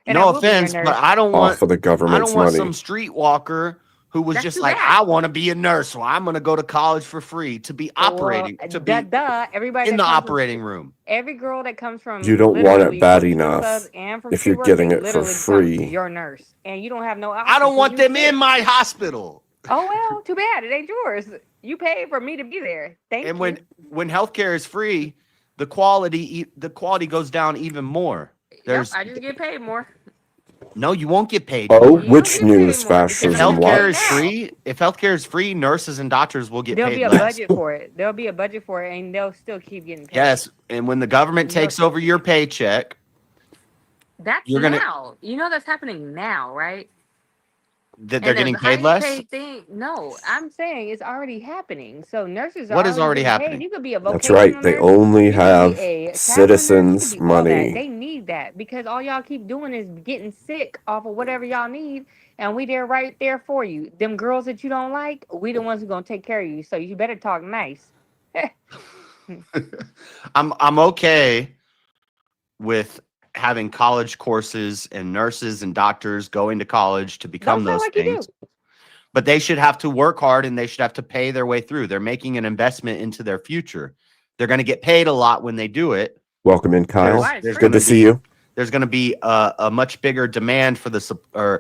And I no will be your offense, nurse. but I don't Off want of the I government's don't want money. some streetwalker who was That's just too like, bad. I want to be a nurse, so I'm going to go to college for free to be operating, to be Everybody in that the comes from- operating room. Every girl that comes from You don't want literally it bad from enough clubs and from if you're Seaworth, getting they it for literally become free. your nurse, and you don't have no option. I don't so want you them sick. in my hospital. Oh well, too bad. It ain't yours. You paid for me to be there. Thank And you. when healthcare is free, the quality goes down even more. There's I just get paid more. no, you won't get paid. Oh, more. which news If fascism? healthcare is What? free, nurses and doctors will get There'll paid be a less. budget for it. There'll be a budget for it, and they'll still keep getting paid. Yes, and when the government takes over your paycheck, That's you're gonna- now. You know that's happening now, right? that they're And getting the paid highest less. paid thing, no, I'm saying it's already happening. So nurses are What is already getting paid. happening? You could be a That's vocational right. They nurse, only you could be have a chaplain nurse, citizens' you could be all that. money. They need that because all y'all keep doing is getting sick off of whatever y'all need, and we there right there for you. Them girls that you don't like, we the ones who gonna take care of you. So you better talk nice. I'm okay with having college courses and nurses and doctors going to college to become Don't those sound like you things. But they should have to work hard and they should have to pay their way through. They're making an investment into their future. They're going to get paid a lot when they do it. Welcome in, Kyle. There's Good gonna to see you. There's going to be a much bigger demand for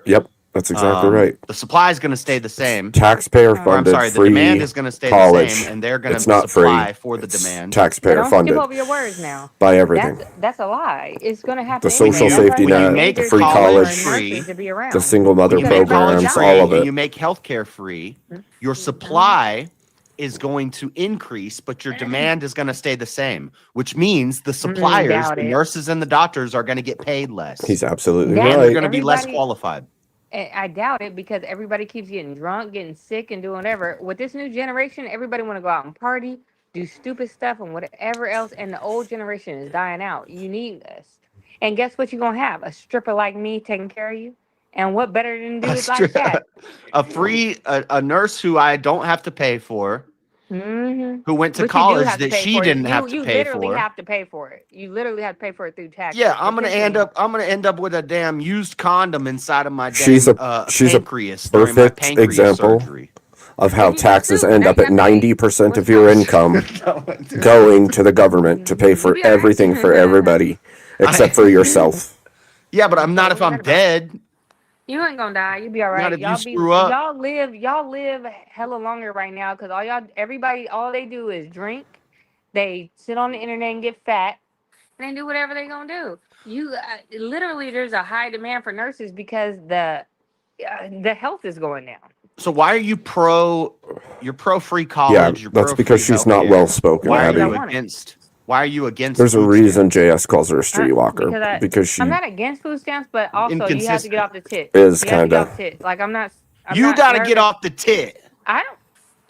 Yep, that's exactly right. The supply is going to stay the same. Taxpayer Or, I'm funded sorry, the free demand is going to stay college. the same, and they're going to It's not supply free. for the It's demand. taxpayer Don't funded skip over your words now. by everything. That's a lie. It's gonna happen. The social anyway. safety That's why we net, need the their free teachers college, and nurses to be around. the single mother When you make college programs, free all of and it. you make healthcare free, your supply is going to increase, but your demand is going to stay the same, which means the suppliers, doubt the it. nurses and the doctors are going to get paid less. He's absolutely That's- They're right. going to be less Everybody- qualified. I doubt it because everybody keeps getting drunk, getting sick, and doing whatever. With this new generation, everybody want to go out and party, do stupid stuff, and whatever else. And the old generation is dying out. You need us. And guess what? You're gonna have a stripper like me taking care of you. And what better than do it like that? A nurse who I don't have to pay for, Mm-hmm. who went to But you do college have to that pay she for it. didn't have You to pay literally for. have to pay for it. You literally have to pay for it through taxes. Yeah, I'm gonna Potentially. end up with a damn used condom inside of my damn She's a pancreas during my perfect pancreas example surgery. of how taxes end up at 90% of your income going to the government to pay for everything for everybody except for yourself. Yeah, but I'm not if I'm dead. You ain't gonna die. You'll be all Not right. if you Y'all screw up. Y'all live hella longer right now because everybody, all they do is drink. They sit on the internet and get fat, and they do whatever they gonna do. You literally, there's a high demand for nurses because the health is going down. So why are you you're pro free college? Yeah, you're that's pro because free she's not healthcare. well spoken, Why Abby. are you against? Why are you against? There's a food reason JS calls her a streetwalker because she I'm not against food stamps, but also you have to get off the tit. is You have to get kinda- off the tit. Like I'm not gotta nervous. get off the tit. I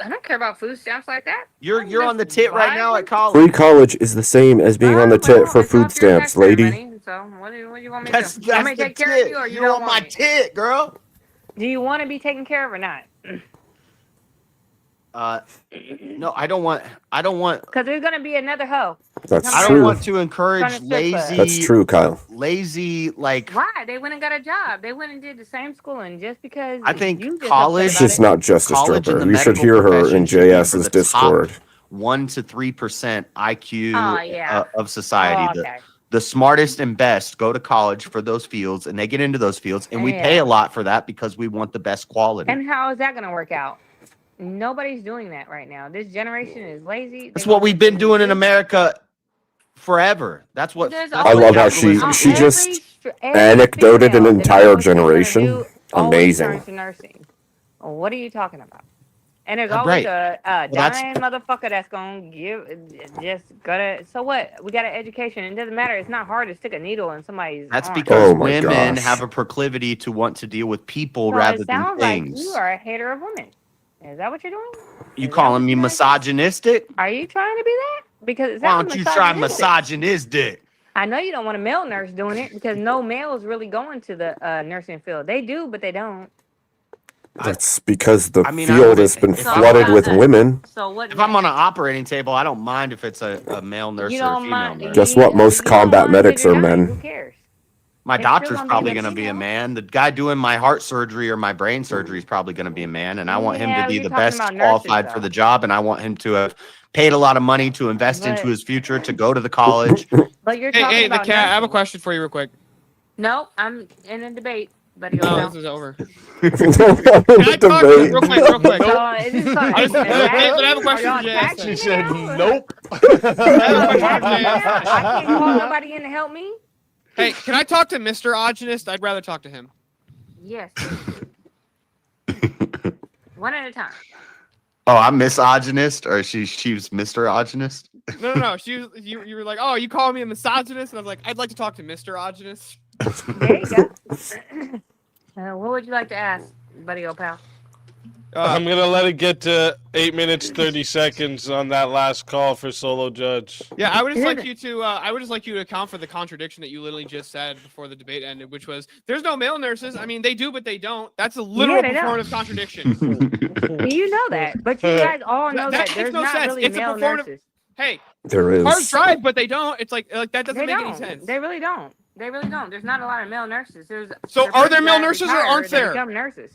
don't care about food stamps like that. You're on the tit right now at college. free college is the same as being on the tit for food stamps, lady. Money, so what do you want me to do? You want me to the take care of tit. you or you You're don't on my want me? tit, girl. Do you want to be taken care of or not? No, I don't want. Because there's gonna be another hoe. That's I don't true. want to encourage Trying to strip lazy. That's true, Kyle. Lazy, like Why? They went and got a job. They went and did the same schooling just because. I think you just college- upset about She's it. not just a college and stripper. the You should medical hear her profession in should be JS's for the top Discord. 1 to 3% IQ Oh, yeah. of society. Oh, okay. The smartest and best go to college for those fields, and they get into those fields, and we pay Yeah. a lot for that because we want the best quality. And how is that gonna work out? Nobody's doing that right now. This generation is lazy. That's what we've been doing in America forever. That's what. There's that's I what love how she capitalism is. just anecdoted an entire generation. Always Amazing. turns to nursing. What are you talking about? And there's Right. always a Well, that's- dying motherfucker that's gonna so what? We got an education. It doesn't matter. It's not hard to stick a needle in somebody's That's arm. because Oh my women gosh. have a proclivity to want to deal with people So rather it than sounds like things. you are a hater of women. Is that what you're doing? You calling me misogynistic? Are you trying to be that? Because it Why sounds don't you try misogynistic. misogynistic? I know you don't want a male nurse doing it because no males really go into the nursing field. They do, but they don't. That's because the I mean, field has been if I'm flooded with women. So what? If I'm on an operating table, I don't mind if it's a male nurse You or a don't female mind- nurse. Guess what? Most combat medics are men. Who cares? My It's still doctor's gonna be probably the going to be a female. man. The guy doing my heart surgery or my brain surgery is probably going to be a man, and I want him Yeah, to be you're the talking best about nurses, qualified for though. the job, and I want him to have paid a lot of money to invest into But- his future, to go to the college. But you're Hey, talking hey, the about cat. I have a nursing. question for you, real quick. No, I'm in a debate, buddy. No, this is over. Can I talk to you real quick, real quick? So, is this gonna I just- attack but I have a me? question Are for y'all JS. attacking She me said, now? nope. I have a question for I JS. can't call nobody in to help me. Hey, can I talk to Mr. Ogenist? I'd rather talk to him. Yes. One at a time. Oh, I'm misogynist, or she was Mr. Ogenist? No. You were like, oh, you calling me a misogynist? And I was like, I'd like to talk to Mr. Ogenist. There you go. What would you like to ask, buddy, old pal? I'm gonna let it get to 8 minutes 30 seconds on that last call for Solo Judge. Yeah, I would just like you to. I would just like you to account for the contradiction that you literally just said before the debate ended, which was, "There's no male nurses. I mean, they do, but they don't." That's a literal they don't. performative contradiction. You know that, but you guys all know that, makes there's no not sense. really It's a male performative. nurses. Hey, There cars is. drive, but they don't. It's like that doesn't They make don't. any sense. They really don't. They really don't. There's not a lot of male nurses. So are there male nurses or aren't there? Become nurses.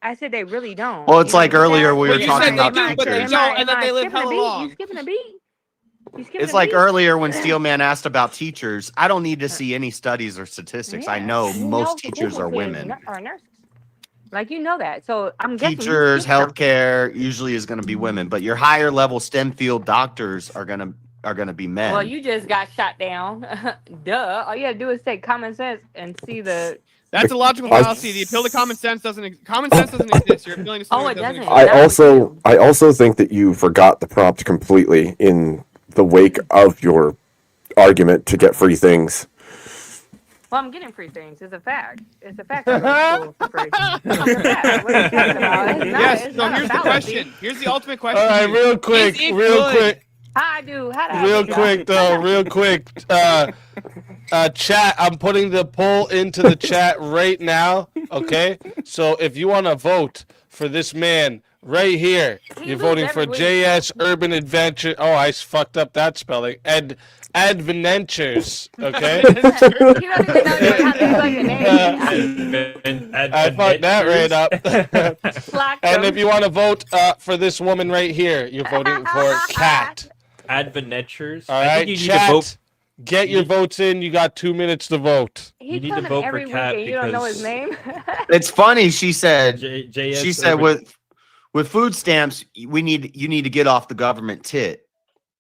I said they really don't. Well, it's You like know, earlier we Well, were you talking said they about do, but they teachers. don't, and then they live skipping a hella beat? long. You skipping a beat? You skipping It's a like beat? earlier when Steelman asked about teachers. I don't need to see any studies or statistics. I Yeah, know you most know teachers are people women. Are nurses. Like you know that. So I'm guessing you Teachers, skipped them. healthcare usually is going to be women, but your higher level STEM field doctors are going to be men. Well, you just got shot down. Duh. All you gotta do is take common sense and see the. That's a logical fallacy. The appeal to common sense doesn't exist. You're appealing to something that doesn't exist. I also think that you forgot the prompt completely in the wake of your argument to get free things. Well, I'm getting free things. It's a fact. It's a fact. I go to school for free. It's a fact. What are you talking about? It's not, Yes. it's So not a here's the fallacy. question. Here's the ultimate question. All right, here. real quick, Is it real good? quick. How I do? How do I Real do that? quick though, real quick. Chat, I'm putting the poll into the chat right now. Okay, so if you want to vote for this man right here, you're voting for JS Urban Adventure. Oh, I fucked up that spelling. Adventures. Okay. You don't even know how to spell your name. I fucked that right up. Slack And them. if you want to vote for this woman right here, you're voting for Cat. Adventures. All I right, think you need chat. to vote. Get your votes in. You got 2 minutes to vote. He's need to coming vote for every Cat week and you don't know his because- name. It's funny. She said. JS She said Urban- with food stamps, you need to get off the government tit.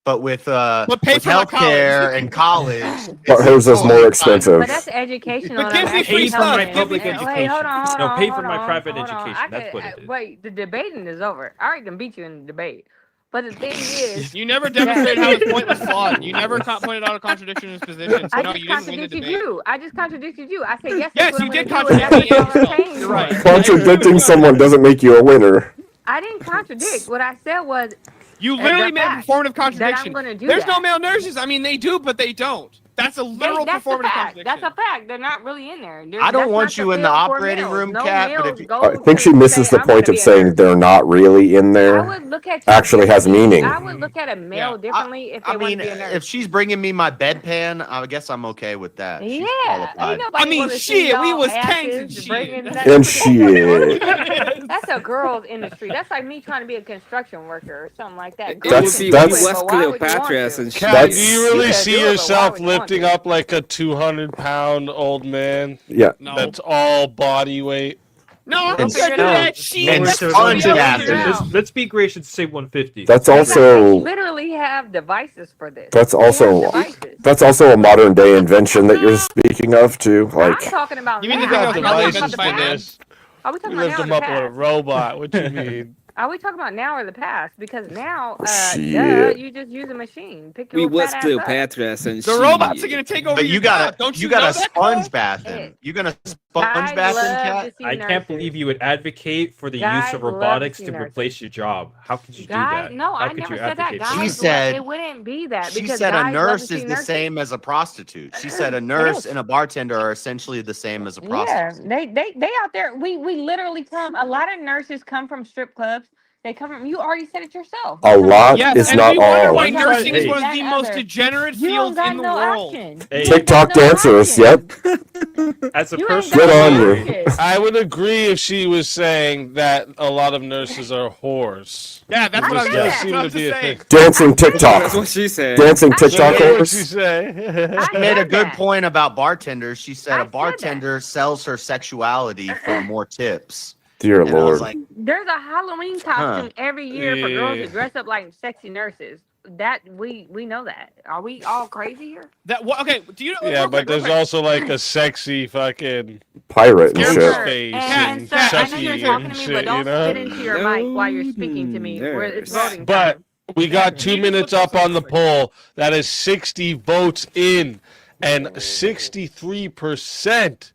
But with pay with for my healthcare college. and college, But hers is more expensive. But that's educational. But and give I'm me actually free telling stuff. you. Public Wait, education. hold on, No, pay for hold my on, private hold on. education. That's what it is. Wait, the debating is over. I already done beat you in the debate. But the thing is, You never demonstrated how his point was flawed. You never pointed out a contradiction in his position. So I no, just you didn't win the contradicted debate. you. I just contradicted you. I said yes. Yes, that's what you I'm did gonna do, and contradict me. that's what I'm gonna You're right. change. Contradicting someone doesn't make you a winner. I didn't contradict. What I said was You the literally made a fact performative that I'm contradiction. gonna do There's that. no male nurses. I mean, they do, but they don't. That's a literal that's a performative fact. contradiction. That's a fact. They're not really in there. I don't That's want not you in the field for operating males. room, No Kat, but males if you- go I think she to misses say, the "I'm gonna point of be a saying nurse." they're not really in I there. would look at you Actually has differently. meaning. I would look at a male differently if they I want mean, to be a nurse. if she's bringing me my bedpan, I guess I'm okay with that. She's Yeah, qualified. ain't nobody I mean, wanna see shit, we y'all was asses tanks and shit. breaking that- And shit. That's a girl's industry. That's like me trying to be a construction worker or something like that. It Girls That's- would be can do that's- it, West but why would you want Cleopatra to? and shit. Kat, That's- do you really You can see do it, but why yourself would you want lifting to? up like a 200-pound old man Yeah. No. that's all body weight? No, I'm And gonna do no. that shit. And That's sponge funny. baths. Let's be gracious. Say 150. That's They also literally have devices for this. that's They have also devices. that's also a modern day invention that you're speaking of too. I'm Like talking about You mean now. the thing You of got how they devices invented for the this. Are we talking You about lift now them or up the with a past? robot. What you mean? Are we talking about now or the past? Because now, Shit. you just use a machine. Pick We your was fat ass up. Cleopatra's and The robots are gonna take over But your you got job. Don't you know got a that, sponge Cole? bath him. You gonna Guys sponge bath him, love Cat? to see I can't nurses. believe you would advocate for the use Guys of love to robotics see to nurses. replace your job. How could you do Guys, that? no, How I could never you said that. advocate Guys, for She that? said it wouldn't be that she because said a guys love to nurse see is the nurses. same as a prostitute. She said a nurse and a bartender are essentially the same as a Yeah, prostitute. they out there. We literally come. A lot of nurses come from strip clubs. They come from. You already said it yourself. A lot Yes, is and not we wonder all. why One try- nursing is hey. one of the That most other. degenerate You don't fields got in the no world. option. Hey. You ain't got TikTok no dancers, option. yep. As a You ain't person, Good got on no you. option. I would agree if she was saying that a lot of nurses are whores. Yeah, that's It what I just was does just seem about to to be a say. thing. Dancing TikTok. That's what she said. Dancing I TikTok So what would horse. she say? She made a said good that. point about bartenders. She said I a said bartender sells her sexuality for more tips. Dear And I was Lord. like, There's a Halloween costume every year for girls Yeah. to dress up like sexy nurses. That we know that. Are we all crazy here? Okay, do you know? Yeah, real but quick, real there's quick. also like a sexy fucking Pirate and ghost shit. face And and sir, I know Chucky you're talking and to me, shit, but you don't know? spit into your mic while you're speaking to me. Where it's Nurse. voting But time. we got Can you 2 just minutes look up this up on the real quick? poll. That is 60 votes in, and 63%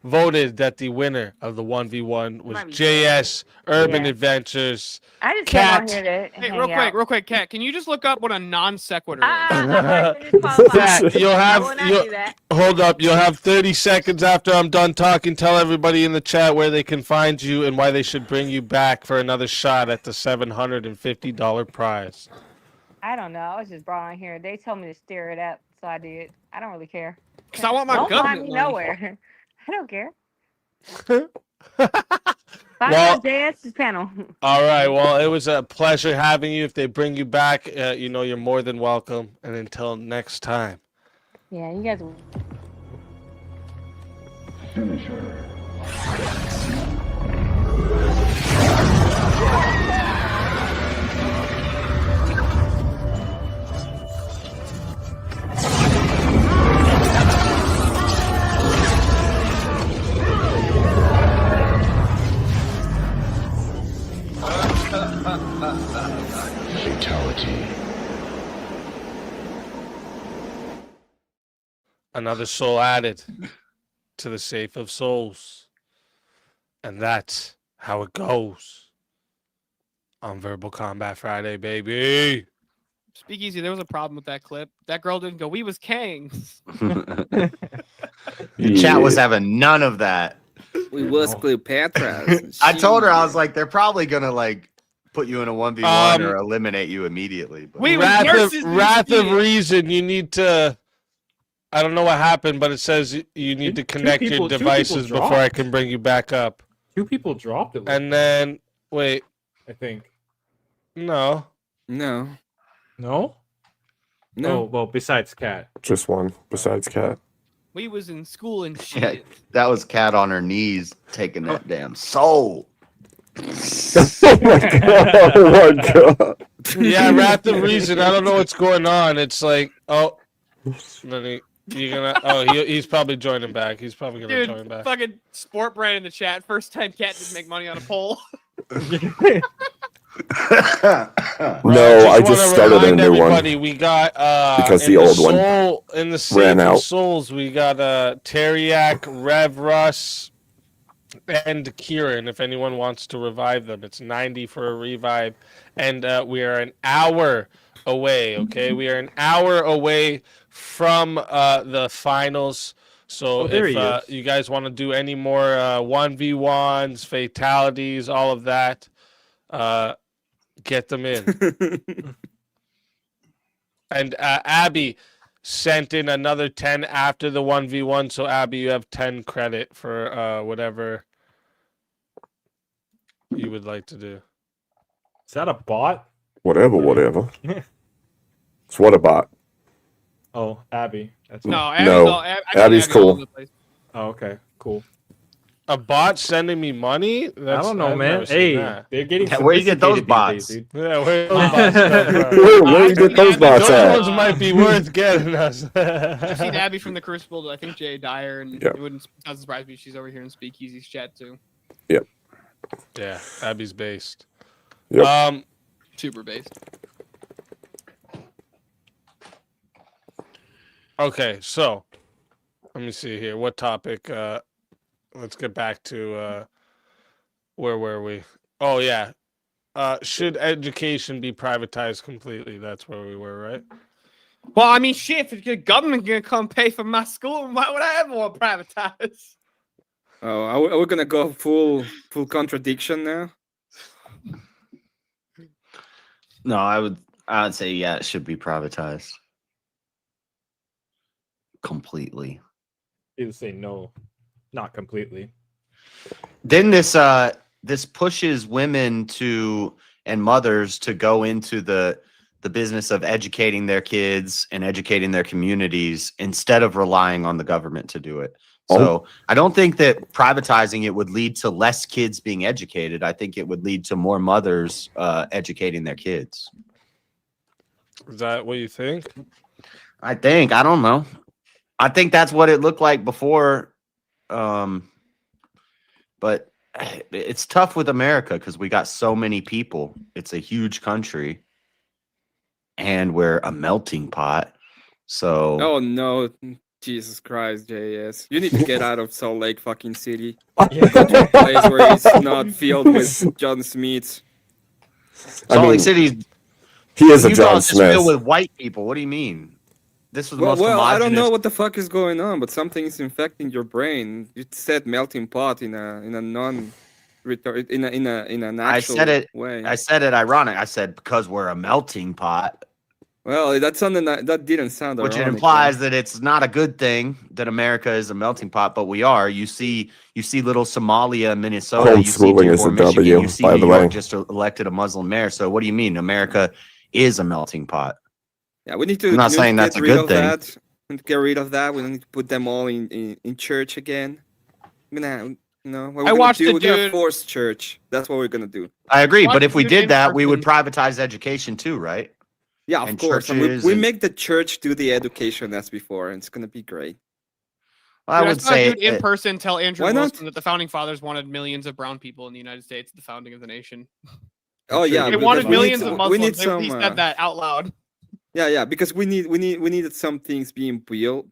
voted that the winner of the 1v1 was Might be JS Urban Yeah. Adventures. I just came on Cat. here to Hey, hang real out. quick, Kat, can you just look up what a non sequitur is? I'm not disqualified. Cat, you'll I have will not you'll, do that. hold up. You'll have 30 seconds after I'm done talking. Tell everybody in the chat where they can find you and why they should bring you back for another shot at the $750 prize. I don't know. I was just brought on here. They told me to stir it up, so I did. I don't really care. Because I want my Don't find government me money. nowhere. I don't care. Find Well- out JS's panel. All right. Well, it was a pleasure having you. If they bring you back, you know you're more than welcome. And until next time. Yeah, you guys. Fatality. Another soul added to the safe of souls. And that's how it goes on Verbal Combat Friday, baby. Speakeasy, there was a problem with that clip. That girl didn't go, "We was Kang." the chat was having none of that. We was Cleopatra's. I told her, I was like, they're probably gonna like put you in a 1v1 or Um, eliminate you immediately. But We was Wrath nurses. of Reason, you need to. I don't know what happened, but it says you need to connect your two people devices before I dropped. can bring you back up. 2 people dropped it. And then, wait, I think. no. No. No? No. Oh, well, besides Cat. Just one, besides Cat. We was in school and yeah, shit. that was Cat on her knees taking that damn soul. Oh my god! Oh my god! Yeah, Wrath of Reason. I don't know what's going on. It's like, oh, then you're gonna. Oh, he's probably joining back. He's probably gonna Dude, join back. fucking sport brand in the chat. First time Cat didn't make money on a poll. No, I wanna just started a remind new one. everybody, we got Because in the old one soul, in the safe ran of out. souls, we got Teriak, Rev Russ, and Kieran. If anyone wants to revive them, it's 90 for a revive, and we are an hour away. Okay, we are an hour away from the finals. So Oh, there he if is. you guys want to do any more 1v1s, fatalities, all of that, get them in. And Abby sent in another 10 after the 1v1. So, Abby, you have 10 credit for whatever you would like to do. Is that a bot? Whatever. It's what a bot. Oh, Abby. That's No, all. Abby's No, all, I got Abby's Abby all cool. over the place. Oh, okay. Cool. A bot sending me money? I don't know, I've man. never seen Hey, that. they're getting Yeah, where you get those sophisticated these bots? days, dude. Yeah, where those bots come from? Where you get those bots Those at? ones might be worth getting us. I've seen Abby from the Crucible. I think Jay Dyer, and Yeah. doesn't surprise me. She's over here in Speakeasy's chat too. Yep. Yeah, Abby's based. Yep. Super based. Okay, so let me see here. What topic? Let's get back to where were we? Oh yeah. Should education be privatized completely? That's where we were, right? Well, I mean, shit. If the government gonna come pay for my school, why would I ever want privatized? Oh, are we gonna go full contradiction now? No, I would say yeah, it should be privatized completely. Either say no, not completely. Then this pushes women and mothers to go into the business of educating their kids and educating their communities instead of relying on the government to do it. So I don't think that privatizing it would lead to less kids being educated. I think it would lead to more mothers educating their kids. Is that what you think? I don't know. I think that's what it looked like before. But it's tough with America because we got so many people. It's a huge country and we're a melting pot. So Oh no, Jesus Christ, JS. You need to get out of Salt Lake fucking city. Yeah. Go to a place where it's not filled with John Smiths. Salt Lake City. He is a Utah's John just Smith. filled with white people. What do you mean? This was the Well, most I don't know homogenous- what the fuck is going on, but something is infecting your brain. You said melting pot in a non in an actual way. I said it ironic. I said because we're a melting pot. Well, that's something that didn't sound Which it ironic, implies that it's not a good thing that America is a melting pot, but we are. You see little Somalia, Minnesota. You see Homeschooling is Dearborn, a W, Michigan. You see by New the York way. just elected a Muslim mayor. So what do you mean? America is a melting pot. Yeah, we need to. I'm not we need saying to that's get a rid good of thing. That. We need to get rid of that. We need to put them all in church again. We're gonna, what we're watched a we're gonna dude- force church. That's what we're gonna do. I agree, Watch but if we dude did in that, we would person. privatize education too, right? Yeah, of And course. And churches we and- make the church do the education as before, and it's gonna be great. I Dude, would saw a say dude in it- person tell Andrew Why not? Wilson that the founding fathers wanted millions of brown people in the United States at the founding of the nation. Oh yeah, They because wanted we millions need, of we Muslims. need They- some. he said that out loud. Yeah, because we needed some things being built,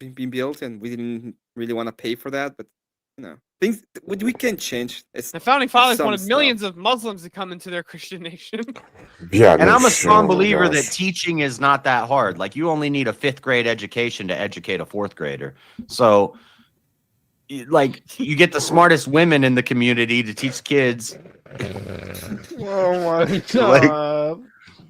and we didn't really want to pay for that. But things we can change. It's The founding fathers some wanted stuff. millions of Muslims to come into their Christian nation. Yeah, And no I'm a strong shit, believer gosh. that teaching is not that hard. Like you only need a 5th grade education to educate a 4th grader. So like you get the smartest women in the community to teach kids. Oh my Like- god!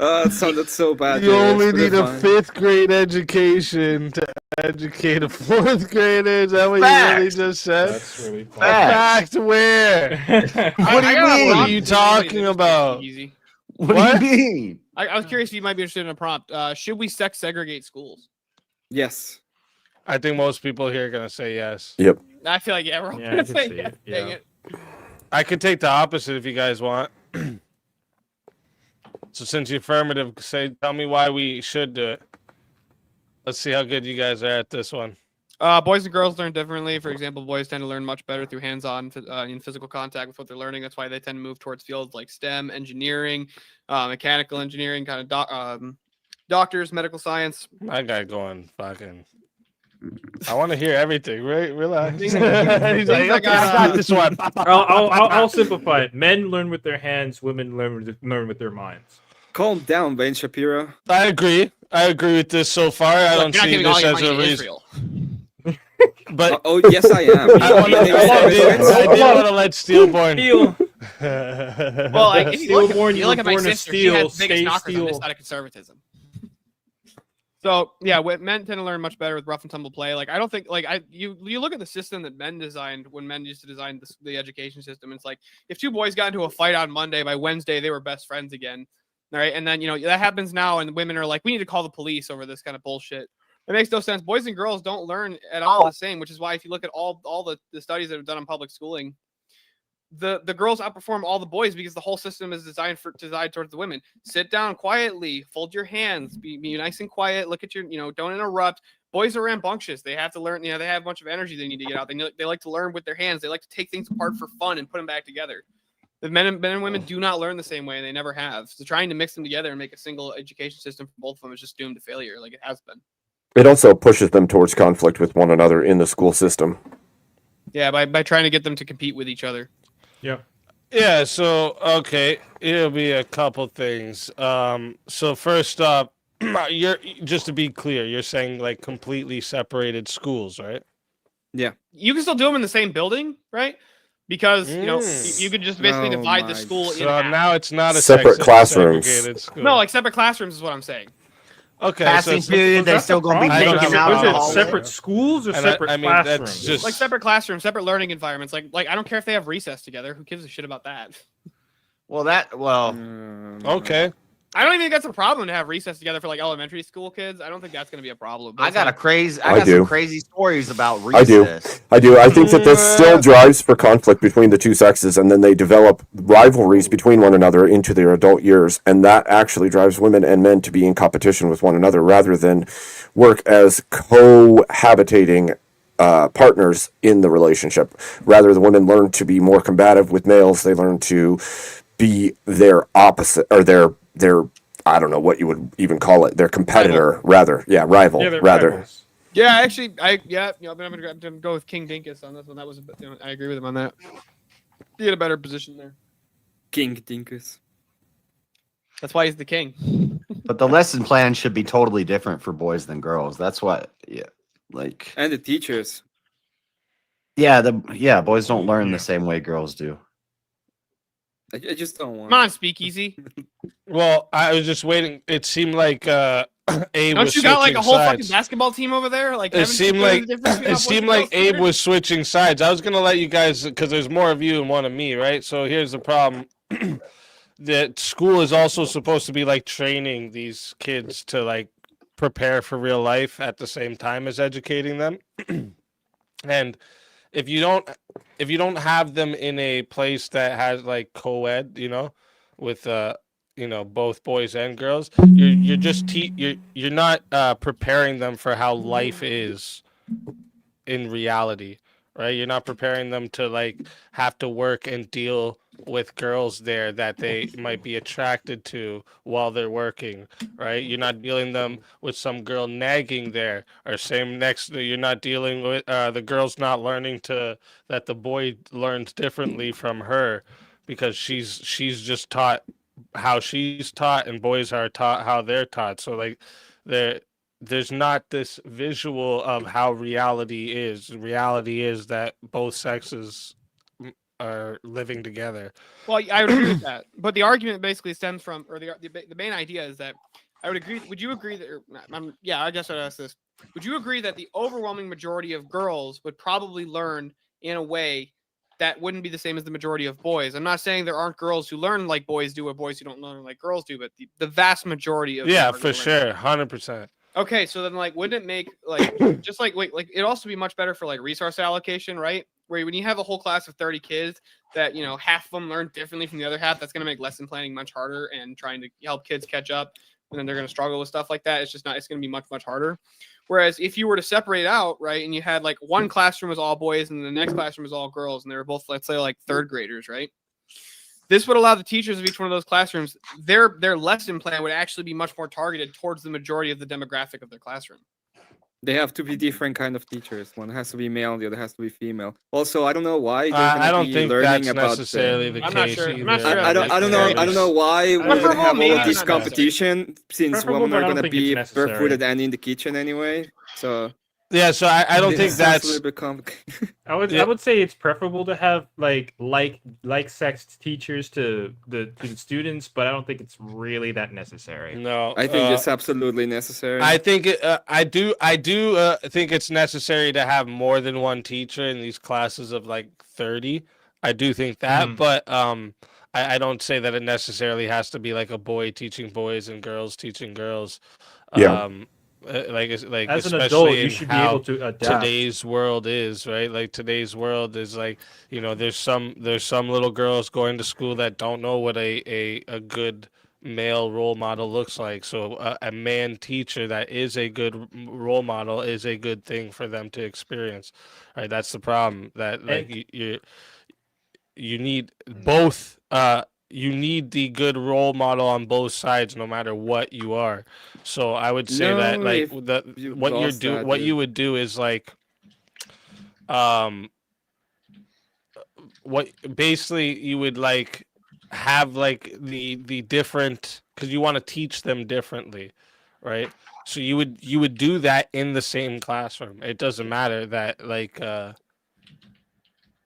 It sounded so bad. You JS, only but need it's a fine. 5th grade education to educate a 4th grader. Is that what you really Facts. just said? That's really A fun. Facts. fact where? What do I you got a mean? What prompt are you for you talking that's about? easy. What do you mean? I was curious if you might be interested in a prompt. Should we sex segregate schools? Yes. I think most people here are gonna say yes. Yep. I feel like we're all Yeah, I gonna can say see yes. it, Dang yeah. it. I could take the opposite if you guys want. So since you affirmative, tell me why we should do it. Let's see how good you guys are at this one. Boys and girls learn differently. For example, boys tend to learn much better through hands-on in physical contact with what they're learning. That's why they tend to move towards fields like STEM, engineering, mechanical engineering, kind of doctors, medical science. My guy going fucking. I want to hear everything. Right? Relax. He's Things like, like, okay, I got this one. I'll simplify it. Men learn with their hands. Women learn with their minds. Calm down, Ben Shapiro. I agree. I agree with this so far. I Look, don't you're not see giving all this your as money a to reason. Israel. But Oh yes, I am. I did want to let Steelborn. Steel. Well, like, if you look, Steelborn, you look at my born of sister, she steel, has the stay biggest knockers on this steel. out of conservatism. So yeah, men tend to learn much better with rough and tumble play. Like I don't think you look at the system that men designed when men used to design the education system. It's like if two boys got into a fight on Monday, by Wednesday they were best friends again. All right, and then that happens now, and women are like, we need to call the police over this kind of bullshit. It makes no sense. Boys and girls don't learn at all the same, which is why if you look at all the studies that are done on public schooling, the girls outperform all the boys because the whole system is designed towards the women. Sit down quietly, fold your hands, be nice and quiet, look at your, don't interrupt. Boys are rambunctious. They have to learn, they have a bunch of energy they need to get out. They like to learn with their hands. They like to take things apart for fun and put them back together. The men and women do not learn the same way, and they never have. So trying to mix them together and make a single education system for both of them is just doomed to failure, like it has been. It also pushes them towards conflict with one another in the school system. Yeah, by trying to get them to compete with each other. Yeah. Yeah, so okay, it'll be a couple things. So first up, you're just to be clear, you're saying like completely separated schools, right? Yeah. You can still do them in the same building, right? Because you know you could just basically Oh divide the my school in So half. now it's not a Separate classrooms. segregated school. No, like separate classrooms is what I'm saying. Okay, Passing period, they still gonna be I don't making have out a in the problem. hallway. Separate schools or And separate I mean, classrooms? that's just Like separate classrooms, separate learning environments. Like I don't care if they have recess together. Who gives a shit about that? Well, okay. I don't even think that's a problem to have recess together for like elementary school kids. I don't think that's going to be a problem. But I it's got a like- crazy. I I got do. some crazy stories about I do. recess. I do. I think that this still drives for conflict between the two sexes, and then they develop rivalries between one another into their adult years, and that actually drives women and men to be in competition with one another rather than work as cohabitating partners in the relationship. Rather, the women learn to be more combative with males. They learn to be their opposite, or their I don't know what you would even call it, their competitor, rather. Yeah, rival, Yeah, they're rather. rivals. Yeah, actually, I'm gonna go with King Dinkus on this one. That was, I agree with him on that. He had a better position there. King Dinkus. That's why he's the king. But the lesson plan should be totally different for boys than girls. That's what, yeah, like, And the teachers. yeah, boys don't learn the same way girls do. I just don't want. Come on, Speakeasy. Well, I was just waiting. It seemed like Abe Don't was you got like a switching whole sides. fucking basketball team over there? Like It haven't you seemed learned like the difference between how boys and girls Abe learn? was switching sides. I was gonna let you guys, because there's more of you and one of me, right? So here's the problem: that school is also supposed to be like training these kids to like prepare for real life at the same time as educating them. And if you don't have them in a place that has like co-ed, with both boys and girls, you're just you're not preparing them for how life is in reality, right? You're not preparing them to like have to work and deal with girls there that they might be attracted to while they're working, right? You're not dealing them with some girl nagging there, or you're not dealing with the girl's not learning that the boy learns differently from her, because she's just taught how she's taught, and boys are taught how they're taught. So like there's not this visual of how reality is. Reality is that both sexes are living together. Well, I would agree with that, but the argument basically stems from, or the main idea is that I would agree. Would you agree that? Yeah, I guess I'd ask this. Would you agree that the overwhelming majority of girls would probably learn in a way that wouldn't be the same as the majority of boys? I'm not saying there aren't girls who learn like boys do, or boys who don't learn like girls do, but the vast majority of Yeah, them are for gonna learn. sure, 100%. Okay, so then like wouldn't it make like just like wait, like it'd also be much better for like resource allocation, right? Where when you have a whole class of 30 kids that half of them learn differently from the other half, that's gonna make lesson planning much harder, and trying to help kids catch up, and then they're gonna struggle with stuff like that. It's gonna be much harder. Whereas if you were to separate out, right, and you had like one classroom was all boys and the next classroom was all girls, and they were both, let's say, like third graders, right? This would allow the teachers of each one of those classrooms, their lesson plan would actually be much more targeted towards the majority of the demographic of their classroom. They have to be different kind of teachers. One has to be male, the other has to be female. Also, I don't know why they're gonna I don't be think learning that's about necessarily the I'm not case. sure. I'm either. not sure. I don't know why we're Preferable, gonna have all maybe, of this not necessary. competition, since Preferable, women but I are don't gonna think be it's necessary. barefooted and in the kitchen anyway. So Yeah, so I don't it think sounds that's a little bit complicated. I would say it's preferable to have like sexed teachers to the students, but I don't think it's really that necessary. no. I think it's absolutely necessary. I think I do think it's necessary to have more than one teacher in these classes of like 30. I do think that, but I don't say that it necessarily has to be like a boy teaching boys and girls teaching girls. Yeah. Like As an especially adult, you in should be how able to adapt. today's world is, right? Like today's world is like, there's some little girls going to school that don't know what a good male role model looks like. So a man teacher that is a good role model is a good thing for them to experience. Right? That's the problem. That like you need both you need the good role model on both sides, no matter what you are. So I would say that No, like if you what lost that, what you dude. would do is like what basically you would like have like the different, because you want to teach them differently, right? So you would do that in the same classroom. It doesn't matter that like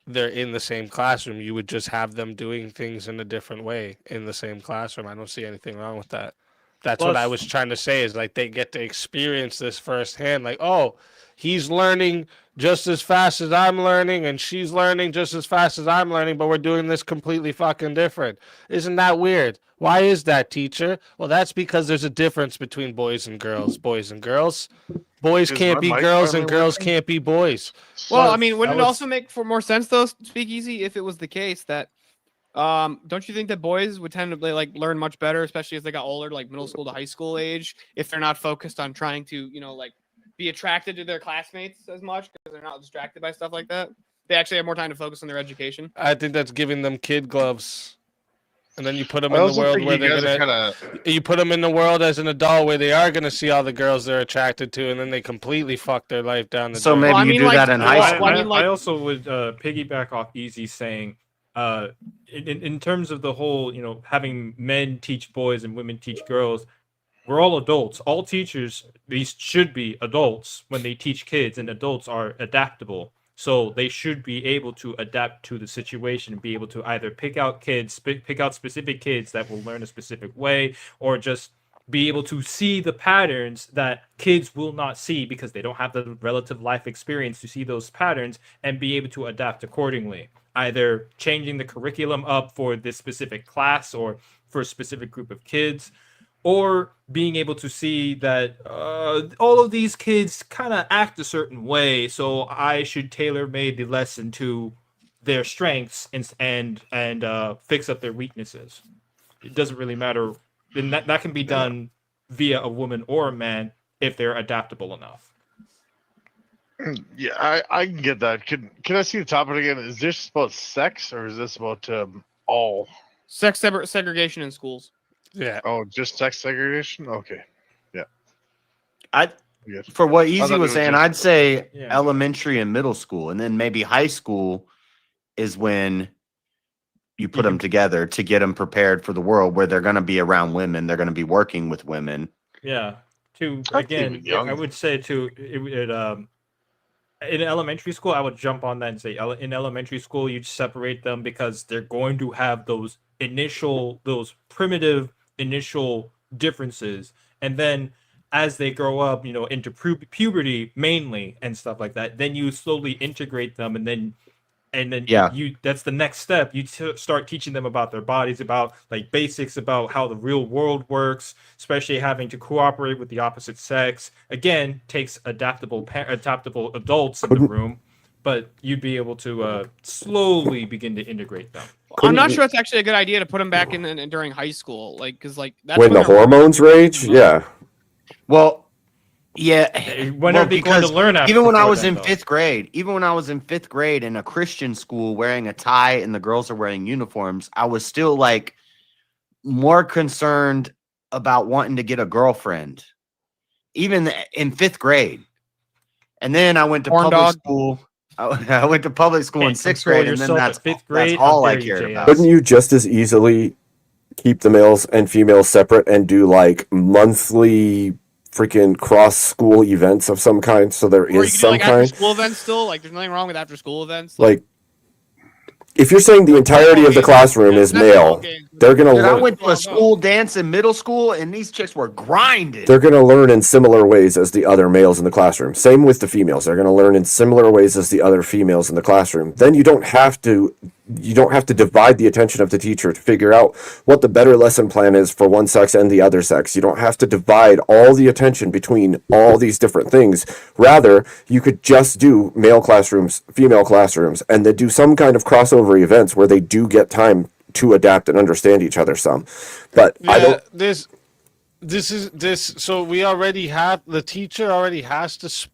they're in the same classroom. You would just have them doing things in a different way in the same classroom. I don't see anything wrong with that. That's what I Plus- was trying to say, is like they get to experience this firsthand. Like, oh, he's learning just as fast as I'm learning, and she's learning just as fast as I'm learning, but we're doing this completely fucking different. Isn't that weird? Why is that, teacher? Well, that's because there's a difference between boys and girls. Boys and girls. Boys Is can't my be mic girls, and finally girls working? can't be boys. Well, I mean, wouldn't that it was- also make for more sense though, Speakeasy, if it was the case that don't you think that boys would tend to like learn much better, especially as they got older, like middle school to high school age, if they're not focused on trying to, like be attracted to their classmates as much because they're not distracted by stuff like that? They actually have more time to focus on their education. I think that's giving them kid gloves. And then you put them I in the also world think where you they're guys are gonna. You put them in the world as an adult where they are gonna see all the girls they're attracted to, and then they completely fuck their life down the So drain. maybe Well, I you mean, do like, that in high well, school. I mean, like- I also would piggyback off Easy saying, in terms of the whole, having men teach boys and women teach girls, we're all adults. All teachers, these should be adults when they teach kids, and adults are adaptable. So they should be able to adapt to the situation and be able to either pick out specific kids that will learn a specific way, or just be able to see the patterns that kids will not see because they don't have the relative life experience to see those patterns, and be able to adapt accordingly. Either changing the curriculum up for this specific class or for a specific group of kids, or being able to see that all of these kids kind of act a certain way, so I should tailor-made the lesson to their strengths and fix up their weaknesses. It doesn't really matter, and that can be done via a woman or a man if they're adaptable enough. Yeah, I can get that. Can I see the topic again? Is this about sex or is this about all? Sex segregation in schools. Yeah. Oh, just sex segregation? Okay. Yeah. Yes. For what I Easy thought it was was saying, just- I'd say Yeah. elementary and middle school, and then maybe high school is when you put them together to get them prepared for the world where they're going to be around women, they're going to be working with women. Yeah. To That's again, even young. I would say in elementary school, I would jump on that and say in elementary school, you separate them because they're going to have those primitive initial differences, and then as they grow up, into puberty mainly and stuff like that, then you slowly integrate them, and then Yeah. that's the next step. You start teaching them about their bodies, about like basics about how the real world works, especially having to cooperate with the opposite sex. Again, takes adaptable adults in the room, but you'd be able to slowly begin to integrate them. I'm not sure it's actually a good idea to put them back in during high school, like because like that's When the they're- hormones rage, yeah. Well, yeah. When are they going to because learn after even when I before was then, in though? fifth grade, in a Christian school wearing a tie and the girls are wearing uniforms, I was still like more concerned about wanting to get a girlfriend, even in fifth grade. And then I went to Horn public dog. school. I went to public school in Can't sixth control grade, and then yourself that's at fifth grade? That's all How I dare you, cared JS? about. Couldn't you just as easily keep the males and females separate and do like monthly freaking cross school events of some kind, so there Or you is can do some like after kind? school events still. Like there's nothing wrong with after school events. Like, if you're saying the entirety of the classroom is male, they're gonna Dude, I learn. went to a school dance in middle school, and these chicks were grinding. They're going to learn in similar ways as the other males in the classroom. Same with the females. They're going to learn in similar ways as the other females in the classroom. Then you don't have to divide the attention of the teacher to figure out what the better lesson plan is for one sex and the other sex. You don't have to divide all the attention between all these different things. Rather, you could just do male classrooms, female classrooms, and then do some kind of crossover events where they do get time to adapt and understand each other some. But I don't. So we already have the teacher already has to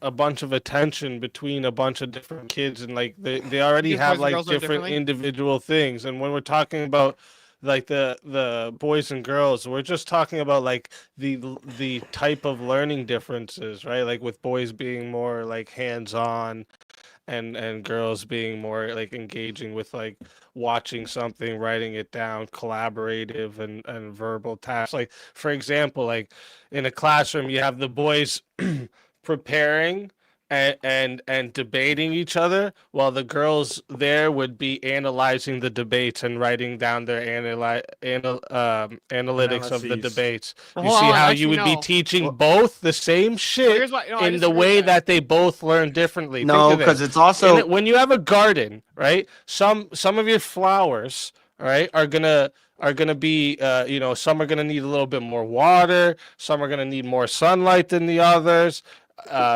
a bunch of attention between a bunch of different kids, and like they already Because have boys and like girls learn different differently? individual things. And when we're talking about like the boys and girls, we're just talking about like the type of learning differences, right? Like with boys being more like hands-on and girls being more like engaging with like watching something, writing it down, collaborative and verbal tasks. Like for example, like in a classroom you have the boys preparing and debating each other, while the girls there would be analyzing the debates and writing down their analytics of the Analyses. debates. Well, You hold see on, how actually, you would be no. teaching both the same shit here's why- no, I in the disagree way with that they both learn differently. Think No, of because this. it's also When you have a garden, right? Some of your flowers, right, are gonna be some are gonna need a little bit more water, some are gonna need more sunlight than the others,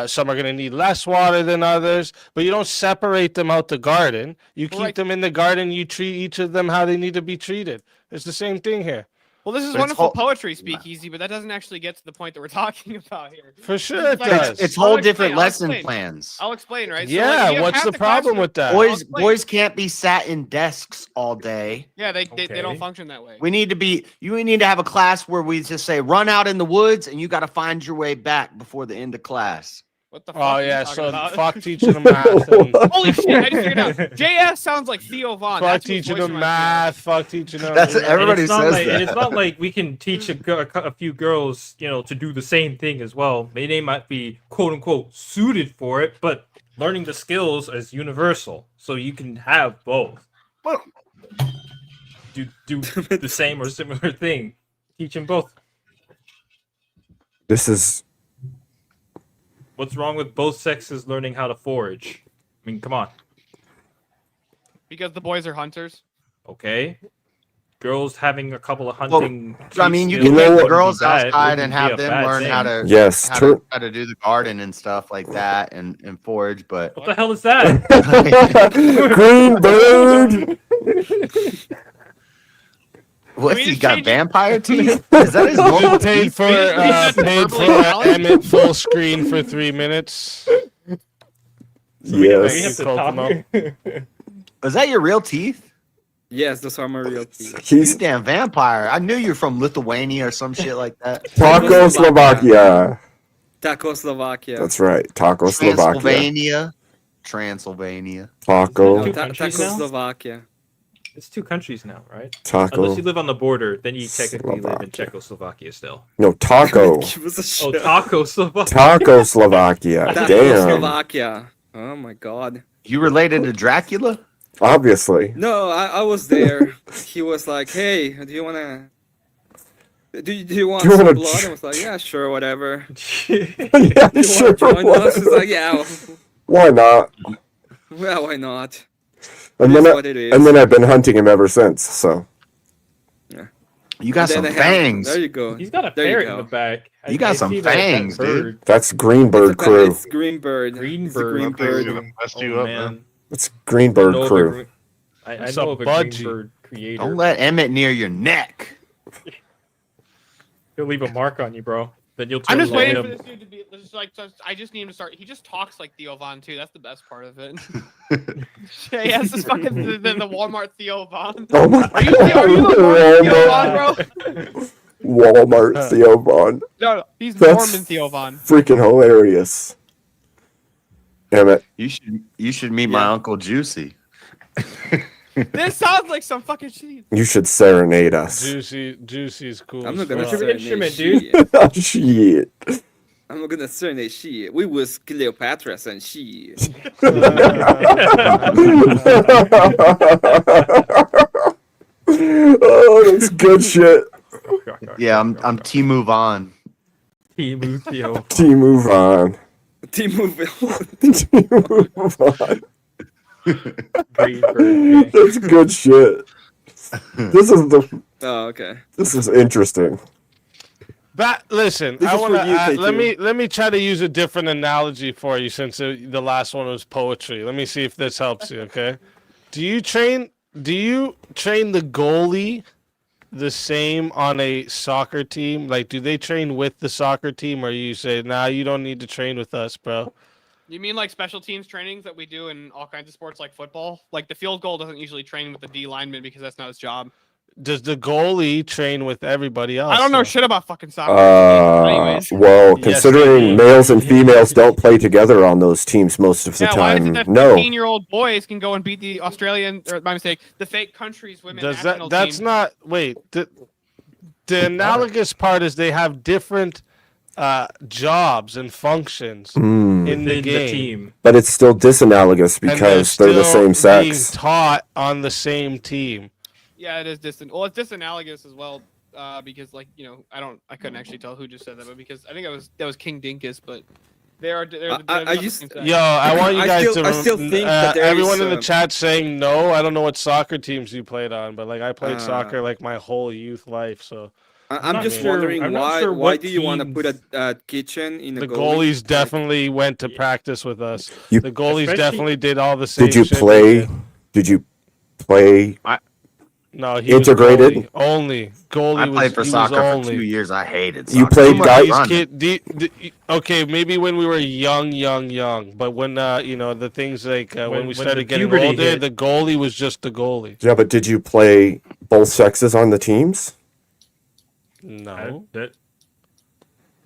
some are gonna need less water than others, but you don't separate them out the garden. You keep Right. them in the garden, you treat each of them how they need to be treated. It's the same thing here. Well, this is But it's wonderful whole- poetry, Speakeasy, but that doesn't actually get to the point that we're talking about here. For sure it Like- does. it's I'll whole explain, different I'll lesson explain. plans. I'll explain, right? Yeah, you have what's half the problem classroom- with that? I'll Boys explain. boys can't be sat in desks all day. Yeah, they don't Okay. function that way. We need to have a class where we just say run out in the woods and you got to find your way back before the end of class. What the fuck? Oh are you yeah, talking so about? fuck teaching them math. And Holy shit! I just figured it out. JS sounds like Theo Vaughn. fuck That's who his teaching voice them reminds me of. math. Fuck teaching them. That's you know. everybody and it's not says like, that. And it's not like we can teach a few girls, to do the same thing as well. They might be quote unquote suited for it, but learning the skills is universal, so you can have both. Well- Do the same or similar thing. Teach them both. This is What's wrong with both sexes learning how to forage? I mean, come on. Because the boys are hunters. Okay. Girls having a couple of Well, hunting. I mean, you skills can take the wouldn't be girls bad. It outside wouldn't and be have a them bad learn how thing. to yes, true. how to do the garden and stuff like that and forage. But What the hell is that? Green bird. what's we he just got? change it? Vampire teeth? Is that his normal Paid teeth? for Verbally challenged? Emmett full screen for 3 minutes. We Yes. have to Kokomo. talk. Is that your real teeth? Yes, those are my real teeth. You He's damn vampire! I knew you're from Lithuania or some shit like that. Czechoslovakia. Czechoslovakia. That's right. Czechoslovakia. Transylvania. Taco. Two countries now? Czechoslovakia. It's two countries now, right? Taco. Unless you live on the border, then you technically live in Slovakia. Czechoslovakia still. No, taco. Give us a Oh, shot. taco Slovakia. Taco Slovakia. Damn. Czechoslovakia. Oh my god. You related to Dracula? Obviously. No, I was there. He was like, "Hey, do you wanna? Do you want Do you some wanna blood?" tr- I was like, "Yeah, sure, whatever." Yeah, You sure. wanna join us? He's like, "Yeah, Why not? well, why not?" And It then, is what it is. and then I've been hunting him ever since. So You got And some then I have- fangs. There you go. He's got a There you ferret go. in the back. You got some see that fangs, dude. bird. that's Greenbird It's a- crew. It's Greenbird. Green It's a bird. Green That thing's bird. gonna mess Oh, you up, man. man. It's I Greenbird know of a crew. green- I It's know a of a budgie. Greenbird creator. Don't let Emmett near your neck. He'll leave a mark on you, bro. Then you'll I'm turn just on waiting him. for this dude to be I just need him to start. He just talks like Theo Vaughn too. That's the best part of it. Yeah, yes, this fucking the Walmart Theo Vaughn. Oh my Are you the Walmart Theo Vaughn, bro? Walmart Theo Vaughn. No, he's That's Norman Theo Vaughn. freaking hilarious. Emmett. You should meet my uncle Juicy. This sounds like some fucking shit. You should serenade us. Juicy's cool. I'm as not gonna fuck. serenade instrument, shit. dude. Oh, shit. I'm not gonna serenade shit. We was Cleopatra and shit. Oh, that's good shit. Yeah, I'm Timu Vaughn. Timu Theo. Team move on. T-Move. Team move on. Greenbird. That's good shit. Oh, okay. This is interesting. But listen, This I is want for you, to K2. let me try to use a different analogy for you since the last one was poetry. Let me see if this helps you. Okay, do you train the goalie the same on a soccer team? Like, do they train with the soccer team, or you say, "Nah, you don't need to train with us, bro"? You mean like special teams trainings that we do in all kinds of sports like football? Like the field goal doesn't usually train with the D lineman because that's not his job. Does the goalie train with everybody else? I don't know shit about fucking soccer. Well, Yes, considering males and females don't play together on those teams most of the Yeah, why is it time, that no. 15-year-old boys can go and beat the Australian, or my mistake, the fake country's women Does national that? That's team? not. Wait. The analogous part is they have different jobs and functions in the game. But it's still disanalogous And because they're the still same sex. Being taught on the same team. Yeah, it is distant. Well, it's disanalogous as well, because like I couldn't actually tell who just said that, but because I think that was King Dinkus, but they are. They're I not the just- same sex. Yo, I want you guys I still to. think that there everyone is, in the chat saying no. I don't know what soccer teams you played on, but like I played soccer like my whole youth life. So I'm not just sure- wondering I'm not why. sure Why what do you want to teams- put a kitchen in the a goalie? goalies definitely went to practice with us. You- The goalies Especially- definitely did all the same. Did you shit we play? did. Did you play? No, he was integrated? goalie. Only goalie. I played for was soccer for only. 2 years. I hated You soccer. played Too much guy- running. Okay, maybe when we were young, but when the things like when we when started the getting puberty older, hit. the goalie was just the goalie. Yeah, but did you play both sexes on the teams? No.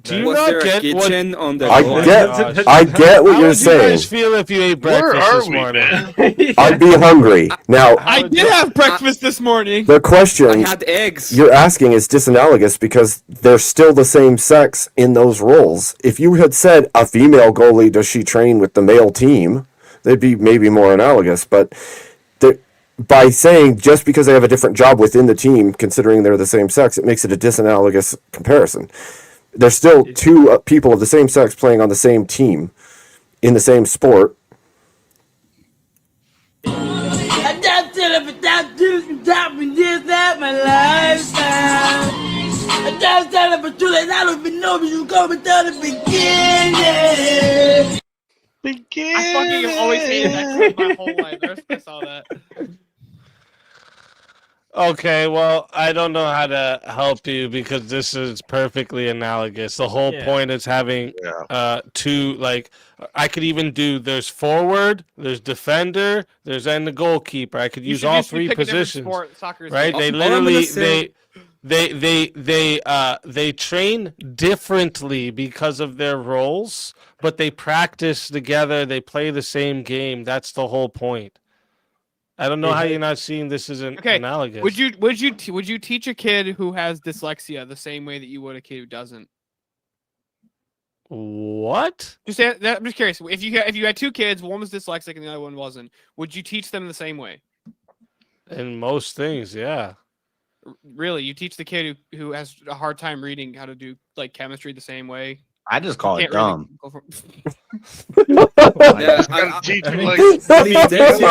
Do you not get kitchen on the I goalie? I get what How you're would saying. you guys feel if you ate breakfast this morning? I'd be hungry. Now, I did have breakfast this morning. the question I had eggs. you're asking is disanalogous because they're still the same sex in those roles. If you had said a female goalie, does she train with the male team? They'd be maybe more analogous. But by saying just because they have a different job within the team, considering they're the same sex, it makes it a disanalogous comparison. There's still two people of the same sex playing on the same team in the same sport. I don't tell her without doing this, that my lifestyle. I don't tell her but too late, I don't even know if you go without the beginning. I fucking have always hated that clip my whole life. I saw that. Okay, well, I don't know how to help you because this is perfectly analogous. The whole point is having two, like, I could even do, there's forward, there's defender, there's and the goalkeeper. I could You use should all just three pick a different positions. sport. Soccer is Right? different. They All I'm gonna literally, say- they train differently because of their roles, but they practice together, they play the same game. That's the whole point. I don't know how you're not seeing this as an Okay. analogous. Would you teach a kid who has dyslexia the same way that you would a kid who doesn't? What? I'm just curious. If you had two kids, one was dyslexic and the other one wasn't, would you teach them the same way? In most things, yeah. Really, you teach the kid who has a hard time reading how to do like chemistry the same way? I just call it Can't really dumb. go from- Yeah, Gotta teach him, like, I mean, Dyslexic you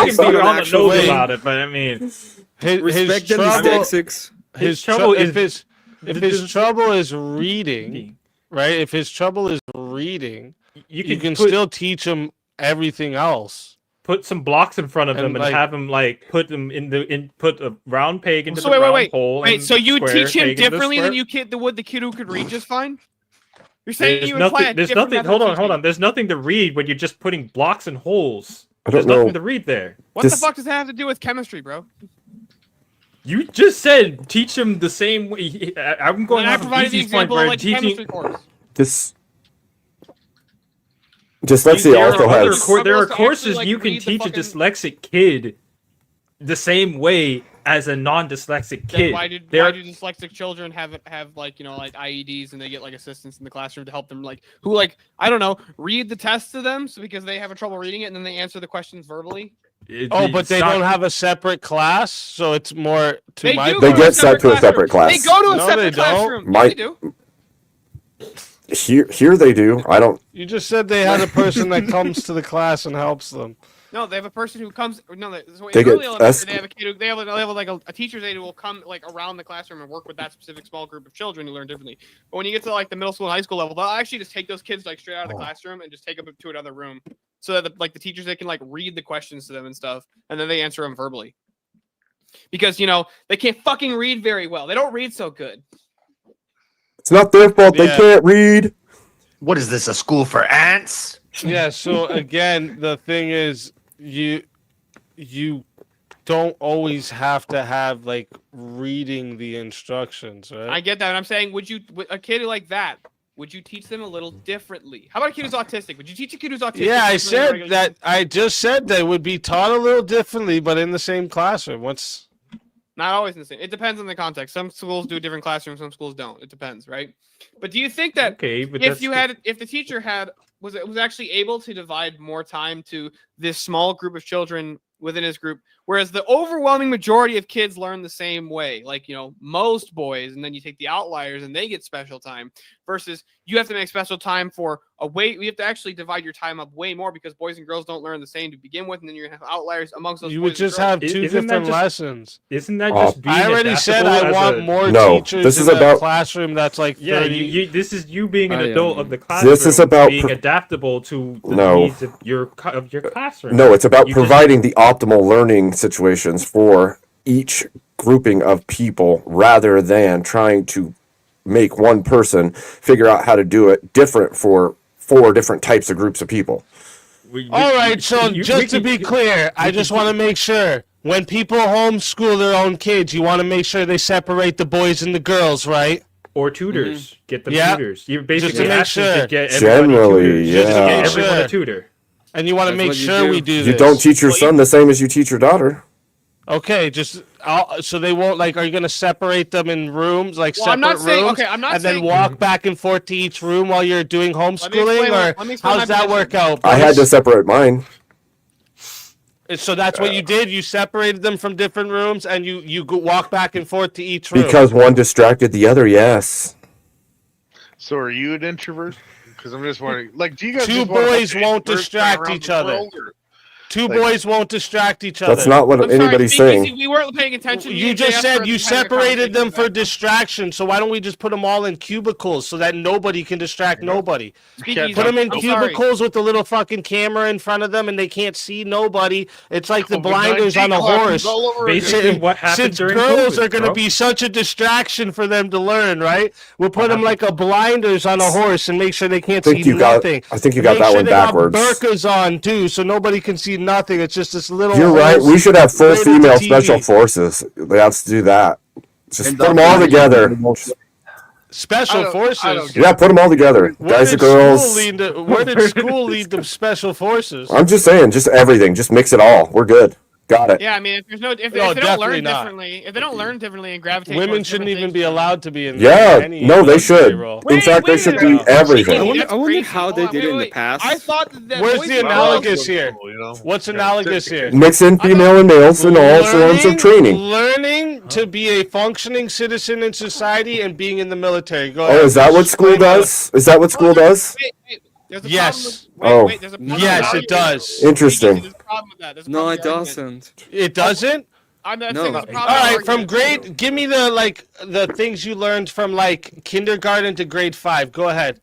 is can not be an on the actual nose thing. about it, but I mean, Respect the trouble- dyslexics. His trouble trouble is- if his trouble is reading, right? If his trouble is reading, you can put- still teach him everything else. put some blocks in front of And, them and like- have them like put a round peg into So the round wait. hole. Wait, and so you square teach him peg into the differently than square? would the kid who could read just fine? You're saying There's you apply nothing. a There's different nothing. method Hold of on. teaching. There's nothing to read when you're just putting blocks and holes. I There's don't know. nothing to read there. What the fuck does that have to do with chemistry, bro? You just said teach them the same way. I'm going When I off of provided the Easy's point example where of like teaching. chemistry course. Dyslexia There also are has. there are to actually, courses like, you can read the teach a fucking- dyslexic kid the same way as a non-dyslexic Then kid. why do dyslexic children have like like IEDs and they get like assistants in the classroom to help them who I don't know read the tests to them because they have trouble reading it and then they answer the questions verbally. But they don't have a separate class, so it's more to They my. do They go get sent to a separate class. They go to a No, separate they don't. classroom. My- Yes, they do. Here they do. I don't. You just said they had a person that comes to the class and helps them. No, they have a person who comes. No, so They in get early elementary, asked- they have a kid. They have like a teacher's aide who will come like around the classroom and work with that specific small group of children who learn differently. But when you get to like the middle school and high school level, they'll actually just take those kids like straight out of the classroom and just take them to another room, so that the teachers they can like read the questions to them and stuff, and then they answer them verbally. Because they can't fucking read very well. They don't read so good. It's not their fault. They Yeah. can't read. What is this, a school for ants? Yeah. So again, the thing is, you don't always have to have like reading the instructions, right? I get that. And I'm saying, would a kid like that? Would you teach them a little differently? How about a kid who's autistic? Would you teach a kid who's autistic? Yeah, I differently than a said regular that. kid? I just said they would be taught a little differently, but in the same classroom. What's Not always in the same. It depends on the context. Some schools do different classrooms, some schools don't. It depends, right? But do you think that Okay, but if the teacher was actually able to divide more time to this small group of children within his group, whereas the overwhelming majority of kids learn the same way, like, you know, most boys, and then you take the outliers and they get special time, versus you have to make special time for we have to actually divide your time up way more because boys and girls don't learn the same to begin with, and then you're gonna have outliers amongst those. you boys would and just girls. have two different lessons? Isn't that just being I already said adaptable I as want a- more No, teachers this in is a about- classroom that's like 30. Yeah, this is you being an I, adult of the classroom. This is about being adaptable to the No. needs of your classroom. No, it's about You just- providing the optimal learning situations for each grouping of people rather than trying to make one person figure out how to do it different for 4 different types of groups of people. All right, so just to be clear, I just want to make sure when people homeschool their own kids, you want to make sure they separate the boys and the girls, right? Or tutors. Get them Yeah. tutors. You're Just basically to make asking sure. to get everybody Generally, tutors. yeah. Just to get Just to everyone make a tutor. And you want to That's make what you sure do. we do You this. don't teach your son the same as you teach your daughter. Okay, so they won't like. Are you going to separate them in rooms, like Well, separate I'm not saying- rooms, okay, I'm not and then saying- walk back and forth to each room while you're doing homeschooling, let or me explain how my does that position. work out? I had to separate mine. So that's what you did. You separated them from different rooms, and you walk back and forth to each room. Because one distracted the other, yes. So are you an introvert? Because I'm just wondering, like, do you guys Two just want a bunch boys of won't introverts going distract around each the other. world, or- Two like- boys won't distract each other. That's not what I'm sorry, anybody's BKC, saying. we weren't paying attention. Me You and just JS said were you having a separated them conversation for distraction. So why don't we just put them all in cubicles so that nobody can distract nobody? Speakeasy. Put them in I'm sorry. cubicles with the little fucking camera in front of them, and they can't see nobody. It's like the blinders on a COVID-19 horse. all over again. Basically, what happened Since during girls COVID, are going to bro. be such a distraction for them to learn, right? We'll put them like a blinders on a horse and make sure they can't I think see you got- nothing. I think you got Make that sure one they got backwards. burqas on too, so nobody can see nothing. It's just this little. You're right. holes We should have full right into female TV. special forces. They have to do that. Just And put them all don't- together. Special forces. Yeah, put them all together. Where Guys did and girls. School lead to, where did school lead to special forces? I'm just saying, just everything. Just mix it all. We're good. Got it. Yeah, I mean, if there's if they No, don't definitely learn not. differently, if they don't learn differently and gravitate, Women towards shouldn't different even things- be allowed to be in Yeah, any no, they military should. role. In fact, they should be I everything. wonder, That's I wonder crazy. how Hold they on, did it in wait, the wait. past. I thought that Where's boys the and analogous girls- here? You know? What's analogous here? Mix in female and males in all forms of training. Learning to be a functioning citizen in society and being in the military. Go ahead. Oh, is that what school Explain does? Is that what school does? There's a Yes. Oh. there's a problem Yes, with it does. Interesting. There's a problem with that. There's a No, problem it with the argument. doesn't. It doesn't? I'm not No. saying there's a All problem with the right, from argument. grade, give me the things you learned from like kindergarten to grade 5. Go ahead.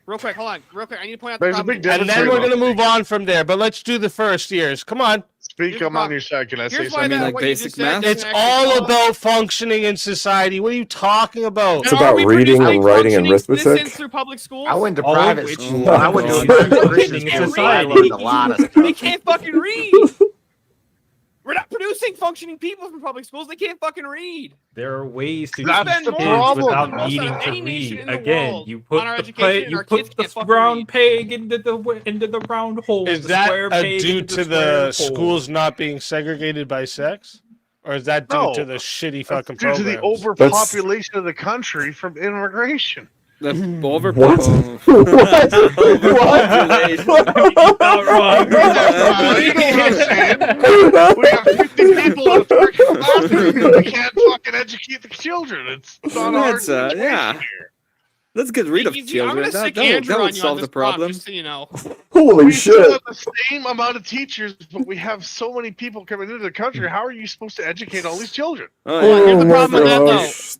Real quick, hold on. Real quick, I need to point out There's the a problem. big difference. And then here, we're though. gonna move on from there. But let's do the first years. Come on. Speak, I'm on your side. Can I say Here's why something? that like what you basic just said math? doesn't It's actually all follow. about functioning in society. What are you talking about? It's And about are we reading producing and writing and functioning arithmetic. citizens through public schools? I went to All of private which school. you I went to don't a private know. Christian In school. I society. learned a lot of They stuff. can't fucking read. We're not producing functioning people from public schools. They can't fucking read. There are ways to That's teach the kids problem. without Most needing out of to any nation read. in the Again, world you put on our the education play, and you our put kids the can't fucking round read. peg into the round hole. Is the that square peg due into to square the hole. schools not being segregated by sex? Or is that due No, to the shitty That's fucking due to the programs? overpopulation of the country from immigration. The What? overpopulation. Not wrong. You know what I'm saying? We have 50 people in a freaking bathroom and we can't fucking educate the children. It's not our That's, situation yeah. here. Let's get rid of I'm children. gonna That, stick that, would, Andrew that on would you on solve this the problem. just so you know. Holy We still shit. have the same amount of teachers, but we have so many people coming into the country. How are you supposed to educate all these children? Oh, Hold on, here's the my problem with that, gosh.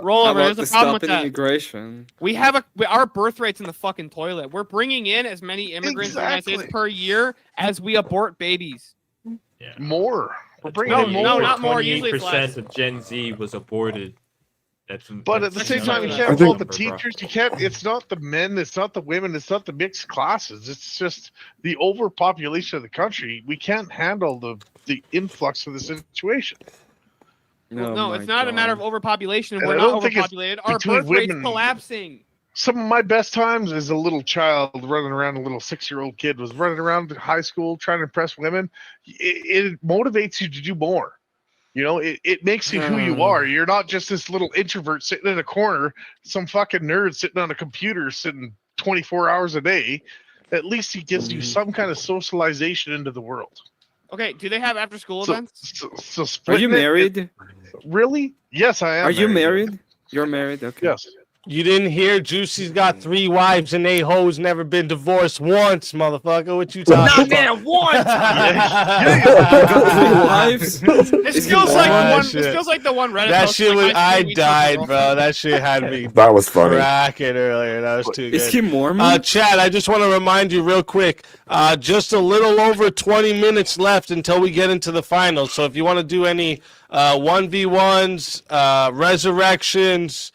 Roll How over. about There's the a problem with stopping that. immigration? We have our birth rate's in the fucking toilet. We're bringing in as many immigrants in the United States Exactly. per year as we abort babies. More. We're bringing No, in no, more. not more. Usually it's less. 28% of Gen Z was aborted. But at the same time, you can't fault the teachers. You can't. It's not the men. It's not the women. It's not the mixed classes. It's just the overpopulation of the country. We can't handle the influx of the situation. No, it's not a matter of overpopulation. And We're I not don't think it's overpopulated. Our between birth rate's women. collapsing. Some of my best times as a little child running around, a little 6-year-old kid was running around high school trying to impress women. It motivates you to do more. You know, it makes you who you are. You're not just this little introvert sitting in a corner, some fucking nerd sitting on a computer, sitting 24 hours a day. At least it gives you some kind of socialization into the world. Okay, do they have after school events? So Are you splitting married? Really? Yes, I am. Are you married? You're married? Okay. Yes. You didn't hear Juicy's got 3 wives and 8 hoes, never been divorced once, motherfucker. What you talking about? Not once. Wives? This feels like the one. This feels like the one Reddit. That post shit like was. high I school weeks died, ago. bro. That shit had me. That was funny. Cracking earlier. That was too good. Is he Mormon? Chad, I just want to remind you real quick. Just a little over 20 minutes left until we get into the finals. So if you want to do any 1v1s, resurrections,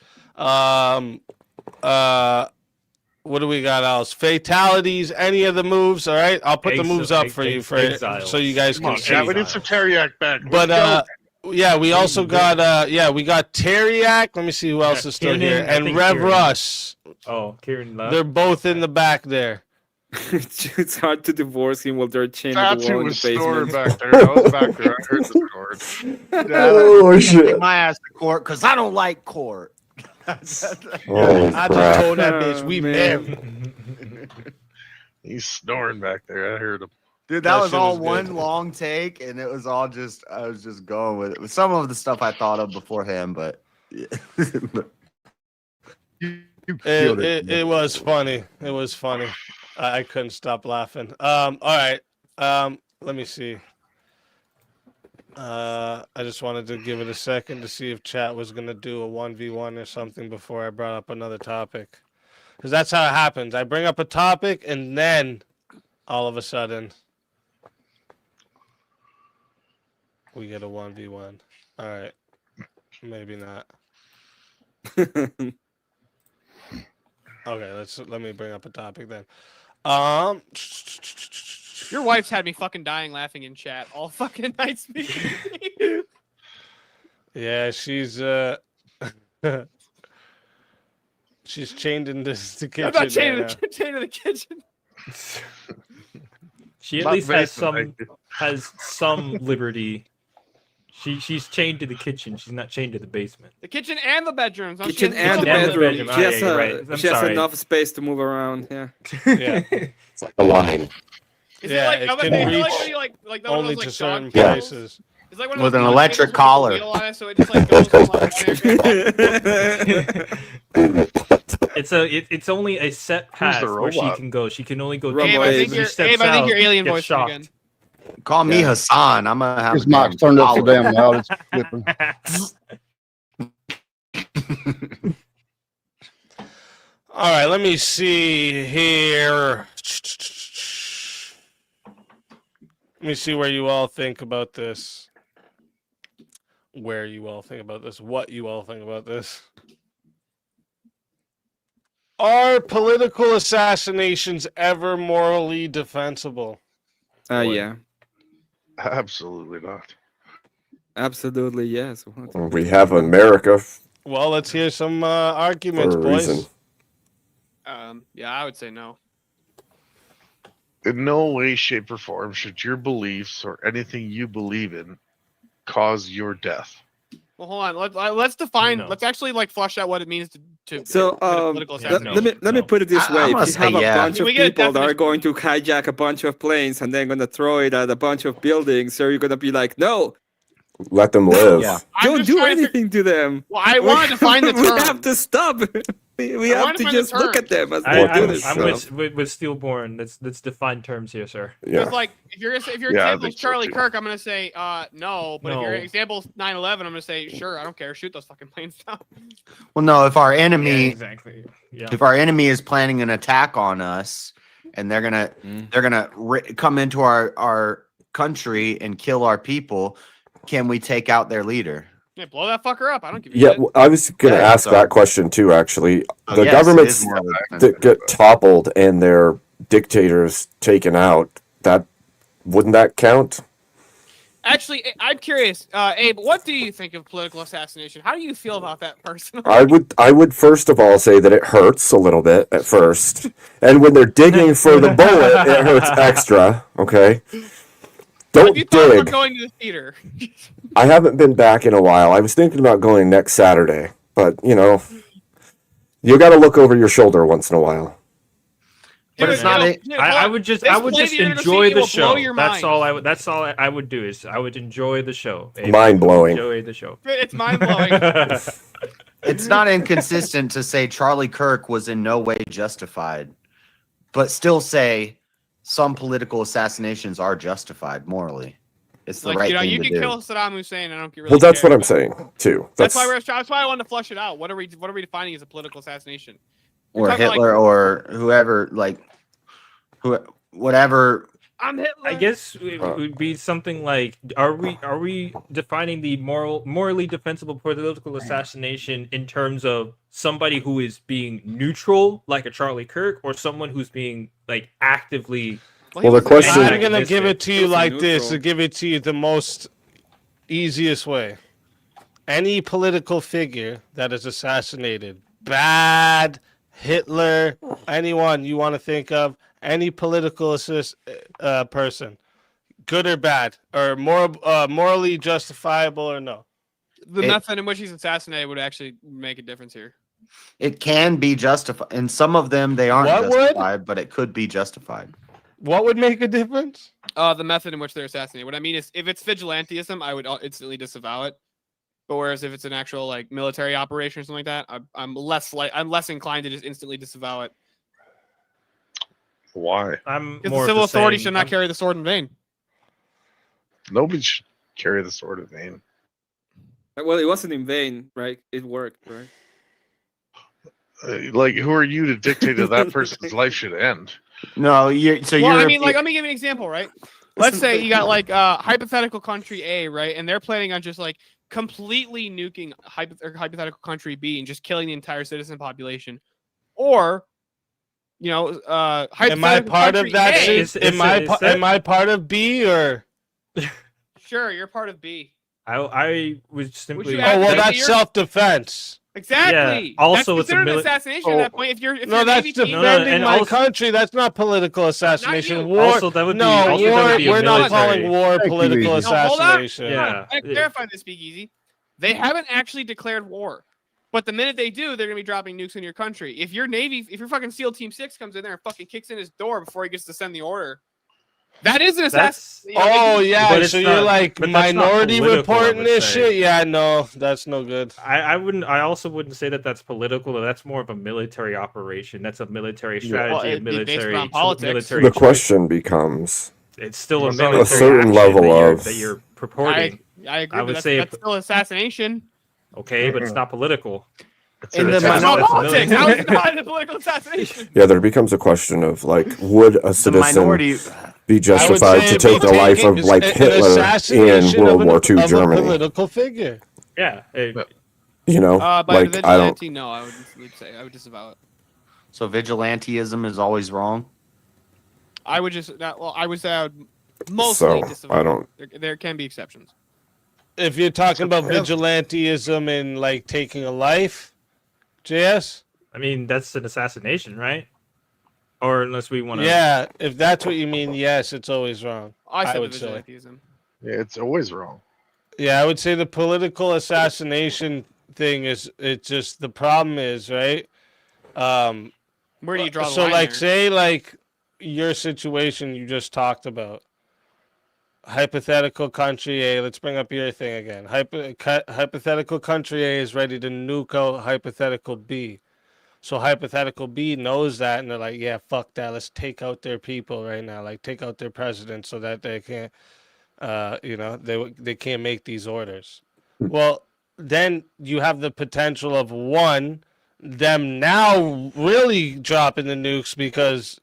what do we got else? Fatalities, any of the moves, all right? I'll put the moves up for you, so you guys can see. Yeah, we need some Teriak back. But Let's go. yeah, we also got we got Teriak. Let me see who else is still Kieran, here. I And think Rev Kieran. Russ. Oh, Kieran left. They're both in the back there. It's hard to divorce him while they're chained to That's the wall who in the was snoring basement. back there. I was back there. I heard the snores. Oh, shit. Take my ass to court because I don't like court. Oh, I just told that bitch we man. married. He's snoring back there. I heard him. Dude, That that was shit all was one good. long take, and it was all just I was just going with it. With some of the stuff I thought of beforehand, but yeah. you killed it. It was funny. It was funny. I couldn't stop laughing. All right. Let me see. I just wanted to give it a second to see if chat was gonna do a 1v1 or something before I brought up another topic. Because that's how it happens. I bring up a topic and then all of a sudden we get a 1v1. All right. Maybe not. Okay, let me bring up a topic then. Your wife's had me fucking dying laughing in chat all fucking night speaking. Yeah, she's she's chained in the kitchen. I'm not chained, right now. chained to the kitchen. She at Not least has basement, some liberty. She's chained to the kitchen. She's not chained to the basement. The kitchen and the bedrooms. Kitchen and the and the bedroom. bedroom. She Oh, has, yeah, you're right. I'm she has sorry. enough space to move around. Yeah. Yeah, It's like a line. Is Yeah, it it like, can is it reach like when you like that one of only those, to like, certain dog tables? places. It's like one of With those an dog electric tables with a collar. wheel on it, so it just like goes from like there. It's only a set path the where she robot? can go. She can only go. Abe, two I ways. think If she you're- steps Abe, I think out, you're alien gets voicing shocked. again. Call me Hassan. I'm gonna have His a mic's damn turned up so collar. damn loud. It's flipping. All right, let me see here. Let me see where you all think about this. Where you all think about this. What you all think about this. Are political assassinations ever morally defensible? Yeah. Absolutely not. Absolutely, yes. We have America Well, let's hear some for arguments, a boys. reason. Yeah, I would say no. In no way, shape, or form should your beliefs or anything you believe in cause your death. Well, hold on. Let's define. No. Let's actually like flush out what it means to So commit a political yeah, assassination. let me put it this I'm way: gonna if you say have a yeah. bunch Can of we get a people that are definition? going to hijack a bunch of planes and then going to throw it at a bunch of buildings, so you're going to be like, no, Let them live. Yeah. I'm don't just do trying to anything to them. Well, I wanted to find the We term. have to stop. We I have wanted to to find the just look term. at them as I, they do I'm, this I'm stuff. with Steelborn. Let's define terms here, sir. Yeah. Because like if your Yeah, I example is think so, Charlie too. Kirk, I'm gonna say no. But if your No. example is 9/11, I'm gonna say sure. I don't care. Shoot those fucking planes down. Well, no, if our Yeah, enemy exactly. Yeah. if our enemy is planning an attack on us and they're gonna come into our country and kill our people, can we take out their leader? Yeah, blow that fucker up. I don't give a Yeah, shit. I was going to Yeah, ask so- that question too. Actually, Oh, the yes, it governments is morally that defensible. get toppled and their dictators taken out, that wouldn't that count? Actually, I'm curious, Abe. What do you think of political assassination? How do you feel about that personally? I would first of all say that it hurts a little bit at first, and when they're digging for the bullet, it hurts extra. Okay, don't Have you thought about dig. going to the theater? I haven't been back in a while. I was thinking about going next Saturday, but you know, you got to look over your shoulder once in a while. But it's not it. I would just This I would play just that you're gonna enjoy see the will blow show. your That's mind. all I would do is I would enjoy the show. Mind-blowing. Enjoy the show. It's mind blowing. It's not inconsistent to say Charlie Kirk was in no way justified, but still say some political assassinations are justified morally. It's the Like, right you know, thing you to can do. kill Saddam Hussein. I don't really Well, that's care, what I'm but saying too. That's why I wanted to flush it out. What are we defining as a political assassination? You're Or talking about, Hitler, or whoever, whatever. I'm Hitler. I guess it would be something like: Are we defining the morally defensible political assassination in terms of somebody who is being neutral, like a Charlie Kirk, or someone who's being like actively? Well, the question- I'm gonna give it to you Feels like this, neutral. to give it to you the most easiest way. Any political figure that is assassinated, bad, Hitler, anyone you want to think of, any political person, good or bad, or morally justifiable or no. The method in which he's assassinated would actually make a difference here. It can be justified. In some of them, they aren't What would? justified, but it could be justified. What would make a difference? The method in which they're assassinated. What I mean is, if it's vigilantism, I would instantly disavow it. But whereas if it's an actual like military operation or something like that, I'm less inclined to just instantly disavow it. Why? I'm Because more the of civil authority saying- should not carry the sword in vain. Nobody should carry the sword in vain. Well, it wasn't in vain, right? It worked, right? Like, who are you to dictate that that person's life should end? No, Well, I mean, like, let me give you an example, right? Let's say you got like hypothetical country A, right, and they're planning on just like completely nuking hypothetical country B and just killing the entire citizen population, or you know, Am I part of country that? A- Am I part of B or? Sure, you're part of B. I would simply. you Oh add well, that to that's your- self-defense. Exactly. also, that's it's a considered an mili- assassination Oh. at that point. If you're No, that's Navy team- defending and my also- country. That's not political assassination. you. War. Also, that would be- no, also that war. would be a We're not military- calling war Thank you, political Easy. No, hold on. assassination. Hold on. Yeah. I clarify this, Speakeasy. They haven't actually declared war. But the minute they do, they're gonna be dropping nukes in your country. If your Navy, if your fucking SEAL Team 6 comes in there and fucking kicks in his door before he gets to send the order, that is an assassin. Oh yeah, But it's so not- you're like but that's not minority political, I reporting would this say. shit. Yeah, no, that's no good. I wouldn't. I also wouldn't say that that's political. That's more of a military operation. That's a military strategy. Well, a it'd be based military. around politics. military The choice. question becomes It's still a Well, it's not military a certain action level that of- you're purporting. I agree. I but would that's, say that's still assassination. Okay, but it's not political. In the That's not minority- politics. How is it not a political assassination? yeah, there becomes a question of like, would a citizen minority- be justified to take the life of like Hitler in World War II of a Germany? political figure. Yeah. You know, By like the I don't. vigilante, no, I would say I would disavow it. So vigilantism is always wrong. I would just well, I would say I would mostly So, disavow I don't- it. There can be exceptions. If you're talking about vigilantism and like taking a life, JS. I mean, that's an assassination, right? Or unless we want to. Yeah, if that's what you mean, yes, it's always wrong. I said would the say. vigilantism. Yeah, it's always wrong. Yeah, I would say the political assassination thing is it's just the problem is, right? Where do you draw the so line like there? say like your situation you just talked about. Hypothetical country A, let's bring up your thing again. Hypothetical country A is ready to nuke out hypothetical B. So hypothetical B knows that, and they're like, "Yeah, fuck that. Let's take out their people right now. Like, take out their president so that they can't, they can't make these orders." Well, then you have the potential of them now really dropping the nukes because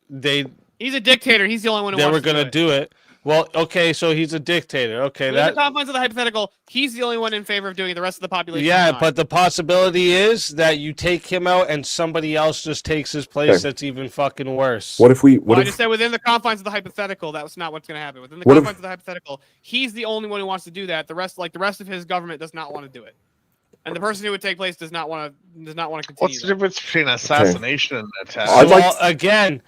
He's a dictator. He's the only one who they wants were to gonna do it. do it. Well, okay, so he's a dictator. Okay, Within that the confines of the hypothetical, he's the only one in favor of doing it. The rest of the population. is yeah, not. but the possibility is that you take him out and somebody else just takes his place. Okay. That's even fucking worse. What if we? Well, What I if? just said within the confines of the hypothetical, that's not what's going to happen. Within the What if- confines of the hypothetical, he's the only one who wants to do that. The rest of his government, does not want to do it, and the person who would take place does not want to continue. What's the difference between assassination and attack? Well, again,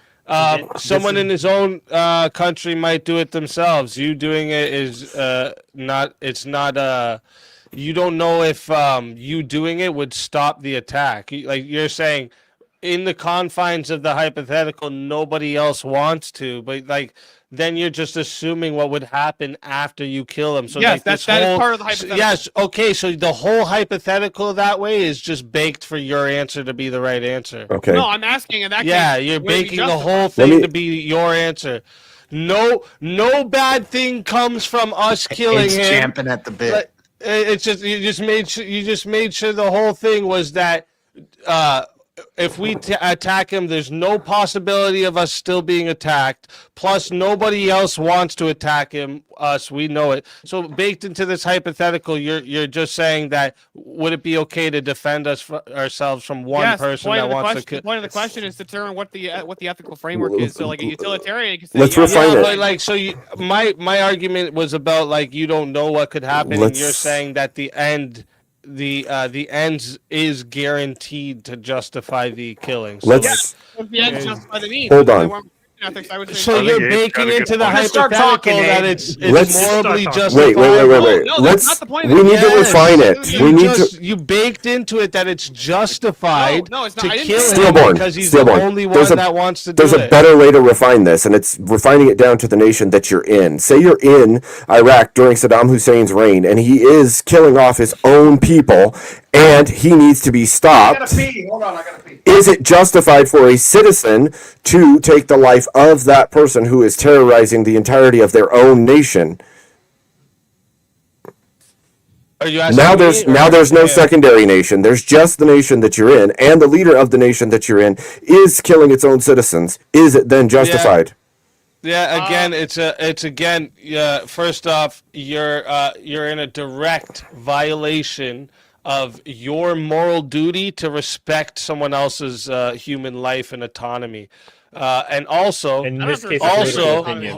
someone in his own country might do it themselves. You doing it is not. It's not. You don't know if you doing it would stop the attack. Like you're saying, in the confines of the hypothetical, nobody else wants to. But like, then you're just assuming what would happen after you kill him. So Yes, like, that this is whole- part of the hypothetical. Yes. Okay. So the whole hypothetical that way is just baked for your answer to be the right answer. Okay. No, I'm asking in that Yeah, case. you're would it be baking the justified? whole thing to be your answer. No bad thing comes from us killing It's him. champing at the bit. Like, it's just you just made sure the whole thing was that if we attack him, there's no possibility of us still being attacked. Plus, nobody else wants to attack him. Us, we know it. So, baked into this hypothetical, you're just saying that would it be okay to defend ourselves from one Yes, person the that point of the wants to question, kill? the point of the question is to determine what the ethical framework is. So, like a utilitarian, you can say, Let's yeah, refine it. But like, so my argument was about like you don't know what could happen, and you're Let's- saying that the ends is guaranteed to justify the killing. So Let's- If the ends justify the means. Hold if on. they weren't ethics, I would say So no. you're baking into the Let's start hypothetical talking, that Abe. it's Let's- morally Wait, justified. wait. No, that's Let's. not the point of We it. need to Yes. refine it. You We need just, to. you baked into it that it's justified No, it's not. I to didn't kill say him Stillborn. because he's Stillborn. the only one There's a- that wants to do There's it. a better way to refine this, and it's refining it down to the nation that you're in. Say you're in Iraq during Saddam Hussein's reign, and he is killing off his own people, and he needs to be stopped. Hold on, I gotta pee. Is it justified for a citizen to take the life of that person who is terrorizing the entirety of their own nation? Are you asking Now me, there's or- no Yeah. secondary nation. There's just the nation that you're in, and the leader of the nation that you're in is killing its own citizens. Is it then justified? Yeah, again, first off, you're in a direct violation of your moral duty to respect someone else's human life and autonomy. And also, In this case, it's political opinion.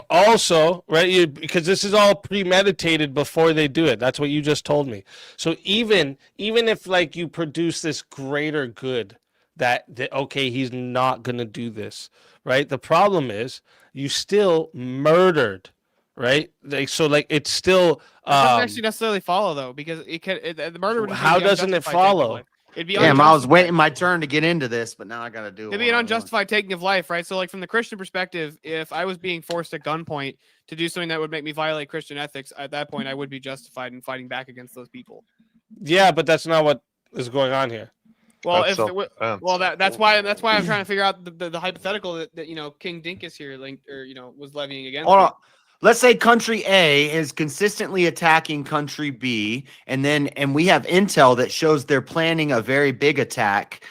right? Because this is all premeditated before they do it. That's what you just told me. So even if like you produce this greater good, that okay, he's not gonna do this, right? The problem is you still murdered, right? Like it's still. It doesn't actually necessarily follow though, because the murder would just How be doesn't it unjustified taking of follow? life. It'd be Damn, I was unjustified. waiting my turn to get into this, but now I gotta do it. It'd be an one-on-one. unjustified taking of life, right? So, like from the Christian perspective, if I was being forced at gunpoint to do something that would make me violate Christian ethics, at that point, I would be justified in fighting back against those people. Yeah, but that's not what is going on here. Well, That's if self-defense. well, that's why I'm trying to figure out the hypothetical that King Dinkus here linked or was levying against. Hold me. on. Let's say country A is consistently attacking country B, and we have intel that shows they're planning a very big attack.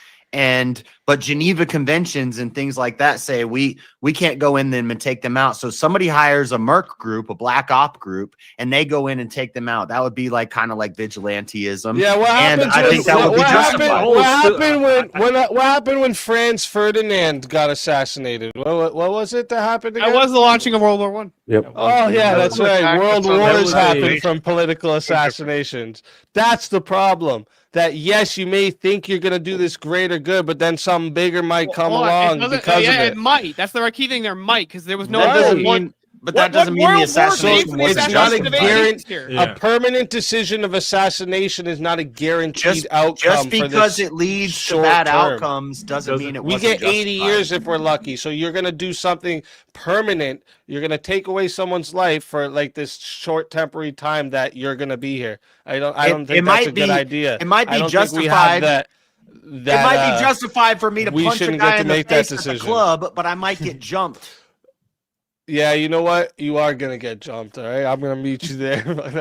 But Geneva conventions and things like that say we can't go in them and take them out. So somebody hires a merc group, a black op group, and they go in and take them out. That would be like kind of like vigilantism. Yeah, what and happened? I think that would be justified. What happened when Franz Ferdinand got assassinated? What was it that happened? Again? That was the launching of World War One. Yep. Oh yeah, that's right. World That wars was happen a- from political assassinations. That's the problem. That yes, you may think you're gonna do this greater good, but then something bigger might come Hold on, along it doesn't- because yeah, of it. it might. That's the key thing. There might, because there was no. That doesn't one- mean, but that what doesn't mean World the War assassination II wasn't It's not a justified. guarantee. Yeah. A permanent decision of assassination is not a guaranteed Just outcome. for because this it leads to short bad term. outcomes doesn't mean it We wasn't get 80 justified. years if we're lucky. So you're gonna do something permanent. You're gonna take away someone's life for like this short temporary time that you're gonna be here. I don't think that's might a good be- idea. it might I be don't think we have justified. that. It might be justified for me to we punch a shouldn't guy get to in the make that face at the decision. club, but I might get jumped. Yeah, you know what? You are gonna get jumped. All right, I'm gonna meet you there. But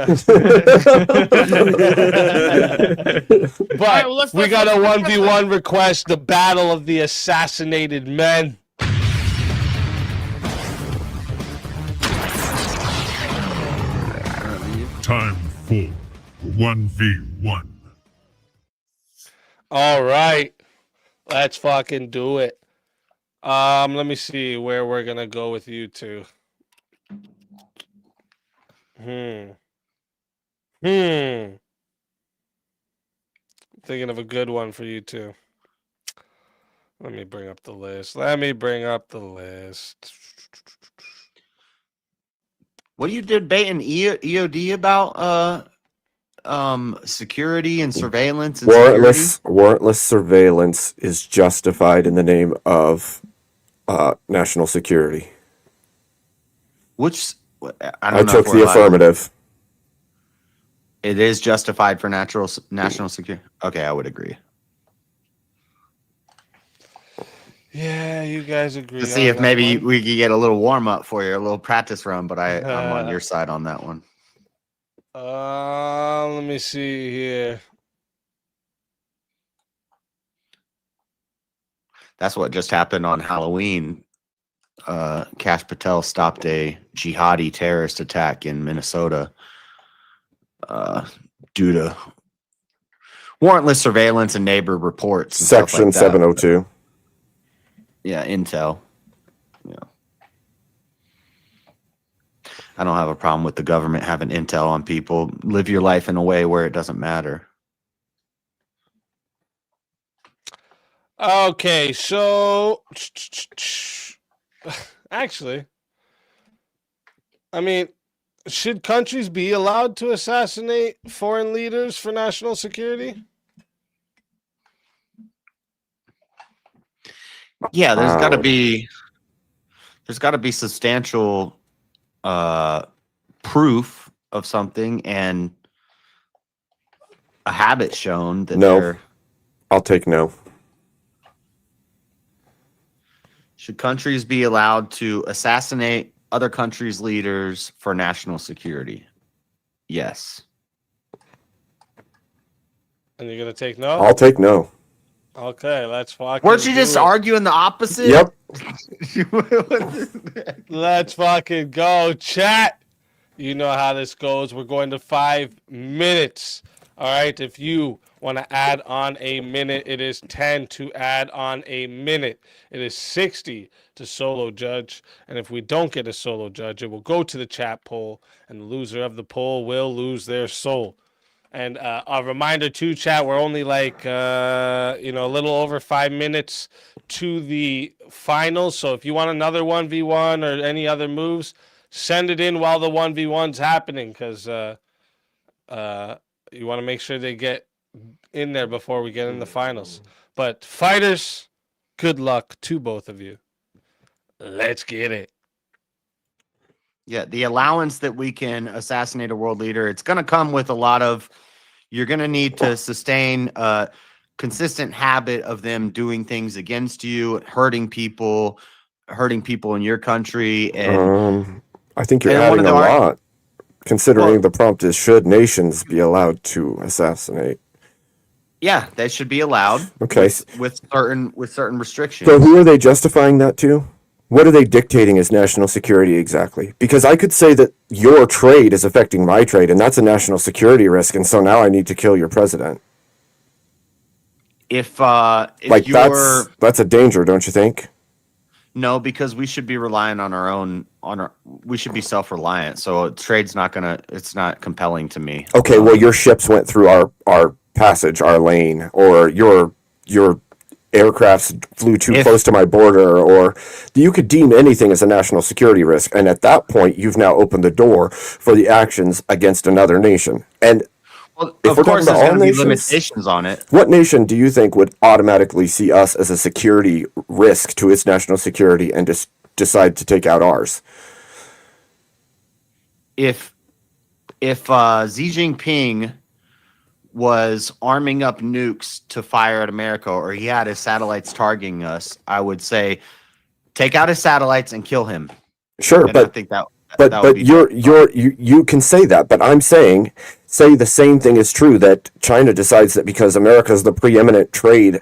well, let's- we let's- got a let's- 1v1 request: the battle of the assassinated men. Time for 1v1. All right. Let's fucking do it. Let me see where we're gonna go with you two. Thinking of a good one for you two. Let me bring up the list. What are you debating EOD about? Security and surveillance and Warrantless surveillance is justified in the name of national security. I took the affirmative. It is justified for national security. Okay, I would agree. Yeah, you guys agree. To see if maybe we could get a little warm up for you, a little practice run, but I'm on your side on that one. Let me see here. That's what just happened on Halloween. Kash Patel stopped a jihadi terrorist attack in Minnesota due to warrantless surveillance and neighbor reports. And Section stuff like that. 702. Yeah, intel. Yeah. I don't have a problem with the government having intel on people. Live your life in a way where it doesn't matter. Okay, so actually, I mean, should countries be allowed to assassinate foreign leaders for national security? Yeah, there's got to be substantial proof of something and a habit shown that No. I'll take no. Should countries be allowed to assassinate other countries' leaders for national security? Yes. And you're gonna take no? I'll take no. Okay, let's fucking. Weren't you just arguing the opposite? Yep. Let's fucking go, chat. You know how this goes. We're going to 5 minutes. All right. If you want to add on a minute, it is 10 to add on a minute. It is 60 to solo judge. And if we don't get a solo judge, it will go to the chat poll, and the loser of the poll will lose their soul. And a reminder to chat, we're only like, a little over 5 minutes to the finals. So if you want another 1v1 or any other moves, send it in while the 1v1's happening, because you want to make sure they get in there before we get in the finals. But fighters, good luck to both of you. Let's get it. Yeah, the allowance that we can assassinate a world leader, it's going to come with a lot of, you're going to need to sustain a consistent habit of them doing things against you, hurting people in your country. And I think you're adding a lot, considering the prompt is, should nations be allowed to assassinate? Yeah, they should be allowed. Okay. With certain restrictions. So who are they justifying that to? What are they dictating as national security exactly? Because I could say that your trade is affecting my trade, and that's a national security risk, and so now I need to kill your president. If like you're... that's a danger, don't you think? No, because we should be relying on our own. We should be self-reliant. So trade's it's not compelling to me. Okay, well, your ships went through our passage, our lane, or your aircrafts flew too close to my border, or you could deem anything as a national security risk. And at that point, you've now opened the door for the actions against another nation. And if we're talking about all nations, limitations on it. What nation do you think would automatically see us as a security risk to its national security and just decide to take out ours? If Xi Jinping was arming up nukes to fire at America, or he had his satellites targeting us, I would say take out his satellites and kill him. Sure, and but I think that you can say that, but I'm saying say the same thing is true, that China decides that because America is the preeminent trade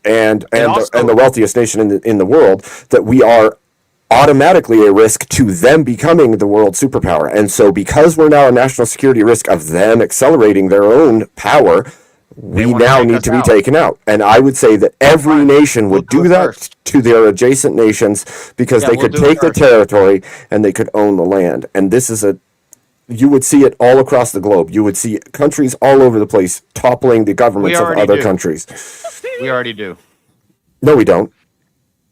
and the wealthiest nation in the world, that we are automatically a risk to them becoming the world superpower. And so because we're now a national security risk of them accelerating their own power, we now need to be taken out. And I would say that every nation would do that to their adjacent nations because they could take the territory and they could own the land. And this is you would see it all across the globe. You would see countries all over the place toppling the governments of other countries. We already do. No, we don't.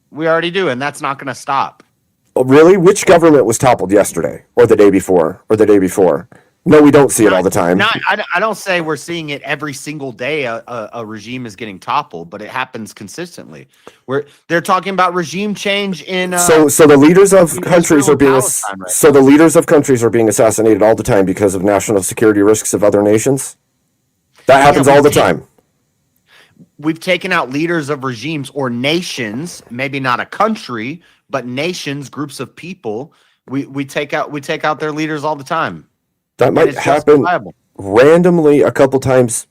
We already do, and that's not going to stop. Oh, really? Which government was toppled yesterday or the day before or the day before? No, we don't see it all the time. I don't say we're seeing it every single day. A regime is getting toppled, but it happens consistently. They're talking about regime change in. So the leaders of countries are being the leaders of countries are being assassinated all the time because of national security risks of other nations. That happens all the time. We've taken out leaders of regimes or nations, maybe not a country, but nations, groups of people. We take out their leaders all the time. That might happen randomly a couple times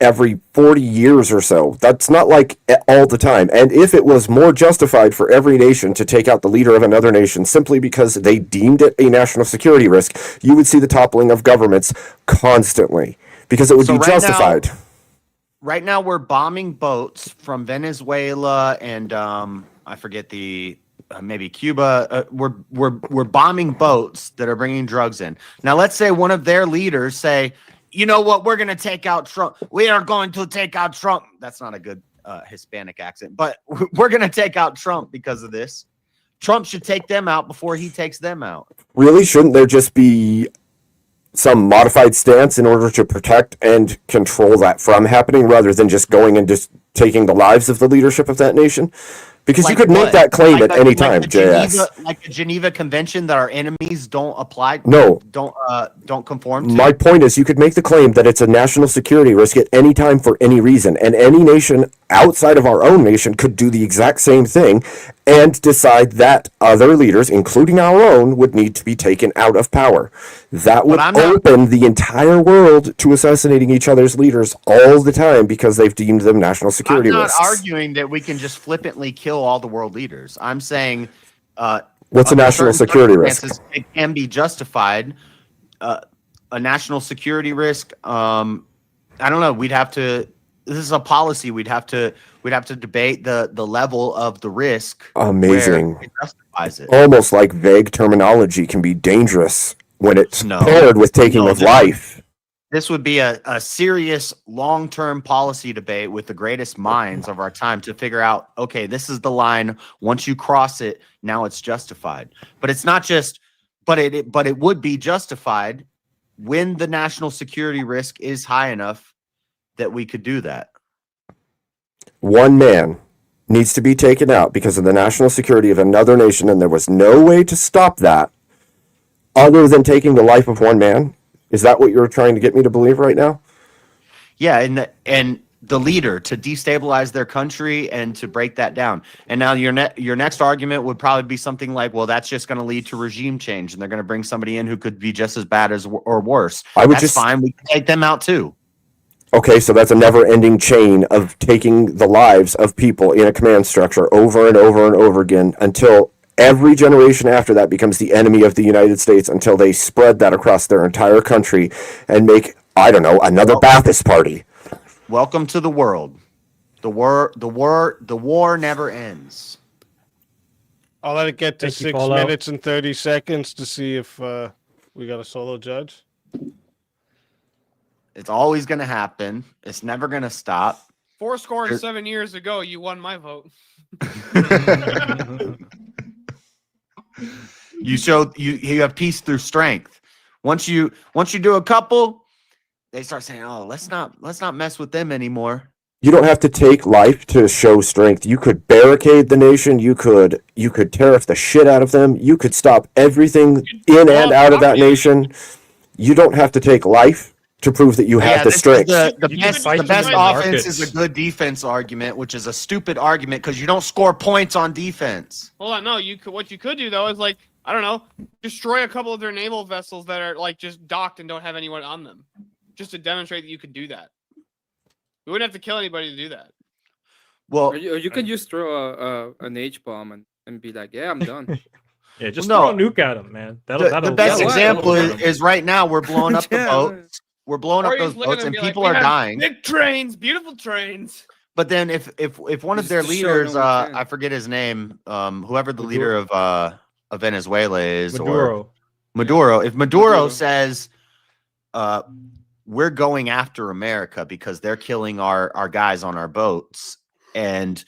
every 40 years or so. That's not like all the time. And if it was more justified for every nation to take out the leader of another nation simply because they deemed it a national security risk, you would see the toppling of governments constantly because it would be justified. Right now, we're bombing boats from Venezuela and I forget the maybe Cuba. We're bombing boats that are bringing drugs in. Now, let's say one of their leaders say, "You know what? We're going to take out Trump. We are going to take out Trump." That's not a good Hispanic accent, but we're going to take out Trump because of this. Trump should take them out before he takes them out. Really, shouldn't there just be some modified stance in order to protect and control that from happening rather than just going and just taking the lives of the leadership of that nation? Because you could make that claim at any time, JS. Like the Geneva Convention that our enemies don't apply. No. Don't conform to. My point is you could make the claim that it's a national security risk at any time for any reason, and any nation outside of our own nation could do the exact same thing and decide that other leaders, including our own, would need to be taken out of power. That would open the entire world to assassinating each other's leaders all the time because they've deemed them national security risks. I'm not arguing that we can just flippantly kill all the world leaders. I'm saying what's a national security risk? It can be justified. A national security risk. I don't know. We'd have to. This is a policy. We'd have to debate the level of the risk. Amazing. Where it justifies it. Almost like vague terminology can be dangerous when it's paired with taking of life. This would be a serious long-term policy debate with the greatest minds of our time to figure out, okay, this is the line. Once you cross it, now it's justified. But it's not just, but it would be justified when the national security risk is high enough that we could do that. One man needs to be taken out because of the national security of another nation, and there was no way to stop that other than taking the life of one man. Is that what you're trying to get me to believe right now? Yeah, and the leader to destabilize their country and to break that down. And now your next argument would probably be something like, well, that's just going to lead to regime change, and they're going to bring somebody in who could be just as bad as or worse. That's fine. We can take them out too. Okay, so that's a never-ending chain of taking the lives of people in a command structure over and over and over again until every generation after that becomes the enemy of the United States until they spread that across their entire country and make, I don't know, another Ba'athist party. Welcome to the world. The war never ends. I'll let it get to 6 minutes and 30 seconds to see if we got a solo judge. It's always going to happen. It's never going to stop. 7 years ago, you won my vote. You have peace through strength. Once you do a couple, they start saying, "Oh, let's not mess with them anymore." You don't have to take life to show strength. You could barricade the nation. You could tariff the shit out of them. You could stop everything in and out of that nation. You don't have to take life to prove that you have the strength. The best offense is a good defense argument, which is a stupid argument because you don't score points on defense. Hold on, no. What you could do though is like, I don't know, destroy a couple of their naval vessels that are like just docked and don't have anyone on them, just to demonstrate that you could do that. We wouldn't have to kill anybody to do that. Well, or you could just throw an H bomb and and be like, "Yeah, I'm done." Yeah, just Well, throw a nuke at them, man. The best example that'll- is right now we're blowing up the Yeah. boats. We're blowing Or up you those just look at boats, them and be like, people "We are have dying. Big trains, beautiful trains. But then if one of Just their to show leaders, no one can. I forget his name, whoever the leader of Venezuela is, Maduro. Maduro. If Maduro Maduro. says, we're going after America because they're killing our guys on our boats, and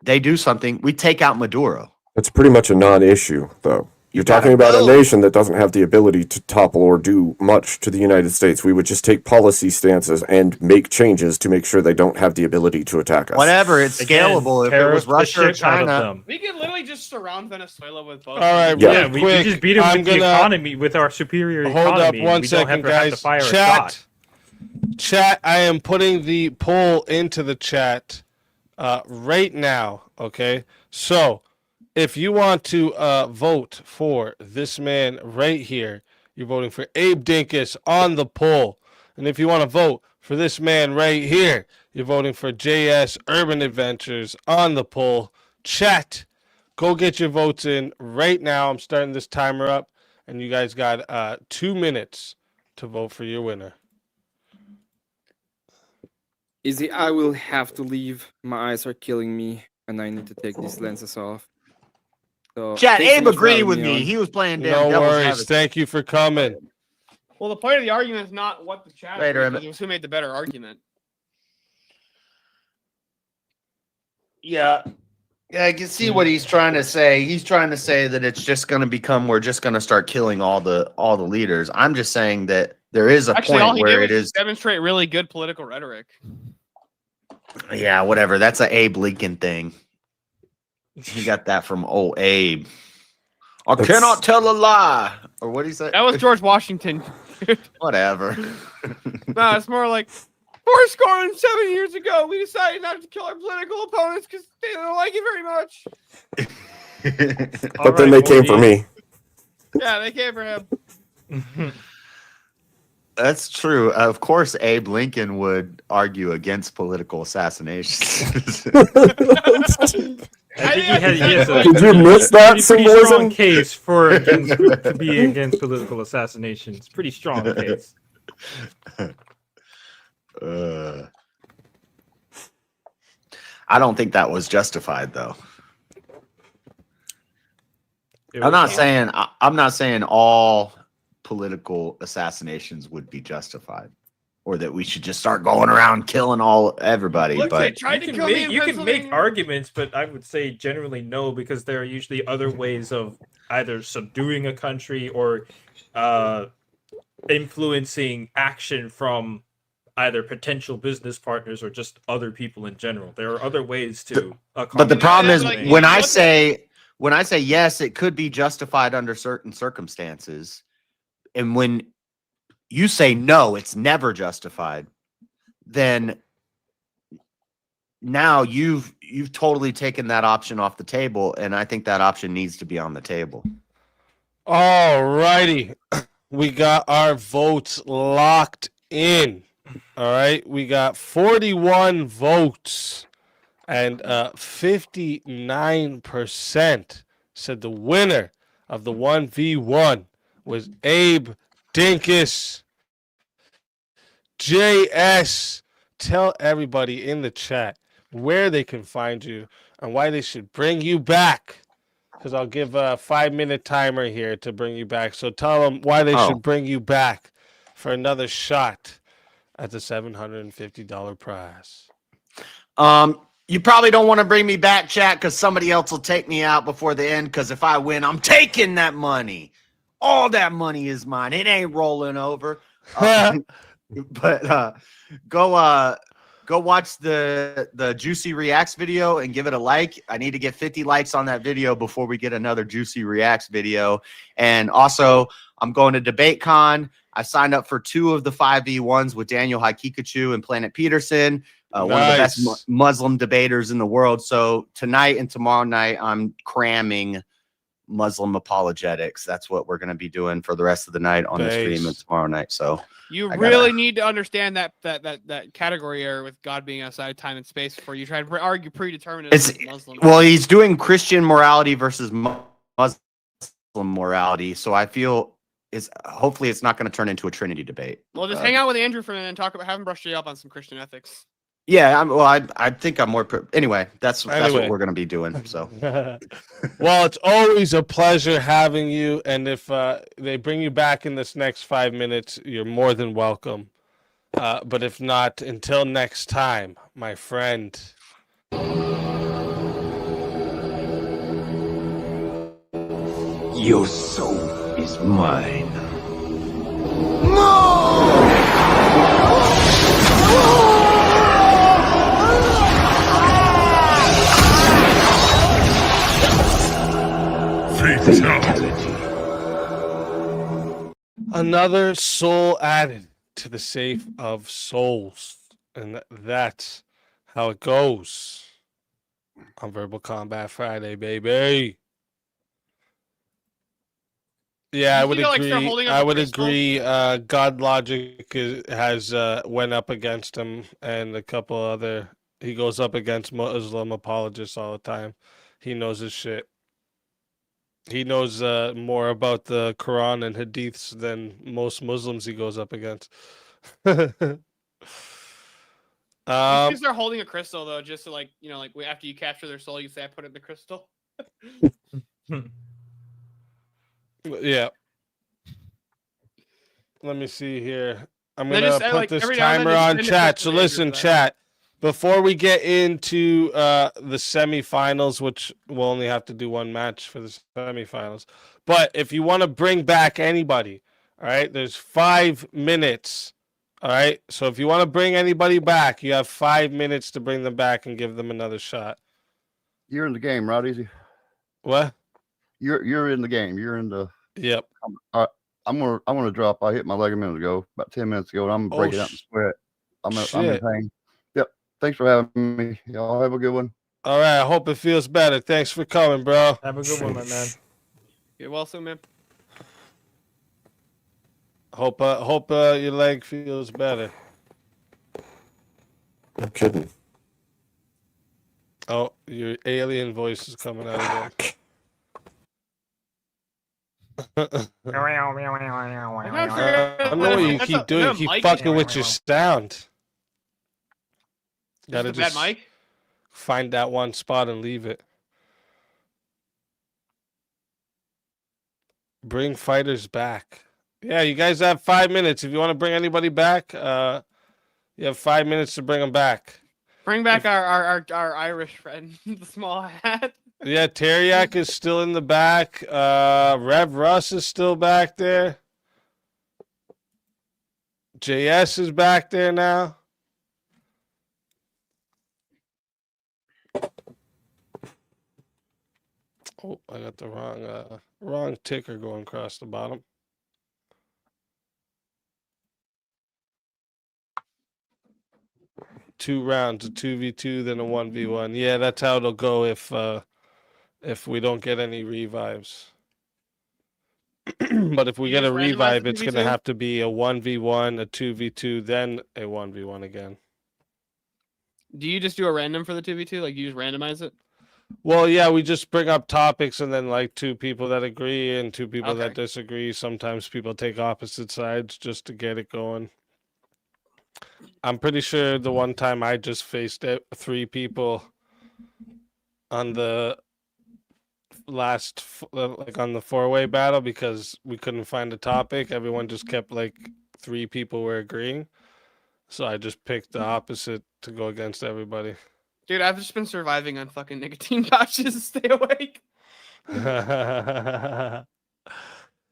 they do something, we take out Maduro. It's pretty much a non-issue, though. You're gotta talking about a vote. nation that doesn't have the ability to topple or do much to the United States. We would just take policy stances and make changes to make sure they don't have the ability to attack us. Whatever, it's Again, scalable. If it tariff was the Russia or shit out of China, them. We could literally just surround Venezuela with boats. All right, Yeah. Yeah, real we quick. just beat them I'm with the gonna economy, with our superior hold up economy. one we second, don't have to guys. fire a shot. Chat. I am putting the poll into the chat right now. Okay, so if you want to vote for this man right here, you're voting for Abe Dinkus on the poll. And if you want to vote for this man right here, you're voting for JS Urban Adventures on the poll. Chat, go get your votes in right now. I'm starting this timer up, and you guys got 2 minutes to vote for your winner. Easy, I will have to leave. My eyes are killing me, and I need to take these lenses off. So, Chat, thanks so Abe much for agreed having with me me. on. He was playing damn No devil's worries. advocate. Thank you for coming. Well, the point of the argument is not what the chat Later, agreed, Emmett. it was who made the better argument. Yeah. Yeah, I can see what he's trying to say. He's trying to say that it's just going to become, we're just going to start killing all the leaders. I'm just saying that there is a Actually, all point he where did it was is. demonstrate really good political rhetoric. Yeah, whatever. That's a Abe Lincoln thing. He got that from old Abe. I That's- cannot tell a lie. Or what did he say? That was George Washington. Whatever. No, it's more like 407 years ago, we decided not to kill our political opponents because they don't like it very much. But then they came for me. Yeah, they came for him. That's true. Of course, Abe Lincoln would argue against political assassinations. I think he has a Did you miss that pretty symbolism? strong case for to be against political assassinations. Pretty strong case. I don't think that was justified, though. It I'm was- not saying I'm not saying all political assassinations would be justified, or that we should just start going around killing everybody. Look, they But tried to You kill me in you can make Pennsylvania. arguments, but I would say generally no, because there are usually other ways of either subduing a country or influencing action from either potential business partners or just other people in general. There are other ways to. but the problem is like, when I what say yes, it could be justified under certain circumstances, and when you say no, it's never justified, then now you've totally taken that option off the table, and I think that option needs to be on the table. All righty. We got our votes locked in. All right. We got 41 votes, and 59% said the winner of the 1v1 was Abe Dinkus. JS, tell everybody in the chat where they can find you and why they should bring you back. Because I'll give a 5-minute timer here to bring you back. So tell them why they should bring you back for another shot at the $750 prize. You probably don't want to bring me back, chat, because somebody else will take me out before the end. Because if I win, I'm taking that money. All that money is mine. It ain't rolling over. But go watch the Juicy Reacts video and give it a like. I need to get 50 likes on that video before we get another Juicy Reacts video. And also, I'm going to DebateCon. I signed up for 2 of the 5v1s with Daniel Hakikachu and Planet Peterson, one of the best Muslim debaters in the world. So tonight and tomorrow night, I'm cramming Muslim apologetics. That's what we're going to be doing for the rest of the night on the stream and tomorrow night. So You I really gotta- need to understand that category error with God being outside time and space before you try to argue predeterminism It's with Muslims. well, he's doing Christian morality versus Muslim morality. So I feel hopefully it's not going to turn into a Trinity debate. Well, just hang out with Andrew for a minute and talk about have him brush you up on some Christian ethics. Yeah, I think I'm more. Anyway, that's Anyway. what we're going to be doing. So Well, it's always a pleasure having you. And if they bring you back in this next 5 minutes, you're more than welcome. But if not, until next time, my friend. Your soul is mine. Fatality. Another soul added to the safe of souls. And that's how it goes on Verbal Combat Friday, baby. Yeah, I You would think they'll, like, start holding agree. up I a would crystal? agree. God Logic has went up against him, and a couple other. He goes up against Muslim apologists all the time. He knows his shit. He knows more about the Quran and Hadiths than most Muslims he goes up against. You should start holding a crystal though, just to like after you capture their soul, you say I put it in the crystal. Yeah. Let me see here. I'm Then gonna just, put like, this every now and timer then just on send a chat. picture So to Andrew listen, for that. chat. Before we get into the semifinals, which we'll only have to do one match for the semifinals, but if you want to bring back anybody, all right, there's 5 minutes. All right. So if you want to bring anybody back, you have 5 minutes to bring them back and give them another shot. You're in the game, right? Easy. What? You're in the game. You're in the. Yep. I'm gonna drop. I hit my leg a minute ago, about 10 minutes ago, and I'm gonna break it out and sweat. I'm in shit. pain. Yep. Thanks for having me. Y'all have a good one. All right. I hope it feels better. Thanks for coming, bro. Have a good one, my man. Get well soon, man. Hope your leg feels better. No kidding. Oh, your alien voice is coming out again. I don't know what you keep doing. You keep fucking with your sound. Gotta Is this a bad just mic? find that one spot and leave it. Bring fighters back. Yeah, you guys have 5 minutes. If you want to bring anybody back, you have 5 minutes to bring them back. Bring back our Irish friend, the small hat. Yeah, Teriak is still in the back. Rev Russ is still back there. JS is back there now. Oh, I got the wrong ticker going across the bottom. Two rounds, a 2v2, then a 1v1. Yeah, that's how it'll go if we don't get any revives. But if we You get a just randomize revive, the it's going to 2v2? have to be a 1v1, a 2v2, then a 1v1 again. Do you just do a random for the 2v2? Like you just randomize it? Well, yeah, we just bring up topics and then like 2 people that agree and 2 people that Okay. disagree. Sometimes people take opposite sides just to get it going. I'm pretty sure the one time I just faced 3 people on the last like on the 4-way battle because we couldn't find a topic. Everyone just kept like 3 people were agreeing. So I just picked the opposite to go against everybody. Dude, I've just been surviving on fucking nicotine pouches to stay awake.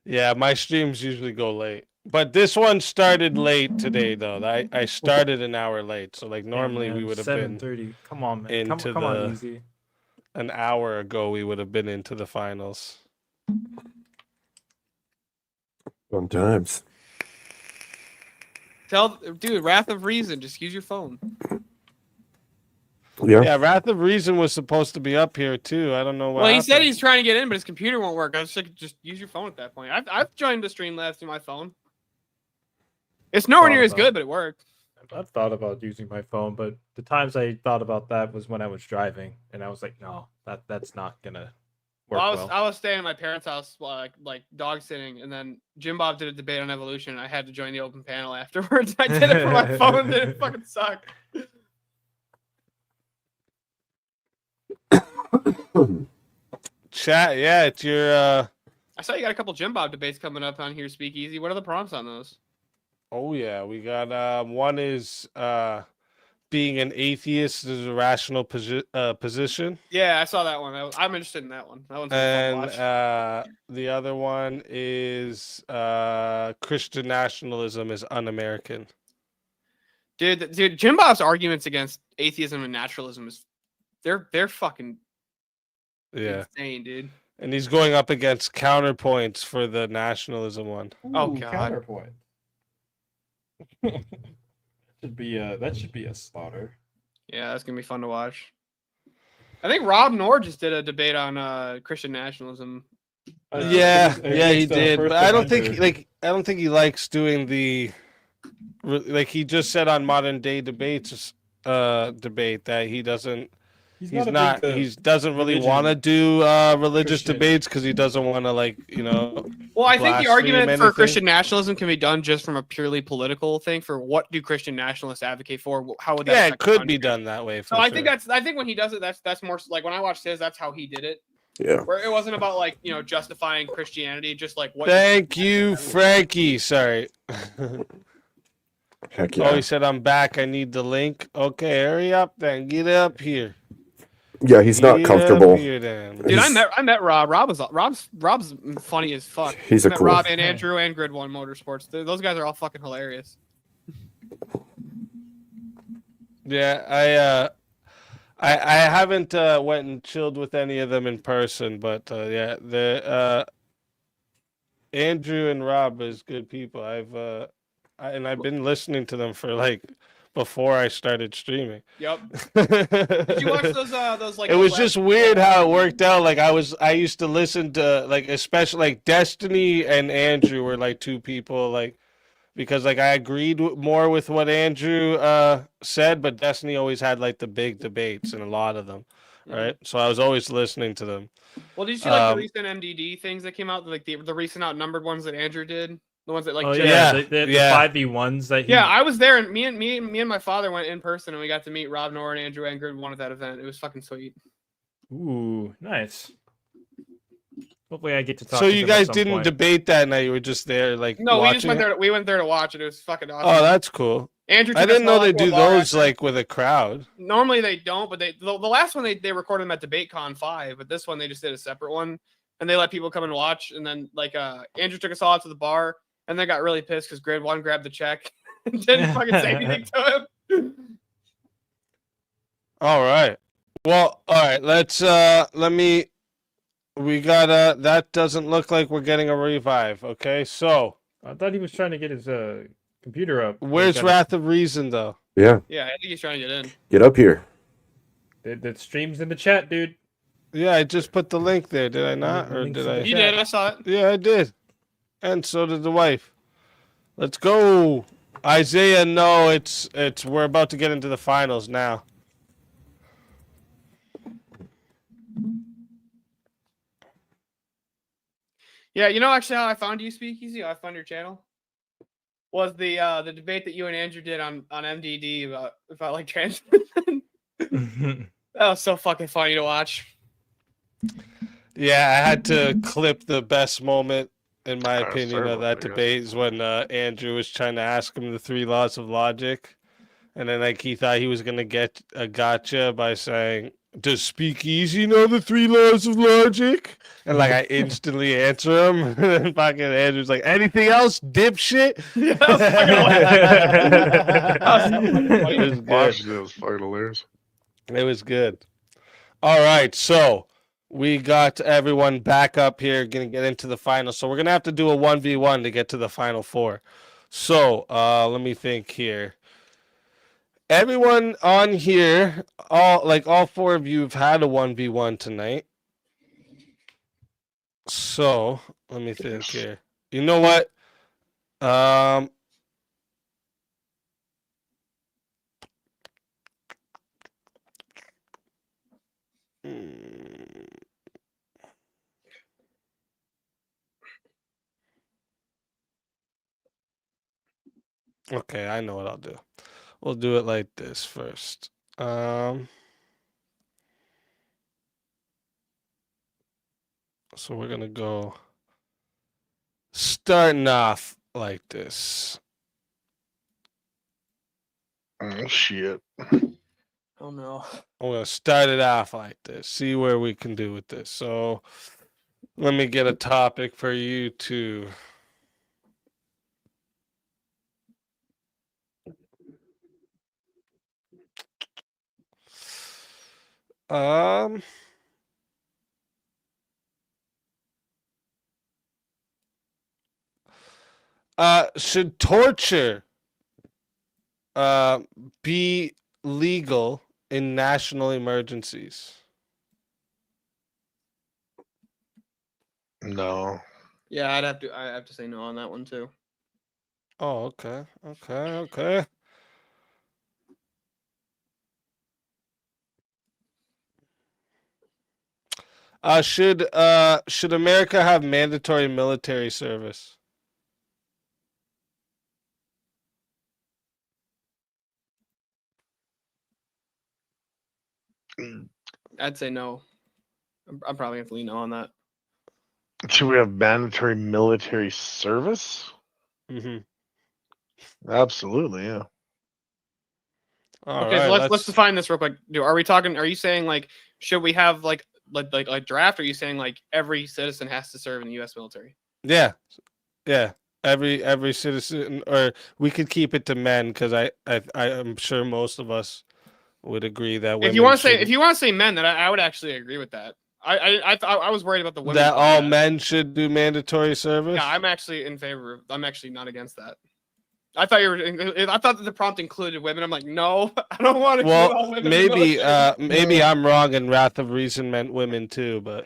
Yeah, my streams usually go late. But this one started late today though. I started an hour late. So like normally we would have been 7:30. Come on, man. into Come on, easy. an hour ago we would have been into the finals. Fun times. Dude, Wrath of Reason, just use your phone. Yeah, Wrath of Reason was supposed to be up here too. I don't know what. Well, he said happened. he's trying to get in, but his computer won't work. I was like, just use your phone at that point. I've joined the Streamlabs through my phone. It's nowhere near as good, but it worked. I've thought about using my phone, but the times I thought about that was when I was driving, and I was like, no, that's not gonna work Well, I was staying at my parents' house, like dog sitting, and then Jim Bob did a debate on evolution. And I had to join the open panel afterwards. I did it for my phone, and it fucking sucked. Chat, yeah, it's your. I saw you got a couple Jim Bob debates coming up on here. Speakeasy. What are the prompts on those? Oh yeah, we got one is being an atheist is a rational position. Yeah, I saw that one. I'm interested in that one. That one's fun to And watch. the other one is Christian nationalism is un-American. Dude, Jim Bob's arguments against atheism and naturalism is they're fucking insane, dude. And he's going up against counterpoints for the nationalism one. Oh god. Counterpoint. That should be a slaughter. Yeah, that's gonna be fun to watch. I think Rob Nord just did a debate on Christian nationalism. Yeah, he did. But I don't think he likes doing the he just said on Modern Day Debates debate that he doesn't he doesn't really want to do religious debates because he doesn't want to Well, I think the argument for anything. Christian nationalism can be done just from a purely political thing. For what do Christian nationalists advocate for? How would that? Yeah, it affect the could country? be done that way. For So I sure. think when he does it, that's more like when I watched his, that's how he did it. Yeah. Where it wasn't about justifying Christianity, just like what. Thank you, Frankie. Sorry. Heck Oh, yeah. he said I'm back. I need the link. Okay, hurry up then. Get up here. Yeah, he's not Get comfortable. up here, then. Dude, I met Rob. Rob's funny as fuck. He's I a met cool- Rob and Andrew and Grid One Motorsports. Those guys are all fucking hilarious. Yeah, I haven't went and chilled with any of them in person, but yeah, the Andrew and Rob is good people. I've been listening to them for before I started streaming. Yep. Did you watch those It was just weird how it worked out. I used to listen to especially Destiny and Andrew were two people because I agreed more with what Andrew said, but Destiny always had the big debates and a lot of them, right? So I was always listening to them. Well, did you see the recent MDD things that came out? The recent outnumbered ones that Andrew did? The ones that Oh Jim- yeah, the 5v1s that he... Yeah, I was there, and me and my father went in person, and we got to meet Rob Nord and Andrew Engrid one at that event. It was fucking sweet. Ooh, nice. Hopefully, I get to talk. So to you them at guys some didn't point. debate that night. You were just there, No, we watching just went it? there. We went there to watch it. It was fucking awesome. Oh, that's cool. Andrew I took us didn't know all they to a do bar those with a crowd. Normally they don't, but the last one they recorded them at DebateCon 5, but this one they just did a separate one, and they let people come and watch. And then Andrew took us all out to the bar, and they got really pissed because Grid One grabbed the check and didn't fucking say anything to him. All right. Well, all right. Let's we got that doesn't look like we're getting a revive. Okay, so I thought he was trying to get his computer up. where's Wrath of Reason though? Yeah. Yeah, I think he's trying to get in. Get up here. The stream's in the chat, dude. Yeah, I just put the link there. Did I not, or did I? You did. I saw it. Yeah, I did. And so did the wife. Let's go, Isaiah. No, it's we're about to get into the finals now. Yeah, actually how I found you, Speakeasy, how I found your channel was the debate that you and Andrew did on MDD about trans. That was so fucking funny to watch. Yeah, I had to clip the best moment, in my Kinda opinion, started of that with it, I debate is when Andrew was trying to ask him the 3 laws of logic, and then he thought he was gonna get a gotcha by saying, "Does Speakeasy know the 3 laws of logic?" And I instantly answer him, and then fucking Andrew's like, "Anything else, dipshit?" It was fucking hilarious. It was good. All right, so we got everyone back up here, gonna get into the final. So we're gonna have to do a 1v1 to get to the final 4. So let me think here. everyone on here, all four of you have had a 1v1 tonight. So let me think here. You know what? Okay, I know what I'll do. We'll do it like this first. So we're gonna go starting off like this. Oh shit. Oh no. I'm gonna start it off like this. See where we can do with this. So let me get a topic for you two. Should torture be legal in national emergencies? No. Yeah, I have to say no on that one too. Oh, okay. Should America have mandatory military service? I'd say no. I'm probably going to lean no on that. Should we have mandatory military service? Mm-hmm. Absolutely, yeah. Okay, so let's define this real quick. Are you saying like should we have like draft? Or are you saying like every citizen has to serve in the U.S. military? Yeah. Every citizen, or we could keep it to men because I'm sure most of us would agree that If you want to say men, then I would actually agree with that. I was worried about the women. That all men should do mandatory service. Yeah, I'm actually in favor of. I'm actually not against that. I thought that the prompt included women. I'm like, no, I don't want to. Well, all women maybe I'm wrong, and Wrath of Reason meant women too. But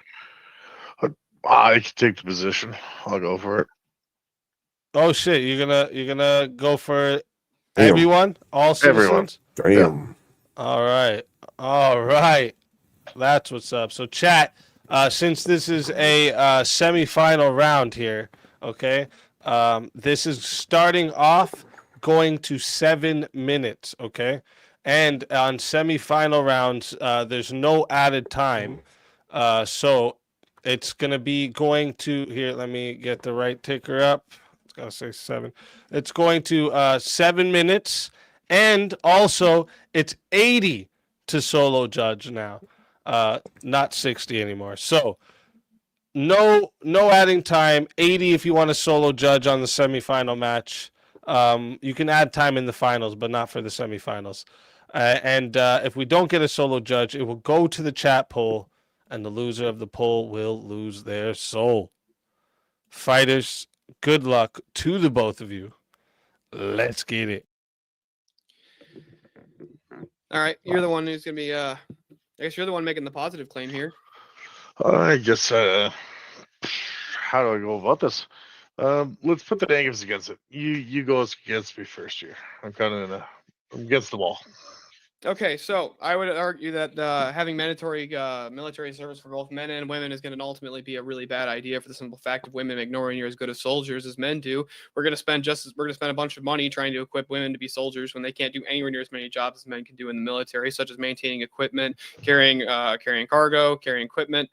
I can take the position. I'll go for it. Oh shit! You're gonna go for everyone, all citizens. Damn. All right. That's what's up. So chat, since this is a semi-final round here, okay, this is starting off going to 7 minutes, okay, and on semi-final rounds, there's no added time, so it's gonna be going to here. Let me get the right ticker up. It's gotta say 7. It's going to 7 minutes, and also it's 80 to solo judge now, not 60 anymore. So no adding time. 80 if you want to solo judge on the semifinal match. You can add time in the finals, but not for the semifinals. And if we don't get a solo judge, it will go to the chat poll, and the loser of the poll will lose their soul. Fighters, good luck to the both of you. Let's get it. All right, you're the one who's gonna be. I guess you're the one making the positive claim here. I guess. How do I go about this? Let's put the negatives against it. You go against me first here. I'm kind of I'm against the wall. Okay, so I would argue that having mandatory military service for both men and women is going to ultimately be a really bad idea for the simple fact of women ignoring you're as good as soldiers as men do. We're going to spend a bunch of money trying to equip women to be soldiers when they can't do anywhere near as many jobs as men can do in the military, such as maintaining equipment, carrying cargo, carrying equipment.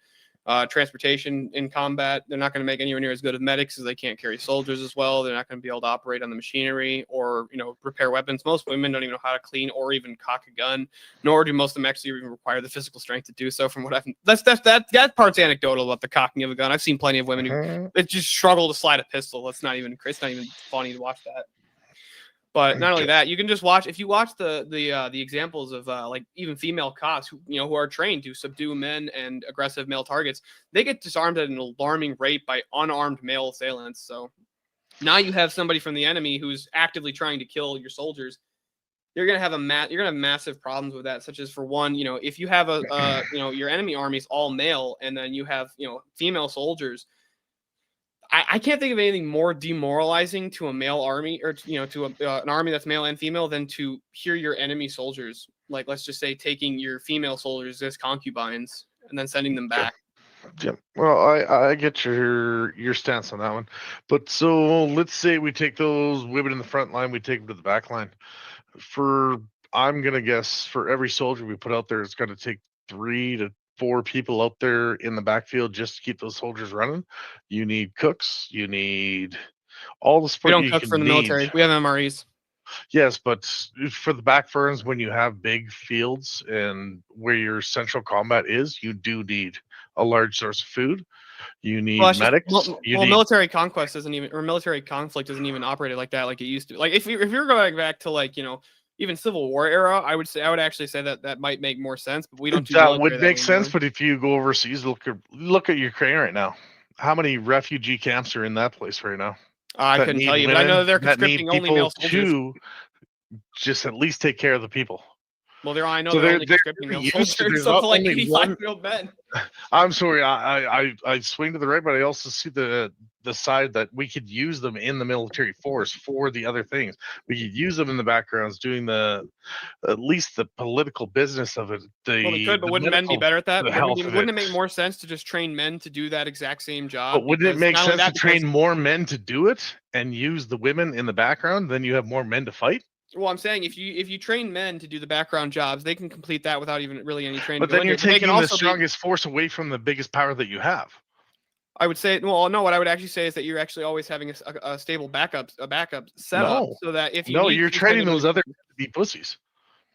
Transportation in combat. They're not going to make anywhere near as good of medics as they can't carry soldiers as well. They're not going to be able to operate on the machinery or, repair weapons. Most women don't even know how to clean or even cock a gun, nor do most of them actually even require the physical strength to do so. From what that part's anecdotal about the cocking of a gun. I've seen plenty of women who just struggle to slide a pistol. It's not even funny to watch that. But not only that, you can just watch if you watch the examples of like even female cops who are trained to subdue men and aggressive male targets, they get disarmed at an alarming rate by unarmed male assailants. So now you have somebody from the enemy who's actively trying to kill your soldiers. you're gonna have massive problems with that. Such as, for one, if you have your enemy army is all male, and then you have female soldiers. I can't think of anything more demoralizing to a male army, or to an army that's male and female, than to hear your enemy soldiers, like, let's just say, taking your female soldiers as concubines and then sending them back. Yeah. Well, I get your stance on that one, but so let's say we take those women in the front line, we take them to the back line. I'm gonna guess for every soldier we put out there, it's gonna take 3 to 4 people out there in the backfield just to keep those soldiers running. You need cooks. You need all the We support don't you cook can for the need. military. We have MREs. Yes, but for the back ferns, when you have big fields and where your central combat is, you do need a large source of food. You need Well, it's just- medics. well, you well, need military conquest doesn't even, or military conflict doesn't even operate like that, like it used to. Like, if you're going back to, like, even Civil War era, I would actually say that might make more sense. But we don't do that military would that make way sense. anymore. But if you go overseas, look at Ukraine right now. How many refugee camps are in that place right now? I that couldn't need tell you, but I know women, they're that need conscripting only people male soldiers. to just at least take care of the people. Well, I know So they're they're- only they're conscripting male used to- soldiers, there's so not to like only 85-year-old men. I'm sorry, I swing to the right, but I also see the side that we could use them in the military force for the other things. We could use them in the backgrounds doing at least the political business of it. Well, they could, but wouldn't men be better at that? the health of Wouldn't it it. make more sense to just train men to do that exact same job? But wouldn't it Because make not only sense to that, because- train more men to do it and use the women in the background? Then you have more men to fight. Well, I'm saying if you train men to do the background jobs, they can complete that without even really any training. But to go then you're into it. They can taking the also be- strongest force away from the biggest power that you have. I would say, well, no. What I would actually say is that you're actually always having a stable backup setup, No. so that if you No, need you're to training kind of- those other to be pussies.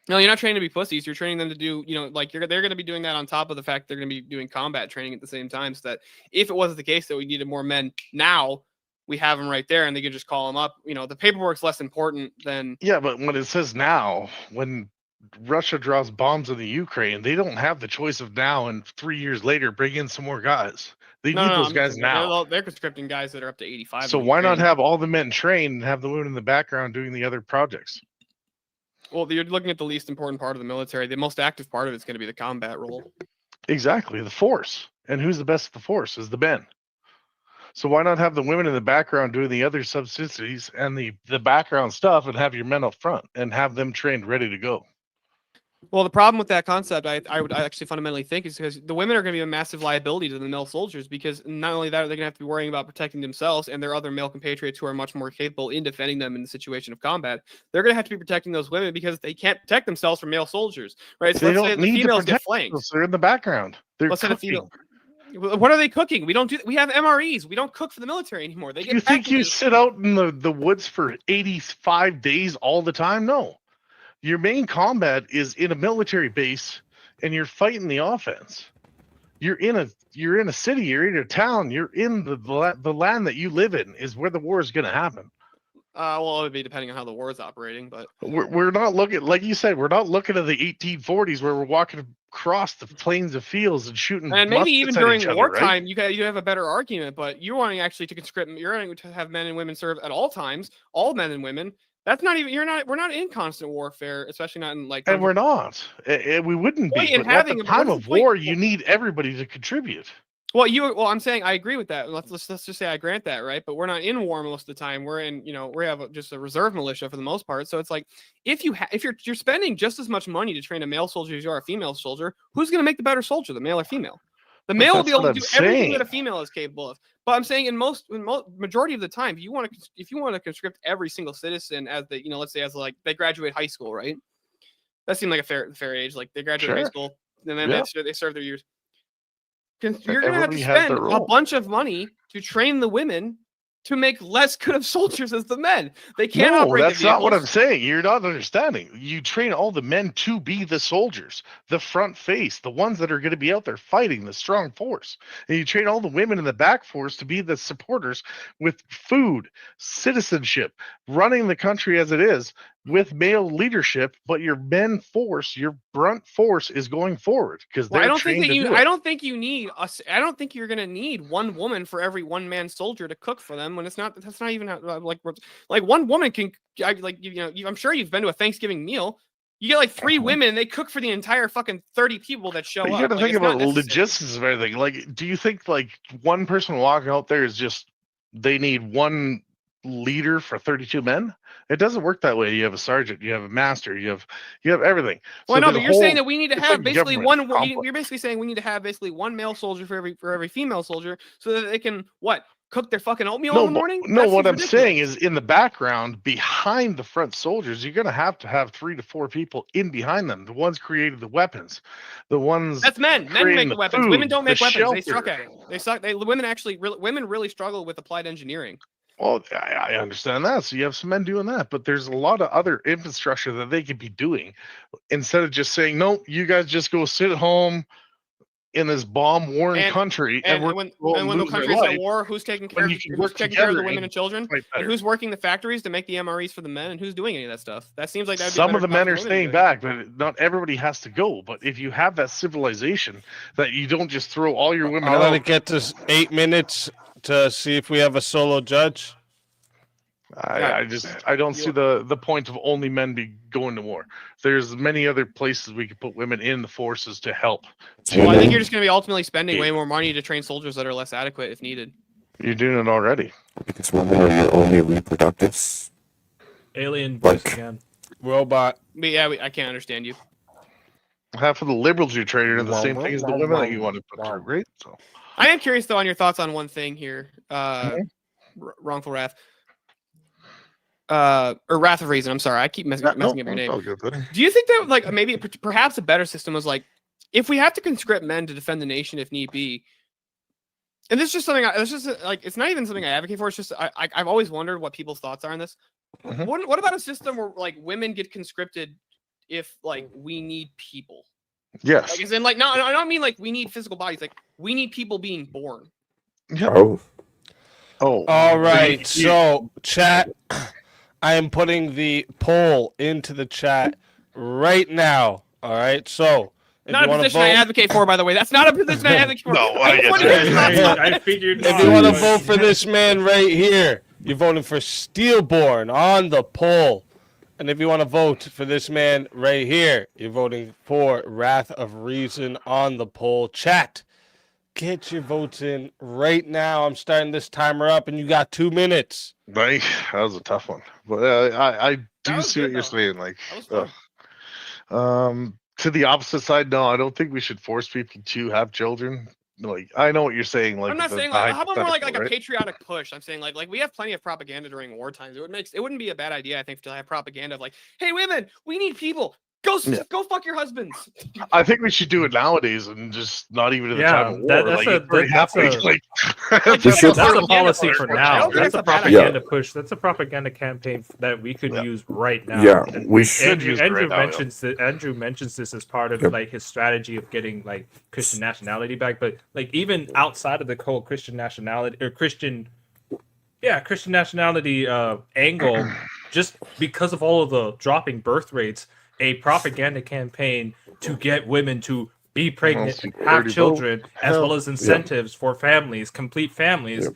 No, you're not training to be pussies. You're training them to do, like they're going to be doing that on top of the fact they're going to be doing combat training at the same time. So that if it wasn't the case that we needed more men now, we have them right there and they can just call them up. The paperwork's less important than. Yeah, but when it says now, when Russia drops bombs in the Ukraine, they don't have the choice of now and 3 years later bring in some more guys. They need those I'm guys saying now. They're conscripting guys that are up to 85. So in why not Ukraine. have all the men trained and have the women in the background doing the other projects? Well, you're looking at the least important part of the military. The most active part of it's going to be the combat role. Exactly, the force. And who's the best at the force is the men. So why not have the women in the background doing the other subsidies and the background stuff and have your men up front and have them trained ready to go? Well, the problem with that concept, I would actually fundamentally think, is because the women are going to be a massive liability to the male soldiers, because not only that, they're going to have to be worrying about protecting themselves and their other male compatriots who are much more capable in defending them in the situation of combat. They're going to have to be protecting those women because they can't protect themselves from male soldiers, right? So They let's say don't the need to females get protect flanked. themselves. They're in the background. They're Let's say the cooking. female. What are they cooking? We don't do. We have MREs. We don't cook for the military anymore. They get You think you packages. sit out in the woods for 85 days all the time? No. Your main combat is in a military base and you're fighting the offense. You're in a city, you're in a town, you're in the land that you live in is where the war is going to happen. Well, it would be depending on how the war is operating, but We're not looking, like you said, we're not looking at the 1840s where we're walking across the plains of fields and shooting. and maybe even muskets at during each other, wartime, right? you have a better argument. But you're wanting actually to conscript. You're wanting to have men and women serve at all times, all men and women. That's not even. We're not in constant warfare, especially not in like. And we're not. We wouldn't Point be. in But at having the a- time what's of the point? war, you need everybody to contribute. Well, I'm saying I agree with that. Let's just say I grant that, right? But we're not in war most of the time. We're in, we have just a reserve militia for the most part. So it's like if you're spending just as much money to train a male soldier as you are a female soldier, who's going to make the better soldier, the male or female? The male will be able to do everything that a female is capable of. But I'm saying in majority of the time, if you want to conscript every single citizen as the, let's say as like they graduate high school, right? That seemed like a fair age. Like they graduate high Sure. school and then Yeah. they serve their years. You're going to have to Everybody has spend their a role. bunch of money to train the women to make less good of soldiers as the men. They can't No, operate. that's the not what I'm vehicles. saying. You're not understanding. You train all the men to be the soldiers, the front face, the ones that are going to be out there fighting, the strong force. And you train all the women in the back force to be the supporters with food, citizenship, running the country as it is, with male leadership, but your men force, your brunt force is going forward because Well, they're I don't think trained that to you. do I it. don't think you need us. I don't think you're gonna need one woman for every one man soldier to cook for them when it's not. That's not even how, like one woman can. I'm sure you've been to a Thanksgiving meal. You get like 3 women, and they cook for the entire fucking 30 people that show But you up. got to Like, think it's not about necessary. logistics of everything. Like, do you think like one person walking out there is just they need one leader for 32 men? It doesn't work that way. You have a sergeant, you have a master, you have everything. Well, So no, the but you're saying whole- that we need to it's have like basically government one. complex. You're basically saying we need to have basically one male soldier for every female soldier, so that they can cook their fucking oatmeal in the morning. No, That what seems I'm ridiculous. saying is in the background behind the front soldiers, you're going to have 3 to 4 people in behind them. The ones created the weapons, the ones That's men. Men creating make the weapons. food, Women don't make the weapons. They suck shelter. at it. They suck. Women really struggle with applied engineering. Well, I understand that. So you have some men doing that, but there's a lot of other infrastructure that they could be doing instead of just saying, no, you guys just go sit at home in this bomb-worn country, And we're when gonna the lose our country's at life war, who's taking care when of you can who's work taking care of the together women and and children? fight And better. who's working the factories to make the MREs for the men? And who's doing any of that stuff? That seems like that'd be a Some better of the job men for are women to staying do. back, but not everybody has to go. But if you have that civilization that you don't just throw all your women I'll let out, it get to 8 minutes to see if we have a solo judge. I don't see the point of only men be going to war. There's many other places we could put women in the forces to help. Well, I think you're just going to be ultimately spending way more money to train soldiers that are less adequate if needed. You're doing it already. Because women are your only reproductives. Alien voice again. Robot. But yeah, I can't understand you. Half of the liberals you're training are the same thing as the women that you want to put through, right? So I am curious though on your thoughts on one thing here. Wrongful wrath. Or Wrath of Reason. I'm sorry, I keep messing up your it's name. all good, buddy. Do you think that maybe perhaps a better system was if we have to conscript men to defend the nation if need be? And this is just something. It's just it's not even something I advocate for. It's just I've always wondered what people's thoughts are on this. What about a system where women get conscripted if we need people? Yes. As in no, I don't mean we need physical bodies. We need people being born. Oh. All right. So, chat, I am putting the poll into the chat right now. All right. So, if Not you a want to position I vote, advocate for, by the way. That's not a position I advocate for. No, I just wanted to get your thoughts on it. I figured. if you want to vote for this man right here, you're voting for Steelborn on the poll. And if you want to vote for this man right here, you're voting for Wrath of Reason on the poll. Chat, get your votes in right now. I'm starting this timer up, and you got 2 minutes. That was a tough one, but I do see what you're saying. To the opposite side, no, I don't think we should force people to have children. I know what you're saying. I'm not saying how about more like a patriotic push. I'm saying like we have plenty of propaganda during war times. It wouldn't be a bad idea, I think, to have propaganda of hey women, we need people. Go fuck your husbands. I think we should do it nowadays and just not even at the time of war. That's a policy for now. That's a propaganda push. That's a propaganda campaign that we could use right now. Yeah, And we should Andrew, use it right now, Andrew mentions this as part of his strategy of getting Christian nationality back. But even outside of the whole Christian nationality or Christian nationality angle, just because of all of the dropping birth rates, a propaganda campaign to get women to be pregnant and have children, as well as incentives for families, complete families,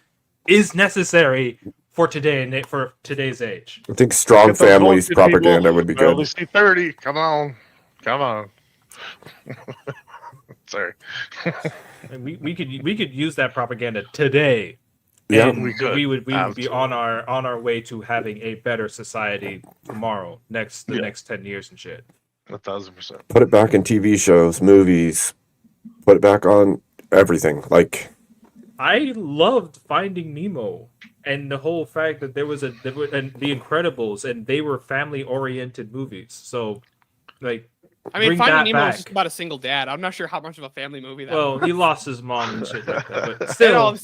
is necessary for today's age. I think strong families propaganda would be Well, good. let's see 30. Come on. Sorry. we could use that propaganda today. Yeah, and we could. We would be on our way to having a better society tomorrow, next 10 years and shit. 1,000%. Put it back in TV shows, movies. Put it back on everything. I loved Finding Nemo and the whole fact that and The Incredibles, and they were family-oriented movies. So, Finding Nemo is just about a single dad. I'm not sure how much of a family movie that was. he lost his mom and shit like that, but still.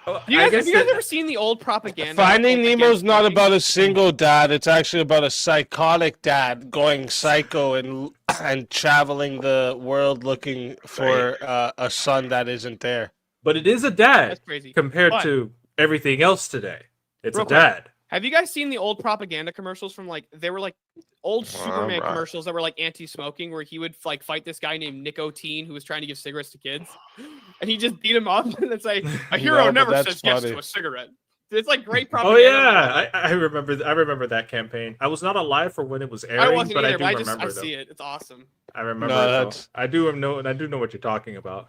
Have you guys ever seen the old propaganda? Finding Nemo's not about a single dad. It's actually about a psychotic dad going psycho and traveling the world looking for a son that isn't there. But it is a dad That's crazy. compared But- to everything else today. It's Real a dad. Have you guys seen the old propaganda commercials from like they were like old Superman right. commercials that were like anti-smoking, where he would like fight this guy named Nicotine who was trying to give cigarettes to kids, and he just beat him up and it's like a hero No, but never that's says yes funny. to a cigarette. It's like great Oh propaganda. yeah, I remember that campaign. I was not alive for when it was airing, I wasn't but either, I do but remember I them. see it. It's awesome. I remember. No, it, though. that's- I do know, and I do know what you're talking about.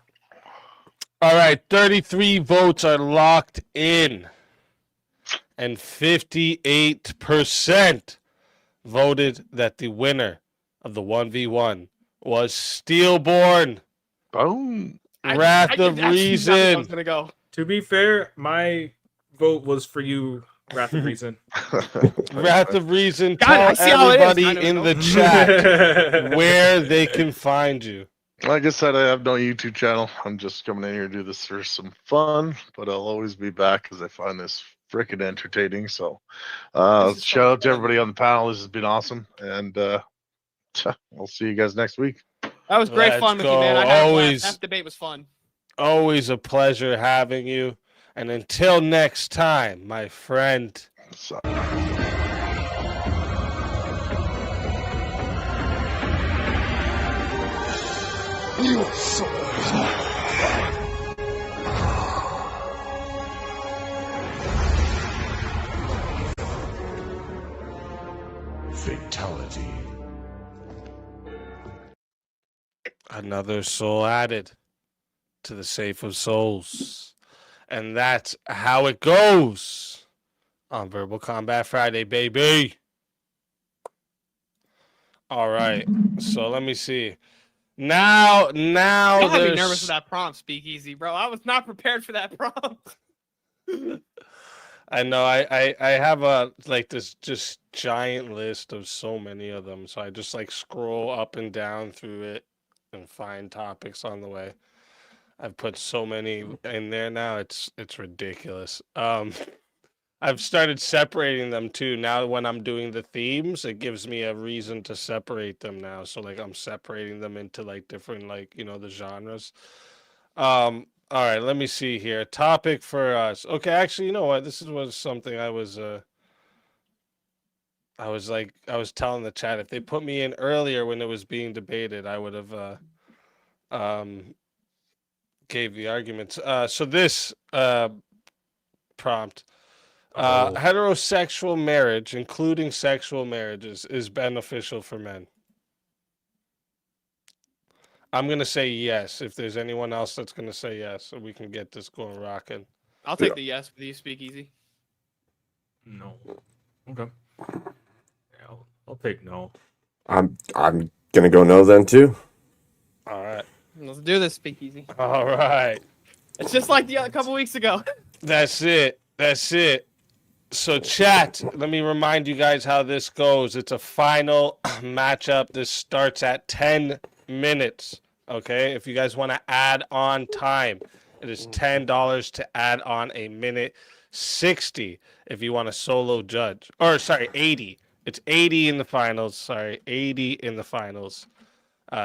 All right, 33 votes are locked in, and 58% voted that the winner of the 1v1 was Steelborn. Boom. Wrath of Reason. Gonna go. To be fair, my vote was for you, Wrath of Reason. Wrath of Reason. God, I Tell see how it is. everybody I don't in know. the chat where they can find you. Like I said, I have no YouTube channel. I'm just coming in here to do this for some fun, but I'll always be back because I find this freaking entertaining. So, shout out to everybody on the panel. This has been awesome, and I'll see you guys next week. That was great Let's fun with you, go. man. I had Always- that debate was fun. Always a pleasure having you. And until next time, my friend. You so Fatality. Another soul added to the Safe of Souls. And that's how it goes on Verbal Combat Friday, baby. All right. So let me see. Now Don't have me there's nervous with that prompt, Speakeasy, bro. I was not prepared for that prompt. I know I have a like this just giant list of so many of them. So I just like scroll up and down through it and find topics on the way. I've put so many in there now. It's ridiculous. I've started separating them too. Now when I'm doing the themes, it gives me a reason to separate them now. So like I'm separating them into like different like, you know, the genres. All right, let me see here. Topic for us. Okay, actually, you know what? This was something I was telling the chat if they put me in earlier when it was being debated, I would have gave the arguments. So this prompt, heterosexual marriage, including sexual marriages, is beneficial for men. I'm gonna say yes. If there's anyone else that's gonna say yes, so we can get this going rocking. I'll take the yes with you, Speakeasy. No. Okay. Yeah, I'll take no. I'm gonna go no then too. All right. Let's do this, Speakeasy. All right. It's just like the other couple weeks ago. That's it. That's it. So, chat, let me remind you guys how this goes. It's a final matchup. This starts at 10 minutes. Okay. If you guys want to add on time, it is $10 to add on a minute. 60 if you want a solo judge. Or, sorry, 80. It's 80 in the finals. Sorry, 80 in the finals.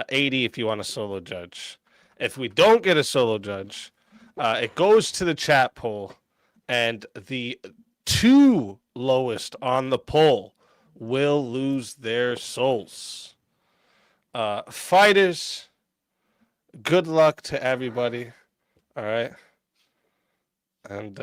80 if you want a solo judge. If we don't get a solo judge, it goes to the chat poll, and the two lowest on the poll will lose their souls. Fighters, good luck to everybody. All right. And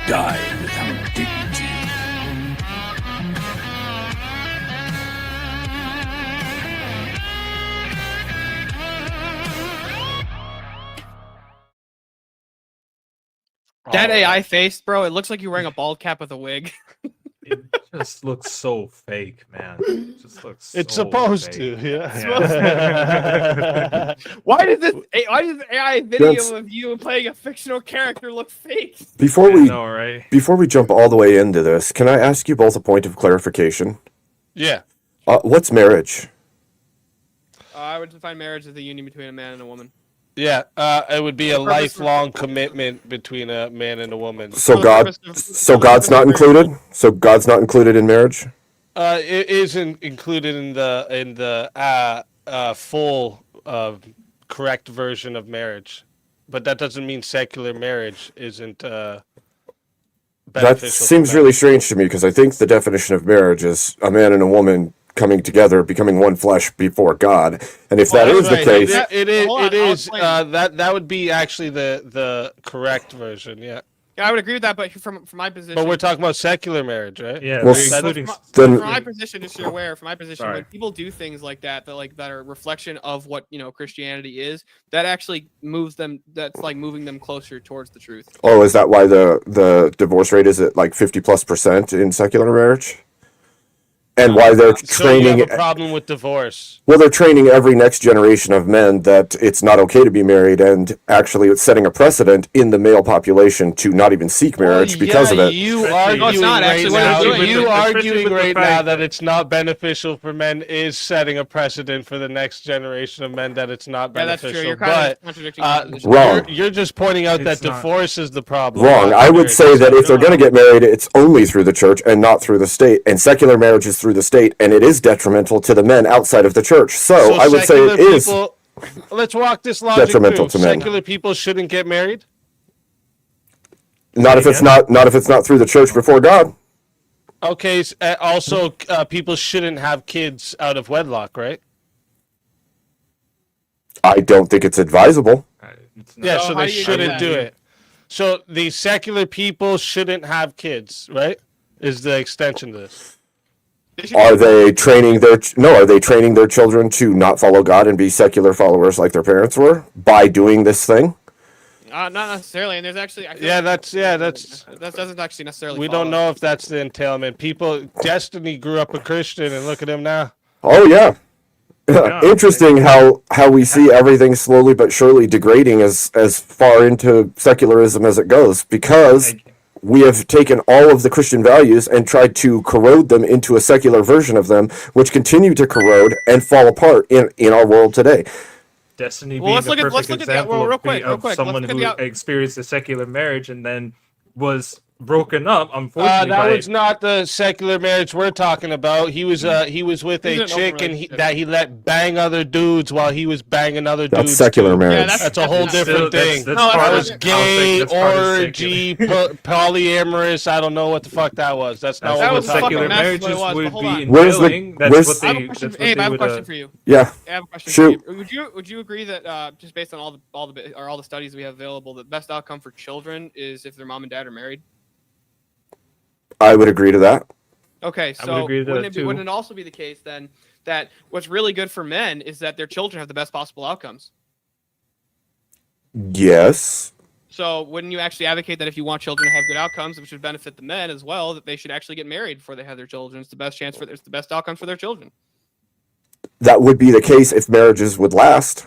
Die without dignity. That AI face, bro, it looks like you're wearing a bald cap with a wig. It just looks so fake, man. It just looks. It's so supposed fake. to, yeah. Why does this AI video Vince- of you playing a fictional character look fake? Before I we know, right? before we jump all the way into this, can I ask you both a point of clarification? Yeah. What's marriage? I would define marriage as the union between a man and a woman. Yeah, it would be a For the purpose of- lifelong commitment between a man and a woman. So the God, purpose of- so for the God's purpose not of included. So God's not included in marriage. It isn't included in the full correct version of marriage, but that doesn't mean secular marriage isn't That beneficial. seems really strange to me because I think the definition of marriage is a man and a woman coming together, becoming one flesh before God. And if that is the case, it is. Hold on, It I'll is. explain. That would be actually the correct version. Yeah, Yeah, I would agree with that, but from my position. but we're talking about secular marriage, right? Yeah, Well, we're s- including. then- From my position, just so you're aware, from my position, Sorry. when people do things like that, that are a reflection of what Christianity is, that actually moves them. That's like moving them closer towards the truth. oh, is that why the divorce rate is at like 50+% in secular marriage? And why they're So you training? have a problem with divorce? Well, they're training every next generation of men that it's not okay to be married, and actually, it's setting a precedent in the male population to not even seek marriage because of it. You Especially- arguing not, right actually, what now. it's doing. You Especially arguing with the right fact now that it's not beneficial for men is setting a precedent for the next generation of men that it's not Yeah, that's beneficial. true. You're kind but of contradicting my position. Wrong. You're just pointing out It's that not. divorce is the problem. Wrong. not I would marriage. say that if they're No. going to get married, it's only through the church and not through the state. And secular marriage is through the state, and it is detrimental to the men outside of the church. So I would say secular it is. people- Let's walk this logic detrimental through. to men. Secular people shouldn't get married. Not if it's not if it's not through the church before God. Okay. Also, people shouldn't have kids out of wedlock, right? I don't think it's advisable. It's not- Yeah, So so how they do you do shouldn't that? do it. So the secular people shouldn't have kids, right? Is the extension to this. Are they training their Are they training their children to not follow God and be secular followers like their parents were by doing this thing? Not necessarily, and there's actually. I feel Yeah, like that's that doesn't actually necessarily. we don't follow. know if that's the entailment. People, Destiny grew up a Christian, and look at him now. Oh yeah. Yeah. Interesting how we see everything slowly but surely degrading as far into secularism as it goes, because we have taken all of the Christian values and tried to corrode them into a secular version of them, which continue to corrode and fall apart in our world today. Destiny Well, being let's the look at- perfect let's look at that- example well, real of, quick, real quick, someone let's who look at the experienced a secular marriage and then was broken up, unfortunately. That by- was not the secular marriage we're talking about. He was with a This is an chick, open and relationship. he let bang other dudes while he was banging other That's dudes. secular too. marriage. That's a whole that's different still- thing. that's No, part That of- was I don't gay, think that's part of orgy, polyamorous. I don't know what the fuck that was. That's not That's That what was we're a talking fucking secular mess, about. is what it marriages was, but would hold be on. Where's the- entailing. That's where's- what I have a they. question. That's what Abe, they I have a would. question for you. Yeah. I have a question Shoot. for you. Would you agree that just based on all the studies we have available, the best outcome for children is if their mom and dad are married? I would agree to that. Okay, I would so agree to that, too. wouldn't it also be the case then that what's really good for men is that their children have the best possible outcomes? Yes. So wouldn't you actually advocate that if you want children to have good outcomes, which would benefit the men as well, that they should actually get married before they have their children? It's the best chance it's the best outcome for their children. That would be the case if marriages would last.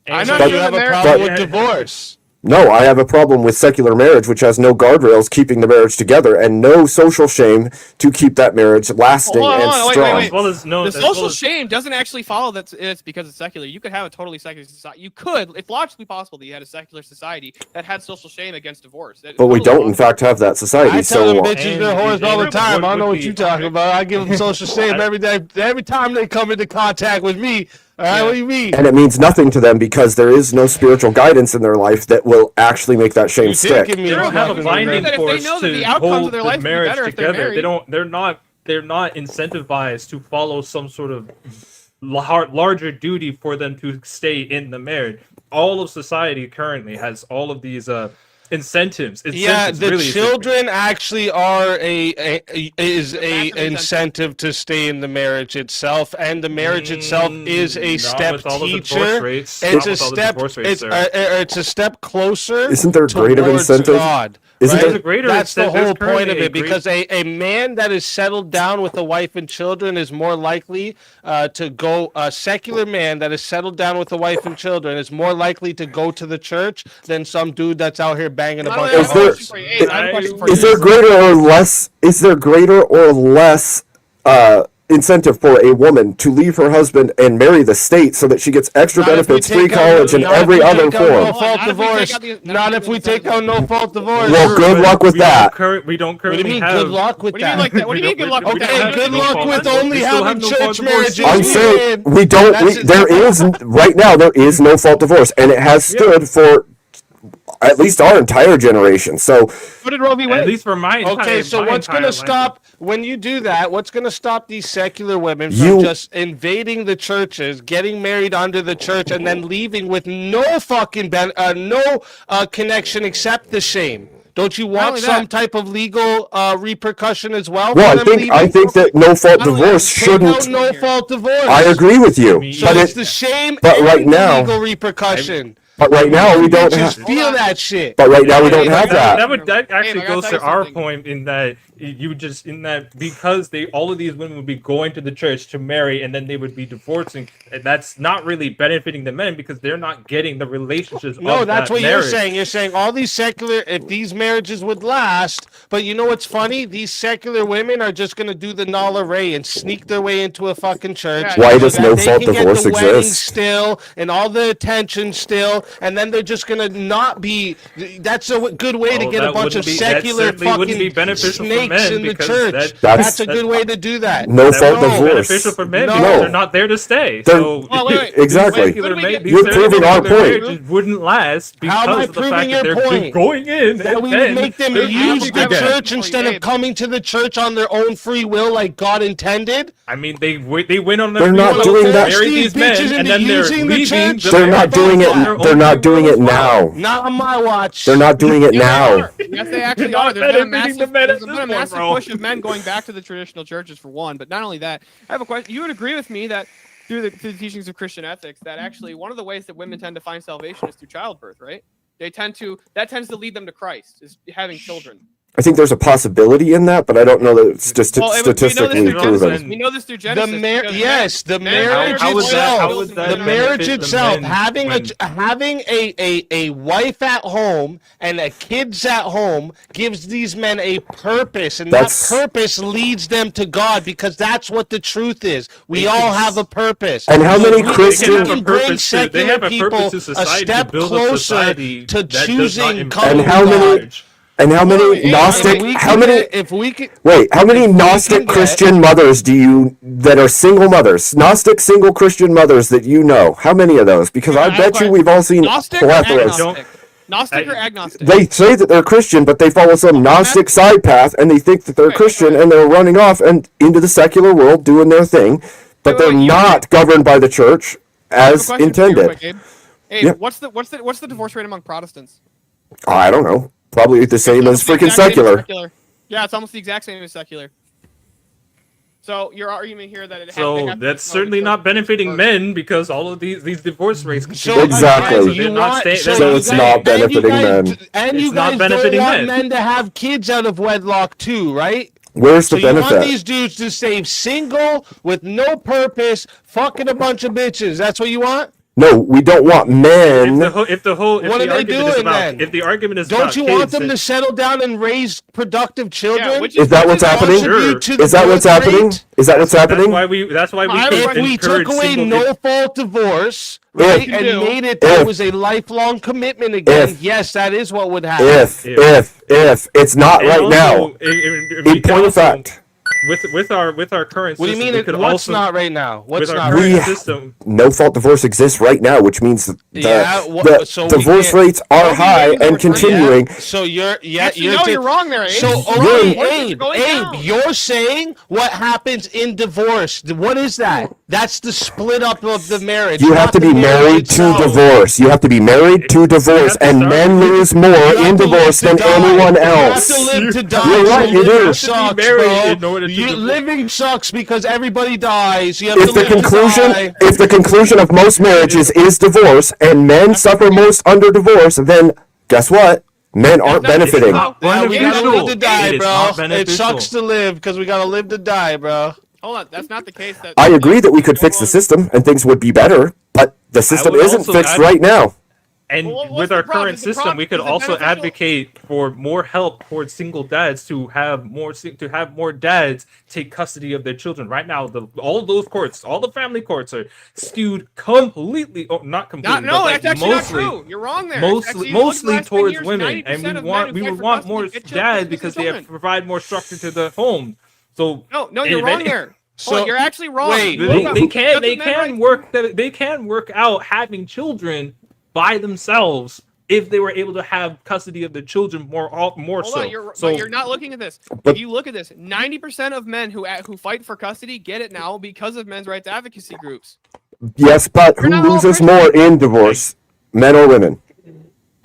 I'm So not you sure have that a marriage- problem But- with divorce. No, I have a problem with secular marriage, which has no guardrails keeping the marriage together and no social shame to keep that marriage lasting Hold on, and hold on, wait, strong. wait. As well as no, The as well social as- shame doesn't actually follow that it's because it's secular. You could have a totally secular society. You could, it's logically possible that you had a secular society that had social shame against divorce. That is But we totally don't, in fact, have that society. I tell So them bitches they're whores all the and time. I don't know would what be- you talking about. I give them social shame every day. Every time they come into contact with me. All right, what do you mean? and it means nothing to them because there is no spiritual guidance in their life that will actually make that shame You did stick. give me They don't have a fucking binding that if they force know that to the outcomes of hold their the life would be marriage better if they're together. They married. don't. They're not incentivized to follow some sort of larger duty for them to stay in the marriage. All of society currently has all of these incentives. Yeah, Incentives, the really children actually are a incentive to stay in the marriage itself, and the marriage itself is a not step with all the divorce teacher. rates. It's Not a with all the step. divorce rates, It's a step closer. Isn't there greater towards incentive? God. Isn't right? there- There's a greater That's the incentive. whole There's point of currently it, because a man that is settled down with a wife and children is more likely to go. A secular man that is settled down with a wife and children is more likely to go to the church than some dude that's out here banging a bunch Is of there- hoes. Is there greater or less? Is there greater or less incentive for a woman to leave her husband and marry the state so that she gets extra Not if we benefits, free take out- college, and not if every we other take out form? No fault divorce. Not if we take out no fault divorce. Well, good luck with that. We don't What currently do you mean have. good luck with What do you mean that? like that? What do you mean good luck with Okay, that? good luck with only We still having have no fault church divorce. marriages. I'm saying we don't. That's- There is right now. There is no fault divorce, and it has stood for at least our entire generation. So What did Roe v. Wade? At least for my entire, Okay, so my what's entire going to life. stop when you do that? What's going to stop these secular women from You- just invading the churches, getting married under the church, and then leaving with no fucking connection except the shame? Don't you want only some that- type of legal repercussion as well? well, for them I leaving? think that no fault Not only divorce that, take out shouldn't. no fault divorce. I agree with you, So but it's it. the shame but and right the now- legal repercussion. But right now we don't Bitches have. feel that shit. But right now we don't That- have that. That actually I gotta goes tell to you our something. point in that you just because all of these women would be going to the church to marry and then they would be divorcing. And that's not really benefiting the men because they're not getting the relationships. No, of that's that what marriage. you're saying. You're saying all these secular, if these marriages would last, but you know what's funny? These secular women are just going to do the Nala Ray and sneak their way into a fucking church. Why so does that no they fault can get divorce the wedding exist? still and all the attention still, and then they're just going to not be. That's a good way to Oh, get a that bunch of wouldn't be- that secular certainly wouldn't be fucking beneficial for snakes men in the because church. that- That's a good way to do that. No That fault wouldn't be divorce. beneficial for men No. because they're not there to stay. They're- So Oh, wait. Exactly. these secular ma- these You're secular proving our marriages point. wouldn't last because How am I of the proving fact your that they're point? going in That and we then would make them they're use leaving the again. church instead of coming to the church on their own free will like God intended. I mean, they went on their They're free not will, doing that. married these men, Bitches and into then they're using the leaving. church. the They're not marriage doing on their it. own They're not free doing will it as well. now. Not on my watch. They're not doing it Yeah, they now. are. Yes, they actually You're are. not There's been a benefiting massive, the men at there's this been a point, massive bro. push of men going back to the traditional churches for one. But not only that, I have a question. You would agree with me that through the teachings of Christian ethics, that actually one of the ways that women tend to find salvation is through childbirth, right? That tends to lead them to Christ, is having children. I think there's a possibility in that, but I don't know that it's just Well, statistically we know this through proven. Genesis. We know this through Genesis. The because yes, the men- marriage how would that- itself, how would that the marriage benefit the itself, men having when- having a wife at home and a kids at home gives these men a purpose, and That's- that purpose leads them to God because that's what the truth is. We all have a purpose. And how many We Christian- can bring They have secular a people purpose to a society to step build a closer society to that does not choosing impose coming And how to many- God. And how many Hey, Gnostic? How many? If we could. Wait, how many if we can Gnostic get- Christian mothers do you that are single mothers? Gnostic single Christian mothers that you know? How many of those? Because I bet you we've all seen Gnostic or plethoras. agnostic? Gnostic or agnostic? They say that they're Christian, but they follow some Gnostic side path, and they think that they're Christian, and they're running off and into the secular world doing their thing, but Wait, they're wait, you- not governed by the church I have a as question for you real intended. quick, Abe. Abe, Yeah. what's the divorce rate among Protestants? I don't know. Probably the same as It's the freaking exact same as secular. Yeah, it's almost the exact same as secular. So your argument here that it So that's certainly not benefiting men because all of these divorce rates. So Exactly. So you they're not want- staying. So they're it's not not staying. benefiting men. And It's you not guys don't benefiting want men. men to have kids out of wedlock too, right? Where's So the you want benefit? these dudes to stay single with no purpose, fucking a bunch of bitches. That's what you want? No, we don't want men. If What the are they argument is doing about, then? if the argument is Don't about you kids, want them then- to settle down and raise productive children? which Is that what's happening? Contribute to the Is that what's birth happening? rate? Is that what's happening? That's why we If we took encourage away single- no fault divorce, right, and do. made it that If- was a lifelong commitment again, if- yes, that is what would happen. If it's not And right also, now. we In can point of also- fact, with our current What do you system, mean? we It, could what's also, not right now? What's with our not current right now? system, no fault divorce exists right now, which means that Yeah, the so we divorce can't- rates are high and continuing. So you're Actually, no, you're wrong there, Abe. So You're okay, wrong. Abe, Going down. you're saying what happens in divorce? What is that? That's the split up of the marriage. You have not to the be marriage married to itself. divorce. You have to be married to divorce, and men lose more in divorce than anyone else. You have to live to die. You're right, you do. Sucks, bro. Living sucks because everybody dies. You have If to the live to conclusion, die. if the conclusion of most marriages is divorce, and men suffer most under divorce, then guess what? Men aren't benefiting. Yeah, we gotta live to die, It is bro. not It beneficial. sucks to live because we gotta live to die, bro. Hold on, that's not the case. That I agree that we could fix the system and things would be better, but the system would isn't also fixed add- right now. And with our current system, we could also advocate for more help towards single dads to have more dads take custody of their children. Right now, all those courts, all the family courts are skewed completely, not completely, no, but like that's actually mostly, not true. You're wrong there. mostly, Actually, look at the mostly last 10 towards years, women, 90% and of men we who would fight want for more custody get children dads because because they're they children. provide more structure to the home. So No, you're if wrong any- there. Hold on, you're actually wrong. wait, You They, look up they who can does they the men can right- work out having children by themselves if they were able to have custody of the children more Hold so. on, but So you're not looking at this. But- If you look at this, 90% of men who fight for custody get it now because of men's rights advocacy groups. Yes, but who not all loses Christians. more in divorce, men or women?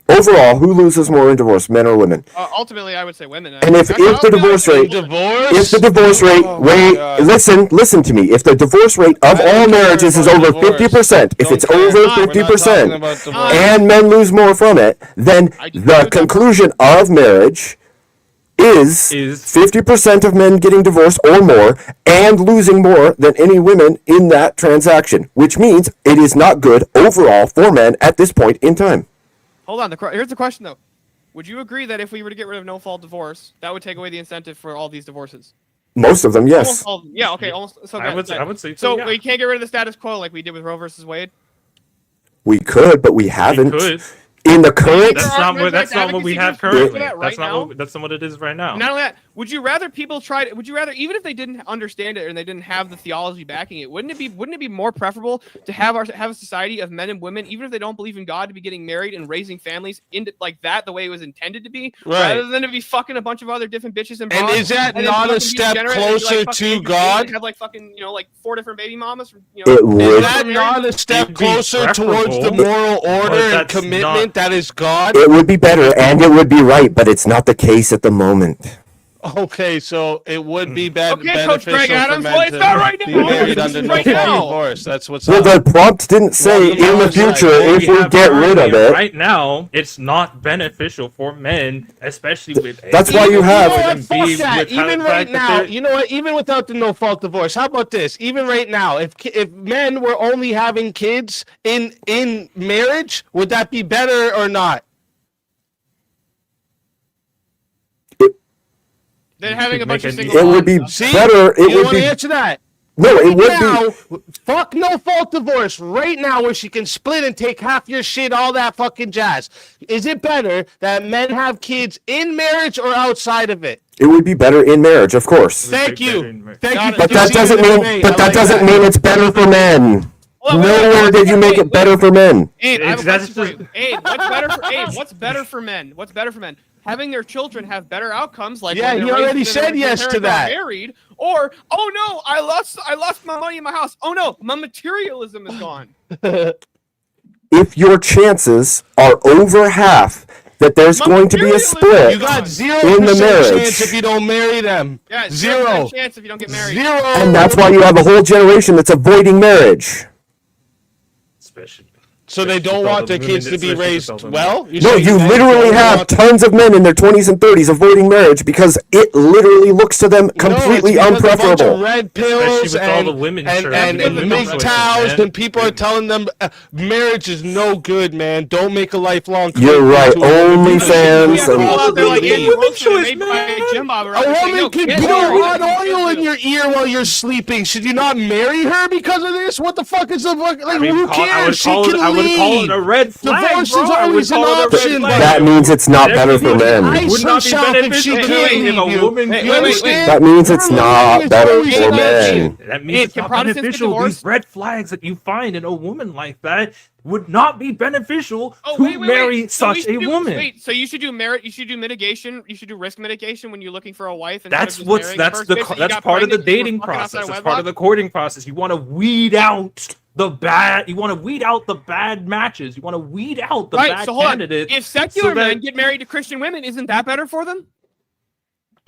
Overall, who loses more in divorce, men or women? Ultimately, I would say women. And if the divorce rate, if the divorce rate, Oh my wait, God. listen to me. If the divorce rate of I all don't care marriages is about over divorce. 50%, if Don't it's care. over We're not talking 50%, about divorce. and men lose more from it, then the conclusion of marriage is 50% of men getting divorced or more and losing more than any women in that transaction, which means it is not good overall for men at this point in time. Hold on. Here's the question though. Would you agree that if we were to get rid of no-fault divorce, that would take away the incentive for all these divorces? Most of them, yes. Almost all, yeah. Okay. Almost. So I would say so. So Yeah. we can't get rid of the status quo like we did with Roe versus Wade. We could, but we haven't. could. In the current, That's not what we have advocacy groups currently. for that That's right not now? that's not what it is right now. Not only that, would you rather people try to? Would you rather, even if they didn't understand it and they didn't have the theology backing it, wouldn't it be more preferable to have a society of men and women, even if they don't believe in God, to be getting married and raising families into like that the way it was intended to be, Right. rather than to be fucking a bunch of other different bitches and And bras, is that then not a fucking be step degenerate and be, closer like, fucking to interesting God? and have like fucking like 4 different baby mamas? From, It would. Is that not a step It'd be closer towards the preferable, moral order but and that's commitment that is God? it would be better and it would be right, but it's not the case at the moment. Okay, so it would be Okay, beneficial Coach Greg for Adams. men Well, it's to not right be now. married This under is no right fault now. divorce. That's what's Well, up. the prompt didn't say Well, in the it's like, future well, if we have get rid of currently it. right now, it's not beneficial for men, especially with. That's why you have- You know what? with Fuck the that. fact Even right that now, they're- you know what? Even without the no fault divorce, how about this? Even right now, if men were only having kids in marriage, would that be better or not? Then having a bunch of single It would be moms. See? better. It you would want be to answer that? no. It Right would now, fuck no fault divorce right now, where she can split and take half your shit, all that fucking jazz. Is it better that men have kids in marriage or outside of it? be. It would be better in marriage, of course. Thank you. Thank you. But for that doesn't conceding mean. to me. But I that like doesn't mean it's better for men. Hold on, wait, Nowhere did you make it better for men. Abe, I have a That's question for you. Abe, what's better for men? What's better for men? Having their children have better outcomes, like Yeah, when he they're raised already and said their yes to parents are that. Married, or oh no, I lost my money in my house. Oh no, my materialism is gone. If your chances are over half that there's going to be a split You got 0% in the marriage, chance if you don't marry them. Yeah, 0 chance if you don't get married. 0. and that's why you have a whole generation that's avoiding marriage. Especially. So they don't want their kids to be raised well? You're No, saying you men literally don't have want- tons of men in their 20s and 30s avoiding marriage because it literally looks to them completely no, it's because a bunch of unpreferable. red pills Especially with all and, the women and, choices and, and women big choices, towels, man. and people are telling them marriage is no good, man. Don't make a lifelong You're commitment right. to a woman. OnlyFans Yeah, people out there like and Andy Wilson and made by Jim Bob are out A there saying, woman "No, can get put married." hot oil in your ear while you're sleeping. Should you not marry her because of this? What the fuck is the fuck? Like, I mean, who I would cares? She call it- can I would would call it a red flag. Divorce bro. is I would always an call it a red option, flag. That means it's not better for men. Would not be beneficial to me if a woman. That means it's not better for men. That means it's not beneficial. These red flags that you find in a woman like that would not be beneficial to marry such a woman. Wait, so you should do merit. You should do mitigation. You should do risk mitigation when you're looking for a wife. That's that's part of the dating process. That's part of the courting process. You want to weed out the bad. You want to weed out the bad matches. You want to weed out the bad candidates. If secular men get married to Christian women, isn't that better for them?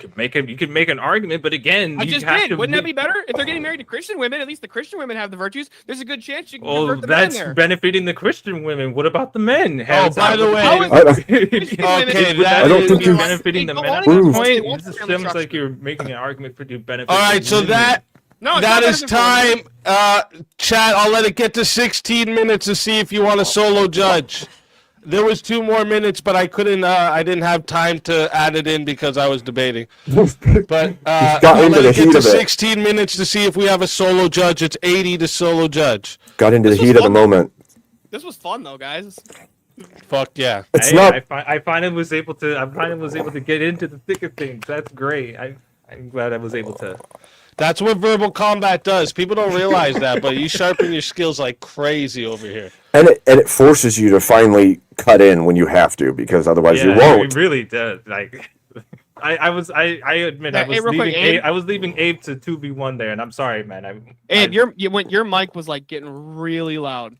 You could make an argument, but again, I just did. Wouldn't that be better if they're getting married to Christian women? At least the Christian women have the virtues. There's a good chance you can convert the men that's there. benefiting the Christian women. What about the men? Oh, by the way, I don't think you're you've benefiting the men at proved. this point. It just seems like you're making an argument for benefit. All right, so that is time. Chat, I'll let it get to 16 minutes to see if you want a solo judge. There was 2 more minutes, but I couldn't. I didn't have time to add it in because I was debating. But I'll let it get to 16 minutes to see if we have a solo judge. It's 80 to solo judge. Got into the heat of the moment. This was fun though, guys. Fuck yeah! It's not. I finally was able to get into the thick of things. That's great. I'm glad I was able to. That's what verbal combat does. People don't realize that, but you sharpen your skills like crazy over here. And it forces you to finally cut in when you have to, because otherwise you won't. It really does. Like, I admit I was leaving Abe to 2v1 there, and I'm sorry, man. Abe, your mic was like getting really loud.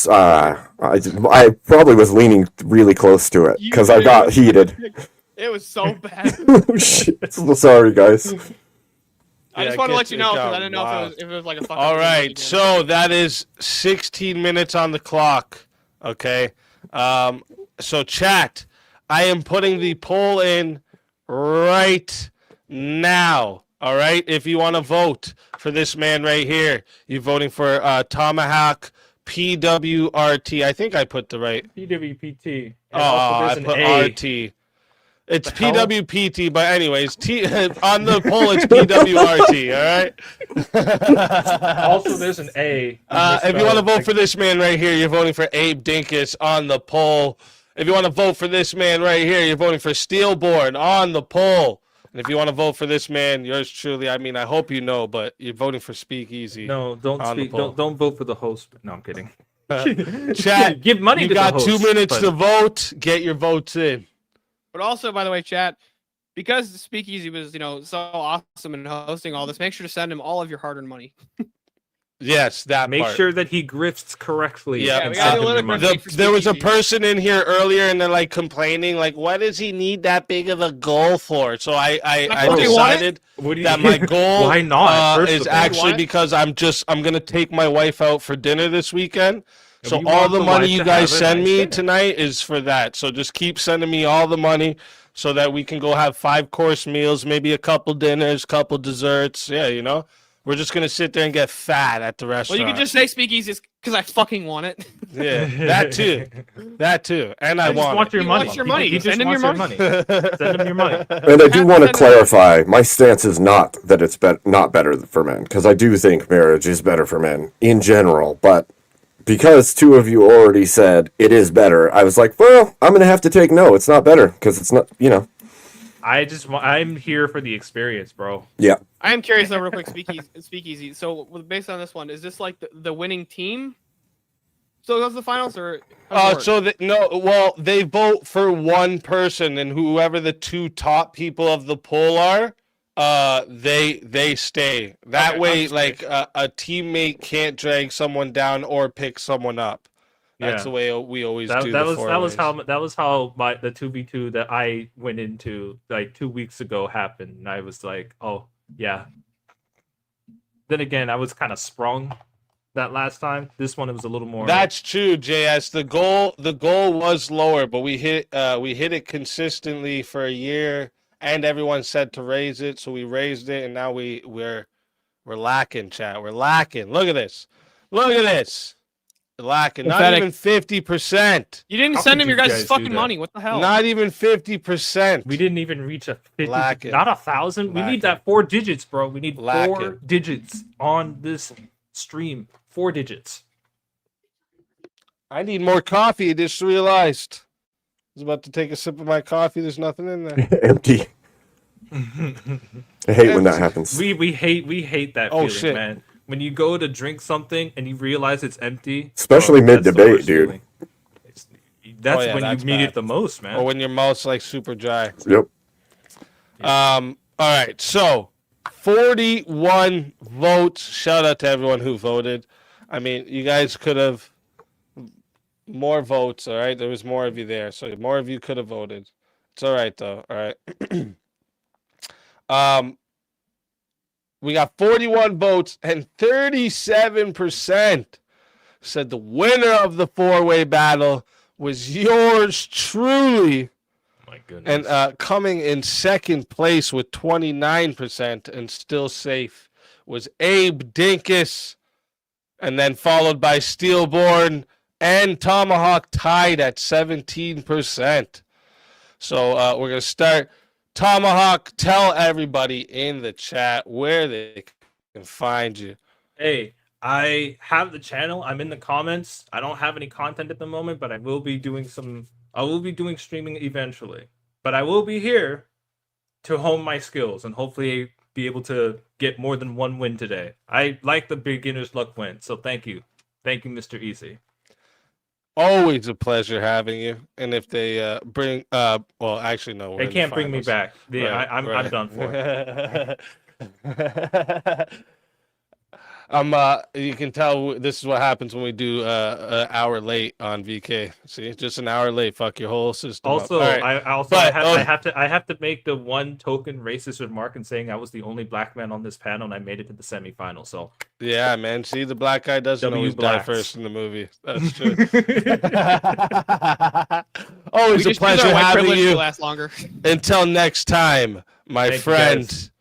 I probably was leaning really close to it because I got heated. It was so bad. Oh, shit. Sorry, guys. I just want to let you know because I didn't know if it was like a fucking. All right, so that is 16 minutes on the clock. Okay, so chat, I am putting the poll in right now. All right, if you want to vote for this man right here, you're voting for Tomahawk PWRT. I think I put the right PWPT. I put RT. It's PWPT, but anyways, on the poll it's PWRT. All right. Also, there's an A. If you want to vote for this man right here, you're voting for Abe Dinkus on the poll. If you want to vote for this man right here, you're voting for Steelborn on the poll. And if you want to vote for this man, yours truly, I mean, I hope you know, but you're voting for Speakeasy. No, don't vote for the host. No, I'm kidding. Chat, give money. You to got the host, 2 minutes to vote. Get your votes in. But also, by the way, chat, because Speakeasy was, so awesome in hosting all this, make sure to send him all of your hard-earned money. Yes, that Make part. sure that he grifts correctly. Yeah, and send him your money. there was a person in here earlier, and they're like complaining, like, "Why does he need that big of a goal for?" So I decided that my goal Why not? is actually because I'm gonna take my wife out for dinner this weekend. So you all want the the money wife you to guys have a send nice me dinner. tonight is for that. So just keep sending me all the money so that we can go have 5-course meals, maybe a couple dinners, couple desserts. Yeah, we're just gonna sit there and get fat at the restaurant. Well, you can just say Speakeasy because I fucking want it. Yeah, that too, and I want your money. Wants your money. He just Send him your wants money. Send him your money. And I do want to clarify, my stance is not that it's not better for men, because I do think marriage is better for men in general, but because 2 of you already said it is better, I was like, well, I'm going to have to take no, it's not better, because it's not, I'm here for the experience, bro. Yeah. I am curious though, real quick, Speakeasy. So, based on this one, is this like the winning team? So goes to the finals, or? They vote for one person, and whoever the 2 top people of the poll are, they stay. That way, like a teammate can't drag someone down or pick someone up. That's the way we always do. That was how the 2v2 that I went into like 2 weeks ago happened. And I was like, oh yeah. Then again, I was kind of sprung that last time. This one it was a little more. That's true, JS. The goal was lower, but we hit it consistently for a year, and everyone said to raise it, so we raised it, and now we're lacking, chat. We're lacking. Look at this. We're lacking. Not even 50%. You didn't send him your guys' fucking money. What the hell? Not even 50%. We didn't even reach a 50. Lacking. Not 1,000. We need that 4 digits, bro. We need 4 Lacking. digits on this stream. 4 digits. I need more coffee. I just realized. I was about to take a sip of my coffee. There's nothing in there. Empty. I hate when that happens. We hate that Oh, feeling, shit. man. When you go to drink something and you realize it's empty, Especially that's the mid-debate, worst dude. feeling. That's Oh, yeah, when that's you need bad. it the most, man. Or when your mouth's like super dry. Yep. All right. So 41 votes. Shout out to everyone who voted. I mean, you guys could have more votes. All right. There was more of you there. So more of you could have voted. It's all right though. All right. We got 41 votes and 37% said the winner of the four-way battle was yours truly. My goodness. And coming in second place with 29% and still safe was Abe Dinkus. And then followed by Steelborn and Tomahawk tied at 17%. So we're going to start. Tomahawk, tell everybody in the chat where they can find you. Hey, I have the channel. I'm in the comments. I don't have any content at the moment, but I will be doing streaming eventually. But I will be here to hone my skills and hopefully be able to get more than one win today. I like the beginner's luck win, so thank you. Thank you, Mr. Easy. Always a pleasure having you. And if they bring well, actually no, we're They in the can't bring me finals. back. Yeah, I'm done for. You can tell this is what happens when we do an hour late on VK. See, just an hour late. Fuck your whole system. Also, up. All right. I have to make the one token racist remark in saying I was the only black man on this panel and I made it to the semifinal. So Yeah, man. See, the black guy doesn't W always die blacks. first in the movie. That's true. Always We a just use pleasure our white having privilege to you. last longer. Until next time, my Thank you, friend. guys.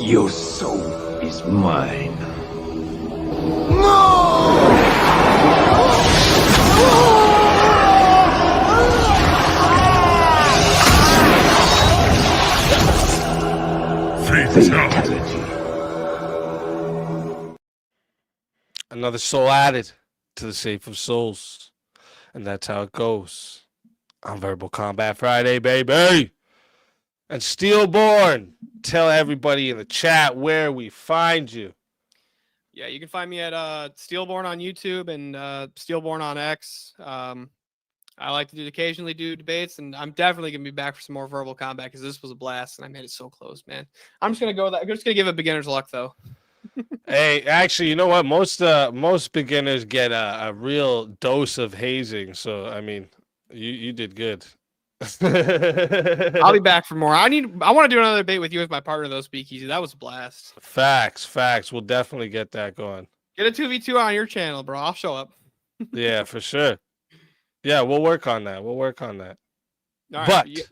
Your soul is mine. Fatality. Another soul added to the Safe of Souls. And that's how it goes on Verbal Combat Friday, baby. And Steelborn, tell everybody in the chat where we find you. Yeah, you can find me at Steelborn on YouTube and Steelborn on X. I like to occasionally do debates, and I'm definitely gonna be back for some more Verbal Combat because this was a blast, and I made it so close, man. I'm just gonna give it beginner's luck though. Hey, actually, you know what? Most beginners get a real dose of hazing. So I mean, you did good. I'll be back for more. I want to do another debate with you as my partner though, Speakeasy. That was a blast. Facts. We'll definitely get that going. Get a 2v2 on your channel, bro. I'll show up. Yeah, for sure. Yeah, we'll work on that. All right, But you-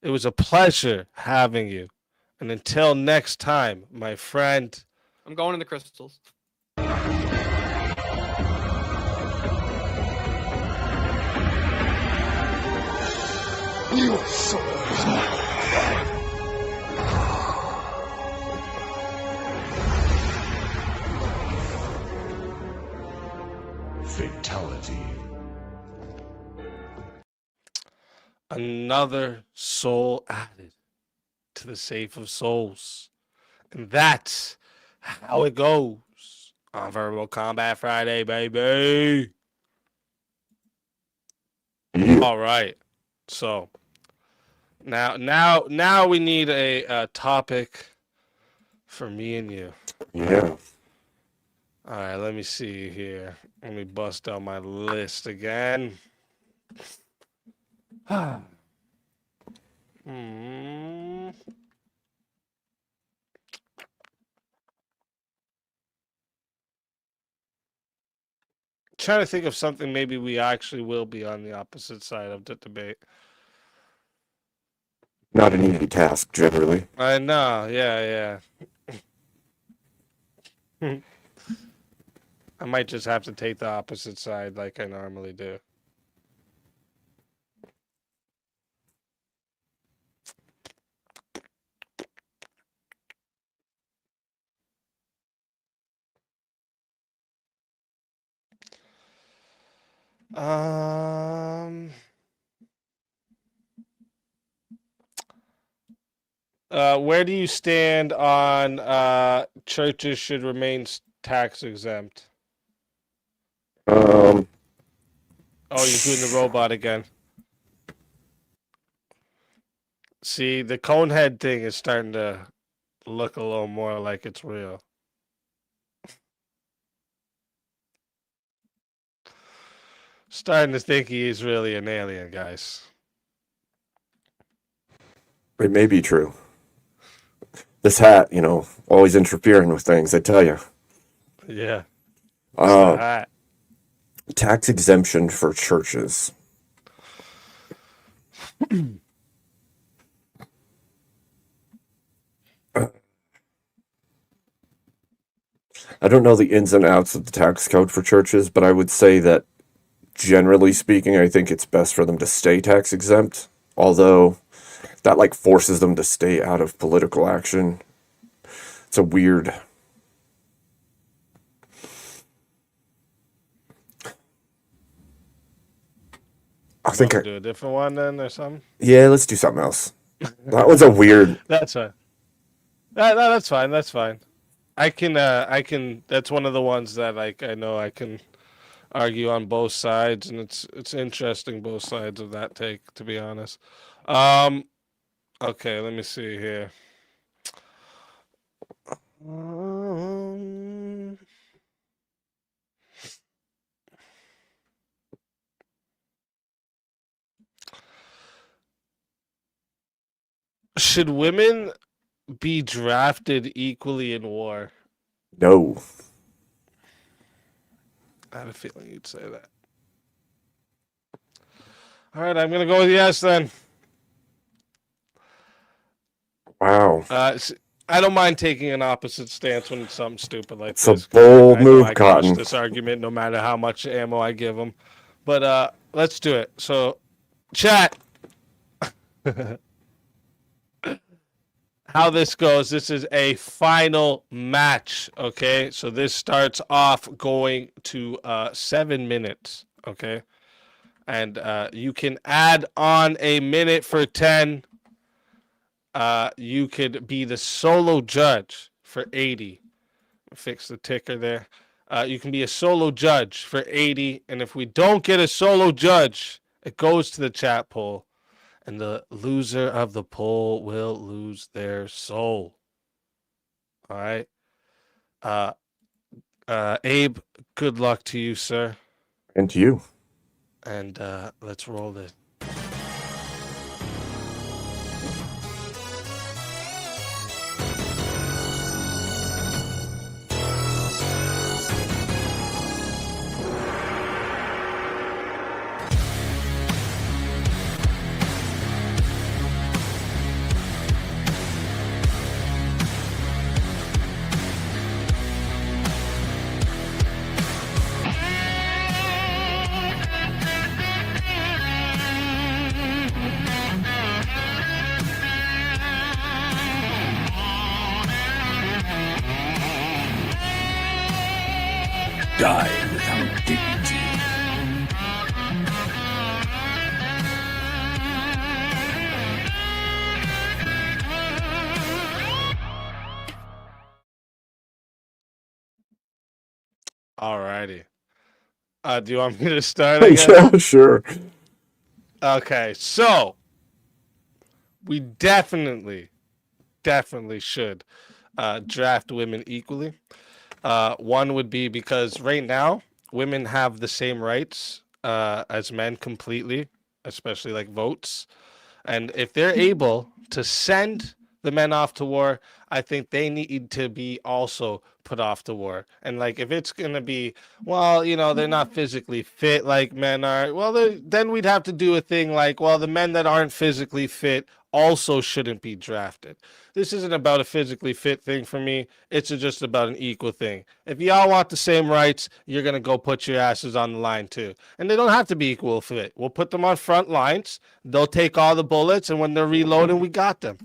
it was a pleasure having you. And until next time, my friend. I'm going in the crystals. Your soul is mine. Fatality. Another soul added to the Safe of Souls. And that's how it goes on Verbal Combat Friday, baby. All right. So now we need a topic for me and you. Yeah. All right, let me see here. Let me bust out my list again. Hmm. Trying to think of something maybe we actually will be on the opposite side of the debate. Not an easy task, generally. I know, yeah. I might just have to take the opposite side like I normally do. Where do you stand on churches should remain tax exempt? Oh, you're doing the robot again. See, the Conehead thing is starting to look a little more like it's real. Starting to think he is really an alien, guys. It may be true. This hat, always interfering with things, I tell you. Yeah. It's the hat. Tax exemption for churches. I don't know the ins and outs of the tax code for churches, but I would say that generally speaking, I think it's best for them to stay tax exempt, although that forces them to stay out of political action. It's a weird. I think do a different one then or something. Yeah, let's do something else. That was a weird. That's fine. That's fine. That's fine. I can. That's one of the ones that I know I can argue on both sides, and it's interesting both sides of that take, to be honest. Okay, let me see here. Should women be drafted equally in war? No. I had a feeling you'd say that. All right, I'm going to go with yes then. Wow. I don't mind taking an opposite stance when it's something stupid like It's this. a bold I know move, I can Cotton. push this argument no matter how much ammo I give them. But let's do it. So, chat. How this goes, this is a final match, okay? So this starts off going to 7 minutes, okay? And you can add on a minute for 10. You could be the solo judge for 80. Fix the ticker there. You can be a solo judge for 80. And if we don't get a solo judge, it goes to the chat poll. And the loser of the poll will lose their soul. All right. Abe, good luck to you, sir. And to you. And let's roll this. Die without dignity. All righty. Do you want me to start again? Yeah, sure. Okay, so we definitely should draft women equally. One would be because right now women have the same rights as men completely, especially like votes. And if they're able to send the men off to war, I think they need to be also put off to war. And like if it's going to be, well, they're not physically fit like men are, well, then we'd have to do a thing like, well, the men that aren't physically fit also shouldn't be drafted. This isn't about a physically fit thing for me. It's just about an equal thing. If y'all want the same rights, you're going to go put your asses on the line too. And they don't have to be equal fit. We'll put them on front lines. They'll take all the bullets, and when they're reloading, we got them.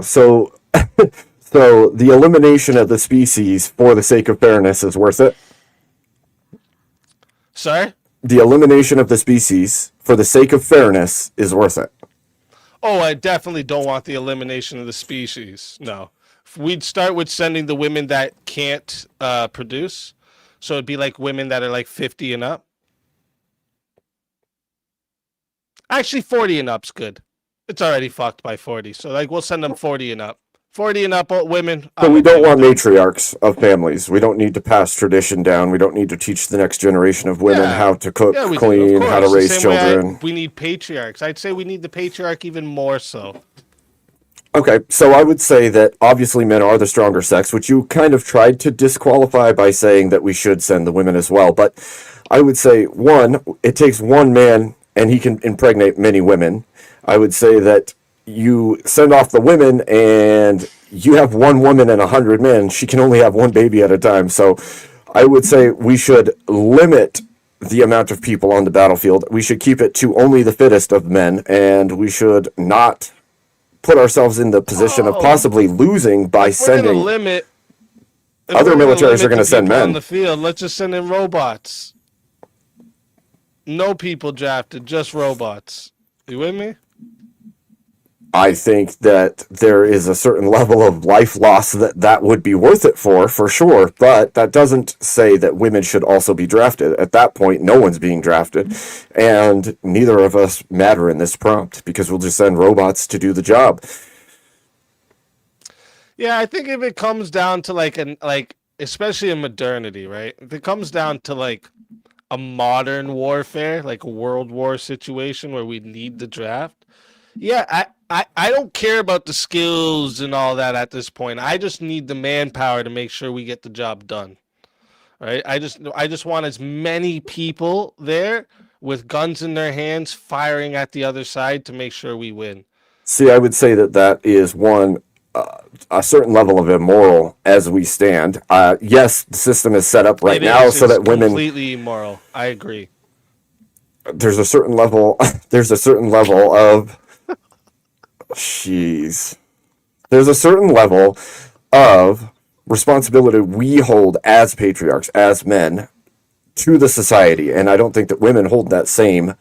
So the elimination of the species for the sake of fairness is worth it? Sorry? the elimination of the species for the sake of fairness is worth it. Oh, I definitely don't want the elimination of the species. No. We'd start with sending the women that can't produce. So it'd be like women that are like 50 and up. Actually, 40 and up's good. It's already fucked by 40. So like we'll send them 40 and up. 40 and up women. But we don't want matriarchs of families. We don't need to pass tradition down. We don't need to teach the next generation of women how to cook, we do, of clean, how to course. The raise same way children. we need patriarchs. I'd say we need the patriarch even more so. Okay, so I would say that obviously men are the stronger sex, which you kind of tried to disqualify by saying that we should send the women as well. But I would say, one, it takes one man and he can impregnate many women. I would say that you send off the women and you have one woman and 100 men. She can only have one baby at a time. So I would say we should limit the amount of people on the battlefield. We should keep it to only the fittest of men, and we should not put ourselves in the position of possibly losing by sending. Other militaries are going to send men on the field. Let's just send in robots. No people drafted, just robots. You with me? I think that there is a certain level of life loss that would be worth it for sure. But that doesn't say that women should also be drafted. At that point, no one's being drafted. And neither of us matter in this prompt because we'll just send robots to do the job. Yeah, I think if it comes down to especially in modernity, right? If it comes down to like a modern warfare, like a world war situation where we need the draft. Yeah, I don't care about the skills and all that at this point. I just need the manpower to make sure we get the job done. Right? I just want as many people there with guns in their hands firing at the other side to make sure we win. See, I would say that is a certain level of immoral as we stand. Yes, the system is set up right now so that women completely immoral. I agree. There's a certain level of jeez. There's a certain level of responsibility we hold as patriarchs, as men, to the society, and I don't think that women hold that same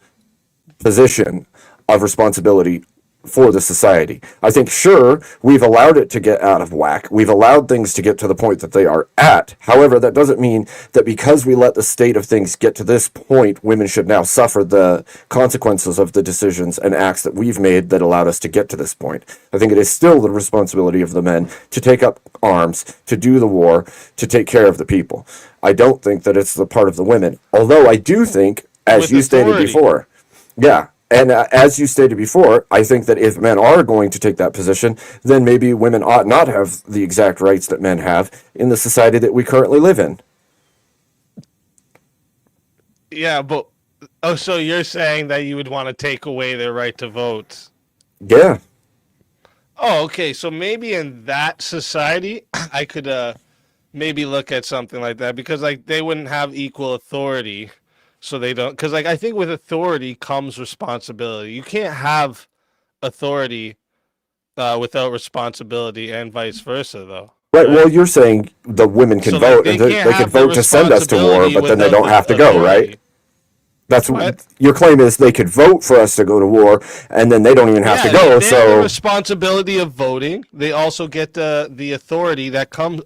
position of responsibility for the society. I think, sure, we've allowed it to get out of whack. We've allowed things to get to the point that they are at. However, that doesn't mean that because we let the state of things get to this point, women should now suffer the consequences of the decisions and acts that we've made that allowed us to get to this point. I think it is still the responsibility of the men to take up arms, to do the war, to take care of the people. I don't think that it's the part of the women. Although I do think, as you stated before, and as you stated before, I think that if men are going to take that position, then maybe women ought not have the exact rights that men have in the society that we currently live in. Yeah, but so you're saying that you would want to take away their right to vote? Yeah. Oh, okay. So maybe in that society, I could maybe look at something like that because like they wouldn't have equal authority. So they don't, because like I think with authority comes responsibility. You can't have authority without responsibility, and vice versa, though. Right. Well, you're saying the women can vote, and they can vote to send us to war, but then they don't have to go, right? That's what your claim is. They could vote for us to go to war, and then they don't even have to go. They have the responsibility of voting. They also get the authority that comes,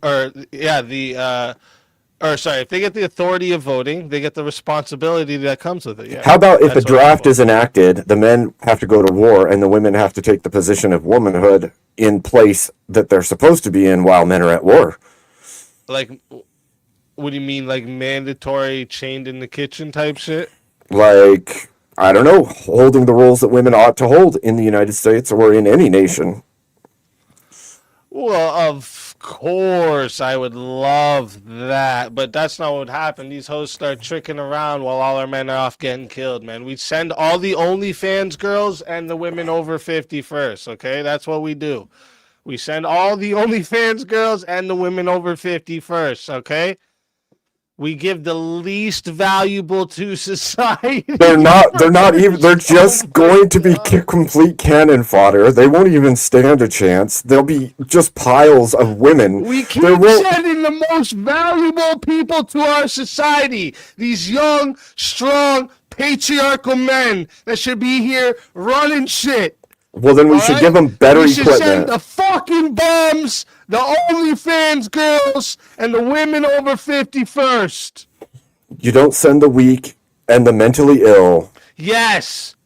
if they get the authority of voting, they get the responsibility that comes with it. Yeah. How about if a draft is enacted, the men have to go to war and the women have to take the position of womanhood in place that they're supposed to be in while men are at war? Like, what do you mean, like mandatory chained in the kitchen type shit? Like, I don't know, holding the roles that women ought to hold in the United States or in any nation. Well, of course, I would love that, but that's not what would happen. These hoes start tricking around while all our men are off getting killed, man. We send all the OnlyFans girls and the women over 50 first, okay? That's what we do. We send all the OnlyFans girls and the women over 50 first, okay? We give the least valuable to society. They're not even. They're just going to be complete cannon fodder. They won't even stand a chance. They'll be just piles of women. We keep There won't- sending the most valuable people to our society. These young, strong, patriarchal men that should be here running shit. Well, then we should give them better we should send equipment. the fucking bums, the OnlyFans girls, and the women over 50 first. You don't send the weak and the mentally ill Yes.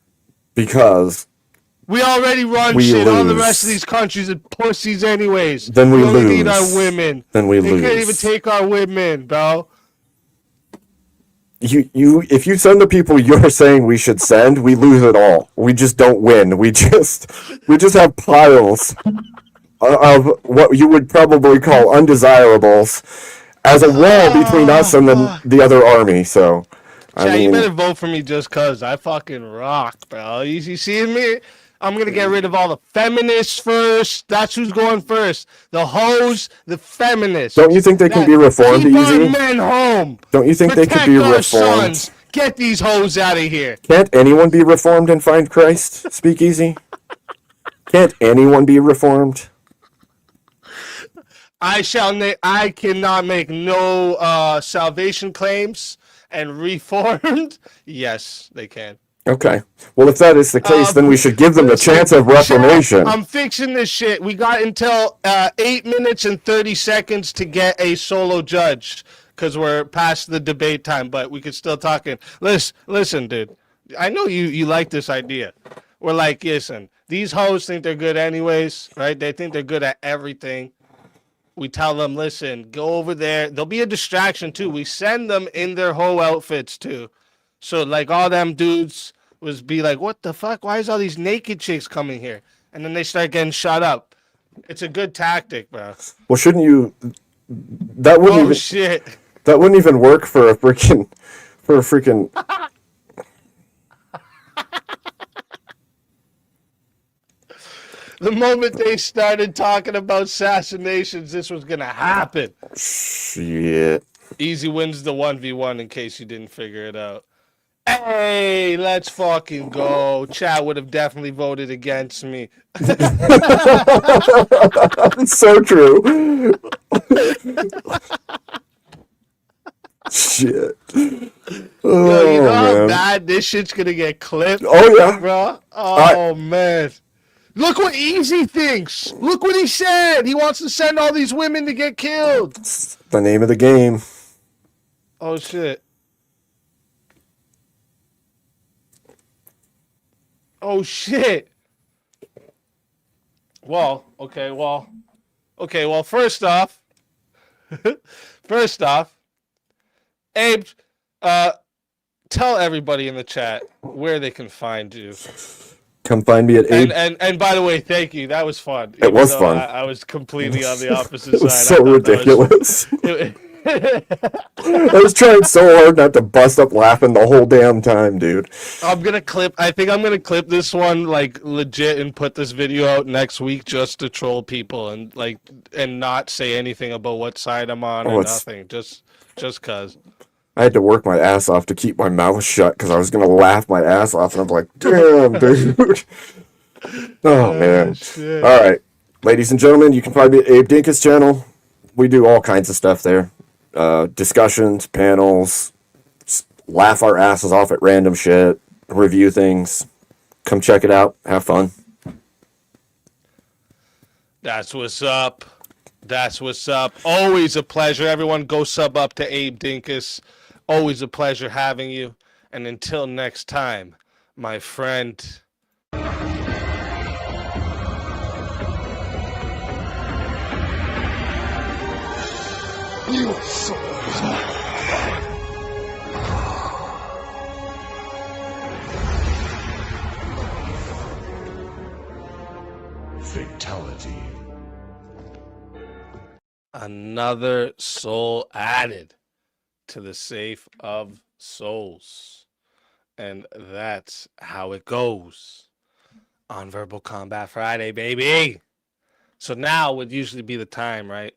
because We already run We shit. All the lose. rest of these countries are pussies anyways. Then we only need lose. our women. Then we they can't lose. even take our women, bro. if you send the people you're saying we should send, we lose it all. We just don't win. We just have piles of what you would probably call undesirables as a wall between us and the other army. So, Chad, you better vote for me just cause I fucking rock, bro. You see me? I'm gonna get rid of all the feminists first. That's who's going first. The hoes, the feminists. don't you think they can be reformed Keep easy? our men home. Don't you think they could be Protect our reformed? sons. Get these hoes out of here. Can't anyone be reformed and find Christ? Speak easy. Can't anyone be reformed? I cannot make no salvation claims and reformed. Yes, they can. Okay. Well, if that is the case, then we should give them the chance of reformation. I'm fixing this shit. We got until 8 minutes and 30 seconds to get a solo judge because we're past the debate time, but we could still talk. Listen, dude. I know you like this idea. We're like, listen, these hoes think they're good anyways, right? They think they're good at everything. We tell them, listen, go over there. There'll be a distraction too. We send them in their hoe outfits too. So like all them dudes was be like, what the fuck? Why is all these naked chicks coming here? And then they start getting shut up. It's a good tactic, bro. Well, shouldn't you? That wouldn't even. Shit. That wouldn't even work for a freaking. The moment they started talking about assassinations, this was gonna happen. Shit. Easy wins the 1v1 in case you didn't figure it out. Hey, let's fucking go. Chat would have definitely voted against me. It's so true. Shit. Oh, Yo, you know how man. bad this shit's gonna get clipped? Oh, yeah. Bro. Oh, man. Look what Easy thinks. Look what he said. He wants to send all these women to get killed. The name of the game. Oh, shit. Oh, shit. Well, first off, Abe, tell everybody in the chat where they can find you. Come find me at 8. And by the way, thank you. That was fun. It was Even though fun. I was completely on the opposite It was side. so ridiculous. I was trying so hard not to bust up laughing the whole damn time, dude. I think I'm gonna clip this one like legit and put this video out next week just to troll people and not say anything about what side I'm on or nothing. Just cause. I had to work my ass off to keep my mouth shut because I was gonna laugh my ass off, and I'm like, damn, dude. Oh man. Shit. All right, ladies and gentlemen, you can find me at Abe Dinkus channel. We do all kinds of stuff there. Discussions, panels, laugh our asses off at random shit, review things. Come check it out. Have fun. That's what's up. That's what's up. Always a pleasure. Everyone go sub up to Abe Dinkus. Always a pleasure having you. And until next time, my friend. You souls. Fatality. Another soul added to the safe of souls. And that's how it goes on Verbal Combat Friday, baby. So now would usually be the time, right?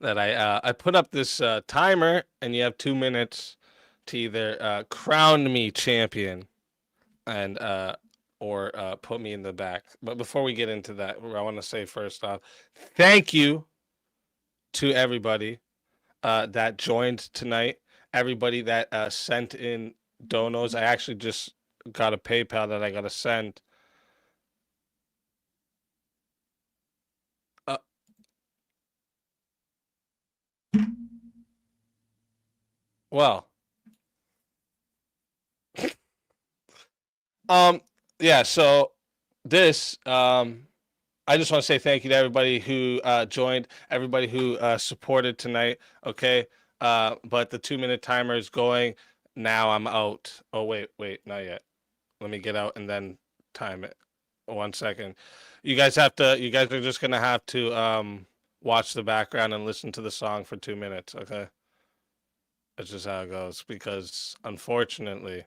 that I put up this timer, and you have 2 minutes to either crown me champion and or put me in the back. But before we get into that, I want to say first off, thank you to everybody that joined tonight. Everybody that sent in donos. I actually just got a PayPal that I got to send. Well, yeah, so this, I just want to say thank you to everybody who joined, everybody who supported tonight. Okay. But the 2-minute timer is going. Now I'm out. Oh, wait, not yet. Let me get out and then time it. 1 second. You guys are just going to have to watch the background and listen to the song for 2 minutes. Okay. That's just how it goes, because unfortunately,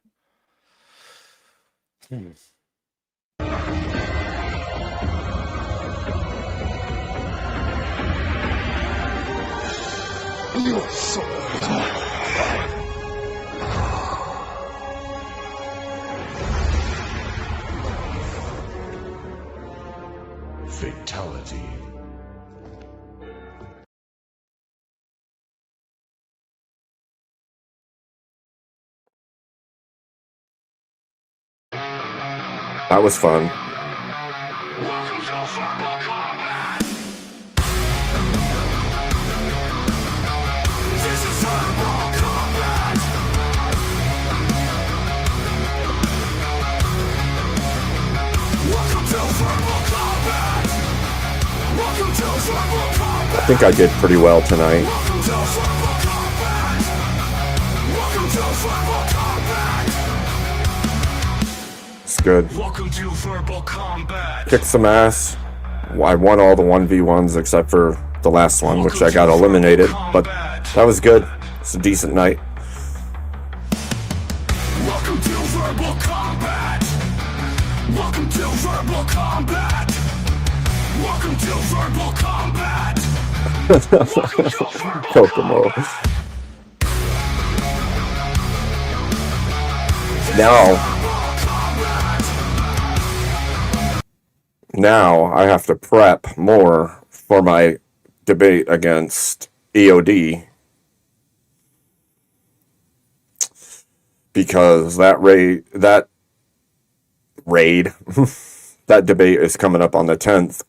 Fatality. That was fun. I think I did pretty well tonight. It's good. Kicked some ass. I won all the 1v1s except for the last one, which I got eliminated, but that was good. It's a decent night. Welcome to Verbal Combat. Welcome to Verbal Combat. Welcome to Verbal Combat. Kokomo. Now I have to prep more for my debate against EOD, because that raid that debate is coming up on the 10th.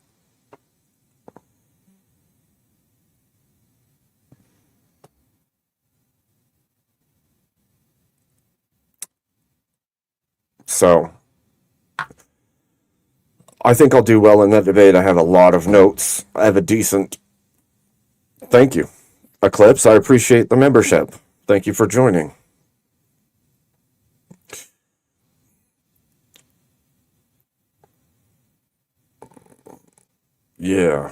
So I think I'll do well in that debate. I have a lot of notes. I have a decent... Thank you, Eclipse. I appreciate the membership. Thank you for joining. Yeah.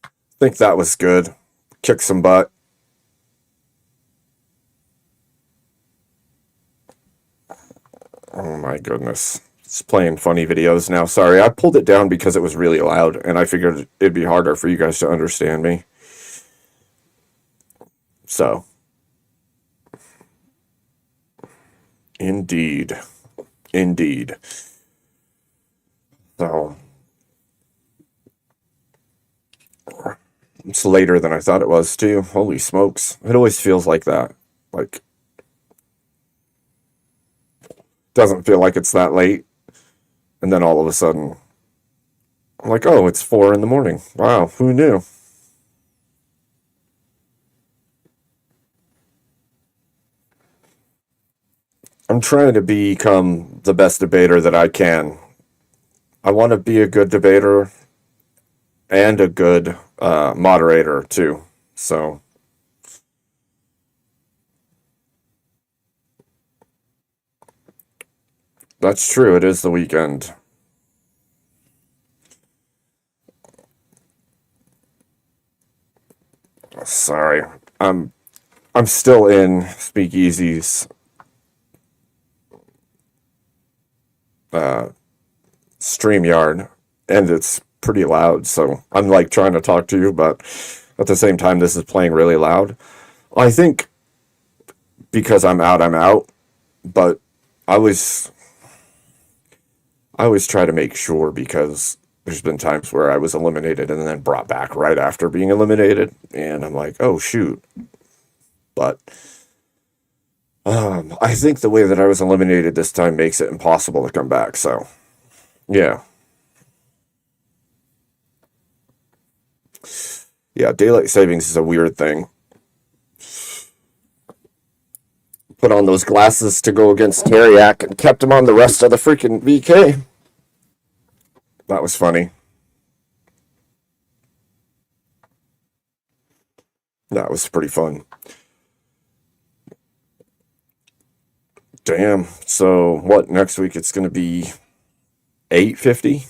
I think that was good. Kick some butt. Oh my goodness. It's playing funny videos now. Sorry, I pulled it down because it was really loud, and I figured it'd be harder for you guys to understand me. So. Indeed. So. It's later than I thought it was, too. Holy smokes. It always feels like that. Like, doesn't feel like it's that late. And then all of a sudden, I'm like, oh, it's 4 in the morning. Wow, who knew? I'm trying to become the best debater that I can. I want to be a good debater and a good moderator, too. So... That's true. It is the weekend. Sorry. I'm still in Speakeasy's StreamYard, and it's pretty loud, so I'm like trying to talk to you, but At the same time, this is playing really loud. I think because I'm out, but I always try to make sure, because there's been times where I was eliminated and then brought back right after being eliminated, and I'm like, oh shoot. But I think the way that I was eliminated this time makes it impossible to come back, so yeah. Yeah, daylight savings is a weird thing. Put on those glasses to go against Teriak and kept him on the rest of the freaking VK. That was funny. That was pretty fun. Damn. So what, next week it's going to be 850?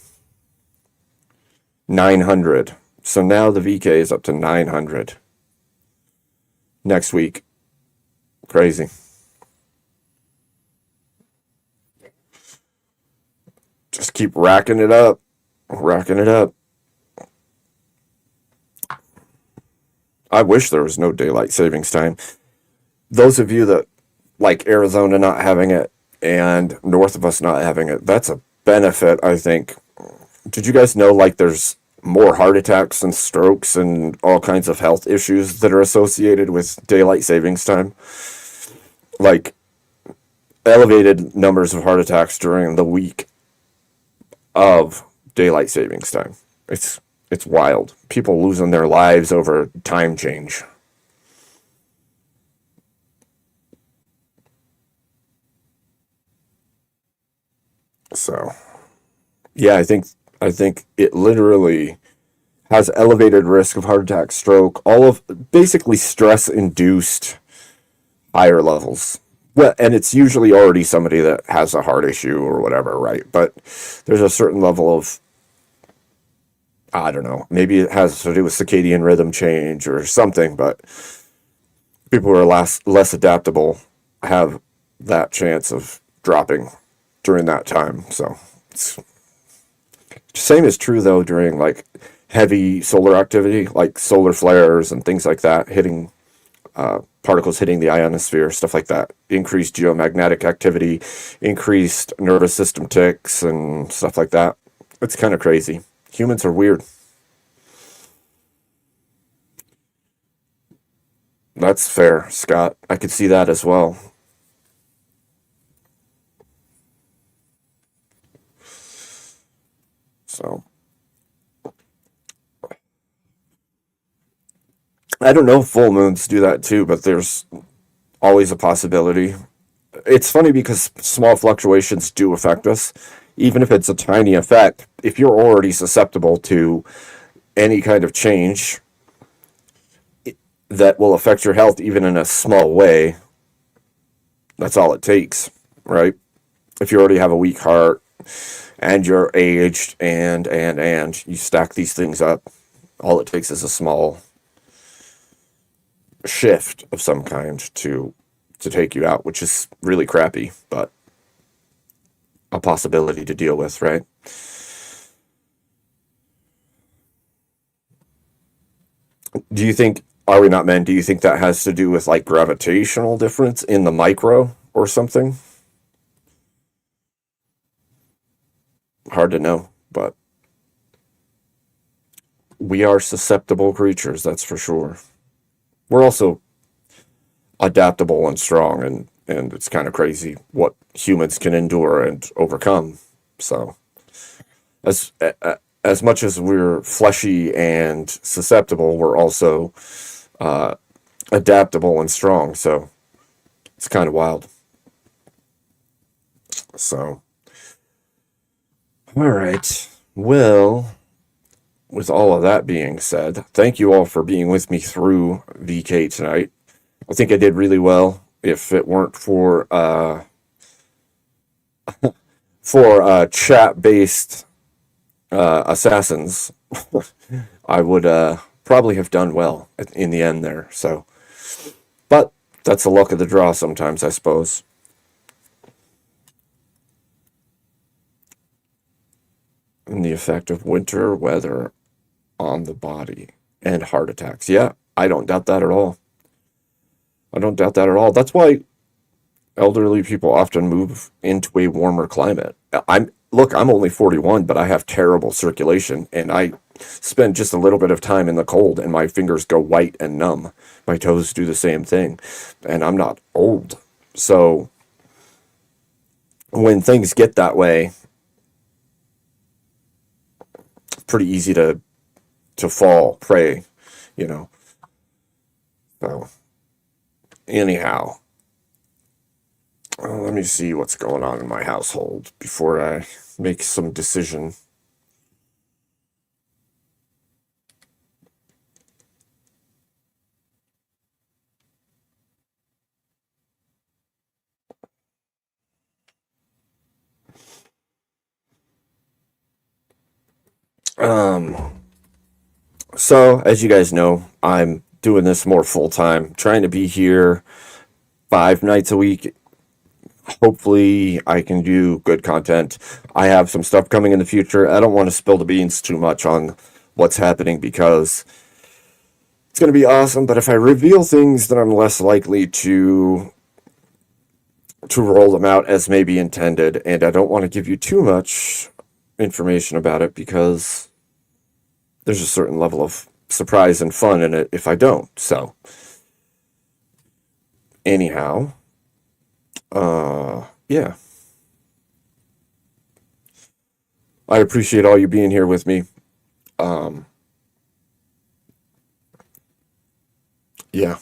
900. So now the VK is up to 900. Next week. Crazy. Just keep racking it up. Racking it up. I wish there was no daylight savings time. Those of you that like Arizona not having it and north of us not having it, that's a benefit, I think. Did you guys know, like, there's more heart attacks and strokes and all kinds of health issues that are associated with daylight savings time? Like, elevated numbers of heart attacks during the week of daylight savings time. It's wild. People losing their lives over time change. So, yeah, I think it literally has elevated risk of heart attack, stroke, all of basically stress-induced higher levels. Well, and it's usually already somebody that has a heart issue or whatever, right? But there's a certain level of, I don't know, maybe it has to do with circadian rhythm change or something, but people who are less adaptable have that chance of dropping during that time. So same is true though during like heavy solar activity, like solar flares and things like that, hitting particles hitting the ionosphere, stuff like that. Increased geomagnetic activity, increased nervous system tics and stuff like that. It's kind of crazy. Humans are weird. That's fair, Scott. I could see that as well. So, I don't know if full moons do that too, but there's always a possibility. It's funny because small fluctuations do affect us, even if it's a tiny effect. If you're already susceptible to any kind of change that will affect your health, even in a small way, that's all it takes, right? If you already have a weak heart and you're aged and you stack these things up, all it takes is a small shift of some kind to take you out, which is really crappy, but a possibility to deal with, right? Do you think, Are We Not Men, do you think that has to do with like gravitational difference in the micro or something? Hard to know, but we are susceptible creatures, that's for sure. We're also adaptable and strong, and it's kind of crazy what humans can endure and overcome. So as much as we're fleshy and susceptible, we're also adaptable and strong. So it's kind of wild. So, all right. Well, with all of that being said, thank you all for being with me through VK tonight. I think I did really well. If it weren't for chat-based assassins, I would probably have done well in the end there. So, but that's the luck of the draw sometimes, I suppose. And the effect of winter weather on the body. and heart attacks. Yeah, I don't doubt that at all. I don't doubt that at all. That's why elderly people often move into a warmer climate. I'm only 41, but I have terrible circulation, and I spend just a little bit of time in the cold and my fingers go white and numb. My toes do the same thing, and I'm not old. So when things get that way, it's pretty easy to fall prey, you know. So anyhow, let me see what's going on in my household before I make some decision. So as you guys know, I'm doing this more full time, trying to be here 5 nights a week. Hopefully I can do good content. I have some stuff coming in the future. I don't want to spill the beans too much on what's happening because it's going to be awesome, but if I reveal things, then I'm less likely to roll them out as maybe intended, and I don't want to give you too much information about it because there's a certain level of surprise and fun in it if I don't. So anyhow, yeah. I appreciate all you being here with me. Yeah.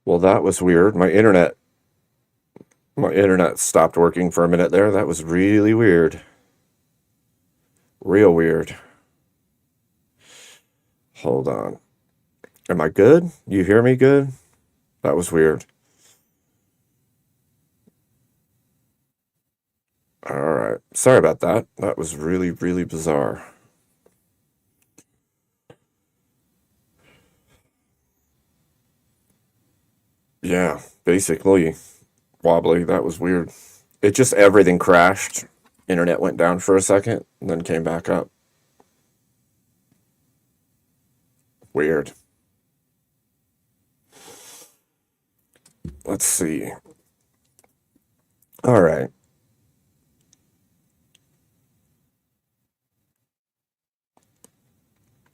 Well, that was weird. My internet stopped working for a minute there. That was really weird. Real weird. Hold on. Am I good? You hear me good? That was weird. All right. Sorry about that. That was really, really bizarre. Yeah, basically wobbly. That was weird. It just everything crashed. Internet went down for a second and then came back up. Weird. Let's see. All right.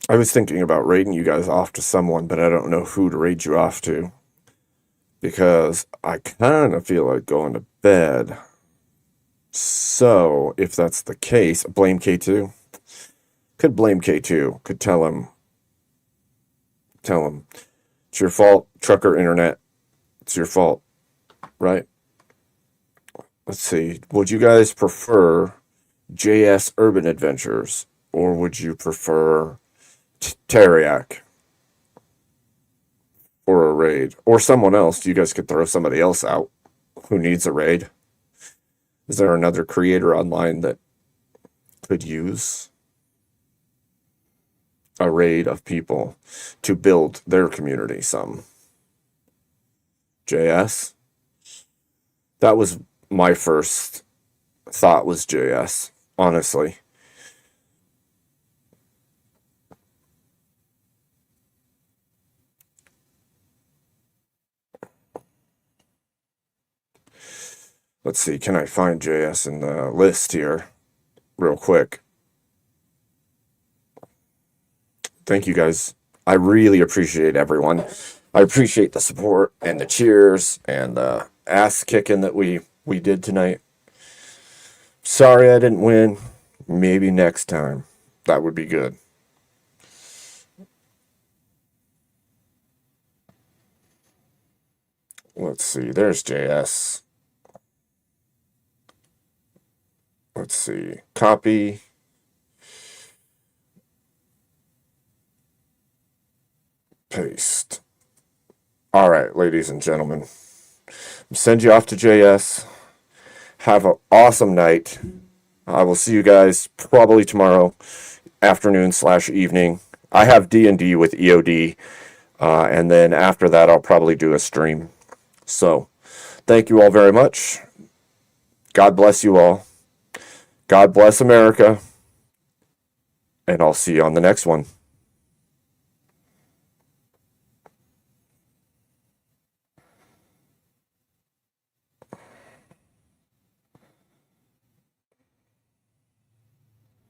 I was thinking about raiding you guys off to someone, but I don't know who to raid you off to. Because I kind of feel like going to bed. So, if that's the case, blame K2. Could blame K2. Could tell him, it's your fault, trucker internet. It's your fault, right? Let's see. Would you guys prefer JS Urban Adventures, or would you prefer Teriak for a raid? Or someone else? You guys could throw somebody else out who needs a raid. Is there another creator online that could use a raid of people to build their community some? JS? That was my first thought, was JS, honestly. Let's see, can I find JS in the list here real quick? Thank you guys. I really appreciate everyone. I appreciate the support and the cheers and the ass kicking that we did tonight. Sorry I didn't win. Maybe next time. That would be good. Let's see, there's JS. Let's see, copy. Paste. All right, ladies and gentlemen. Send you off to JS. Have an awesome night. I will see you guys probably tomorrow afternoon/evening. I have D&D with EOD. And then after that, I'll probably do a stream. So, thank you all very much. God bless you all. God bless America. And I'll see you on the next one.